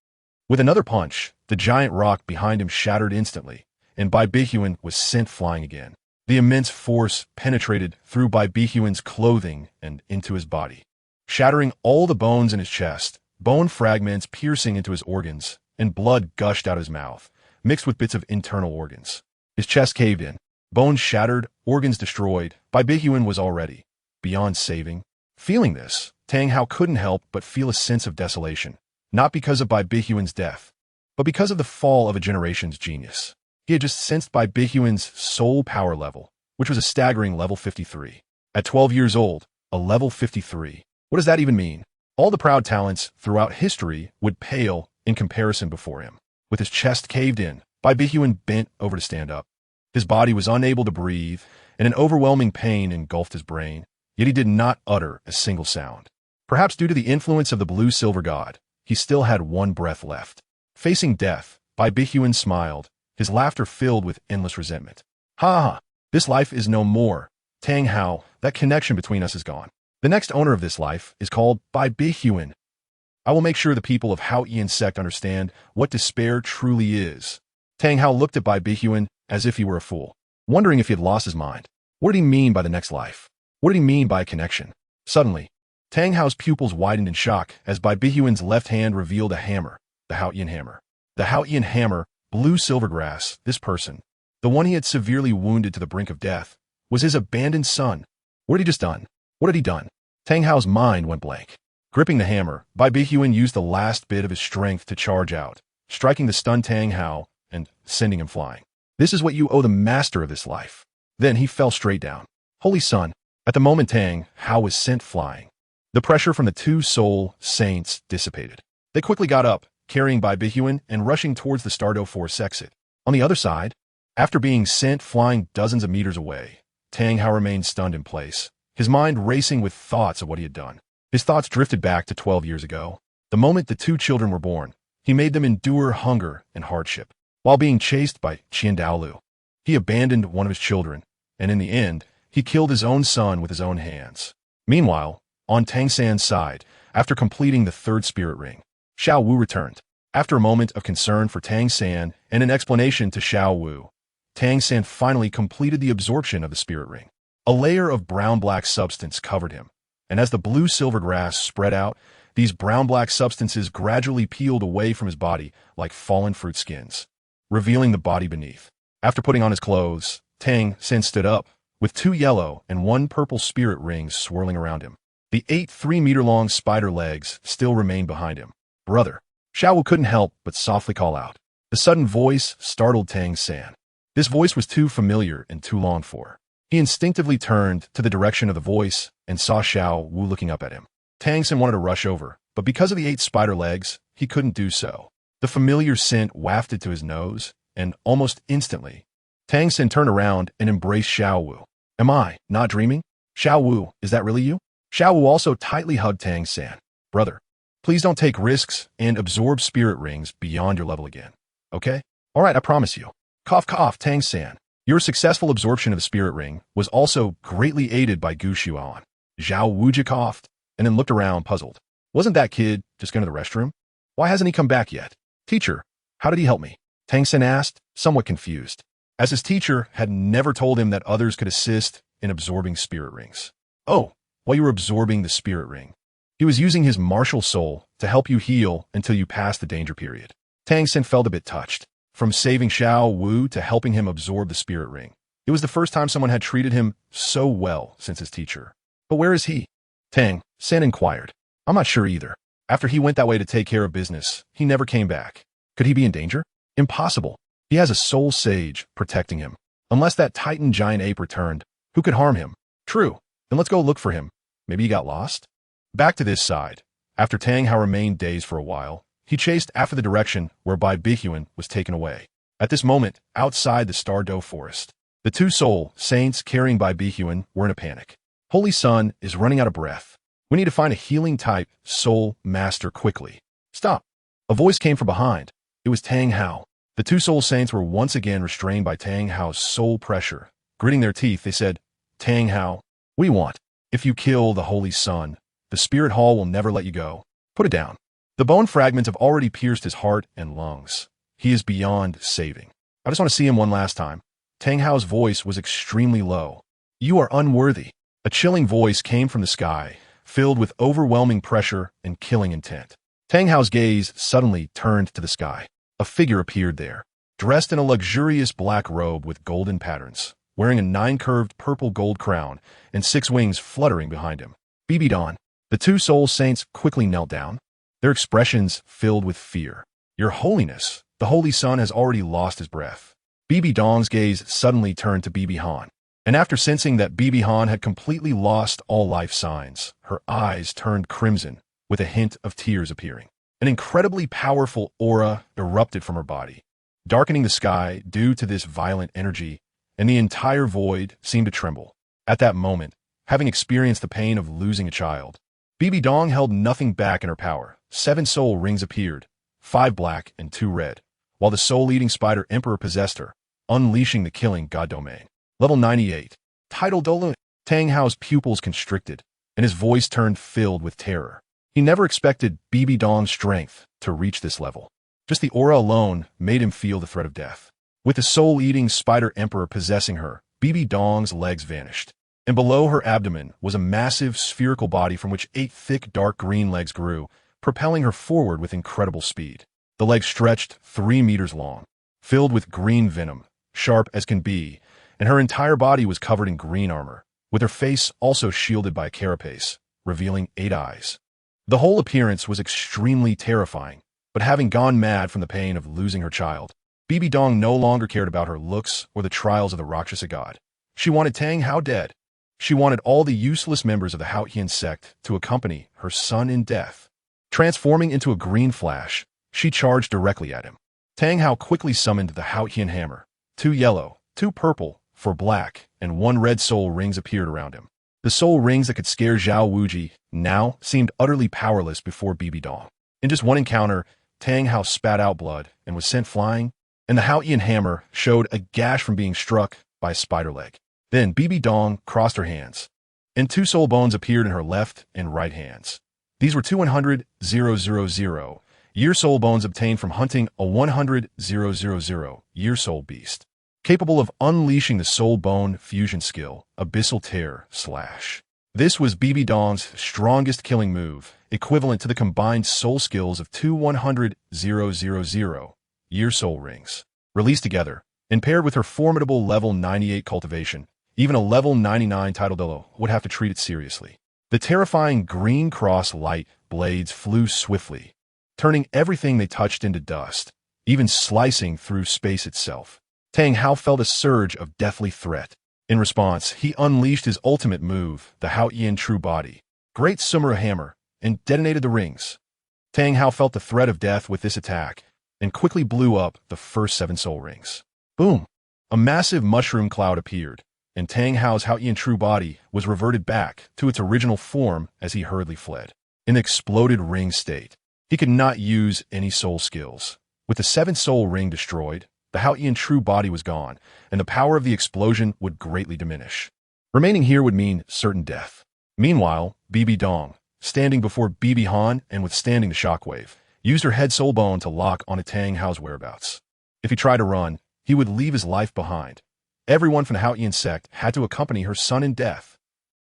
With another punch, the giant rock behind him shattered instantly, and Bai Bihuan was sent flying again. The immense force penetrated through Bai Bihuan's clothing and into his body, shattering all the bones in his chest, bone fragments piercing into his organs, and blood gushed out his mouth, mixed with bits of internal organs. His chest caved in, bones shattered, organs destroyed. Bai Bihuan was already beyond saving. Feeling this, Tang Hao couldn't help but feel a sense of desolation, not because of Bai Bihuan's death, but because of the fall of a generation's genius. He had just sensed Bai Bihuan's soul power level, which was a staggering level 53. At 12 years old, a level 53. What does that even mean? All the proud talents throughout history would pale in comparison before him. With his chest caved in, Bai Bihuan bent over to stand up. His body was unable to breathe, and an overwhelming pain engulfed his brain, yet he did not utter a single sound. Perhaps due to the influence of the blue-silver god, he still had one breath left. Facing death, Bai Bihuan smiled, his laughter filled with endless resentment. "Ha ha, this life is no more. Tang Hao, that connection between us is gone. The next owner of this life is called Bai Bihuan. I will make sure the people of Qian sect understand what despair truly is." Tang Hao looked at Bai Bihuan as if he were a fool, wondering if he had lost his mind. What did he mean by the next life? What did he mean by a connection? Suddenly, Tang Hao's pupils widened in shock as Bai Bihuan's left hand revealed a hammer, the Qian hammer. The Qian hammer, blue silvergrass, this person, the one he had severely wounded to the brink of death, was his abandoned son. What had he just done? What had he done? Tang Hao's mind went blank. Gripping the hammer, Bai Bihuan used the last bit of his strength to charge out, striking the stunned Tang Hao and sending him flying. "This is what you owe the master of this life." Then he fell straight down. Holy son! At the moment Tang Hao was sent flying, the pressure from the two soul saints dissipated. They quickly got up, carrying Bai Bihuan and rushing towards the Stardo Force exit. On the other side, after being sent flying dozens of meters away, Tang Hao remained stunned in place, his mind racing with thoughts of what he had done. His thoughts drifted back to 12 years ago, the moment the two children were born. He made them endure hunger and hardship, while being chased by Qian Douluo. He abandoned one of his children, and in the end, he killed his own son with his own hands. Meanwhile, on Tang San's side, after completing the third spirit ring, Xiao Wu returned. After a moment of concern for Tang San and an explanation to Xiao Wu, Tang San finally completed the absorption of the spirit ring. A layer of brown-black substance covered him, and as the blue-silver grass spread out, these brown-black substances gradually peeled away from his body like fallen fruit skins, revealing the body beneath. After putting on his clothes, Tang San stood up, with 2 yellow and 1 purple spirit rings swirling around him. The 8 3-meter-long spider legs still remained behind him. "Brother." Xiao couldn't help but softly call out. The sudden voice startled Tang San. This voice was too familiar and too longed for. He instinctively turned to the direction of the voice and saw Xiao Wu looking up at him. Tang San wanted to rush over, but because of the 8 spider legs, he couldn't do so. The familiar scent wafted to his nose, and almost instantly, Tang San turned around and embraced Xiao Wu. "Am I not dreaming? Xiao Wu, is that really you?" Xiao Wu also tightly hugged Tang San. "Brother, please don't take risks and absorb spirit rings beyond your level again. Okay? All right, I promise you." Cough cough, Tang San. Your successful absorption of the spirit ring was also greatly aided by Gu Xuan. Xiao Wu coughed and then looked around puzzled. Wasn't that kid just going to the restroom? Why hasn't he come back yet? "Teacher, how did he help me?" Tang San asked, somewhat confused, as his teacher had never told him that others could assist in absorbing spirit rings. "Oh, while you were absorbing the spirit ring, he was using his martial soul to help you heal until you passed the danger period." Tang San felt a bit touched. From saving Xiao Wu to helping him absorb the spirit ring, it was the first time someone had treated him so well since his teacher. "But where is he?" Tang San inquired. "I'm not sure either. After he went that way to take care of business, he never came back. Could he be in danger?" "Impossible. He has a soul sage protecting him. Unless that Titan giant ape returned, who could harm him?" "True. Then let's go look for him. Maybe he got lost?" Back to this side, after Tang Hao remained dazed for a while, he chased after the direction whereby Bihuan was taken away. At this moment, outside the Stardow Forest, the 2 soul saints carrying Bai Bihuan were in a panic. "Holy Sun is running out of breath. We need to find a healing type soul master quickly." "Stop." A voice came from behind. It was Tang Hao. The 2 soul saints were once again restrained by Tang Hao's soul pressure. Gritting their teeth, they said, "Tang Hao, we want. If you kill the Holy Sun, the Spirit Hall will never let you go. Put it down." The bone fragments have already pierced his heart and lungs. He is beyond saving. "I just want to see him one last time." Tang Hao's voice was extremely low. "You are unworthy." A chilling voice came from the sky, filled with overwhelming pressure and killing intent. Tang Hao's gaze suddenly turned to the sky. A figure appeared there, dressed in a luxurious black robe with golden patterns, wearing a 9-curved purple gold crown and 6 wings fluttering behind him. "Bibi Dawn." The 2 soul saints quickly knelt down, their expressions filled with fear. "Your Holiness, the Holy Sun has already lost his breath." Bibi Dong's gaze suddenly turned to Bibi Han, and after sensing that Bibi Han had completely lost all life signs, her eyes turned crimson, with a hint of tears appearing. An incredibly powerful aura erupted from her body, darkening the sky due to this violent energy, and the entire void seemed to tremble. At that moment, having experienced the pain of losing a child, Bibi Dong held nothing back in her power. 7 soul rings appeared, 5 black and 2 red, while the soul-eating spider emperor possessed her, unleashing the killing god domain. Level 98. Title Douluo. Tang Hao's pupils constricted, and his voice turned filled with terror. He never expected Bibi Dong's strength to reach this level. Just the aura alone made him feel the threat of death. With the soul-eating spider emperor possessing her, Bibi Dong's legs vanished, and below her abdomen was a massive spherical body from which 8 thick dark green legs grew, propelling her forward with incredible speed. The legs stretched 3 meters long, filled with green venom, sharp as can be, and her entire body was covered in green armor, with her face also shielded by a carapace, revealing 8 eyes. The whole appearance was extremely terrifying, but having gone mad from the pain of losing her child, Bibi Dong no longer cared about her looks or the trials of the Rakshasa god. She wanted Tang Hao dead. She wanted all the useless members of the Qian sect to accompany her son in death. Transforming into a green flash, she charged directly at him. Tang Hao quickly summoned the Qian hammer. 2 yellow, 2 purple, 4 black, and 1 red soul rings appeared around him. The soul rings that could scare Xiao Wuji now seemed utterly powerless before Bibi Dong. In just one encounter, Tang Hao spat out blood and was sent flying, and the Qian hammer showed a gash from being struck by a spider leg. Then Bibi Dong crossed her hands, and 2 soul bones appeared in her left and right hands. These were 200,000 year soul bones obtained from hunting a 100,000 year soul beast, capable of unleashing the soul bone fusion skill, Abyssal Tear /. This was BB Dong's strongest killing move, equivalent to the combined soul skills of two 100,000-year soul rings. Released together, and paired with her formidable level 98 cultivation, even a level 99 title Douluo would have to treat it seriously. The terrifying green cross light blades flew swiftly, turning everything they touched into dust, even slicing through space itself. Tang Hao felt a surge of deathly threat. In response, he unleashed his ultimate move, the Qian True Body, Great Sumera Hammer, and detonated the rings. Tang Hao felt the threat of death with this attack, and quickly blew up the first 7 soul rings. Boom! A massive mushroom cloud appeared, and Tang Hao's Qian True Body was reverted back to its original form as he hurriedly fled. In the exploded ring state, he could not use any soul skills. With the 7th soul ring destroyed, the Qian True Body was gone, and the power of the explosion would greatly diminish. Remaining here would mean certain death. Meanwhile, BB Dong, standing before BB Han and withstanding the shockwave, used her head soul bone to lock onto Tang Hao's whereabouts. If he tried to run, he would leave his life behind. Everyone from the Qian sect had to accompany her son in death.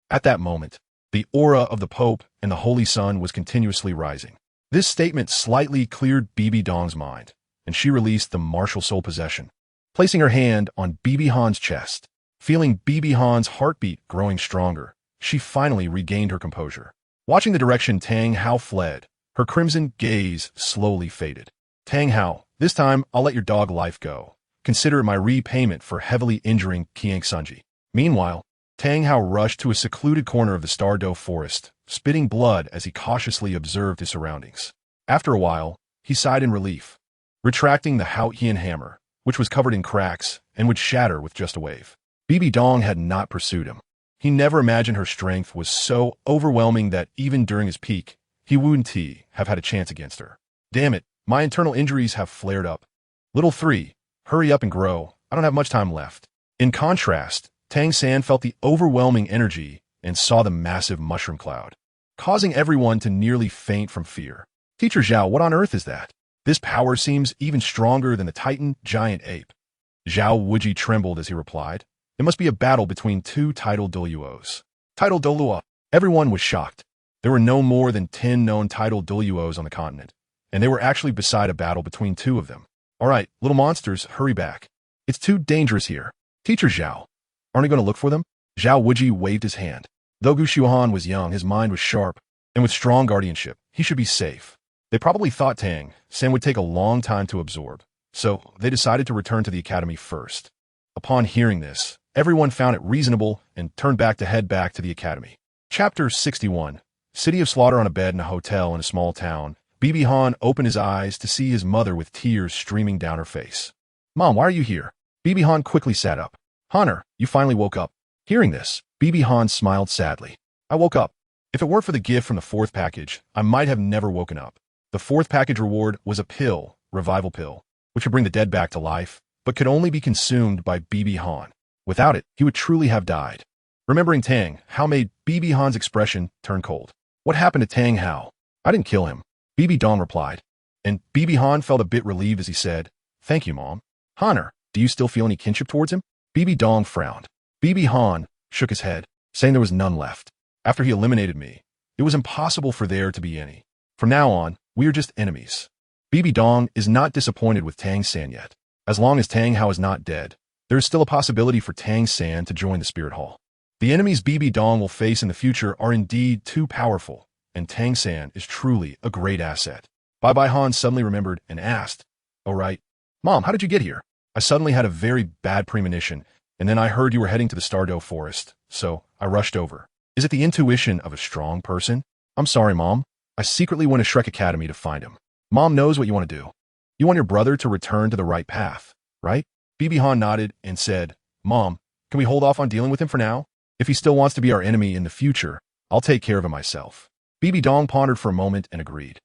At that moment, the aura of the Pope and the Holy Son was continuously rising. This statement slightly cleared BB Dong's mind, and she released the martial soul possession, placing her hand on BB Han's chest. Feeling BB Han's heartbeat growing stronger, she finally regained her composure. Watching the direction Tang Hao fled, her crimson gaze slowly faded. Tang Hao, this time I'll let your dog life go. Consider it my repayment for heavily injuring Qian Sunji. Meanwhile, Tang Hao rushed to a secluded corner of the Stardow forest, spitting blood as he cautiously observed his surroundings. After a while, he sighed in relief, retracting the Qian hammer, which was covered in cracks and would shatter with just a wave. BB Dong had not pursued him. He never imagined her strength was so overwhelming that even during his peak, he wouldn't have had a chance against her. Damn it, my internal injuries have flared up. Little 3, hurry up and grow. I don't have much time left. In contrast, Tang San felt the overwhelming energy and saw the massive mushroom cloud, causing everyone to nearly faint from fear. Teacher Zhao, what on earth is that? This power seems even stronger than the Titan giant ape. Zhao Wuji trembled as he replied, it must be a battle between 2 titled Douluos. Titled Douluo. Everyone was shocked. There were no more than 10 known titled Douluos on the continent, and they were actually beside a battle between 2 of them. All right, little monsters, hurry back. It's too dangerous here. Teacher Zhao, aren't you going to look for them? Zhao Wuji waved his hand. Though Gu Xiuhan was young, his mind was sharp, and with strong guardianship, he should be safe. They probably thought Tang San would take a long time to absorb, so they decided to return to the academy first. Upon hearing this, everyone found it reasonable and turned back to head back to the academy. Chapter 61. City of Slaughter. On a bed in a hotel in a small town, BB Han opened his eyes to see his mother with tears streaming down her face. Mom, why are you here? BB Han quickly sat up. Honor, you finally woke up. Hearing this, BB Han smiled sadly. I woke up. If it weren't for the gift from the 4th package, I might have never woken up. The 4th package reward was a pill, revival pill, which would bring the dead back to life, but could only be consumed by BB Han. Without it, he would truly have died. Remembering Tang Hao made BB Han's expression turn cold. What happened to Tang Hao? I didn't kill him, BB Dong replied, and BB Han felt a bit relieved as he said, Thank you, Mom. Honor, do you still feel any kinship towards him? BB Dong frowned. BB Han shook his head, saying there was none left. After he eliminated me, it was impossible for there to be any. From now on, we are just enemies. BB Dong is not disappointed with Tang San yet. As long as Tang Hao is not dead, there is still a possibility for Tang San to join the Spirit Hall. The enemies BB Dong will face in the future are indeed too powerful, and Tang San is truly a great asset. Bai Han suddenly remembered and asked, Oh right, Mom, how did you get here? I suddenly had a very bad premonition, and then I heard you were heading to the Stardow forest, so I rushed over. Is it the intuition of a strong person? I'm sorry, Mom. I secretly went to Shrek Academy to find him. Mom knows what you want to do. You want your brother to return to the right path, right? BB Han nodded and said, Mom, can we hold off on dealing with him for now? If he still wants to be our enemy in the future, I'll take care of him myself. BB Dong pondered for a moment and agreed.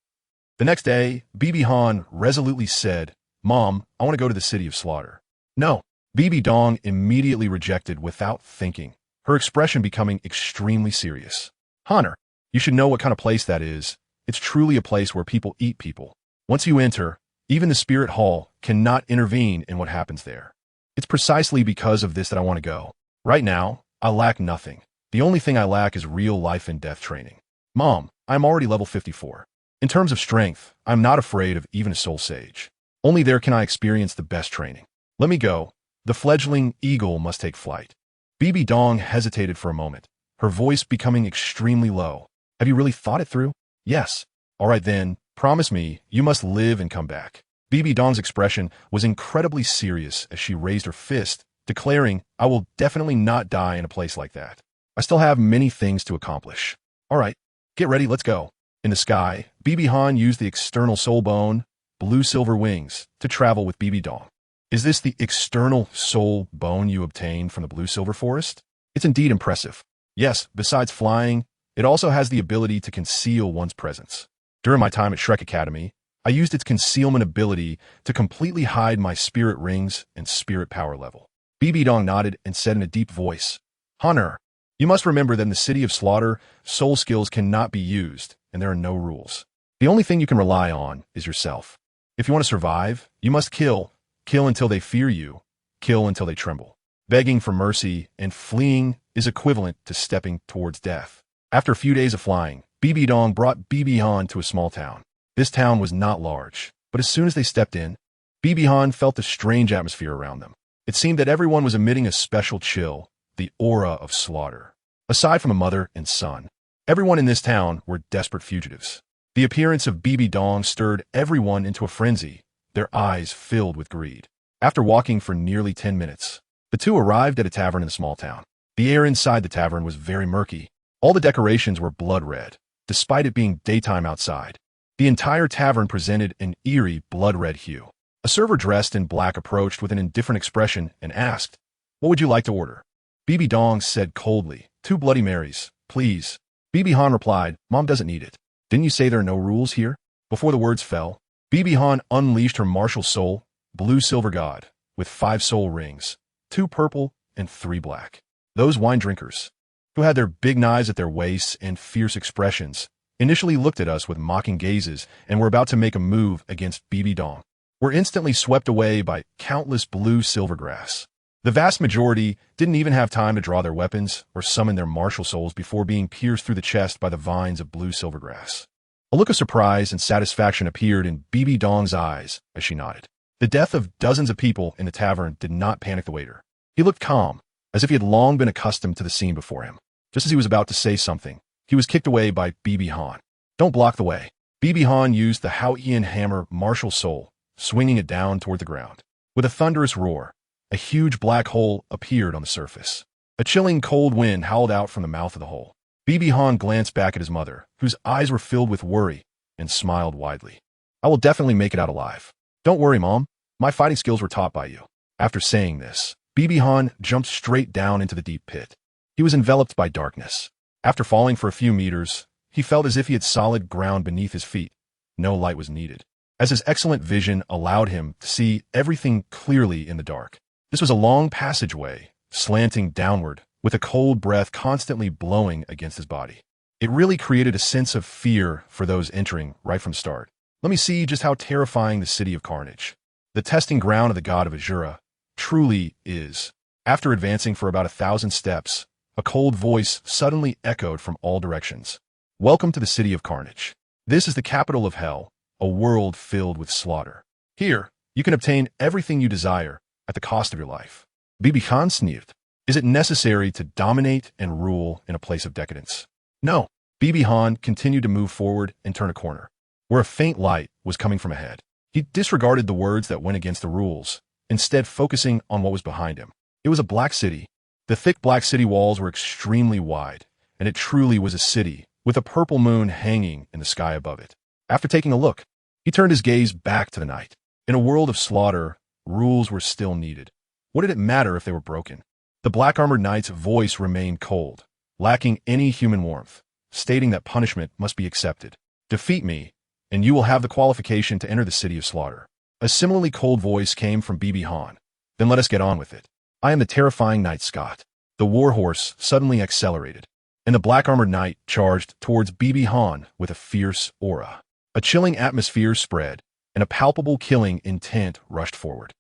The next day, BB Han resolutely said, Mom, I want to go to the City of Slaughter. No, BB Dong immediately rejected without thinking, her expression becoming extremely serious. Honor, you should know what kind of place that is. It's truly a place where people eat people. Once you enter, even the Spirit Hall cannot intervene in what happens there. It's precisely because of this that I want to go. Right now, I lack nothing. The only thing I lack is real life and death training. Mom, I'm already level 54. In terms of strength, I'm not afraid of even a soul sage. Only there can I experience the best training. Let me go. The fledgling eagle must take flight. Bibi Dong hesitated for a moment, her voice becoming extremely low. Have you really thought it through? Yes. All right then, promise me, you must live and come back. Bibi Dong's expression was incredibly serious as she raised her fist, declaring, I will definitely not die in a place like that. I still have many things to accomplish. All right, get ready, let's go. In the sky, Bibi Han used the external soul bone, blue-silver wings, to travel with Bibi Dong. Is this the external soul bone you obtained from the blue-silver forest? It's indeed impressive. Yes, besides flying, it also has the ability to conceal one's presence. During my time at Shrek Academy, I used its concealment ability to completely hide my spirit rings and spirit power level. Bibi Dong nodded and said in a deep voice, Honor, you must remember that in the City of Slaughter, soul skills cannot be used, and there are no rules. The only thing you can rely on is yourself. If you want to survive, you must kill. Kill until they fear you. Kill until they tremble. Begging for mercy and fleeing is equivalent to stepping towards death. After a few days of flying, Bibi Dong brought Bibi Han to a small town. This town was not large, but as soon as they stepped in, Bibi Han felt a strange atmosphere around them. It seemed that everyone was emitting a special chill, the aura of slaughter. Aside from a mother and son, everyone in this town were desperate fugitives. The appearance of Bibi Dong stirred everyone into a frenzy, their eyes filled with greed. After walking for nearly 10 minutes, the two arrived at a tavern in a small town. The air inside the tavern was very murky. All the decorations were blood red, despite it being daytime outside. The entire tavern presented an eerie blood-red hue. A server dressed in black approached with an indifferent expression and asked, What would you like to order? Bibi Dong said coldly, 2 Bloody Marys, please. Bibi Han replied, Mom doesn't need it. Didn't you say there are no rules here? Before the words fell, Bibi Han unleashed her martial soul, blue-silver god, with 5 soul rings, 2 purple and 3 black. Those wine drinkers, who had their big knives at their waists and fierce expressions, initially looked at us with mocking gazes and were about to make a move against Bibi Dong, were instantly swept away by countless blue-silver grass. The vast majority didn't even have time to draw their weapons or summon their martial souls before being pierced through the chest by the vines of blue-silver grass. A look of surprise and satisfaction appeared in Bibi Dong's eyes as she nodded. The death of dozens of people in the tavern did not panic the waiter. He looked calm, as if he had long been accustomed to the scene before him. Just as he was about to say something, he was kicked away by Bibi Han. Don't block the way. Bibi Han used the Qian hammer martial soul, swinging it down toward the ground. With a thunderous roar, a huge black hole appeared on the surface. A chilling cold wind howled out from the mouth of the hole. Bibi Han glanced back at his mother, whose eyes were filled with worry, and smiled widely. I will definitely make it out alive. Don't worry, Mom. My fighting skills were taught by you. After saying this, Bibi Han jumped straight down into the deep pit. He was enveloped by darkness. After falling for a few meters, he felt as if he had solid ground beneath his feet. No light was needed, as his excellent vision allowed him to see everything clearly in the dark. This was a long passageway, slanting downward, with a cold breath constantly blowing against his body. It really created a sense of fear for those entering right from the start. Let me see just how terrifying the City of Carnage, the testing ground of the god of Azura, truly is. After advancing for about 1,000 steps, a cold voice suddenly echoed from all directions. Welcome to the City of Carnage. This is the capital of hell, a world filled with slaughter. Here, you can obtain everything you desire at the cost of your life. Bibi Han sneered. Is it necessary to dominate and rule in a place of decadence? No. Bibi Han continued to move forward and turn a corner, where a faint light was coming from ahead. He disregarded the words that went against the rules, instead focusing on what was behind him. It was a black city. The thick black city walls were extremely wide, and it truly was a city, with a purple moon hanging in the sky above it. After taking a look, he turned his gaze back to the night. In a world of slaughter, rules were still needed. What did it matter if they were broken? The black-armored knight's voice remained cold, lacking any human warmth, stating that punishment must be accepted. Defeat me, and you will have the qualification to enter the City of Slaughter. A similarly cold voice came from Bibi Han. Then let us get on with it. I am the terrifying Knight Scott. The warhorse suddenly accelerated, and the black-armored knight charged towards Bibi Han with a fierce aura. A chilling atmosphere spread, and a palpable killing intent rushed forward.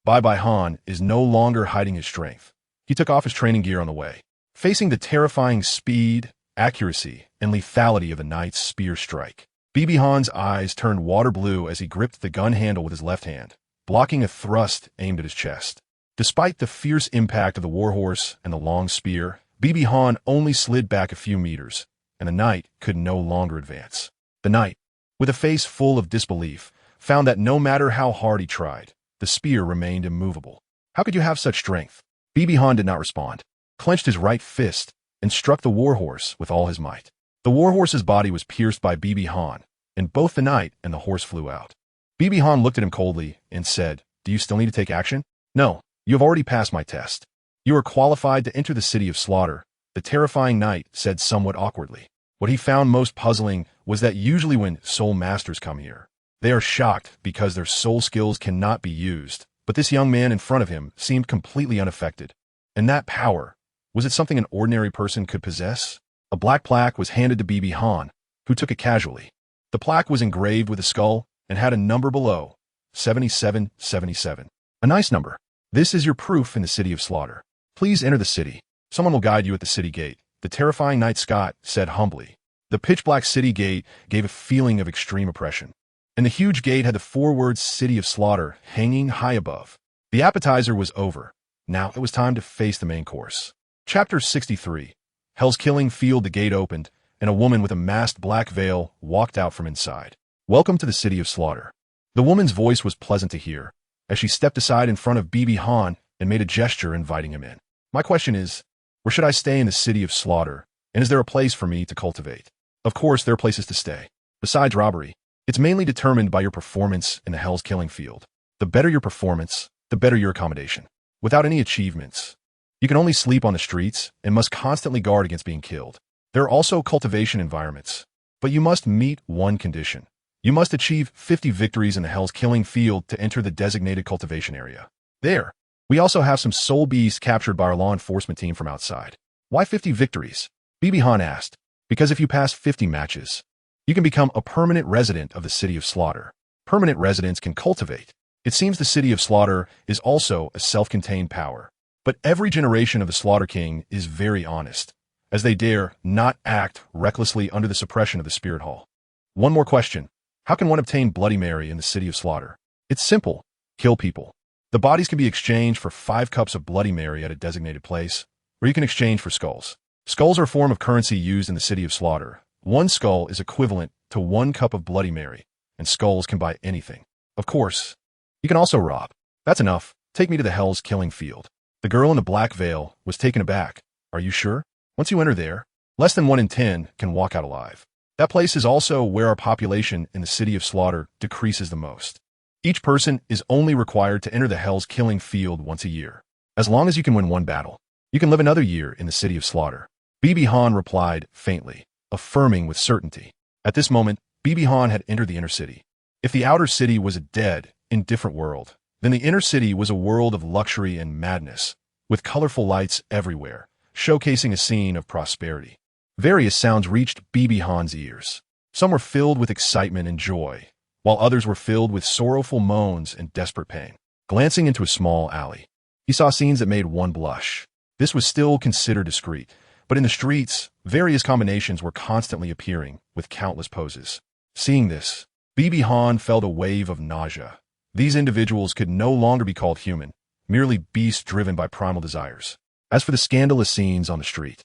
Bibi Han is no longer hiding his strength. He took off his training gear on the way. facing the terrifying speed, accuracy, and lethality of the knight's spear strike. Bibi Han's eyes turned water blue as he gripped the gun handle with his left hand, blocking a thrust aimed at his chest. Despite the fierce impact of the warhorse and the long spear, Bibi Han only slid back a few meters, and the knight could no longer advance. The knight, with a face full of disbelief, found that no matter how hard he tried, the spear remained immovable. How could you have such strength? Bibi Han did not respond, clenched his right fist, and struck the warhorse with all his might. The warhorse's body was pierced by Bibi Han, and both the knight and the horse flew out. Bibi Han looked at him coldly and said, "Do you still need to take action?" "No, you have already passed my test. You are qualified to enter the city of slaughter," the terrifying knight said somewhat awkwardly. What he found most puzzling was that usually when soul masters come here, they are shocked because their soul skills cannot be used, but this young man in front of him seemed completely unaffected. And that power, was it something an ordinary person could possess? A black plaque was handed to Bibi Han, who took it casually. The plaque was engraved with a skull and had a number below, 7777. A nice number. "This is your proof in the city of slaughter. Please enter the city. Someone will guide you at the city gate," the terrifying Knight Scott said humbly. The pitch-black city gate gave a feeling of extreme oppression, and the huge gate had the 4 words City of Slaughter hanging high above. The appetizer was over. Now it was time to face the main course. Chapter 63. Hell's Killing Field. The gate opened, and a woman with a masked black veil walked out from inside. "Welcome to the City of Slaughter." The woman's voice was pleasant to hear, as she stepped aside in front of Bibi Han and made a gesture inviting him in. "My question is, where should I stay in the City of Slaughter, and is there a place for me to cultivate?" "Of course there are places to stay. Besides robbery, it's mainly determined by your performance in the Hell's Killing Field. The better your performance, the better your accommodation. Without any achievements, you can only sleep on the streets and must constantly guard against being killed. There are also cultivation environments, but you must meet one condition. You must achieve 50 victories in the Hell's Killing Field to enter the designated cultivation area. There, we also have some soul beasts captured by our law enforcement team from outside." "Why 50 victories?" Bibi Han asked. "Because if you pass 50 matches, you can become a permanent resident of the City of Slaughter. Permanent residents can cultivate. It seems the City of Slaughter is also a self-contained power. But every generation of the Slaughter King is very honest, as they dare not act recklessly under the suppression of the Spirit Hall. One more question. How can one obtain Bloody Mary in the City of Slaughter?" "It's simple. Kill people. The bodies can be exchanged for 5 cups of Bloody Mary at a designated place, or you can exchange for skulls. Skulls are a form of currency used in the City of Slaughter. 1 skull is equivalent to 1 cup of Bloody Mary, and skulls can buy anything. Of course, you can also rob." "That's enough. Take me to the Hell's Killing Field." The girl in the black veil was taken aback. "Are you sure? Once you enter there, less than 1 in 10 can walk out alive. That place is also where our population in the City of Slaughter decreases the most. Each person is only required to enter the Hell's Killing Field once a year. As long as you can win 1 battle, you can live another year in the City of Slaughter." Bibi Han replied faintly, affirming with certainty. At this moment, Bibi Han had entered the inner city. If the outer city was a dead, indifferent world, then the inner city was a world of luxury and madness, with colorful lights everywhere, showcasing a scene of prosperity. Various sounds reached Bibi Han's ears. Some were filled with excitement and joy, while others were filled with sorrowful moans and desperate pain. Glancing into a small alley, he saw scenes that made one blush. This was still considered discreet, but in the streets, various combinations were constantly appearing, with countless poses. Seeing this, Bibi Han felt a wave of nausea. These individuals could no longer be called human, merely beasts driven by primal desires. As for the scandalous scenes on the street,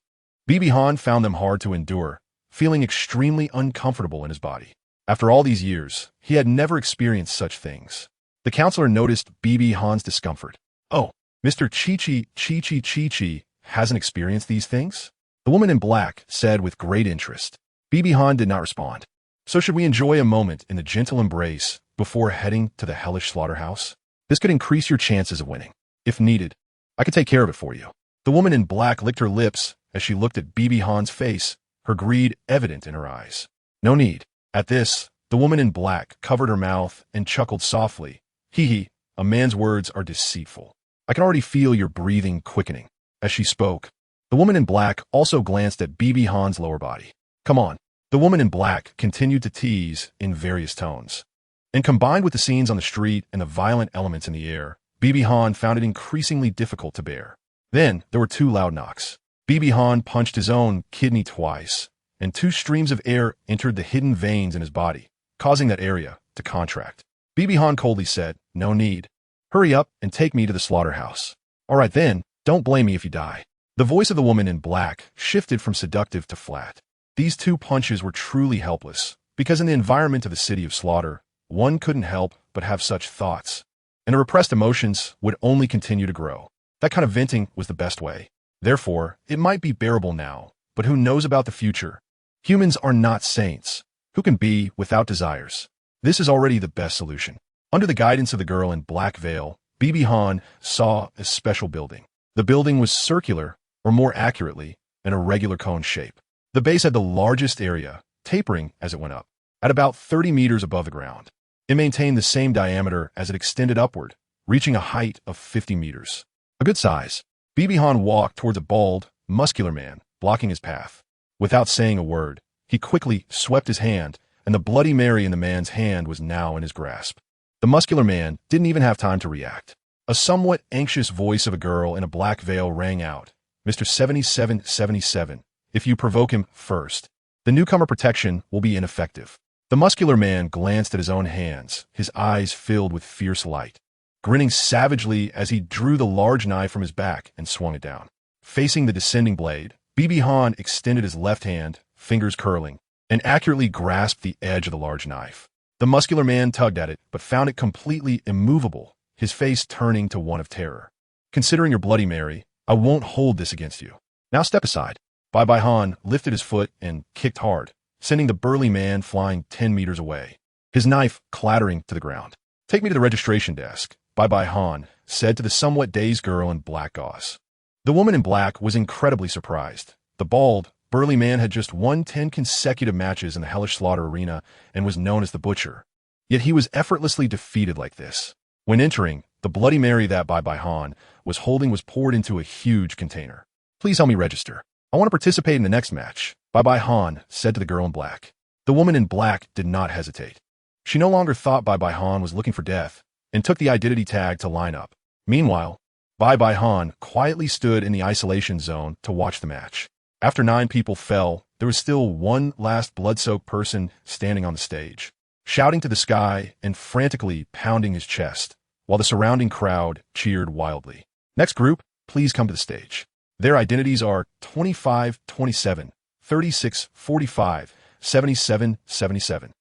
Bibi Han found them hard to endure, feeling extremely uncomfortable in his body. After all these years, he had never experienced such things. The counselor noticed Bibi Han's discomfort. "Oh, Mr. Chi hasn't experienced these things?" the woman in black said with great interest. Bibi Han did not respond. "So should we enjoy a moment in the gentle embrace before heading to the hellish slaughterhouse? This could increase your chances of winning. If needed, I could take care of it for you." The woman in black licked her lips as she looked at Bibi Han's face, her greed evident in her eyes. "No need." At this, the woman in black covered her mouth and chuckled softly. "Hee, a man's words are deceitful. I can already feel your breathing quickening." As she spoke, the woman in black also glanced at Bibi Han's lower body. "Come on." The woman in black continued to tease in various tones. And combined with the scenes on the street and the violent elements in the air, Bibi Han found it increasingly difficult to bear. Then there were 2 loud knocks. BB Han punched his own kidney twice, and 2 streams of air entered the hidden veins in his body, causing that area to contract. BB Han coldly said, "No need. Hurry up and take me to the slaughterhouse. All right then, don't blame me if you die." The voice of the woman in black shifted from seductive to flat. These 2 punches were truly helpless, because in the environment of the city of slaughter, one couldn't help but have such thoughts, and the repressed emotions would only continue to grow. That kind of venting was the best way. Therefore, it might be bearable now, but who knows about the future? Humans are not saints, who can be without desires. This is already the best solution. Under the guidance of the girl in black veil, BB Han saw a special building. The building was circular, or more accurately, an irregular cone shape. The base had the largest area, tapering as it went up, at about 30 meters above the ground. It maintained the same diameter as it extended upward, reaching a height of 50 meters. A good size. BB Han walked towards a bald, muscular man, blocking his path. Without saying a word, he quickly swept his hand, and the Bloody Mary in the man's hand was now in his grasp. The muscular man didn't even have time to react. A somewhat anxious voice of a girl in a black veil rang out, "Mr. 7777, if you provoke him first, the newcomer protection will be ineffective." The muscular man glanced at his own hands, his eyes filled with fierce light, grinning savagely as he drew the large knife from his back and swung it down. Facing the descending blade, BB Han extended his left hand, fingers curling, and accurately grasped the edge of the large knife. The muscular man tugged at it, but found it completely immovable, his face turning to one of terror. "Considering your Bloody Mary, I won't hold this against you. Now step aside." BB Han lifted his foot and kicked hard, sending the burly man flying 10 meters away, his knife clattering to the ground. "Take me to the registration desk," BB Han said to the somewhat dazed girl in black gauze. The woman in black was incredibly surprised. The bald, burly man had just won 10 consecutive matches in the hellish slaughter arena and was known as the Butcher. Yet he was effortlessly defeated like this. When entering, the Bloody Mary that BB Han was holding was poured into a huge container. "Please help me register. I want to participate in the next match," BB Han said to the girl in black. The woman in black did not hesitate. She no longer thought BB Han was looking for death and took the identity tag to line up. Meanwhile, BB Han quietly stood in the isolation zone to watch the match. After 9 people fell, there was still one last blood-soaked person standing on the stage, shouting to the sky and frantically pounding his chest, while the surrounding crowd cheered wildly. "Next group, please come to the stage. Their identities are 2527, 3645, 7777.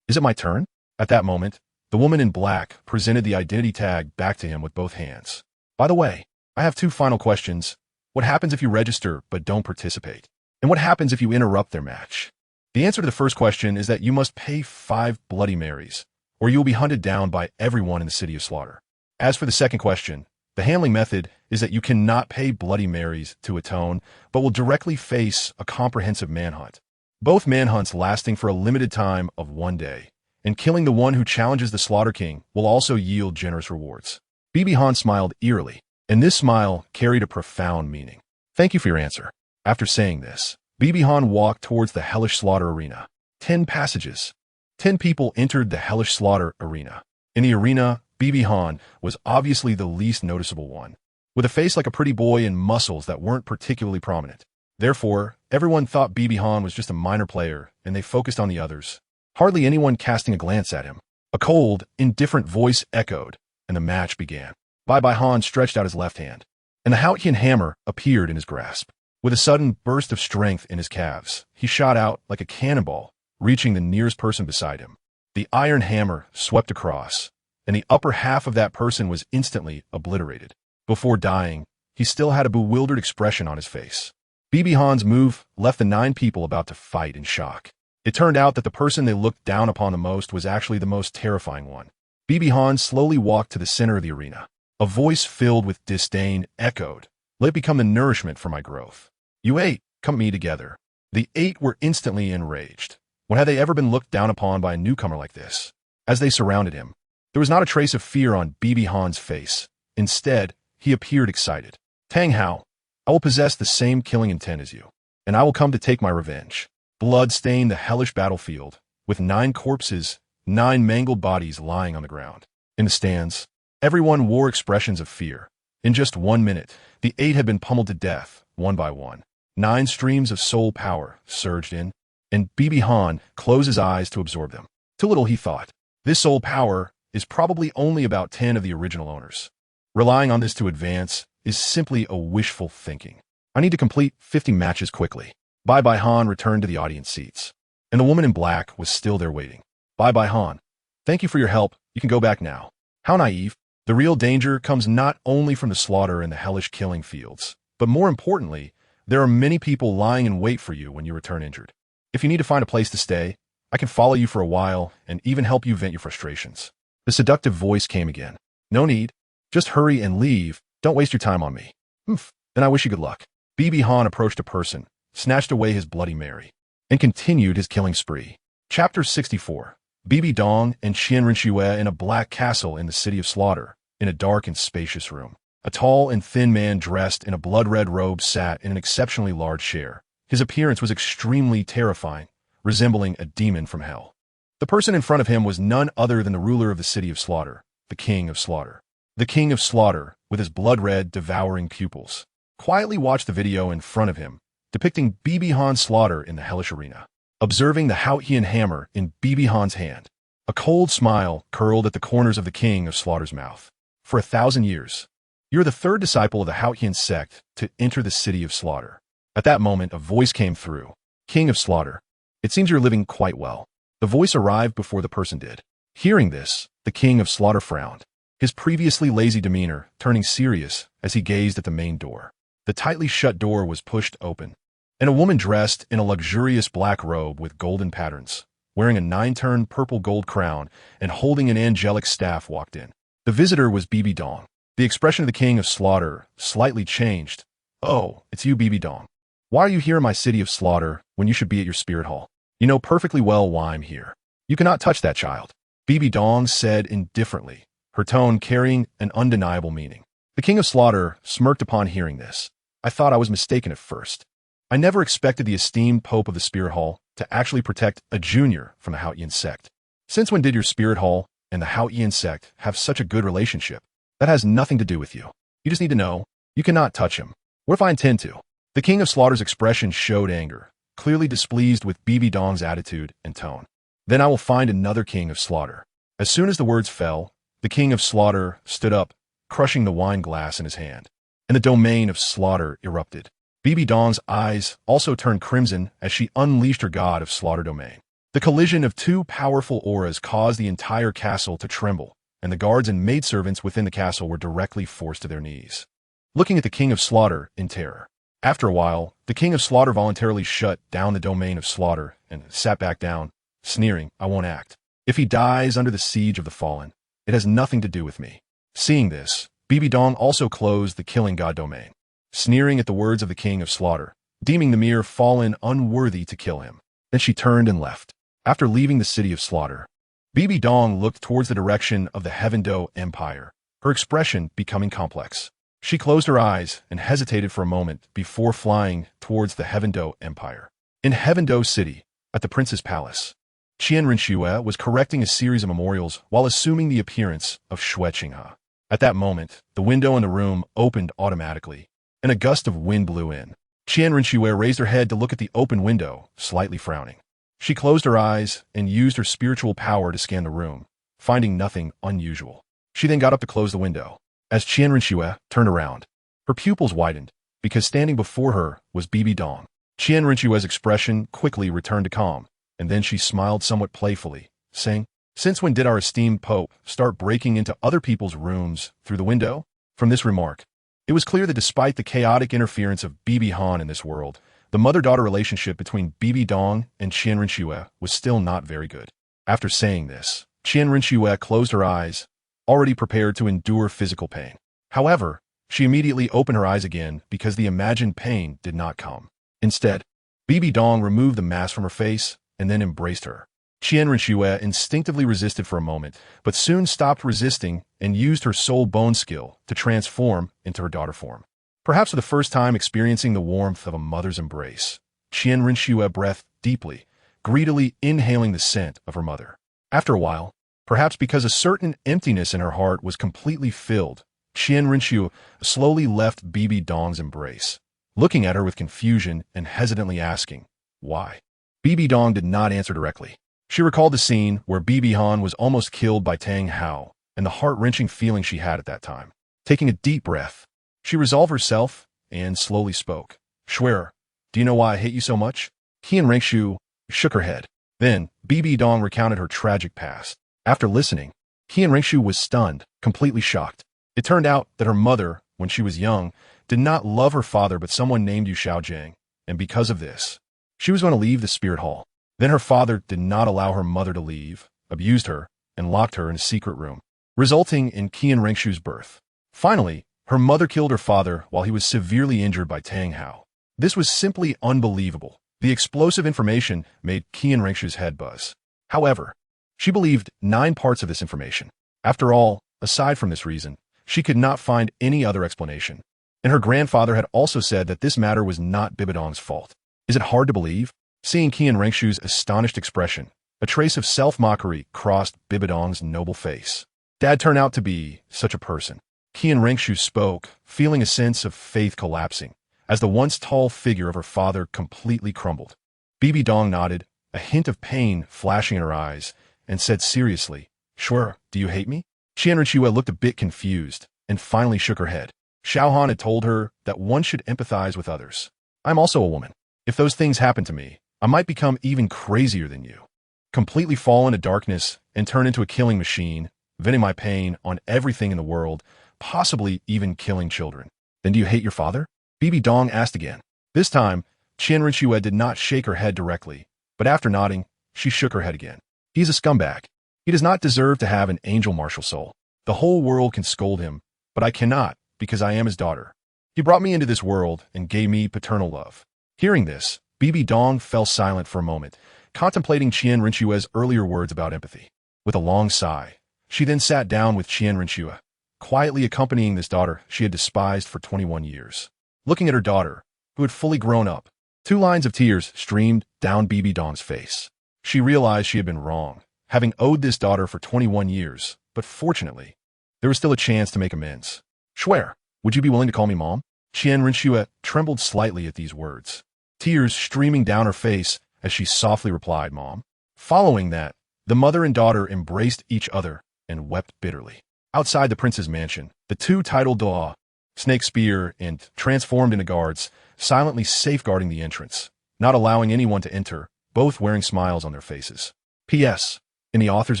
"Is it my turn?" At that moment, the woman in black presented the identity tag back to him with both hands. "By the way, I have 2 final questions. What happens if you register but don't participate? And what happens if you interrupt their match?" The answer to the first question is that you must pay 5 Bloody Marys, or you will be hunted down by everyone in the City of Slaughter. As for the second question, the handling method is that you cannot pay Bloody Marys to atone, but will directly face a comprehensive manhunt. Both manhunts lasting for a limited time of 1 day, and killing the one who challenges the Slaughter King will also yield generous rewards. BB Han smiled eerily, and this smile carried a profound meaning. "Thank you for your answer." After saying this, BB Han walked towards the hellish slaughter arena. 10 passages. 10 people entered the hellish slaughter arena. In the arena, BB Han was obviously the least noticeable one, with a face like a pretty boy and muscles that weren't particularly prominent. Therefore, everyone thought BB Han was just a minor player, and they focused on the others, hardly anyone casting a glance at him. A cold, indifferent voice echoed, and the match began. BB Han stretched out his left hand, and the Qian hammer appeared in his grasp. With a sudden burst of strength in his calves, he shot out like a cannonball, reaching the nearest person beside him. The iron hammer swept across, and the upper half of that person was instantly obliterated. Before dying, he still had a bewildered expression on his face. BB Han's move left the 9 people about to fight in shock. It turned out that the person they looked down upon the most was actually the most terrifying one. BB Han slowly walked to the center of the arena. A voice filled with disdain echoed, "Let it become the nourishment for my growth. You 8, come meet me together." The 8 were instantly enraged. When had they ever been looked down upon by a newcomer like this? As they surrounded him, there was not a trace of fear on BB Han's face. Instead, he appeared excited. "Tang Hao, I will possess the same killing intent as you, and I will come to take my revenge." Blood stained the hellish battlefield, with 9 corpses, 9 mangled bodies lying on the ground. In the stands, everyone wore expressions of fear. In just 1 minute, the 8 had been pummeled to death, one by one. 9 streams of soul power surged in, and Bibi Han closed his eyes to absorb them. Too little, he thought. This soul power is probably only about 10 of the original owners. Relying on this to advance is simply a wishful thinking. I need to complete 50 matches quickly. Bai Han returned to the audience seats, and the woman in black was still there waiting. Bai Han, thank you for your help. You can go back now. How naive. The real danger comes not only from the slaughter and the hellish killing fields, but more importantly, there are many people lying in wait for you when you return injured. If you need to find a place to stay, I can follow you for a while and even help you vent your frustrations. The seductive voice came again. No need. Just hurry and leave. Don't waste your time on me. Then I wish you good luck. Bibi Han approached a person, snatched away his Bloody Mary, and continued his killing spree. Chapter 64. Bibi Dong and Qian Renxue in a black castle in the city of slaughter, in a dark and spacious room. A tall and thin man dressed in a blood-red robe sat in an exceptionally large chair. His appearance was extremely terrifying, resembling a demon from hell. The person in front of him was none other than the ruler of the city of slaughter, the King of Slaughter. The King of Slaughter, with his blood-red, devouring pupils, quietly watched the video in front of him, depicting Bibi Han's slaughter in the hellish arena. Observing the Qian hammer in Bibi Han's hand, a cold smile curled at the corners of the King of Slaughter's mouth. For 1,000 years, you're the third disciple of the Qian sect to enter the city of slaughter. At that moment, a voice came through. King of Slaughter, it seems you're living quite well. The voice arrived before the person did. Hearing this, the King of Slaughter frowned, his previously lazy demeanor turning serious as he gazed at the main door. The tightly shut door was pushed open, and a woman dressed in a luxurious black robe with golden patterns, wearing a 9-turn purple gold crown and holding an angelic staff walked in. The visitor was Bibi Dong. The expression of the King of Slaughter slightly changed. Oh, it's you, Bibi Dong. Why are you here in my city of slaughter when you should be at your spirit hall? You know perfectly well why I'm here. You cannot touch that child. Bibi Dong said indifferently, her tone carrying an undeniable meaning. The King of Slaughter smirked upon hearing this. I thought I was mistaken at first. I never expected the esteemed Pope of the Spirit Hall to actually protect a junior from the Qian sect. Since when did your Spirit Hall and the Qian sect have such a good relationship? That has nothing to do with you. You just need to know, you cannot touch him. What if I intend to? The King of Slaughter's expression showed anger, clearly displeased with Bibi Dong's attitude and tone. Then I will find another King of Slaughter. As soon as the words fell, the King of Slaughter stood up, crushing the wine glass in his hand, and the domain of slaughter erupted. Bibi Dong's eyes also turned crimson as she unleashed her god of slaughter domain. The collision of 2 powerful auras caused the entire castle to tremble, and the guards and maidservants within the castle were directly forced to their knees, looking at the King of Slaughter in terror. After a while, the King of Slaughter voluntarily shut down the domain of slaughter and sat back down, sneering, I won't act. If he dies under the siege of the fallen, it has nothing to do with me. Seeing this, Bibi Dong also closed the killing god domain, sneering at the words of the King of Slaughter, deeming the mere fallen unworthy to kill him. Then she turned and left. After leaving the city of slaughter, Bibi Dong looked towards the direction of the Heaven-Do Empire, her expression becoming complex. She closed her eyes and hesitated for a moment before flying towards the Heaven-Do Empire. In Heaven-Do City, at the Prince's Palace, Qian Renxue was correcting a series of memorials while assuming the appearance of Shui Qinghe. At that moment, the window in the room opened automatically, and a gust of wind blew in. Qian Renxue raised her head to look at the open window, slightly frowning. She closed her eyes and used her spiritual power to scan the room, finding nothing unusual. She then got up to close the window. As Qian Renxue turned around, her pupils widened, because standing before her was Bibi Dong. Qian Renxue's expression quickly returned to calm, and then she smiled somewhat playfully, saying, Since when did our esteemed Pope start breaking into other people's rooms through the window? From this remark, it was clear that despite the chaotic interference of Bibi Han in this world, the mother-daughter relationship between Bibi Dong and Qian Renxue was still not very good. After saying this, Qian Renxue closed her eyes, already prepared to endure physical pain. However, she immediately opened her eyes again because the imagined pain did not come. Instead, Bibi Dong removed the mask from her face and then embraced her. Qian Renxue instinctively resisted for a moment, but soon stopped resisting and used her soul bone skill to transform into her daughter form. Perhaps for the first time experiencing the warmth of a mother's embrace, Qian Renxue breathed deeply, greedily inhaling the scent of her mother. After a while, perhaps because a certain emptiness in her heart was completely filled, Qian Renxue slowly left Bibi Dong's embrace, looking at her with confusion and hesitantly asking, why? Bibi Dong did not answer directly. She recalled the scene where Bibi Han was almost killed by Tang Hao and the heart-wrenching feeling she had at that time. Taking a deep breath, she resolved herself and slowly spoke. Swear, do you know why I hate you so much? Qian Renxue shook her head. Then, Bibi Dong recounted her tragic past. After listening, Qian Renxue was stunned, completely shocked. It turned out that her mother, when she was young, did not love her father but someone named Xiaogang, and because of this, she was going to leave the spirit hall. Then her father did not allow her mother to leave, abused her, and locked her in a secret room, resulting in Qian Renxue's birth. Finally, her mother killed her father while he was severely injured by Tang Hao. This was simply unbelievable. The explosive information made Qian Renxue's head buzz. However, she believed 9 parts of this information. After all, aside from this reason, she could not find any other explanation. And her grandfather had also said that this matter was not Bibi Dong's fault. Is it hard to believe? Seeing Qian Renxue's astonished expression, a trace of self-mockery crossed Bibi Dong's noble face. Dad turned out to be such a person. Qian Renxue spoke, feeling a sense of faith collapsing, as the once tall figure of her father completely crumbled. Bibi Dong nodded, a hint of pain flashing in her eyes, and said seriously, Sure, do you hate me? Qian Renxue looked a bit confused, and finally shook her head. Xiaogang had told her that one should empathize with others. I'm also a woman. If those things happen to me, I might become even crazier than you. Completely fall into darkness and turn into a killing machine, venting my pain on everything in the world, possibly even killing children. Then do you hate your father? Bibi Dong asked again. This time, Qian Renxue did not shake her head directly, but after nodding, she shook her head again. He is a scumbag. He does not deserve to have an angel martial soul. The whole world can scold him, but I cannot, because I am his daughter. He brought me into this world and gave me paternal love. Hearing this, Bibi Dong fell silent for a moment, contemplating Qian Renxue's earlier words about empathy. With a long sigh, she then sat down with Qian Renxue, quietly accompanying this daughter she had despised for 21 years. Looking at her daughter, who had fully grown up, 2 lines of tears streamed down Bibi Dong's face. She realized she had been wrong, having owed this daughter for 21 years, but fortunately, there was still a chance to make amends. Swear, would you be willing to call me Mom? Qian Renxue trembled slightly at these words, tears streaming down her face as she softly replied, Mom. Following that, the mother and daughter embraced each other and wept bitterly. Outside the prince's mansion, the 2 titled Douluo, Snake Spear, and transformed into guards, silently safeguarding the entrance, not allowing anyone to enter, both wearing smiles on their faces. P.S. In the author's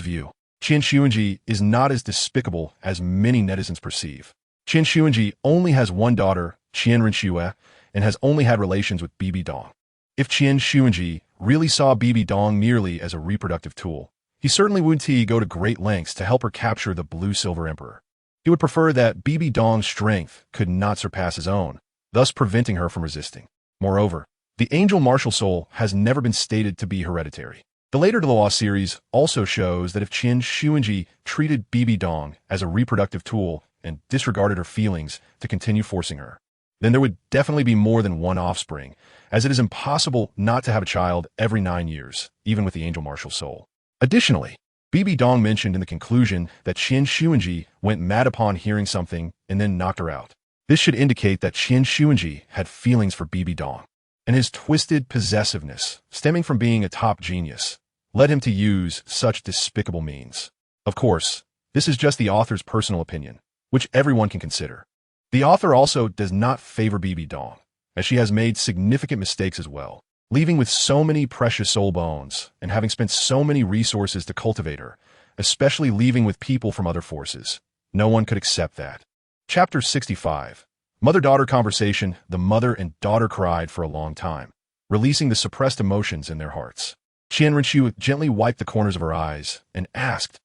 view, Qian Xuanji is not as despicable as many netizens perceive. Qian Xuanji only has one daughter, Qian Renxue, and has only had relations with Bibi Dong. If Qian Xuanji really saw Bibi Dong merely as a reproductive tool, he certainly wouldn't go to great lengths to help her capture the Blue-Silver Emperor. He would prefer that Bibi Dong's strength could not surpass his own, thus preventing her from resisting. Moreover, the angel martial soul has never been stated to be hereditary. The later Douluo series also shows that if Qian Xuanji treated Bibi Dong as a reproductive tool and disregarded her feelings to continue forcing her, then there would definitely be more than one offspring, as it is impossible not to have a child every 9 years, even with the angel martial soul. Additionally, Bibi Dong mentioned in the conclusion that Qian Xuanji went mad upon hearing something and then knocked her out. This should indicate that Qian Xuanji had feelings for Bibi Dong, and his twisted possessiveness, stemming from being a top genius, led him to use such despicable means. Of course, this is just the author's personal opinion, which everyone can consider. The author also does not favor Bibi Dong, as she has made significant mistakes as well, leaving with so many precious soul bones and having spent so many resources to cultivate her, especially leaving with people from other forces. No one could accept that. Chapter 65. Mother-daughter conversation. The mother and daughter cried for a long time, releasing the suppressed emotions in their hearts. Qian Renxue gently wiped the corners of her eyes and asked,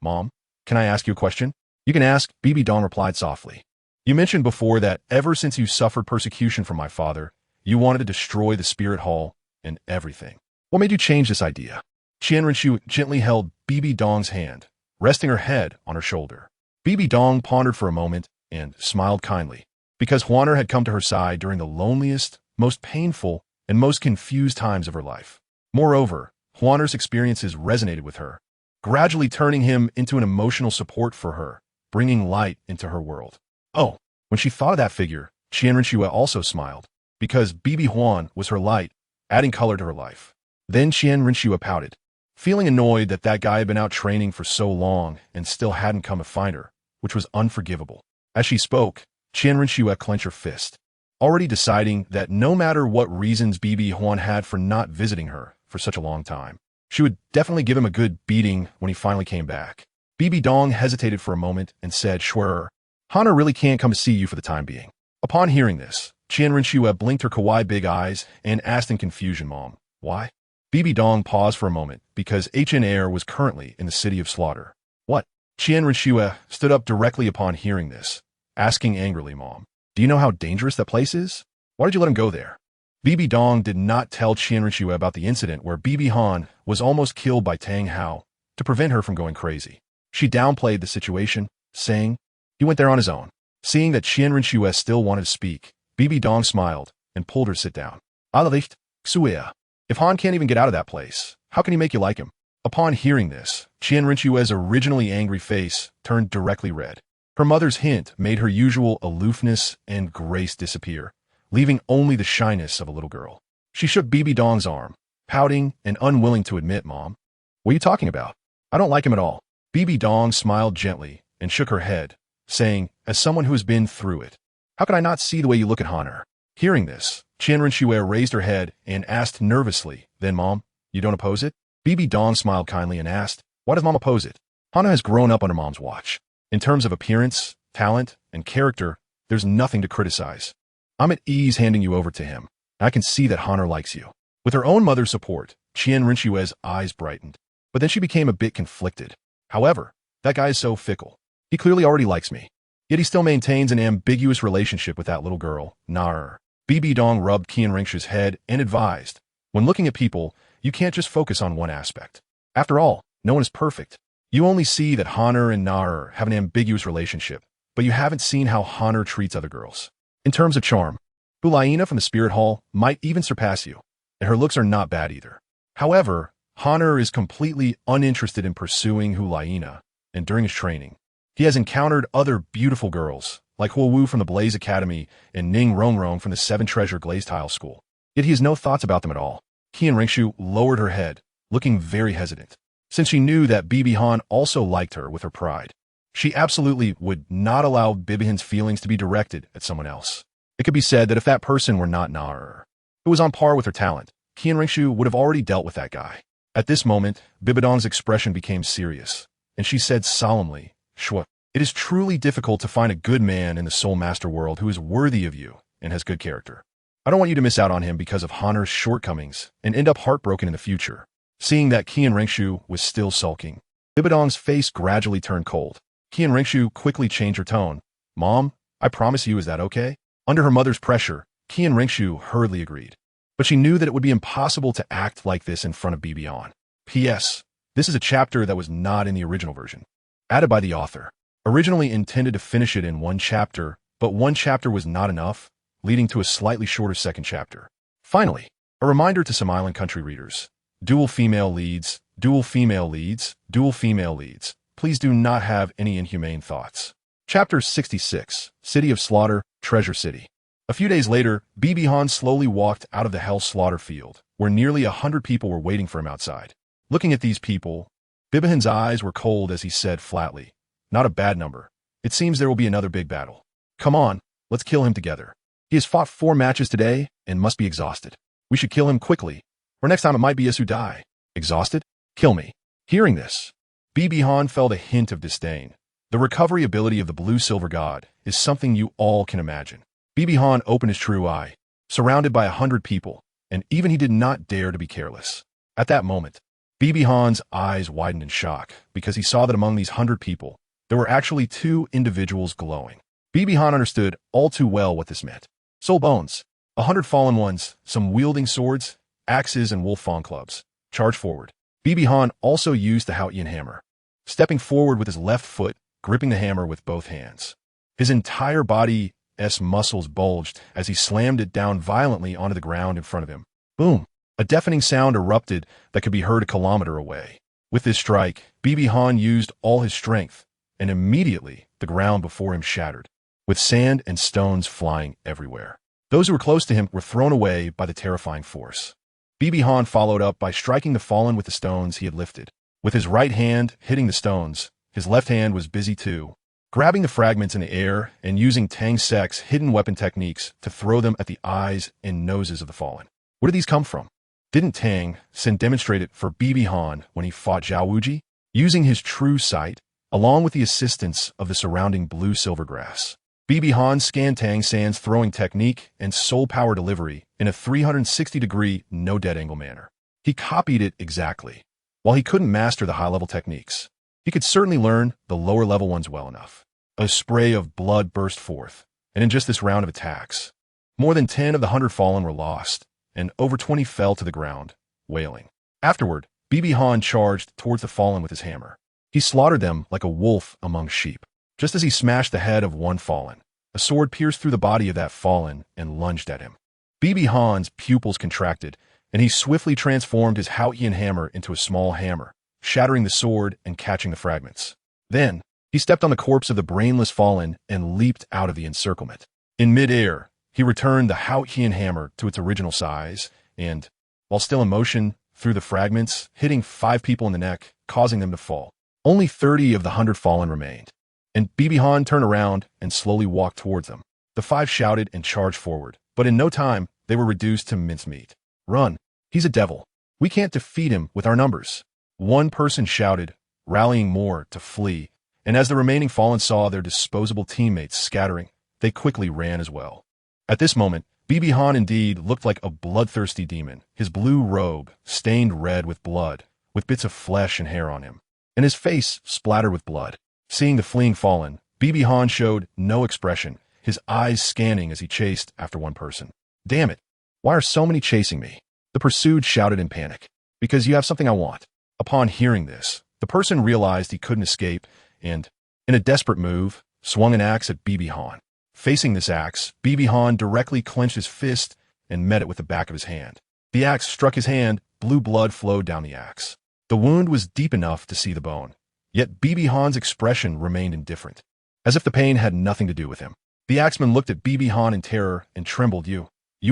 Mom, can I ask you a question? You can ask, Bibi Dong replied softly. You mentioned before that ever since you suffered persecution from my father, you wanted to destroy the spirit hall and everything. What made you change this idea? Qian Renxue gently held Bibi Dong's hand, resting her head on her shoulder. Bibi Dong pondered for a moment and smiled kindly, because Huaner had come to her side during the loneliest, most painful, and most confused times of her life. Moreover, Huaner's experiences resonated with her, gradually turning him into an emotional support for her, bringing light into her world. Oh, when she thought of that figure, Qian Renxue also smiled. because Bibi Huan was her light, adding color to her life. Then Renxue pouted, feeling annoyed that that guy had been out training for so long and still hadn't come to find her, which was unforgivable. As she spoke, Renxue clenched her fist, already deciding that no matter what reasons Bibi Huan had for not visiting her for such a long time, she would definitely give him a good beating when he finally came back. Bibi Dong hesitated for a moment and said, "Sure, Hana really can't come to see you for the time being." Upon hearing this, Renxue blinked her kawaii big eyes and asked in confusion, "Mom, why?" Bibi Dong paused for a moment because HN Air was currently in the city of slaughter. "What?" Renxue stood up directly upon hearing this, asking angrily, "Mom, do you know how dangerous that place is? Why did you let him go there?" Bibi Dong did not tell Renxue about the incident where Bibi Han was almost killed by Tang Hao to prevent her from going crazy. She downplayed the situation, saying, "He went there on his own." Seeing that Renxue still wanted to speak, Bibi Dong smiled and pulled her to sit down. "Alalicht, Xuea. If Han can't even get out of that place, how can he make you like him?" Upon hearing this, Renxue's originally angry face turned directly red. Her mother's hint made her usual aloofness and grace disappear, leaving only the shyness of a little girl. She shook Bibi Dong's arm, pouting and unwilling to admit, "Mom, what are you talking about? I don't like him at all." Bibi Dong smiled gently and shook her head, saying, "As someone who has been through it, how could I not see the way you look at Hana?" Hearing this, Renxue raised her head and asked nervously, "Then, Mom, you don't oppose it?" Bibi Dong smiled kindly and asked, "Why does Mom oppose it?" Hana has grown up under Mom's watch. In terms of appearance, talent, and character, there's nothing to criticize. I'm at ease handing you over to him. I can see that Hana likes you. With her own mother's support, Renxue's eyes brightened, but then she became a bit conflicted. However, that guy is so fickle. He clearly already likes me. Yet he still maintains an ambiguous relationship with that little girl, Nar. Bibi Dong rubbed Renxue's head and advised, "When looking at people, you can't just focus on one aspect. After all, no one is perfect. You only see that Hana and Nar have an ambiguous relationship, but you haven't seen how Hana treats other girls. In terms of charm, Bulaina from the Spirit Hall might even surpass you, and her looks are not bad either. However, Hana is completely uninterested in pursuing Hulaina, and during his training, he has encountered other beautiful girls, like Huo Wu from the Blaze Academy and Ning Rongrong from the Seven Treasure Glaze Tile School. Yet he has no thoughts about them at all." Renxue lowered her head, looking very hesitant, since she knew that Bibi Han also liked her with her pride. She absolutely would not allow Bibi Han's feelings to be directed at someone else. It could be said that if that person were not Nar, who was on par with her talent, Renxue would have already dealt with that guy. At this moment, Bibi Dong's expression became serious, and she said solemnly, "Shua, it is truly difficult to find a good man in the Soul Master world who is worthy of you and has good character. I don't want you to miss out on him because of Hana's shortcomings and end up heartbroken in the future." Seeing that Renxue was still sulking, Bibi Dong's face gradually turned cold. Renxue quickly changed her tone. "Mom, I promise you, is that okay?" Under her mother's pressure, Renxue hurriedly agreed. But she knew that it would be impossible to act like this in front of Bibi Han. P.S. This is a chapter that was not in the original version. Added by the author. Originally intended to finish it in one chapter, but one chapter was not enough, leading to a slightly shorter second chapter. Finally, a reminder to some Island Country readers. Dual female leads, dual female leads, dual female leads. Please do not have any inhumane thoughts. Chapter 66, City of Slaughter, Treasure City. A few days later, Bibi Han slowly walked out of the Hell Slaughter field, where nearly 100 people were waiting for him outside. Looking at these people, Bibi Han's eyes were cold as he said flatly, "Not a bad number. It seems there will be another big battle. Come on, let's kill him together. He has fought 4 matches today and must be exhausted. We should kill him quickly, or next time it might be us who die. Exhausted? Kill me." Hearing this, Bibi Han felt a hint of disdain. The recovery ability of the Blue Silver God is something you all can imagine. Bibi Han opened his true eye, surrounded by 100 people, and even he did not dare to be careless. At that moment, Bibi Han's eyes widened in shock because he saw that among these 100 people, there were actually 2 individuals glowing. Bibi Han understood all too well what this meant. Soul Bones, 100 fallen ones, some wielding swords, axes, and wolf fawn clubs. Charge forward. Bibi Han also used the Qian hammer, stepping forward with his left foot, gripping the hammer with both hands. His entire body's muscles bulged as he slammed it down violently onto the ground in front of him. Boom! A deafening sound erupted that could be heard a kilometer away. With this strike, Bibi Han used all his strength, and immediately the ground before him shattered, with sand and stones flying everywhere. Those who were close to him were thrown away by the terrifying force. Bibi Han followed up by striking the fallen with the stones he had lifted. With his right hand hitting the stones, his left hand was busy too, grabbing the fragments in the air and using Tang San's hidden weapon techniques to throw them at the eyes and noses of the fallen. Where did these come from? Didn't Tang San demonstrate it for Bibi Han when he fought Zhao Wuji? Using his true sight, along with the assistance of the surrounding blue-silver grass, Bibi Han scanned Tang San's throwing technique and soul power delivery in a 360-degree no-dead angle manner. He copied it exactly. While he couldn't master the high-level techniques, he could certainly learn the lower-level ones well enough. A spray of blood burst forth, and in just this round of attacks, more than 10 of the 100 fallen were lost, and over 20 fell to the ground, wailing. Afterward, Bibi Han charged towards the fallen with his hammer. He slaughtered them like a wolf among sheep. Just as he smashed the head of one fallen, a sword pierced through the body of that fallen and lunged at him. Bibi Han's pupils contracted, and he swiftly transformed his Qian hammer into a small hammer, shattering the sword and catching the fragments. Then, he stepped on the corpse of the brainless fallen and leaped out of the encirclement. In mid-air, he returned the Qian hammer to its original size and, while still in motion, threw the fragments, hitting 5 people in the neck, causing them to fall. Only 30 of the 100 fallen remained, and Bibi Han turned around and slowly walked towards them. The 5 shouted and charged forward, but in no time, they were reduced to mincemeat. "Run! He's a devil. We can't defeat him with our numbers." One person shouted, rallying more to flee, and as the remaining fallen saw their disposable teammates scattering, they quickly ran as well. At this moment, Bibi Han indeed looked like a bloodthirsty demon, his blue robe stained red with blood, with bits of flesh and hair on him, and his face splattered with blood. Seeing the fleeing fallen, Bibi Han showed no expression, his eyes scanning as he chased after one person. "Damn it! Why are so many chasing me?" The pursued shouted in panic. "Because you have something I want." Upon hearing this, the person realized he couldn't escape and, in a desperate move, swung an axe at Bibi Han. Facing this axe, Bibi Han directly clenched his fist and met it with the back of his hand. The axe struck his hand, blue blood flowed down the axe. The wound was deep enough to see the bone, yet Bibi Han's expression remained indifferent, as if the pain had nothing to do with him. The axeman looked at Bibi Han in terror and trembled. You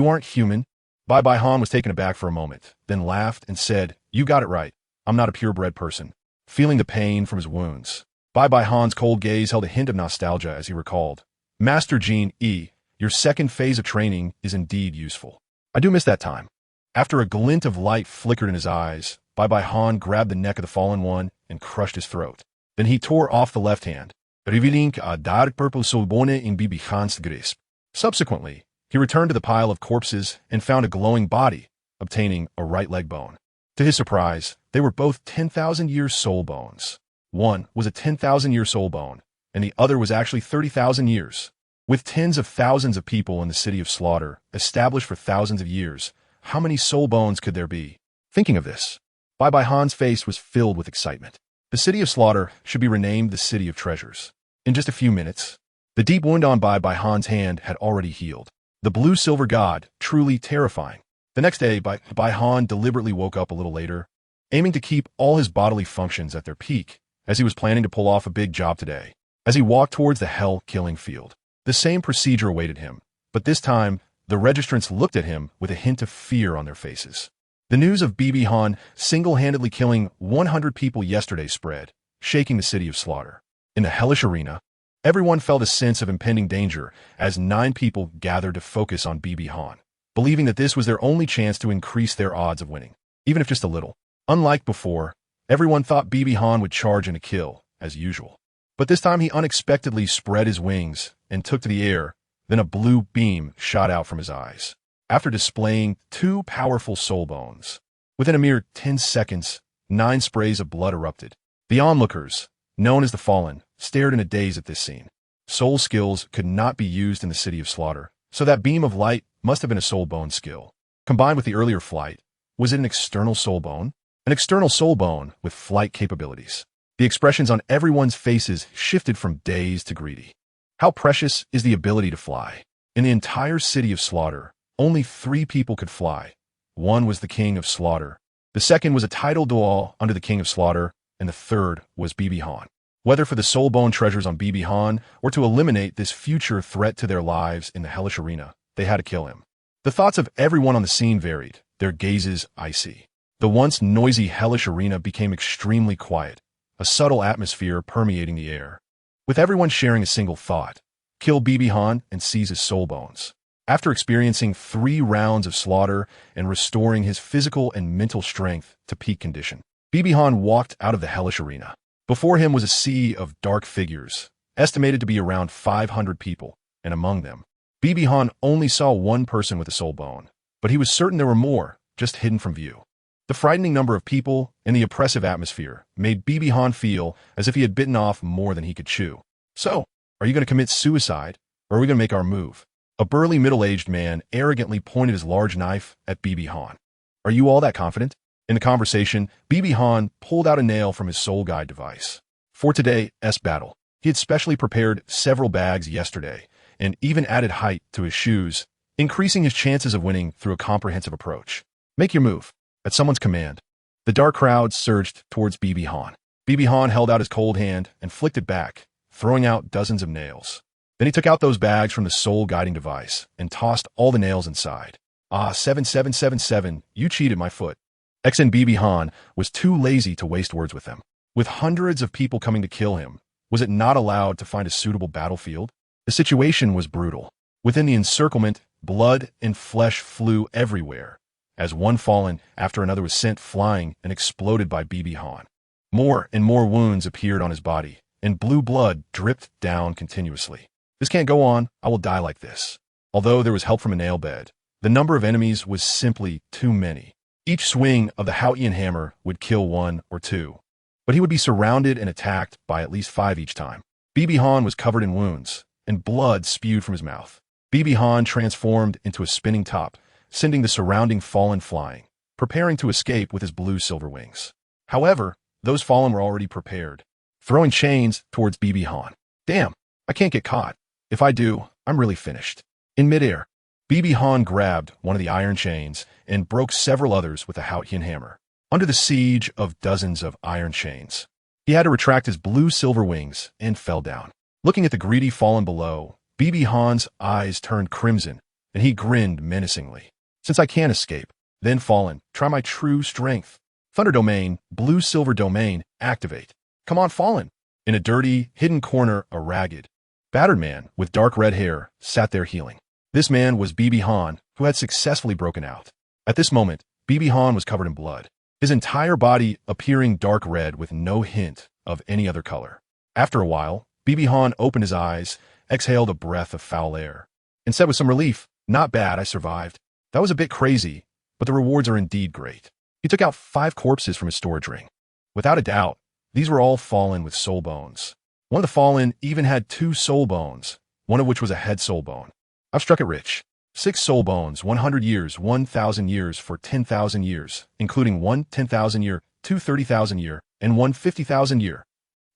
aren't human." Bibi Han was taken aback for a moment, then laughed and said, "You got it right. I'm not a purebred person." Feeling the pain from his wounds, Bibi Han's cold gaze held a hint of nostalgia as he recalled, "Master Jin E, your second phase of training is indeed useful. I do miss that time." After a glint of light flickered in his eyes, Bibi Han grabbed the neck of the fallen one and crushed his throat. Then he tore off the left hand, revealing a dark purple soulbone in Bibi Han's grasp. Subsequently, he returned to the pile of corpses and found a glowing body, obtaining a right leg bone. To his surprise, they were both 10,000-year soul bones. One was a 10,000-year soul bone, and the other was actually 30,000 years. With tens of thousands of people in the city of slaughter, established for thousands of years, how many soul bones could there be? Thinking of this, Bibi Han's face was filled with excitement. The city of slaughter should be renamed the City of Treasures. In just a few minutes, the deep wound on Bibi Han's hand had already healed. The blue-silver god, truly terrifying. The next day, Bibi Han deliberately woke up a little later, aiming to keep all his bodily functions at their peak, as he was planning to pull off a big job today. As he walked towards the hell-killing field, the same procedure awaited him, but this time, the registrants looked at him with a hint of fear on their faces. The news of Bibi Han single-handedly killing 100 people yesterday spread, shaking the city of slaughter. In the hellish arena, everyone felt a sense of impending danger as 9 people gathered to focus on Bibi Han, believing that this was their only chance to increase their odds of winning, even if just a little. Unlike before, everyone thought Bibi Han would charge in a kill, as usual. But this time he unexpectedly spread his wings and took to the air, then a blue beam shot out from his eyes. After displaying 2 powerful soul bones, within a mere 10 seconds, 9 sprays of blood erupted. The onlookers, known as the Fallen, stared in a daze at this scene. Soul skills could not be used in the City of Slaughter, so that beam of light must have been a soul bone skill. Combined with the earlier flight, was it an external soul bone? An external soul bone with flight capabilities. The expressions on everyone's faces shifted from dazed to greedy. How precious is the ability to fly? In the entire City of Slaughter, only 3 people could fly. One was the King of Slaughter. The second was a title duel under the King of Slaughter, and the third was Bibi Han. Whether for the soul bone treasures on Bibi Han or to eliminate this future threat to their lives in the hellish arena, they had to kill him. The thoughts of everyone on the scene varied, their gazes icy. The once noisy hellish arena became extremely quiet, a subtle atmosphere permeating the air. With everyone sharing a single thought, kill Bibi Han and seize his soul bones. After experiencing 3 rounds of slaughter and restoring his physical and mental strength to peak condition, Bibi Han walked out of the hellish arena. Before him was a sea of dark figures, estimated to be around 500 people, and among them, Bibi Han only saw one person with a soul bone, but he was certain there were more, just hidden from view. The frightening number of people and the oppressive atmosphere made Bibi Han feel as if he had bitten off more than he could chew. So, are you going to commit suicide, or are we going to make our move? A burly middle-aged man arrogantly pointed his large knife at Bibi Han. Are you all that confident? In the conversation, Bibi Han pulled out a nail from his soul guide device. For today's battle, he had specially prepared several bags yesterday, and even added height to his shoes, increasing his chances of winning through a comprehensive approach. Make your move. At someone's command, the dark crowd surged towards Bibi Han. Bibi Han held out his cold hand and flicked it back, throwing out dozens of nails. Then he took out those bags from the soul guiding device and tossed all the nails inside. Ah, 7777, you cheated my foot. XN Bibi Han was too lazy to waste words with them. With hundreds of people coming to kill him, was it not allowed to find a suitable battlefield? The situation was brutal. Within the encirclement, blood and flesh flew everywhere, as one fallen after another was sent flying and exploded by Bibi Han. More and more wounds appeared on his body, and blue blood dripped down continuously. This can't go on, I will die like this. Although there was help from a nail bed, the number of enemies was simply too many. Each swing of the Qian hammer would kill 1 or 2, but he would be surrounded and attacked by at least 5 each time. Bibi Han was covered in wounds, and blood spewed from his mouth. Bibi Han transformed into a spinning top, sending the surrounding fallen flying, preparing to escape with his blue-silver wings. However, those fallen were already prepared, throwing chains towards Bibi Han. Damn, I can't get caught. If I do, I'm really finished. In midair, Bibi Han grabbed one of the iron chains and broke several others with the Qian hammer. Under the siege of dozens of iron chains, he had to retract his blue-silver wings and fell down. Looking at the greedy fallen below, Bibi Han's eyes turned crimson, and he grinned menacingly. Since I can't escape, then fallen, try my true strength. Thunder Domain, blue-silver domain, activate. Come on, fallen. In a dirty, hidden corner, a ragged, battered man with dark red hair sat there healing. This man was Bibi Han, who had successfully broken out. At this moment, Bibi Han was covered in blood, his entire body appearing dark red with no hint of any other color. After a while, Bibi Han opened his eyes, exhaled a breath of foul air, and said with some relief, "Not bad, I survived. That was a bit crazy, but the rewards are indeed great." He took out 5 corpses from his storage ring. Without a doubt, these were all fallen with soul bones. One of the fallen even had 2 soul bones, one of which was a head soul bone. I've struck it rich. 6 soul bones, 100 years, 1,000 years for 10,000 years, including 1 10,000 year, 2 30,000 year, and 1 50,000 year.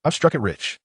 I've struck it rich.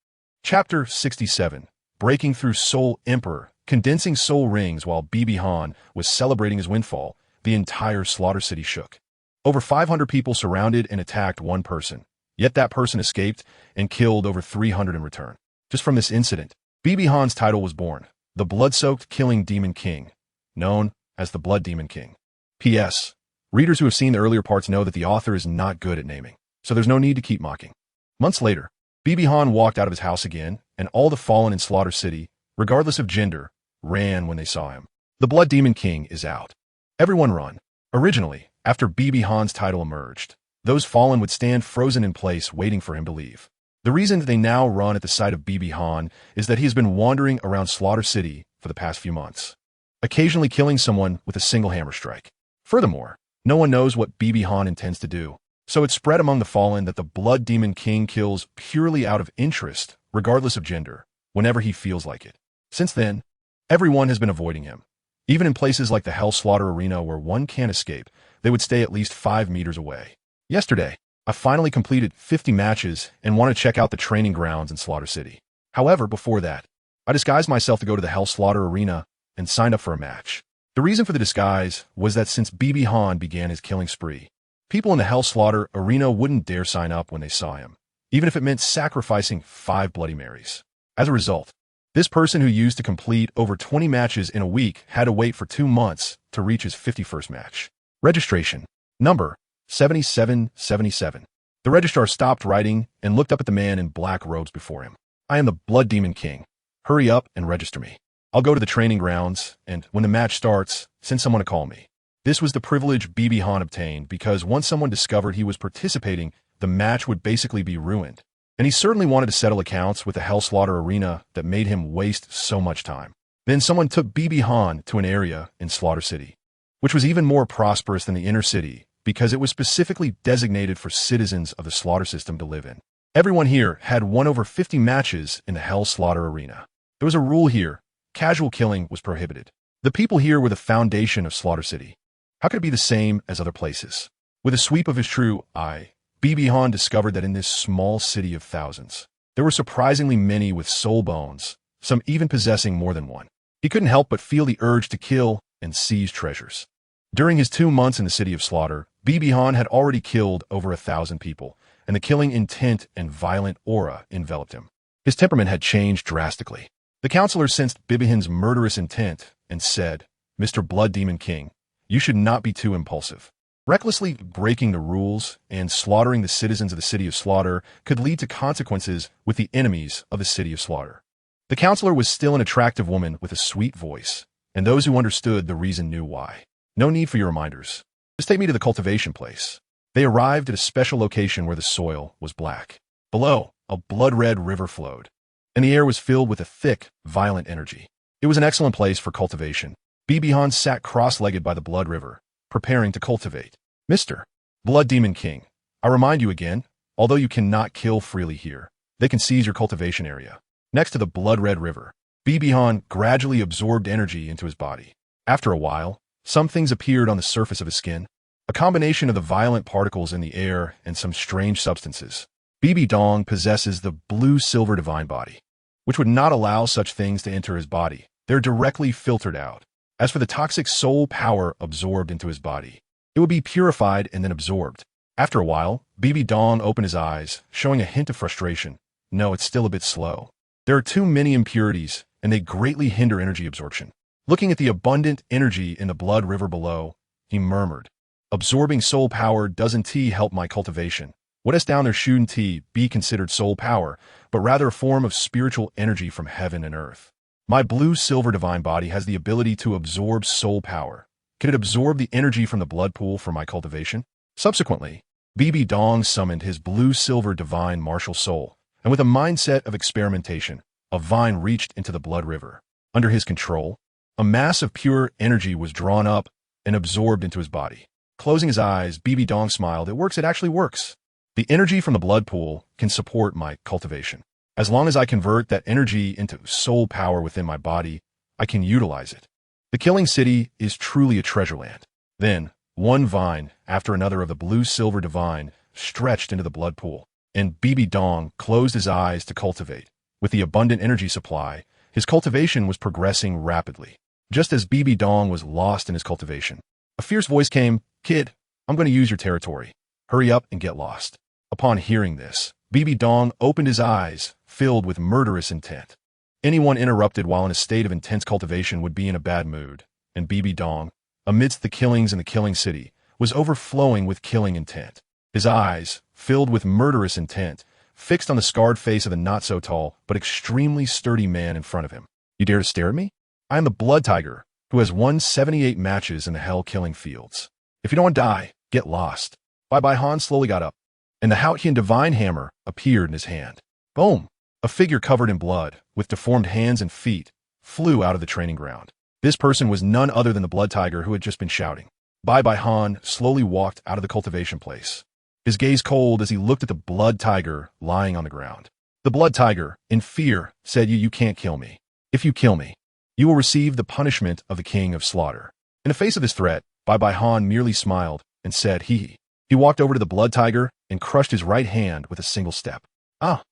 Chapter 67. Breaking through Soul Emperor, condensing soul rings while Bibi Han was celebrating his windfall, the entire Slaughter City shook. Over 500 people surrounded and attacked one person, yet that person escaped and killed over 300 in return. Just from this incident, Bibi Han's title was born, the Blood-Soaked Killing Demon King, known as the Blood Demon King. P.S. Readers who have seen the earlier parts know that the author is not good at naming, so there's no need to keep mocking. Months later, Bibi Han walked out of his house again, and all the fallen in Slaughter City, regardless of gender, ran when they saw him. The Blood Demon King is out. Everyone run. Originally, after Bibi Han's title emerged, those fallen would stand frozen in place waiting for him to leave. The reason they now run at the sight of Bibi Han is that he has been wandering around Slaughter City for the past few months, occasionally killing someone with a single hammer strike. Furthermore, no one knows what Bibi Han intends to do, so it's spread among the fallen that the Blood Demon King kills purely out of interest, regardless of gender, whenever he feels like it. Since then, everyone has been avoiding him. Even in places like the Hell Slaughter Arena where one can't escape, they would stay at least 5 meters away. Yesterday, I finally completed 50 matches and want to check out the training grounds in Slaughter City. However, before that, I disguised myself to go to the Hell Slaughter Arena and signed up for a match. The reason for the disguise was that since Bibi Han began his killing spree, people in the Hell Slaughter Arena wouldn't dare sign up when they saw him, even if it meant sacrificing 5 Bloody Marys. As a result, This person who used to complete over 20 matches in a week had to wait for 2 months to reach his 51st match. Registration. Number 7777. The registrar stopped writing and looked up at the man in black robes before him. I am the Blood Demon King. Hurry up and register me. I'll go to the training grounds, and when the match starts, send someone to call me. This was the privilege Bibi Han obtained because once someone discovered he was participating, the match would basically be ruined. And he certainly wanted to settle accounts with the Hell Slaughter arena that made him waste so much time. Then someone took Bibi Han to an area in Slaughter City, which was even more prosperous than the inner city because it was specifically designated for citizens of the slaughter system to live in. Everyone here had won over 50 matches in the Hell Slaughter arena. There was a rule here. Casual killing was prohibited. The people here were the foundation of Slaughter City. How could it be the same as other places? With a sweep of his true eye, Bibi Han discovered that in this small city of thousands, there were surprisingly many with soul bones, some even possessing more than one. He couldn't help but feel the urge to kill and seize treasures. During his 2 months in the city of slaughter, Bibi Han had already killed over 1,000 people, and the killing intent and violent aura enveloped him. His temperament had changed drastically. The counselor sensed Bibi Han's murderous intent and said, "Mr. Blood Demon King, you should not be too impulsive. Recklessly breaking the rules and slaughtering the citizens of the city of slaughter could lead to consequences with the enemies of the city of slaughter." The counselor was still an attractive woman with a sweet voice, and those who understood the reason knew why. No need for your reminders. Just take me to the cultivation place. They arrived at a special location where the soil was black. Below, a blood-red river flowed, and the air was filled with a thick, violent energy. It was an excellent place for cultivation. Bibi Han sat cross-legged by the blood river, preparing to cultivate. "Mr. Blood Demon King, I remind you again, although you cannot kill freely here, they can seize your cultivation area." Next to the blood-red river, Bibi Han gradually absorbed energy into his body. After a while, some things appeared on the surface of his skin, a combination of the violent particles in the air and some strange substances. Bibi Dong possesses the blue-silver divine body, which would not allow such things to enter his body. They're directly filtered out. As for the toxic soul power absorbed into his body, it would be purified and then absorbed. After a while, Bibi Dong opened his eyes, showing a hint of frustration. No, it's still a bit slow. There are too many impurities, and they greatly hinder energy absorption. Looking at the abundant energy in the blood river below, he murmured, "Absorbing soul power doesn't help my cultivation. What has down there shouldn't be considered soul power, but rather a form of spiritual energy from heaven and earth. My blue-silver divine body has the ability to absorb soul power. Can it absorb the energy from the blood pool for my cultivation?" Subsequently, Bibi Dong summoned his blue-silver divine martial soul, and with a mindset of experimentation, a vine reached into the blood river. Under his control, a mass of pure energy was drawn up and absorbed into his body. Closing his eyes, Bibi Dong smiled. "It works, it actually works. The energy from the blood pool can support my cultivation. As long as I convert that energy into soul power within my body, I can utilize it. The killing city is truly a treasure land." Then, one vine after another of the blue-silver divine stretched into the blood pool, and Bibi Dong closed his eyes to cultivate. With the abundant energy supply, his cultivation was progressing rapidly. Just as Bibi Dong was lost in his cultivation, a fierce voice came, "Kid, I'm going to use your territory. Hurry up and get lost." Upon hearing this, Bibi Dong opened his eyes, filled with murderous intent. Anyone interrupted while in a state of intense cultivation would be in a bad mood, and Bibi Dong, amidst the killings in the killing city, was overflowing with killing intent. His eyes, filled with murderous intent, fixed on the scarred face of the not-so-tall but extremely sturdy man in front of him. "You dare to stare at me? I am the Blood Tiger, who has won 78 matches in the hell-killing fields. If you don't want to die, get lost." Bai Han slowly got up, and the Qian divine hammer appeared in his hand. Boom! A figure covered in blood, with deformed hands and feet, flew out of the training ground. This person was none other than the Blood Tiger who had just been shouting. Bai Han slowly walked out of the cultivation place, his gaze cold as he looked at the Blood Tiger lying on the ground. The Blood Tiger, in fear, said, You can't kill me. If you kill me, you will receive the punishment of the King of Slaughter." In the face of this threat, Bai Han merely smiled and said, He walked over to the Blood Tiger and crushed his right hand with a single step. "Ah!"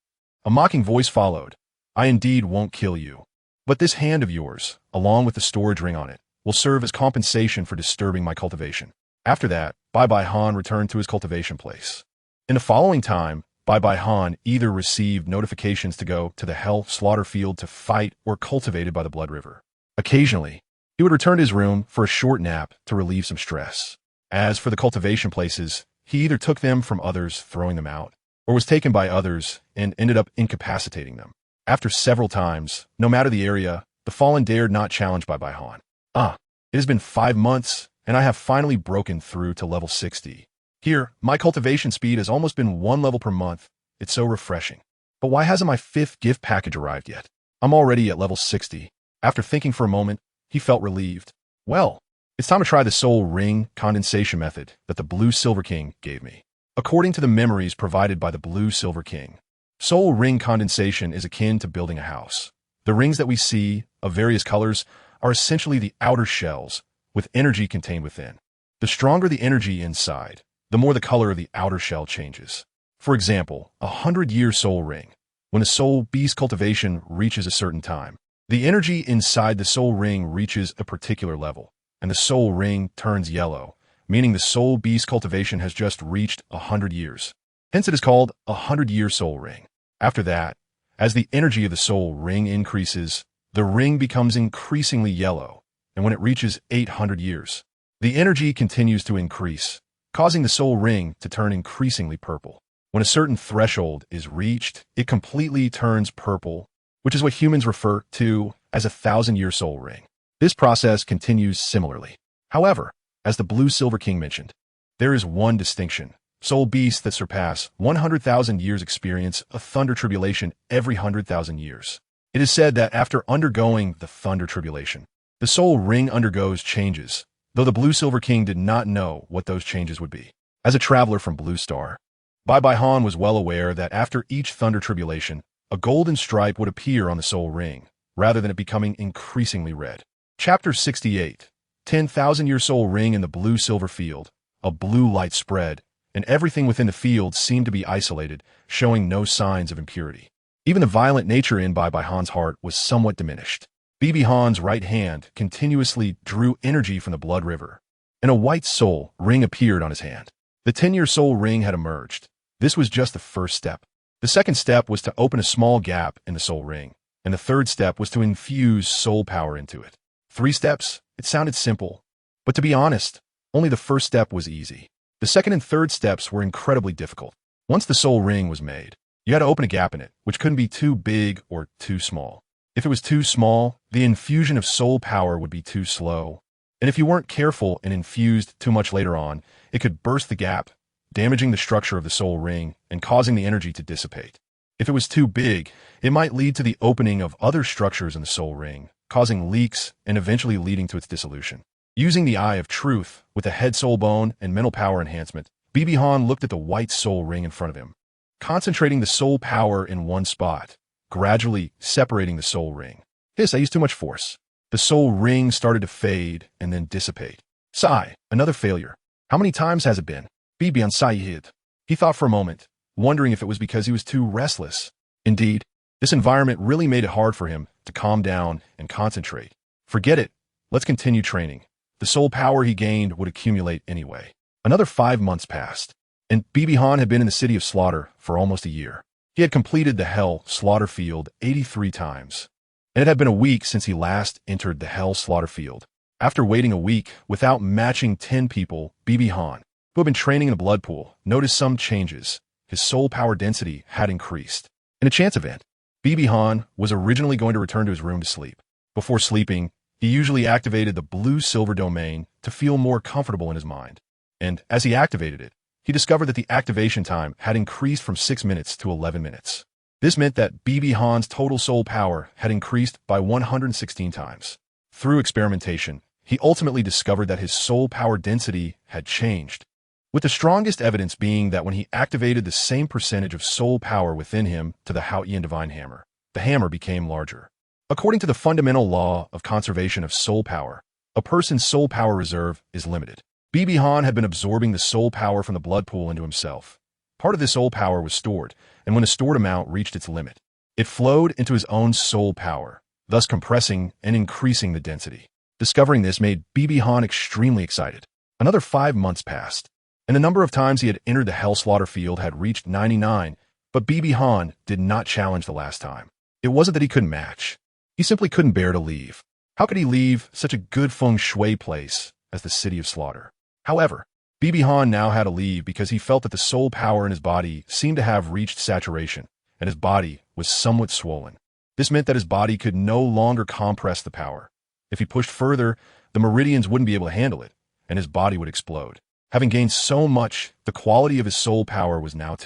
A mocking voice followed. "I indeed won't kill you. But this hand of yours, along with the storage ring on it, will serve as compensation for disturbing my cultivation." After that, Bai Han returned to his cultivation place. In the following time, Bai Han either received notifications to go to the Hell slaughter field to fight or cultivated by the Blood River. Occasionally, he would return to his room for a short nap to relieve some stress. As for the cultivation places, he either took them from others, throwing them out, or was taken by others and ended up incapacitating them. After several times, no matter the area, the Fallen dared not challenge Bai Han. It has been 5 months, and I have finally broken through to level 60. Here, my cultivation speed has almost been 1 level per month. It's so refreshing. But why hasn't my 5th gift package arrived yet? I'm already at level 60. After thinking for a moment, he felt relieved. Well, it's time to try the soul ring condensation method that the Blue Silver King gave me. According to the memories provided by the Blue Silver King, soul ring condensation is akin to building a house. The rings that we see, of various colors, are essentially the outer shells, with energy contained within. The stronger the energy inside, the more the color of the outer shell changes. For example, a 100-year soul ring. When a soul beast cultivation reaches a certain time, the energy inside the soul ring reaches a particular level, and the soul ring turns yellow, meaning the soul beast cultivation has just reached 100 years. Hence it is called a 100-year soul ring. After that, as the energy of the soul ring increases, the ring becomes increasingly yellow, and when it reaches 800 years, the energy continues to increase, causing the soul ring to turn increasingly purple. When a certain threshold is reached, it completely turns purple, which is what humans refer to as a 1,000-year soul ring. This process continues similarly. However, as the Blue Silver King mentioned, there is one distinction. Soul beasts that surpass 100,000 years experience a thunder tribulation every 100,000 years. It is said that after undergoing the thunder tribulation, the soul ring undergoes changes, though the Blue Silver King did not know what those changes would be. As a traveler from Blue Star, Bai Han was well aware that after each thunder tribulation, a golden stripe would appear on the soul ring, rather than it becoming increasingly red. Chapter 68. 10,000-year soul ring in the blue silver field. A blue light spread, and everything within the field seemed to be isolated, showing no signs of impurity. Even the violent nature in Bai Han's heart was somewhat diminished. Bibi Han's right hand continuously drew energy from the blood river, and a white soul ring appeared on his hand. The 10-year soul ring had emerged. This was just the first step. The second step was to open a small gap in the soul ring, and the third step was to infuse soul power into it. 3 steps? It sounded simple, but to be honest, only the first step was easy. The second and third steps were incredibly difficult. Once the soul ring was made, you had to open a gap in it, which couldn't be too big or too small. If it was too small, the infusion of soul power would be too slow, and if you weren't careful and infused too much later on, it could burst the gap, damaging the structure of the soul ring and causing the energy to dissipate. If it was too big, it might lead to the opening of other structures in the soul ring, causing leaks and eventually leading to its dissolution. Using the Eye of Truth with the head soul bone and mental power enhancement, Bibi Han looked at the white soul ring in front of him, concentrating the soul power in one spot, gradually separating the soul ring. I used too much force. The soul ring started to fade and then dissipate. Sigh, another failure. How many times has it been? Bibi Han sighed. He thought for a moment, wondering if it was because he was too restless. Indeed, this environment really made it hard for him to calm down and concentrate. Forget it. Let's continue training. The soul power he gained would accumulate anyway. Another 5 months passed, and Bibi Han had been in the city of slaughter for almost a year. He had completed the Hell slaughter field 83 times, and it had been a week since he last entered the Hell slaughter field. After waiting a week without matching 10 people, Bibi Han, who had been training in a blood pool, noticed some changes. His soul power density had increased. In a chance event, Bibi Han was originally going to return to his room to sleep. Before sleeping, he usually activated the blue-silver domain to feel more comfortable in his mind. And as he activated it, he discovered that the activation time had increased from 6 minutes to 11 minutes. This meant that Bibi Han's total soul power had increased by 116 times. Through experimentation, he ultimately discovered that his soul power density had changed, with the strongest evidence being that when he activated the same percentage of soul power within him to the Qian Divine Hammer, the hammer became larger. According to the fundamental law of conservation of soul power, a person's soul power reserve is limited. Bibi Han had been absorbing the soul power from the blood pool into himself. Part of this soul power was stored, and when a stored amount reached its limit, it flowed into his own soul power, thus compressing and increasing the density. Discovering this made Bibi Han extremely excited. Another 5 months passed, and the number of times he had entered the Hell slaughter field had reached 99, But BB Han did not challenge the last time. It wasn't that he couldn't match. He simply couldn't bear to leave. How could he leave such a good feng shui place as the City of Slaughter? However, BB Han now had to leave because he felt that the soul power in his body seemed to have reached saturation, and his body was somewhat swollen. This meant that his body could no longer compress the power. If he pushed further, the meridians wouldn't be able to handle it, and his body would explode. Having gained so much, the quality of his soul power was now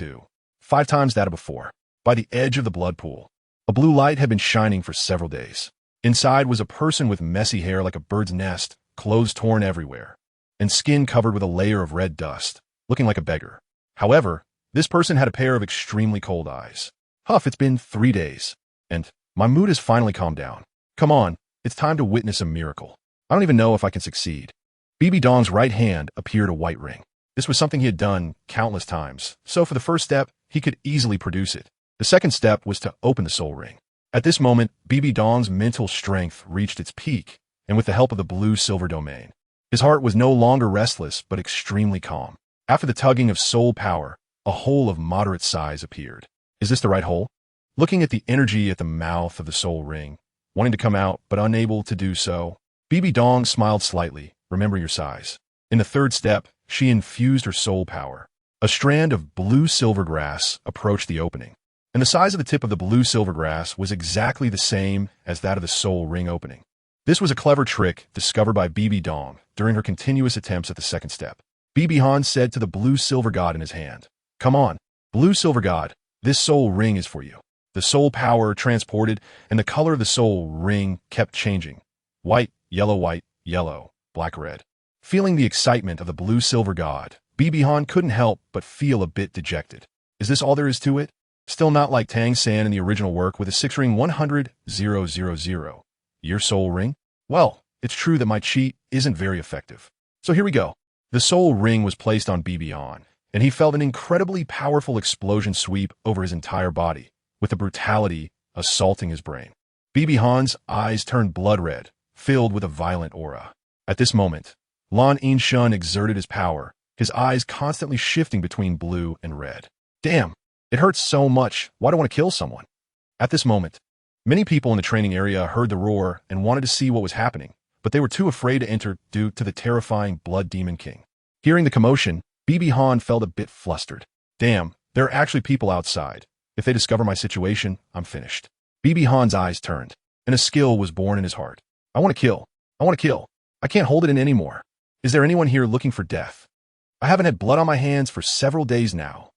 5 times that of before. By the edge of the blood pool, a blue light had been shining for several days. Inside was a person with messy hair like a bird's nest, clothes torn everywhere, and skin covered with a layer of red dust, looking like a beggar. However, this person had a pair of extremely cold eyes. Huff, it's been 3 days, and my mood has finally calmed down. Come on, it's time to witness a miracle. I don't even know if I can succeed. BB Dong's right hand appeared a white ring. This was something he had done countless times, so for the first step, he could easily produce it. The second step was to open the soul ring. At this moment, BB Dong's mental strength reached its peak, and with the help of the blue-silver domain, his heart was no longer restless but extremely calm. After the tugging of soul power, a hole of moderate size appeared. Is this the right hole? Looking at the energy at the mouth of the soul ring, wanting to come out but unable to do so, BB Dong smiled slightly, remembering her size. In the third step, she infused her soul power. A strand of blue-silver grass approached the opening, and the size of the tip of the blue-silver grass was exactly the same as that of the soul ring opening. This was a clever trick discovered by BB Dong during her continuous attempts at the second step. BB Han said to the blue-silver god in his hand, "Come on, blue-silver god, this soul ring is for you." The soul power transported, and the color of the soul ring kept changing. White, yellow, black, red. Feeling the excitement of the blue-silver god, BB Han couldn't help but feel a bit dejected. Is this all there is to it? Still not like Tang San in the original work with a 6-ring 100,000 year soul ring? Well, it's true that my cheat isn't very effective. So here we go. The soul ring was placed on BB Han, and he felt an incredibly powerful explosion sweep over his entire body, with the brutality assaulting his brain. BB Han's eyes turned blood red, filled with a violent aura. At this moment, Lan Yinshun exerted his power, his eyes constantly shifting between blue and red. Damn, it hurts so much. Why do I want to kill someone? At this moment, many people in the training area heard the roar and wanted to see what was happening, but they were too afraid to enter due to the terrifying Blood Demon King. Hearing the commotion, BB Han felt a bit flustered. Damn, there are actually people outside. If they discover my situation, I'm finished. BB Han's eyes turned, and a skill was born in his heart. I want to kill. I want to kill. I can't hold it in anymore. Is there anyone here looking for death? I haven't had blood on my hands for several days now.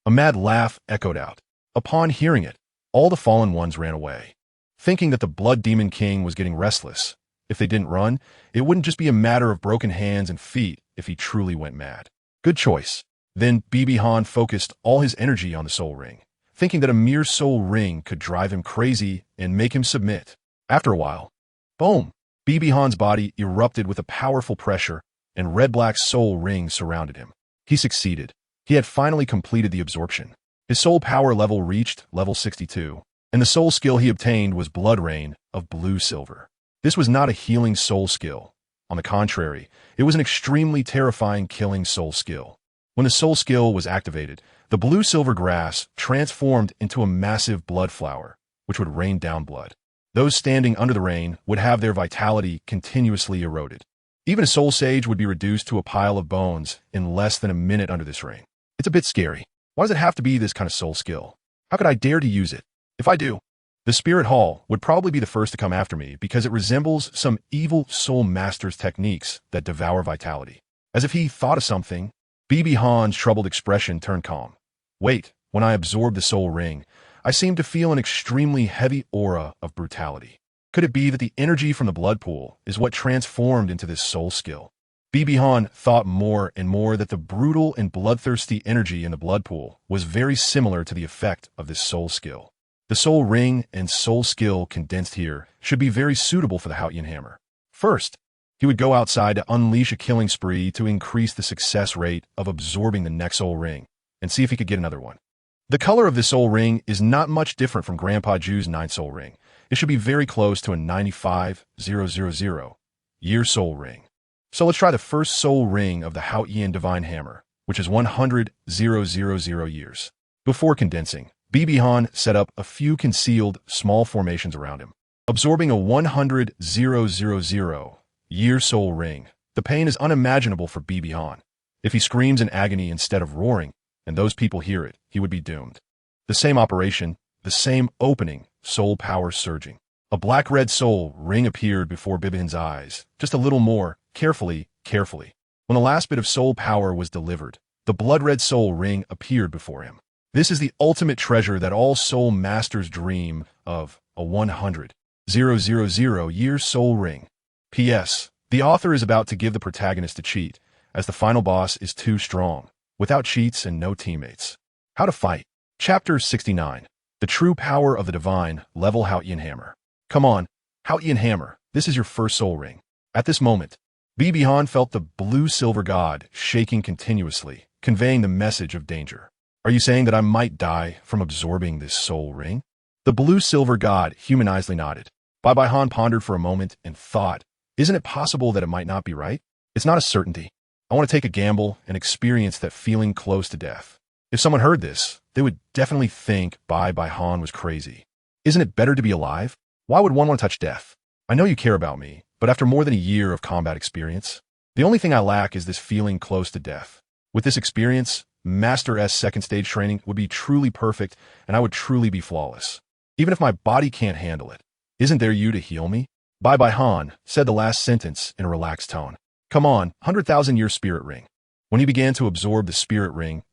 A mad laugh echoed out. Upon hearing it, all the fallen ones ran away, thinking that the Blood Demon King was getting restless. If they didn't run, it wouldn't just be a matter of broken hands and feet if he truly went mad. Good choice. Then BB Han focused all his energy on the soul ring, thinking that a mere soul ring could drive him crazy and make him submit. After a while, boom! BB Han's body erupted with a powerful pressure, and red-black soul ring surrounded him. He succeeded. He had finally completed the absorption. His soul power level reached level 62, and the soul skill he obtained was Blood Rain of blue-silver. This was not a healing soul skill. On the contrary, it was an extremely terrifying killing soul skill. When the soul skill was activated, the blue-silver grass transformed into a massive blood flower, which would rain down blood. Those standing under the rain would have their vitality continuously eroded. Even a soul sage would be reduced to a pile of bones in less than a minute under this rain. It's a bit scary. Why does it have to be this kind of soul skill? How could I dare to use it? If I do, the Spirit Hall would probably be the first to come after me because it resembles some evil soul master's techniques that devour vitality. As if he thought of something, BB Han's troubled expression turned calm. Wait, when I absorbed the soul ring, I seemed to feel an extremely heavy aura of brutality. Could it be that the energy from the blood pool is what transformed into this soul skill? BB Han thought more and more that the brutal and bloodthirsty energy in the blood pool was very similar to the effect of this soul skill. The soul ring and soul skill condensed here should be very suitable for the Haotian hammer. First, he would go outside to unleash a killing spree to increase the success rate of absorbing the next soul ring, and see if he could get another one. The color of this soul ring is not much different from Grandpa Ju's 9 soul ring. It should be very close to a 95,000 year soul ring. So let's try the first soul ring of the Haotian divine hammer, which is 100,000 years. Before condensing, BB Han set up a few concealed, small formations around him, absorbing a 100,000-year soul ring. The pain is unimaginable for BB Han. If he screams in agony instead of roaring, and those people hear it, he would be doomed. The same operation, the same opening, soul power surging. A black-red soul ring appeared before BB Han's eyes, just a little more, carefully. When the last bit of soul power was delivered, the blood-red soul ring appeared before him. This is the ultimate treasure that all soul masters dream of, a 100,000-year soul ring. P.S. The author is about to give the protagonist a cheat, as the final boss is too strong, without cheats and no teammates. How to fight. Chapter 69. The true power of the divine, level Hao Qian hammer. Come on, Hao Qian hammer, this is your first soul ring. At this moment, BB Han felt the blue-silver god shaking continuously, conveying the message of danger. Are you saying that I might die from absorbing this soul ring? The blue-silver god humanizedly nodded. BB Han pondered for a moment and thought, isn't it possible that it might not be right? It's not a certainty. I want to take a gamble and experience that feeling close to death. If someone heard this, they would definitely think BB Han was crazy. Isn't it better to be alive? Why would one want to touch death? I know you care about me, but after more than a year of combat experience, the only thing I lack is this feeling close to death. With this experience, Master S second stage training would be truly perfect and I would truly be flawless. Even if my body can't handle it, isn't there you to heal me? BB Han said the last sentence in a relaxed tone. Come on, 100,000-year spirit ring. When he began to absorb the spirit ring,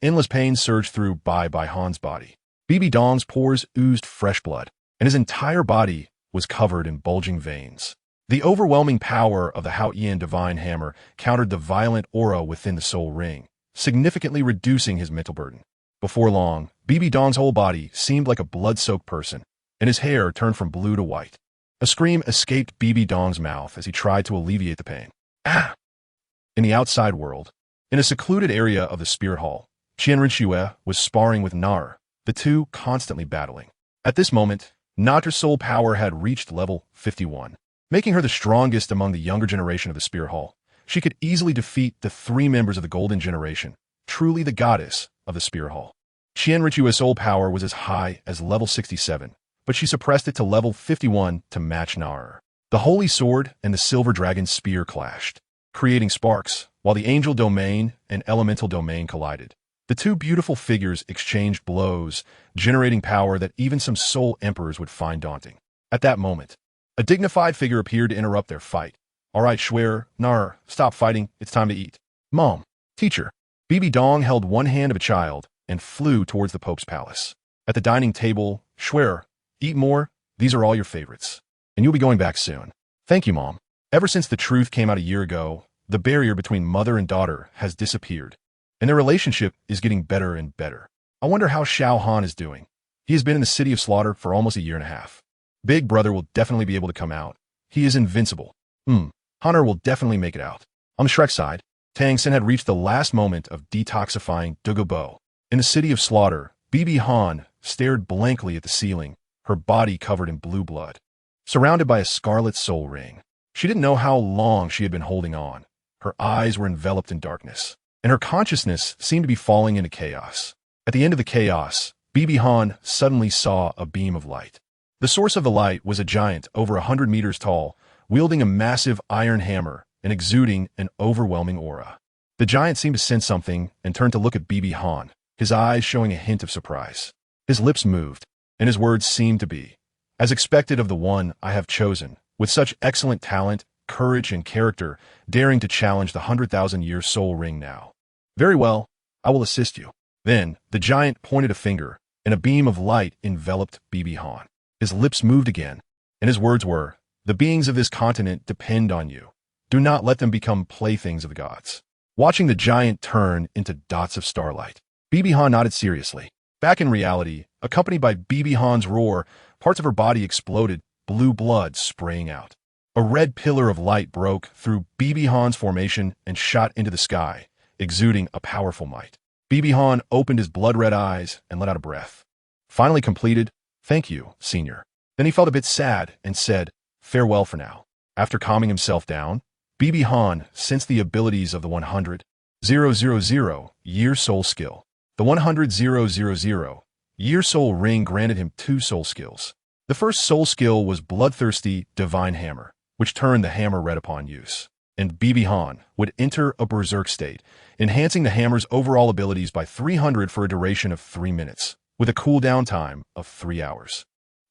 endless pain surged through BB Han's body. BB Dong's pores oozed fresh blood, and his entire body was covered in bulging veins. The overwhelming power of the Hao Qian divine hammer countered the violent aura within the soul ring, significantly reducing his mental burden. Before long, BB Dong's whole body seemed like a blood-soaked person, and his hair turned from blue to white. A scream escaped BB Dong's mouth as he tried to alleviate the pain. Ah! In the outside world, in a secluded area of the spirit hall, Renxue was sparring with Nar, the two constantly battling. At this moment, Nar's soul power had reached level 51, making her the strongest among the younger generation of the spirit hall. She could easily defeat the three members of the golden generation, truly the goddess of the spirit hall. Renxue's soul power was as high as level 67, but she suppressed it to level 51 to match Nar. The holy sword and the silver dragon's spear clashed, creating sparks, while the angel domain and elemental domain collided. The two beautiful figures exchanged blows, generating power that even some soul emperors would find daunting. At that moment, a dignified figure appeared to interrupt their fight. All right, Schwer, Nar, stop fighting, it's time to eat. Mom, teacher. BB Dong held one hand of a child and flew towards the Pope's palace. At the dining table, Schwer, eat more, these are all your favorites. And you'll be going back soon. Thank you, Mom. Ever since the truth came out a year ago, the barrier between mother and daughter has disappeared, and their relationship is getting better and better. I wonder how Xiaogang is doing. He has been in the city of slaughter for almost a year and a half. Big brother will definitely be able to come out. He is invincible. Hunter will definitely make it out. On the Shrek side, Tang San had reached the last moment of detoxifying Douluo. In the city of slaughter, BB Han stared blankly at the ceiling, her body covered in blue blood, surrounded by a scarlet soul ring. She didn't know how long she had been holding on. Her eyes were enveloped in darkness, and her consciousness seemed to be falling into chaos. At the end of the chaos, BB Han suddenly saw a beam of light. The source of the light was a giant over 100 meters tall, wielding a massive iron hammer and exuding an overwhelming aura. The giant seemed to sense something and turned to look at BB Han, his eyes showing a hint of surprise. His lips moved, and his words seemed to be, as expected of the one I have chosen, with such excellent talent, courage, and character, daring to challenge the 100,000-year soul ring now. Very well, I will assist you. Then, the giant pointed a finger, and a beam of light enveloped BB Han. His lips moved again, and his words were, the beings of this continent depend on you. Do not let them become playthings of the gods. Watching the giant turn into dots of starlight, BB Han nodded seriously. Back in reality, accompanied by BB Han's roar, parts of her body exploded, blue blood spraying out. A red pillar of light broke through BB Han's formation and shot into the sky, exuding a powerful might. BB Han opened his blood-red eyes and let out a breath. Finally completed, thank you, senior. Then he felt a bit sad and said, farewell for now. After calming himself down, BB Han sensed the abilities of the 100,000-year soul skill. The 100,000 year soul ring granted him 2 soul skills. The first soul skill was Bloodthirsty Divine Hammer, which turned the hammer red upon use. And Bibi Han would enter a berserk state, enhancing the hammer's overall abilities by 300 for a duration of 3 minutes, with a cooldown time of 3 hours.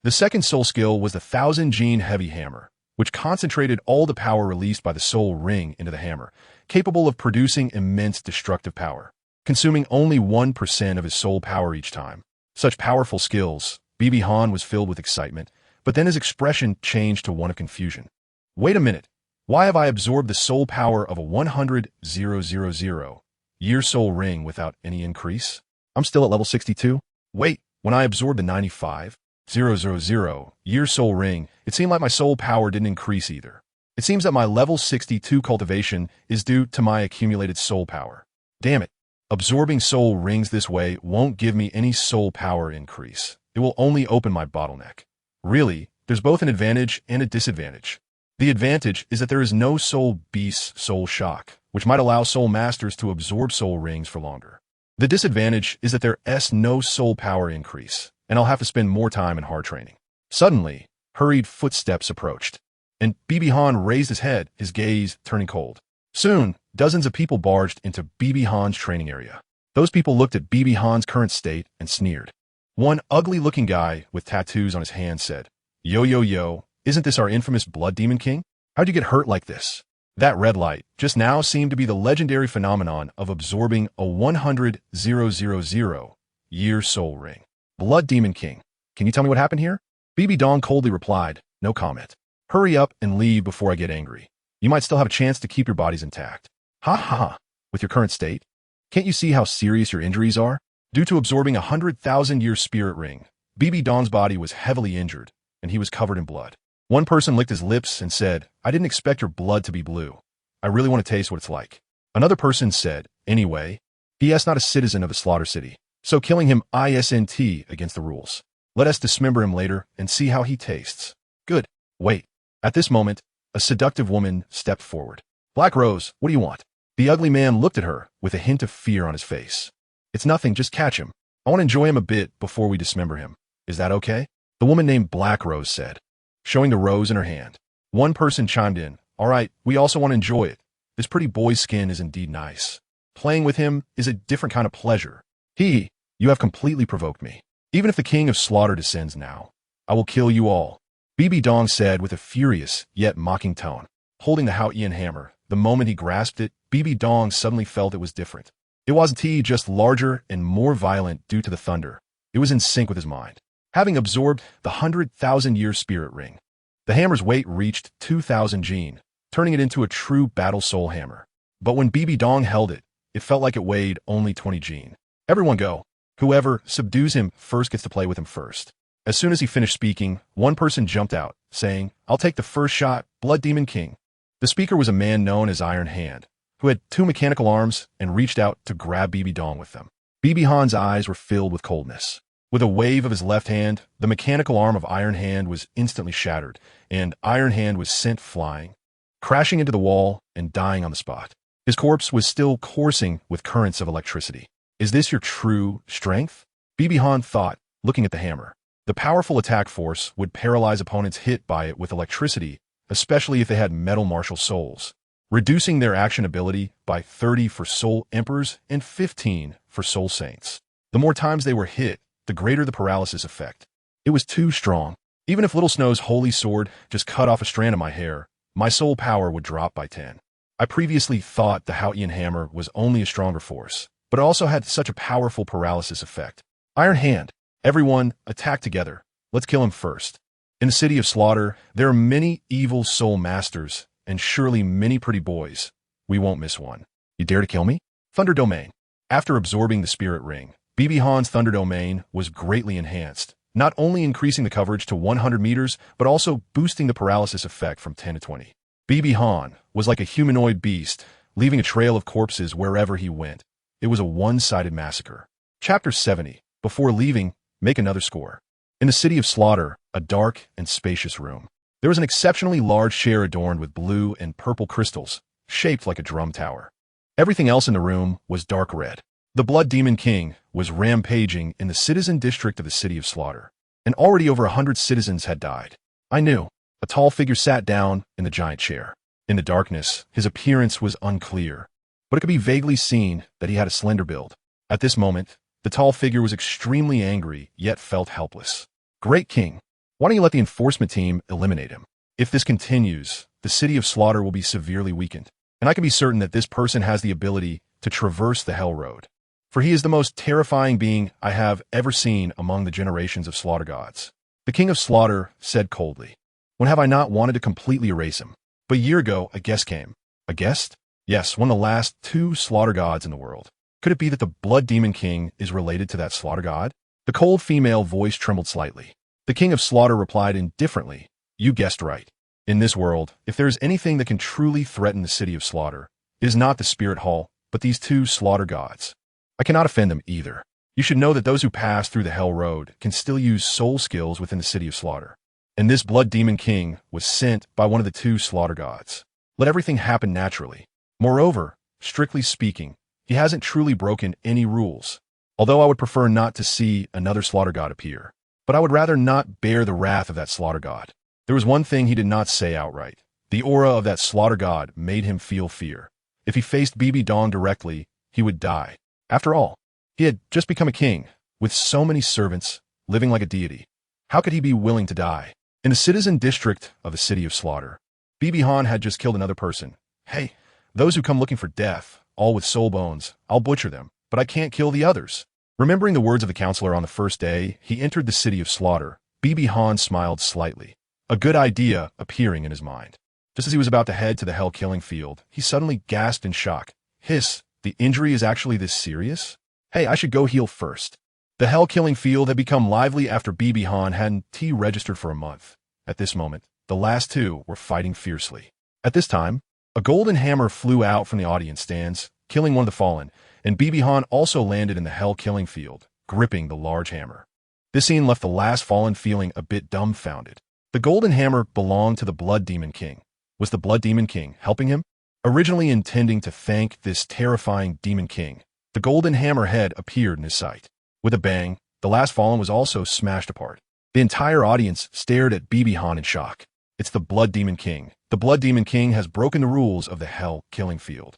The second soul skill was the 1000 Gene Heavy Hammer, which concentrated all the power released by the soul ring into the hammer, capable of producing immense destructive power, consuming only 1% of his soul power each time. Such powerful skills, Bibi Han was filled with excitement, but then his expression changed to one of confusion. Wait a minute. Why have I absorbed the soul power of a 100,000 year soul ring without any increase? I'm still at level 62. Wait, when I absorbed the 95,000 year soul ring, it seemed like my soul power didn't increase either. It seems that my level 62 cultivation is due to my accumulated soul power. Damn it. Absorbing soul rings this way won't give me any soul power increase. It will only open my bottleneck. Really, there's both an advantage and a disadvantage. The advantage is that there is no soul beast soul shock, which might allow soul masters to absorb soul rings for longer. The disadvantage is that there is no soul power increase, and I'll have to spend more time in hard training. Suddenly, hurried footsteps approached, and Bibi Han raised his head, his gaze turning cold. Soon, dozens of people barged into Bibi Han's training area. Those people looked at Bibi Han's current state and sneered. One ugly-looking guy with tattoos on his hands said, "Yo, yo, yo, isn't this our infamous Blood Demon King? How'd you get hurt like this?" That red light just now seemed to be the legendary phenomenon of absorbing a 100,000 year soul ring. Blood Demon King, can you tell me what happened here? Bibi Dong coldly replied, "No comment. Hurry up and leave before I get angry. You might still have a chance to keep your bodies intact." Ha ha ha, with your current state? Can't you see how serious your injuries are? Due to absorbing a 100,000-year spirit ring, Bibi Dong's body was heavily injured, and he was covered in blood. One person licked his lips and said, "I didn't expect your blood to be blue. I really want to taste what it's like." Another person said, "Anyway, he is not a citizen of the Slaughter City, so killing him isn't against the rules. Let us dismember him later and see how he tastes." Good. Wait. At this moment, a seductive woman stepped forward. "Black Rose, what do you want?" The ugly man looked at her with a hint of fear on his face. "It's nothing, just catch him. I want to enjoy him a bit before we dismember him. Is that okay?" The woman named Black Rose said, showing the rose in her hand. One person chimed in, "All right, we also want to enjoy it. This pretty boy's skin is indeed nice. Playing with him is a different kind of pleasure. You have completely provoked me. Even if the king of slaughter descends now, I will kill you all," Bibi Dong said with a furious yet mocking tone. Holding the Qian hammer, the moment he grasped it, Bibi Dong suddenly felt it was different. It wasn't just larger and more violent due to the thunder. It was in sync with his mind. Having absorbed the 100,000-year spirit ring, the hammer's weight reached 2,000 Gene, turning it into a true battle soul hammer. But when Bibi Dong held it, it felt like it weighed only 20 Gene. Everyone go. Whoever subdues him first gets to play with him first. As soon as he finished speaking, one person jumped out, saying, "I'll take the first shot, Blood Demon King." The speaker was a man known as Iron Hand, who had 2 mechanical arms and reached out to grab Bibi Dong with them. Bibi Han's eyes were filled with coldness. With a wave of his left hand, the mechanical arm of Iron Hand was instantly shattered, and Iron Hand was sent flying, crashing into the wall and dying on the spot. His corpse was still coursing with currents of electricity. "Is this your true strength?" Bibi Han thought, looking at the hammer. The powerful attack force would paralyze opponents hit by it with electricity, especially if they had metal martial souls, reducing their action ability by 30 for soul emperors and 15 for soul saints. The more times they were hit, the greater the paralysis effect. It was too strong. Even if Little Snow's holy sword just cut off a strand of my hair, my soul power would drop by 10. I previously thought the Qian hammer was only a stronger force, but it also had such a powerful paralysis effect. Iron Hand, everyone, attack together. Let's kill him first. In the city of slaughter, there are many evil soul masters, and surely many pretty boys. We won't miss one. You dare to kill me? Thunder Domain. After absorbing the spirit ring, Bibi Han's Thunder Domain was greatly enhanced, not only increasing the coverage to 100 meters, but also boosting the paralysis effect from 10 to 20. Bibi Han was like a humanoid beast, leaving a trail of corpses wherever he went. It was a one-sided massacre. Chapter 70. Before leaving, make another score. In the city of slaughter, a dark and spacious room. There was an exceptionally large chair adorned with blue and purple crystals, shaped like a drum tower. Everything else in the room was dark red. The Blood Demon King was rampaging in the citizen district of the City of Slaughter, and already over 100 citizens had died. I knew. A tall figure sat down in the giant chair. In the darkness, his appearance was unclear, but it could be vaguely seen that he had a slender build. At this moment, the tall figure was extremely angry, yet felt helpless. Great King, why don't you let the enforcement team eliminate him? If this continues, the City of Slaughter will be severely weakened, and I can be certain that this person has the ability to traverse the Hell Road, for he is the most terrifying being I have ever seen among the generations of slaughter gods. The King of Slaughter said coldly, when have I not wanted to completely erase him? But a year ago, a guest came. A guest? Yes, one of the last 2 slaughter gods in the world. Could it be that the Blood Demon King is related to that slaughter god? The cold female voice trembled slightly. The King of Slaughter replied indifferently, you guessed right. In this world, if there is anything that can truly threaten the City of Slaughter, it is not the Spirit Hall, but these 2 slaughter gods. I cannot offend them either. You should know that those who pass through the Hell Road can still use soul skills within the City of Slaughter. And this Blood Demon King was sent by one of the 2 slaughter gods. Let everything happen naturally. Moreover, strictly speaking, he hasn't truly broken any rules. Although I would prefer not to see another slaughter god appear. But I would rather not bear the wrath of that slaughter god. There was one thing he did not say outright. The aura of that slaughter god made him feel fear. If he faced BB Dong directly, he would die. After all, he had just become a king, with so many servants, living like a deity. How could he be willing to die? In the citizen district of the City of Slaughter, BB Han had just killed another person. Hey, those who come looking for death, all with soul bones, I'll butcher them, but I can't kill the others. Remembering the words of the counselor on the first day he entered the City of Slaughter, BB Han smiled slightly, a good idea appearing in his mind. Just as he was about to head to the Hell Killing Field, he suddenly gasped in shock. Hiss, the injury is actually this serious? Hey, I should go heal first. The Hell Killing Field had become lively after BB Han hadn't registered for a month. At this moment, the last 2 were fighting fiercely. At this time, a golden hammer flew out from the audience stands, killing one of the fallen, and BB Han also landed in the Hell Killing Field, gripping the large hammer. This scene left the last fallen feeling a bit dumbfounded. The golden hammer belonged to the Blood Demon King. Was the Blood Demon King helping him? Originally intending to thank this terrifying Demon King, the golden hammer head appeared in his sight. With a bang, the last fallen was also smashed apart. The entire audience stared at BB Han in shock. It's the Blood Demon King. The Blood Demon King has broken the rules of the Hell Killing Field.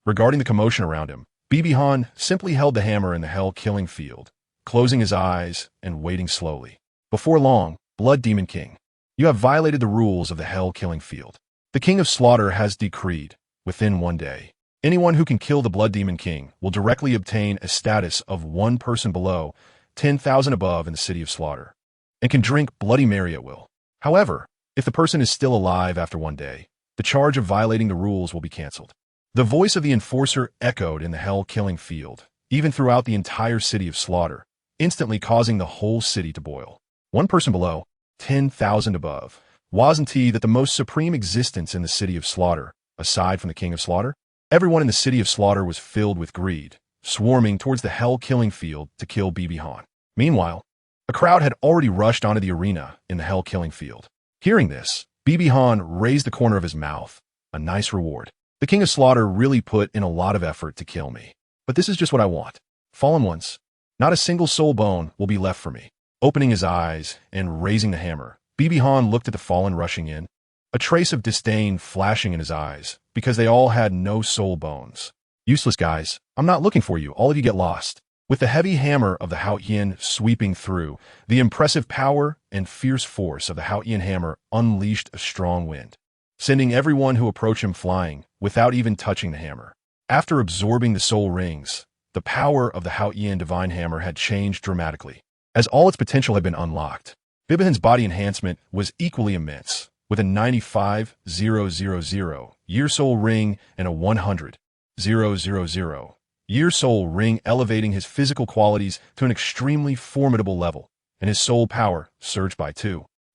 Regarding the commotion around him, BB Han simply held the hammer in the Hell Killing Field, closing his eyes and waiting slowly. Before long, Blood Demon King, you have violated the rules of the Hell Killing Field. The King of Slaughter has decreed, within 1 day, anyone who can kill the Blood Demon King will directly obtain a status of 1 person below, 10,000 above in the City of Slaughter, and can drink Bloody Mary at will. However, if the person is still alive after 1 day, the charge of violating the rules will be cancelled. The voice of the enforcer echoed in the Hell Killing Field, even throughout the entire City of Slaughter, instantly causing the whole city to boil. 1 person below, 10,000 above. Wasn't he that the most supreme existence in the City of Slaughter, aside from the King of Slaughter? Everyone in the City of Slaughter was filled with greed, swarming towards the Hell Killing Field to kill BB Han. Meanwhile, a crowd had already rushed onto the arena in the Hell Killing Field. Hearing this, BB Han raised the corner of his mouth. A nice reward. The King of Slaughter really put in a lot of effort to kill me. But this is just what I want. Fallen ones. Not a single soul bone will be left for me. Opening his eyes and raising the hammer, BB Han looked at the fallen rushing in, a trace of disdain flashing in his eyes, because they all had no soul bones. Useless guys, I'm not looking for you, all of you get lost. With the heavy hammer of the Qian sweeping through, the impressive power and fierce force of the Qian hammer unleashed a strong wind, sending everyone who approached him flying, without even touching the hammer. After absorbing the soul rings, the power of the Qian divine hammer had changed dramatically, as all its potential had been unlocked. Bibihan's body enhancement was equally immense, with a 95,000 year soul ring and a 100,000 year soul ring, elevating his physical qualities to an extremely formidable level, and his soul power surged by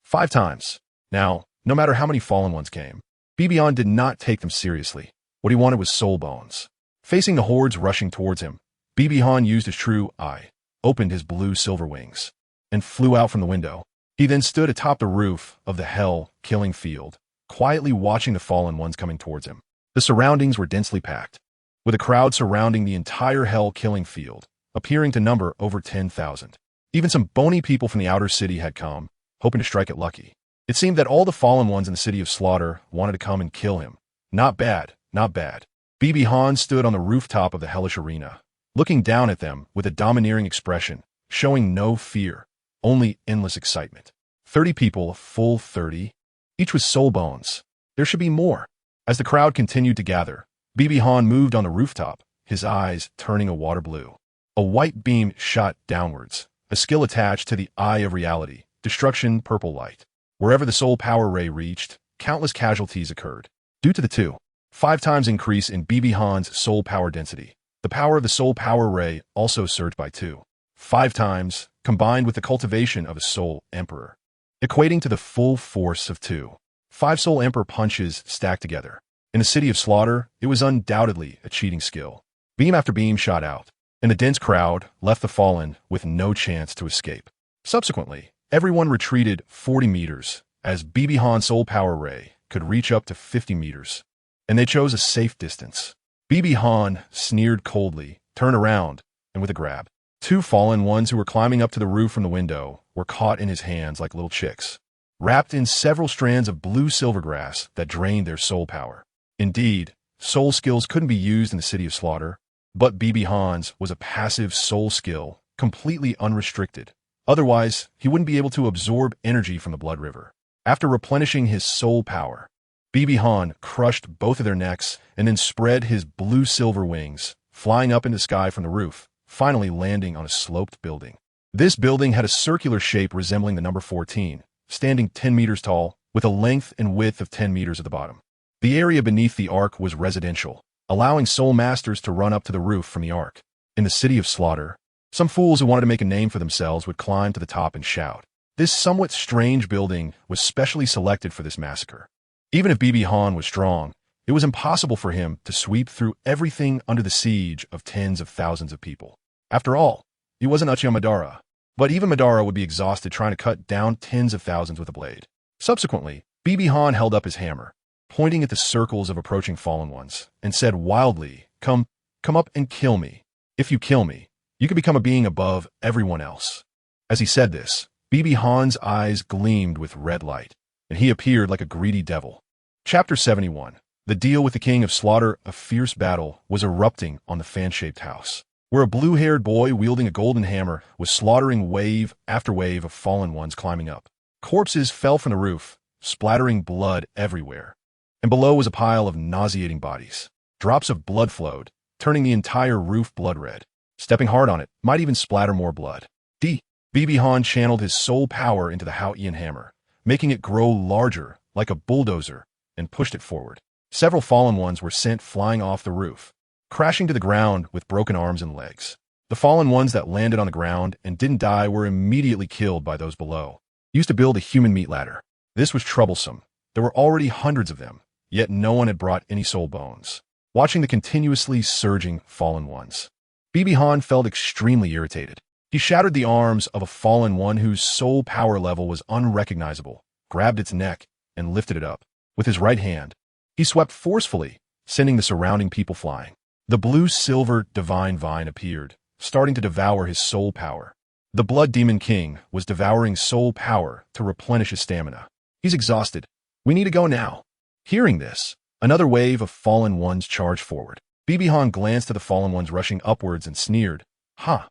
5 times. Now, no matter how many fallen ones came, Bibihan did not take them seriously. What he wanted was soul bones. Facing the hordes rushing towards him, Bibihan used his true eye, opened his blue silver wings, and flew out from the window. He then stood atop the roof of the Hell Killing Field, quietly watching the fallen ones coming towards him. The surroundings were densely packed. with a crowd surrounding the entire hell-killing field, appearing to number over 10,000. Even some bony people from the outer city had come, hoping to strike it lucky. It seemed that all the fallen ones in the city of slaughter wanted to come and kill him. Not bad, not bad. BB Han stood on the rooftop of the hellish arena, looking down at them with a domineering expression, showing no fear, only endless excitement. 30 people, a full 30, each with soul bones. There should be more. As the crowd continued to gather, BB Han moved on the rooftop, his eyes turning a water blue. A white beam shot downwards, a skill attached to the eye of reality, destruction purple light. Wherever the soul power ray reached, countless casualties occurred. Due to the 2.5 times increase in BB Han's soul power density, the power of the soul power ray also surged by 2.5 times, combined with the cultivation of a soul emperor, equating to the full force of 2.5 soul emperor punches stacked together. In the city of slaughter, it was undoubtedly a cheating skill. Beam after beam shot out, and the dense crowd left the fallen with no chance to escape. Subsequently, everyone retreated 40 meters, as BB Han's soul power ray could reach up to 50 meters, and they chose a safe distance. BB Han sneered coldly, turned around, and with a grab, 2 fallen ones who were climbing up to the roof from the window were caught in his hands like little chicks, wrapped in several strands of blue silver grass that drained their soul power. Indeed, soul skills couldn't be used in the city of slaughter, but BB Han's was a passive soul skill, completely unrestricted. Otherwise, he wouldn't be able to absorb energy from the blood river. After replenishing his soul power, BB Han crushed both of their necks and then spread his blue-silver wings, flying up into the sky from the roof, finally landing on a sloped building. This building had a circular shape resembling the number 14, standing 10 meters tall, with a length and width of 10 meters at the bottom. The area beneath the ark was residential, allowing soul masters to run up to the roof from the ark. In the city of slaughter, some fools who wanted to make a name for themselves would climb to the top and shout. This somewhat strange building was specially selected for this massacre. Even if BB Han was strong, it was impossible for him to sweep through everything under the siege of tens of thousands of people. After all, he wasn't Uchiha Madara, but even Madara would be exhausted trying to cut down tens of thousands with a blade. Subsequently, BB Han held up his hammer, pointing at the circles of approaching fallen ones, and said wildly, Come up and kill me. If you kill me, you can become a being above everyone else. As he said this, BB Han's eyes gleamed with red light, and he appeared like a greedy devil. Chapter 71. The Deal with the King of Slaughter. A fierce battle was erupting on the fan-shaped house, where a blue-haired boy wielding a golden hammer was slaughtering wave after wave of fallen ones climbing up. Corpses fell from the roof, splattering blood everywhere, and below was a pile of nauseating bodies. Drops of blood flowed, turning the entire roof blood red. Stepping hard on it might even splatter more blood. BB Han channeled his soul power into the Qian hammer, making it grow larger like a bulldozer, and pushed it forward. Several fallen ones were sent flying off the roof, crashing to the ground with broken arms and legs. The fallen ones that landed on the ground and didn't die were immediately killed by those below. Used to build a human meat ladder. This was troublesome. There were already hundreds of them, yet no one had brought any soul bones. Watching the continuously surging fallen ones, BB Han felt extremely irritated. He shattered the arms of a fallen one whose soul power level was unrecognizable, grabbed its neck, and lifted it up. With his right hand, he swept forcefully, sending the surrounding people flying. The blue-silver divine vine appeared, starting to devour his soul power. The Blood Demon King was devouring soul power to replenish his stamina. He's exhausted. We need to go now. Hearing this, another wave of fallen ones charged forward. BB Han glanced at the fallen ones rushing upwards and sneered, How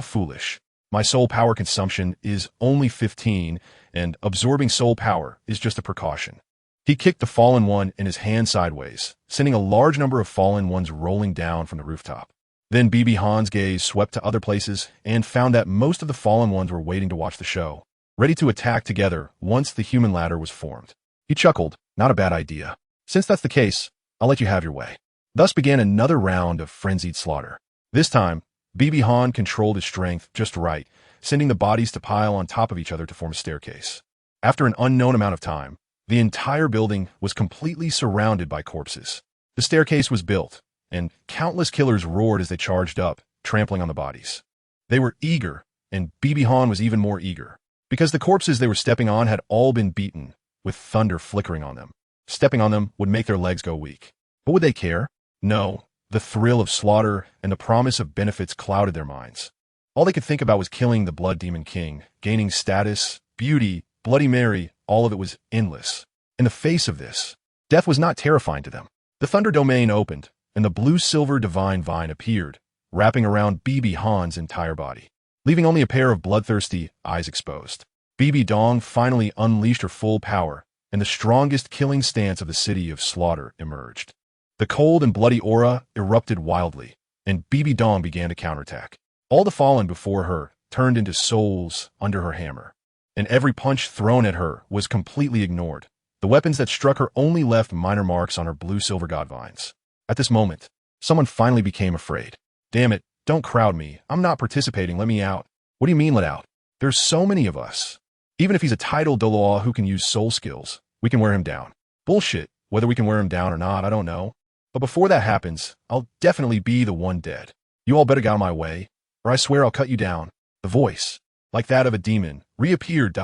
foolish. My soul power consumption is only 15, and absorbing soul power is just a precaution. He kicked the fallen one in his hand sideways, sending a large number of fallen ones rolling down from the rooftop. Then BB Han's gaze swept to other places and found that most of the fallen ones were waiting to watch the show, ready to attack together once the human ladder was formed. He chuckled, not a bad idea. Since that's the case, I'll let you have your way. Thus began another round of frenzied slaughter. This time, BB Han controlled his strength just right, sending the bodies to pile on top of each other to form a staircase. After an unknown amount of time, the entire building was completely surrounded by corpses. The staircase was built, and countless killers roared as they charged up, trampling on the bodies. They were eager, and BB Han was even more eager, because the corpses they were stepping on had all been beaten, with thunder flickering on them. Stepping on them would make their legs go weak. But would they care? No, The thrill of slaughter and the promise of benefits clouded their minds. All they could think about was killing the Blood Demon King, gaining status, beauty, Bloody Mary, all of it was endless. In the face of this, death was not terrifying to them. The Thunder Domain opened, and the blue-silver divine vine appeared, wrapping around BB Han's entire body, leaving only a pair of bloodthirsty eyes exposed. BB Dong finally unleashed her full power, and the strongest killing stance of the city of Slaughter emerged. The cold and bloody aura erupted wildly, and BB Dong began to counterattack. All the fallen before her turned into souls under her hammer, and every punch thrown at her was completely ignored. The weapons that struck her only left minor marks on her blue-silver god vines. At this moment, someone finally became afraid. Damn it, don't crowd me. I'm not participating, let me out. What do you mean let out? There's so many of us. Even if he's a titled Douluo who can use soul skills, we can wear him down. Bullshit. Whether we can wear him down or not, I don't know. But before that happens, I'll definitely be the one dead. You all better get out of my way, or I swear I'll cut you down. The voice, like that of a demon, reappeared.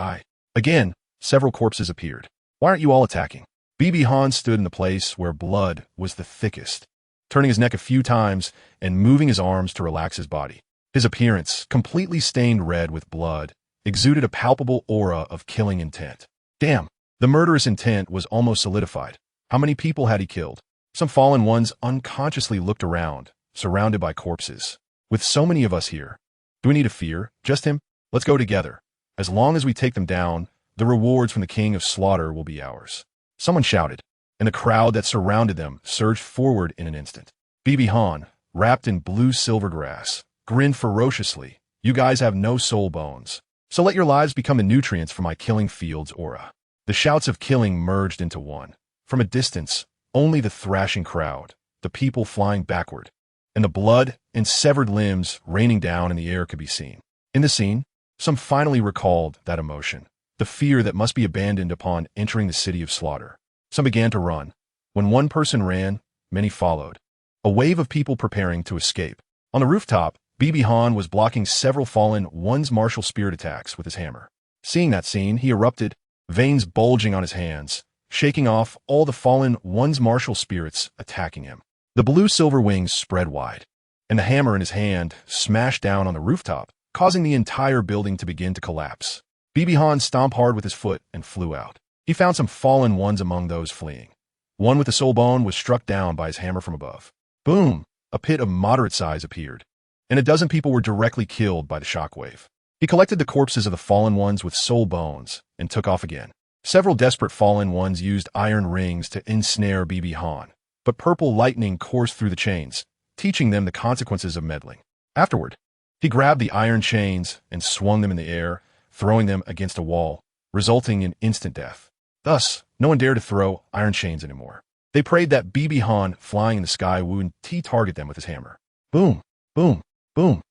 Again, several corpses appeared. Why aren't you all attacking? BB Han stood in the place where blood was the thickest, turning his neck a few times and moving his arms to relax his body. His appearance, completely stained red with blood, exuded a palpable aura of killing intent. Damn, the murderous intent was almost solidified. How many people had he killed? Some fallen ones unconsciously looked around, surrounded by corpses. With so many of us here, do we need to fear? Just him? Let's go together. As long as we take them down, the rewards from the King of Slaughter will be ours. Someone shouted, and the crowd that surrounded them surged forward in an instant. BB Han, wrapped in blue-silver grass, grinned ferociously. You guys have no soul bones, so let your lives become the nutrients for my killing field's aura. The shouts of killing merged into one. From a distance, only the thrashing crowd, the people flying backward, and the blood and severed limbs raining down in the air could be seen. In the scene, some finally recalled that emotion, the fear that must be abandoned upon entering the city of Slaughter. Some began to run. When one person ran, many followed. A wave of people preparing to escape. On the rooftop, BB Han was blocking several fallen one's martial spirit attacks with his hammer. Seeing that scene, he erupted, veins bulging on his hands, shaking off all the fallen one's martial spirits attacking him. The blue-silver wings spread wide, and the hammer in his hand smashed down on the rooftop, causing the entire building to begin to collapse. BB Han stomped hard with his foot and flew out. He found some fallen ones among those fleeing. One with a soul bone was struck down by his hammer from above. Boom! A pit of moderate size appeared, and a dozen people were directly killed by the shockwave. He collected the corpses of the fallen ones with soul bones and took off again. Several desperate fallen ones used iron rings to ensnare BB Han, but purple lightning coursed through the chains, teaching them the consequences of meddling. Afterward, he grabbed the iron chains and swung them in the air, throwing them against a wall, resulting in instant death. Thus, no one dared to throw iron chains anymore. They prayed that BB Han, flying in the sky, would target them with his hammer. Boom, boom, boom.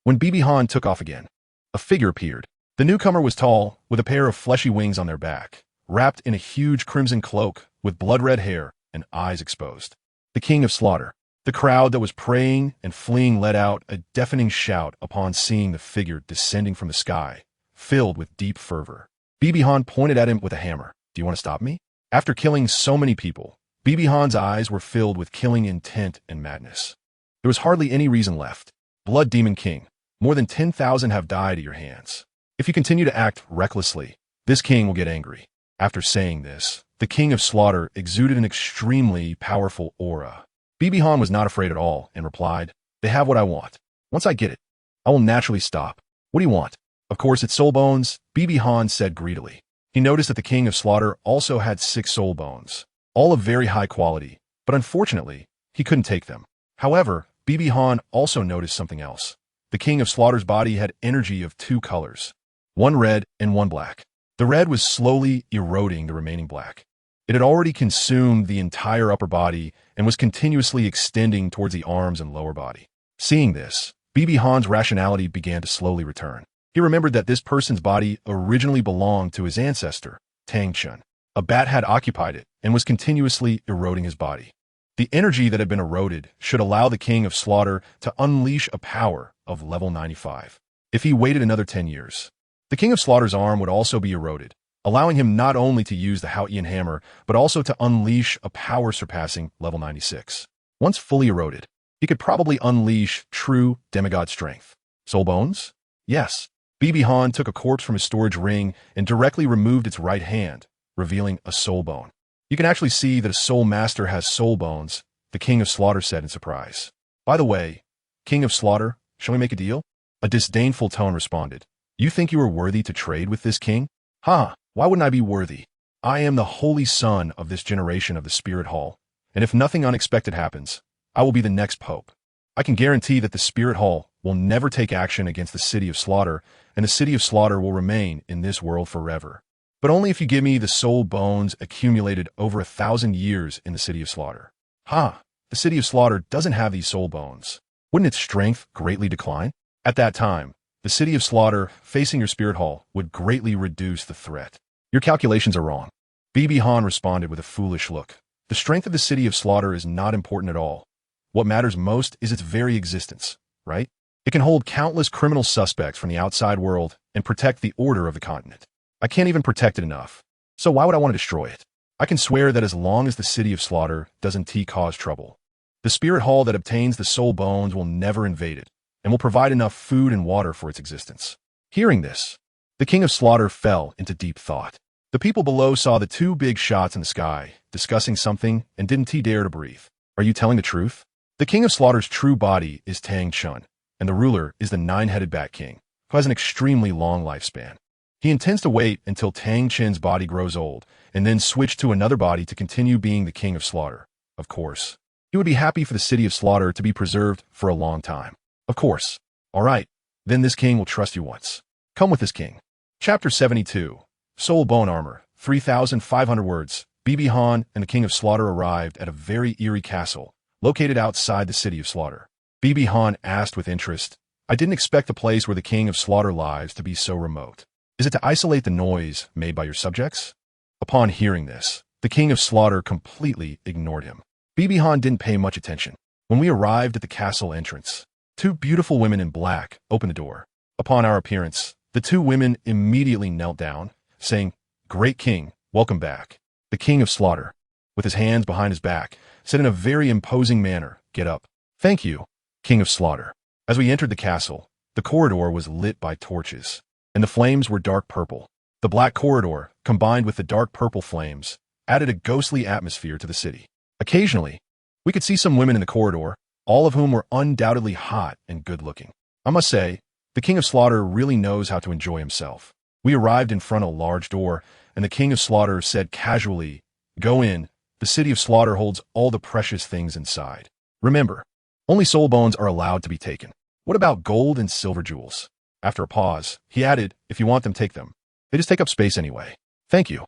When BB Han took off again, a figure appeared. The newcomer was tall, with a pair of fleshy wings on their back, wrapped in a huge crimson cloak, with blood-red hair and eyes exposed. The King of Slaughter. The crowd that was praying and fleeing let out a deafening shout upon seeing the figure descending from the sky, filled with deep fervor. BB Han pointed at him with a hammer. Do you want to stop me? After killing so many people, BB Han's eyes were filled with killing intent and madness. There was hardly any reason left. Blood Demon King, more than 10,000 have died at your hands. If you continue to act recklessly, this king will get angry. After saying this, the King of Slaughter exuded an extremely powerful aura. BB Han was not afraid at all and replied, They have what I want. Once I get it, I will naturally stop. What do you want? Of course, it's soul bones, BB Han said greedily. He noticed that the King of Slaughter also had 6 soul bones, all of very high quality, but unfortunately, he couldn't take them. However, BB Han also noticed something else. The King of Slaughter's body had energy of 2 colors, one red and one black. The red was slowly eroding the remaining black. It had already consumed the entire upper body and was continuously extending towards the arms and lower body. Seeing this, BB Han's rationality began to slowly return. He remembered that this person's body originally belonged to his ancestor, Tang San. A bat had occupied it and was continuously eroding his body. The energy that had been eroded should allow the King of Slaughter to unleash a power of level 95. If he waited another 10 years, the King of Slaughter's arm would also be eroded, allowing him not only to use the Qian hammer, but also to unleash a power surpassing level 96. Once fully eroded, he could probably unleash true demigod strength. Soul bones? Yes. Bibi Han took a corpse from his storage ring and directly removed its right hand, revealing a soul bone. You can actually see that a soul master has soul bones, the King of Slaughter said in surprise. By the way, King of Slaughter, shall we make a deal? A disdainful tone responded. You think you are worthy to trade with this king? Ha! Why wouldn't I be worthy? I am the holy son of this generation of the Spirit Hall, and if nothing unexpected happens, I will be the next pope. I can guarantee that the Spirit Hall will never take action against the City of Slaughter, and the City of Slaughter will remain in this world forever. But only if you give me the soul bones accumulated over 1,000 years in the City of Slaughter. Ha! The City of Slaughter doesn't have these soul bones. Wouldn't its strength greatly decline? At that time, the City of Slaughter, facing your Spirit Hall, would greatly reduce the threat. Your calculations are wrong. Bibi Han responded with a foolish look. The strength of the City of Slaughter is not important at all. What matters most is its very existence, right? It can hold countless criminal suspects from the outside world and protect the order of the continent. I can't even protect it enough. So why would I want to destroy it? I can swear that as long as the City of Slaughter doesn't cause trouble, the Spirit Hall that obtains the soul bones will never invade it, and will provide enough food and water for its existence. Hearing this, the King of Slaughter fell into deep thought. The people below saw the two big shots in the sky, discussing something, and didn't dare to breathe. Are you telling the truth? The King of Slaughter's true body is Tang San, and the ruler is the nine-headed Bat King, who has an extremely long lifespan. He intends to wait until Tang San's body grows old, and then switch to another body to continue being the King of Slaughter. Of course, he would be happy for the City of Slaughter to be preserved for a long time. Of course. All right, then this king will trust you once. Come with this king. Chapter 72. Soul Bone Armor, 3,500 words. Bibi Han and the King of Slaughter arrived at a very eerie castle, located outside the City of Slaughter. Bibi Han asked with interest, I didn't expect the place where the King of Slaughter lives to be so remote. Is it to isolate the noise made by your subjects? Upon hearing this, the King of Slaughter completely ignored him. Bibi Han didn't pay much attention. When we arrived at the castle entrance, two beautiful women in black opened the door. Upon our appearance, the two women immediately knelt down, saying, Great King, welcome back. The King of Slaughter, with his hands behind his back, said in a very imposing manner, Get up. Thank you, King of Slaughter. As we entered the castle, the corridor was lit by torches, and the flames were dark purple. The black corridor, combined with the dark purple flames, added a ghostly atmosphere to the city. Occasionally, we could see some women in the corridor, all of whom were undoubtedly hot and good-looking. I must say, the King of Slaughter really knows how to enjoy himself. We arrived in front of a large door, and the King of Slaughter said casually, Go in, the City of Slaughter holds all the precious things inside. Remember, only soul bones are allowed to be taken. What about gold and silver jewels? After a pause, he added, If you want them, take them. They just take up space anyway. Thank you.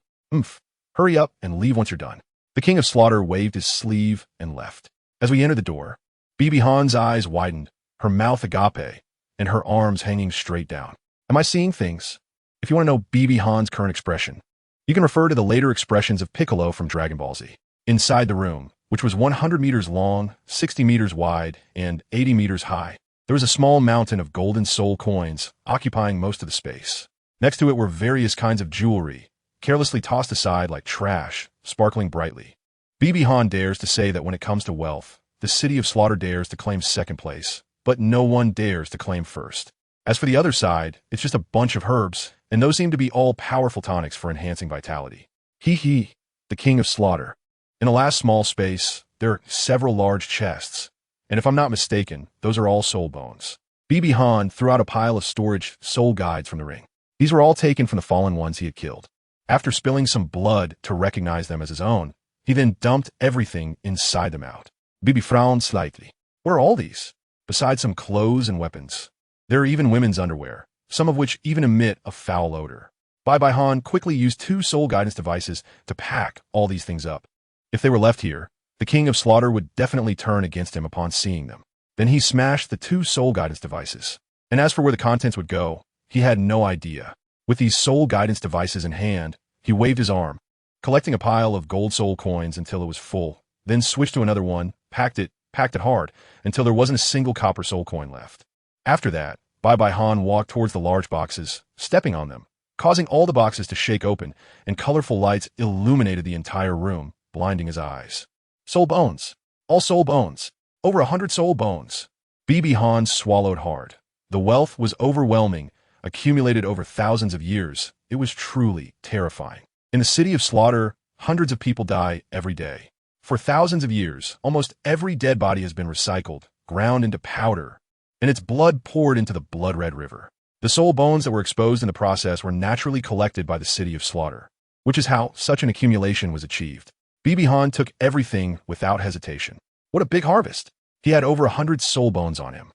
Hurry up and leave once you're done. The King of Slaughter waved his sleeve and left. As we entered the door, Bibi Han's eyes widened, her mouth agape, and her arms hanging straight down. Am I seeing things? If you want to know Bibi Han's current expression, you can refer to the later expressions of Piccolo from Dragon Ball Z. Inside the room, which was 100 meters long, 60 meters wide, and 80 meters high, there was a small mountain of golden soul coins occupying most of the space. Next to it were various kinds of jewelry, carelessly tossed aside like trash, sparkling brightly. Bibi Han dares to say that when it comes to wealth, the City of Slaughter dares to claim second place, but no one dares to claim first. As for the other side, it's just a bunch of herbs, and those seem to be all powerful tonics for enhancing vitality. The King of Slaughter. In the last small space, there are several large chests, and if I'm not mistaken, those are all soul bones. Bibi Han threw out a pile of storage soul guides from the ring. These were all taken from the fallen ones he had killed. After spilling some blood to recognize them as his own, he then dumped everything inside them out. Bibi frowned slightly. Where are all these? Besides some clothes and weapons, there are even women's underwear, some of which even emit a foul odor. Bai Han quickly used 2 soul guidance devices to pack all these things up. If they were left here, the King of Slaughter would definitely turn against him upon seeing them. Then he smashed the 2 soul guidance devices. And as for where the contents would go, he had no idea. With these soul guidance devices in hand, he waved his arm, collecting a pile of gold soul coins until it was full, then switched to another one, packed it hard, until there wasn't a single copper soul coin left. After that, Bai Han walked towards the large boxes, stepping on them, causing all the boxes to shake open, and colorful lights illuminated the entire room, blinding his eyes. Soul bones. All soul bones. Over 100 soul bones. Bibi Han swallowed hard. The wealth was overwhelming, accumulated over thousands of years. It was truly terrifying. In the city of slaughter, hundreds of people die every day. For thousands of years, almost every dead body has been recycled, ground into powder, and its blood poured into the blood-red river. The soul bones that were exposed in the process were naturally collected by the city of slaughter, which is how such an accumulation was achieved. Bibi Han took everything without hesitation. What a big harvest! He had over 100 soul bones on him.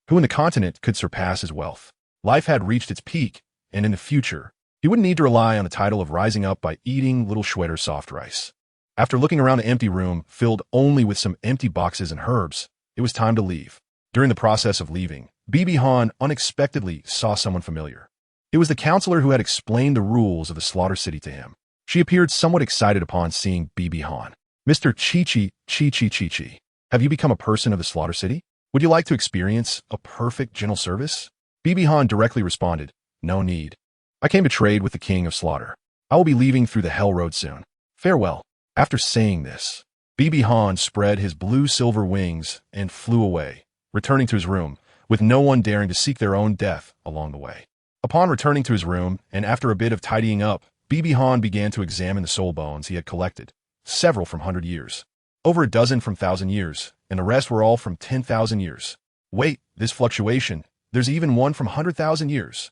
Who in the continent could surpass his wealth? Life had reached its peak, and in the future, he wouldn't need to rely on the title of rising up by eating little Schweder soft rice. After looking around the empty room, filled only with some empty boxes and herbs, it was time to leave. During the process of leaving, Bibi Han unexpectedly saw someone familiar. It was the counselor who had explained the rules of the slaughter city to him. She appeared somewhat excited upon seeing Bibi Han. Mr. Chi, have you become a person of the slaughter city? Would you like to experience a perfect gentle service? Bibi Han directly responded, no need. I came to trade with the king of slaughter. I will be leaving through the hell road soon. Farewell. After saying this, Bibi Han spread his blue-silver wings and flew away, returning to his room, with no one daring to seek their own death along the way. Upon returning to his room, and after a bit of tidying up, Bibi Han began to examine the soul bones he had collected, several from 100 years, over a dozen from 1,000 years, and the rest were all from 10,000 years. Wait, this fluctuation, there's even one from 100,000 years.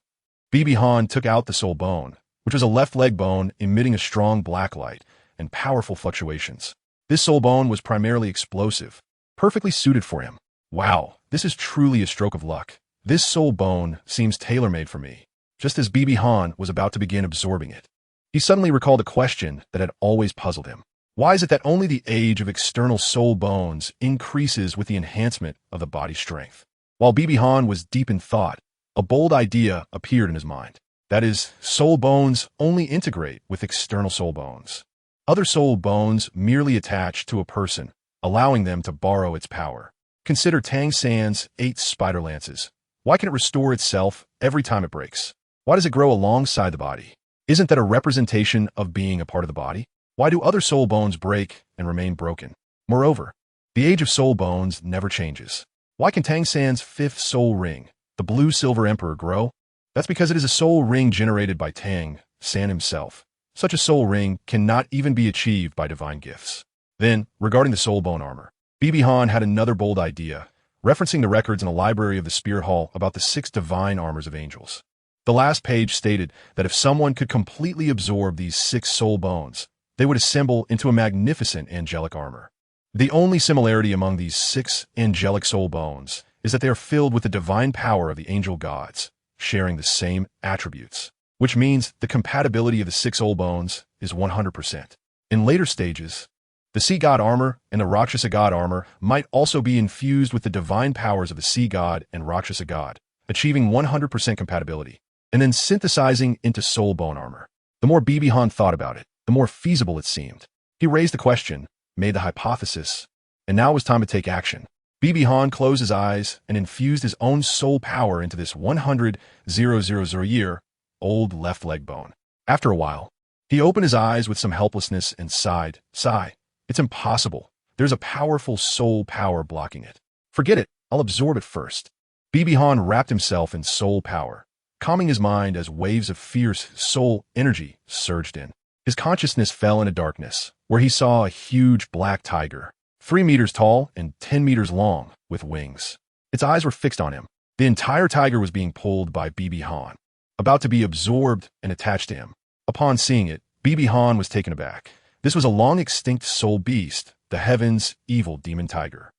Bibi Han took out the soul bone, which was a left leg bone emitting a strong black light and powerful fluctuations. This soul bone was primarily explosive, perfectly suited for him. Wow, this is truly a stroke of luck. This soul bone seems tailor-made for me. Just as Bibi Han was about to begin absorbing it, he suddenly recalled a question that had always puzzled him. Why is it that only the age of external soul bones increases with the enhancement of the body's strength? While Bibi Han was deep in thought, a bold idea appeared in his mind. That is, soul bones only integrate with external soul bones. Other soul bones merely attach to a person, allowing them to borrow its power. Consider Tang San's 8 spider lances. Why can it restore itself every time it breaks? Why does it grow alongside the body? Isn't that a representation of being a part of the body? Why do other soul bones break and remain broken? Moreover, the age of soul bones never changes. Why can Tang San's 5th soul ring, the blue-silver emperor, grow? That's because it is a soul ring generated by Tang San himself. Such a soul ring cannot even be achieved by divine gifts. Then, regarding the soul bone armor, Bibi Han had another bold idea, referencing the records in the library of the Spirit Hall about the 6 divine armors of angels. The last page stated that if someone could completely absorb these 6 soul bones, they would assemble into a magnificent angelic armor. The only similarity among these 6 angelic soul bones is that they are filled with the divine power of the angel gods, sharing the same attributes, which means the compatibility of the 6 soul bones is 100%. In later stages, the sea god armor and the Rakshasa god armor might also be infused with the divine powers of the sea god and Rakshasa god, achieving 100% compatibility, and then synthesizing into soul bone armor. The more Bibi Han thought about it, the more feasible it seemed. He raised the question, made the hypothesis, and now it was time to take action. Bibi Han closed his eyes and infused his own soul power into this 100,000-year-old left leg bone. After a while, he opened his eyes with some helplessness and sighed. It's impossible. There's a powerful soul power blocking it. Forget it. I'll absorb it first. Bibi Han wrapped himself in soul power, calming his mind as waves of fierce soul energy surged in. His consciousness fell into darkness, where he saw a huge black tiger, 3 meters tall and 10 meters long, with wings. Its eyes were fixed on him. The entire tiger was being pulled by Bibi Han, about to be absorbed and attached to him. Upon seeing it, Bibi Han was taken aback. This was a long-extinct soul beast, the heavens' evil demon tiger.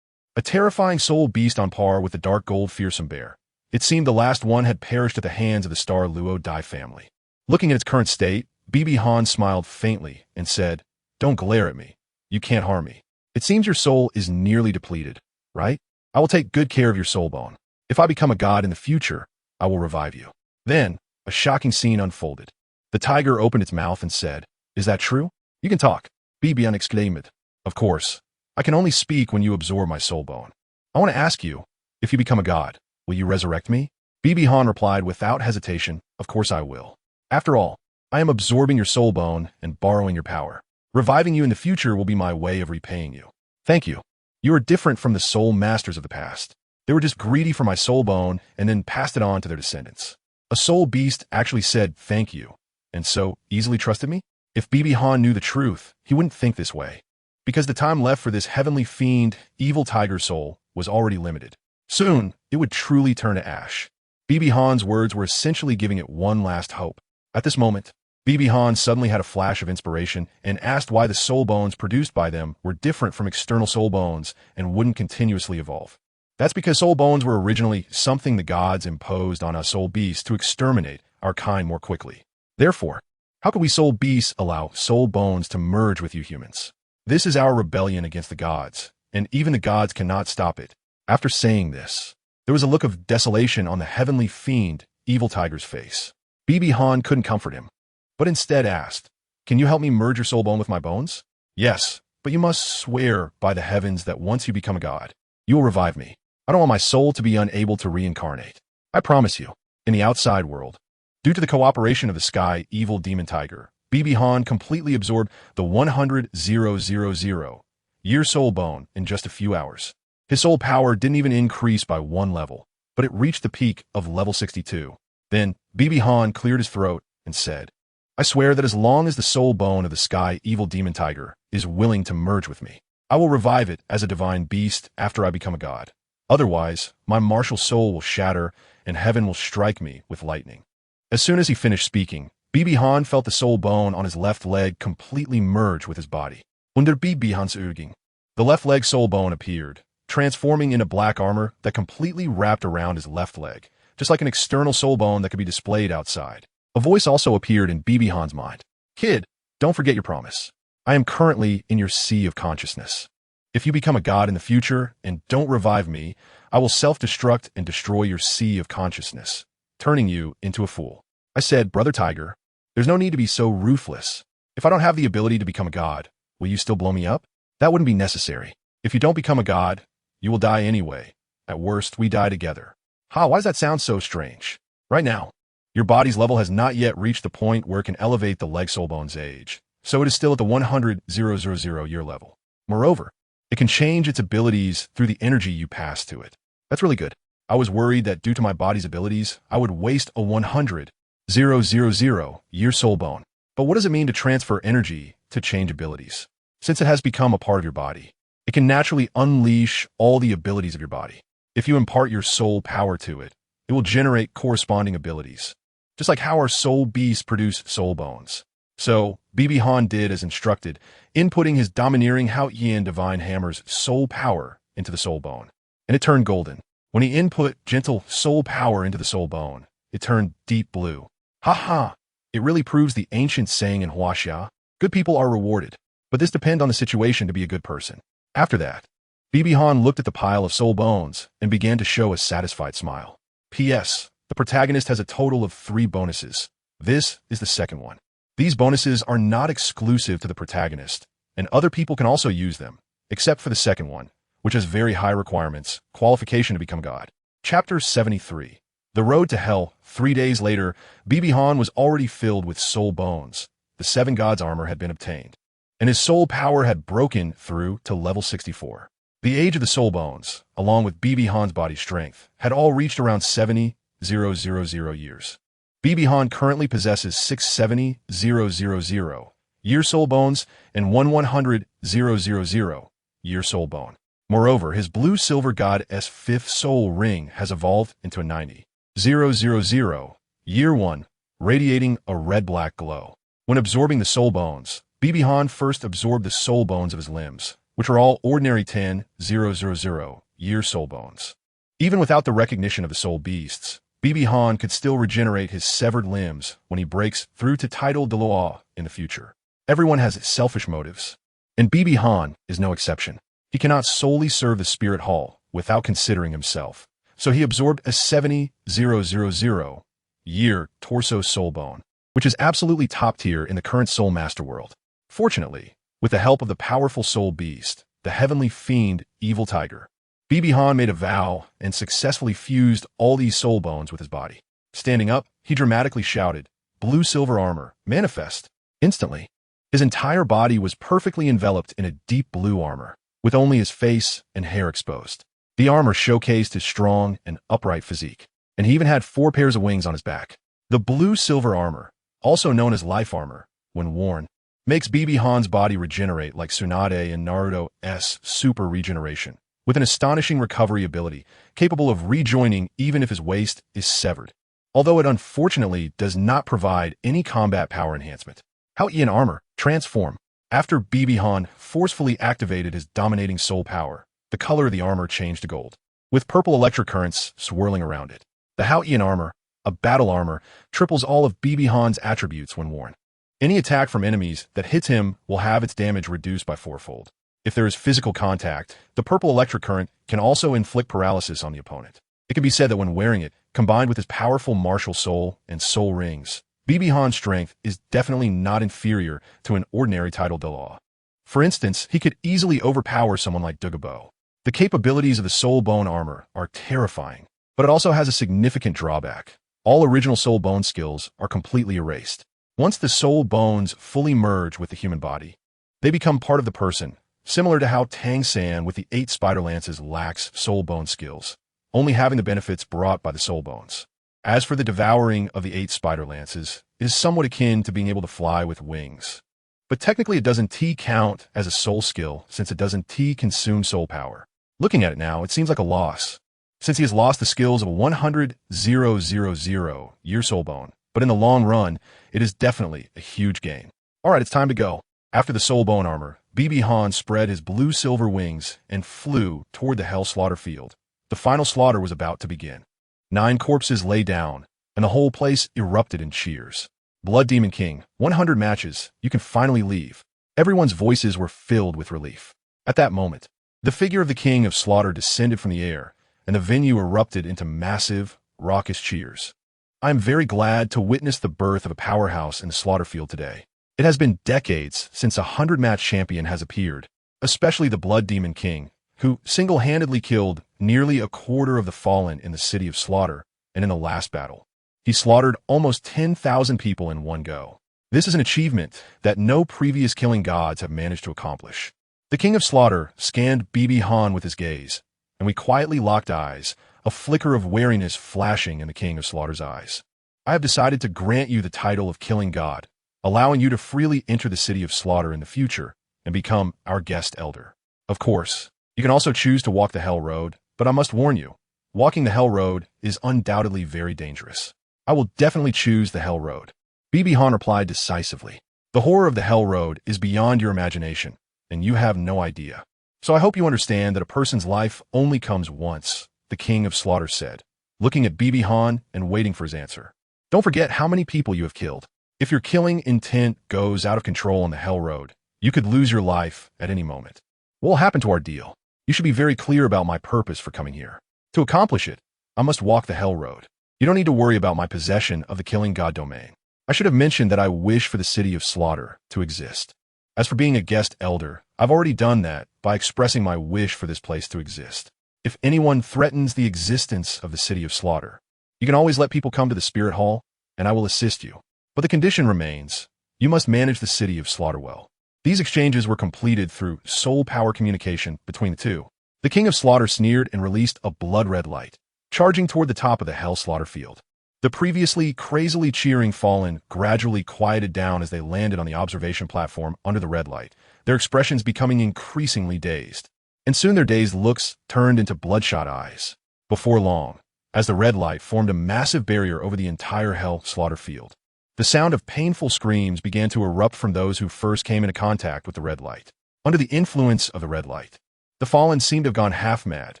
A terrifying soul beast on par with the dark gold fearsome bear. It seemed the last one had perished at the hands of the star Luo Dai family. Looking at its current state, Bibi Han smiled faintly and said, "Don't glare at me. You can't harm me. It seems your soul is nearly depleted, right? I will take good care of your soul bone. If I become a god in the future, I will revive you." Then, a shocking scene unfolded. The tiger opened its mouth and said, "Is that true? You can talk." Bibi Han exclaimed, "Of course. I can only speak when you absorb my soul bone. I want to ask you, if you become a god, will you resurrect me?" Bibi Han replied without hesitation, "Of course I will. After all, I am absorbing your soul bone and borrowing your power. Reviving you in the future will be my way of repaying you. Thank you." You are different from the soul masters of the past. They were just greedy for my soul bone and then passed it on to their descendants. A soul beast actually said thank you, and so easily trusted me? If Bibi Han knew the truth, he wouldn't think this way. Because the time left for this heavenly fiend, evil tiger soul, was already limited. Soon, it would truly turn to ash. Bibi Han's words were essentially giving it one last hope. At this moment, Bibi Han suddenly had a flash of inspiration and asked why the soul bones produced by them were different from external soul bones and wouldn't continuously evolve. That's because soul bones were originally something the gods imposed on us soul beasts to exterminate our kind more quickly. Therefore, how could we soul beasts allow soul bones to merge with you humans? This is our rebellion against the gods, and even the gods cannot stop it. After saying this, there was a look of desolation on the heavenly fiend, evil tiger's face. Bibi Han couldn't comfort him, but instead asked, "Can you help me merge your soul bone with my bones?" "Yes, but you must swear by the heavens that once you become a god, you will revive me. I don't want my soul to be unable to reincarnate. I promise you." In the outside world, due to the cooperation of the sky evil demon tiger, Bibi Han completely absorbed the 100,000-year soul bone in just a few hours. His soul power didn't even increase by one level, but it reached the peak of level 62. Then, Bibi Han cleared his throat and said, "I swear that as long as the soul bone of the sky evil demon tiger is willing to merge with me, I will revive it as a divine beast after I become a god. Otherwise, my martial soul will shatter and heaven will strike me with lightning." As soon as he finished speaking, Bibi Han felt the soul bone on his left leg completely merge with his body. Under Bibi Han's Öging, the left leg soul bone appeared, transforming into black armor that completely wrapped around his left leg, just like an external soul bone that could be displayed outside. A voice also appeared in Bibi Han's mind. "Kid, don't forget your promise. I am currently in your sea of consciousness. If you become a god in the future and don't revive me, I will self-destruct and destroy your sea of consciousness, turning you into a fool." I said, "Brother Tiger, there's no need to be so ruthless. If I don't have the ability to become a god, will you still blow me up? That wouldn't be necessary. If you don't become a god, you will die anyway. At worst, we die together." "Ha, why does that sound so strange? Right now, your body's level has not yet reached the point where it can elevate the leg soul bone's age, so it is still at the 100,000 year level. Moreover, it can change its abilities through the energy you pass to it. That's really good. I was worried that due to my body's abilities, I would waste a 100,000 year soul bone. But what does it mean to transfer energy to change abilities? Since it has become a part of your body, it can naturally unleash all the abilities of your body. If you impart your soul power to it, it will generate corresponding abilities, just like how our soul beasts produce soul bones. So, Bibi Han did as instructed, inputting his domineering Qian divine hammer's soul power into the soul bone, and it turned golden. When he input gentle soul power into the soul bone, it turned deep blue. Ha! It really proves the ancient saying in Huaxia, good people are rewarded, but this depends on the situation to be a good person. After that, Bibi Han looked at the pile of soul bones and began to show a satisfied smile. P.S. The protagonist has a total of 3 bonuses. This is the second one. These bonuses are not exclusive to the protagonist, and other people can also use them, except for the second one, which has very high requirements, qualification to become God. Chapter 73. The Road to Hell. 3 days later, Bibi Han was already filled with soul bones. The 7 gods' armor had been obtained, and his soul power had broken through to level 64. The age of the soul bones, along with Bibi Han's body strength, had all reached around 70,000 years. Bibi Han currently possesses 670,000 year soul bones and 100,000 year soul bone. Moreover, his blue-silver goddess 5th soul ring has evolved into a 90,000 year 1, radiating a red-black glow. When absorbing the soul bones, Bibi Han first absorbed the soul bones of his limbs, which are all ordinary 10,000 year soul bones. Even without the recognition of the soul beasts, Bibi Han could still regenerate his severed limbs when he breaks through to title Douluo in the future. Everyone has selfish motives, and Bibi Han is no exception. He cannot solely serve the spirit hall without considering himself, so he absorbed a 70,000 year torso soul bone, which is absolutely top tier in the current soul master world. Fortunately, with the help of the powerful soul beast, the heavenly fiend evil tiger, Bibi Han made a vow and successfully fused all these soul bones with his body. Standing up, he dramatically shouted, "Blue-silver armor, manifest!" Instantly, his entire body was perfectly enveloped in a deep blue armor. with only his face and hair exposed. The armor showcased his strong and upright physique, and he even had 4 pairs of wings on his back. The blue-silver armor, also known as life armor, when worn, makes BB Han's body regenerate like Tsunade and Naruto's super regeneration, with an astonishing recovery ability, capable of rejoining even if his waist is severed, although it unfortunately does not provide any combat power enhancement. How Qian armor transform. After BB Han forcefully activated his dominating soul power, the color of the armor changed to gold, with purple electric currents swirling around it. The Hao Qian armor, a battle armor, triples all of BB Han's attributes when worn. Any attack from enemies that hits him will have its damage reduced by 4-fold. If there is physical contact, the purple electric current can also inflict paralysis on the opponent. It can be said that when wearing it, combined with his powerful martial soul and soul rings, BB Han's strength is definitely not inferior to an ordinary title Douluo. For instance, he could easily overpower someone like Douluo. The capabilities of the Soul Bone armor are terrifying, but it also has a significant drawback. All original Soul Bone skills are completely erased. Once the Soul Bones fully merge with the human body, they become part of the person, similar to how Tang San with the 8 Spider Lances lacks Soul Bone skills, only having the benefits brought by the Soul Bones. As for the devouring of the 8 Spider Lances, it is somewhat akin to being able to fly with wings. But technically it doesn't count as a soul skill since it doesn't consume soul power. Looking at it now, it seems like a loss, since he has lost the skills of a 100,000-year soul bone. But in the long run, it is definitely a huge gain. Alright, it's time to go. After the Soul Bone armor, BB Han spread his blue-silver wings and flew toward the Hell Slaughter field. The final slaughter was about to begin. 9 corpses lay down, and the whole place erupted in cheers. Blood Demon King, 100 matches, you can finally leave. Everyone's voices were filled with relief. At that moment, the figure of the King of Slaughter descended from the air, and the venue erupted into massive, raucous cheers. I am very glad to witness the birth of a powerhouse in the slaughter field today. It has been decades since a 100-match champion has appeared, especially the Blood Demon King, who single-handedly killed nearly a quarter of the fallen in the city of Slaughter, and in the last battle, he slaughtered almost 10,000 people in one go. This is an achievement that no previous killing gods have managed to accomplish. The King of Slaughter scanned BB Han with his gaze, and we quietly locked eyes, a flicker of wariness flashing in the King of Slaughter's eyes. I have decided to grant you the title of Killing God, allowing you to freely enter the city of Slaughter in the future and become our guest elder. Of course, you can also choose to walk the Hell Road, but I must warn you, walking the Hell Road is undoubtedly very dangerous. I will definitely choose the Hell Road. BB Han replied decisively. The horror of the Hell Road is beyond your imagination, and you have no idea. So I hope you understand that a person's life only comes once, the King of Slaughter said, looking at BB Han and waiting for his answer. Don't forget how many people you have killed. If your killing intent goes out of control on the Hell Road, you could lose your life at any moment. What will happen to our deal? You should be very clear about my purpose for coming here. To accomplish it, I must walk the Hell Road. You don't need to worry about my possession of the Killing God domain. I should have mentioned that I wish for the city of Slaughter to exist. As for being a guest elder, I've already done that by expressing my wish for this place to exist. If anyone threatens the existence of the city of Slaughter, you can always let people come to the Spirit Hall, and I will assist you. But the condition remains, you must manage the city of Slaughter well. These exchanges were completed through soul power communication between the two. The King of Slaughter sneered and released a blood-red light, charging toward the top of the Hell Slaughter field. The previously crazily cheering fallen gradually quieted down as they landed on the observation platform under the red light, their expressions becoming increasingly dazed. And soon their dazed looks turned into bloodshot eyes. Before long, as the red light formed a massive barrier over the entire Hell Slaughter field, the sound of painful screams began to erupt from those who first came into contact with the red light. Under the influence of the red light, the fallen seemed to have gone half-mad,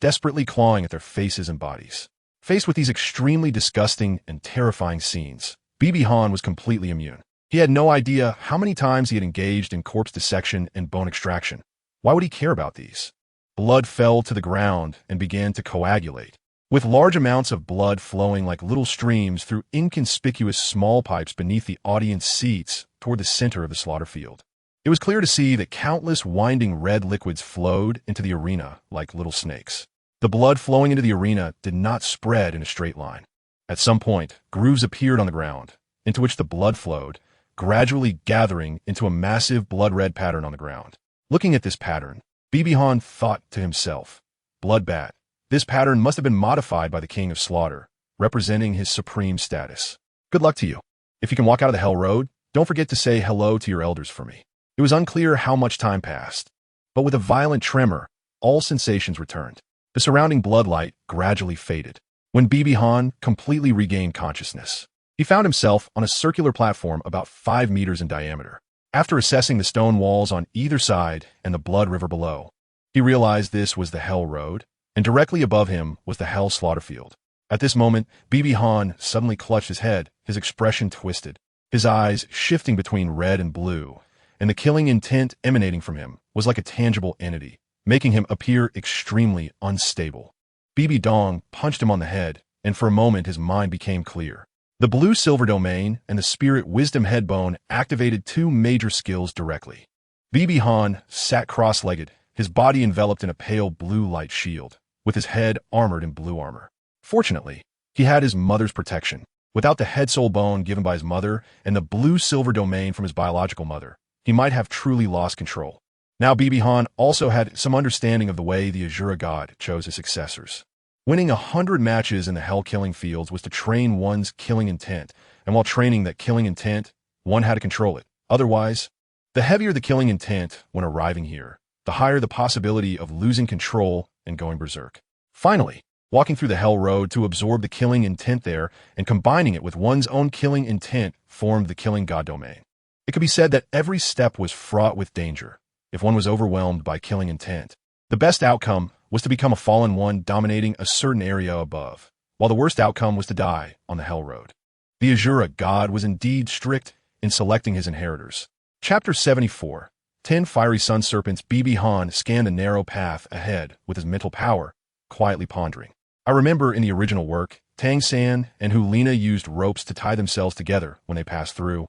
desperately clawing at their faces and bodies. Faced with these extremely disgusting and terrifying scenes, BB Han was completely immune. He had no idea how many times he had engaged in corpse dissection and bone extraction. Why would he care about these? Blood fell to the ground and began to coagulate, with large amounts of blood flowing like little streams through inconspicuous small pipes beneath the audience seats toward the center of the slaughter field. It was clear to see that countless winding red liquids flowed into the arena like little snakes. The blood flowing into the arena did not spread in a straight line. At some point, grooves appeared on the ground, into which the blood flowed, gradually gathering into a massive blood-red pattern on the ground. Looking at this pattern, Bibi Han thought to himself, bloodbath. This pattern must have been modified by the King of Slaughter, representing his supreme status. Good luck to you. If you can walk out of the Hell Road, don't forget to say hello to your elders for me. It was unclear how much time passed, but with a violent tremor, all sensations returned. The surrounding bloodlight gradually faded. When Bibi Han completely regained consciousness, he found himself on a circular platform about 5 meters in diameter. After assessing the stone walls on either side and the blood river below, he realized this was the Hell Road, and directly above him was the Hell Slaughter Field. At this moment, Bibi Han suddenly clutched his head, his expression twisted, his eyes shifting between red and blue, and the killing intent emanating from him was like a tangible entity, making him appear extremely unstable. Bibi Dong punched him on the head, and for a moment his mind became clear. The blue-silver domain and the spirit wisdom head bone activated 2 major skills directly. Bibi Han sat cross-legged, his body enveloped in a pale blue light shield, with his head armored in blue armor. Fortunately, he had his mother's protection. Without the head-soul bone given by his mother and the blue-silver domain from his biological mother, he might have truly lost control. Now Bibi Han also had some understanding of the way the Azura god chose his successors. Winning 100 matches in the hell-killing fields was to train one's killing intent, and while training that killing intent, one had to control it. Otherwise, the heavier the killing intent when arriving here, the higher the possibility of losing control and going berserk. Finally, walking through the Hell Road to absorb the killing intent there and combining it with one's own killing intent formed the killing god domain. It could be said that every step was fraught with danger. If one was overwhelmed by killing intent, the best outcome was to become a fallen one dominating a certain area above, while the worst outcome was to die on the Hell Road. The Azura god was indeed strict in selecting his inheritors. Chapter 74. 10 Fiery Sun Serpents. Bibi Han scanned the narrow path ahead with his mental power, quietly pondering. I remember in the original work, Tang San and Hulina used ropes to tie themselves together when they passed through,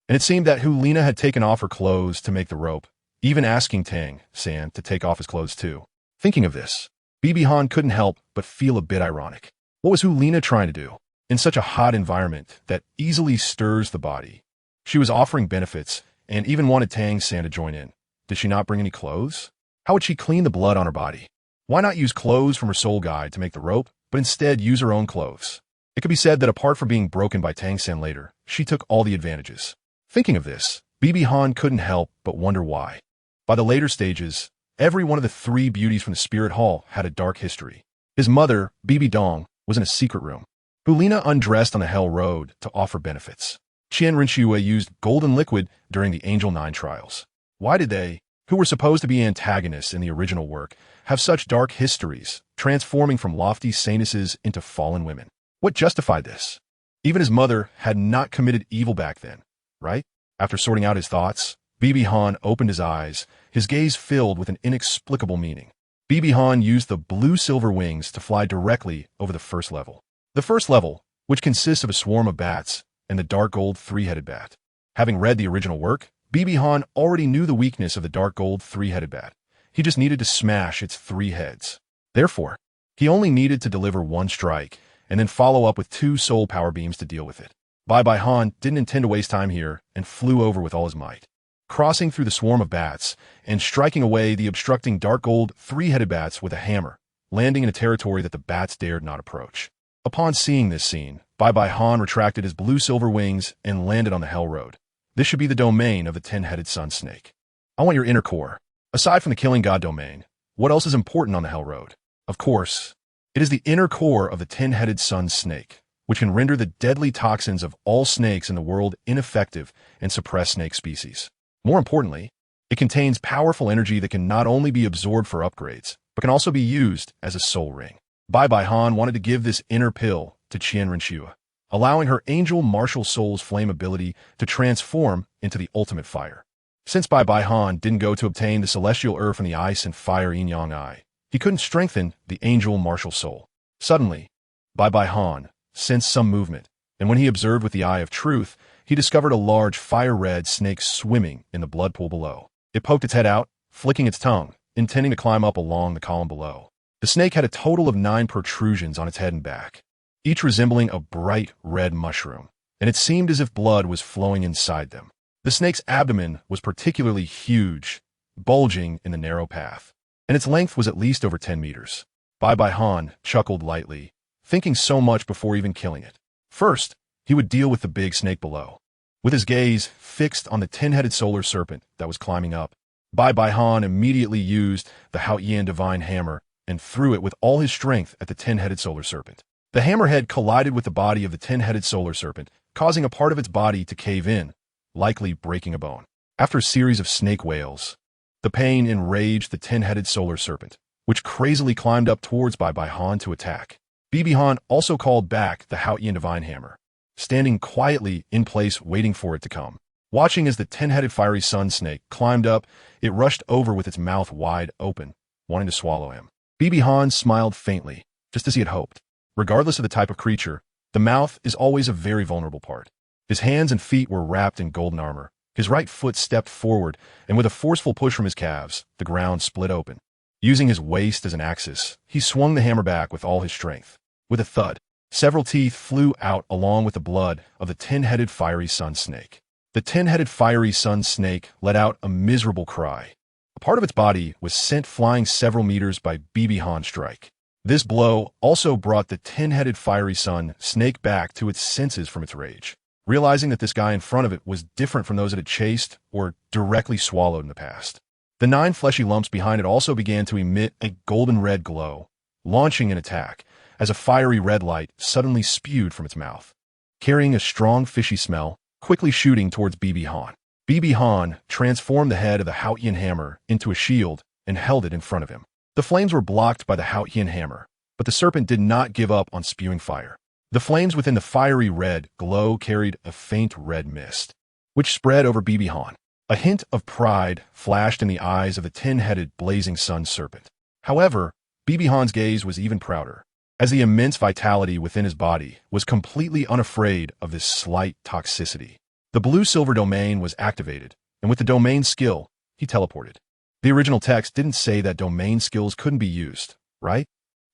and it seemed that Hulina had taken off her clothes to make the rope, even asking Tang San to take off his clothes too. Thinking of this, Bibi Han couldn't help but feel a bit ironic. What was Hulina trying to do? In such a hot environment that easily stirs the body, she was offering benefits and even wanted Tang San to join in. Did she not bring any clothes? How would she clean the blood on her body? Why not use clothes from her soul guide to make the rope, but instead use her own clothes? It could be said that apart from being broken by Tang San later, she took all the advantages. Thinking of this, Bibi Han couldn't help but wonder why. By the later stages, every one of the 3 beauties from the Spirit Hall had a dark history. His mother, Bibi Dong, was in a secret room. Hulina undressed on the Hell Road to offer benefits. Qian Renxue used golden liquid during the Angel 9 trials. Why did they, who were supposed to be antagonists in the original work, have such dark histories, transforming from lofty saintesses into fallen women? What justified this? Even his mother had not committed evil back then, right? After sorting out his thoughts, Bibi Han opened his eyes, his gaze filled with an inexplicable meaning. Bibi Han used the blue-silver wings to fly directly over the first level. The first level, which consists of a swarm of bats and the dark gold 3-headed bat. Having read the original work, Bibi Han already knew the weakness of the dark gold 3-headed bat. He just needed to smash its 3 heads. Therefore, he only needed to deliver 1 strike and then follow up with 2 soul power beams to deal with it. Bai Han didn't intend to waste time here and flew over with all his might, crossing through the swarm of bats and striking away the obstructing dark gold 3-headed bats with a hammer, landing in a territory that the bats dared not approach. Upon seeing this scene, Bai Han retracted his blue-silver wings and landed on the Hell Road. This should be the domain of the 10-headed sun snake. I want your inner core. Aside from the killing god domain, what else is important on the Hell Road? Of course, it is the inner core of the 10-headed sun snake, which can render the deadly toxins of all snakes in the world ineffective and suppress snake species. More importantly, it contains powerful energy that can not only be absorbed for upgrades, but can also be used as a soul ring. Bai Han wanted to give this inner pill to Qian Renxue, allowing her angel martial soul's flame ability to transform into the ultimate fire. Since Bai Han didn't go to obtain the celestial earth from the ice and fire yin-yang eye, he couldn't strengthen the angel martial soul. Suddenly, Bai Han sensed some movement, and when he observed with the eye of truth, he discovered a large fire-red snake swimming in the blood pool below. It poked its head out, flicking its tongue, intending to climb up along the column below. The snake had a total of 9 protrusions on its head and back, each resembling a bright red mushroom, and it seemed as if blood was flowing inside them. The snake's abdomen was particularly huge, bulging in the narrow path. and its length was at least over 10 meters. Bai Han chuckled lightly, thinking so much before even killing it. First, he would deal with the big snake below. With his gaze fixed on the 10-headed solar serpent that was climbing up, Bai Han immediately used the Qian divine hammer and threw it with all his strength at the 10-headed solar serpent. The hammerhead collided with the body of the 10-headed solar serpent, causing a part of its body to cave in, likely breaking a bone. After a series of snake wails, the pain enraged the 10-headed solar serpent, which crazily climbed up towards Bai Han to attack. Han also called back the Qian divine hammer, standing quietly in place waiting for it to come. Watching as the 10-headed fiery sun snake climbed up, it rushed over with its mouth wide open, wanting to swallow him. Han smiled faintly, just as he had hoped. Regardless of the type of creature, the mouth is always a very vulnerable part. His hands and feet were wrapped in golden armor. His right foot stepped forward, and with a forceful push from his calves, the ground split open. Using his waist as an axis, he swung the hammer back with all his strength. With a thud, several teeth flew out along with the blood of the 10-headed fiery sun snake. The 10-headed fiery sun snake let out a miserable cry. A part of its body was sent flying several meters by Han's strike. This blow also brought the 10-headed fiery sun snake back to its senses from its rage, realizing that this guy in front of it was different from those it had chased or directly swallowed in the past. The 9 fleshy lumps behind it also began to emit a golden red glow, launching an attack as a fiery red light suddenly spewed from its mouth, carrying a strong fishy smell, quickly shooting towards Han. Han transformed the head of the Qian hammer into a shield and held it in front of him. The flames were blocked by the Qian hammer, but the serpent did not give up on spewing fire. The flames within the fiery red glow carried a faint red mist, which spread over Han. A hint of pride flashed in the eyes of the 10-headed blazing sun serpent. However, Han's gaze was even prouder, as the immense vitality within his body was completely unafraid of this slight toxicity. The blue-silver domain was activated, and with the domain skill, he teleported. The original text didn't say that domain skills couldn't be used, right?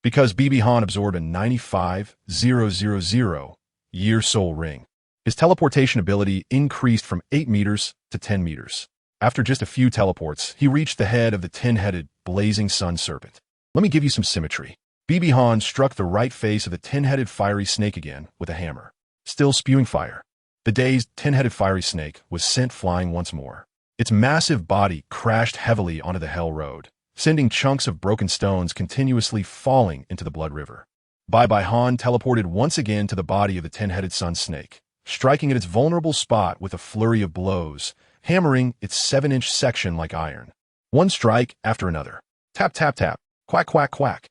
Because Han absorbed a 95,000 year soul ring. His teleportation ability increased from 8 meters to 10 meters. After just a few teleports, he reached the head of the 10-headed blazing sun serpent. Let me give you some symmetry. Han struck the right face of the 10-headed fiery snake again with a hammer, still spewing fire. The dazed 10-headed fiery snake was sent flying once more. Its massive body crashed heavily onto the Hell Road, sending chunks of broken stones continuously falling into the Blood River. Han teleported once again to the body of the 10-headed sun snake, striking at its vulnerable spot with a flurry of blows, hammering its 7-inch section like iron. One strike after another. Tap, tap, tap. Quack, quack, quack.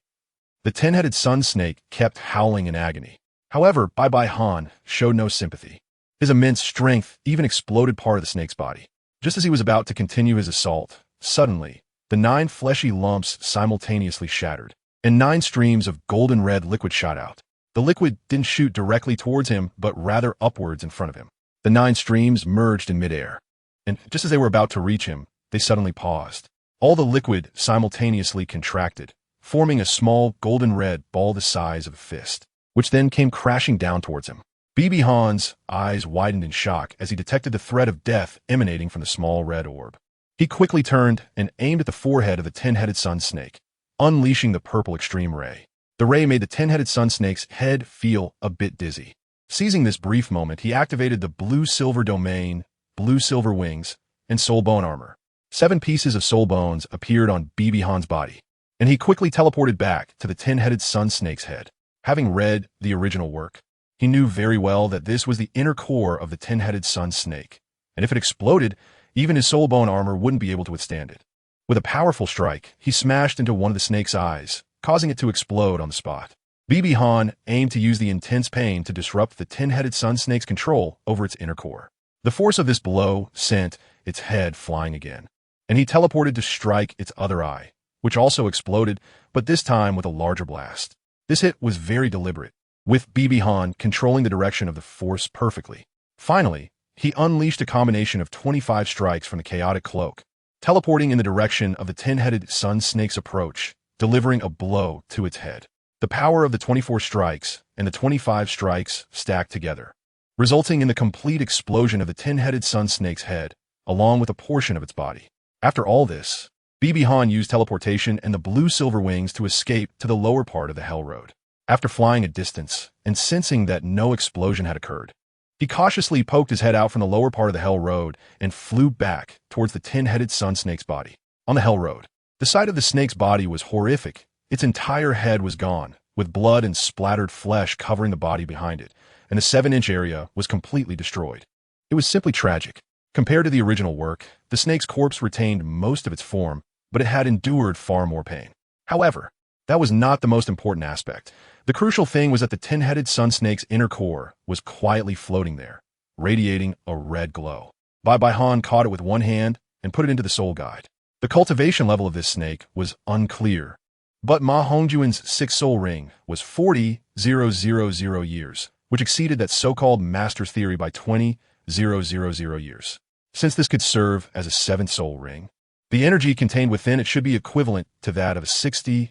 The 10-headed sun snake kept howling in agony. However, Han showed no sympathy. His immense strength even exploded part of the snake's body. Just as he was about to continue his assault, suddenly, the 9 fleshy lumps simultaneously shattered, and 9 streams of golden red liquid shot out. The liquid didn't shoot directly towards him, but rather upwards in front of him. The 9 streams merged in midair, and just as they were about to reach him, they suddenly paused. All the liquid simultaneously contracted, forming a small golden red ball the size of a fist, which then came crashing down towards him. Han's eyes widened in shock as he detected the threat of death emanating from the small red orb. He quickly turned and aimed at the forehead of the 10-headed sun snake, unleashing the purple extreme ray. The ray made the 10-headed sun snake's head feel a bit dizzy. Seizing this brief moment, he activated the blue-silver domain, blue-silver wings, and soul bone armor. 7 pieces of soul bones appeared on Han's body, and he quickly teleported back to the 10-headed sun snake's head. Having read the original work, he knew very well that this was the inner core of the 10-headed sun snake, and if it exploded, even his soul bone armor wouldn't be able to withstand it. With a powerful strike, he smashed into one of the snake's eyes, causing it to explode on the spot. Han aimed to use the intense pain to disrupt the 10-headed sun snake's control over its inner core. The force of this blow sent its head flying again, and he teleported to strike its other eye, which also exploded, but this time with a larger blast. This hit was very deliberate, with Han controlling the direction of the force perfectly. Finally, he unleashed a combination of 25 strikes from the chaotic cloak, teleporting in the direction of the 10-headed sun snake's approach, delivering a blow to its head. The power of the 24 strikes and the 25 strikes stacked together, resulting in the complete explosion of the 10-headed sun snake's head, along with a portion of its body. After all this, BB Han used teleportation and the blue-silver wings to escape to the lower part of the Hell Road. After flying a distance and sensing that no explosion had occurred, he cautiously poked his head out from the lower part of the Hell Road and flew back towards the 10-headed sun snake's body. On the Hell Road, the sight of the snake's body was horrific. Its entire head was gone, with blood and splattered flesh covering the body behind it, and the 7-inch area was completely destroyed. It was simply tragic. Compared to the original work, the snake's corpse retained most of its form, but it had endured far more pain. However, that was not the most important aspect. The crucial thing was that the 10-headed sun snake's inner core was quietly floating there, radiating a red glow. Bai Han caught it with one hand and put it into the soul guide. The cultivation level of this snake was unclear, but Ma Hongjuan's 6th soul ring was 40,000 years, which exceeded that so-called master's theory by 20,000 years. Since this could serve as a 7th soul ring, the energy contained within it should be equivalent to that of a 60,000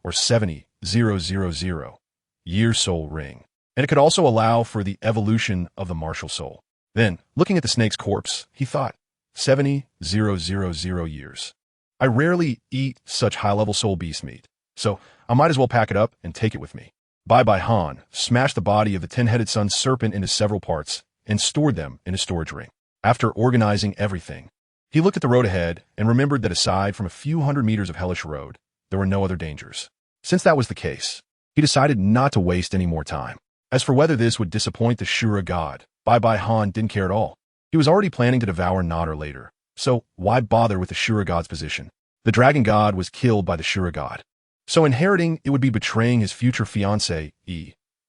or 70,000 year soul ring, and it could also allow for the evolution of the martial soul. Then, looking at the snake's corpse, he thought, 70,000 years. I rarely eat such high-level soul beast meat, so I might as well pack it up and take it with me. Bai Han smashed the body of the 10-headed sun serpent into several parts and stored them in a storage ring. After organizing everything, he looked at the road ahead and remembered that aside from a few hundred meters of hellish road, there were no other dangers. Since that was the case, he decided not to waste any more time. As for whether this would disappoint the Shura god, Bai Han didn't care at all. He was already planning to devour Nodder later, so why bother with the Shura god's position? The dragon god was killed by the Shura god, so inheriting it would be betraying his future fiancée,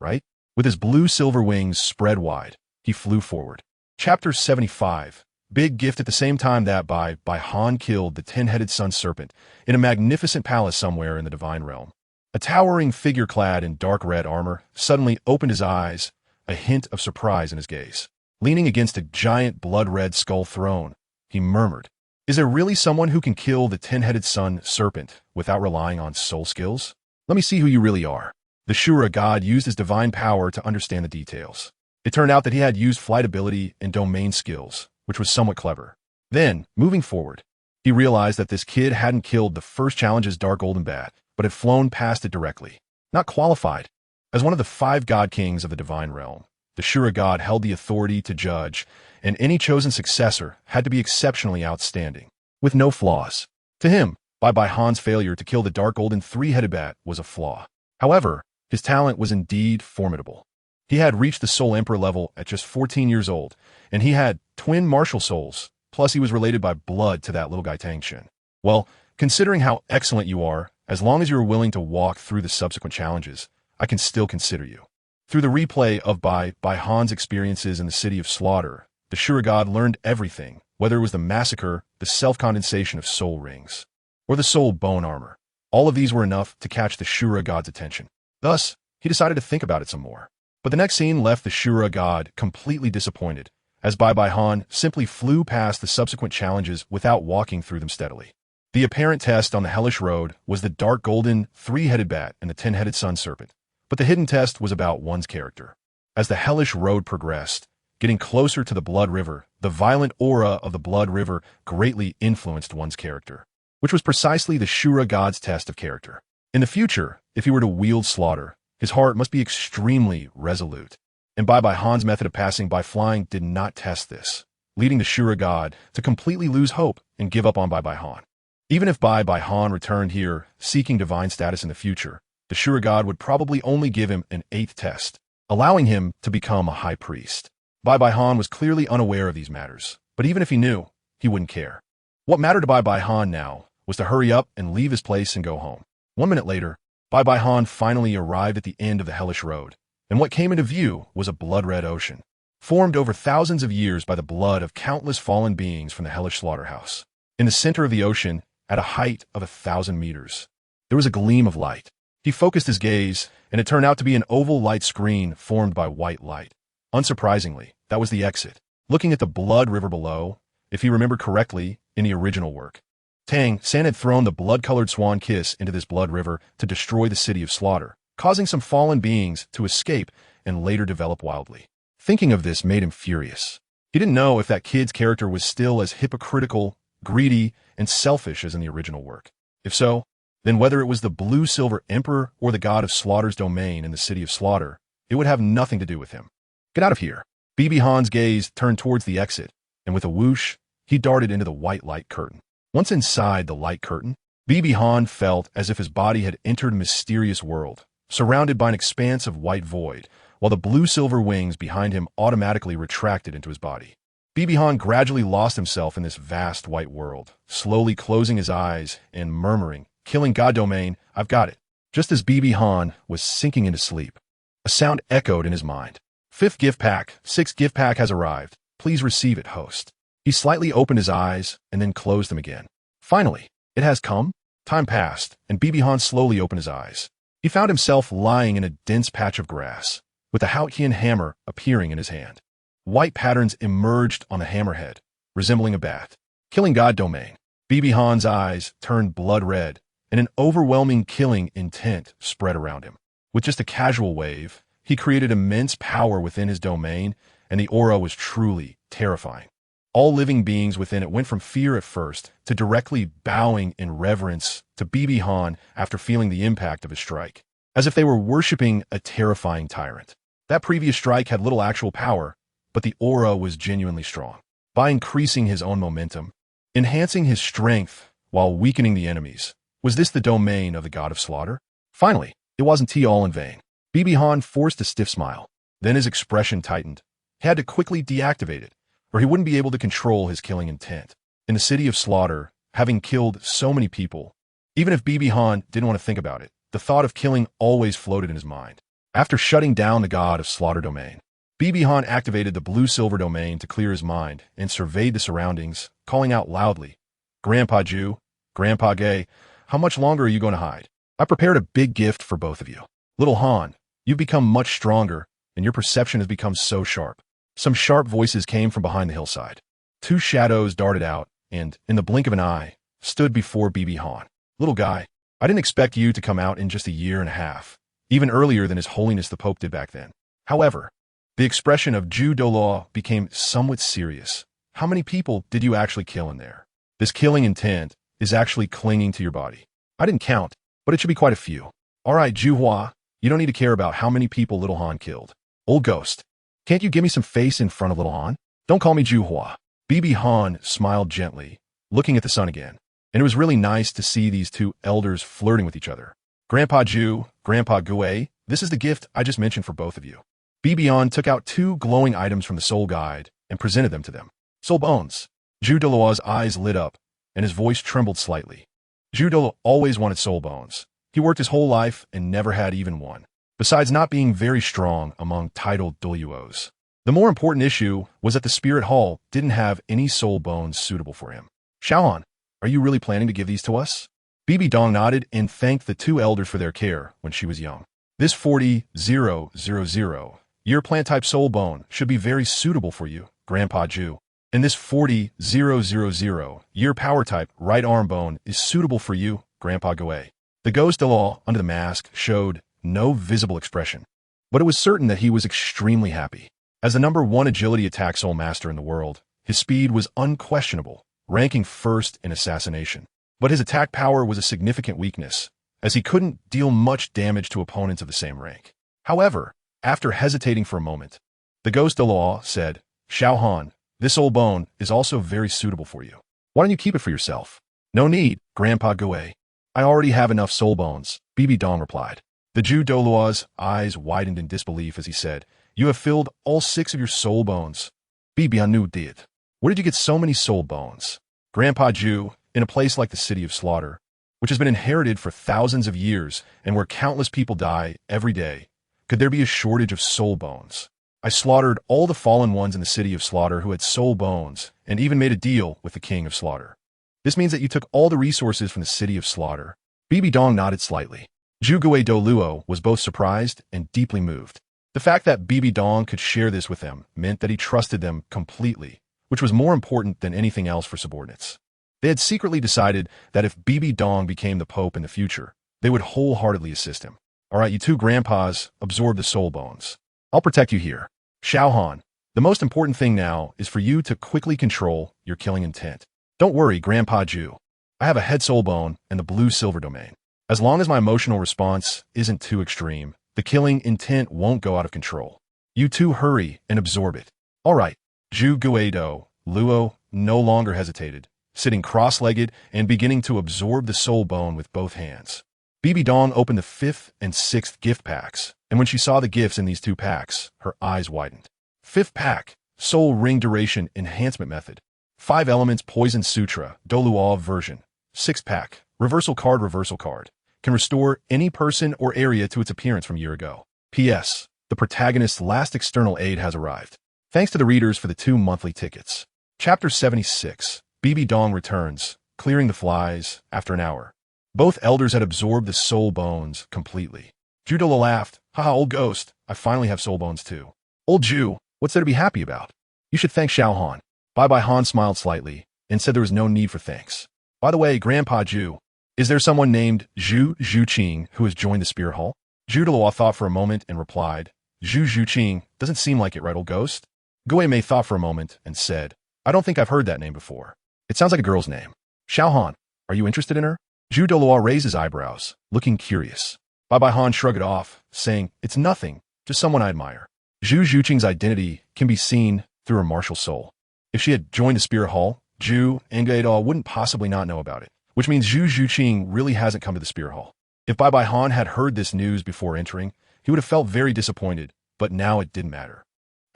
right? With his blue-silver wings spread wide, he flew forward. Chapter 75. Big gift. At the same time that Bai Han killed the 10-headed sun serpent in a magnificent palace somewhere in the divine realm, a towering figure clad in dark red armor suddenly opened his eyes, a hint of surprise in his gaze. Leaning against a giant blood-red skull throne, he murmured, "Is there really someone who can kill the 10-headed sun serpent without relying on soul skills? Let me see who you really are." The Shura god used his divine power to understand the details. It turned out that he had used flight ability and domain skills, which was somewhat clever. Then, moving forward, he realized that this kid hadn't killed the first challenge's dark golden bat, but had flown past it directly. Not qualified. As one of the 5 god kings of the divine realm, the Shura god held the authority to judge, and any chosen successor had to be exceptionally outstanding, with no flaws. To him, Bai Han's failure to kill the dark golden 3-headed bat was a flaw. However, his talent was indeed formidable. He had reached the Soul Emperor level at just 14 years old, and he had twin martial souls, plus he was related by blood to that little guy Tang San. Well, considering how excellent you are, as long as you are willing to walk through the subsequent challenges, I can still consider you. Through the replay of Bai Han's experiences in the City of Slaughter, the Shura god learned everything, whether it was the massacre, the self-condensation of soul rings, or the soul bone armor. All of these were enough to catch the Shura god's attention. Thus, he decided to think about it some more. But the next scene left the Shura god completely disappointed, as Bai Han simply flew past the subsequent challenges without walking through them steadily. The apparent test on the hellish road was the dark golden 3-headed bat and the 10-headed sun serpent, but the hidden test was about one's character. As the hellish road progressed, getting closer to the Blood River, the violent aura of the Blood River greatly influenced one's character, which was precisely the Shura god's test of character. In the future, if he were to wield slaughter, his heart must be extremely resolute, and Bai Han's method of passing by flying did not test this, leading the Shura god to completely lose hope and give up on Bai Han. Even if Bai Han returned here seeking divine status in the future, the Shura god would probably only give him an 8th test, allowing him to become a high priest. Bai Han was clearly unaware of these matters, but even if he knew, he wouldn't care. What mattered to Bai Han now was to hurry up and leave his place and go home. 1 minute later, Bai Han finally arrived at the end of the hellish road, and what came into view was a blood-red ocean, formed over thousands of years by the blood of countless fallen beings from the hellish slaughterhouse. In the center of the ocean, at a height of 1,000 meters, there was a gleam of light. He focused his gaze, and it turned out to be an oval light screen formed by white light. Unsurprisingly, that was the exit. Looking at the blood river below, if he remembered correctly, in the original work, Tang San had thrown the blood-colored swan kiss into this blood river to destroy the City of Slaughter, causing some fallen beings to escape and later develop wildly. Thinking of this made him furious. He didn't know if that kid's character was still as hypocritical greedy, and selfish as in the original work? If so, then whether it was the blue-silver emperor or the god of slaughter's domain in the city of slaughter, it would have nothing to do with him. Get out of here. BB Han's gaze turned towards the exit, and with a whoosh, he darted into the white light curtain. Once inside the light curtain, BB Han felt as if his body had entered a mysterious world, surrounded by an expanse of white void, while the blue-silver wings behind him automatically retracted into his body. BB Han gradually lost himself in this vast white world, slowly closing his eyes and murmuring, "Killing God domain, I've got it." Just as BB Han was sinking into sleep, a sound echoed in his mind. "Fifth gift pack, sixth gift pack has arrived. Please receive it, host." He slightly opened his eyes and then closed them again. Finally, it has come. Time passed, and BB Han slowly opened his eyes. He found himself lying in a dense patch of grass, with the Qian hammer appearing in his hand. White patterns emerged on the hammerhead, resembling a bat. Killing God domain. BB Han's eyes turned blood red, and an overwhelming killing intent spread around him. With just a casual wave, he created immense power within his domain, and the aura was truly terrifying. All living beings within it went from fear at first to directly bowing in reverence to BB Han after feeling the impact of his strike, as if they were worshipping a terrifying tyrant. That previous strike had little actual power, but the aura was genuinely strong. By increasing his own momentum, enhancing his strength while weakening the enemies, was this the domain of the god of slaughter? Finally, it wasn't all in vain. BB Han forced a stiff smile. Then his expression tightened. He had to quickly deactivate it, or he wouldn't be able to control his killing intent. In the city of slaughter, having killed so many people, even if BB Han didn't want to think about it, the thought of killing always floated in his mind. After shutting down the god of slaughter domain, BB Han activated the blue-silver domain to clear his mind and surveyed the surroundings, calling out loudly, "Grandpa Jew, Grandpa Gay, how much longer are you going to hide? I prepared a big gift for both of you. Little Han, you've become much stronger, and your perception has become so sharp." Some sharp voices came from behind the hillside. Two shadows darted out and, in the blink of an eye, stood before BB Han. "Little guy, I didn't expect you to come out in just a year and a half, even earlier than His Holiness the Pope did back then." However, the expression of Ju Douluo became somewhat serious. "How many people did you actually kill in there? This killing intent is actually clinging to your body. I didn't count, but it should be quite a few." "All right, Ju Hua, you don't need to care about how many people Little Han killed. Old ghost, can't you give me some face in front of Little Han? Don't call me Ju Hua." BB Han smiled gently, looking at the sun again, and it was really nice to see these two elders flirting with each other. "Grandpa Ju, Grandpa Gui, this is the gift I just mentioned for both of you." BB Han took out two glowing items from the soul guide and presented them to them. "Soul bones." Ju Douluo's eyes lit up, and his voice trembled slightly. Ju Douluo always wanted soul bones. He worked his whole life and never had even one, besides not being very strong among titled Douluos. The more important issue was that the Spirit Hall didn't have any soul bones suitable for him. "Xiaogang, are you really planning to give these to us?" BB Dong nodded and thanked the two elders for their care when she was young. "This 40,000 year plant-type soul bone should be very suitable for you, Grandpa Ju. And this 40,000 year power-type right arm bone is suitable for you, Grandpa Gui." The ghost Douluo under the mask showed no visible expression, but it was certain that he was extremely happy. As the #1 agility attack soul master in the world, his speed was unquestionable, ranking first in assassination. But his attack power was a significant weakness, as he couldn't deal much damage to opponents of the same rank. However, after hesitating for a moment, the ghost Douluo said, "Xiaogang, this old bone is also very suitable for you. Why don't you keep it for yourself?" "No need, Grandpa Gui. I already have enough soul bones," BB Dong replied. The Ju Douluo's eyes widened in disbelief as he said, "You have filled all 6 of your soul bones." BB Anu did. "Where did you get so many soul bones?" "Grandpa Ju, in a place like the City of Slaughter, which has been inherited for thousands of years and where countless people die every day, could there be a shortage of soul bones? I slaughtered all the fallen ones in the City of Slaughter who had soul bones and even made a deal with the King of Slaughter." "This means that you took all the resources from the City of Slaughter." BB Dong nodded slightly. Ju Gui Douluo was both surprised and deeply moved. The fact that BB Dong could share this with them meant that he trusted them completely, which was more important than anything else for subordinates. They had secretly decided that if BB Dong became the Pope in the future, they would wholeheartedly assist him. "All right, you two grandpas, absorb the soul bones. I'll protect you here. Xiaogang, the most important thing now is for you to quickly control your killing intent. Don't worry, Grandpa Jew. I have a head soul bone and the blue-silver domain. As long as my emotional response isn't too extreme, the killing intent won't go out of control. You two hurry and absorb it. All right. Zhu Guido, Luo, no longer hesitated, sitting cross-legged and beginning to absorb the soul bone with both hands. Bibi Dong opened the 5th and 6th gift packs, and when she saw the gifts in these 2 packs, her eyes widened. 5th pack, Soul Ring Duration Enhancement Method. 5 Elements Poison Sutra, Douluo version. 6th pack, Reversal Card. Can restore any person or area to its appearance from a year ago. P.S. The protagonist's last external aid has arrived. Thanks to the readers for the 2 monthly tickets. Chapter 76. Bibi Dong returns, clearing the flies, after an hour. Both elders had absorbed the soul bones completely. Douluo laughed. Haha, old ghost, I finally have soul bones too. Old Jew, what's there to be happy about? You should thank Xiaogang. Bai Han smiled slightly and said there was no need for thanks. By the way, Grandpa Jew, is there someone named Zhu Zhuqing who has joined the Spirit Hall? Douluo thought for a moment and replied, Zhu Zhuqing, doesn't seem like it, right, old ghost? Gui Mei thought for a moment and said, I don't think I've heard that name before. It sounds like a girl's name. Xiaogang, are you interested in her? Douluo raised his eyebrows, looking curious. Bai Han shrugged it off, saying, it's nothing, just someone I admire. Zhu Zhuqing's identity can be seen through her martial soul. If she had joined the Spirit Hall, Zhu and Guido wouldn't possibly not know about it, which means Zhu Zhuqing really hasn't come to the Spirit Hall. If Bai Han had heard this news before entering, he would have felt very disappointed, but now it didn't matter.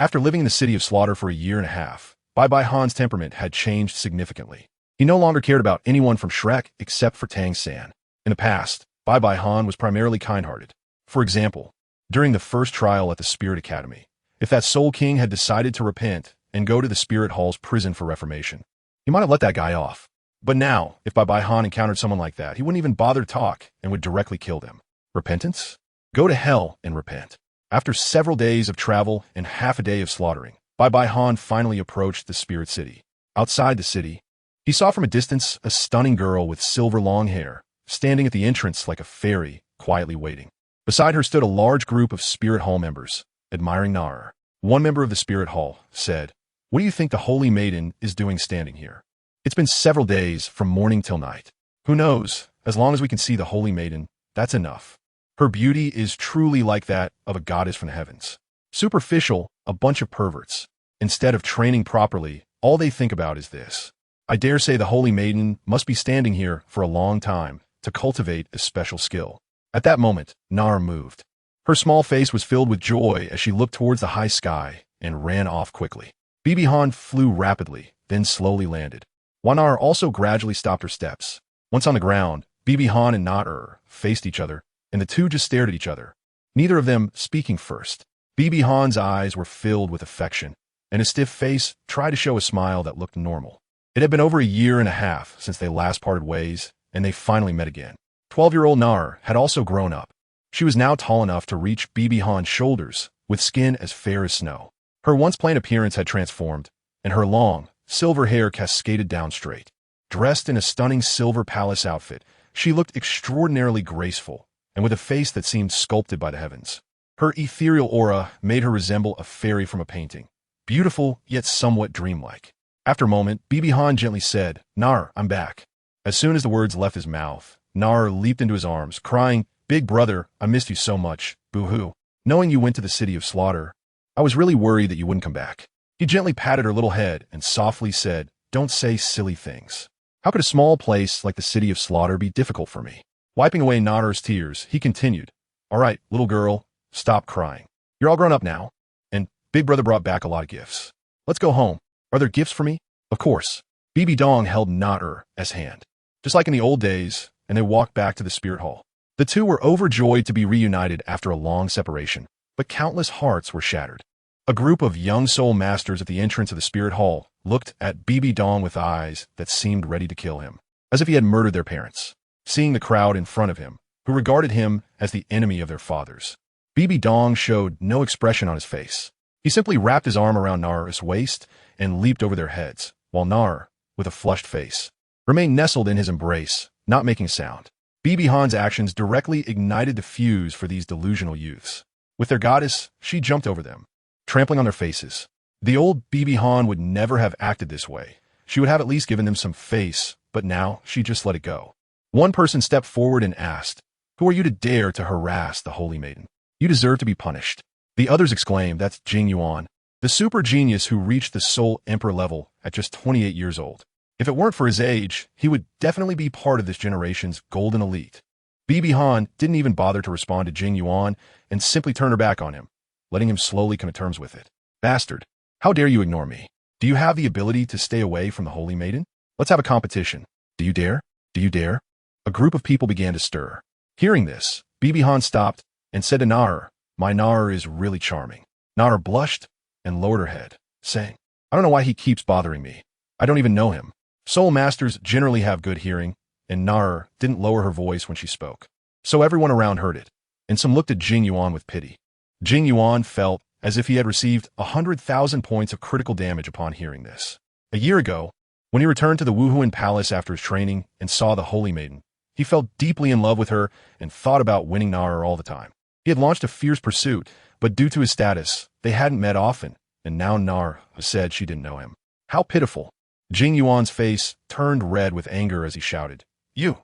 After living in the city of slaughter for a year and a half, Bai Han's temperament had changed significantly. He no longer cared about anyone from Shrek except for Tang San. In the past, Bai Han was primarily kind-hearted. For example, during the first trial at the Spirit Academy, if that Soul King had decided to repent and go to the Spirit Hall's prison for reformation, he might have let that guy off. But now, if Bai Han encountered someone like that, he wouldn't even bother to talk and would directly kill them. Repentance? Go to hell and repent. After several days of travel and half a day of slaughtering, Bai Han finally approached the Spirit City. Outside the city, he saw from a distance a stunning girl with silver long hair, standing at the entrance like a fairy, quietly waiting. Beside her stood a large group of Spirit Hall members, admiring Nar. One member of the Spirit Hall said, What do you think the Holy Maiden is doing standing here? It's been several days from morning till night. Who knows? As long as we can see the Holy Maiden, that's enough. Her beauty is truly like that of a goddess from the heavens. Superficial, a bunch of perverts. Instead of training properly, all they think about is this. I dare say the Holy Maiden must be standing here for a long time to cultivate a special skill. At that moment, Nar moved. Her small face was filled with joy as she looked towards the high sky and ran off quickly. Bibi Han flew rapidly, then slowly landed. Nar also gradually stopped her steps. Once on the ground, Bibi Han and Nar faced each other, and the two just stared at each other, neither of them speaking first. Bibi Han's eyes were filled with affection, and his stiff face tried to show a smile that looked normal. It had been over a year and a half since they last parted ways, and they finally met again. 12-year-old Nar had also grown up. She was now tall enough to reach Bibi Han's shoulders, with skin as fair as snow. Her once plain appearance had transformed, and her long, silver hair cascaded down straight. Dressed in a stunning silver palace outfit, she looked extraordinarily graceful, and with a face that seemed sculpted by the heavens. Her ethereal aura made her resemble a fairy from a painting, beautiful yet somewhat dreamlike. After a moment, Bibi Han gently said, Nar, I'm back. As soon as the words left his mouth, Nar leaped into his arms, crying, Big brother, I missed you so much, boo-hoo. Knowing you went to the city of slaughter, I was really worried that you wouldn't come back. He gently patted her little head and softly said, Don't say silly things. How could a small place like the city of slaughter be difficult for me? Wiping away Nar's tears, he continued, All right, little girl, stop crying. You're all grown up now, and Big brother brought back a lot of gifts. Let's go home. Are there gifts for me? Of course. Bibi Dong held Nar-Er's hand, just like in the old days, and they walked back to the Spirit Hall. The two were overjoyed to be reunited after a long separation, but countless hearts were shattered. A group of young soul masters at the entrance of the Spirit Hall looked at Bibi Dong with eyes that seemed ready to kill him, as if he had murdered their parents. Seeing the crowd in front of him, who regarded him as the enemy of their fathers, Bibi Dong showed no expression on his face. He simply wrapped his arm around Nar's waist and leaped over their heads, while Nar, with a flushed face, remained nestled in his embrace, not making a sound. Bibi Han's actions directly ignited the fuse for these delusional youths. With their goddess, she jumped over them, trampling on their faces. The old Bibi Han would never have acted this way, she would have at least given them some face, but now she just let it go. One person stepped forward and asked, "Who are you to dare to harass the Holy Maiden? You deserve to be punished." The others exclaimed, "That's Jing Yuan, the super genius who reached the Soul Emperor level at just 28 years old. If it weren't for his age, he would definitely be part of this generation's golden elite." Bibi Han didn't even bother to respond to Jing Yuan and simply turned her back on him, letting him slowly come to terms with it. "Bastard, how dare you ignore me? Do you have the ability to stay away from the Holy Maiden? Let's have a competition. Do you dare? Do you dare?" A group of people began to stir. Hearing this, Bibi Han stopped and said to Naher, "My Naher is really charming." Naher blushed and lowered her head, saying, "I don't know why he keeps bothering me. I don't even know him." Soul Masters generally have good hearing, and Naher didn't lower her voice when she spoke. So everyone around heard it, and some looked at Jing Yuan with pity. Jing Yuan felt as if he had received 100,000 points of critical damage upon hearing this. A year ago, when he returned to the Wuhuan Palace after his training and saw the Holy Maiden, he felt deeply in love with her and thought about winning Naher all the time. He had launched a fierce pursuit, but due to his status, they hadn't met often, and now Naher said she didn't know him. How pitiful. Jing Yuan's face turned red with anger as he shouted, "Do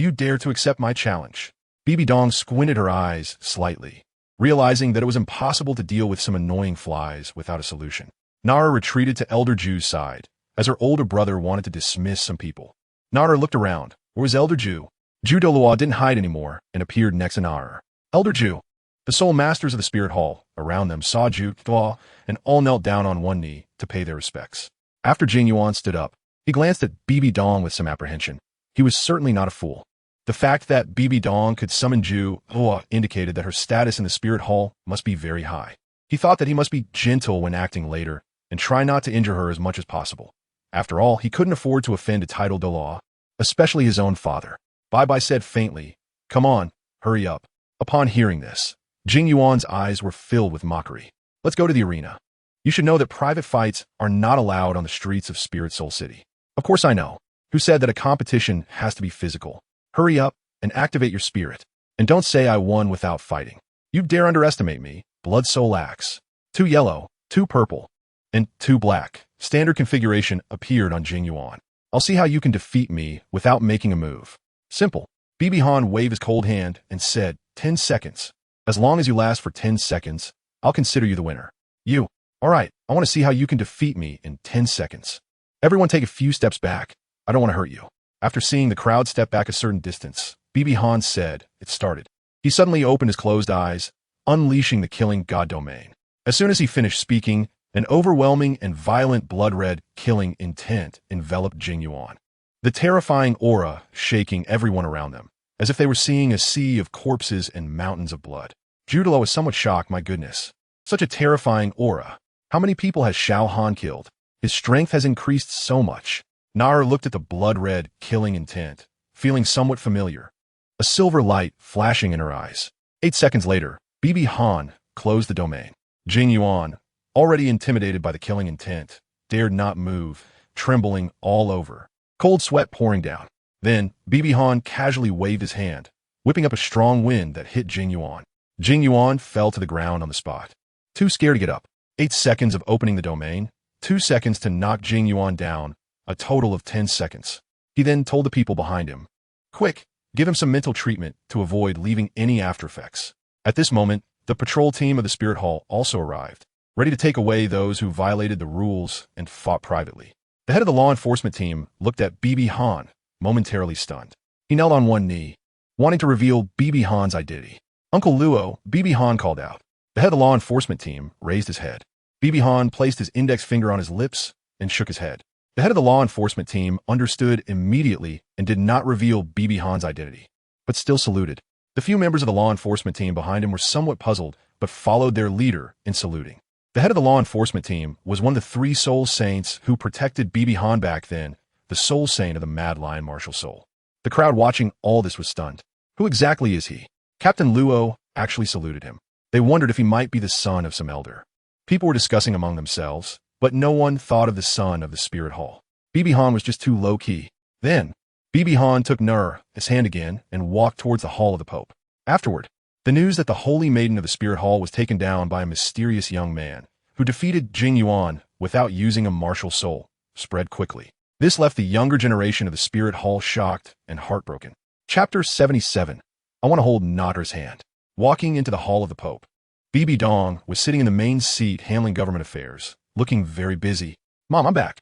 you dare to accept my challenge?" Bibi Dong squinted her eyes slightly, realizing that it was impossible to deal with some annoying flies without a solution. Naher retreated to Elder Ju's side, as her older brother wanted to dismiss some people. Naher looked around. Where was Elder Ju? Ju Douluo didn't hide anymore and appeared next to Naher. "Elder Ju." The Soul Masters of the Spirit Hall around them saw Ju Douluo and all knelt down on one knee to pay their respects. After Jing Yuan stood up, he glanced at Bibi Dong with some apprehension. He was certainly not a fool. The fact that Bibi Dong could summon Ju Douluo indicated that her status in the Spirit Hall must be very high. He thought that he must be gentle when acting later and try not to injure her as much as possible. After all, he couldn't afford to offend a titled Douluo, especially his own father. Bai said faintly, "Come on, hurry up." Upon hearing this, Jing Yuan's eyes were filled with mockery. "Let's go to the arena. You should know that private fights are not allowed on the streets of Spirit Soul City." "Of course I know. Who said that a competition has to be physical? Hurry up and activate your spirit. And don't say I won without fighting. You dare underestimate me, Blood Soul Axe. 2 yellow, 2 purple, and 2 black. Standard configuration appeared on Jing Yuan. "I'll see how you can defeat me without making a move. Simple." Bibi Han waved his cold hand and said, 10 seconds. As long as you last for 10 seconds, I'll consider you the winner. "You. All right, I want to see how you can defeat me in 10 seconds. Everyone take a few steps back. I don't want to hurt you." After seeing the crowd step back a certain distance, Bibi Han said, "It started." He suddenly opened his closed eyes, unleashing the killing god domain. As soon as he finished speaking, an overwhelming and violent blood-red killing intent enveloped Jing Yuan. The terrifying aura shaking everyone around them, as if they were seeing a sea of corpses and mountains of blood. Ju Douluo was somewhat shocked. My goodness. Such a terrifying aura. How many people has Xiaogang killed? His strength has increased so much. Naher looked at the blood-red killing intent, feeling somewhat familiar. A silver light flashing in her eyes. 8 seconds later, Bibi Han closed the domain. Jing Yuan, already intimidated by the killing intent, dared not move, trembling all over, cold sweat pouring down. Then, Bibi Han casually waved his hand, whipping up a strong wind that hit Jing Yuan. Jing Yuan fell to the ground on the spot. Too scared to get up. 8 seconds of opening the domain, 2 seconds to knock Jing Yuan down, a total of 10 seconds. He then told the people behind him, "Quick, give him some mental treatment to avoid leaving any after effects." At this moment, the patrol team of the Spirit Hall also arrived, ready to take away those who violated the rules and fought privately. The head of the law enforcement team looked at Bibi Han, momentarily stunned. He knelt on one knee, wanting to reveal Bibi Han's identity. "Uncle Luo," Bibi Han called out. The head of the law enforcement team raised his head. Bibi Han placed his index finger on his lips and shook his head. The head of the law enforcement team understood immediately and did not reveal Bibi Han's identity, but still saluted. The few members of the law enforcement team behind him were somewhat puzzled, but followed their leader in saluting. The head of the law enforcement team was one of the 3 soul saints who protected Bibi Han back then, the soul saint of the Mad Lion Martial Soul. The crowd watching all this was stunned. Who exactly is he? Captain Luo actually saluted him. They wondered if he might be the son of some elder. People were discussing among themselves, but no one thought of the son of the Spirit Hall. Bibi Han was just too low-key. Then, Bibi Han took his hand again and walked towards the Hall of the Pope. Afterward, the news that the Holy Maiden of the Spirit Hall was taken down by a mysterious young man who defeated Jing Yuan without using a martial soul spread quickly. This left the younger generation of the Spirit Hall shocked and heartbroken. Chapter 77. I want to hold Nader's hand. Walking into the Hall of the Pope, Bibi Dong was sitting in the main seat handling government affairs, looking very busy. Mom, I'm back.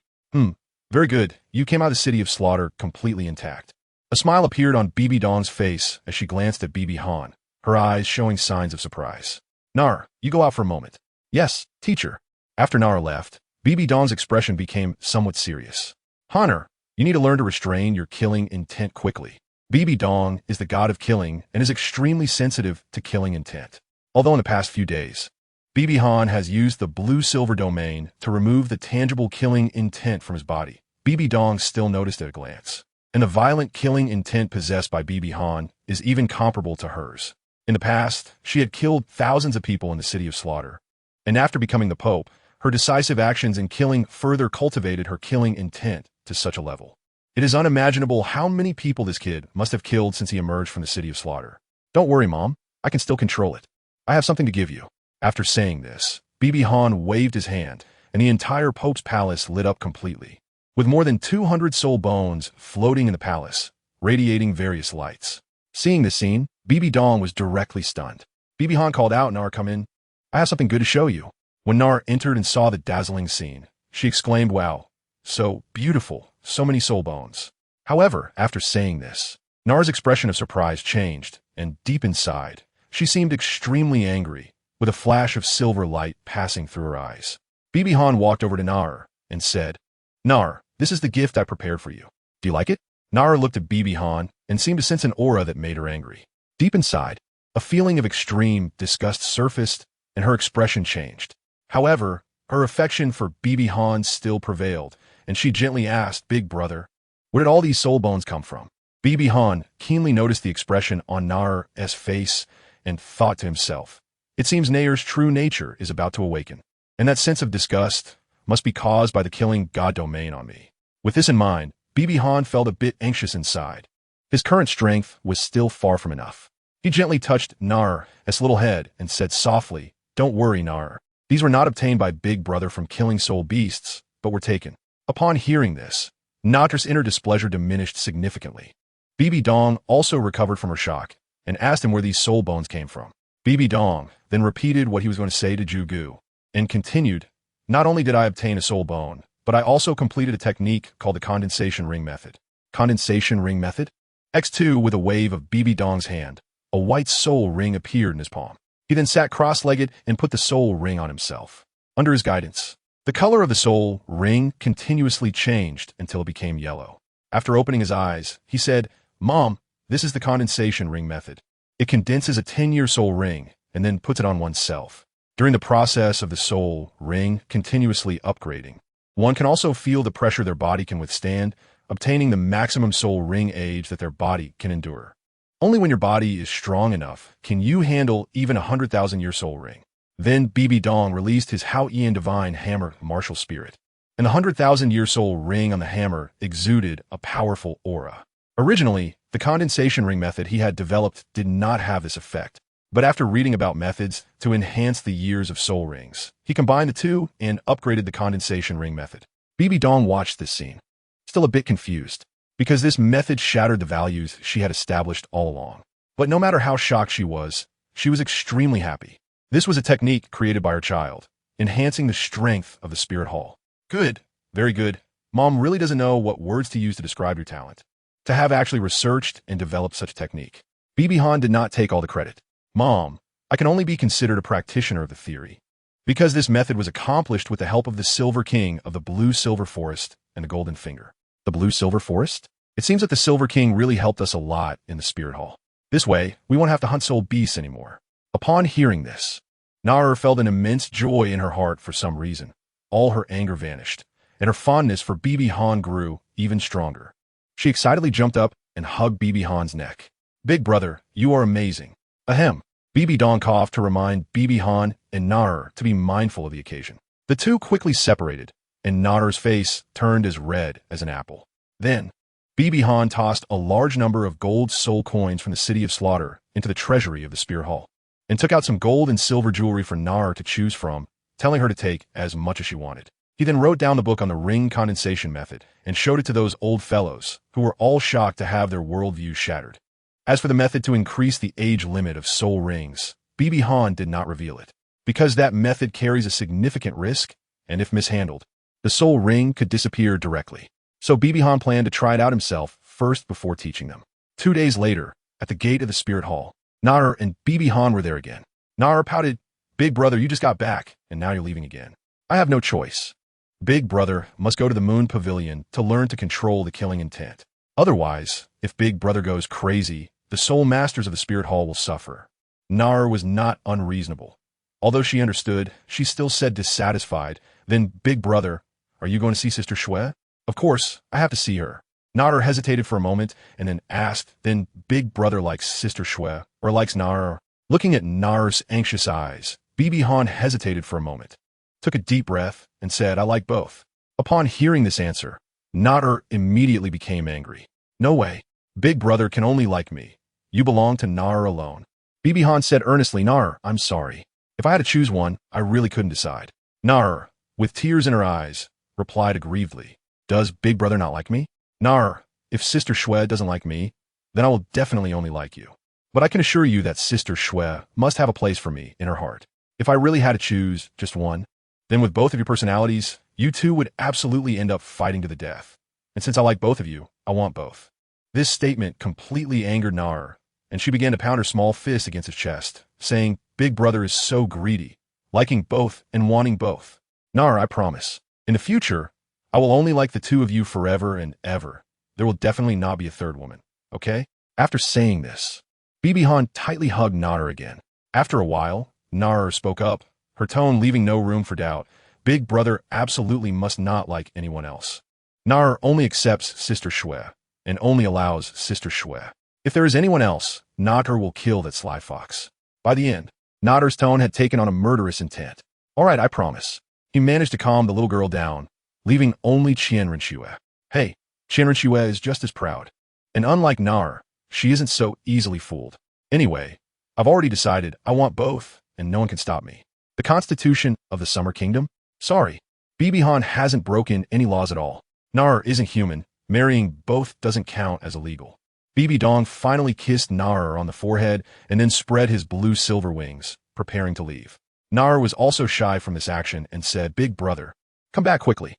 Very good. You came out of the city of slaughter completely intact. A smile appeared on Bibi Dong's face as she glanced at Bibi Han, her eyes showing signs of surprise. Nar, you go out for a moment. Yes, teacher. After Nar left, Bibi Dong's expression became somewhat serious. Honor, you need to learn to restrain your killing intent quickly. Bibi Dong is the god of killing and is extremely sensitive to killing intent. Although in the past few days, Bibi Han has used the blue-silver domain to remove the tangible killing intent from his body, Bibi Dong still noticed at a glance. And the violent killing intent possessed by Bibi Han is even comparable to hers. In the past, she had killed thousands of people in the city of slaughter. And after becoming the Pope, her decisive actions in killing further cultivated her killing intent to such a level. It is unimaginable how many people this kid must have killed since he emerged from the city of slaughter. Don't worry, Mom. I can still control it. I have something to give you. After saying this, Bibi Han waved his hand, and the entire Pope's palace lit up completely, with more than 200 soul bones floating in the palace, radiating various lights. Seeing this scene, Bibi Dong was directly stunned. Bibi Han called out, Nar, come in. I have something good to show you. When Nar entered and saw the dazzling scene, she exclaimed, wow, so beautiful. So many soul bones. However, after saying this, Nar's expression of surprise changed, and deep inside, she seemed extremely angry, with a flash of silver light passing through her eyes. Bibi Han walked over to Nar and said, Nar, this is the gift I prepared for you. Do you like it? Nar looked at Bibi Han and seemed to sense an aura that made her angry. Deep inside, a feeling of extreme disgust surfaced, and her expression changed. However, her affection for Bibi Han still prevailed, and she gently asked, Big brother, where did all these soul bones come from? Bibi Han keenly noticed the expression on Nar's face and thought to himself, it seems Nair's true nature is about to awaken, and that sense of disgust must be caused by the killing god domain on me. With this in mind, Bibi Han felt a bit anxious inside. His current strength was still far from enough. He gently touched Nar's little head and said softly, Don't worry, Nar. These were not obtained by Big Brother from killing soul beasts, but were taken. Upon hearing this, Nar's inner displeasure diminished significantly. Bibi Dong also recovered from her shock and asked him where these soul bones came from. Bibi Dong then repeated what he was going to say to Zhu Gu and continued, Not only did I obtain a soul bone, but I also completed a technique called the condensation ring method. Condensation ring method? X2 with a wave of Bibi Dong's hand, a white soul ring appeared in his palm. He then sat cross-legged and put the soul ring on himself. Under his guidance, the color of the soul ring continuously changed until it became yellow. After opening his eyes, he said, Mom, this is the condensation ring method. It condenses a 10-year soul ring and then puts it on oneself. During the process of the soul ring continuously upgrading, one can also feel the pressure their body can withstand, obtaining the maximum soul ring age that their body can endure. Only when your body is strong enough can you handle even a 100,000-year soul ring. Then Bibi Dong released his Qian divine hammer martial spirit, and the 100,000-year soul ring on the hammer exuded a powerful aura. Originally, the condensation ring method he had developed did not have this effect, but after reading about methods to enhance the years of soul rings, he combined the two and upgraded the condensation ring method. Bibi Dong watched this scene, still a bit confused, because this method shattered the values she had established all along. But no matter how shocked she was extremely happy. This was a technique created by her child, enhancing the strength of the Spirit Hall. Good, very good. Mom really doesn't know what words to use to describe your talent. To have actually researched and developed such a technique. Bibi Han did not take all the credit. Mom, I can only be considered a practitioner of the theory, because this method was accomplished with the help of the Silver King of the Blue Silver Forest and the Golden Finger. The Blue Silver Forest? It seems that the Silver King really helped us a lot in the Spirit Hall. This way, we won't have to hunt soul beasts anymore. Upon hearing this, Nar felt an immense joy in her heart for some reason. All her anger vanished, and her fondness for Bibi Han grew even stronger. She excitedly jumped up and hugged Bibi Han's neck. Big brother, you are amazing. Ahem. Bibi Dong coughed to remind Bibi Han and Nar to be mindful of the occasion. The two quickly separated, and Nar's face turned as red as an apple. Then, Bibi Han tossed a large number of gold soul coins from the city of slaughter into the treasury of the Spirit Hall, and took out some gold and silver jewelry for Nar to choose from, telling her to take as much as she wanted. He then wrote down the book on the ring condensation method and showed it to those old fellows, who were all shocked to have their worldviews shattered. As for the method to increase the age limit of soul rings, Bibi Han did not reveal it, because that method carries a significant risk, and if mishandled, the soul ring could disappear directly. So Bibi Han planned to try it out himself first before teaching them. 2 days later, at the gate of the spirit hall, Nar and Bibi Han were there again. Nar pouted, "Big brother, you just got back, and now you're leaving again. I have no choice. Big brother must go to the moon pavilion to learn to control the killing intent. Otherwise, if Big brother goes crazy, the soul masters of the spirit hall will suffer." Nar was not unreasonable. Although she understood, she still said dissatisfied, "Then, Big brother, are you going to see Sister Shui?" "Of course, I have to see her." Nar hesitated for a moment and then asked, "Then Big brother likes Sister Shui or likes Nar?" Looking at Nar's anxious eyes, Bibi Han hesitated for a moment, took a deep breath, and said, "I like both." Upon hearing this answer, Nar immediately became angry. "No way. Big brother can only like me. You belong to Nar alone." Bibi Han said earnestly, "Nar, I'm sorry. If I had to choose one, I really couldn't decide." Nar, with tears in her eyes, replied aggrievedly, "Does Big brother not like me?" "Nar, if Sister Shui doesn't like me, then I will definitely only like you. But I can assure you that Sister Shui must have a place for me in her heart. If I really had to choose just one, then with both of your personalities, you two would absolutely end up fighting to the death. And since I like both of you, I want both." This statement completely angered Nar, and she began to pound her small fist against his chest, saying, "Big brother is so greedy, liking both and wanting both. Nar, I promise. In the future, I will only like the two of you forever and ever. There will definitely not be a third woman, okay?" After saying this, Bibi Han tightly hugged Nar again. After a while, Nar spoke up, her tone leaving no room for doubt. "Big brother absolutely must not like anyone else. Nar only accepts Sister Shui, and only allows Sister Shui. If there is anyone else, Nar will kill that sly fox." By the end, Nar's tone had taken on a murderous intent. "All right, I promise." He managed to calm the little girl down, leaving only Qian Renxue. Hey, Qian Renxue is just as proud. And unlike Nar, she isn't so easily fooled. "Anyway, I've already decided I want both, and no one can stop me. The constitution of the Summer Kingdom? Sorry, Bibi Han hasn't broken any laws at all. Nar isn't human. Marrying both doesn't count as illegal." Bibi Dong finally kissed Nar on the forehead and then spread his blue-silver wings, preparing to leave. Nar was also shy from this action and said, "Big brother, come back quickly."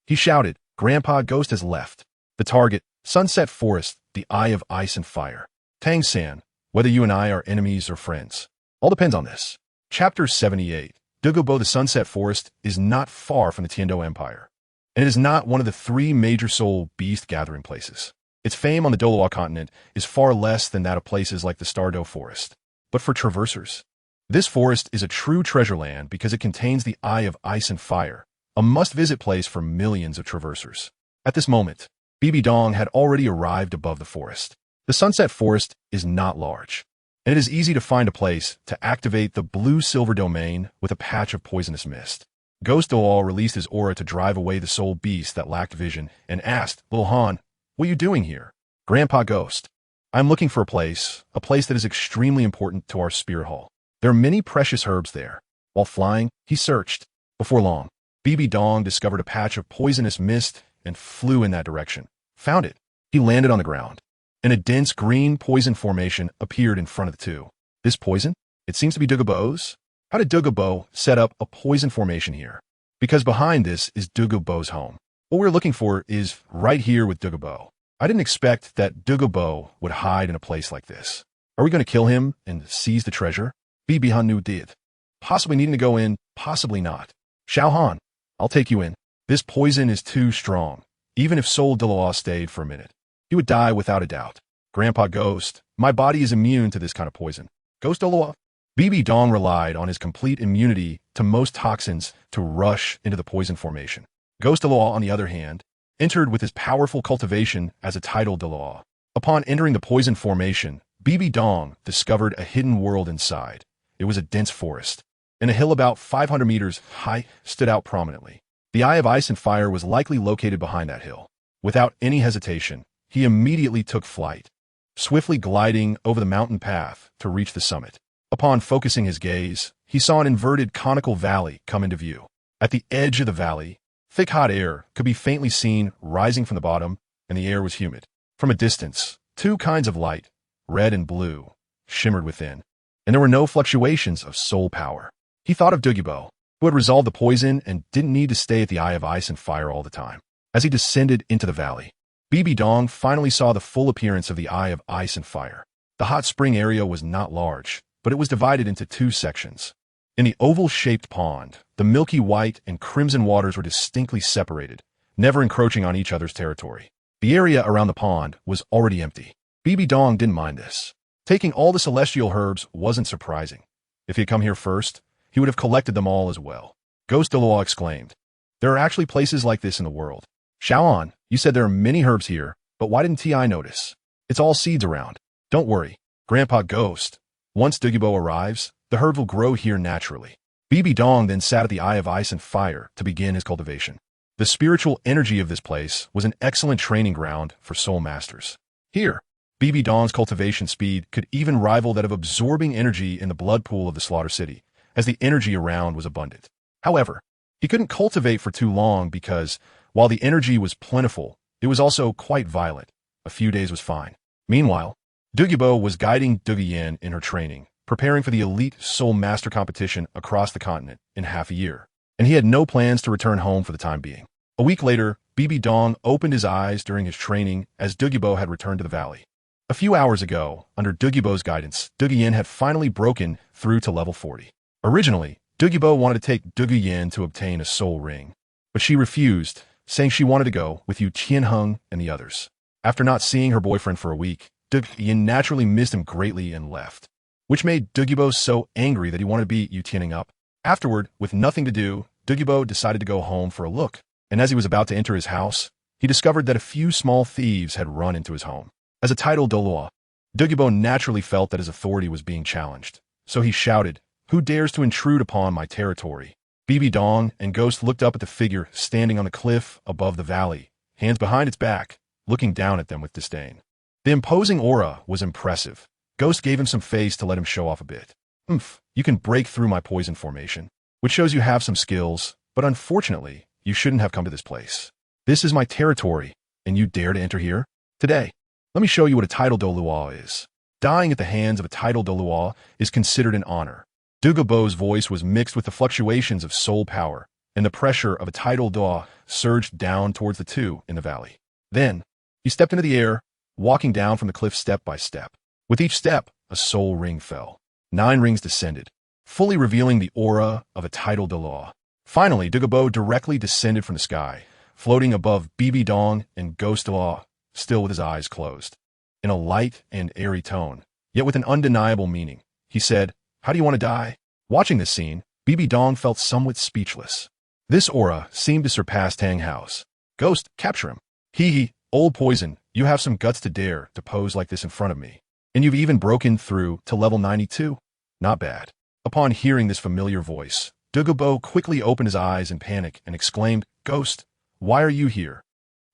He shouted, "Grandpa Ghost has left. The target, Sunset Forest, the Eye of Ice and Fire. Tang San, whether you and I are enemies or friends. All depends on this." Chapter 78. Douluo the Sunset Forest is not far from the Tiando Empire, and it is not one of the 3 major soul beast gathering places. Its fame on the Douluo Continent is far less than that of places like the Stardo Forest. But for traversers, this forest is a true treasure land because it contains the Eye of Ice and Fire, a must-visit place for millions of traversers. At this moment, Bibi Dong had already arrived above the forest. The Sunset Forest is not large, and it is easy to find a place to activate the blue-silver domain with a patch of poisonous mist. Ghost Douluo released his aura to drive away the soul beast that lacked vision and asked, "Little Han, what are you doing here?" "Grandpa Ghost, I'm looking for a place that is extremely important to our spirit hall. There are many precious herbs there." While flying, he searched. Before long, Bibi Dong discovered a patch of poisonous mist and flew in that direction. Found it. He landed on the ground, and a dense green poison formation appeared in front of the two. This poison? It seems to be Douluo's. How did Douluo set up a poison formation here? Because behind this is Douluo's home. What we're looking for is right here with Douluo. I didn't expect that Douluo would hide in a place like this. Are we going to kill him and seize the treasure? Bibi Han did. Possibly needing to go in, possibly not. Xiaogang, I'll take you in. This poison is too strong. Even if Soul Douluo stayed for a minute, he would die without a doubt. Grandpa Ghost, my body is immune to this kind of poison. Ghost Douluo? Bibi Dong relied on his complete immunity to most toxins to rush into the poison formation. Ghost Douluo, on the other hand, entered with his powerful cultivation as a tidal Douluo. Upon entering the poison formation, Bibi Dong discovered a hidden world inside. It was a dense forest, and a hill about 500 meters high stood out prominently. The Eye of Ice and Fire was likely located behind that hill. Without any hesitation, he immediately took flight, swiftly gliding over the mountain path to reach the summit. Upon focusing his gaze, he saw an inverted conical valley come into view. At the edge of the valley, thick hot air could be faintly seen rising from the bottom, and the air was humid. From a distance, two kinds of light, red and blue, shimmered within, and there were no fluctuations of soul power. He thought of Douluo, who had resolved the poison and didn't need to stay at the Eye of Ice and Fire all the time. As he descended into the valley, Bibi Dong finally saw the full appearance of the Eye of Ice and Fire. The hot spring area was not large, but it was divided into two sections. In the oval-shaped pond, the milky white and crimson waters were distinctly separated, never encroaching on each other's territory. The area around the pond was already empty. Bibi Dong didn't mind this. Taking all the celestial herbs wasn't surprising. If he had come here first, he would have collected them all as well. Ghost Douluo exclaimed, "There are actually places like this in the world. Xiaogang, you said there are many herbs here, but why didn't I notice? It's all seeds around. Don't worry, Grandpa Ghost. Once Douluo arrives, the herbs will grow here naturally." Bibi Dong then sat at the Eye of Ice and Fire to begin his cultivation. The spiritual energy of this place was an excellent training ground for soul masters. Here, Bibi Dong's cultivation speed could even rival that of absorbing energy in the blood pool of the Slaughter City, as the energy around was abundant. However, he couldn't cultivate for too long because, while the energy was plentiful, it was also quite violent. A few days was fine. Meanwhile, Douluo was guiding Qian in her training, preparing for the elite soul master competition across the continent in half a year, and he had no plans to return home for the time being. A week later, Bibi Dong opened his eyes during his training as Douluo had returned to the valley. A few hours ago, under Douluo's guidance, Qian had finally broken through to level 40. Originally, Douluo wanted to take Qian to obtain a soul ring, but she refused, saying she wanted to go with Qian and the others. After not seeing her boyfriend for a week, Qian naturally missed him greatly and left, which made Douluo so angry that he wanted to beat Qian up. Afterward, with nothing to do, Douluo decided to go home for a look, and as he was about to enter his house, he discovered that a few small thieves had run into his home. As a titled Douluo, Douluo naturally felt that his authority was being challenged, so he shouted, "Who dares to intrude upon my territory?" Bibi Dong and Ghost looked up at the figure standing on the cliff above the valley, hands behind its back, looking down at them with disdain. The imposing aura was impressive. Ghost gave him some face to let him show off a bit. You can break through my poison formation, which shows you have some skills, but unfortunately, you shouldn't have come to this place. This is my territory, and you dare to enter here? Today, let me show you what a titled Douluo is. Dying at the hands of a titled Douluo is considered an honor. Douluo's voice was mixed with the fluctuations of soul power, and the pressure of a titled Douluo surged down towards the two in the valley. Then, he stepped into the air, walking down from the cliff step by step. With each step, a soul ring fell. 9 rings descended, fully revealing the aura of a titled Douluo. Finally, Douluo directly descended from the sky, floating above Bibi Dong and Ghost Douluo, still with his eyes closed. In a light and airy tone, yet with an undeniable meaning, he said, "How do you want to die?" Watching this scene, Bibi Dong felt somewhat speechless. This aura seemed to surpass Tang Hao's. "Ghost, capture him." Hee, old poison, you have some guts to dare to pose like this in front of me. And you've even broken through to level 92? Not bad. Upon hearing this familiar voice, Douluo quickly opened his eyes in panic and exclaimed, "Ghost, why are you here?"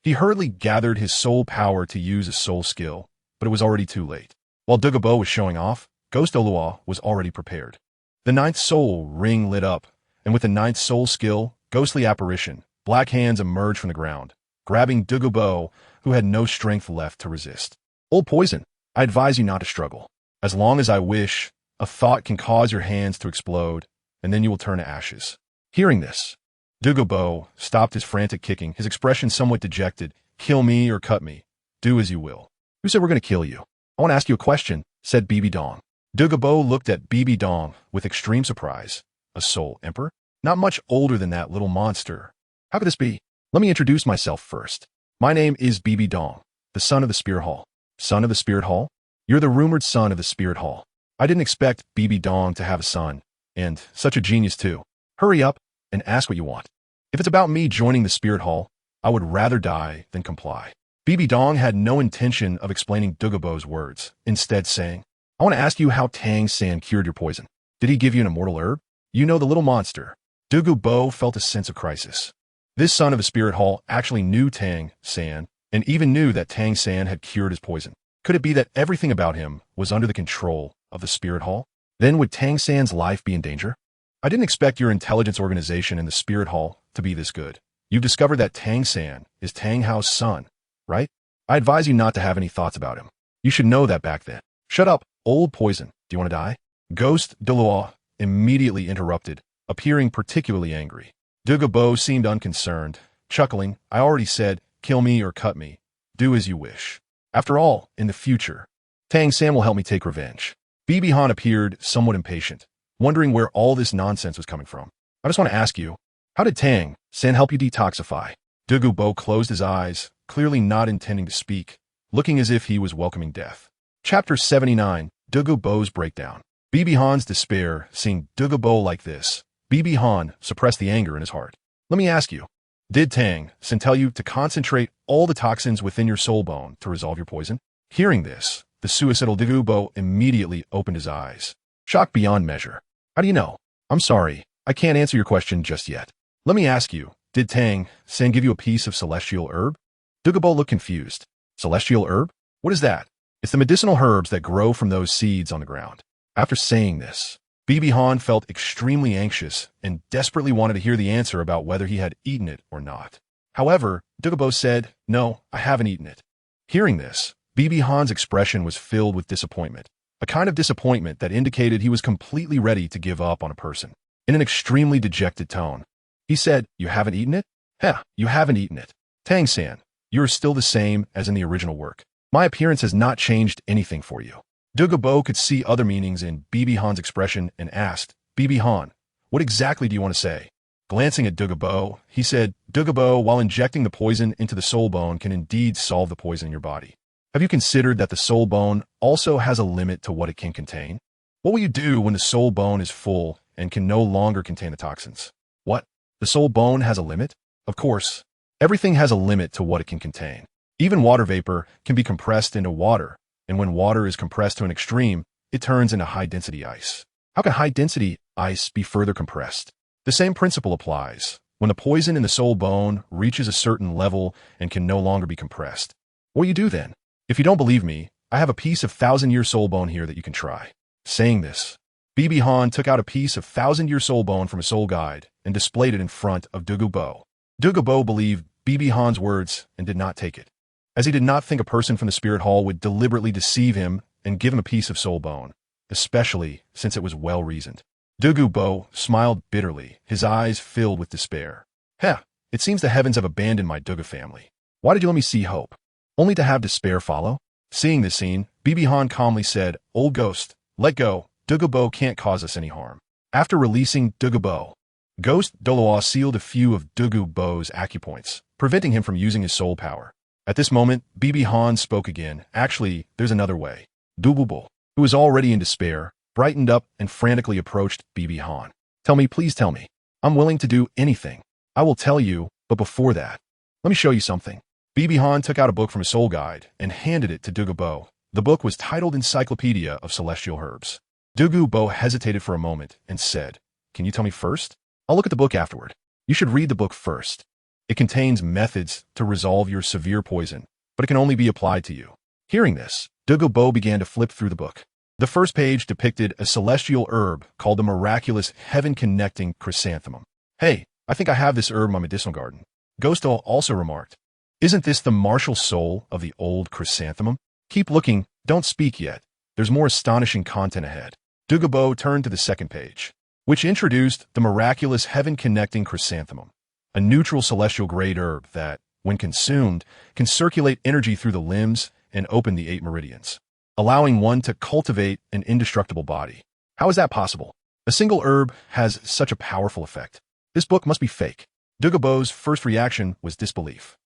He hurriedly gathered his soul power to use a soul skill, but it was already too late. While Douluo was showing off, Ghost Douluo was already prepared. The 9th soul ring lit up, and with the 9th soul skill, ghostly apparition, black hands emerged from the ground, grabbing Douluo, who had no strength left to resist. "Old poison, I advise you not to struggle. As long as I wish, a thought can cause your hands to explode, and then you will turn to ashes." Hearing this, Douluo stopped his frantic kicking, his expression somewhat dejected. "Kill me or cut me. Do as you will." "Who said we're going to kill you?" "I want to ask you a question," said Bibi Dong. Douluo looked at Bibi Dong with extreme surprise. "A soul emperor? Not much older than that little monster. How could this be? Let me introduce myself first. My name is Bibi Dong, the son of the Spirit Hall." "Son of the Spirit Hall? You're the rumored son of the Spirit Hall." I didn't expect Bibi Dong to have a son, and such a genius too. "Hurry up and ask what you want. If it's about me joining the Spirit Hall, I would rather die than comply." Bibi Dong had no intention of explaining Douluo's words, instead saying, "I want to ask you how Tang San cured your poison. Did he give you an immortal herb? You know, the little monster." Douluo felt a sense of crisis. This son of the Spirit Hall actually knew Tang San, and even knew that Tang San had cured his poison. Could it be that everything about him was under the control of the Spirit Hall? Then would Tang San's life be in danger? I didn't expect your intelligence organization in the Spirit Hall to be this good. You've discovered that Tang San is Tang Hao's son, right? I advise you not to have any thoughts about him. You should know that back then. Shut up, old poison. Do you want to die? Ghost Douluo immediately interrupted, appearing particularly angry. Douluo seemed unconcerned, chuckling. I already said, kill me or cut me. Do as you wish. After all, in the future, Tang San will help me take revenge. Bibi Han appeared somewhat impatient, wondering where all this nonsense was coming from. I just want to ask you, how did Tang San help you detoxify? Douluo closed his eyes, clearly not intending to speak, looking as if he was welcoming death. Chapter 79, Douluo's Breakdown. Bibi Han's despair, seeing Douluo like this. Bibi Han suppressed the anger in his heart. Let me ask you, did Tang San tell you to concentrate all the toxins within your soul bone to resolve your poison? Hearing this, the suicidal Douluo immediately opened his eyes, shocked beyond measure. How do you know? I'm sorry, I can't answer your question just yet. Let me ask you, did Tang San give you a piece of celestial herb? Douluo looked confused. Celestial herb? What is that? It's the medicinal herbs that grow from those seeds on the ground. After saying this, Bibi Han felt extremely anxious and desperately wanted to hear the answer about whether he had eaten it or not. However, Douluo said, no, I haven't eaten it. Hearing this, Bibi Han's expression was filled with disappointment, a kind of disappointment that indicated he was completely ready to give up on a person. In an extremely dejected tone, he said, you haven't eaten it? Heh, you haven't eaten it. Tang San, you are still the same as in the original work. My appearance has not changed anything for you. Douluo could see other meanings in Bibi Han's expression and asked, Bibi Han, what exactly do you want to say? Glancing at Douluo, he said, Douluo, while injecting the poison into the soul bone can indeed solve the poison in your body. Have you considered that the soul bone also has a limit to what it can contain? What will you do when the soul bone is full and can no longer contain the toxins? What? The soul bone has a limit? Of course. Everything has a limit to what it can contain. Even water vapor can be compressed into water, and when water is compressed to an extreme, it turns into high-density ice. How can high-density ice be further compressed? The same principle applies. When the poison in the soul bone reaches a certain level and can no longer be compressed, what do you do then? If you don't believe me, I have a piece of 1,000-year soul bone here that you can try. Saying this, Bibi Han took out a piece of 1,000-year soul bone from a soul guide and displayed it in front of Douluo. Douluo believed Bibi Han's words and did not take it, as he did not think a person from the Spirit Hall would deliberately deceive him and give him a piece of soul bone, especially since it was well-reasoned. Douluo smiled bitterly, his eyes filled with despair. Heh, it seems the heavens have abandoned my Douluo family. Why did you let me see hope? Only to have despair follow? Seeing this scene, Bibi Han calmly said, Old ghost, let go. Douluo can't cause us any harm. After releasing Douluo, Ghost Douluo sealed a few of Douluo's acupoints, preventing him from using his soul power. At this moment, Bibi Han spoke again. Actually, there's another way. Douluo, who was already in despair, brightened up and frantically approached Bibi Han. Tell me, please tell me. I'm willing to do anything. I will tell you, but before that, let me show you something. Bibi Han took out a book from his soul guide and handed it to Douluo. The book was titled Encyclopedia of Celestial Herbs. Douluo hesitated for a moment and said, Can you tell me first? I'll look at the book afterward. You should read the book first. It contains methods to resolve your severe poison, but it can only be applied to you. Hearing this, Douluo began to flip through the book. The first page depicted a celestial herb called the miraculous heaven-connecting chrysanthemum. Hey, I think I have this herb in my medicinal garden. Ghosto also remarked, Isn't this the martial soul of the old chrysanthemum? Keep looking, don't speak yet. There's more astonishing content ahead. Douluo turned to the second page, which introduced the miraculous heaven-connecting chrysanthemum, a neutral celestial grade herb that, when consumed, can circulate energy through the limbs and open the 8 meridians, allowing one to cultivate an indestructible body. How is that possible? A single herb has such a powerful effect. This book must be fake. Douluo's first reaction was disbelief.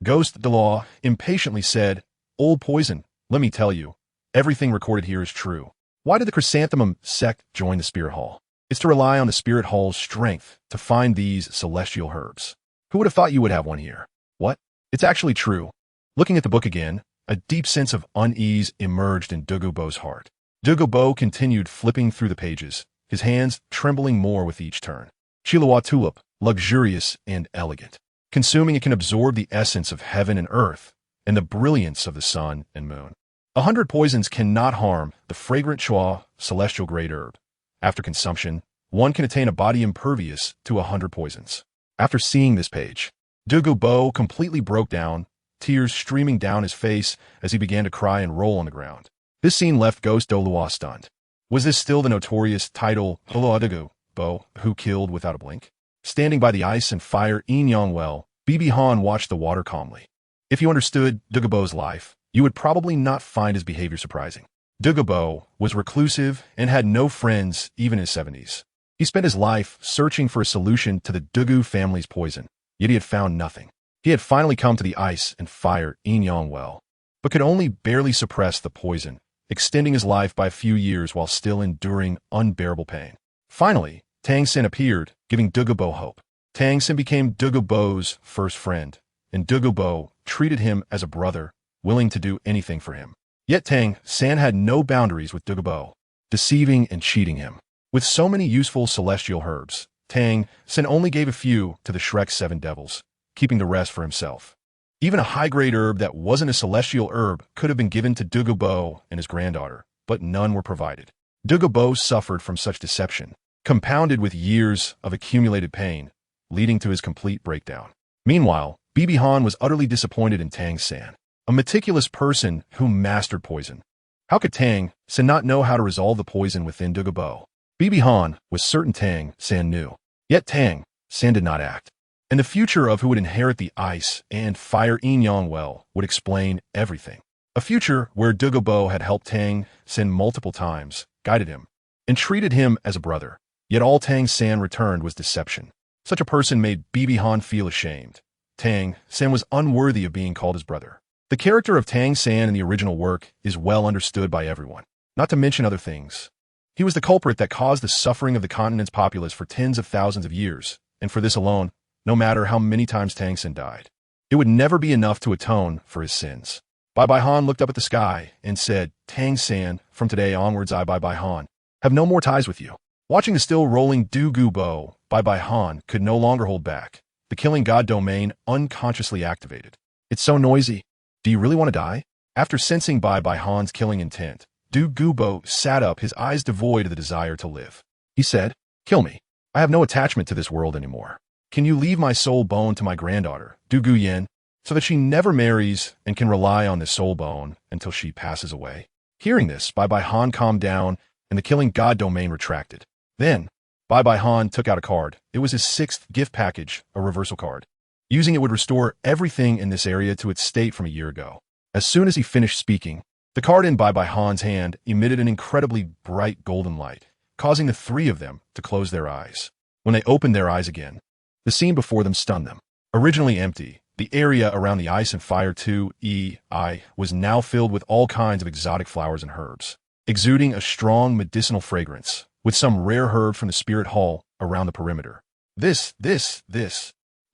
Ghost Douluo impatiently said, Old poison, let me tell you, everything recorded here is true. Why did the chrysanthemum sect join the Spirit Hall? It's to rely on the Spirit Hall's strength to find these celestial herbs. Who would have thought you would have one here? What? It's actually true. Looking at the book again, a deep sense of unease emerged in Douluo's heart. Douluo continued flipping through the pages, his hands trembling more with each turn. Chihuahua tulip, luxurious and elegant. Consuming it can absorb the essence of heaven and earth and the brilliance of the sun and moon. 100 poisons cannot harm the fragrant chua celestial grade herb. After consumption, one can attain a body impervious to 100 poisons. After seeing this page, Douluo completely broke down, tears streaming down his face as he began to cry and roll on the ground. This scene left Ghost Douluo stunned. Was this still the notorious title Douluo who killed without a blink? Standing by the ice and fire Xiaogang well, Bibi Han watched the water calmly. If you understood Douluo's life, you would probably not find his behavior surprising. Douluo was reclusive and had no friends even in his 70s. He spent his life searching for a solution to the Douluo family's poison, yet he had found nothing. He had finally come to the ice and fire Xiaogang well, but could only barely suppress the poison, extending his life by a few years while still enduring unbearable pain. Finally, Tang San appeared, giving Douluo hope. Tang San became Douluo's first friend, and Douluo treated him as a brother, willing to do anything for him. Yet Tang San had no boundaries with Douluo, deceiving and cheating him. With so many useful celestial herbs, Tang San only gave a few to the Shrek's 7 devils, keeping the rest for himself. Even a high-grade herb that wasn't a celestial herb could have been given to Douluo and his granddaughter, but none were provided. Douluo suffered from such deception, compounded with years of accumulated pain, leading to his complete breakdown. Meanwhile, Bibi Han was utterly disappointed in Tang San, a meticulous person who mastered poison. How could Tang San not know how to resolve the poison within Douluo? Bibi Han was certain Tang San knew, yet Tang San did not act. And the future of who would inherit the ice and fire Xiaogang well would explain everything. A future where Douluo had helped Tang San multiple times, guided him, and treated him as a brother. Yet all Tang San returned was deception. Such a person made Bibi Han feel ashamed. Tang San was unworthy of being called his brother. The character of Tang San in the original work is well understood by everyone, not to mention other things. He was the culprit that caused the suffering of the continent's populace for tens of thousands of years, and for this alone, no matter how many times Tang San died, it would never be enough to atone for his sins. Bai Han looked up at the sky and said, Tang San, from today onwards I, Bai Han, have no more ties with you. Watching the still rolling Douluo, Bai Han could no longer hold back. The killing god domain unconsciously activated. It's so noisy. Do you really want to die? After sensing Bai Han's killing intent, Douluo sat up, his eyes devoid of the desire to live. He said, kill me. I have no attachment to this world anymore. Can you leave my soul bone to my granddaughter, Qian, so that she never marries and can rely on this soul bone until she passes away? Hearing this, Bai Han calmed down and the killing god domain retracted. Then, Bai Han took out a card. It was his 6th gift package, a reversal card. Using it would restore everything in this area to its state from a year ago. As soon as he finished speaking, the card in Bai Han's hand emitted an incredibly bright golden light, causing the 3 of them to close their eyes. When they opened their eyes again, the scene before them stunned them. Originally empty, the area around the ice and fire 2EI was now filled with all kinds of exotic flowers and herbs, exuding a strong medicinal fragrance, with some rare herb from the spirit hall around the perimeter. This.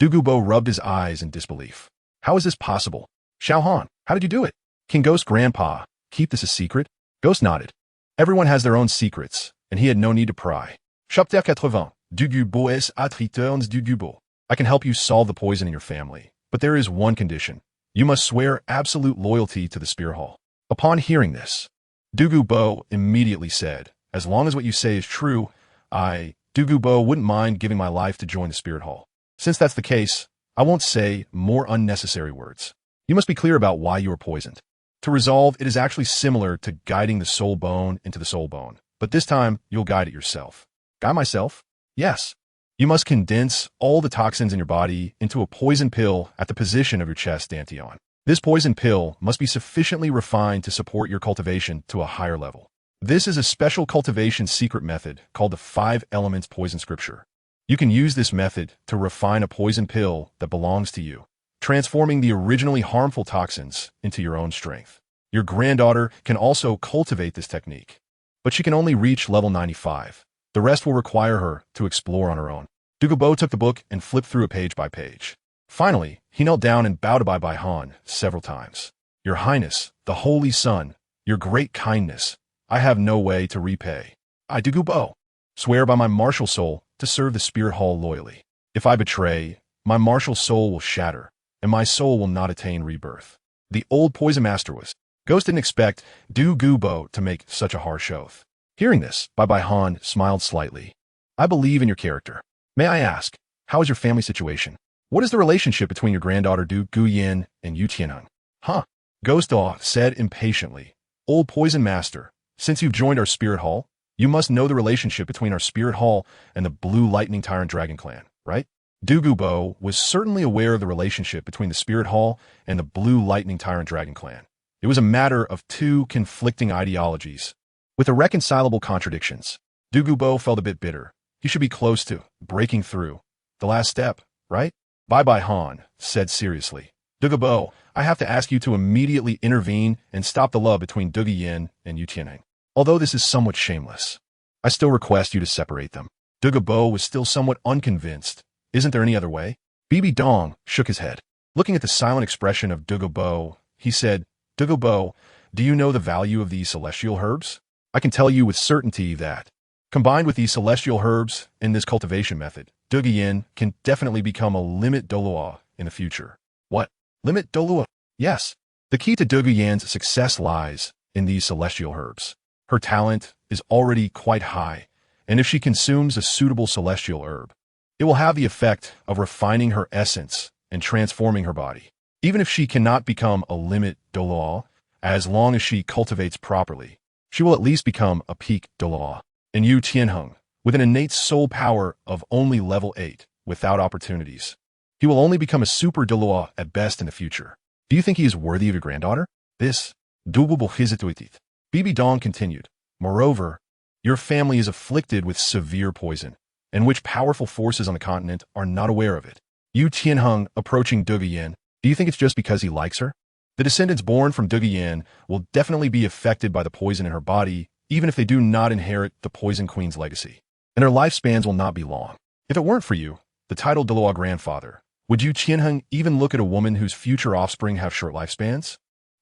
Douluo rubbed his eyes in disbelief. How is this possible? Xiaogang, how did you do it? Can Ghost Grandpa keep this a secret? Ghost nodded. Everyone has their own secrets, and he had no need to pry. Chapter 80. Douluo est returns Douluo. I can help you solve the poison in your family, but there is one condition. You must swear absolute loyalty to the Spear Hall. Upon hearing this, Douluo immediately said, as long as what you say is true, Douluo wouldn't mind giving my life to join the Spirit Hall. Since that's the case, I won't say more unnecessary words. You must be clear about why you were poisoned. To resolve, it is actually similar to guiding the soul bone into the soul bone, but this time you'll guide it yourself. Guide myself? Yes. You must condense all the toxins in your body into a poison pill at the position of your chest, Dantian. This poison pill must be sufficiently refined to support your cultivation to a higher level. This is a special cultivation secret method called the 5 Elements Poison Scripture. You can use this method to refine a poison pill that belongs to you, transforming the originally harmful toxins into your own strength. Your granddaughter can also cultivate this technique, but she can only reach level 95. The rest will require her to explore on her own. Douluo took the book and flipped through it page by page. Finally, he knelt down and bowed to Bai Han several times. Your Highness, the Holy Sun, your great kindness, I have no way to repay. I, Douluo, swear by my martial soul to serve the Spirit Hall loyally. If I betray, my martial soul will shatter, and my soul will not attain rebirth. The old poison master was. Ghost didn't expect Douluo to make such a harsh oath. Hearing this, Bai Han smiled slightly. I believe in your character. May I ask, how is your family situation? What is the relationship between your granddaughter Du Guyan and Yu Tianheng? Huh? Ghost Daw said impatiently. Old Poison Master, since you've joined our Spirit Hall, you must know the relationship between our Spirit Hall and the Blue Lightning Tyrant Dragon Clan, right? Dugubo was certainly aware of the relationship between the Spirit Hall and the Blue Lightning Tyrant Dragon Clan. It was a matter of two conflicting ideologies, with irreconcilable contradictions. Dugubo felt a bit bitter. He should be close to breaking through. The last step, right? Bye-bye, Han said seriously. Dugubo, I have to ask you to immediately intervene and stop the love between Duguyan and Yu Tianheng. Although this is somewhat shameless, I still request you to separate them. Dugubo was still somewhat unconvinced. Isn't there any other way? Bibi Dong shook his head. Looking at the silent expression of Dugubo, he said, Dugubo, do you know the value of these celestial herbs? I can tell you with certainty that, combined with these celestial herbs in this cultivation method, Duguyan can definitely become a limit Douluo in the future. What? Limit Douluo? Yes. The key to Duguyan's success lies in these celestial herbs. Her talent is already quite high, and if she consumes a suitable celestial herb, it will have the effect of refining her essence and transforming her body. Even if she cannot become a limit Douluo, as long as she cultivates properly, she will at least become a peak Douluo. And Yu Tianheng, with an innate soul power of only level 8, without opportunities, he will only become a super Douluo at best in the future. Do you think he is worthy of your granddaughter? This, Bibi Dong continued. Moreover, your family is afflicted with severe poison, and which powerful forces on the continent are not aware of it. Yu Tianheng approaching Duguyan, do you think it's just because he likes her? The descendants born from Duguyan will definitely be affected by the poison in her body, even if they do not inherit the Poison Queen's legacy. And their lifespans will not be long. If it weren't for you, the title Douluo grandfather, would Yu Tianheng even look at a woman whose future offspring have short lifespans?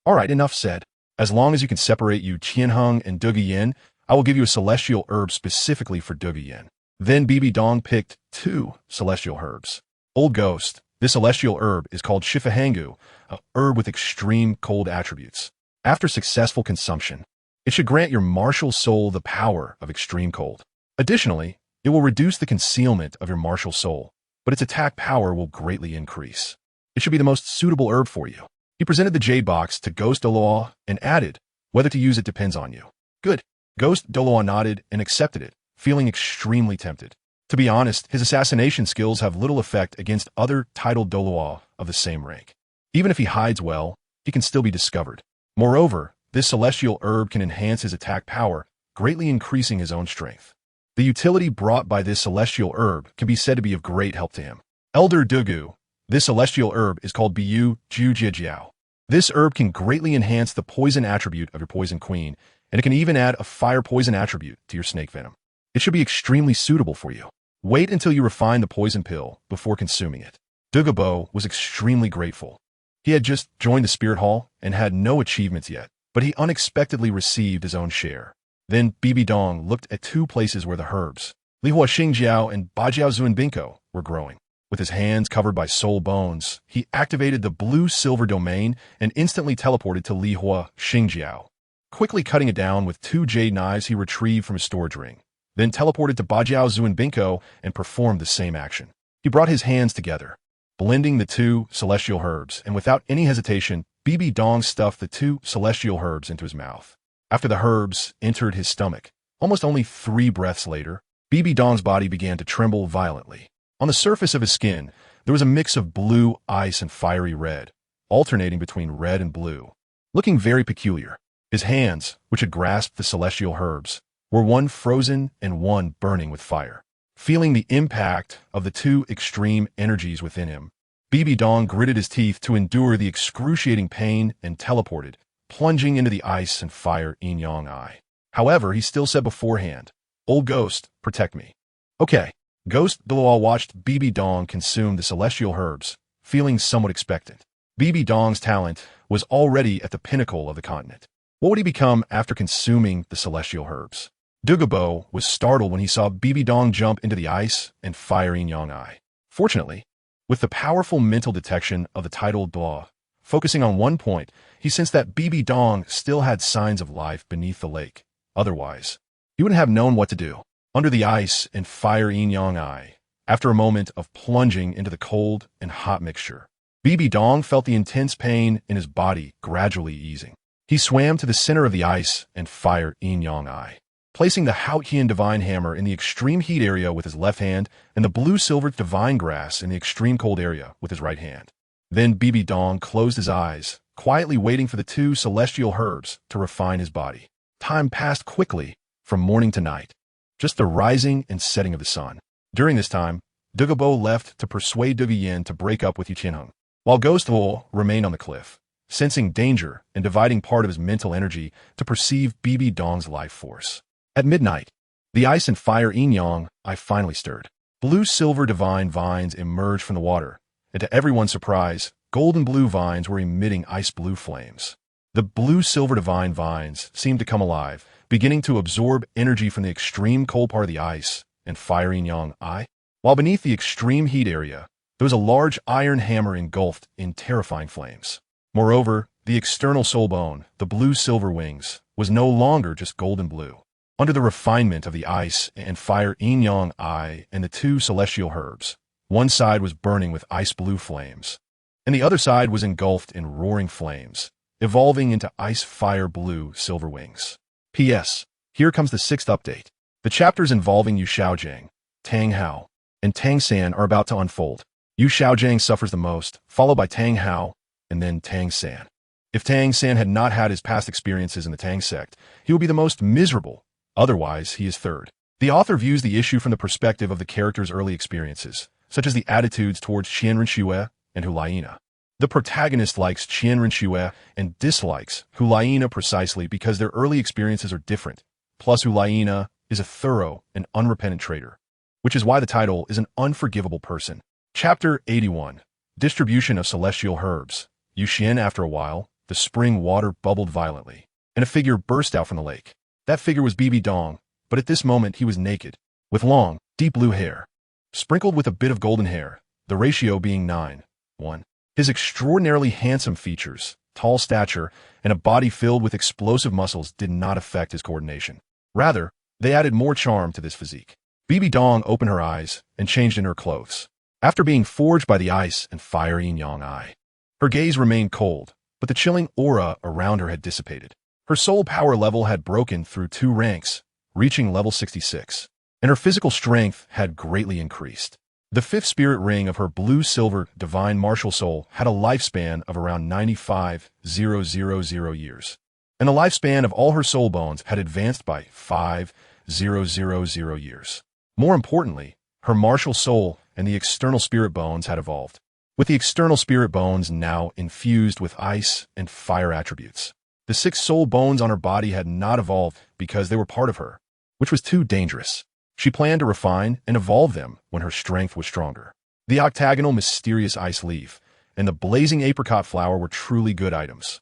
All right, enough said. As long as you can separate Yu Tianheng and Duguyan, I will give you a celestial herb specifically for Duguyan. Then Bibi Dong picked 2 celestial herbs. Old Ghost, this celestial herb is called Shifahangu, a herb with extreme cold attributes. After successful consumption, it should grant your martial soul the power of extreme cold. Additionally, it will reduce the concealment of your martial soul, but its attack power will greatly increase. It should be the most suitable herb for you. He presented the jade box to Ghost Douluo and added, whether to use it depends on you. Good. Ghost Douluo nodded and accepted it, feeling extremely tempted. To be honest, his assassination skills have little effect against other titled Douluo of the same rank. Even if he hides well, he can still be discovered. Moreover, this celestial herb can enhance his attack power, greatly increasing his own strength. The utility brought by this celestial herb can be said to be of great help to him. Elder Dugu, this celestial herb is called Biyu Jujiajiao. This herb can greatly enhance the poison attribute of your Poison Queen, and it can even add a fire poison attribute to your snake venom. It should be extremely suitable for you. Wait until you refine the poison pill before consuming it. Dugubo was extremely grateful. He had just joined the Spirit Hall and had no achievements yet, but he unexpectedly received his own share. Then Bibi Dong looked at 2 places where the herbs, Lihua Xingjiao and Bajiao Zuanbinko, were growing. With his hands covered by soul bones, he activated the blue-silver domain and instantly teleported to Lihua Xingjiao. Quickly cutting it down with 2 jade knives he retrieved from his storage ring, then teleported to Bajiao Zuanbinko and performed the same action. He brought his hands together, blending the 2 celestial herbs, and without any hesitation, Bibi Dong stuffed the 2 celestial herbs into his mouth. After the herbs entered his stomach, almost only 3 breaths later, Bibi Dong's body began to tremble violently. On the surface of his skin, there was a mix of blue, ice, and fiery red, alternating between red and blue, looking very peculiar. His hands, which had grasped the celestial herbs, were one frozen and one burning with fire. Feeling the impact of the 2 extreme energies within him, Bibi Dong gritted his teeth to endure the excruciating pain and teleported, plunging into the ice and fire yin-yang eye. However, he still said beforehand, Old Ghost, protect me. Okay. Ghost Douluo watched Bibi Dong consume the celestial herbs, feeling somewhat expectant. Bibi Dong's talent was already at the pinnacle of the continent. What would he become after consuming the celestial herbs? Dugubo was startled when he saw Bibi Dong jump into the ice and fire yin-yang eye. Fortunately, with the powerful mental detection of the titled Douluo, focusing on one point, he sensed that Bibi Dong still had signs of life beneath the lake. Otherwise, he wouldn't have known what to do. under the ice and fire yin yang eye. After a moment of plunging into the cold and hot mixture, Bibi Dong felt the intense pain in his body gradually easing. He swam to the center of the ice and fire yin yang eye, placing the Hao Qian divine hammer in the extreme heat area with his left hand and the blue-silver divine grass in the extreme cold area with his right hand. Then Bibi Dong closed his eyes, quietly waiting for the two celestial herbs to refine his body. Time passed quickly, from morning to night, just the rising and setting of the sun. During this time, Dugabo left to persuade Duguyen to break up with Yuqianheng, while Ghost Luo remained on the cliff, sensing danger and dividing part of his mental energy to perceive Bibi Dong's life force. At midnight, the ice and fire yin-yang eye finally stirred. Blue-silver divine vines emerged from the water, and to everyone's surprise, golden blue vines were emitting ice-blue flames. The blue-silver divine vines seemed to come alive, beginning to absorb energy from the extreme cold part of the ice and fire yin-yang eye, while beneath the extreme heat area, there was a large iron hammer engulfed in terrifying flames. Moreover, the external soul bone, the blue-silver wings, was no longer just golden blue. Under the refinement of the ice and fire yin-yang eye and the two celestial herbs, one side was burning with ice-blue flames, and the other side was engulfed in roaring flames, evolving into ice-fire blue-silver wings. P.S. Here comes the 6th update. The chapters involving Xiaogang, Tang Hao, and Tang San are about to unfold. Xiaogang suffers the most, followed by Tang Hao, and then Tang San. If Tang San had not had his past experiences in the Tang sect, he would be the most miserable. Otherwise, he is third. The author views the issue from the perspective of the character's early experiences, such as the attitudes towards Qian Renxue and Hulaina. The protagonist likes Qian Renxue and dislikes Hulaina precisely because their early experiences are different. Plus, Hulaina is a thorough and unrepentant traitor, which is why the title is an unforgivable person. Chapter 81. Distribution of Celestial Herbs. Yuxian, after a while, the spring water bubbled violently, and a figure burst out from the lake. That figure was Bibi Dong, but at this moment he was naked, with long, deep blue hair, sprinkled with a bit of golden hair, the ratio being 9:1. His extraordinarily handsome features, tall stature, and a body filled with explosive muscles did not affect his coordination. Rather, they added more charm to this physique. Bibi Dong opened her eyes and changed in her clothes. After being forged by the ice and fire yin-yang eye, her gaze remained cold, but the chilling aura around her had dissipated. Her soul power level had broken through 2 ranks, reaching level 66, and her physical strength had greatly increased. The 5th spirit ring of her blue-silver divine martial soul had a lifespan of around 95,000 years, and the lifespan of all her soul bones had advanced by 5,000 years. More importantly, her martial soul and the external spirit bones had evolved, with the external spirit bones now infused with ice and fire attributes. The 6 soul bones on her body had not evolved because they were part of her, which was too dangerous. She planned to refine and evolve them when her strength was stronger. The octagonal mysterious ice leaf and the blazing apricot flower were truly good items.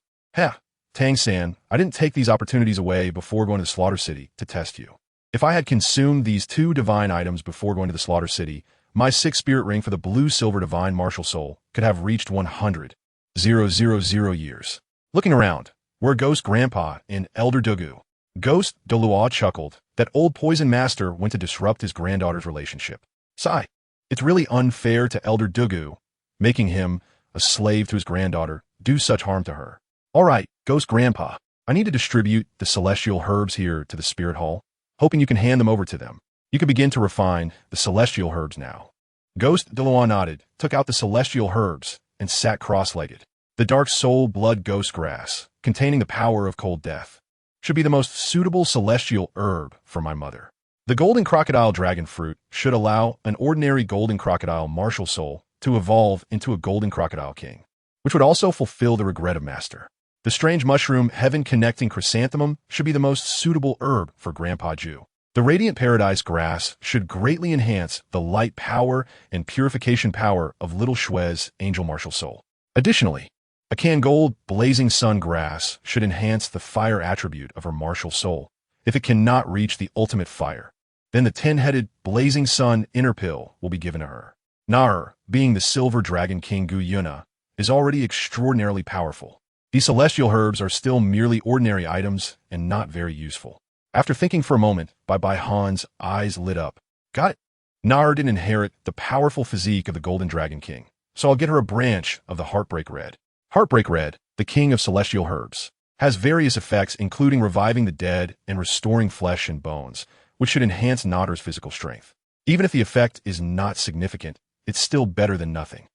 Tang San, I didn't take these opportunities away before going to the Slaughter City to test you. If I had consumed these 2 divine items before going to the Slaughter City, my 6th spirit ring for the blue-silver divine martial soul could have reached 100,000 years. Looking around, were Ghost Grandpa and Elder Dugu. Ghost Douluo chuckled that old poison master went to disrupt his granddaughter's relationship. Sigh. It's really unfair to Elder Dugu, making him, a slave to his granddaughter, do such harm to her. All right, Ghost Grandpa, I need to distribute the celestial herbs here to the Spirit Hall, hoping you can hand them over to them. You can begin to refine the celestial herbs now. Ghost Douluo nodded, took out the celestial herbs, and sat cross-legged. The dark soul blood ghost grass, containing the power of cold death, should be the most suitable celestial herb for my mother. The golden crocodile dragon fruit should allow an ordinary golden crocodile martial soul to evolve into a golden crocodile king, which would also fulfill the regret of master. The strange mushroom heaven-connecting chrysanthemum should be the most suitable herb for Grandpa Ju. The radiant paradise grass should greatly enhance the light power and purification power of Little Shue's angel martial soul. Additionally, a can gold blazing sun grass should enhance the fire attribute of her martial soul. If it cannot reach the ultimate fire, then the 10-headed blazing sun inner pill will be given to her. Nar, being the silver dragon king Gu Yuna, is already extraordinarily powerful. These celestial herbs are still merely ordinary items and not very useful. After thinking for a moment, Bai Han's eyes lit up. Got it. Nahr didn't inherit the powerful physique of the Golden Dragon King, so I'll get her a branch of the Heartbreak Red. Heartbreak Red, the king of celestial herbs, has various effects including reviving the dead and restoring flesh and bones, which should enhance Nahr's physical strength. Even if the effect is not significant, it's still better than nothing.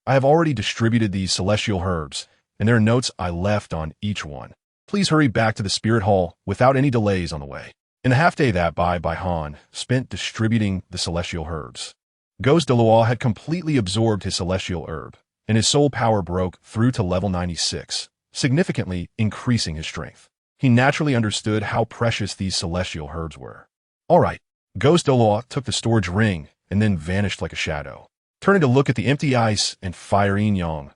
I have already distributed these celestial herbs, and there are notes I left on each one. Please hurry back to the Spirit Hall without any delays on the way. In the half-day that Bai Han spent distributing the celestial herbs, Ghost Douluo had completely absorbed his celestial herb, and his soul power broke through to level 96, significantly increasing his strength. He naturally understood how precious these celestial herbs were. All right, Ghost Douluo took the storage ring and then vanished like a shadow. Turning to look at the empty ice and fire yin yang,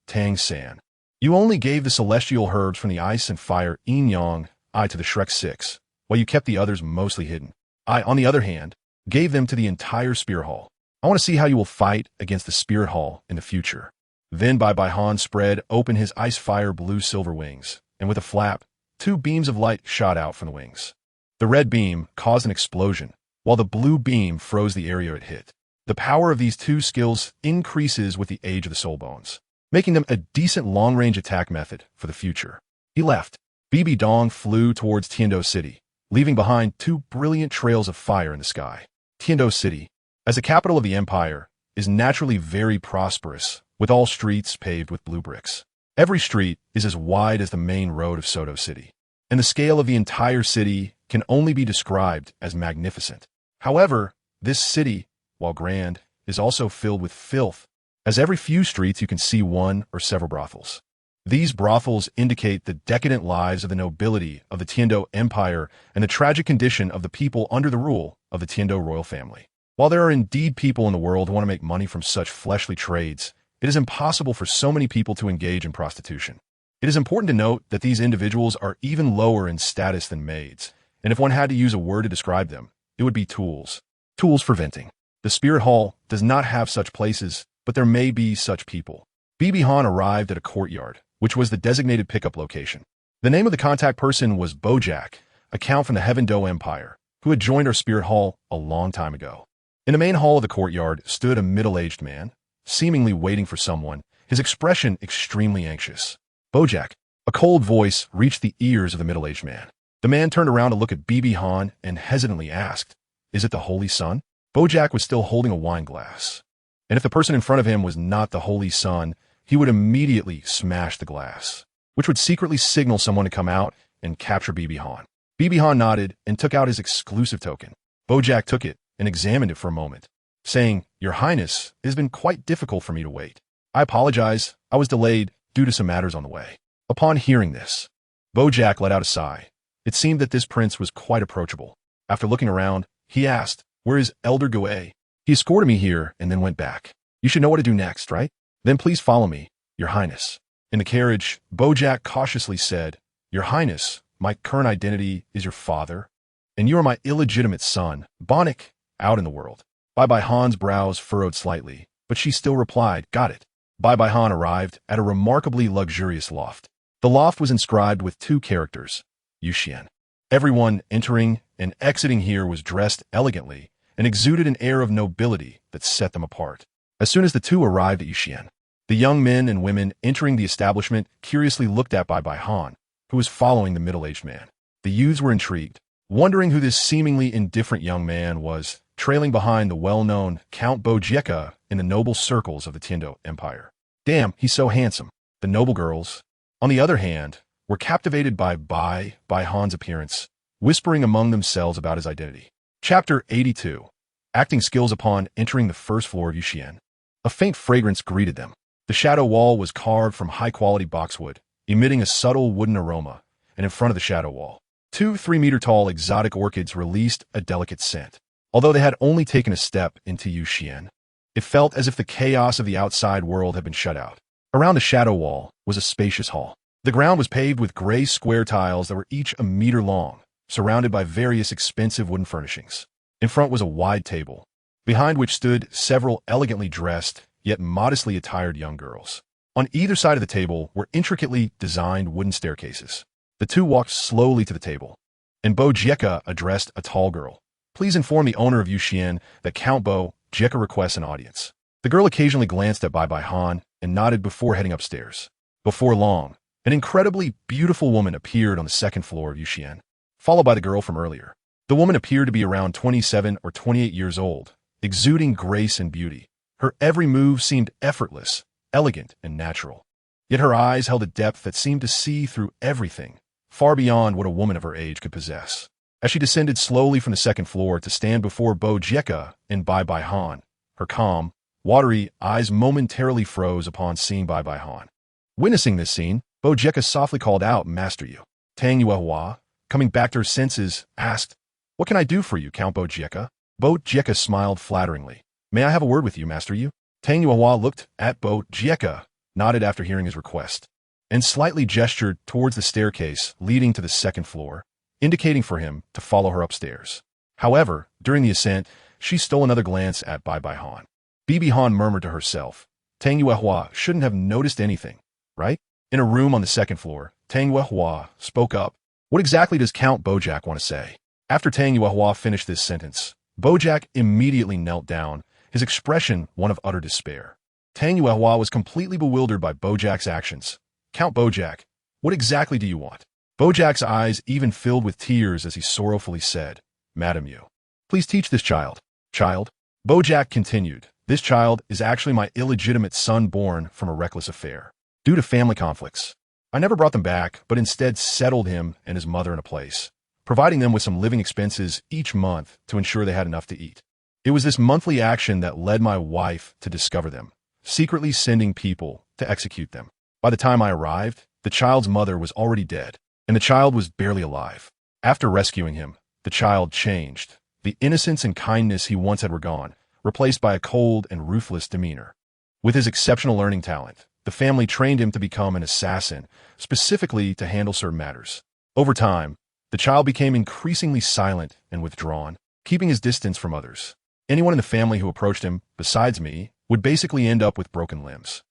Tang San. You only gave the celestial herbs from the ice and fire yin yang to the Shrek 6, while you kept the others mostly hidden. I, on the other hand, gave them to the entire Spirit Hall. I want to see how you will fight against the Spirit Hall in the future. Then Bai Han spread open his ice fire blue-silver wings, and with a flap, 2 beams of light shot out from the wings. The red beam caused an explosion, while the blue beam froze the area it hit. The power of these 2 skills increases with the age of the soul bones, making them a decent long-range attack method for the future. He left. Bibi Dong flew towards Tiando City, leaving behind 2 brilliant trails of fire in the sky. Tiando City, as the capital of the empire, is naturally very prosperous, with all streets paved with blue bricks. Every street is as wide as the main road of Soto City, and the scale of the entire city can only be described as magnificent. However, this city, while grand, is also filled with filth, as every few streets you can see one or several brothels. These brothels indicate the decadent lives of the nobility of the Tiando Empire and the tragic condition of the people under the rule of the Tiando royal family. While there are indeed people in the world who want to make money from such fleshly trades, it is impossible for so many people to engage in prostitution. It is important to note that these individuals are even lower in status than maids, and if one had to use a word to describe them, it would be tools. Tools for venting. The Spirit Hall does not have such places, but there may be such people. Bibi Han arrived at a courtyard, which was the designated pickup location. The name of the contact person was Bojack, a count from the Heaven Do Empire, who had joined our Spirit Hall a long time ago. In the main hall of the courtyard stood a middle-aged man, seemingly waiting for someone, his expression extremely anxious. Bojack. A cold voice reached the ears of the middle-aged man. The man turned around to look at Bibi Han and hesitantly asked, "Is it the Holy Sun?" Bojack was still holding a wine glass, and if the person in front of him was not the Holy Sun, he would immediately smash the glass, which would secretly signal someone to come out and capture Bibi Han. Bibi Han nodded and took out his exclusive token. Bojack took it and examined it for a moment, saying, "Your Highness, it has been quite difficult for me to wait. I apologize, I was delayed due to some matters on the way." Upon hearing this, Bojack let out a sigh. It seemed that this prince was quite approachable. After looking around, he asked, "Where is Elder Gue?" "He escorted me here and then went back. You should know what to do next, right? Then please follow me, Your Highness." In the carriage, Bojack cautiously said, "Your Highness, my current identity is your father, and you are my illegitimate son, Bonnick, out in the world." Bai Han's brows furrowed slightly, but she still replied, "Got it." Bai Han arrived at a remarkably luxurious loft. The loft was inscribed with 2 characters, Qian. Everyone entering and exiting here was dressed elegantly and exuded an air of nobility that set them apart. As soon as the 2 arrived at Qian, the young men and women entering the establishment curiously looked at Bai Han, who was following the middle-aged man. The youths were intrigued, wondering who this seemingly indifferent young man was, trailing behind the well-known Count Bojieka in the noble circles of the Tiando Empire. "Damn, he's so handsome." The noble girls, on the other hand, were captivated by Bai Han's appearance, whispering among themselves about his identity. Chapter 82. Acting skills upon entering the first floor of Qian. A faint fragrance greeted them. The shadow wall was carved from high-quality boxwood, emitting a subtle wooden aroma, and in front of the shadow wall, 2 3-meter-tall exotic orchids released a delicate scent. Although they had only taken a step into Qian, it felt as if the chaos of the outside world had been shut out. Around the shadow wall was a spacious hall. The ground was paved with gray square tiles that were each a meter long, surrounded by various expensive wooden furnishings. In front was a wide table, behind which stood several elegantly dressed, yet modestly attired young girls. On either side of the table were intricately designed wooden staircases. The 2 walked slowly to the table. and Bo Jieka addressed a tall girl. Please inform the owner of Qian that Count Bo Jieka requests an audience. The girl occasionally glanced at Bai Bai Han and nodded before heading upstairs. Before long, an incredibly beautiful woman appeared on the second floor of Qian, followed by the girl from earlier. The woman appeared to be around 27 or 28 years old, exuding grace and beauty. Her every move seemed effortless, elegant, and natural. Yet her eyes held a depth that seemed to see through everything, far beyond what a woman of her age could possess. As she descended slowly from the second floor to stand before Bo Jieka and Bai Bai Han, her calm, watery eyes momentarily froze upon seeing Bai Bai Han. Witnessing this scene, Bo Jieka softly called out, "Master Yu." Tang Yuehua, coming back to her senses, asked, "What can I do for you, Count Bo Jieka?" Bo Jieka smiled flatteringly. "May I have a word with you, Master Yu?" Tang Yuehua looked at Bo Jieka, nodded after hearing his request, and slightly gestured towards the staircase leading to the second floor, indicating for him to follow her upstairs. However, during the ascent, she stole another glance at Bai Bai Han. Bibi Han murmured to herself, "Tang Yuehua shouldn't have noticed anything, right?" In a room on the second floor, Tang Yuehua spoke up. "What exactly does Count Bojack want to say?" After Tang Yuehua finished this sentence, Bojack immediately knelt down, his expression one of utter despair. Tang Yuehua was completely bewildered by Bojack's actions. "Count Bojack, what exactly do you want?" Bojack's eyes even filled with tears as he sorrowfully said, "Madam Yu, please teach this child." "Child?" Bojack continued, "This child is actually my illegitimate son born from a reckless affair. Due to family conflicts, I never brought them back, but instead settled him and his mother in a place, providing them with some living expenses each month to ensure they had enough to eat. It was this monthly action that led my wife to discover them, secretly sending people to execute them. By the time I arrived, the child's mother was already dead, and the child was barely alive. After rescuing him, the child changed. The innocence and kindness he once had were gone, replaced by a cold and ruthless demeanor. With his exceptional learning talent, the family trained him to become an assassin, specifically to handle certain matters. Over time, the child became increasingly silent and withdrawn, keeping his distance from others. Anyone in the family who approached him, besides me, would basically end up with broken limbs.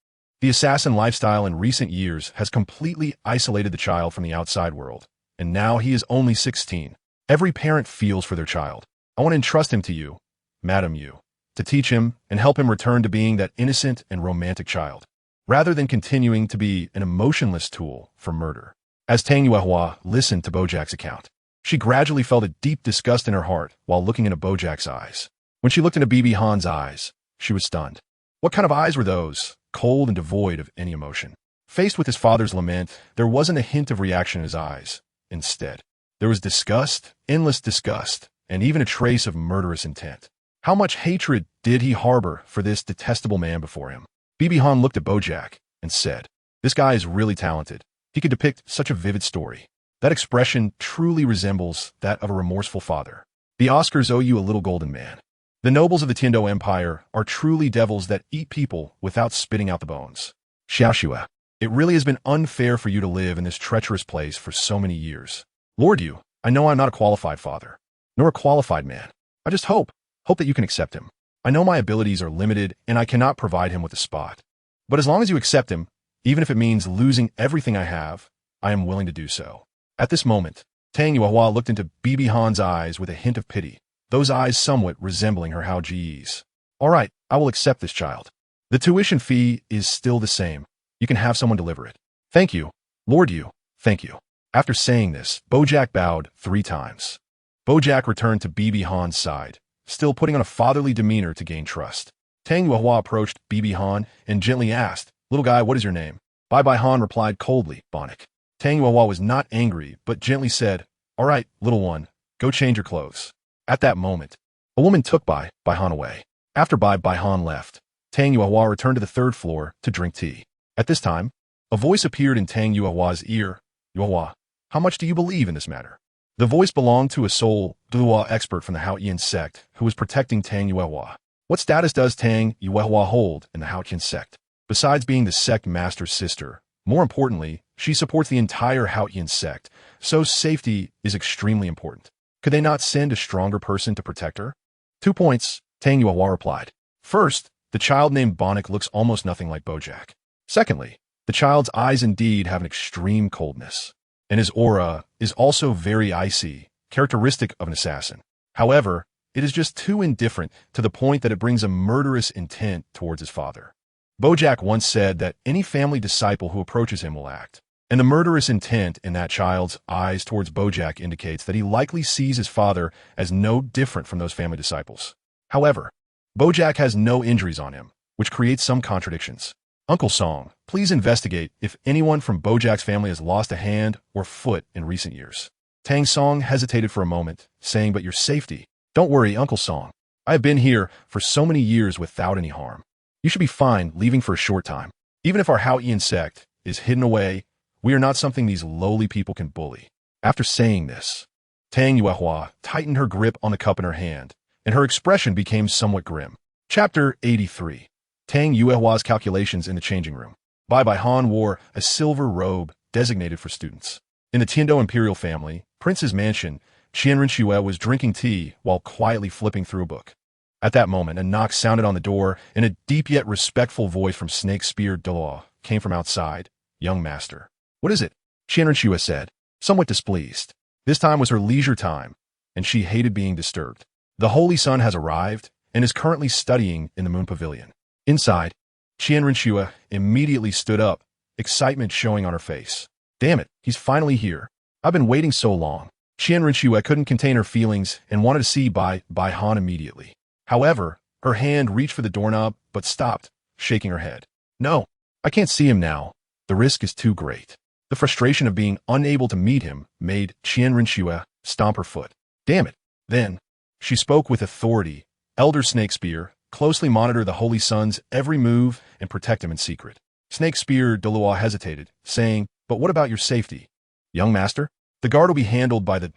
The assassin lifestyle in recent years has completely isolated the child from the outside world, and now he is only 16. Every parent feels for their child. I want to entrust him to you, Madam Yu, to teach him and help him return to being that innocent and romantic child, rather than continuing to be an emotionless tool for murder." As Tang Yuehua listened to Bojack's account, she gradually felt a deep disgust in her heart while looking into Bojack's eyes. When she looked into Bibi Han's eyes, she was stunned. What kind of eyes were those, cold and devoid of any emotion? Faced with his father's lament, there wasn't a hint of reaction in his eyes. Instead, there was disgust, endless disgust, and even a trace of murderous intent. How much hatred did he harbor for this detestable man before him? Bibi Han looked at Bojack and said, "This guy is really talented. He could depict such a vivid story. That expression truly resembles that of a remorseful father. The Oscars owe you a little golden man. The nobles of the Tiando Empire are truly devils that eat people without spitting out the bones. Xiaoshue, it really has been unfair for you to live in this treacherous place for so many years. Lord Yu, I know I'm not a qualified father, nor a qualified man. I just hope that you can accept him. I know my abilities are limited and I cannot provide him with a spot. But as long as you accept him, even if it means losing everything I have, I am willing to do so." At this moment, Tang Yuehua looked into Bibi Han's eyes with a hint of pity, those eyes somewhat resembling her Hao Ji's. "All right, I will accept this child. The tuition fee is still the same. You can have someone deliver it." "Thank you, Lord Yu, thank you." After saying this, Bojack bowed 3 times. Bojack returned to Bibi Han's side, still putting on a fatherly demeanor to gain trust. Tang Yuehua approached Bibi Han and gently asked, "Little guy, what is your name?" Bai Bai Han replied coldly, "Bonnik." Tang Yuehua was not angry, but gently said, "All right, little one, go change your clothes." At that moment, a woman took Bai Han away. After Bai Han left, Tang Yuehua returned to the 3rd floor to drink tea. At this time, a voice appeared in Tang Yuehua's ear. "Yuehua, how much do you believe in this matter?" The voice belonged to a sole Douluo expert from the Qian sect who was protecting Tang Yuehua. What status does Tang Yuehua hold in the Qian sect? Besides being the sect master's sister, more importantly, she supports the entire Qian sect, so safety is extremely important. Could they not send a stronger person to protect her? 2 points, Tang Yuehua replied. First, the child named Bonnik looks almost nothing like Bojack. Secondly, the child's eyes indeed have an extreme coldness, and his aura is also very icy, characteristic of an assassin. However, it is just too indifferent to the point that it brings a murderous intent towards his father. Bojack once said that any family disciple who approaches him will act. And the murderous intent in that child's eyes towards Bojack indicates that he likely sees his father as no different from those family disciples. However, Bojack has no injuries on him, which creates some contradictions. Uncle Song, please investigate if anyone from Bojack's family has lost a hand or foot in recent years. Tang Song hesitated for a moment, saying, "But your safety." "Don't worry, Uncle Song. I have been here for so many years without any harm. You should be fine leaving for a short time. Even if our Hao-Ian sect is hidden away, we are not something these lowly people can bully." After saying this, Tang Yuehua tightened her grip on the cup in her hand, and her expression became somewhat grim. Chapter 83. Tang Yuehua's calculations in the changing room. Bai Han wore a silver robe designated for students. In the Tiando imperial family, Prince's mansion, Renxue was drinking tea while quietly flipping through a book. At that moment, a knock sounded on the door, and a deep yet respectful voice from Snake Spear Douluo came from outside. "Young master." "What is it?" Renxue said, somewhat displeased. This time was her leisure time, and she hated being disturbed. The Holy Sun has arrived and is currently studying in the Moon Pavilion. Inside, Renxue immediately stood up, excitement showing on her face. "Damn it, he's finally here. I've been waiting so long." Renxue couldn't contain her feelings and wanted to see Bai Han immediately. However, her hand reached for the doorknob but stopped, shaking her head. "No, I can't see him now. The risk is too great." The frustration of being unable to meet him made Renxue stomp her foot. "Damn it." Then, she spoke with authority. "Elder Snakespear, closely monitor the Holy Sun's every move and protect him in secret." Snakespear Douluo hesitated, saying, "But what about your safety?" "Young master, the guard will be handled by the...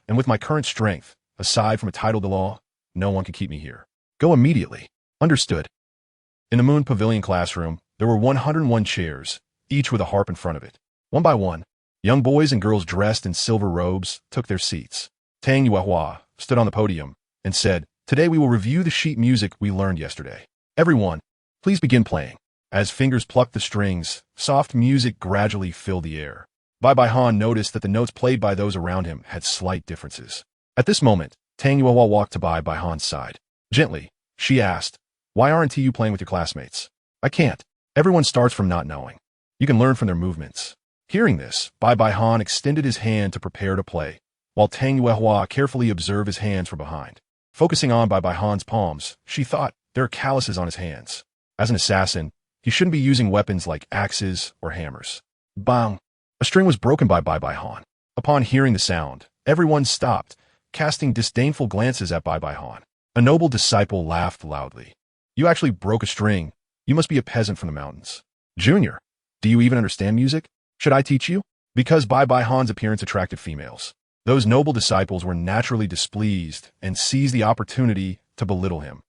and with my current strength, aside from a title to law, no one can keep me here. Go immediately." "Understood." In the Moon Pavilion classroom, there were 101 chairs, each with a harp in front of it. One by one, young boys and girls dressed in silver robes took their seats. Tang Yuehua stood on the podium and said, "Today we will review the sheet music we learned yesterday. Everyone, please begin playing." As fingers plucked the strings, soft music gradually filled the air. Bai Han noticed that the notes played by those around him had slight differences. At this moment, Tang Yuehua walked to Bai Han's side. Gently, she asked, "Why aren't you playing with your classmates?" "I can't. Everyone starts from not knowing. You can learn from their movements." Hearing this, Bai Han extended his hand to prepare to play, while Tang Yuehua carefully observed his hands from behind. Focusing on Bai Han's palms, she thought, there are calluses on his hands. As an assassin, he shouldn't be using weapons like axes or hammers. Bang! A string was broken by Bai Han. Upon hearing the sound, everyone stopped, casting disdainful glances at Bai Han. A noble disciple laughed loudly. "You actually broke a string. You must be a peasant from the mountains." "Junior, do you even understand music? Should I teach you?" Because Bai Han's appearance attracted females, those noble disciples were naturally displeased and seized the opportunity to belittle him,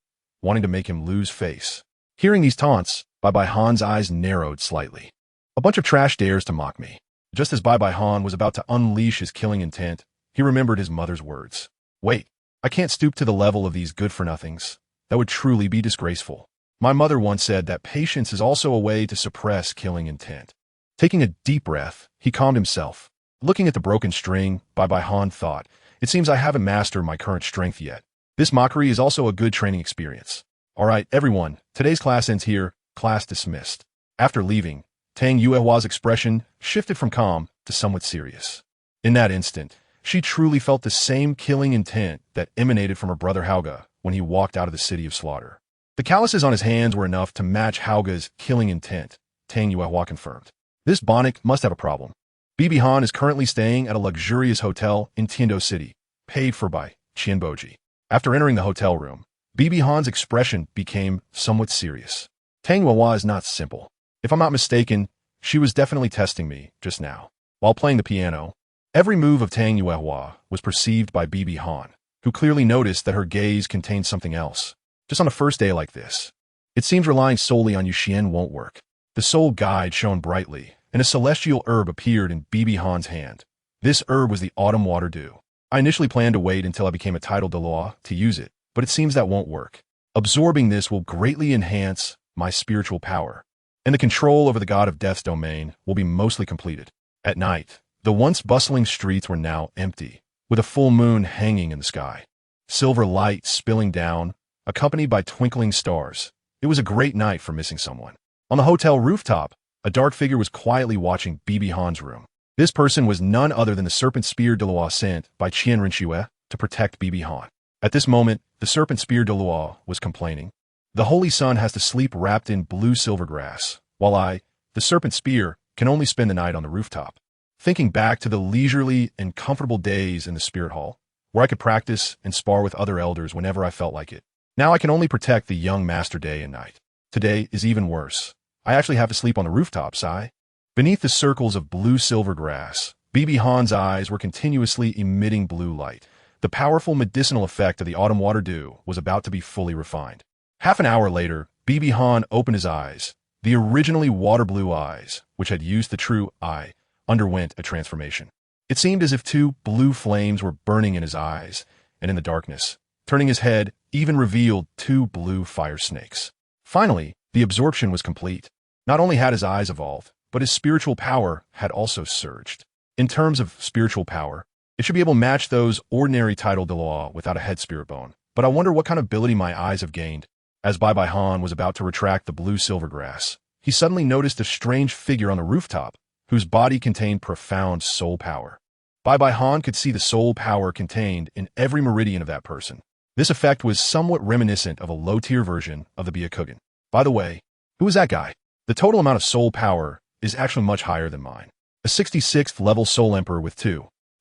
wanting to make him lose face. Hearing these taunts, Bai Han's eyes narrowed slightly. "A bunch of trash dares to mock me." Just as Bai Han was about to unleash his killing intent, he remembered his mother's words. "Wait, I can't stoop to the level of these good-for-nothings. That would truly be disgraceful. My mother once said that patience is also a way to suppress killing intent." Taking a deep breath, he calmed himself. Looking at the broken string, Bai Han thought, "It seems I haven't mastered my current strength yet. This mockery is also a good training experience. All right, everyone, today's class ends here. Class dismissed." After leaving, Tang Yuehua's expression shifted from calm to somewhat serious. In that instant, she truly felt the same killing intent that emanated from her brother Xiaogang when he walked out of the city of slaughter. The calluses on his hands were enough to match Xiaogang's killing intent, Tang Yuehua confirmed. This Bonnet must have a problem. Bibi Han is currently staying at a luxurious hotel in Tiando City, paid for by Qian Boji. After entering the hotel room, Bibi Han's expression became somewhat serious. Tang Yuehua is not simple. If I'm not mistaken, she was definitely testing me just now. While playing the piano, every move of Tang Yuehua was perceived by Bibi Han, who clearly noticed that her gaze contained something else. Just on a first day like this, it seems relying solely on Qian won't work. The soul guide shone brightly, and a celestial herb appeared in Bibi Han's hand. This herb was the autumn water dew. I initially planned to wait until I became a title de law to use it, but it seems that won't work. Absorbing this will greatly enhance my spiritual power, and the control over the god of death's domain will be mostly completed. At night, the once bustling streets were now empty. with a full moon hanging in the sky. Silver light spilling down, accompanied by twinkling stars. It was a great night for missing someone. On the hotel rooftop, a dark figure was quietly watching Bibi Han's room. This person was none other than the serpent spear Douluo sent by Qian Renxue to protect Bibi Han. At this moment, the serpent spear Douluo was complaining. The holy sun has to sleep wrapped in blue silver grass, while I, the serpent spear, can only spend the night on the rooftop. Thinking back to the leisurely and comfortable days in the spirit hall, where I could practice and spar with other elders whenever I felt like it. Now I can only protect the young master day and night. Today is even worse. I actually have to sleep on the rooftop, Sai. Beneath the circles of blue silver grass, Bibi Han's eyes were continuously emitting blue light. The powerful medicinal effect of the autumn water dew was about to be fully refined. Half an hour later, Bibi Han opened his eyes. The originally water blue eyes, which had used the true eye, underwent a transformation. It seemed as if two blue flames were burning in his eyes, and in the darkness, turning his head, even revealed two blue fire snakes. Finally, the absorption was complete. Not only had his eyes evolved, but his spiritual power had also surged. In terms of spiritual power, it should be able to match those ordinary title Douluo without a head spirit bone. But I wonder what kind of ability my eyes have gained. As Bai Han was about to retract the blue silver grass, he suddenly noticed a strange figure on the rooftop, whose body contained profound soul power. Bai Han could see the soul power contained in every meridian of that person. This effect was somewhat reminiscent of a low-tier version of the Byakugan. By the way, who is that guy? The total amount of soul power is actually much higher than mine. A 66th level soul emperor with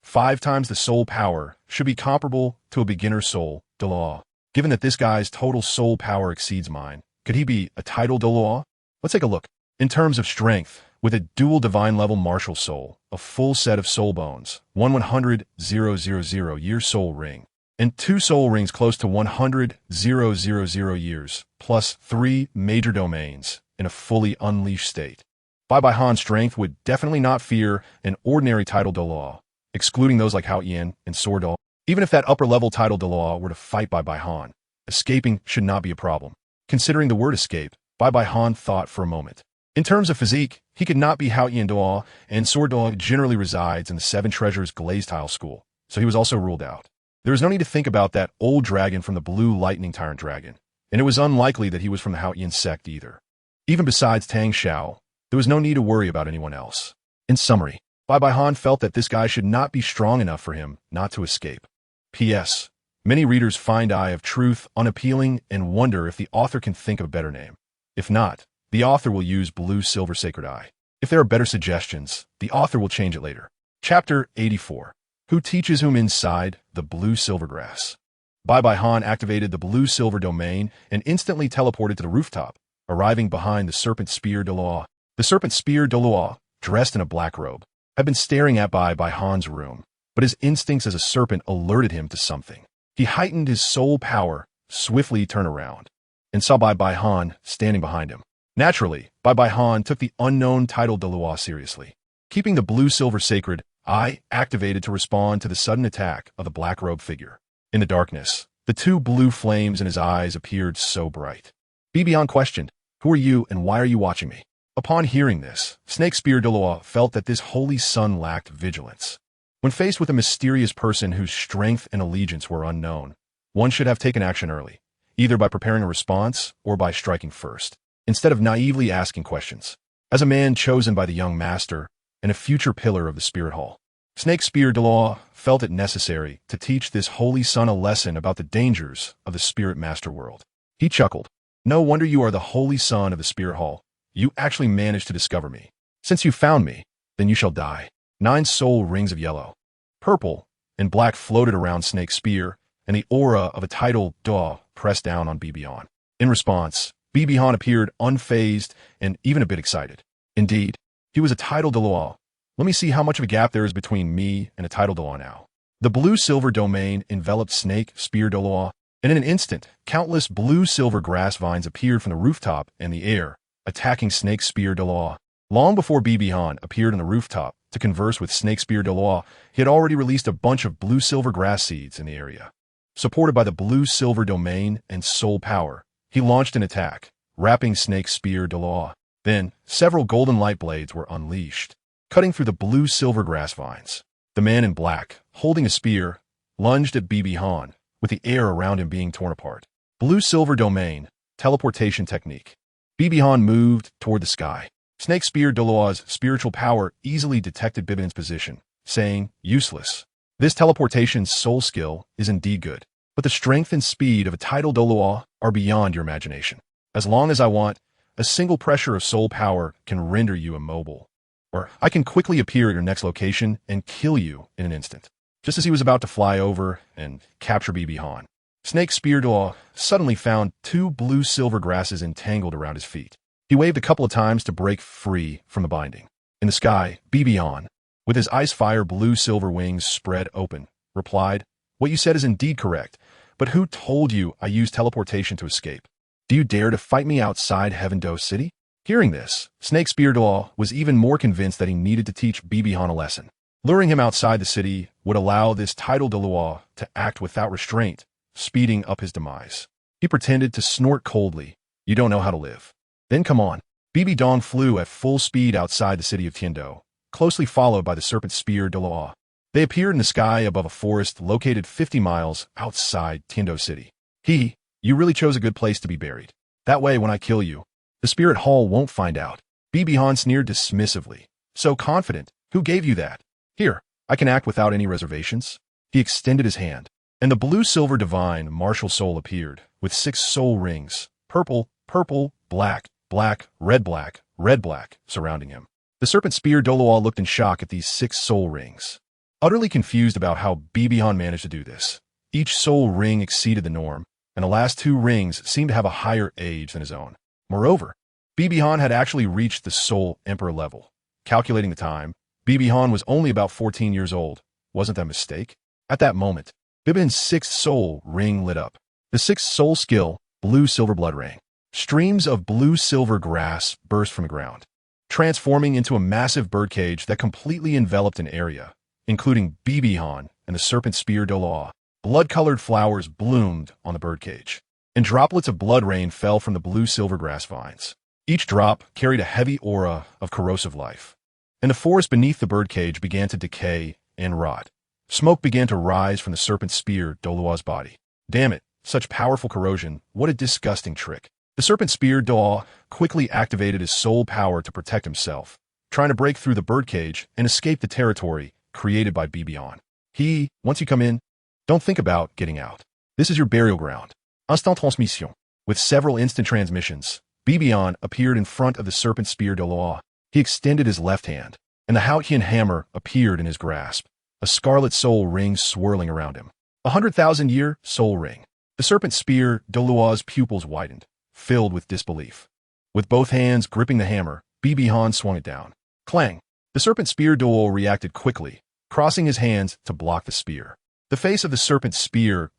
5 times the soul power should be comparable to a beginner soul Douluo. Given that this guy's total soul power exceeds mine, could he be a title Douluo? Let's take a look. In terms of strength, with a dual divine level martial soul, a full set of soul bones, 100,000 year soul ring, and 2 soul rings close to 100,000 years, plus 3 major domains in a fully unleashed state. Bai Han's strength would definitely not fear an ordinary title Douluo, excluding those like Hao Qian and Swordal. Even if that upper-level title Douluo were to fight Bai Han, escaping should not be a problem. Considering the word escape, Bai Han thought for a moment. In terms of physique, he could not be Hao Qian Douluo, and Swordal generally resides in the 7 Treasures Glazed Tile School, so he was also ruled out. There was no need to think about that old dragon from the Blue Lightning Tyrant Dragon, and it was unlikely that he was from the Hao Qian sect either. Even besides Tang Hao, there was no need to worry about anyone else. In summary, Bai Han felt that this guy should not be strong enough for him not to escape. P.S. Many readers find Eye of Truth unappealing and wonder if the author can think of a better name. If not, the author will use Blue Silver Sacred Eye. If there are better suggestions, the author will change it later. Chapter 84. Who teaches whom inside the blue silver grass? Bai Han activated the blue silver domain and instantly teleported to the rooftop, arriving behind the serpent spear Douluo. The serpent spear Douluo, dressed in a black robe, had been staring at Bai Han's room, but his instincts as a serpent alerted him to something. He heightened his soul power, swiftly turned around, and saw Bai Han standing behind him. Naturally, Bai Han took the unknown title Douluo seriously. Keeping the blue-silver sacred eye activated to respond to the sudden attack of the black-robed figure. In the darkness, the 2 blue flames in his eyes appeared so bright. Bibi Han questioned, "Who are you and why are you watching me?" Upon hearing this, Snake Spear Douluo felt that this holy sun lacked vigilance. When faced with a mysterious person whose strength and allegiance were unknown, one should have taken action early, either by preparing a response or by striking first, instead of naively asking questions. As a man chosen by the young master and a future pillar of the spirit hall, Snake Spear Douluo felt it necessary to teach this holy sun a lesson about the dangers of the spirit master world. He chuckled. "No wonder you are the holy son of the spirit hall. You actually managed to discover me. Since you found me, then you shall die." 9 soul rings of yellow, purple, and black floated around Snake Spear, and the aura of a title Douluo pressed down on Bibi Han. In response, Bibi Han appeared unfazed and even a bit excited. Indeed, he was a title Douluo. Let me see how much of a gap there is between me and a title Douluo now. The blue-silver domain enveloped Snake Spear Douluo, and in an instant, countless blue-silver grass vines appeared from the rooftop and the air, attacking Snake Spear Douluo. Long before Bibi Han appeared on the rooftop to converse with Snake Spear Douluo, he had already released a bunch of blue-silver grass seeds in the area. Supported by the blue-silver domain and soul power, he launched an attack, wrapping Snake Spear Douluo. Then, several golden light blades were unleashed, cutting through the blue-silver grass vines. The man in black, holding a spear, lunged at Bibi Han, with the air around him being torn apart. Blue-silver domain, teleportation technique. Bibi Han moved toward the sky. Snake Spear Douluo's spiritual power easily detected Bibin's position, saying, useless. This teleportation soul skill is indeed good, but the strength and speed of a tidal Douluo are beyond your imagination. As long as I want, a single pressure of soul power can render you immobile. Or I can quickly appear at your next location and kill you in an instant. Just as he was about to fly over and capture Bibi Han, Snake Spear Douluo suddenly found two blue-silver grasses entangled around his feet. He waved a couple of times to break free from the binding. In the sky, Bibi Han, with his ice-fire blue-silver wings spread open, replied, "What you said is indeed correct, but who told you I used teleportation to escape? Do you dare to fight me outside Heaven Do City?" Hearing this, Snake Spear Douluo was even more convinced that he needed to teach Bibi Han a lesson. Luring him outside the city would allow this tidal Douluo to act without restraint, speeding up his demise. He pretended to snort coldly, "You don't know how to live." Then come on. Bibi Dong flew at full speed outside the city of Tiando, closely followed by the Serpent Spear Douluo. They appeared in the sky above a forest located 50 miles outside Tiando City. You really chose a good place to be buried. That way, when I kill you, the Spirit Hall won't find out." Bibi Han sneered dismissively. "So confident. Who gave you that? Here, I can act without any reservations." He extended his hand, and the blue-silver divine martial soul appeared, with 6 soul rings, purple, purple, black, black, red, black, surrounding him. The Serpent Spear Douluo looked in shock at these 6 soul rings, utterly confused about how Bibi Han managed to do this. Each soul ring exceeded the norm, and the last 2 rings seemed to have a higher age than his own. Moreover, Bibi Han had actually reached the Soul Emperor level. Calculating the time, Bibi Han was only about 14 years old. Wasn't that a mistake? At that moment, Bibin's 6th soul ring lit up. The 6th soul skill, Blue-Silver Blood Ring. Streams of blue-silver grass burst from the ground, transforming into a massive birdcage that completely enveloped an area, including Bibi Han and the Serpent Spear Douluo. Blood-colored flowers bloomed on the birdcage, and droplets of blood rain fell from the blue-silver grass vines. Each drop carried a heavy aura of corrosive life, and the forest beneath the birdcage began to decay and rot. Smoke began to rise from the Serpent Spear Douluo's body. Damn it, such powerful corrosion, what a disgusting trick. The Serpent Spear Douluo quickly activated his soul power to protect himself, trying to break through the birdcage and escape the territory created by Bibi Han. Once you come in, don't think about getting out. This is your burial ground. Instant transmission. With several instant transmissions, Bibi Han appeared in front of the Serpent Spear Douluo. He extended his left hand, and the Qian hammer appeared in his grasp, a scarlet soul ring swirling around him. 100,000-year soul ring. The Serpent Spear Douluo's pupils widened, filled with disbelief. With both hands gripping the hammer, Bibi Han swung it down. Clang! The Serpent Spear Douluo reacted quickly, crossing his hands to block the spear. The face of the Serpent Spear,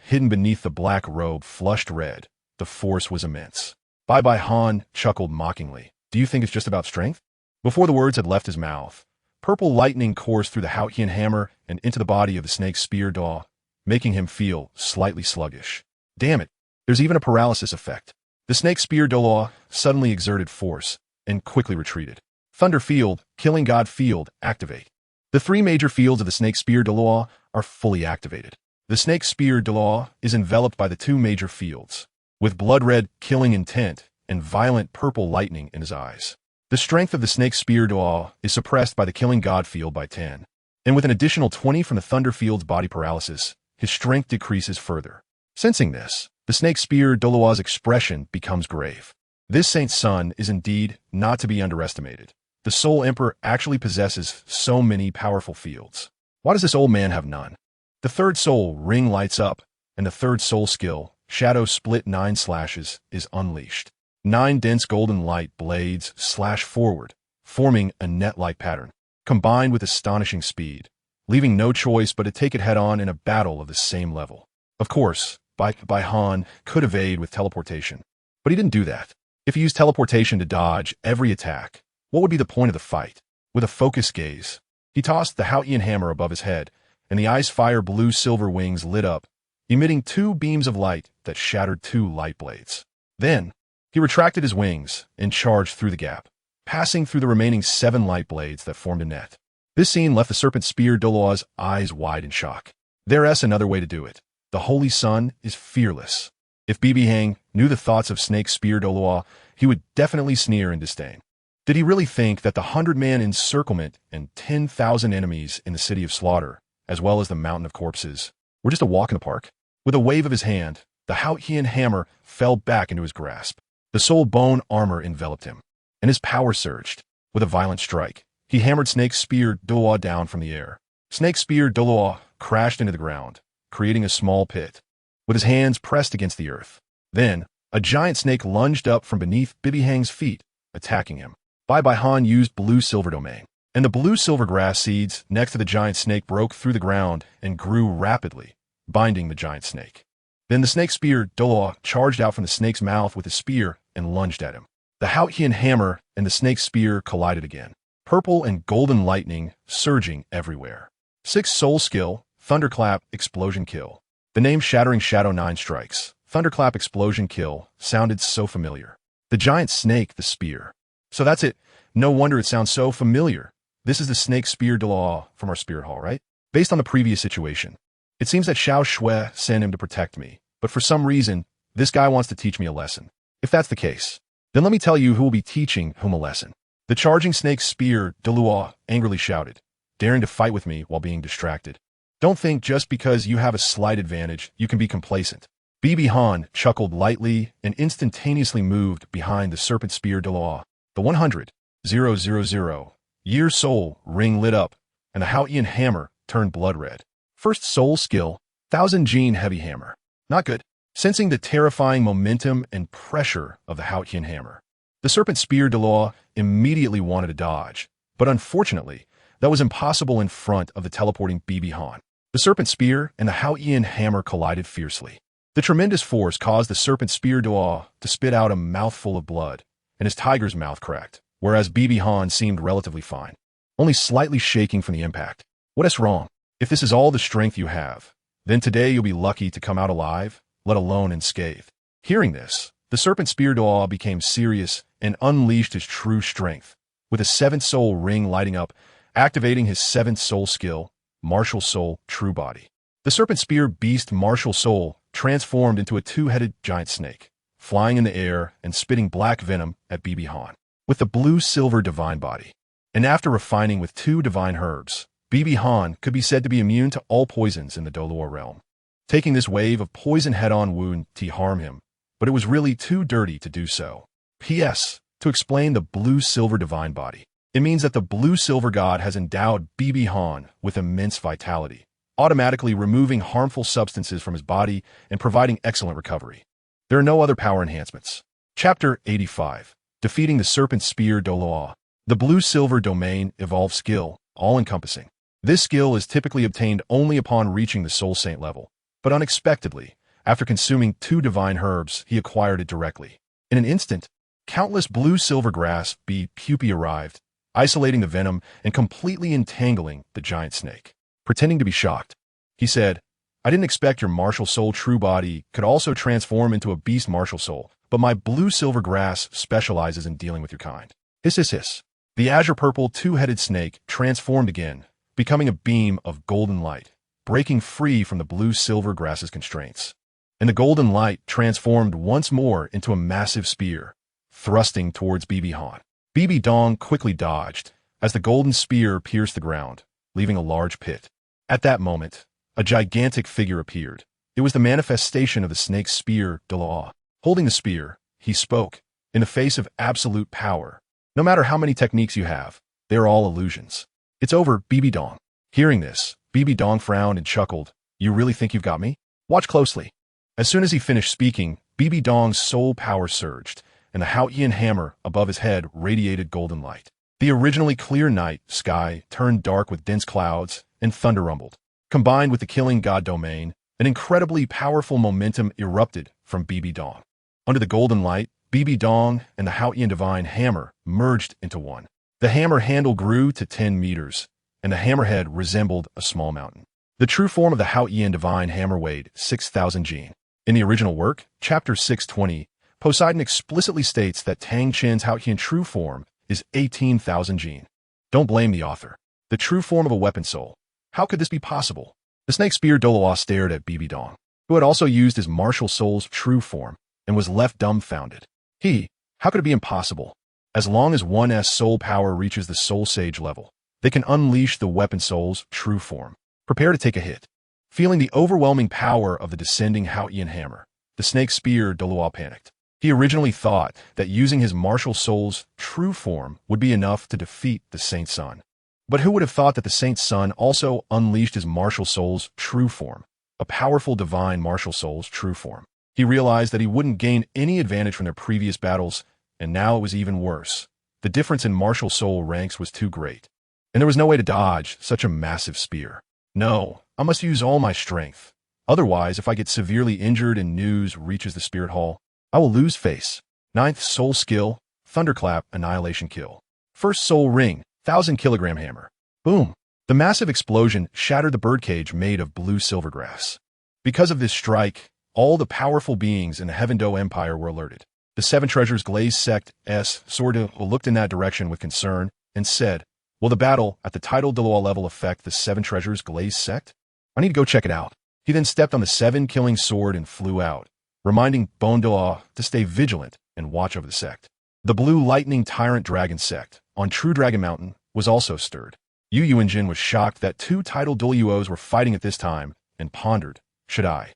hidden beneath the black robe, flushed red. The force was immense. Bye-bye Han chuckled mockingly. Do you think it's just about strength? Before the words had left his mouth, purple lightning coursed through the Qian hammer and into the body of the Snake Spear Douluo, making him feel slightly sluggish. Damn it, there's even a paralysis effect. The Snake Spear Douluo suddenly exerted force and quickly retreated. Thunder Field, Killing God Field, activate. The 3 major fields of the Snake Spear Douluo are fully activated. The Snake Spear Douluo is enveloped by the 2 major fields, with blood-red killing intent and violent purple lightning in his eyes. The strength of the Snake Spear Douluo is suppressed by the Killing God field by 10, and with an additional 20 from the Thunder Field's body paralysis, his strength decreases further. Sensing this, the Snake Spear Douluo's expression becomes grave. This Saint's son is indeed not to be underestimated. The Soul Emperor actually possesses so many powerful fields. Why does this old man have none? The 3rd soul ring lights up, and the 3rd soul skill, Shadow Split 9 slashes, is unleashed. 9 dense golden light blades slash forward, forming a net-like pattern, combined with astonishing speed, leaving no choice but to take it head-on in a battle of the same level. Of course, Bibi Han could evade with teleportation, but he didn't do that. If he used teleportation to dodge every attack, what would be the point of the fight? With a focused gaze, he tossed the Qian hammer above his head, and the ice-fire blue-silver wings lit up, emitting 2 beams of light that shattered 2 light blades. Then, he retracted his wings and charged through the gap, passing through the remaining 7 light blades that formed a net. This scene left the serpent spear Douluo's eyes wide in shock. There's another way to do it. The Holy Sun is fearless. If Bibi Hang knew the thoughts of Snake Spear Douluo, he would definitely sneer in disdain. Did he really think that the 100-man encirclement and 10,000 enemies in the City of Slaughter, as well as the Mountain of Corpses, were just a walk in the park? With a wave of his hand, the Qian hammer fell back into his grasp. The soul bone armor enveloped him, and his power surged. With a violent strike, he hammered Snake Spear Douluo down from the air. Snake Spear Douluo crashed into the ground, creating a small pit, with his hands pressed against the earth. Then, a giant snake lunged up from beneath Bibi Hang's feet, attacking him. Bai Han used blue-silver domain, and the blue-silver grass seeds next to the giant snake broke through the ground and grew rapidly, binding the giant snake. Then the Snake Spear Douluo charged out from the snake's mouth with his spear and lunged at him. The Qian hammer and the snake's spear collided again, purple and golden lightning surging everywhere. 6 soul skill, Thunderclap, Explosion Kill. The name Shattering Shadow 9 Strikes, Thunderclap Explosion Kill, sounded so familiar. The giant snake, the spear. So that's it. No wonder it sounds so familiar. This is the Snake Spear Douluo from our Spirit Hall, right? Based on the previous situation, it seems that Xiao Shui sent him to protect me, but for some reason, this guy wants to teach me a lesson. If that's the case, then let me tell you who will be teaching whom a lesson. The charging Snake Spear Douluo angrily shouted, daring to fight with me while being distracted. Don't think just because you have a slight advantage, you can be complacent. Bibi Han chuckled lightly and instantaneously moved behind the Serpent Spear Douluo. The 100,000-year soul ring lit up, and the Qian hammer turned blood red. First soul skill, 1000 gene heavy hammer. Not good. Sensing the terrifying momentum and pressure of the Qian hammer, the Serpent Spear Douluo immediately wanted to dodge, but unfortunately, that was impossible in front of the teleporting Bibi Han. The Serpent Spear and the Qian hammer collided fiercely. The tremendous force caused the Serpent Spear Douluo to spit out a mouthful of blood, and his tiger's mouth cracked, whereas Bibi Han seemed relatively fine, only slightly shaking from the impact. What is wrong? If this is all the strength you have, then today you'll be lucky to come out alive, let alone unscathed. Hearing this, the Serpent Spear Douluo became serious and unleashed his true strength, with a 7th soul ring lighting up, activating his 7th soul skill, Martial Soul True Body. The Serpent Spear Beast Martial Soul transformed into a 2-headed giant snake, flying in the air and spitting black venom at Bibi Han, with the blue-silver divine body. And after refining with 2 divine herbs, Bibi Han could be said to be immune to all poisons in the Douluo realm. Taking this wave of poison head-on would harm him, but it was really too dirty to do so. P.S. To explain the blue-silver divine body, it means that the blue-silver god has endowed Bibi Han with immense vitality, automatically removing harmful substances from his body and providing excellent recovery. There are no other power enhancements. Chapter 85. Defeating the Serpent Spear Douluo. The blue-silver domain evolved skill, all-encompassing. This skill is typically obtained only upon reaching the Soul Saint level, but unexpectedly, after consuming 2 divine herbs, he acquired it directly. In an instant, countless blue-silver grass pupae arrived, isolating the venom and completely entangling the giant snake. Pretending to be shocked, he said, I didn't expect your Martial Soul True Body could also transform into a beast Martial Soul, but my blue-silver grass specializes in dealing with your kind. Hiss, hiss, hiss. The azure-purple 2-headed snake transformed again, becoming a beam of golden light, breaking free from the blue-silver grass's constraints. And the golden light transformed once more into a massive spear, thrusting towards Bibi Han. Bibi Dong quickly dodged as the golden spear pierced the ground, leaving a large pit. At that moment, a gigantic figure appeared. It was the manifestation of the Snake Spear Douluo. Holding the spear, he spoke, in the face of absolute power. No matter how many techniques you have, they are all illusions. It's over, Bibi Dong. Hearing this, Bibi Dong frowned and chuckled. You really think you've got me? Watch closely. As soon as he finished speaking, Bibi Dong's soul power surged, and the Qian hammer above his head radiated golden light. The originally clear night sky turned dark with dense clouds, and thunder rumbled. Combined with the killing god domain, an incredibly powerful momentum erupted from Bibi Dong. Under the golden light, Bibi Dong and the Qian divine hammer merged into one. The hammer handle grew to 10 meters, and the hammerhead resembled a small mountain. The true form of the Qian divine hammer weighed 6,000 gene. In the original work, chapter 620, Poseidon explicitly states that Tang Chen's Qian true form is 18,000 gene. Don't blame the author. The true form of a weapon soul. How could this be possible? The snake spear Douluo stared at Bibi Dong, who had also used his martial soul's true form, and was left dumbfounded. How could it be impossible? As long as one's soul power reaches the soul sage level, they can unleash the weapon soul's true form. Prepare to take a hit. Feeling the overwhelming power of the descending Qian hammer, the snake spear Douluo panicked. He originally thought that using his martial soul's true form would be enough to defeat the Saint Sun. But who would have thought that the Saint Sun also unleashed his martial soul's true form, a powerful divine martial soul's true form? He realized that he wouldn't gain any advantage from their previous battles, and now it was even worse. The difference in martial soul ranks was too great, and there was no way to dodge such a massive spear. No, I must use all my strength. Otherwise, if I get severely injured and news reaches the spirit hall, I will lose face. 9th soul skill, Thunderclap, Annihilation Kill. 1st soul ring, 1,000-kilogram hammer. Boom! The massive explosion shattered the birdcage made of blue silvergrass. Because of this strike, all the powerful beings in the Heaven Do Empire were alerted. The Seven Treasures Glaze Sect's Sorda looked in that direction with concern and said, "Will the battle at the title Douluo level affect the Seven Treasures Glaze Sect? I need to go check it out." He then stepped on the 7-killing sword and flew out, reminding Bon Douluo to stay vigilant and watch over the sect. The Blue Lightning Tyrant Dragon Sect on True Dragon Mountain was also stirred. Yu Yuanjin was shocked that 2 title Douluos were fighting at this time and pondered, should I?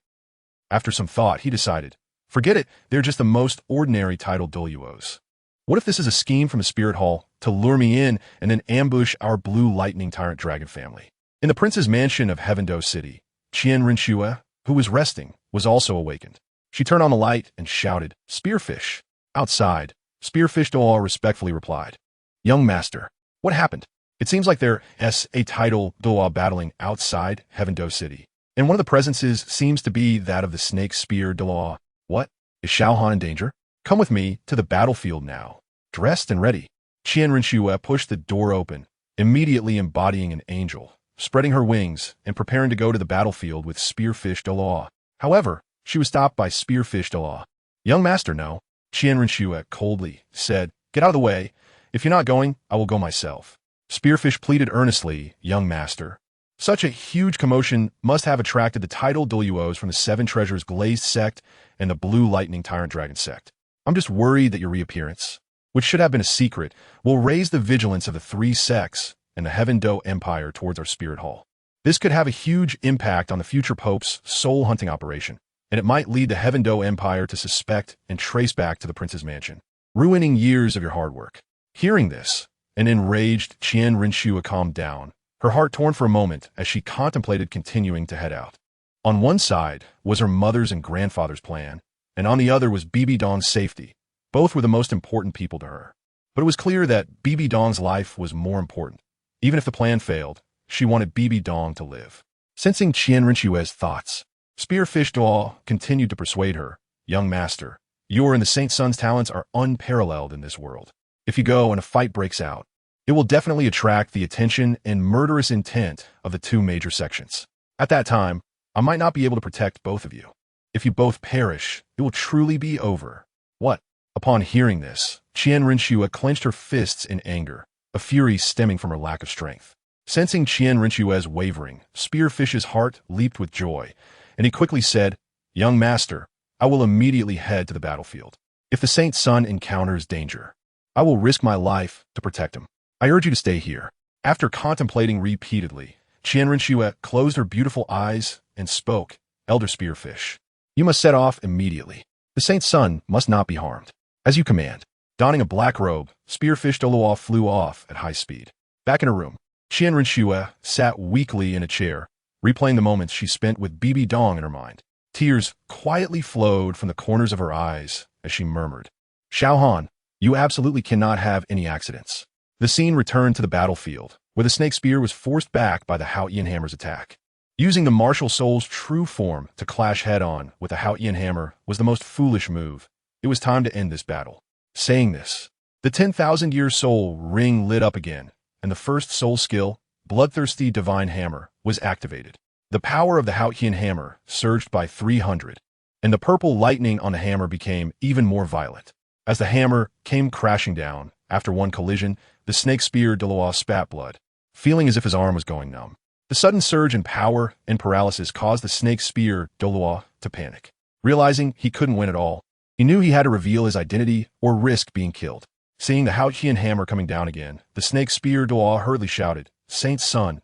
After some thought, he decided, forget it, they're just the most ordinary title Douluos. What if this is a scheme from the Spirit Hall to lure me in and then ambush our Blue Lightning Tyrant Dragon family? In the prince's mansion of Heaven Do City, Qian Renxue, who was resting, was also awakened. She turned on the light and shouted, "Spearfish!" Outside, Spearfish Douluo respectfully replied, "Young master, what happened? It seems like there's a title Douluo battling outside Heaven Do City, and one of the presences seems to be that of the snake spear Douluo. What? Is Xiaogang in danger? Come with me to the battlefield now." Dressed and ready, Qian Renxue pushed the door open, immediately embodying an angel, spreading her wings and preparing to go to the battlefield with Spearfish Douluo. However, she was stopped by Spearfish Douluo. "Young master, no." Qian Renxue coldly said, "Get out of the way. If you're not going, I will go myself." Spearfish pleaded earnestly, "Young master." Such a huge commotion must have attracted the title Douluos from the Seven Treasures Glazed Sect and the Blue Lightning Tyrant Dragon Sect. I'm just worried that your reappearance, which should have been a secret, will raise the vigilance of the 3 sects and the Heaven Do Empire towards our Spirit Hall. This could have a huge impact on the future Pope's soul hunting operation, and it might lead the Heaven Do Empire to suspect and trace back to the prince's mansion, ruining years of your hard work. Hearing this, an enraged Qian Renxue calmed down, her heart torn for a moment as she contemplated continuing to head out. On one side was her mother's and grandfather's plan, and on the other was Bibi Dong's safety. Both were the most important people to her. But it was clear that Bibi Dong's life was more important. Even if the plan failed, she wanted Bibi Dong to live. Sensing Qian Renxue's thoughts, Spearfish Douluo continued to persuade her, "Young master, your and the Saint Sun's talents are unparalleled in this world. If you go and a fight breaks out, it will definitely attract the attention and murderous intent of the 2 major sections. At that time, I might not be able to protect both of you. If you both perish, it will truly be over." What? Upon hearing this, Qian Renxue clenched her fists in anger, a fury stemming from her lack of strength. Sensing Qian Renxue's wavering, Spearfish's heart leaped with joy, and he quickly said, "Young master, I will immediately head to the battlefield. If the Saint Sun encounters danger, I will risk my life to protect him. I urge you to stay here." After contemplating repeatedly, Qian Renxue closed her beautiful eyes and spoke, "Elder Spearfish, you must set off immediately. The Saint Sun must not be harmed. As you command." Donning a black robe, Spearfish Douluo flew off at high speed. Back in her room, Qian Renxue sat weakly in a chair, replaying the moments she spent with Bibi Dong in her mind. Tears quietly flowed from the corners of her eyes as she murmured, "Xiaogang, you absolutely cannot have any accidents." The scene returned to the battlefield, where the snake spear was forced back by the Qian hammer's attack. Using the martial soul's true form to clash head-on with the Qian hammer was the most foolish move. It was time to end this battle. Saying this, the 10,000-year soul ring lit up again, and the first soul skill, Bloodthirsty Divine Hammer, was activated. The power of the Qian hammer surged by 300, and the purple lightning on the hammer became even more violent. As the hammer came crashing down, after one collision, the snake spear Douluo spat blood. feeling as if his arm was going numb. The sudden surge in power and paralysis caused the snake spear Douluo to panic. Realizing he couldn't win at all, he knew he had to reveal his identity or risk being killed. Seeing the Qian hammer coming down again, the snake spear Douluo hurriedly shouted, Saint's son,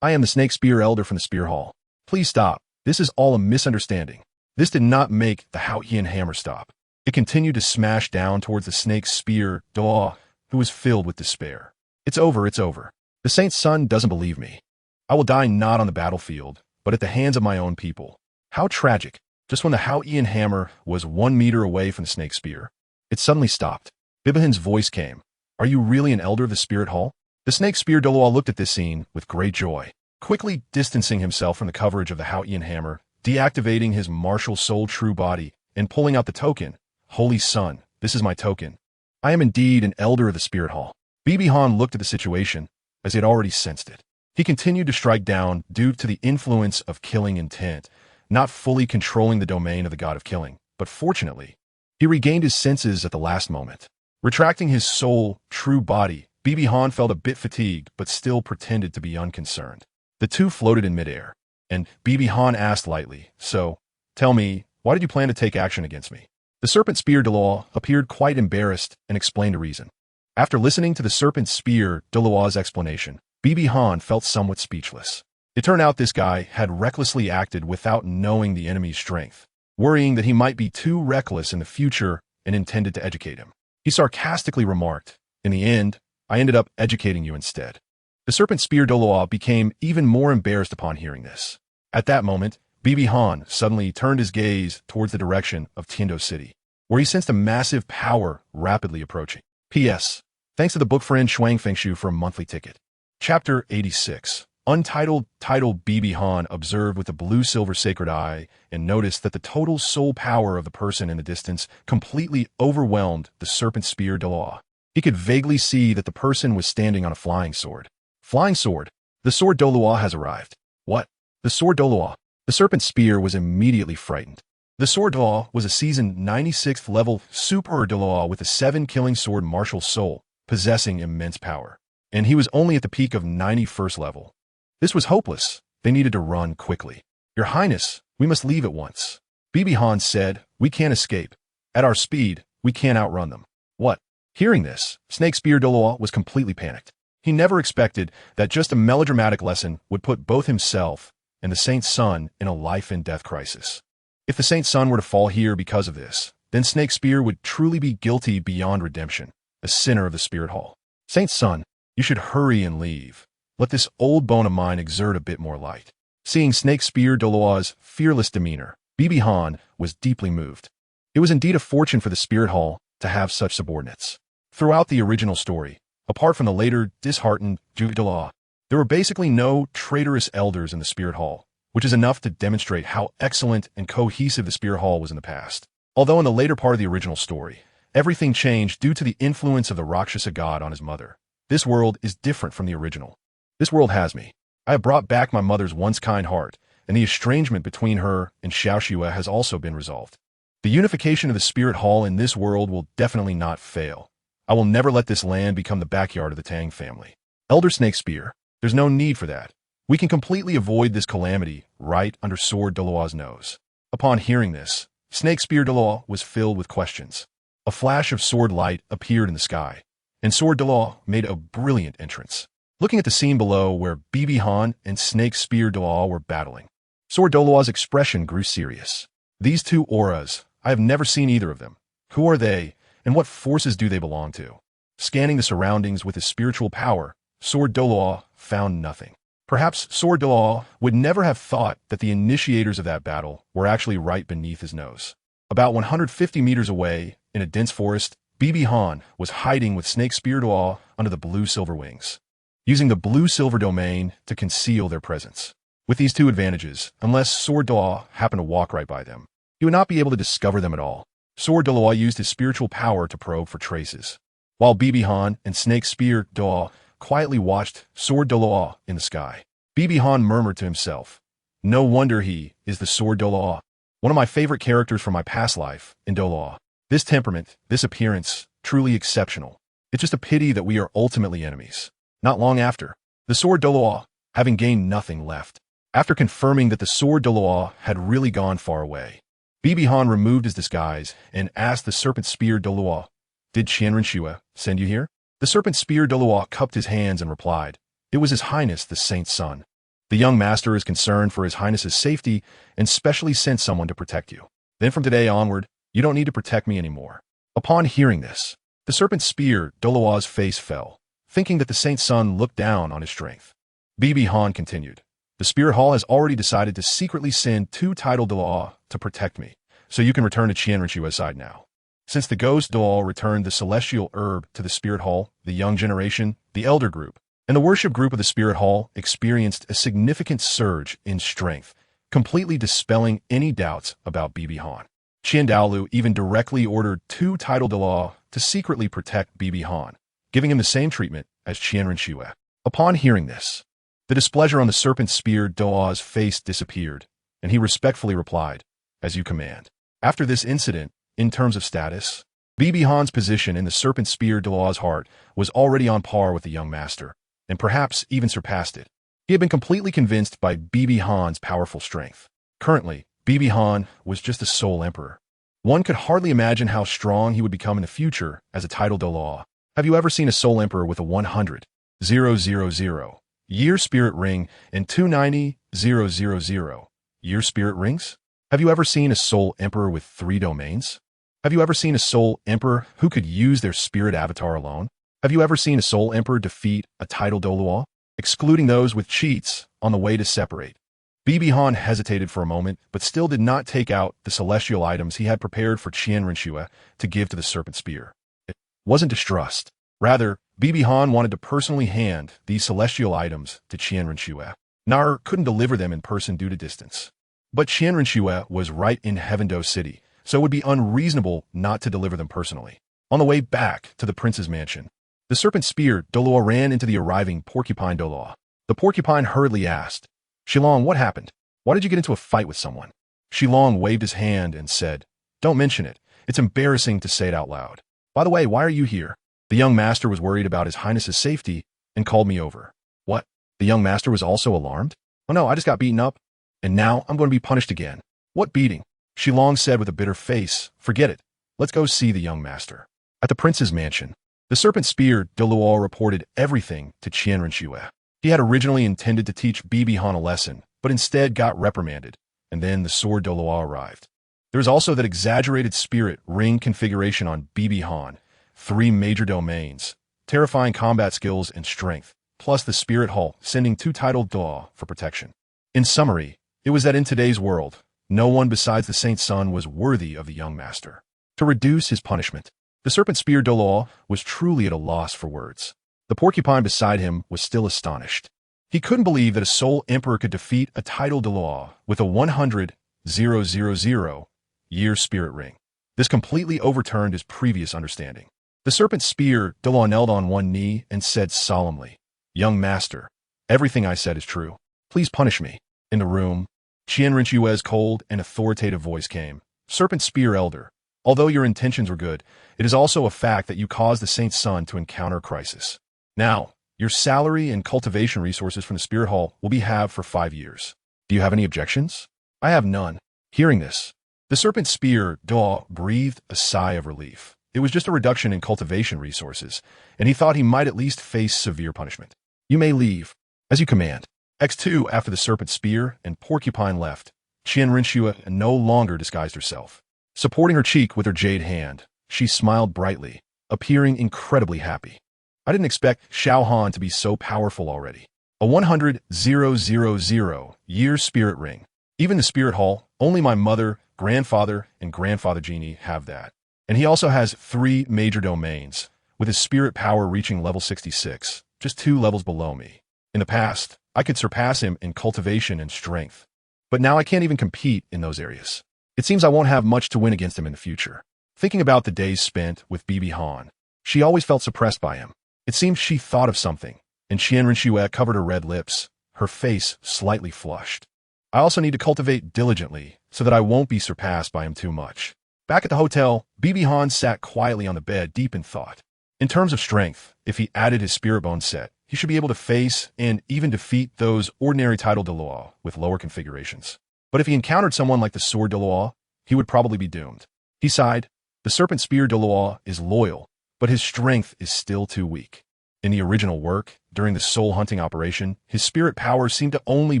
I am the snake spear elder from the spear hall. Please stop. This is all a misunderstanding. This did not make the Qian hammer stop. It continued to smash down towards the snake spear Douluo, who was filled with despair. It's over, it's over. The saint's son doesn't believe me. I will die not on the battlefield, but at the hands of my own people. How tragic. Just when the Qian hammer was 1 meter away from the snake spear, it suddenly stopped. Bibihan's voice came. Are you really an elder of the spirit hall? The snake spear Douluo looked at this scene with great joy. Quickly distancing himself from the coverage of the Qian hammer, deactivating his martial soul true body, and pulling out the token. Holy Sun, this is my token. I am indeed an elder of the spirit hall. Bibihan looked at the situation, as he had already sensed it. He continued to strike down due to the influence of killing intent, not fully controlling the domain of the god of killing, but fortunately, he regained his senses at the last moment. Retracting his soul true body, Bibihan felt a bit fatigued, but still pretended to be unconcerned. The two floated in midair, and Bibihan asked lightly, So, tell me, why did you plan to take action against me? The serpent spear Douluo appeared quite embarrassed and explained a reason. After listening to the serpent spear Douluo's explanation, Bibihan felt somewhat speechless. It turned out this guy had recklessly acted without knowing the enemy's strength, worrying that he might be too reckless in the future and intended to educate him. He sarcastically remarked, In the end, I ended up educating you instead. The serpent spear Douluo became even more embarrassed upon hearing this. At that moment, Bibihan suddenly turned his gaze towards the direction of Tiando City, where he sensed a massive power rapidly approaching. P.S. Thanks to the book friend Renxue for a monthly ticket. Chapter 86. Untitled title Bibihan observed with the blue-silver sacred eye and noticed that the total soul power of the person in the distance completely overwhelmed the serpent spear Douluo. He could vaguely see that the person was standing on a flying sword. Flying sword. The sword Douluo has arrived. What? The sword Douluo. The serpent spear was immediately frightened. The sword Douluo was a seasoned 96th level super Douluo with a 7-killing sword martial soul, possessing immense power. And he was only at the peak of 91st level. This was hopeless. They needed to run quickly. Your Highness, we must leave at once. Bibihan said, We can't escape. At our speed, we can't outrun them. What? Hearing this, Snake Spear Douluo was completely panicked. He never expected that just a melodramatic lesson would put both himself and the Saint's son in a life-and-death crisis. If the Saint's son were to fall here because of this, then Snake Spear would truly be guilty beyond redemption, a sinner of the Spirit Hall. Saint's son, you should hurry and leave. Let this old bone of mine exert a bit more light. Seeing Snake Spear Douluo's fearless demeanor, Bibihan was deeply moved. It was indeed a fortune for the Spirit Hall to have such subordinates. Throughout the original story, apart from the later disheartened Douluo, there were basically no traitorous elders in the Spirit Hall, which is enough to demonstrate how excellent and cohesive the Spirit Hall was in the past. Although in the later part of the original story, everything changed due to the influence of the Rakshasa god on his mother. This world is different from the original. This world has me. I have brought back my mother's once kind heart, and the estrangement between her and Xiaogang has also been resolved. The unification of the Spirit Hall in this world will definitely not fail. I will never let this land become the backyard of the Tang family. Elder Snake Spear, there's no need for that. We can completely avoid this calamity right under Sword Douluo's nose. Upon hearing this, Snake Spear Douluo was filled with questions. A flash of sword light appeared in the sky, and Sword Douluo made a brilliant entrance. Looking at the scene below where Bibihan and Snake Spear Douluo were battling, Sword Douluo's expression grew serious. These two auras, I have never seen either of them. Who are they, and what forces do they belong to? Scanning the surroundings with his spiritual power, Sword Douluo found nothing. Perhaps Sword Douluo would never have thought that the initiators of that battle were actually right beneath his nose. About 150 meters away, in a dense forest, Bibihan was hiding with Snake Spear Douluo under the blue-silver wings, using the blue-silver domain to conceal their presence. With these two advantages, unless Sword Douluo happened to walk right by them, he would not be able to discover them at all. Sword Douluo used his spiritual power to probe for traces, while Bibihan and Snake Spear Douluo quietly watched Sword Douluo in the sky. Bibihan murmured to himself, No wonder he is the Sword Douluo, one of my favorite characters from my past life in Douluo. This temperament, this appearance, truly exceptional. It's just a pity that we are ultimately enemies. Not long after, the sword Douluo, having gained nothing left, after confirming that the sword Douluo had really gone far away, Bibi-Han removed his disguise and asked the serpent spear Douluo, "Did Renxue send you here?" The serpent spear Douluo cupped his hands and replied, "It was His Highness the Saint's son. The young master is concerned for His Highness's safety and specially sent someone to protect you. Then from today onward, you don't need to protect me anymore." Upon hearing this, the serpent spear Douluo's face fell, thinking that the Saint's son looked down on his strength. Bibi-Han continued, "The Spirit Hall has already decided to secretly send 2 titled Douluo to protect me, so you can return to Renxue's side now. Since the ghost Douluo returned the celestial herb to the Spirit Hall, the young generation, the elder group, and the worship group of the Spirit Hall experienced a significant surge in strength, completely dispelling any doubts about Bibi-Han. Douluo even directly ordered 2 titled Douluo to secretly protect Bibi-Han, giving him the same treatment as Renxue. Upon hearing this, the displeasure on the serpent spear Douluo's face disappeared, and he respectfully replied, "As you command." After this incident, in terms of status, Bibi-Han's position in the serpent spear Douluo's heart was already on par with the young master, and perhaps even surpassed it. He had been completely convinced by Bibi-Han's powerful strength. Currently, Bibi-Han was just a sole emperor. One could hardly imagine how strong he would become in the future as a titled Douluo. Have you ever seen a sole emperor with a 100,000 year spirit ring and 290,000 year spirit rings? Have you ever seen a sole emperor with 3 domains? Have you ever seen a sole emperor who could use their spirit avatar alone? Have you ever seen a sole emperor defeat a titled Douluo, excluding those with cheats on the way to separate? Bibi-Han hesitated for a moment, but still did not take out the celestial items he had prepared for Renxue to give to the serpent spear. It wasn't distrust. Rather, Bibi-Han wanted to personally hand these celestial items to Renxue. Nar couldn't deliver them in person due to distance. But Renxue was right in Heavendo City, so it would be unreasonable not to deliver them personally. On the way back to the prince's mansion, the serpent spear Douluo ran into the arriving porcupine Douluo. The porcupine hurriedly asked, "Xiaogang, what happened? Why did you get into a fight with someone?" Xiaogang waved his hand and said, "Don't mention it. It's embarrassing to say it out loud. By the way, why are you here?" The young master was worried about His Highness's safety and called me over. What? The young master was also alarmed? "Oh no, I just got beaten up, and now I'm going to be punished again." "What beating?" Xiaogang said with a bitter face. "Forget it. Let's go see the young master." At the prince's mansion, the serpent spear Douluo reported everything to Renxue. He had originally intended to teach Bibi-Han a lesson, but instead got reprimanded, and then the sword Douluo arrived. There is also that exaggerated spirit ring configuration on Bibi-Han, 3 major domains, terrifying combat skills and strength, plus the Spirit Hall sending 2 titled Douluo for protection. In summary, it was that in today's world, no one besides the Saint's son was worthy of the young master. To reduce his punishment, the serpent spear Douluo was truly at a loss for words. The porcupine beside him was still astonished. He couldn't believe that a sole emperor could defeat a titled Douluo with a 100,000 year spirit ring. This completely overturned his previous understanding. The serpent spear Douluo knelt on one knee and said solemnly, "Young master, everything I said is true. Please punish me." In the room, Renxue's cold and authoritative voice came, "Serpent spear elder, although your intentions were good, it is also a fact that you caused the Saint's son to encounter crisis. Now, your salary and cultivation resources from the Spirit Hall will be halved for 5 years. Do you have any objections?" "I have none." Hearing this, the serpent spear Douluo breathed a sigh of relief. It was just a reduction in cultivation resources, and he thought he might at least face severe punishment. "You may leave, as you command." X2 after the serpent spear and porcupine left, Renxue no longer disguised herself. Supporting her cheek with her jade hand, she smiled brightly, appearing incredibly happy. "I didn't expect Xiaogang to be so powerful already. A 100,000 year spirit ring. Even the Spirit Hall, only my mother, grandfather, and grandfather genie have that. And he also has 3 major domains, with his spirit power reaching level 66, just 2 levels below me. In the past, I could surpass him in cultivation and strength. But now I can't even compete in those areas. It seems I won't have much to win against him in the future." Thinking about the days spent with Bibi-Han, she always felt suppressed by him. It seemed she thought of something, and Renxue covered her red lips, her face slightly flushed. "I also need to cultivate diligently so that I won't be surpassed by him too much." Back at the hotel, Bibi-Han sat quietly on the bed deep in thought. In terms of strength, if he added his spirit bone set, he should be able to face and even defeat those ordinary title Douluo with lower configurations. But if he encountered someone like the sword Douluo, he would probably be doomed. He sighed. The serpent spear Douluo is loyal, but his strength is still too weak. In the original work, during the soul hunting operation, his spirit power seemed to only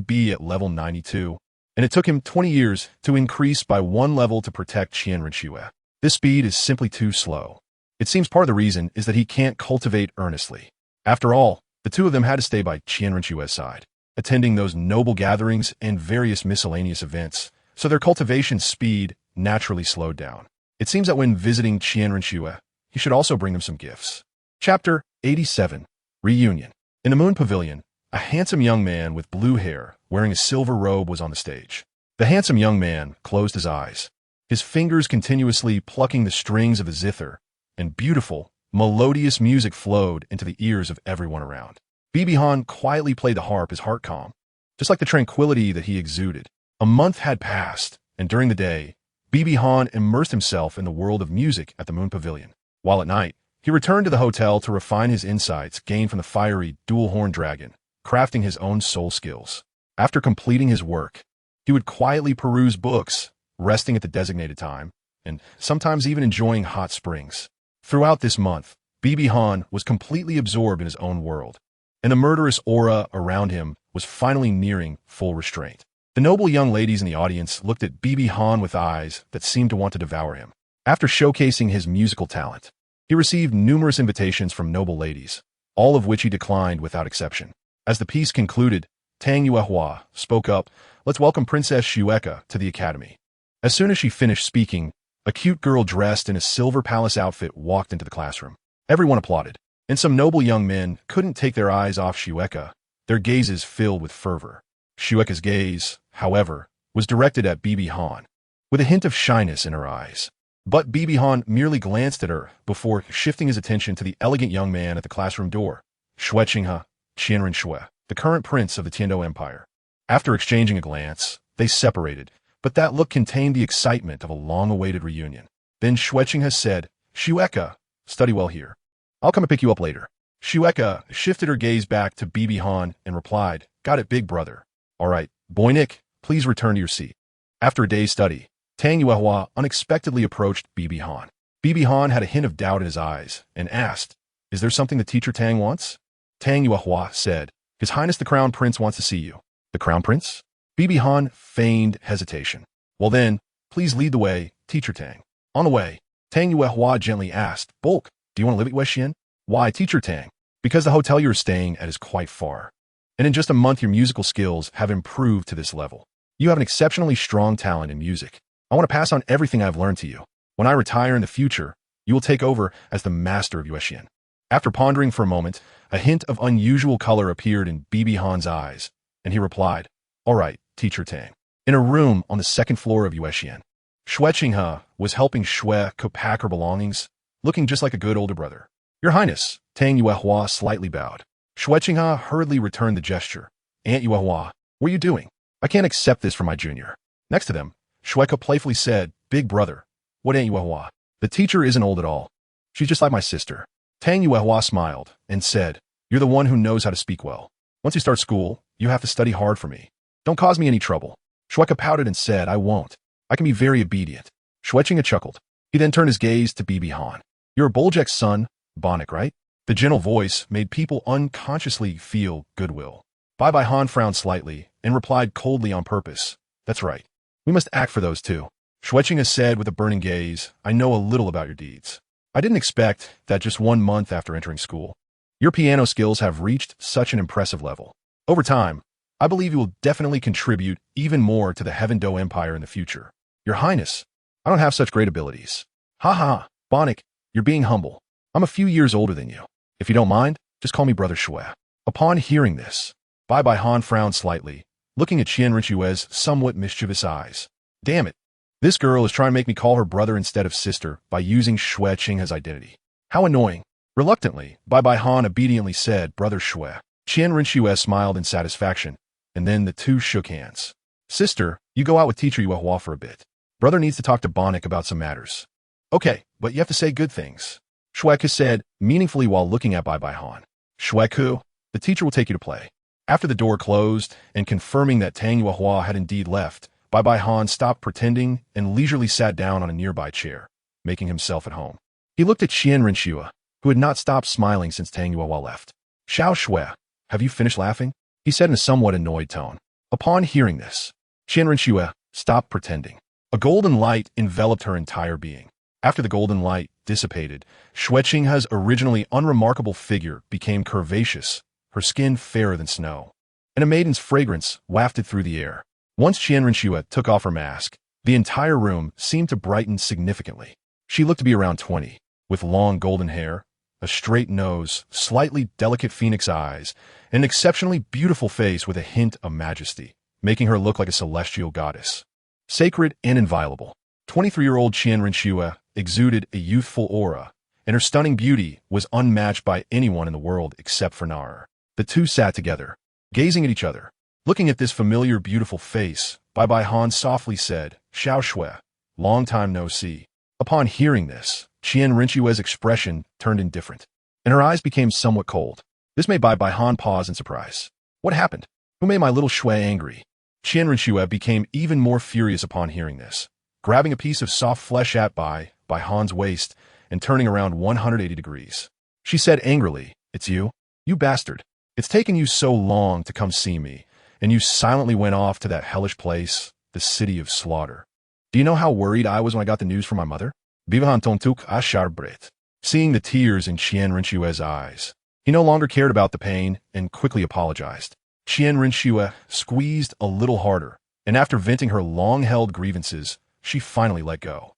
be at level 92, and it took him 20 years to increase by 1 level to protect Qian Renxue. This speed is simply too slow. It seems part of the reason is that he can't cultivate earnestly. After all, the two of them had to stay by Qian Renxue's side, attending those noble gatherings and various miscellaneous events, so their cultivation speed naturally slowed down. It seems that when visiting Qian Renxue, he should also bring them some gifts. Chapter 87. Reunion. In the Moon Pavilion, a handsome young man with blue hair, wearing a silver robe, was on the stage. The handsome young man closed his eyes, his fingers continuously plucking the strings of the zither, and beautiful, melodious music flowed into the ears of everyone around. Bibi Han quietly played the harp, his heart calm, just like the tranquility that he exuded. A month had passed, and during the day, Bibi Han immersed himself in the world of music at the Moon Pavilion, while at night, he returned to the hotel to refine his insights gained from the fiery dual-horned dragon, crafting his own soul skills. After completing his work, he would quietly peruse books, resting at the designated time, and sometimes even enjoying hot springs. Throughout this month, Bibi Han was completely absorbed in his own world, and the murderous aura around him was finally nearing full restraint. The noble young ladies in the audience looked at Bibi Han with eyes that seemed to want to devour him. After showcasing his musical talent, he received numerous invitations from noble ladies, all of which he declined without exception. As the piece concluded, Tang Yuehua spoke up, "Let's welcome Princess Xiueka to the academy." As soon as she finished speaking, a cute girl dressed in a silver palace outfit walked into the classroom. Everyone applauded, and some noble young men couldn't take their eyes off Xiueka, their gazes filled with fervor. Xiueka's gaze, however, was directed at Bibi Han, with a hint of shyness in her eyes. But Bibi Han merely glanced at her before shifting his attention to the elegant young man at the classroom door, Shui Qinghe, Qian Renxue, the current prince of the Tiando Empire. After exchanging a glance, they separated, but that look contained the excitement of a long-awaited reunion. Then Shui Qinghe said, "Xiueka, study well here. I'll come and pick you up later." Xiueka shifted her gaze back to Bibi Han and replied, "Got it, big brother." "All right, Boy Nick, please return to your seat." After a day's study, Tang Yuehua unexpectedly approached Bibi Han. Bibi Han had a hint of doubt in his eyes and asked, "Is there something the teacher Tang wants?" Tang Yuehua said, "His Highness the Crown Prince wants to see you." "The Crown Prince?" Bibi Han feigned hesitation. "Well then, please lead the way, Teacher Tang." On the way, Tang Yuehua gently asked, "Bulk, do you want to live at Qian?" "Why, Teacher Tang?" "Because the hotel you're staying at is quite far. And in just a month your musical skills have improved to this level. You have an exceptionally strong talent in music. I want to pass on everything I've learned to you. When I retire in the future, you will take over as the master of Qian." After pondering for a moment, a hint of unusual color appeared in Bibi Han's eyes, and he replied, "All right, Teacher Tang." In a room on the second floor of Qian, Shui Qinghe was helping Shui pack her belongings, looking just like a good older brother. "Your Highness," Tang Yuehua slightly bowed. Shui Qinghe hurriedly returned the gesture. "Aunt Yuehua, what are you doing? I can't accept this from my junior." Next to them, Shueka playfully said, "Big brother, what Aunt Yuehua? The teacher isn't old at all. She's just like my sister." Tang Yuehua smiled and said, "You're the one who knows how to speak well. Once you start school, you have to study hard for me. Don't cause me any trouble." Shueka pouted and said, "I won't. I can be very obedient." Shui Qinghe chuckled. He then turned his gaze to Bibi Han. "You're Boljek's son, Bonnik, right?" The gentle voice made people unconsciously feel goodwill. Bai Han frowned slightly and replied coldly on purpose, "That's right. We must act for those two." Shui Qinghe said with a burning gaze, "I know a little about your deeds. I didn't expect that just 1 month after entering school. Your piano skills have reached such an impressive level. Over time, I believe you will definitely contribute even more to the Heaven Do Empire in the future." "Your Highness, I don't have such great abilities." "Ha ha, Bonnik, you're being humble. I'm a few years older than you. If you don't mind, just call me Brother Shui." Upon hearing this, Bai Han frowned slightly, looking at Qian Renxue's somewhat mischievous eyes. "Damn it. This girl is trying to make me call her brother instead of sister by using Shui Qinghe's identity. How annoying." Reluctantly, Bai Han obediently said, "Brother Shui." Qian Renxue smiled in satisfaction, and then the two shook hands. "Sister, you go out with Teacher Yuehua for a bit. Brother needs to talk to Bonnik about some matters." "Okay, but you have to say good things," Shueku said, meaningfully while looking at Bai Han. "Shueku, The teacher will take you to play. After the door closed, and confirming that Tang Yuehua had indeed left, Bai Han stopped pretending and leisurely sat down on a nearby chair, making himself at home. He looked at Renxue, who had not stopped smiling since Tang Yuehua left. Xiao Shui, have you finished laughing? He said in a somewhat annoyed tone. Upon hearing this, Renxue stopped pretending. A golden light enveloped her entire being. After the golden light dissipated, Xueqinghe's originally unremarkable figure became curvaceous, her skin fairer than snow, and a maiden's fragrance wafted through the air. Once Renxue took off her mask, the entire room seemed to brighten significantly. She looked to be around 20, with long golden hair, a straight nose, slightly delicate phoenix eyes, and an exceptionally beautiful face with a hint of majesty, making her look like a celestial goddess. Sacred and inviolable, 23-year-old Renxue exuded a youthful aura, and her stunning beauty was unmatched by anyone in the world except for Nar. The two sat together, gazing at each other. Looking at this familiar, beautiful face, Bai Han softly said, Xiao Shui, long time no see. Upon hearing this, Renxue's expression turned indifferent, and her eyes became somewhat cold. This made Bai Han pause in surprise. What happened? Who made my little Shui angry? Renxue became even more furious upon hearing this, grabbing a piece of soft flesh at Bai Han's waist and turning around 180 degrees. She said angrily, It's you? You bastard. It's taken you so long to come see me, and you silently went off to that hellish place, the city of slaughter. Do you know how worried I was when I got the news from my mother? Bivahan tontuk ashar bret. Seeing the tears in Renxue's eyes, he no longer cared about the pain and quickly apologized. Renxue squeezed a little harder, and after venting her long-held grievances, she finally let go.